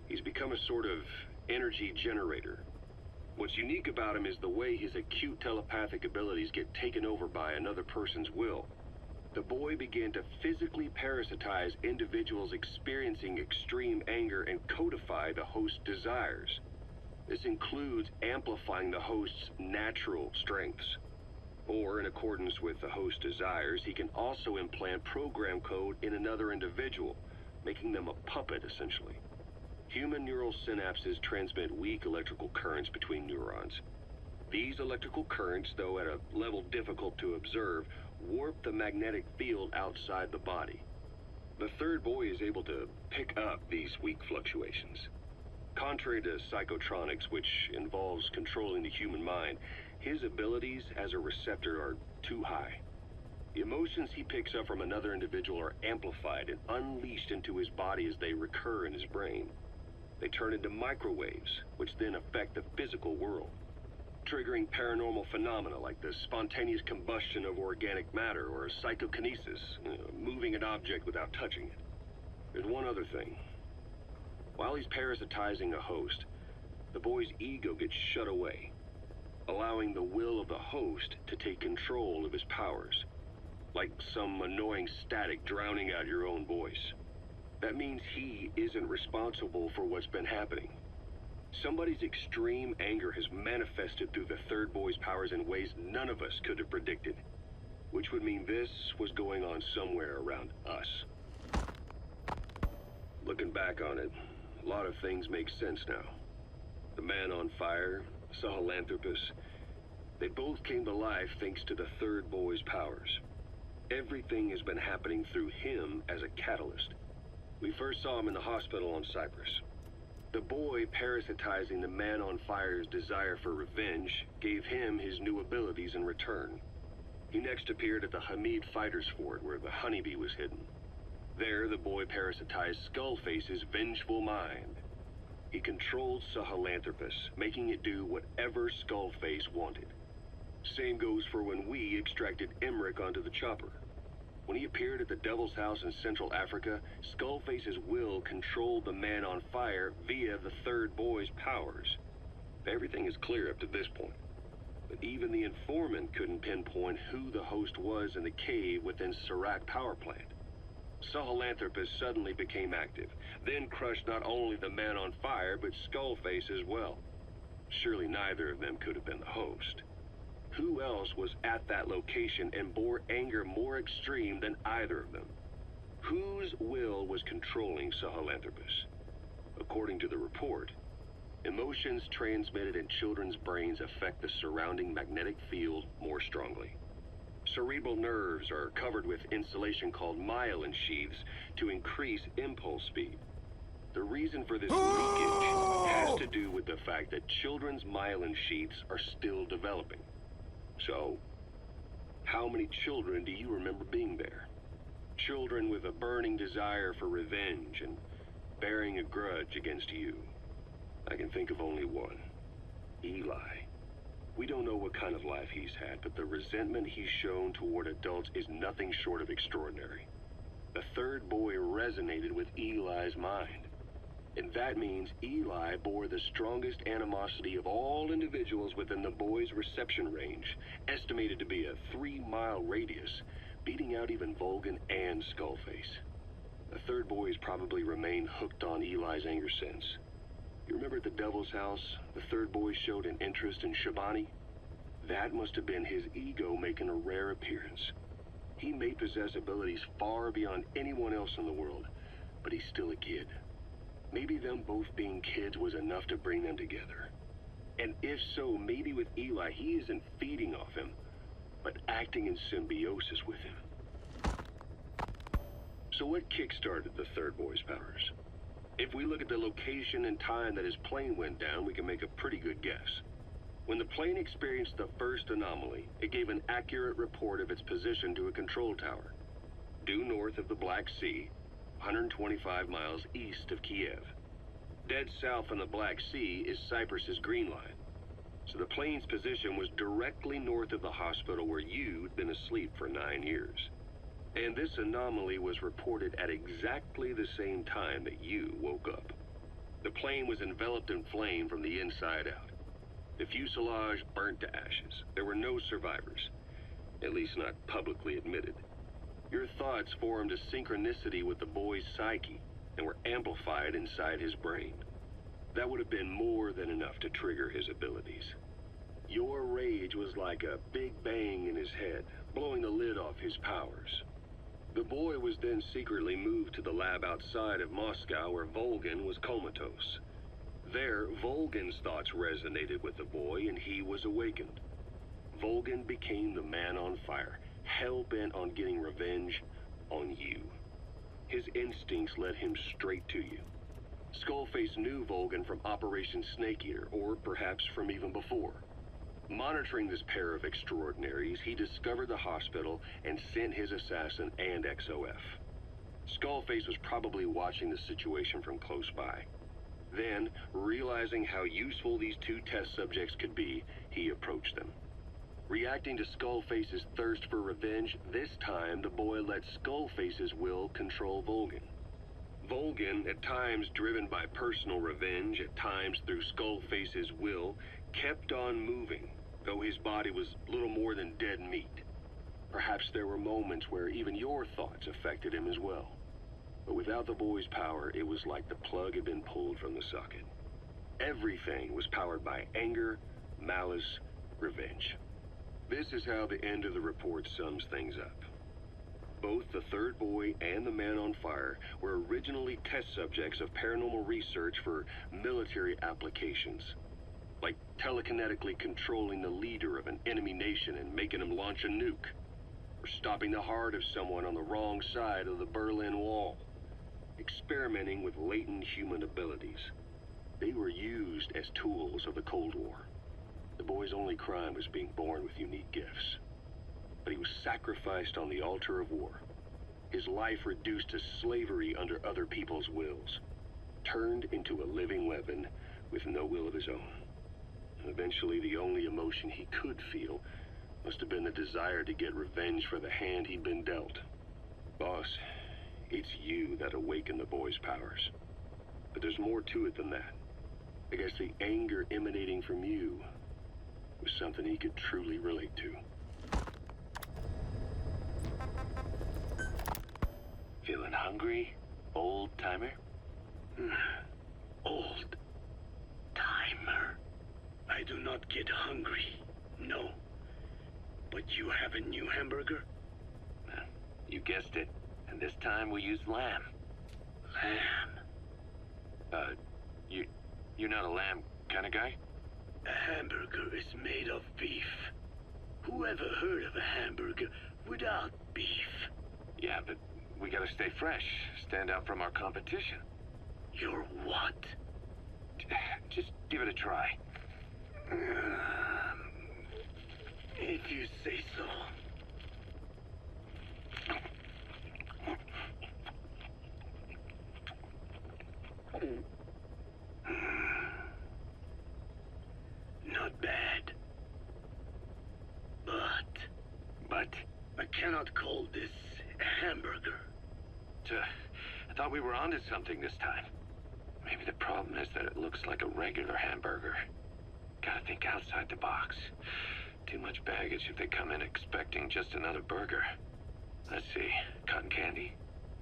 he's become a sort of energy generator. What's unique about him is the way his acute telepathic abilities get taken over by another person's will. The boy began to physically parasitize individuals experiencing extreme anger and codify the host's desires. This includes amplifying the host's natural strengths. Or, in accordance with the host's desires, he can also implant program code in another individual, making them a puppet, essentially. Human neural synapses transmit weak electrical currents between neurons. These electrical currents, though at a level difficult to observe, warp the magnetic field outside the body. The Third Boy is able to pick up these weak fluctuations. Contrary to psychotronics, which involves controlling the human mind, his abilities as a receptor are too high. The emotions he picks up from another individual are amplified and unleashed into his body as they recur in his brain. They turn into microwaves, which then affect the physical world, triggering paranormal phenomena like the spontaneous combustion of organic matter or psychokinesis, moving an object without touching it. There's one other thing. While he's parasitizing a host, the boy's ego gets shut away, allowing the will of the host to take control of his powers, like some annoying static drowning out your own voice. That means he isn't responsible for what's been happening. Somebody's extreme anger has manifested through the Third Boy's powers in ways none of us could have predicted, which would mean this was going on somewhere around us. Looking back on it, a lot of things make sense now. The man on fire, Sahelanthropus, they both came to life thanks to the Third Boy's powers. Everything has been happening through him as a catalyst. We first saw him in the hospital on Cyprus. The boy parasitizing the man on fire's desire for revenge gave him his new abilities in return. He next appeared at the Hamid Fighters Fort where the honeybee was hidden. There, the boy parasitized Skullface's vengeful mind. He controlled Sahelanthropus, making it do whatever Skullface wanted. Same goes for when we extracted Emmerich onto the chopper. When he appeared at the Devil's House in Central Africa, Skullface's will controlled the man on fire via the Third Boy's powers. Everything is clear up to this point. But even the informant couldn't pinpoint who the host was in the cave within Serac power plant. Sahelanthropus suddenly became active, then crushed not only the man on fire, but Skullface as well. Surely neither of them could have been the host. Who else was at that location and bore anger more extreme than either of them? Whose will was controlling Sahelanthropus? According to the report, emotions transmitted in children's brains affect the surrounding magnetic field more strongly. Cerebral nerves are covered with insulation called myelin sheaths to increase impulse speed. The reason for this leakage has to do with the fact that children's myelin sheaths are still developing. So, how many children do you remember being there? Children with a burning desire for revenge and bearing a grudge against you. I can think of only one. Eli. We don't know what kind of life he's had, but the resentment he's shown toward adults is nothing short of extraordinary. the third boy resonated with Eli's mind. And that means Eli bore the strongest animosity of all individuals within the boy's reception range, estimated to be a 3-mile radius, beating out even Volgin and Skullface. The third boy has probably remained hooked on Eli's anger since. You remember at the Devil's House, the third boy showed an interest in Shabani? That must have been his ego making a rare appearance. He may possess abilities far beyond anyone else in the world, but he's still a kid. Maybe them both being kids was enough to bring them together. And if so, maybe with Eli, he isn't feeding off him, but acting in symbiosis with him. So what kick-started the third boy's powers? If we look at the location and time that his plane went down, we can make a pretty good guess. When the plane experienced the first anomaly, it gave an accurate report of its position to a control tower, due north of the Black Sea, 125 miles east of Kiev. Dead south on the Black Sea is Cyprus's Green Line. So the plane's position was directly north of the hospital where you'd been asleep for 9 years. And this anomaly was reported at exactly the same time that you woke up. The plane was enveloped in flame from the inside out. The fuselage burnt to ashes. There were no survivors, at least not publicly admitted. Your thoughts formed a synchronicity with the boy's psyche and were amplified inside his brain. That would have been more than enough to trigger his abilities. Your rage was like a big bang in his head, blowing the lid off his powers. The boy was then secretly moved to the lab outside of Moscow where Volgin was comatose. There, Volgin's thoughts resonated with the boy and he was awakened. Volgin became the man on fire, hell-bent on getting revenge on you. His instincts led him straight to you. Skullface knew Volgin from Operation Snake Eater, or perhaps from even before. Monitoring this pair of extraordinaries, he discovered the hospital and sent his assassin and XOF. Skullface was probably watching the situation from close by. Then, realizing how useful these two test subjects could be, he approached them. Reacting to Skullface's thirst for revenge, this time the boy let Skullface's will control Volgin. Volgin, at times driven by personal revenge, at times through Skullface's will, kept on moving, though his body was little more than dead meat. Perhaps there were moments where even your thoughts affected him as well. But without the boy's power, it was like the plug had been pulled from the socket. Everything was powered by anger, malice, revenge. This is how the end of the report sums things up. Both the third boy and the man on fire were originally test subjects of paranormal research for military applications, like telekinetically controlling the leader of an enemy nation and making him launch a nuke, or stopping the heart of someone on the wrong side of the Berlin Wall, experimenting with latent human abilities. They were used as tools of the Cold War. The boy's only crime was being born with unique gifts. But he was sacrificed on the altar of war. His life reduced to slavery under other people's wills. Turned into a living weapon with no will of his own. And eventually the only emotion he could feel must have been the desire to get revenge for the hand he'd been dealt. Boss, it's you that awakened the boy's powers. But there's more to it than that. I guess the anger emanating from you was something he could truly relate to. Feeling hungry, old timer? Old timer. I do not get hungry, no. But you have a new hamburger? You guessed it. And this time we used lamb. Lamb? You're not a lamb kind of guy? A hamburger is made of beef. Who ever heard of a hamburger without beef? Yeah, but we gotta stay fresh, stand out from our competition. You're what? Just give it a try. If you say so. Not bad. But I cannot call this a hamburger. I thought we were onto something this time. Maybe the problem is that it looks like a regular hamburger. Gotta think outside the box. Too much baggage if they come in expecting just another burger. Let's see, cotton candy?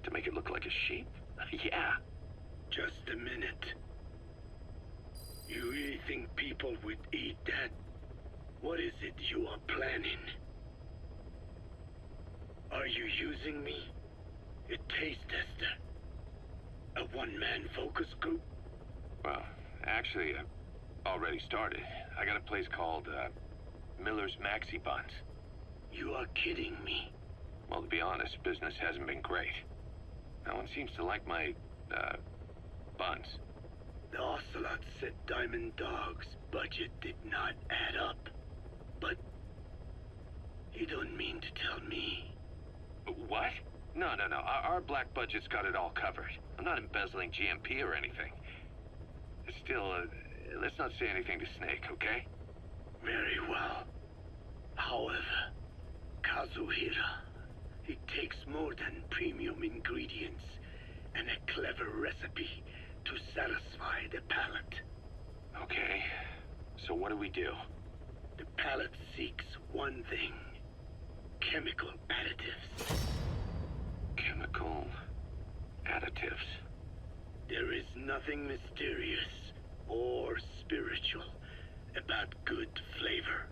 To make it look like a sheep? Yeah. Just a minute. You really think people would eat that? What is it you are planning? Are you using me? A taste tester? A one-man focus group? Well, actually, I've already started. I got a place called, Miller's Maxi Buns. You are kidding me. Well, to be honest, business hasn't been great. No one seems to like my, buns. The Ocelot said Diamond Dog's budget did not add up. But you don't mean to tell me. What? No. Our black budget's got it all covered. I'm not embezzling GMP or anything. Still, let's not say anything to Snake, okay? Very well. However, Kazuhira, it takes more than premium ingredients and a clever recipe to satisfy the palate. Okay, so what do we do? The palate seeks one thing. Chemical additives. Chemical additives. There is nothing mysterious or spiritual about good flavor.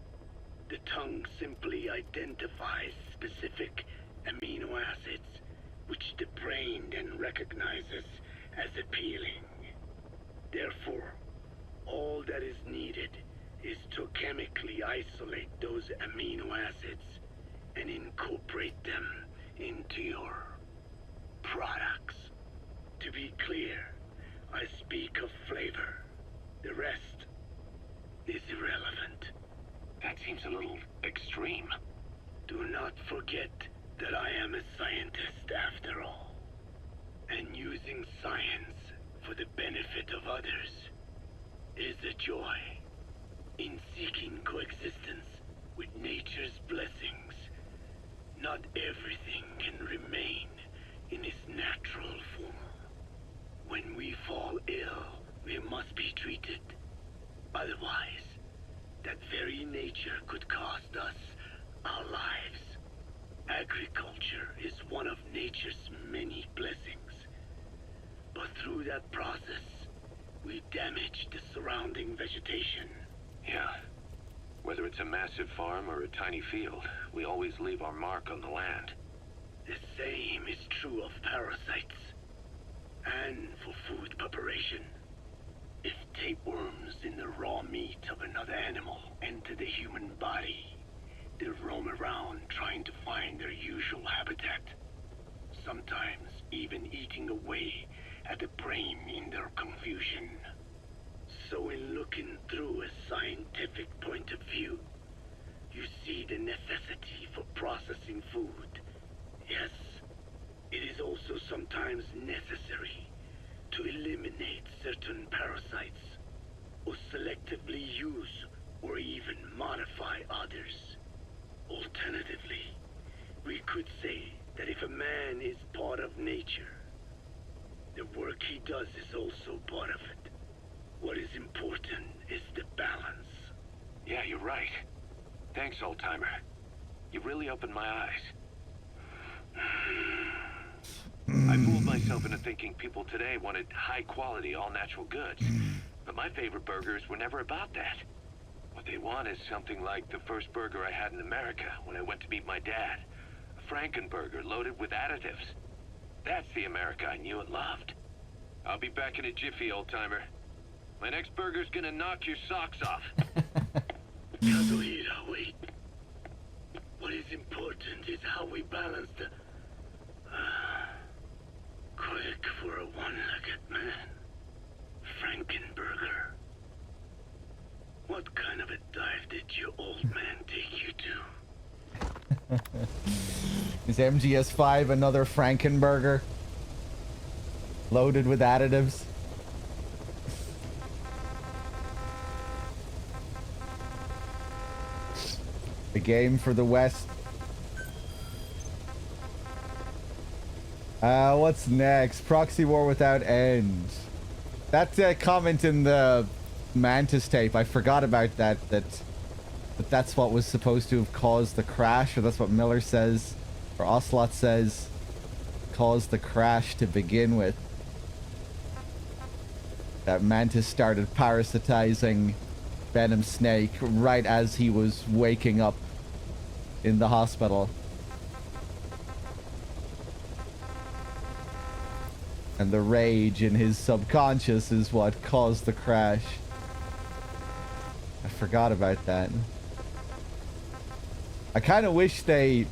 The tongue simply identifies specific amino acids, which the brain then recognizes as appealing. Therefore, all that is needed is to chemically isolate those amino acids and incorporate them into your products. To be clear, I speak of flavor. The rest is irrelevant. That seems a little extreme. Do not forget that I am a scientist after all. And using science for the benefit of others is a joy. In seeking coexistence with nature's blessings, not everything can remain in its natural form. When we fall ill, we must be treated. Otherwise, that very nature could cost us our lives. Agriculture is one of nature's many blessings. But through that process, we damage the surrounding vegetation. Yeah. Whether it's a massive farm or a tiny field, we always leave our mark on the land. The same is true of parasites. And for food preparation. If tapeworms in the raw meat of another animal enter the human body, they roam around trying to find their usual habitat. Sometimes even eating away at the brain in their confusion. So in looking through a scientific point of view, you see the necessity for processing food. Yes, it is also sometimes necessary to eliminate certain parasites, or selectively use or even modify others. Alternatively, we could say that if a man is part of nature, the work he does is also part of it. What is important is the balance. Yeah, you're right. Thanks, old-timer. You really opened my eyes. I fooled myself into thinking people today wanted high-quality, all-natural goods. But my favorite burgers were never about that. What they want is something like the first burger I had in America when I went to meet my dad. A Frankenburger loaded with additives. That's the America I knew and loved. I'll be back in a jiffy, old-timer. My next burger's gonna knock your socks off. Kazuhira, wait. What is important is how we balance the... quick for a one-legged man. Frankenburger. What kind of a dive did your old man take you to? Is MGS5 another Frankenburger? Loaded with additives? A game for the West. What's next? Proxy war without end. That comment in the Mantis tape, I forgot about that. That's what was supposed to have caused the crash, or that's what Miller says, or Ocelot says, caused the crash to begin with. That Mantis started parasitizing Venom Snake right as he was waking up in the hospital. And the rage in his subconscious is what caused the crash. I forgot about that. I kind of wish they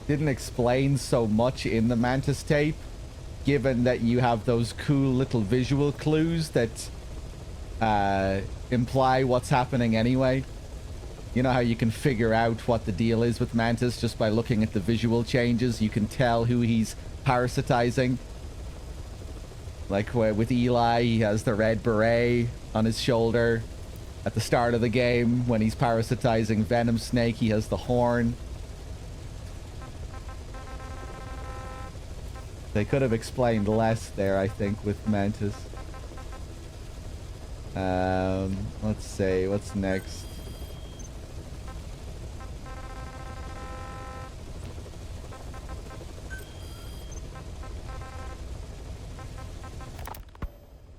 didn't explain so much in the Mantis tape, given that you have those cool little visual clues that imply what's happening anyway. You know how you can figure out what the deal is with Mantis just by looking at the visual changes? You can tell who he's parasitizing. Like with Eli, he has the red beret on his shoulder. At the start of the game, when he's parasitizing Venom Snake, he has the horn. They could have explained less there, I think, with Mantis. Let's see, what's next?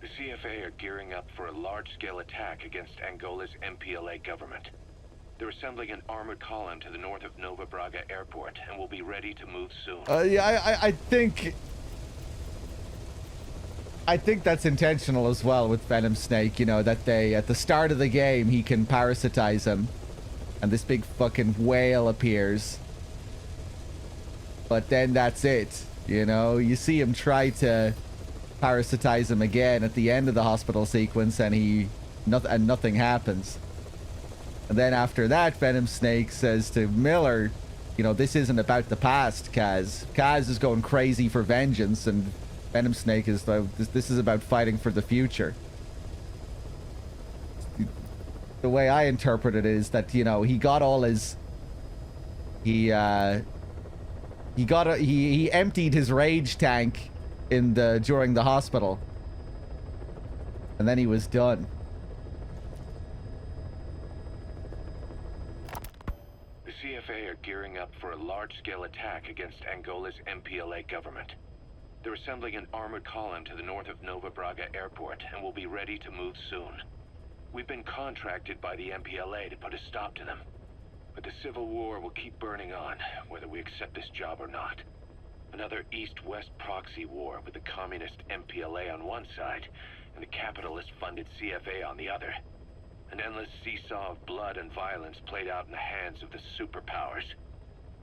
The CFA are gearing up for a large-scale attack against Angola's MPLA government. They're assembling an armored column to the north of Nova Braga Airport and will be ready to move soon. Yeah, I think that's intentional as well with Venom Snake, you know, that they, at the start of the game, he can parasitize him, and this big fucking whale appears. But then that's it, you know? You see him try to parasitize him again at the end of the hospital sequence, and nothing happens. And then after that, Venom Snake says to Miller, you know, this isn't about the past, Kaz. Kaz is going crazy for vengeance, and Venom Snake is this is about fighting for the future. The way I interpret it is that, you know, he got all his he emptied his rage tank during the hospital, and then he was done. The CFA are gearing up for a large-scale attack against Angola's MPLA government. They're assembling an armored column to the north of Nova Braga Airport and will be ready to move soon. We've been contracted by the MPLA to put a stop to them. But the civil war will keep burning on, whether we accept this job or not. Another East-West proxy war with the communist MPLA on one side and the capitalist-funded CFA on the other. An endless seesaw of blood and violence played out in the hands of the superpowers.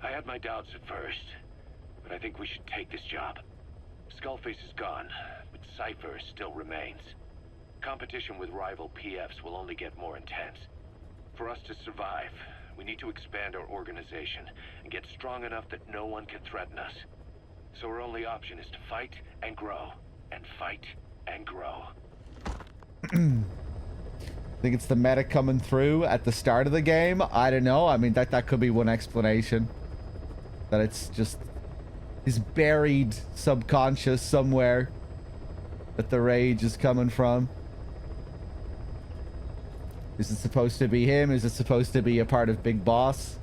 I had my doubts at first, but I think we should take this job. Skullface is gone, but Cypher still remains. Competition with rival PFs will only get more intense. For us to survive, we need to expand our organization and get strong enough that no one can threaten us. So our only option is to fight and grow, and fight and grow. I think it's the meta coming through at the start of the game. I don't know. I mean, that could be one explanation. That it's just his buried subconscious somewhere that the rage is coming from. Is it supposed to be him? Is it supposed to be a part of Big Boss?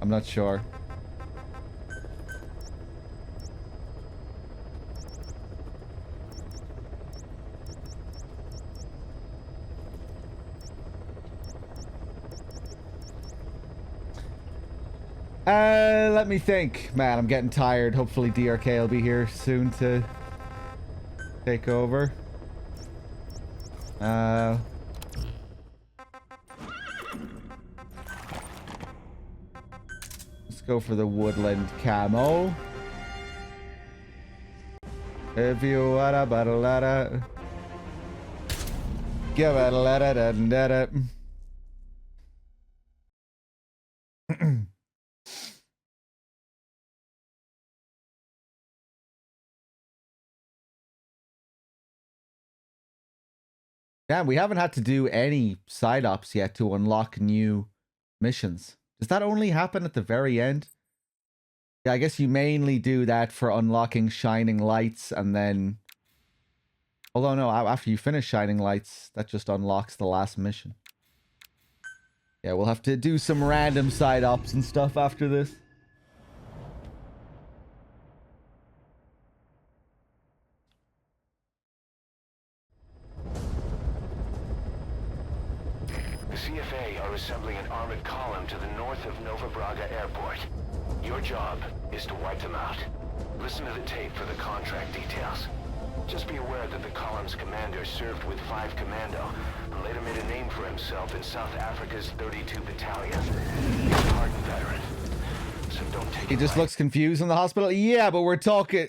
I'm not sure. Let me think. Man, I'm getting tired. Hopefully DRK will be here soon to take over. Let's go for the woodland camo. If you want a bottle, give it a letter. Yeah, we haven't had to do any side ops yet to unlock new missions. Does that only happen at the very end? Yeah, I guess you mainly do that for unlocking Shining Lights, and then... Although, no, after you finish Shining Lights, that just unlocks the last mission. Yeah, we'll have to do some random side ops and stuff after this. The CFA are assembling an armored column to the north of Nova Braga Airport. Your job is to wipe them out. Listen to the tape for the contract details. Just be aware that the column's commander served with 5 Commando and later made a name for himself in South Africa's 32 Battalion. He's a hardened veteran, so don't take He just looks confused in the hospital. Yeah, but we're talking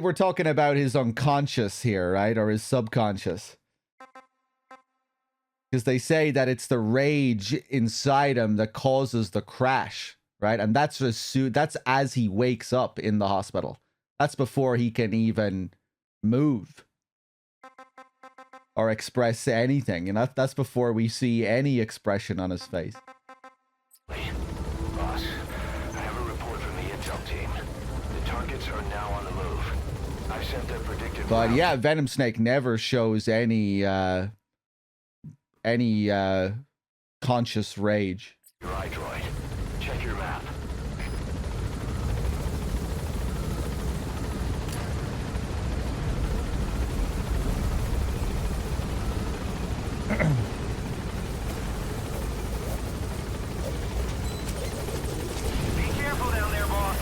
we're talking about his unconscious here, right? Or his subconscious. Because they say that it's the rage inside him that causes the crash, right? And that's as he wakes up in the hospital. That's before he can even move or express anything, and that's before we see any expression on his face. Boss, I have a report from the intel team. The targets are now on the move. I've sent their predicted But yeah, Venom Snake never shows any conscious rage. Your iDroid. Check your map. Be careful down there, boss.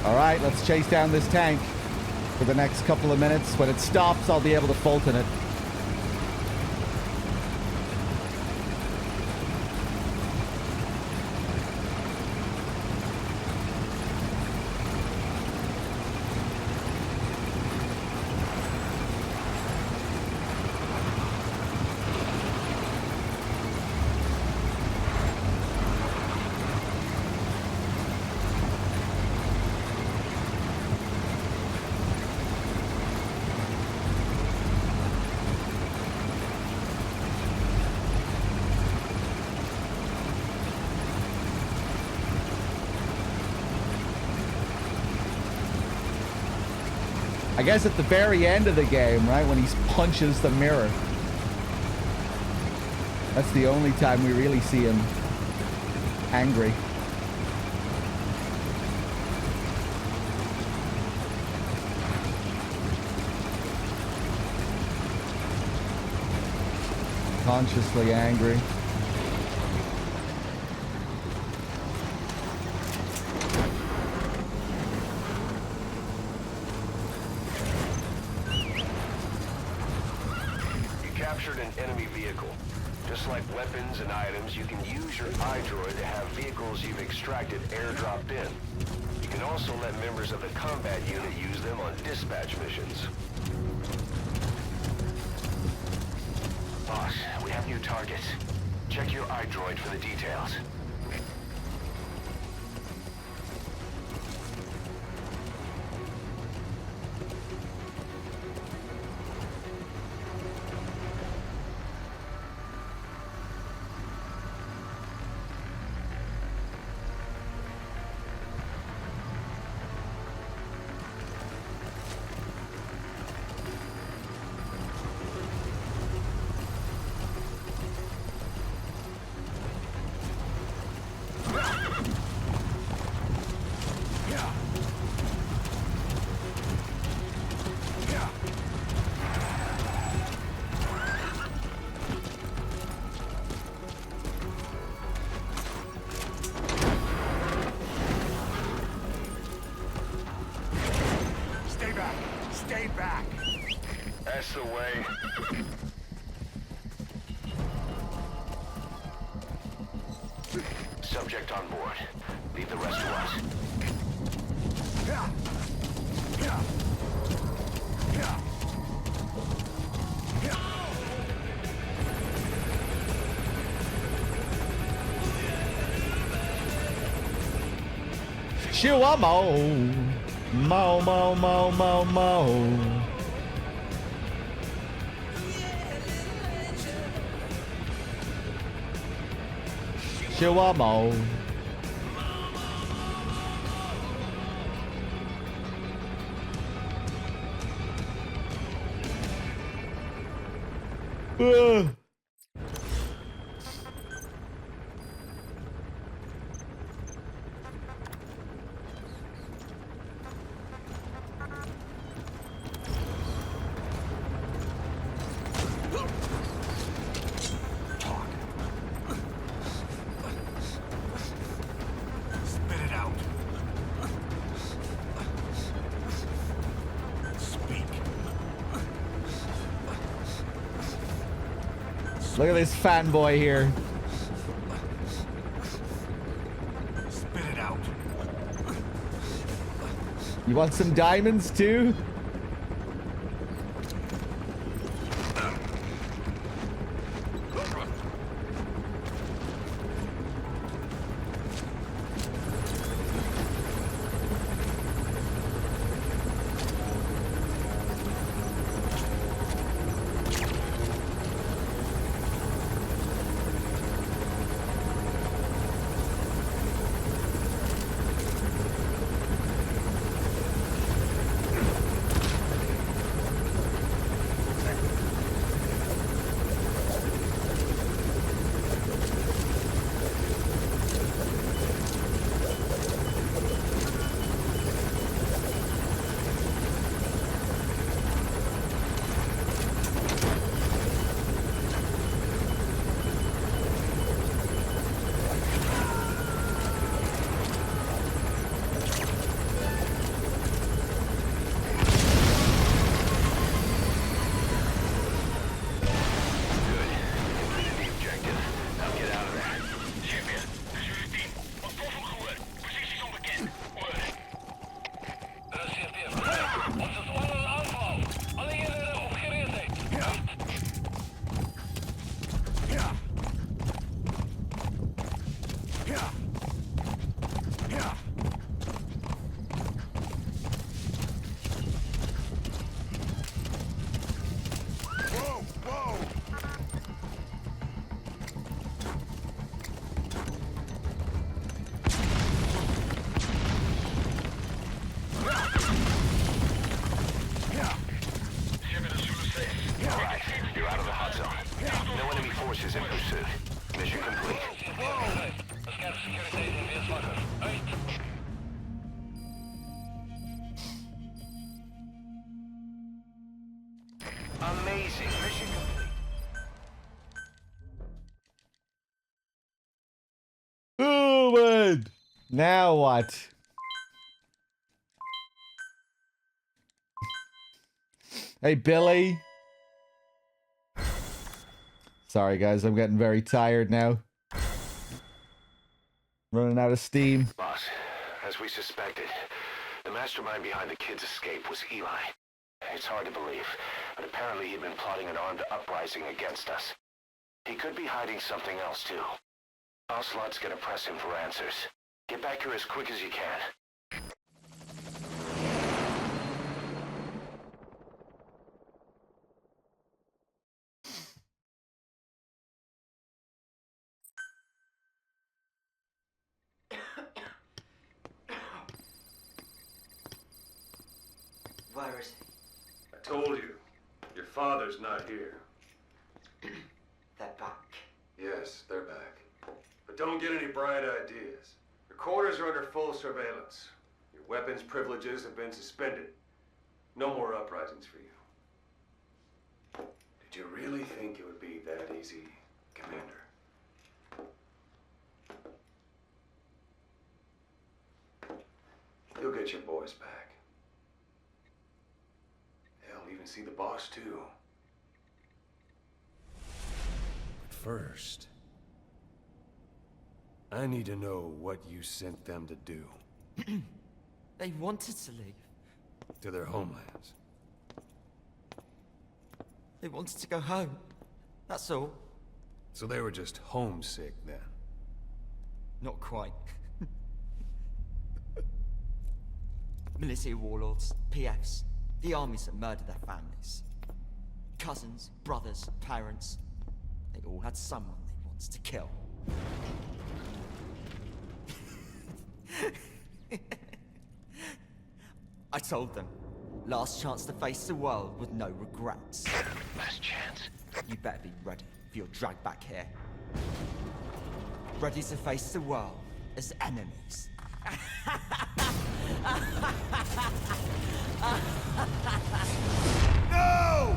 All right, let's chase down this tank for the next couple of minutes. When it stops, I'll be able to Fulton it. I guess at the very end of the game, right, when he punches the mirror. That's the only time we really see him angry. Consciously angry. An enemy vehicle. Just like weapons and items, you can use your iDroid to have vehicles you've extracted airdropped in. You can also let members of the combat unit use them on dispatch missions. Boss, we have new targets. Check your iDroid for the details. That's the way. subject on board. Leave the rest to us. Chewa mo. Mo, mo, mo, mo, mo. Chewa mo. Ugh. Spit it out. Speak. Look at this fanboy here. Spit it out. You want some diamonds too? forces in pursuit. Mission complete. Amazing. Mission complete. Good. Now what? Hey, Billy. Sorry, guys. I'm getting very tired now. Running out of steam. Boss, as we suspected, the mastermind behind the kid's escape was Eli. It's hard to believe, but apparently he'd been plotting an armed uprising against us. He could be hiding something else, too. Ocelot's gonna press him for answers. Get back here as quick as you can. Where is I told you. Your father's not here. they're back? Yes, they're back. But don't get any bright ideas. Your quarters are under full surveillance. Your weapons privileges have been suspended. No more uprisings for you. Did you really think it would be that easy, Commander? You'll get your boys back. They'll even see the boss, too. But first, I need to know what you sent them to do. They wanted to leave. To their homelands. They wanted to go home. That's all. So they were just homesick then? Not quite. Military warlords, PFs, the armies that murdered their families. Cousins, brothers, parents. They all had someone they wanted to kill. I told them, last chance to face the world with no regrets. Last chance? You better be ready for your drag back here. Ready to face the world as enemies. No!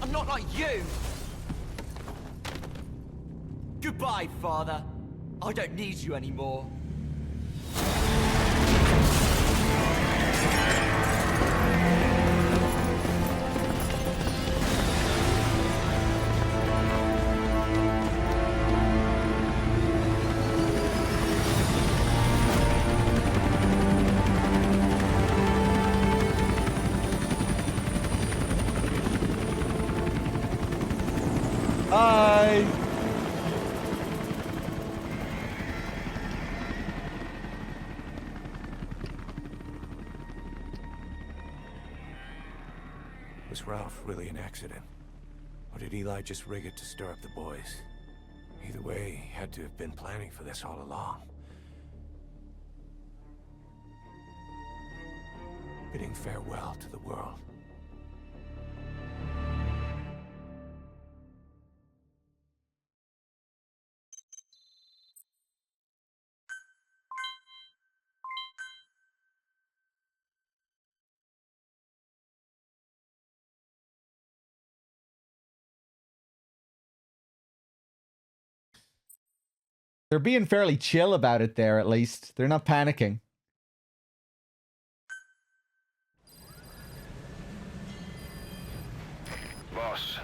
I'm not like you! Goodbye, Father. I don't need you anymore. Hi. Was Ralph really an accident? Or did Eli just rig it to stir up the boys? Either way, he had to have been planning for this all along. Bidding farewell to the world. They're being fairly chill about it there, at least. They're not panicking. Boss,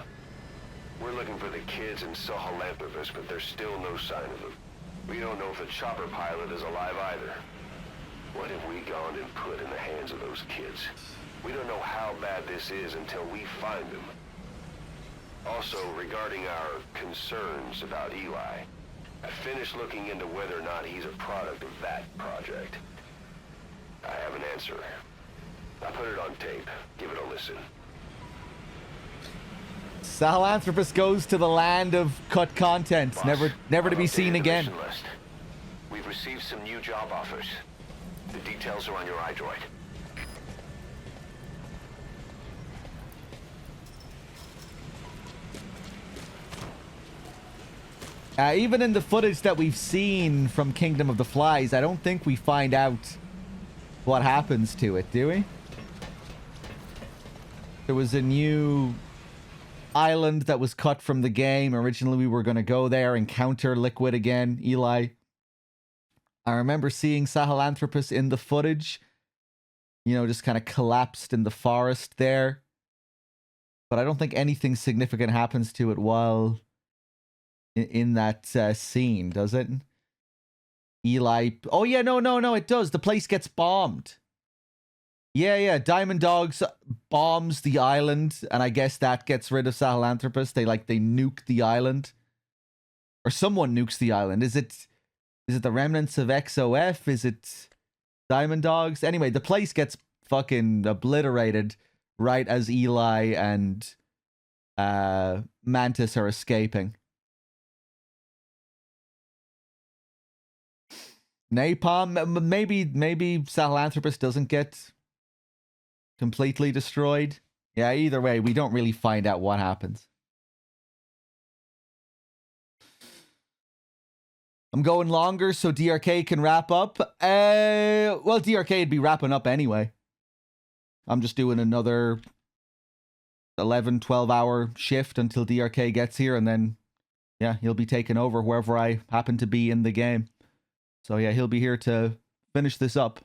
we're looking for the kids in Sahelanthropus, but there's still no sign of them. We don't know if the chopper pilot is alive either. What have we gone and put in the hands of those kids? We don't know how bad this is until we find them. Also, regarding our concerns about Eli, I finished looking into whether or not he's a product of that project. I have an answer. I put it on tape. Give it a listen. Sahelanthropus goes to the land of cut content, Boss, never to be I've seen updated the again. mission list. We've received some new job offers. The details are on your iDroid. Even in the footage that we've seen from Kingdom of the Flies, I don't think we find out what happens to it, do we? There was a new island that was cut from the game. Originally, we were going to go there, encounter Liquid again, Eli. I remember seeing Sahelanthropus in the footage. You know, just kind of collapsed in the forest there. But I don't think anything significant happens to it while in that scene, does it? Eli... Oh, yeah, no, it does. The place gets bombed. Yeah, Diamond Dogs bombs the island, and I guess that gets rid of Sahelanthropus. They nuke the island. Or someone nukes the island. Is it the remnants of XOF? Is it Diamond Dogs? Anyway, the place gets fucking obliterated right as Eli and Mantis are escaping. Napalm, maybe Sahelanthropus doesn't get completely destroyed. Yeah, either way, we don't really find out what happens. I'm going longer so DRK can wrap up. Well, DRK would be wrapping up anyway. I'm just doing another 11, 12-hour shift until DRK gets here, and then, yeah, he'll be taking over wherever I happen to be in the game. So, yeah, he'll be here to finish this up.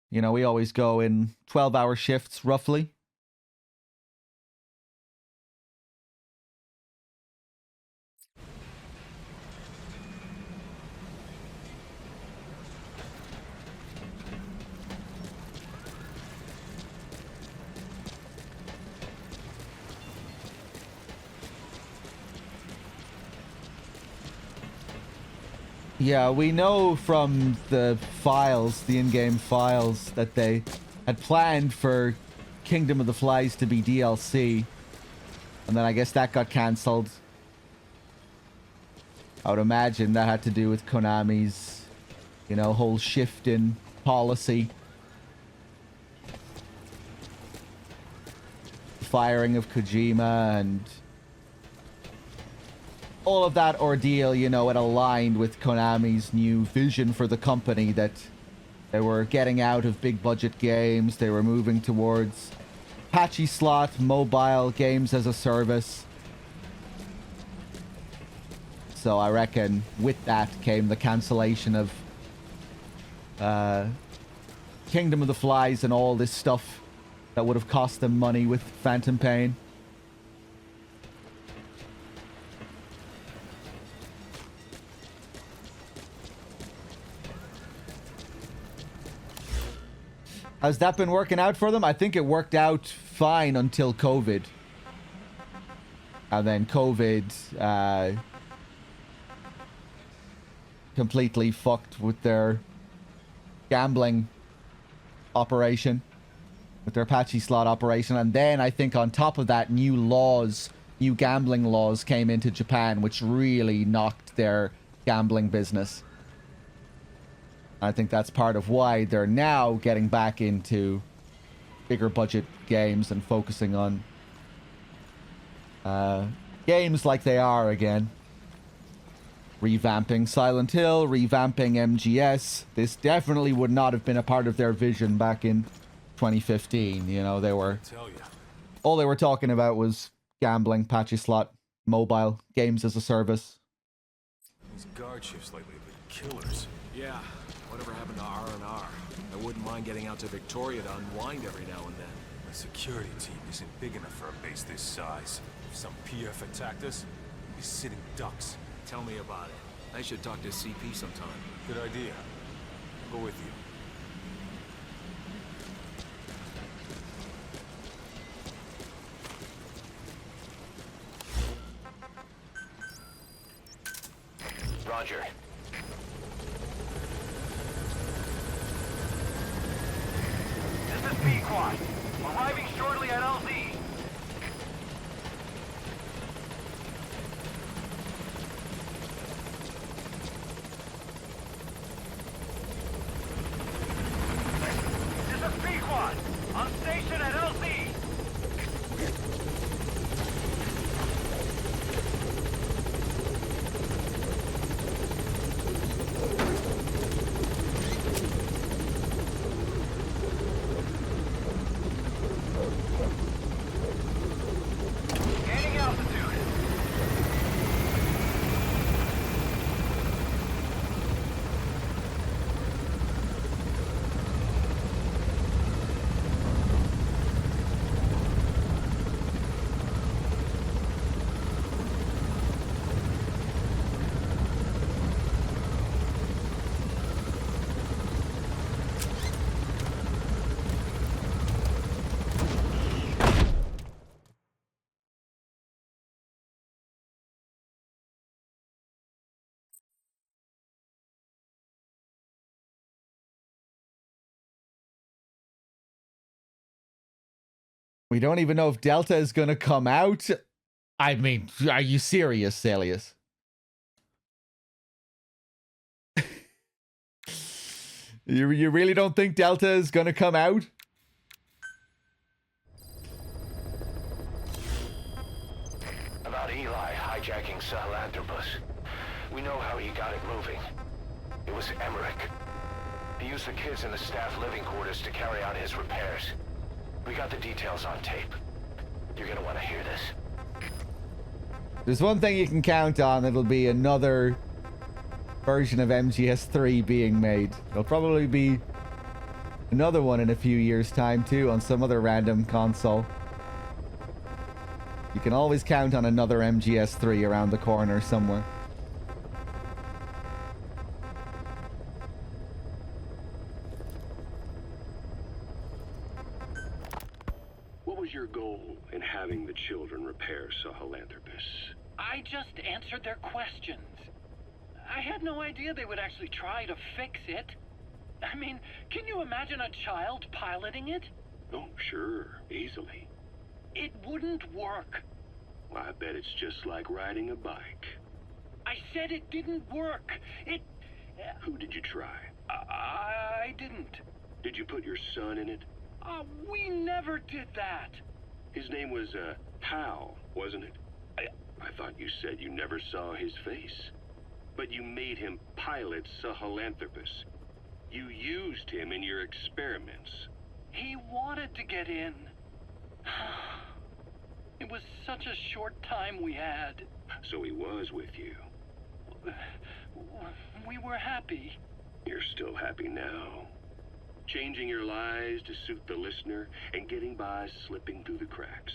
You know, we always go in 12-hour shifts, roughly. Yeah, we know from the files, the in-game files, that they had planned for Kingdom of the Flies to be DLC. And then I guess that got cancelled. I would imagine that had to do with Konami's, you know, whole shift in policy. The firing of Kojima and all of that ordeal, you know, it aligned with Konami's new vision for the company, that they were getting out of big budget games. They were moving towards patchy slot, mobile games as a service. So I reckon with that came the cancellation of Kingdom of the Flies and all this stuff that would have cost them money with Phantom Pain. Has that been working out for them? I think it worked out fine until COVID. And then COVID completely fucked with their gambling operation, with their patchy slot operation. And then I think on top of that, new gambling laws came into Japan, which really knocked their gambling business. I think that's part of why they're now getting back into bigger budget games and focusing on games like they are again. Revamping Silent Hill, revamping MGS. This definitely would not have been a part of their vision back in 2015. You know, all they were talking about was gambling, patchy slot, mobile, games as a service. These guard shifts lately have been killers. Yeah. Whatever happened to R&R? I wouldn't mind getting out to Victoria to unwind every now and then. The security team isn't big enough for a base this size. If some PF attacked us, we'd be sitting ducks. Tell me about it. I should talk to CP sometime. Good idea. I'll go with you. Roger. Pequod, arriving shortly at LZ. This is Pequod, on station at LZ. We don't even know if Delta is going to come out. I mean, are you serious, Salius? You really don't think Delta is going to come out? Sahelanthropus. We know how he got it moving. It was Emmerich. He used the kids in the staff living quarters to carry out his repairs. We got the details on tape. You're gonna want to hear this. There's one thing you can count on. It'll be another version of MGS3 being made. There'll probably be another one in a few years' time too on some other random console. You can always count on another MGS3 around the corner somewhere. What was your goal in having the children repair Sahelanthropus? I just answered their questions. I had no idea they would actually try to fix it. I mean, can you imagine a child piloting it? Oh, sure. Easily. It wouldn't work. Well, I bet it's just like riding a bike. I said it didn't work. Who did you try? I didn't. Did you put your son in it? We never did that. His name was, Hal, wasn't it? I thought you said you never saw his face. But you made him pilot Sahelanthropus. You used him in your experiments. He wanted to get in. It was such a short time we had. So he was with you. We were happy. You're still happy now. Changing your lies to suit the listener and getting by slipping through the cracks.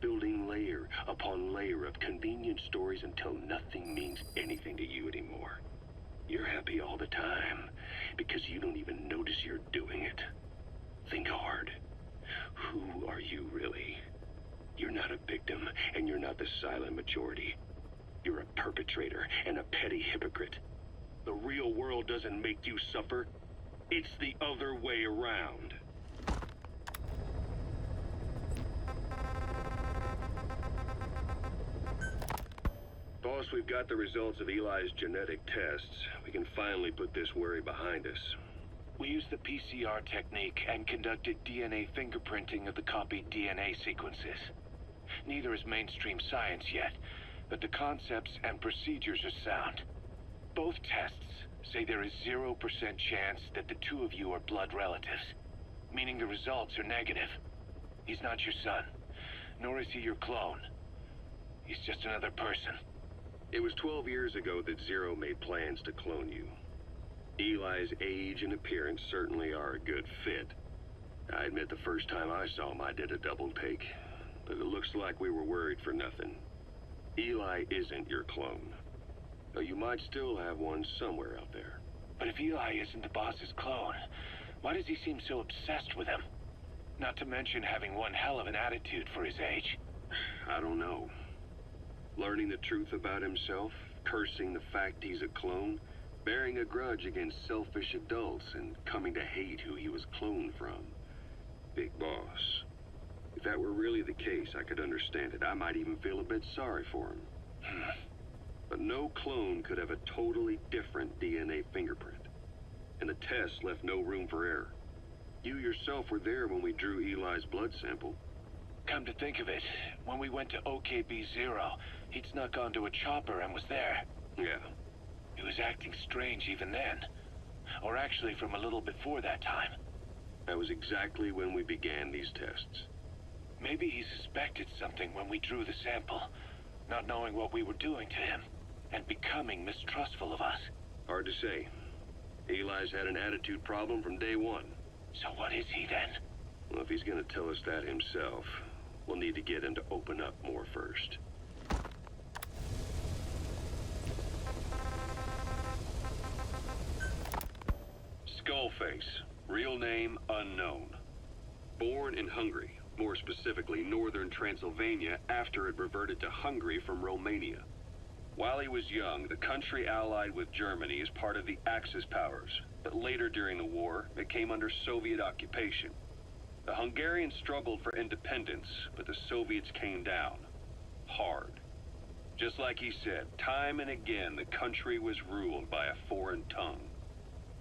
Building layer upon layer of convenient stories until nothing means anything to you anymore. You're happy all the time because you don't even notice you're doing it. Think hard. Who are you really? You're not a victim, and you're not the silent majority. You're a perpetrator and a petty hypocrite. The real world doesn't make you suffer. It's the other way around. Boss, we've got the results of Eli's genetic tests. We can finally put this worry behind us. We used the PCR technique and conducted DNA fingerprinting of the copied DNA sequences. Neither is mainstream science yet, but the concepts and procedures are sound. Both tests say there is 0% chance that the two of you are blood relatives, meaning the results are negative. He's not your son, nor is he your clone. He's just another person. It was 12 years ago that Zero made plans to clone you. Eli's age and appearance certainly are a good fit. I admit the first time I saw him I did a double take, but it looks like we were worried for nothing. Eli isn't your clone, though you might still have one somewhere out there. But if Eli isn't the boss's clone, why does he seem so obsessed with him? Not to mention having one hell of an attitude for his age. I don't know. Learning the truth about himself, cursing the fact he's a clone, bearing a grudge against selfish adults, and coming to hate who he was cloned from. Big boss. If that were really the case, I could understand it. I might even feel a bit sorry for him. But no clone could have a totally different DNA fingerprint. And the test left no room for error. You yourself were there when we drew Eli's blood sample. Come to think of it, when we went to OKB-0, he'd snuck onto a chopper and was there. Yeah. He was acting strange even then. Or actually from a little before that time. That was exactly when we began these tests. Maybe he suspected something when we drew the sample, not knowing what we were doing to him, and becoming mistrustful of us. Hard to say. Eli's had an attitude problem from day one. So what is he then? Well, if he's gonna tell us that himself, we'll need to get him to open up more first. Skullface, real name unknown. Born in Hungary, more specifically northern Transylvania, after it reverted to Hungary from Romania. While he was young, the country allied with Germany as part of the Axis powers, but later during the war, it came under Soviet occupation. The Hungarians struggled for independence, but the Soviets came down. Hard. Just like he said, time and again the country was ruled by a foreign tongue.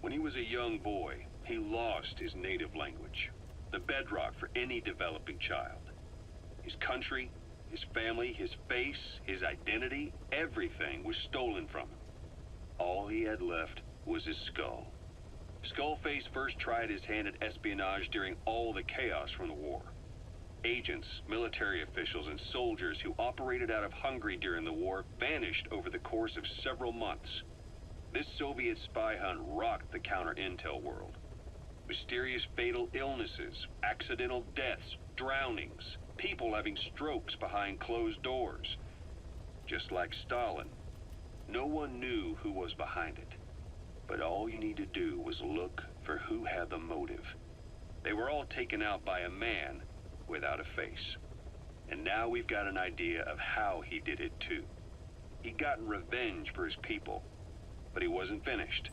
When he was a young boy, he lost his native language, the bedrock for any developing child. His country, his family, his face, his identity, everything was stolen from him. All he had left was his skull. Skullface first tried his hand at espionage during all the chaos from the war. Agents, military officials, and soldiers who operated out of Hungary during the war vanished over the course of several months. This Soviet spy hunt rocked the counter-intel world. Mysterious fatal illnesses, accidental deaths, drownings, people having strokes behind closed doors. Just like Stalin, no one knew who was behind it. But all you need to do was look for who had the motive. They were all taken out by a man without a face. And now we've got an idea of how he did it too. He'd gotten revenge for his people, but he wasn't finished.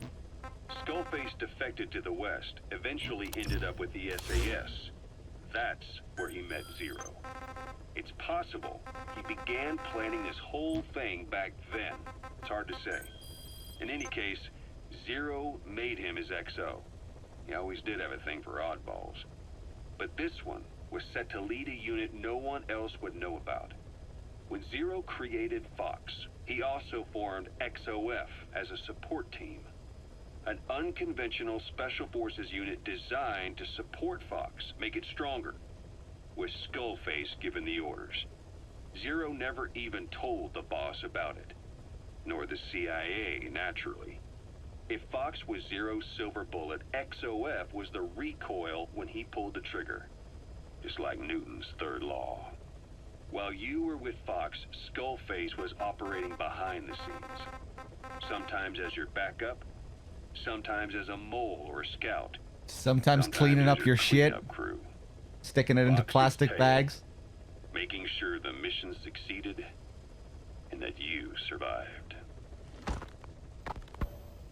Skullface defected to the West, eventually ended up with the SAS. That's where he met Zero. It's possible he began planning this whole thing back then. It's hard to say. In any case, Zero made him his XO. He always did have a thing for oddballs. But this one was set to lead a unit no one else would know about. When Zero created Fox, he also formed XOF as a support team. An unconventional special forces unit designed to support Fox, make it stronger, with Skullface giving the orders. Zero never even told the boss about it, nor the CIA, naturally. If Fox was Zero's silver bullet, XOF was the recoil when he pulled the trigger. Just like Newton's third law. While you were with Fox, Skullface was operating behind the scenes. Sometimes as your backup, sometimes as a mole or a scout. Sometimes cleaning up your shit, crew. sticking it into plastic bags. Making sure the mission succeeded and that you survived.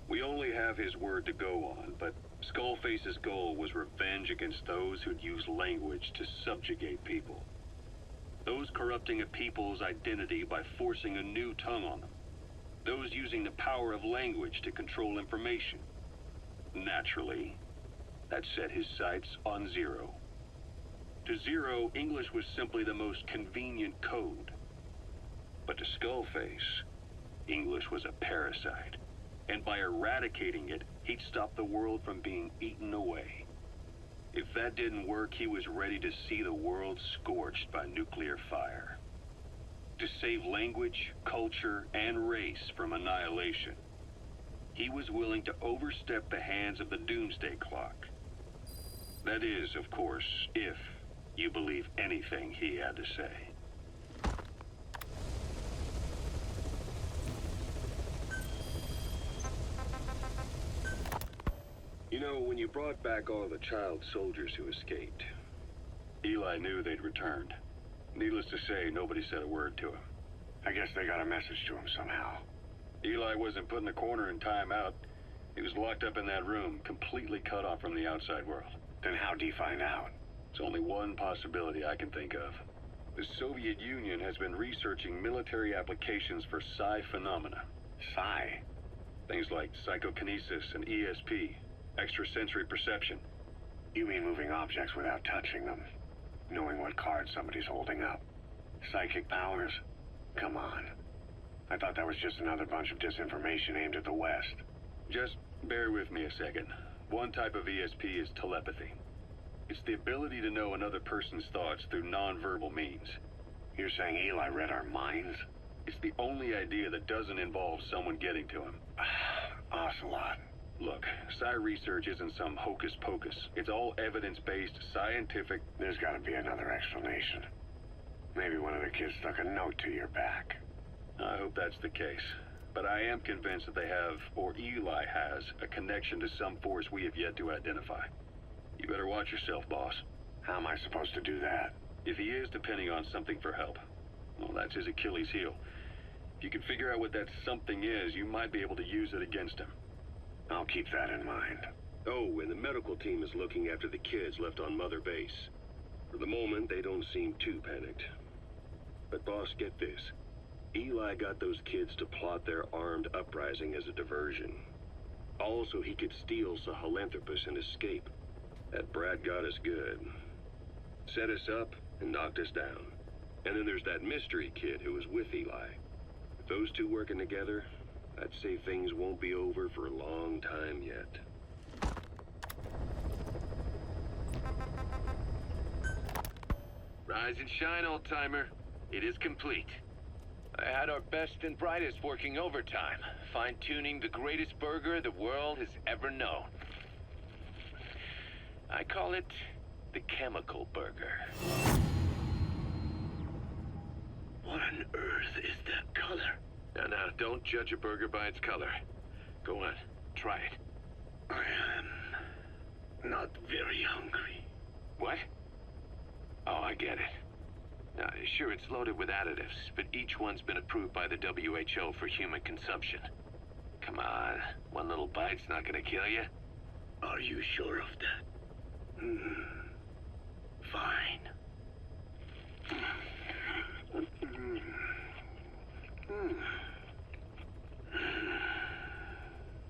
We only have his word to go on, but Skullface's goal was revenge against those who'd use language to subjugate people. Those corrupting a people's identity by forcing a new tongue on them. Those using the power of language to control information. Naturally, that set his sights on Zero. To Zero, English was simply the most convenient code. But to Skullface, English was a parasite. And by eradicating it, he'd stop the world from being eaten away. If that didn't work, he was ready to see the world scorched by nuclear fire. To save language, culture, and race from annihilation, he was willing to overstep the hands of the doomsday clock. That is, of course, if you believe anything he had to say. You know, when you brought back all the child soldiers who escaped, Eli knew they'd returned. Needless to say, nobody said a word to him. I guess they got a message to him somehow. Eli wasn't put in a corner in timeout. He was locked up in that room, completely cut off from the outside world. Then how'd he find out? It's only one possibility I can think of. The Soviet Union has been researching military applications for psi phenomena. Psi? Things like psychokinesis and ESP, extrasensory perception. You mean moving objects without touching them? Knowing what card somebody's holding up? Psychic powers? Come on. I thought that was just another bunch of disinformation aimed at the West. Just bear with me a second. One type of ESP is telepathy. It's the ability to know another person's thoughts through non-verbal means. You're saying Eli read our minds? It's the only idea that doesn't involve someone getting to him. Ocelot. Look, psi research isn't some hocus pocus. It's all evidence-based, scientific... There's gotta be another explanation. Maybe one of the kids stuck a note to your back. I hope that's the case. But I am convinced that they have, or Eli has, a connection to some force we have yet to identify. You better watch yourself, boss. How am I supposed to do that? If he is depending on something for help, well, that's his Achilles heel. If you can figure out what that something is, you might be able to use it against him. I'll keep that in mind. Oh, and the medical team is looking after the kids left on Mother Base. For the moment, they don't seem too panicked. But boss, get this. Eli got those kids to plot their armed uprising as a diversion. Also, he could steal Sahelanthropus and escape. That brat got us good. Set us up and knocked us down. And then there's that mystery kid who was with Eli. With those two working together, I'd say things won't be over for a long time yet. Rise and shine, old-timer. It is complete. I had our best and brightest working overtime, fine-tuning the greatest burger the world has ever known. I call it the Chemical Burger. What on earth is that color? Now, don't judge a burger by its color. Go on, try it. I am not very hungry. What? Oh, I get it. Now, sure, it's loaded with additives, but each one's been approved by the WHO for human consumption. Come on, one little bite's not gonna kill you. Are you sure of that? Fine.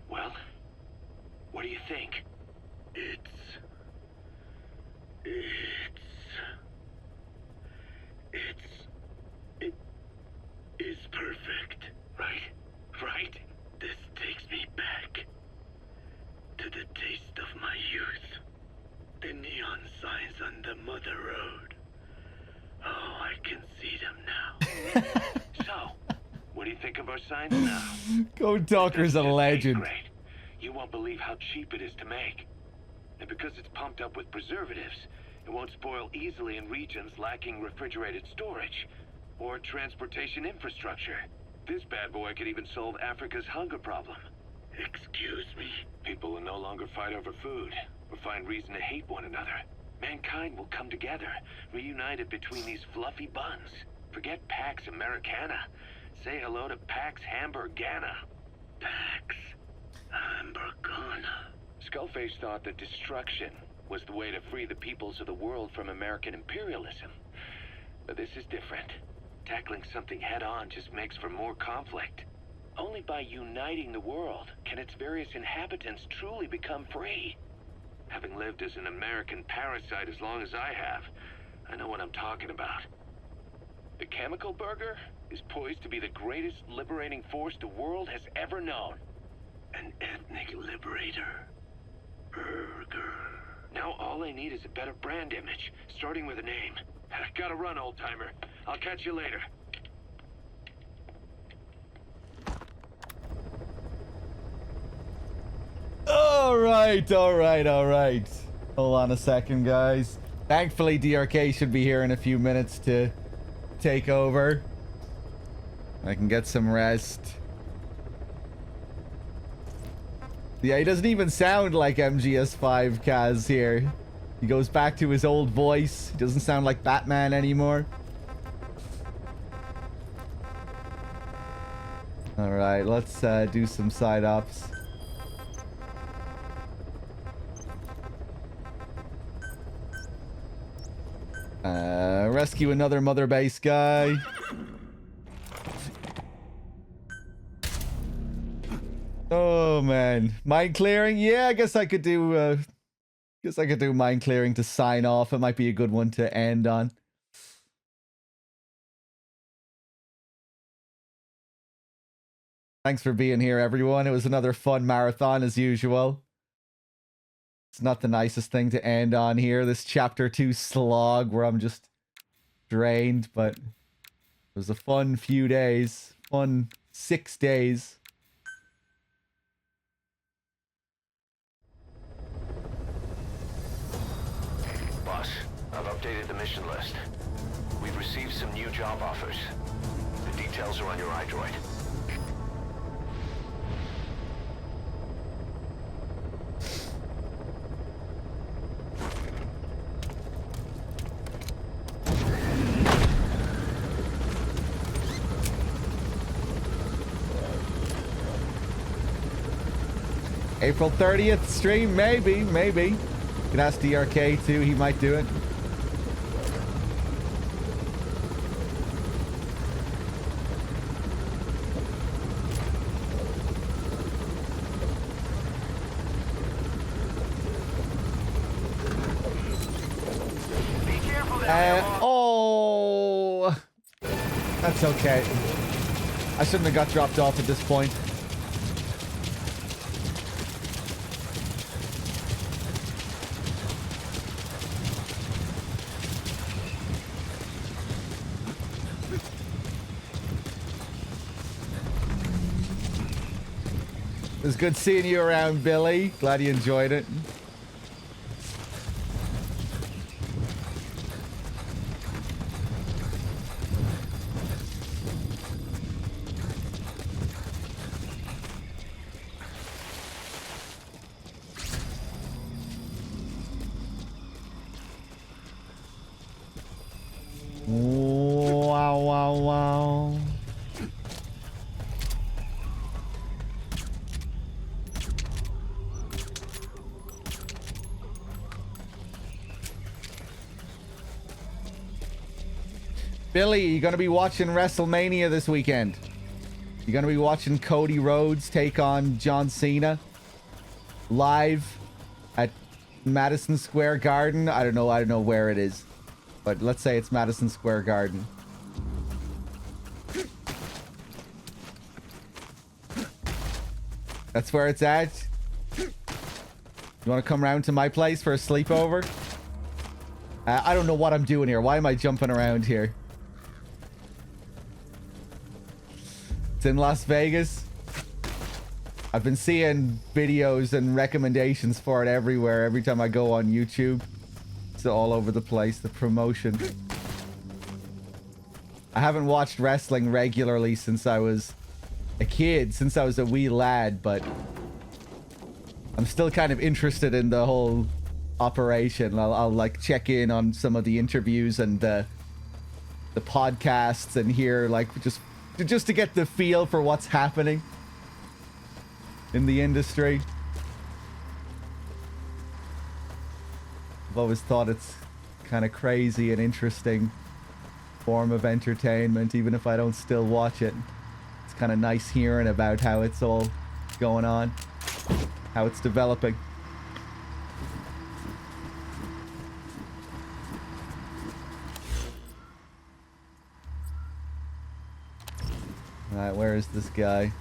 Well, what do you think? It is perfect. Right? This takes me back to the taste of my youth. The neon signs on the Mother Road. Oh, I can see them now. So, what do you think of our signs now? Code Talker's a legend. Great. You won't believe how cheap it is to make. And because it's pumped up with preservatives, it won't spoil easily in regions lacking refrigerated storage or transportation infrastructure. This bad boy could even solve Africa's hunger problem. Excuse me? People will no longer fight over food or find reason to hate one another. Mankind will come together, reunited between these fluffy buns. Forget Pax Americana. Say hello to Pax Hamburgana. Pax Hamburgana. Skullface thought that destruction was the way to free the peoples of the world from American imperialism. But this is different. Tackling something head-on just makes for more conflict. Only by uniting the world can its various inhabitants truly become free. Having lived as an American parasite as long as I have, I know what I'm talking about. The Chemical Burger is poised to be the greatest liberating force the world has ever known. An ethnic liberator. Burger. Now all I need is a better brand image, starting with a name. I gotta run, old-timer. I'll catch you later. All right. Hold on a second, guys. Thankfully, DRK should be here in a few minutes to take over. I can get some rest. Yeah, he doesn't even sound like MGS5 Kaz here. He goes back to his old voice. He doesn't sound like Batman anymore. All right, let's do some side ups. Rescue another mother base guy. Oh man, mine clearing. Yeah, I guess I could do. Mine clearing to sign off. It might be a good one to end on. Thanks for being here, everyone. It was another fun marathon as usual. It's not the nicest thing to end on here, this chapter 2 slog where I'm just drained, but it was a fun few days. Fun 6 days. Boss, I've updated the mission list. We've received some new job offers. The details are on your iDroid. April 30th stream, maybe. You can ask DRK too, he might do it. Be careful there, Oh! That's okay. I shouldn't have got dropped off at this point. It was good seeing you around, Billy. Glad you enjoyed it. Wow, wow, wow. Billy, you gonna be watching WrestleMania this weekend? You gonna be watching Cody Rhodes take on John Cena live at Madison Square Garden? I don't know where it is, but let's say it's Madison Square Garden. That's where it's at. You want to come round to my place for a sleepover? I don't know what I'm doing here. Why am I jumping around here? It's in Las Vegas. I've been seeing videos and recommendations for it everywhere. Every time I go on YouTube, it's all over the place, the promotion. I haven't watched wrestling regularly since I was a kid, since I was a wee lad, but I'm still kind of interested in the whole operation. I'll like check in on some of the interviews and the podcasts and hear like just to get the feel for what's happening in the industry. I've always thought it's kind of crazy and interesting form of entertainment, even if I don't still watch it. It's kind of nice hearing about how it's all going on, how it's developing. Alright, where is this guy?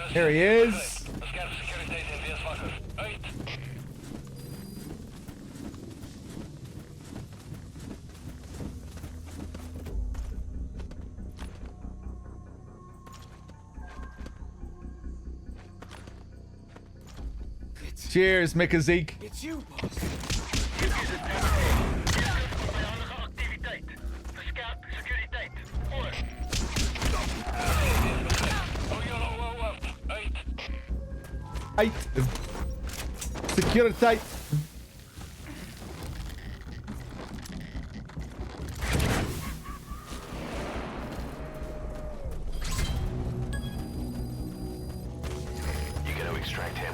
Here he is. Cheers, Mikazik. It's you, boss. Tight. Secure it tight. You gotta extract him.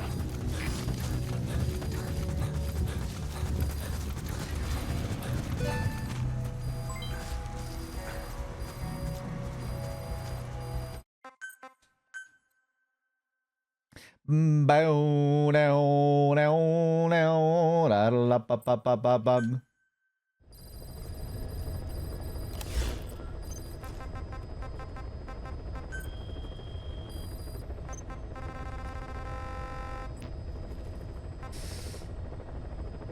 Bow down down down da la ba ba ba ba ba.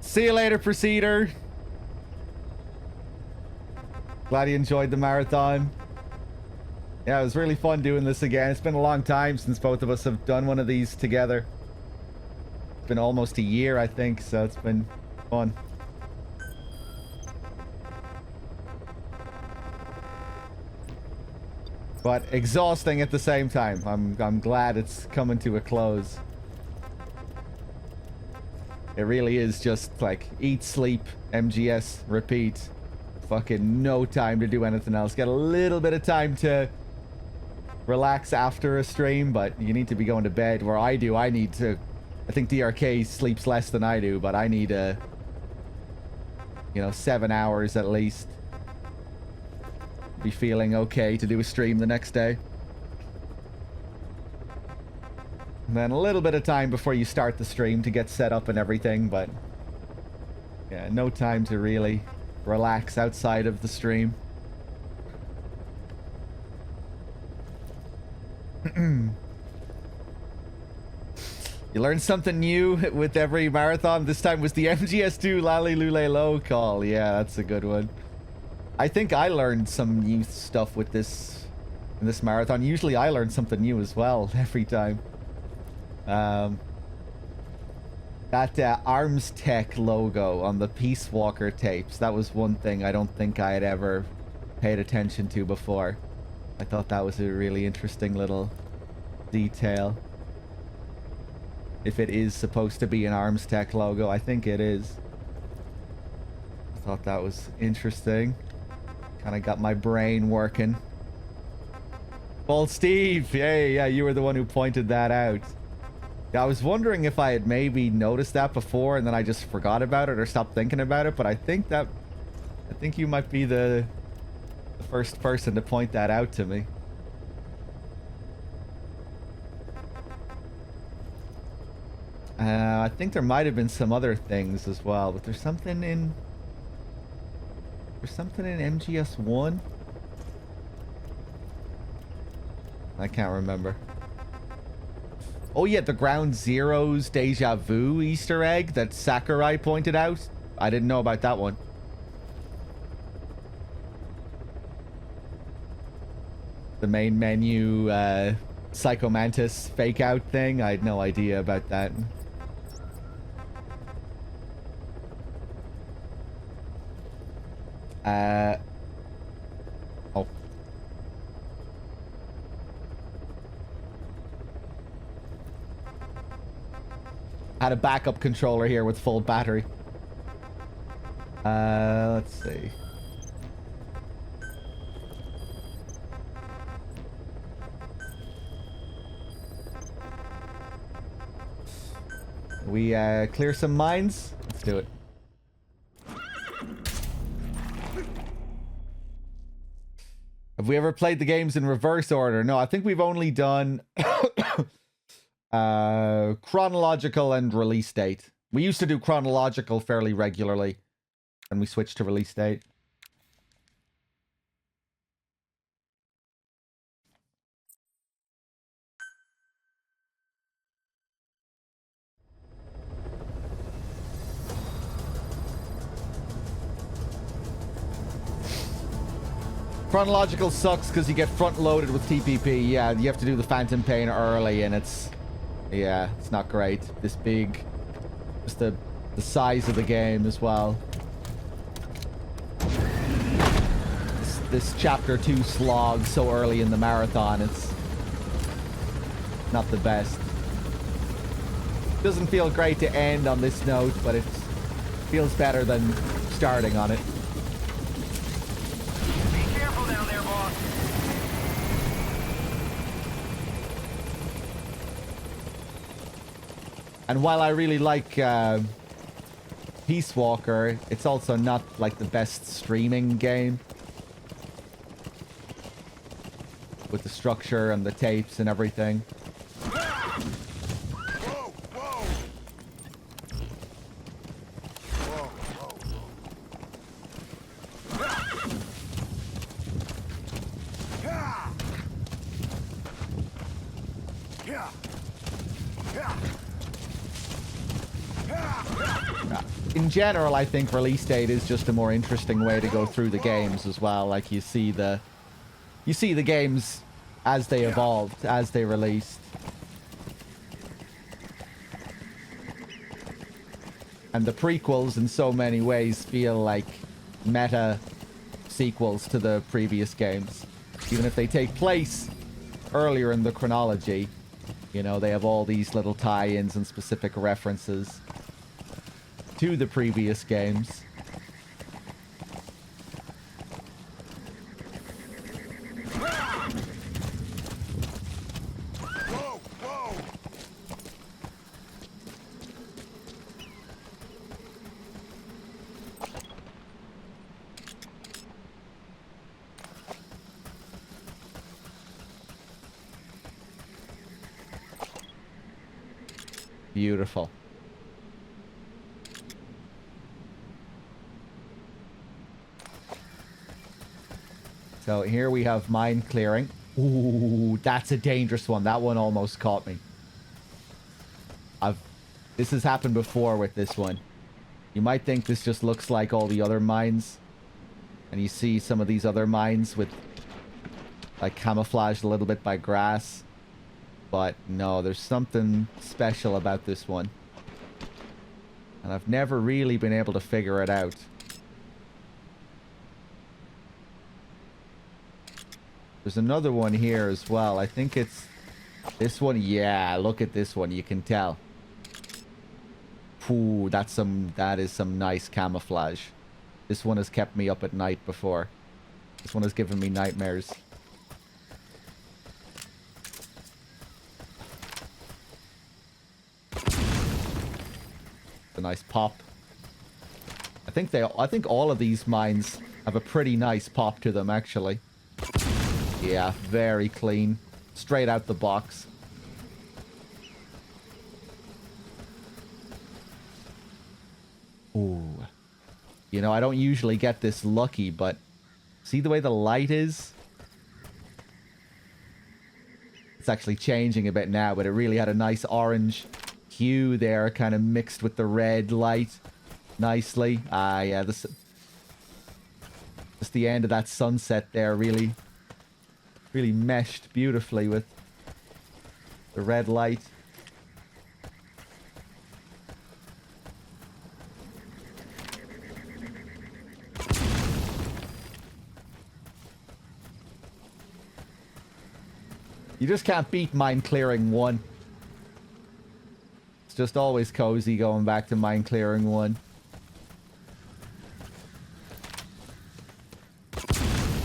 See you later, Proceeder. Glad you enjoyed the marathon. Yeah, it was really fun doing this again. It's been a long time since both of us have done one of these together. It's been almost a year, I think, so it's been fun. But exhausting at the same time. I'm glad it's coming to a close. It really is just like eat, sleep, MGS, repeat. Fucking no time to do anything else. Get a little bit of time to relax after a stream, but you need to be going to bed. Where I do, I think DRK sleeps less than I do, but I need 7 hours at least. Be feeling okay to do a stream the next day. And then a little bit of time before you start the stream to get set up and everything, but yeah, no time to really relax outside of the stream. You learn something new with every marathon. This time was the MGS2 Lally Lule Low call. Yeah, that's a good one. I think I learned some new stuff with this in this marathon. Usually I learn something new as well every time. That Arms Tech logo on the Peace Walker tapes, that was one thing I don't think I had ever paid attention to before. I thought that was a really interesting little detail. If it is supposed to be an Arms Tech logo, I think it is. I thought that was interesting. Kind of got my brain working. Well, Steve, yeah, you were the one who pointed that out. Yeah, I was wondering if I had maybe noticed that before and then I just forgot about it or stopped thinking about it, but I think you might be the first person to point that out to me. I think there might have been some other things as well, but there's something in MGS1. I can't remember. Oh yeah, the Ground Zeroes Deja Vu Easter egg that Sakurai pointed out. I didn't know about that one. The main menu Psycho Mantis fake out thing. I had no idea about that. Oh. Had a backup controller here with full battery. Let's see. We clear some mines? Let's do it. Have we ever played the games in reverse order? No, I think we've only done chronological and release date. We used to do chronological fairly regularly, and we switched to release date. Chronological sucks because you get front-loaded with TPP. Yeah, you have to do the Phantom Pain early, and it's not great. This big, just the size of the game as well. This Chapter 2 slog so early in the marathon, it's not the best. Doesn't feel great to end on this note, but it feels better than starting on it. And while I really like Peace Walker, it's also not like the best streaming game. With the structure and the tapes and everything. In general, I think release date is just a more interesting way to go through the games as well. Like you see the games as they evolved, as they released. And the prequels in so many ways feel like meta sequels to the previous games. Even if they take place earlier in the chronology, you know, they have all these little tie-ins and specific references to the previous games. Beautiful. So here we have mine clearing. Ooh, that's a dangerous one. That one almost caught me. This has happened before with this one. You might think this just looks like all the other mines. And you see some of these other mines with like camouflaged a little bit by grass. But no, there's something special about this one. And I've never really been able to figure it out. There's another one here as well. I think it's this one. Yeah, look at this one. You can tell. Ooh, that is some nice camouflage. This one has kept me up at night before. This one has given me nightmares. A nice pop. I think all of these mines have a pretty nice pop to them, actually. Yeah, very clean. Straight out the box. Ooh. You know, I don't usually get this lucky, but see the way the light is? It's actually changing a bit now, but it really had a nice orange hue there, kind of mixed with the red light nicely. Ah, yeah, just the end of that sunset there really meshed beautifully with the red light. You just can't beat mine clearing 1. It's just always cozy going back to mine clearing 1.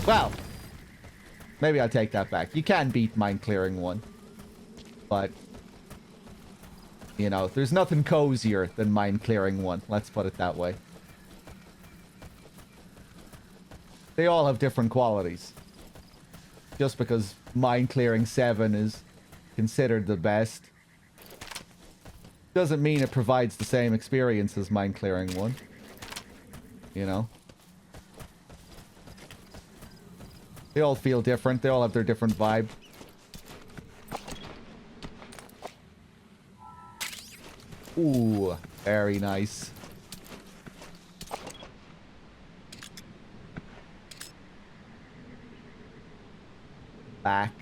Well, maybe I'll take that back. You can beat mine clearing 1. But, you know, there's nothing cozier than mine clearing 1. Let's put it that way. They all have different qualities. Just because mine clearing 7 is considered the best doesn't mean it provides the same experience as mine clearing 1. You know? They all feel different. They all have their different vibe. Ooh, very nice. Back.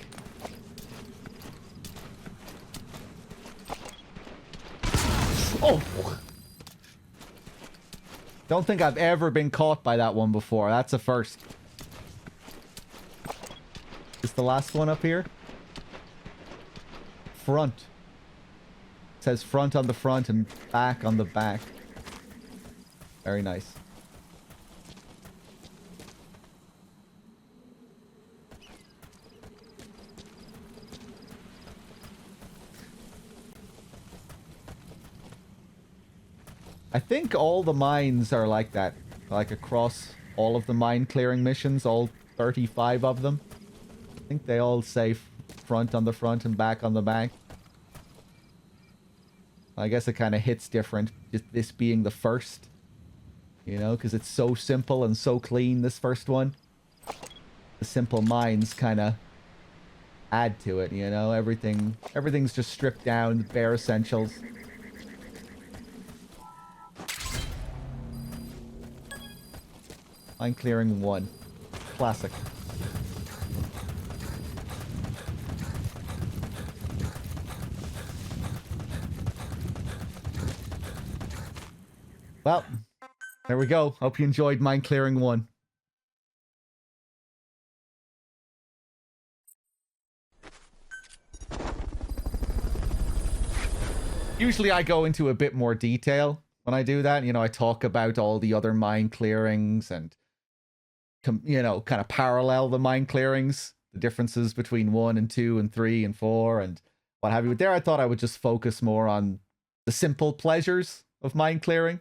Oh! Don't think I've ever been caught by that one before. That's a first. Is the last one up here? Front. It says front on the front and back on the back. Very nice. I think all the mines are like that. Like across all of the mine clearing missions, all 35 of them. I think they all say front on the front and back on the back. I guess it kind of hits different, just this being the first. You know, because it's so simple and so clean, this first one. The simple mines kind of add to it, you know? Everything's just stripped down, the bare essentials. Mine clearing 1. Classic. Well, there we go. Hope you enjoyed mine clearing 1. Usually I go into a bit more detail when I do that. You know, I talk about all the other mine clearings and, you know, kind of parallel the mine clearings, the differences between 1 and 2 and 3 and 4 and what have you. But there I thought I would just focus more on the simple pleasures of mine clearing.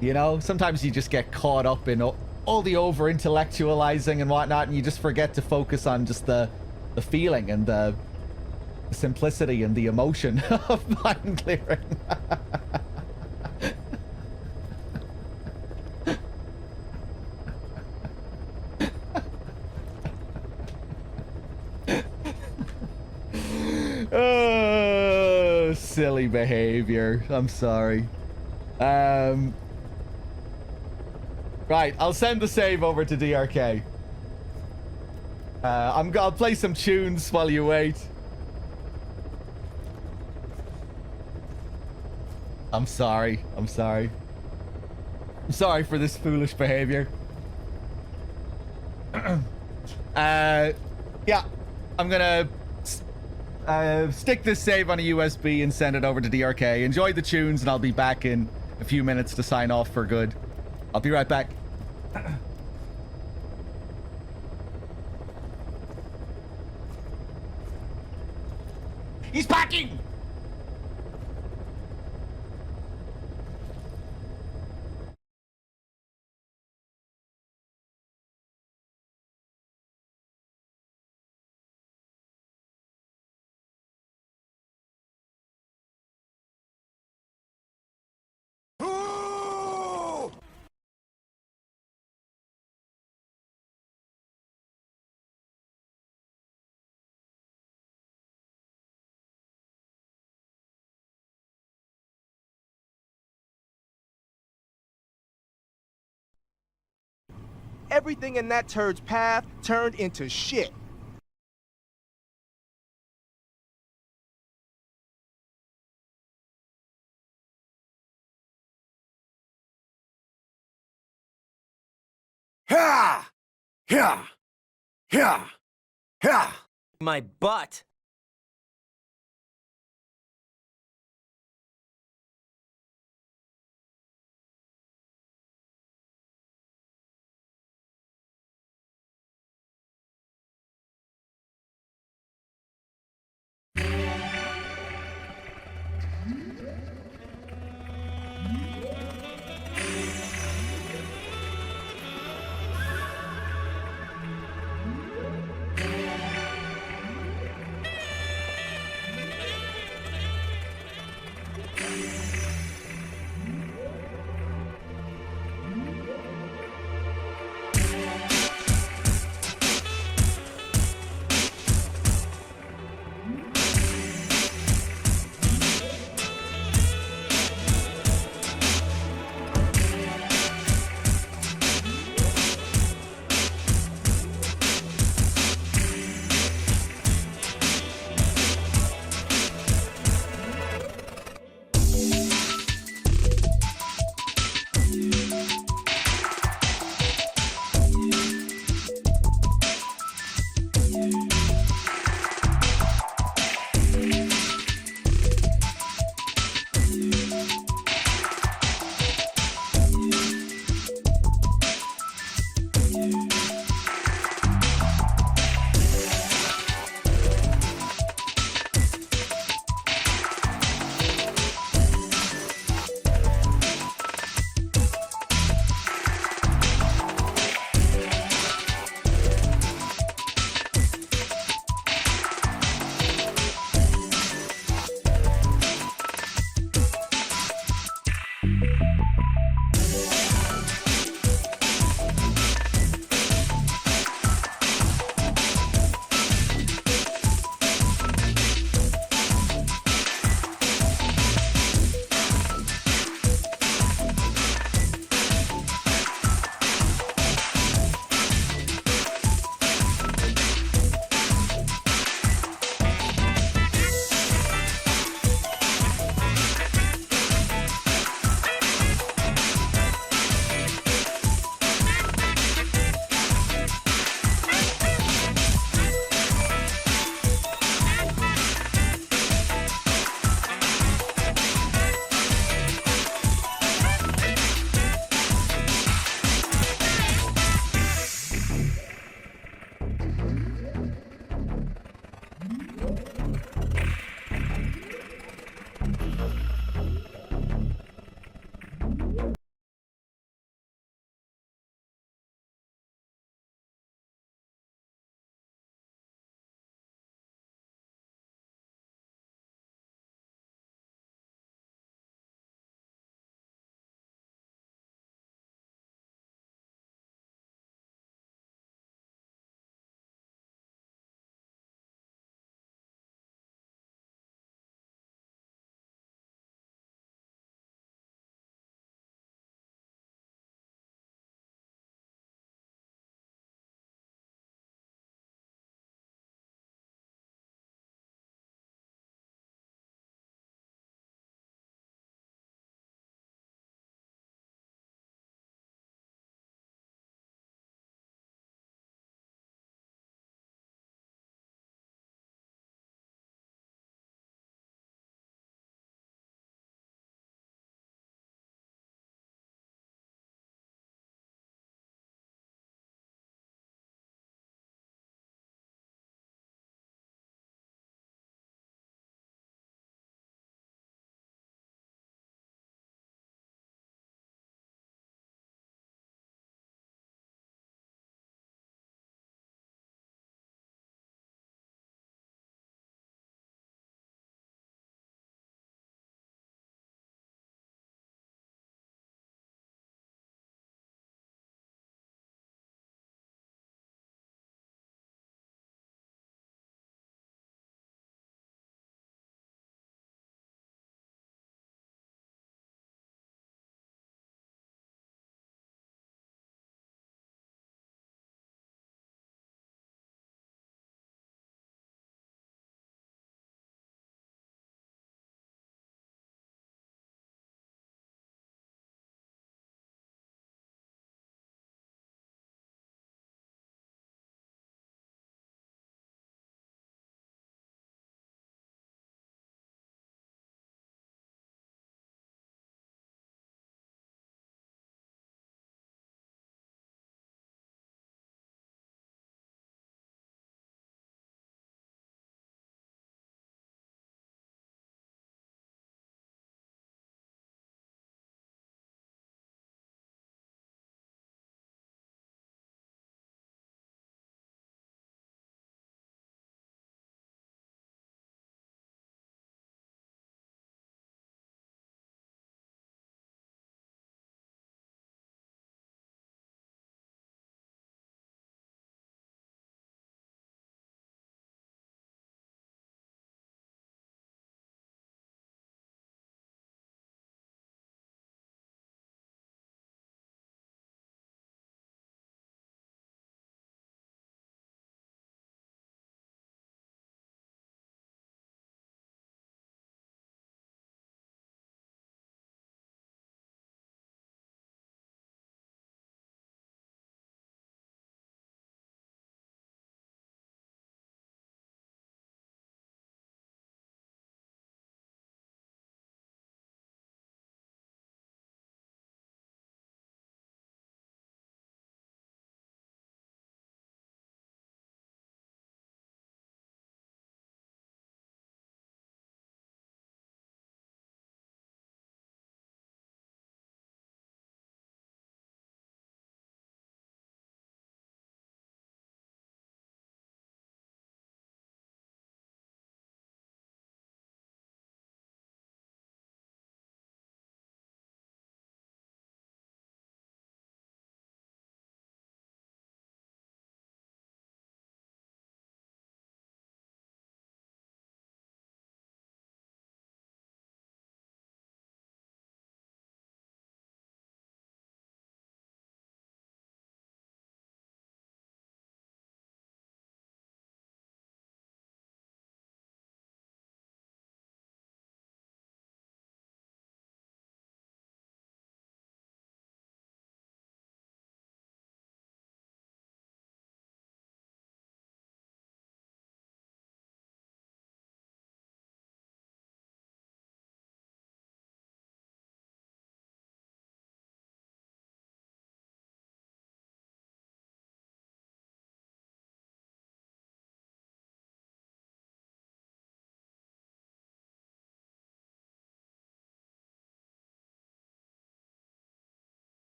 You know, sometimes you just get caught up in all the over-intellectualizing and whatnot, and you just forget to focus on just the the feeling and the simplicity and the emotion of mine clearing. Oh, silly behavior. I'm sorry. Right, I'll send the save over to DRK. I'll play some tunes while you wait. I'm sorry. I'm sorry. I'm sorry for this foolish behavior. Yeah, I'm gonna stick this save on a USB and send it over to DRK. Enjoy the tunes, and I'll be back in a few minutes to sign off for good. I'll be right back. He's packing! Everything in that turd's path turned into shit. Ha! Ha! Ha! Ha! My butt.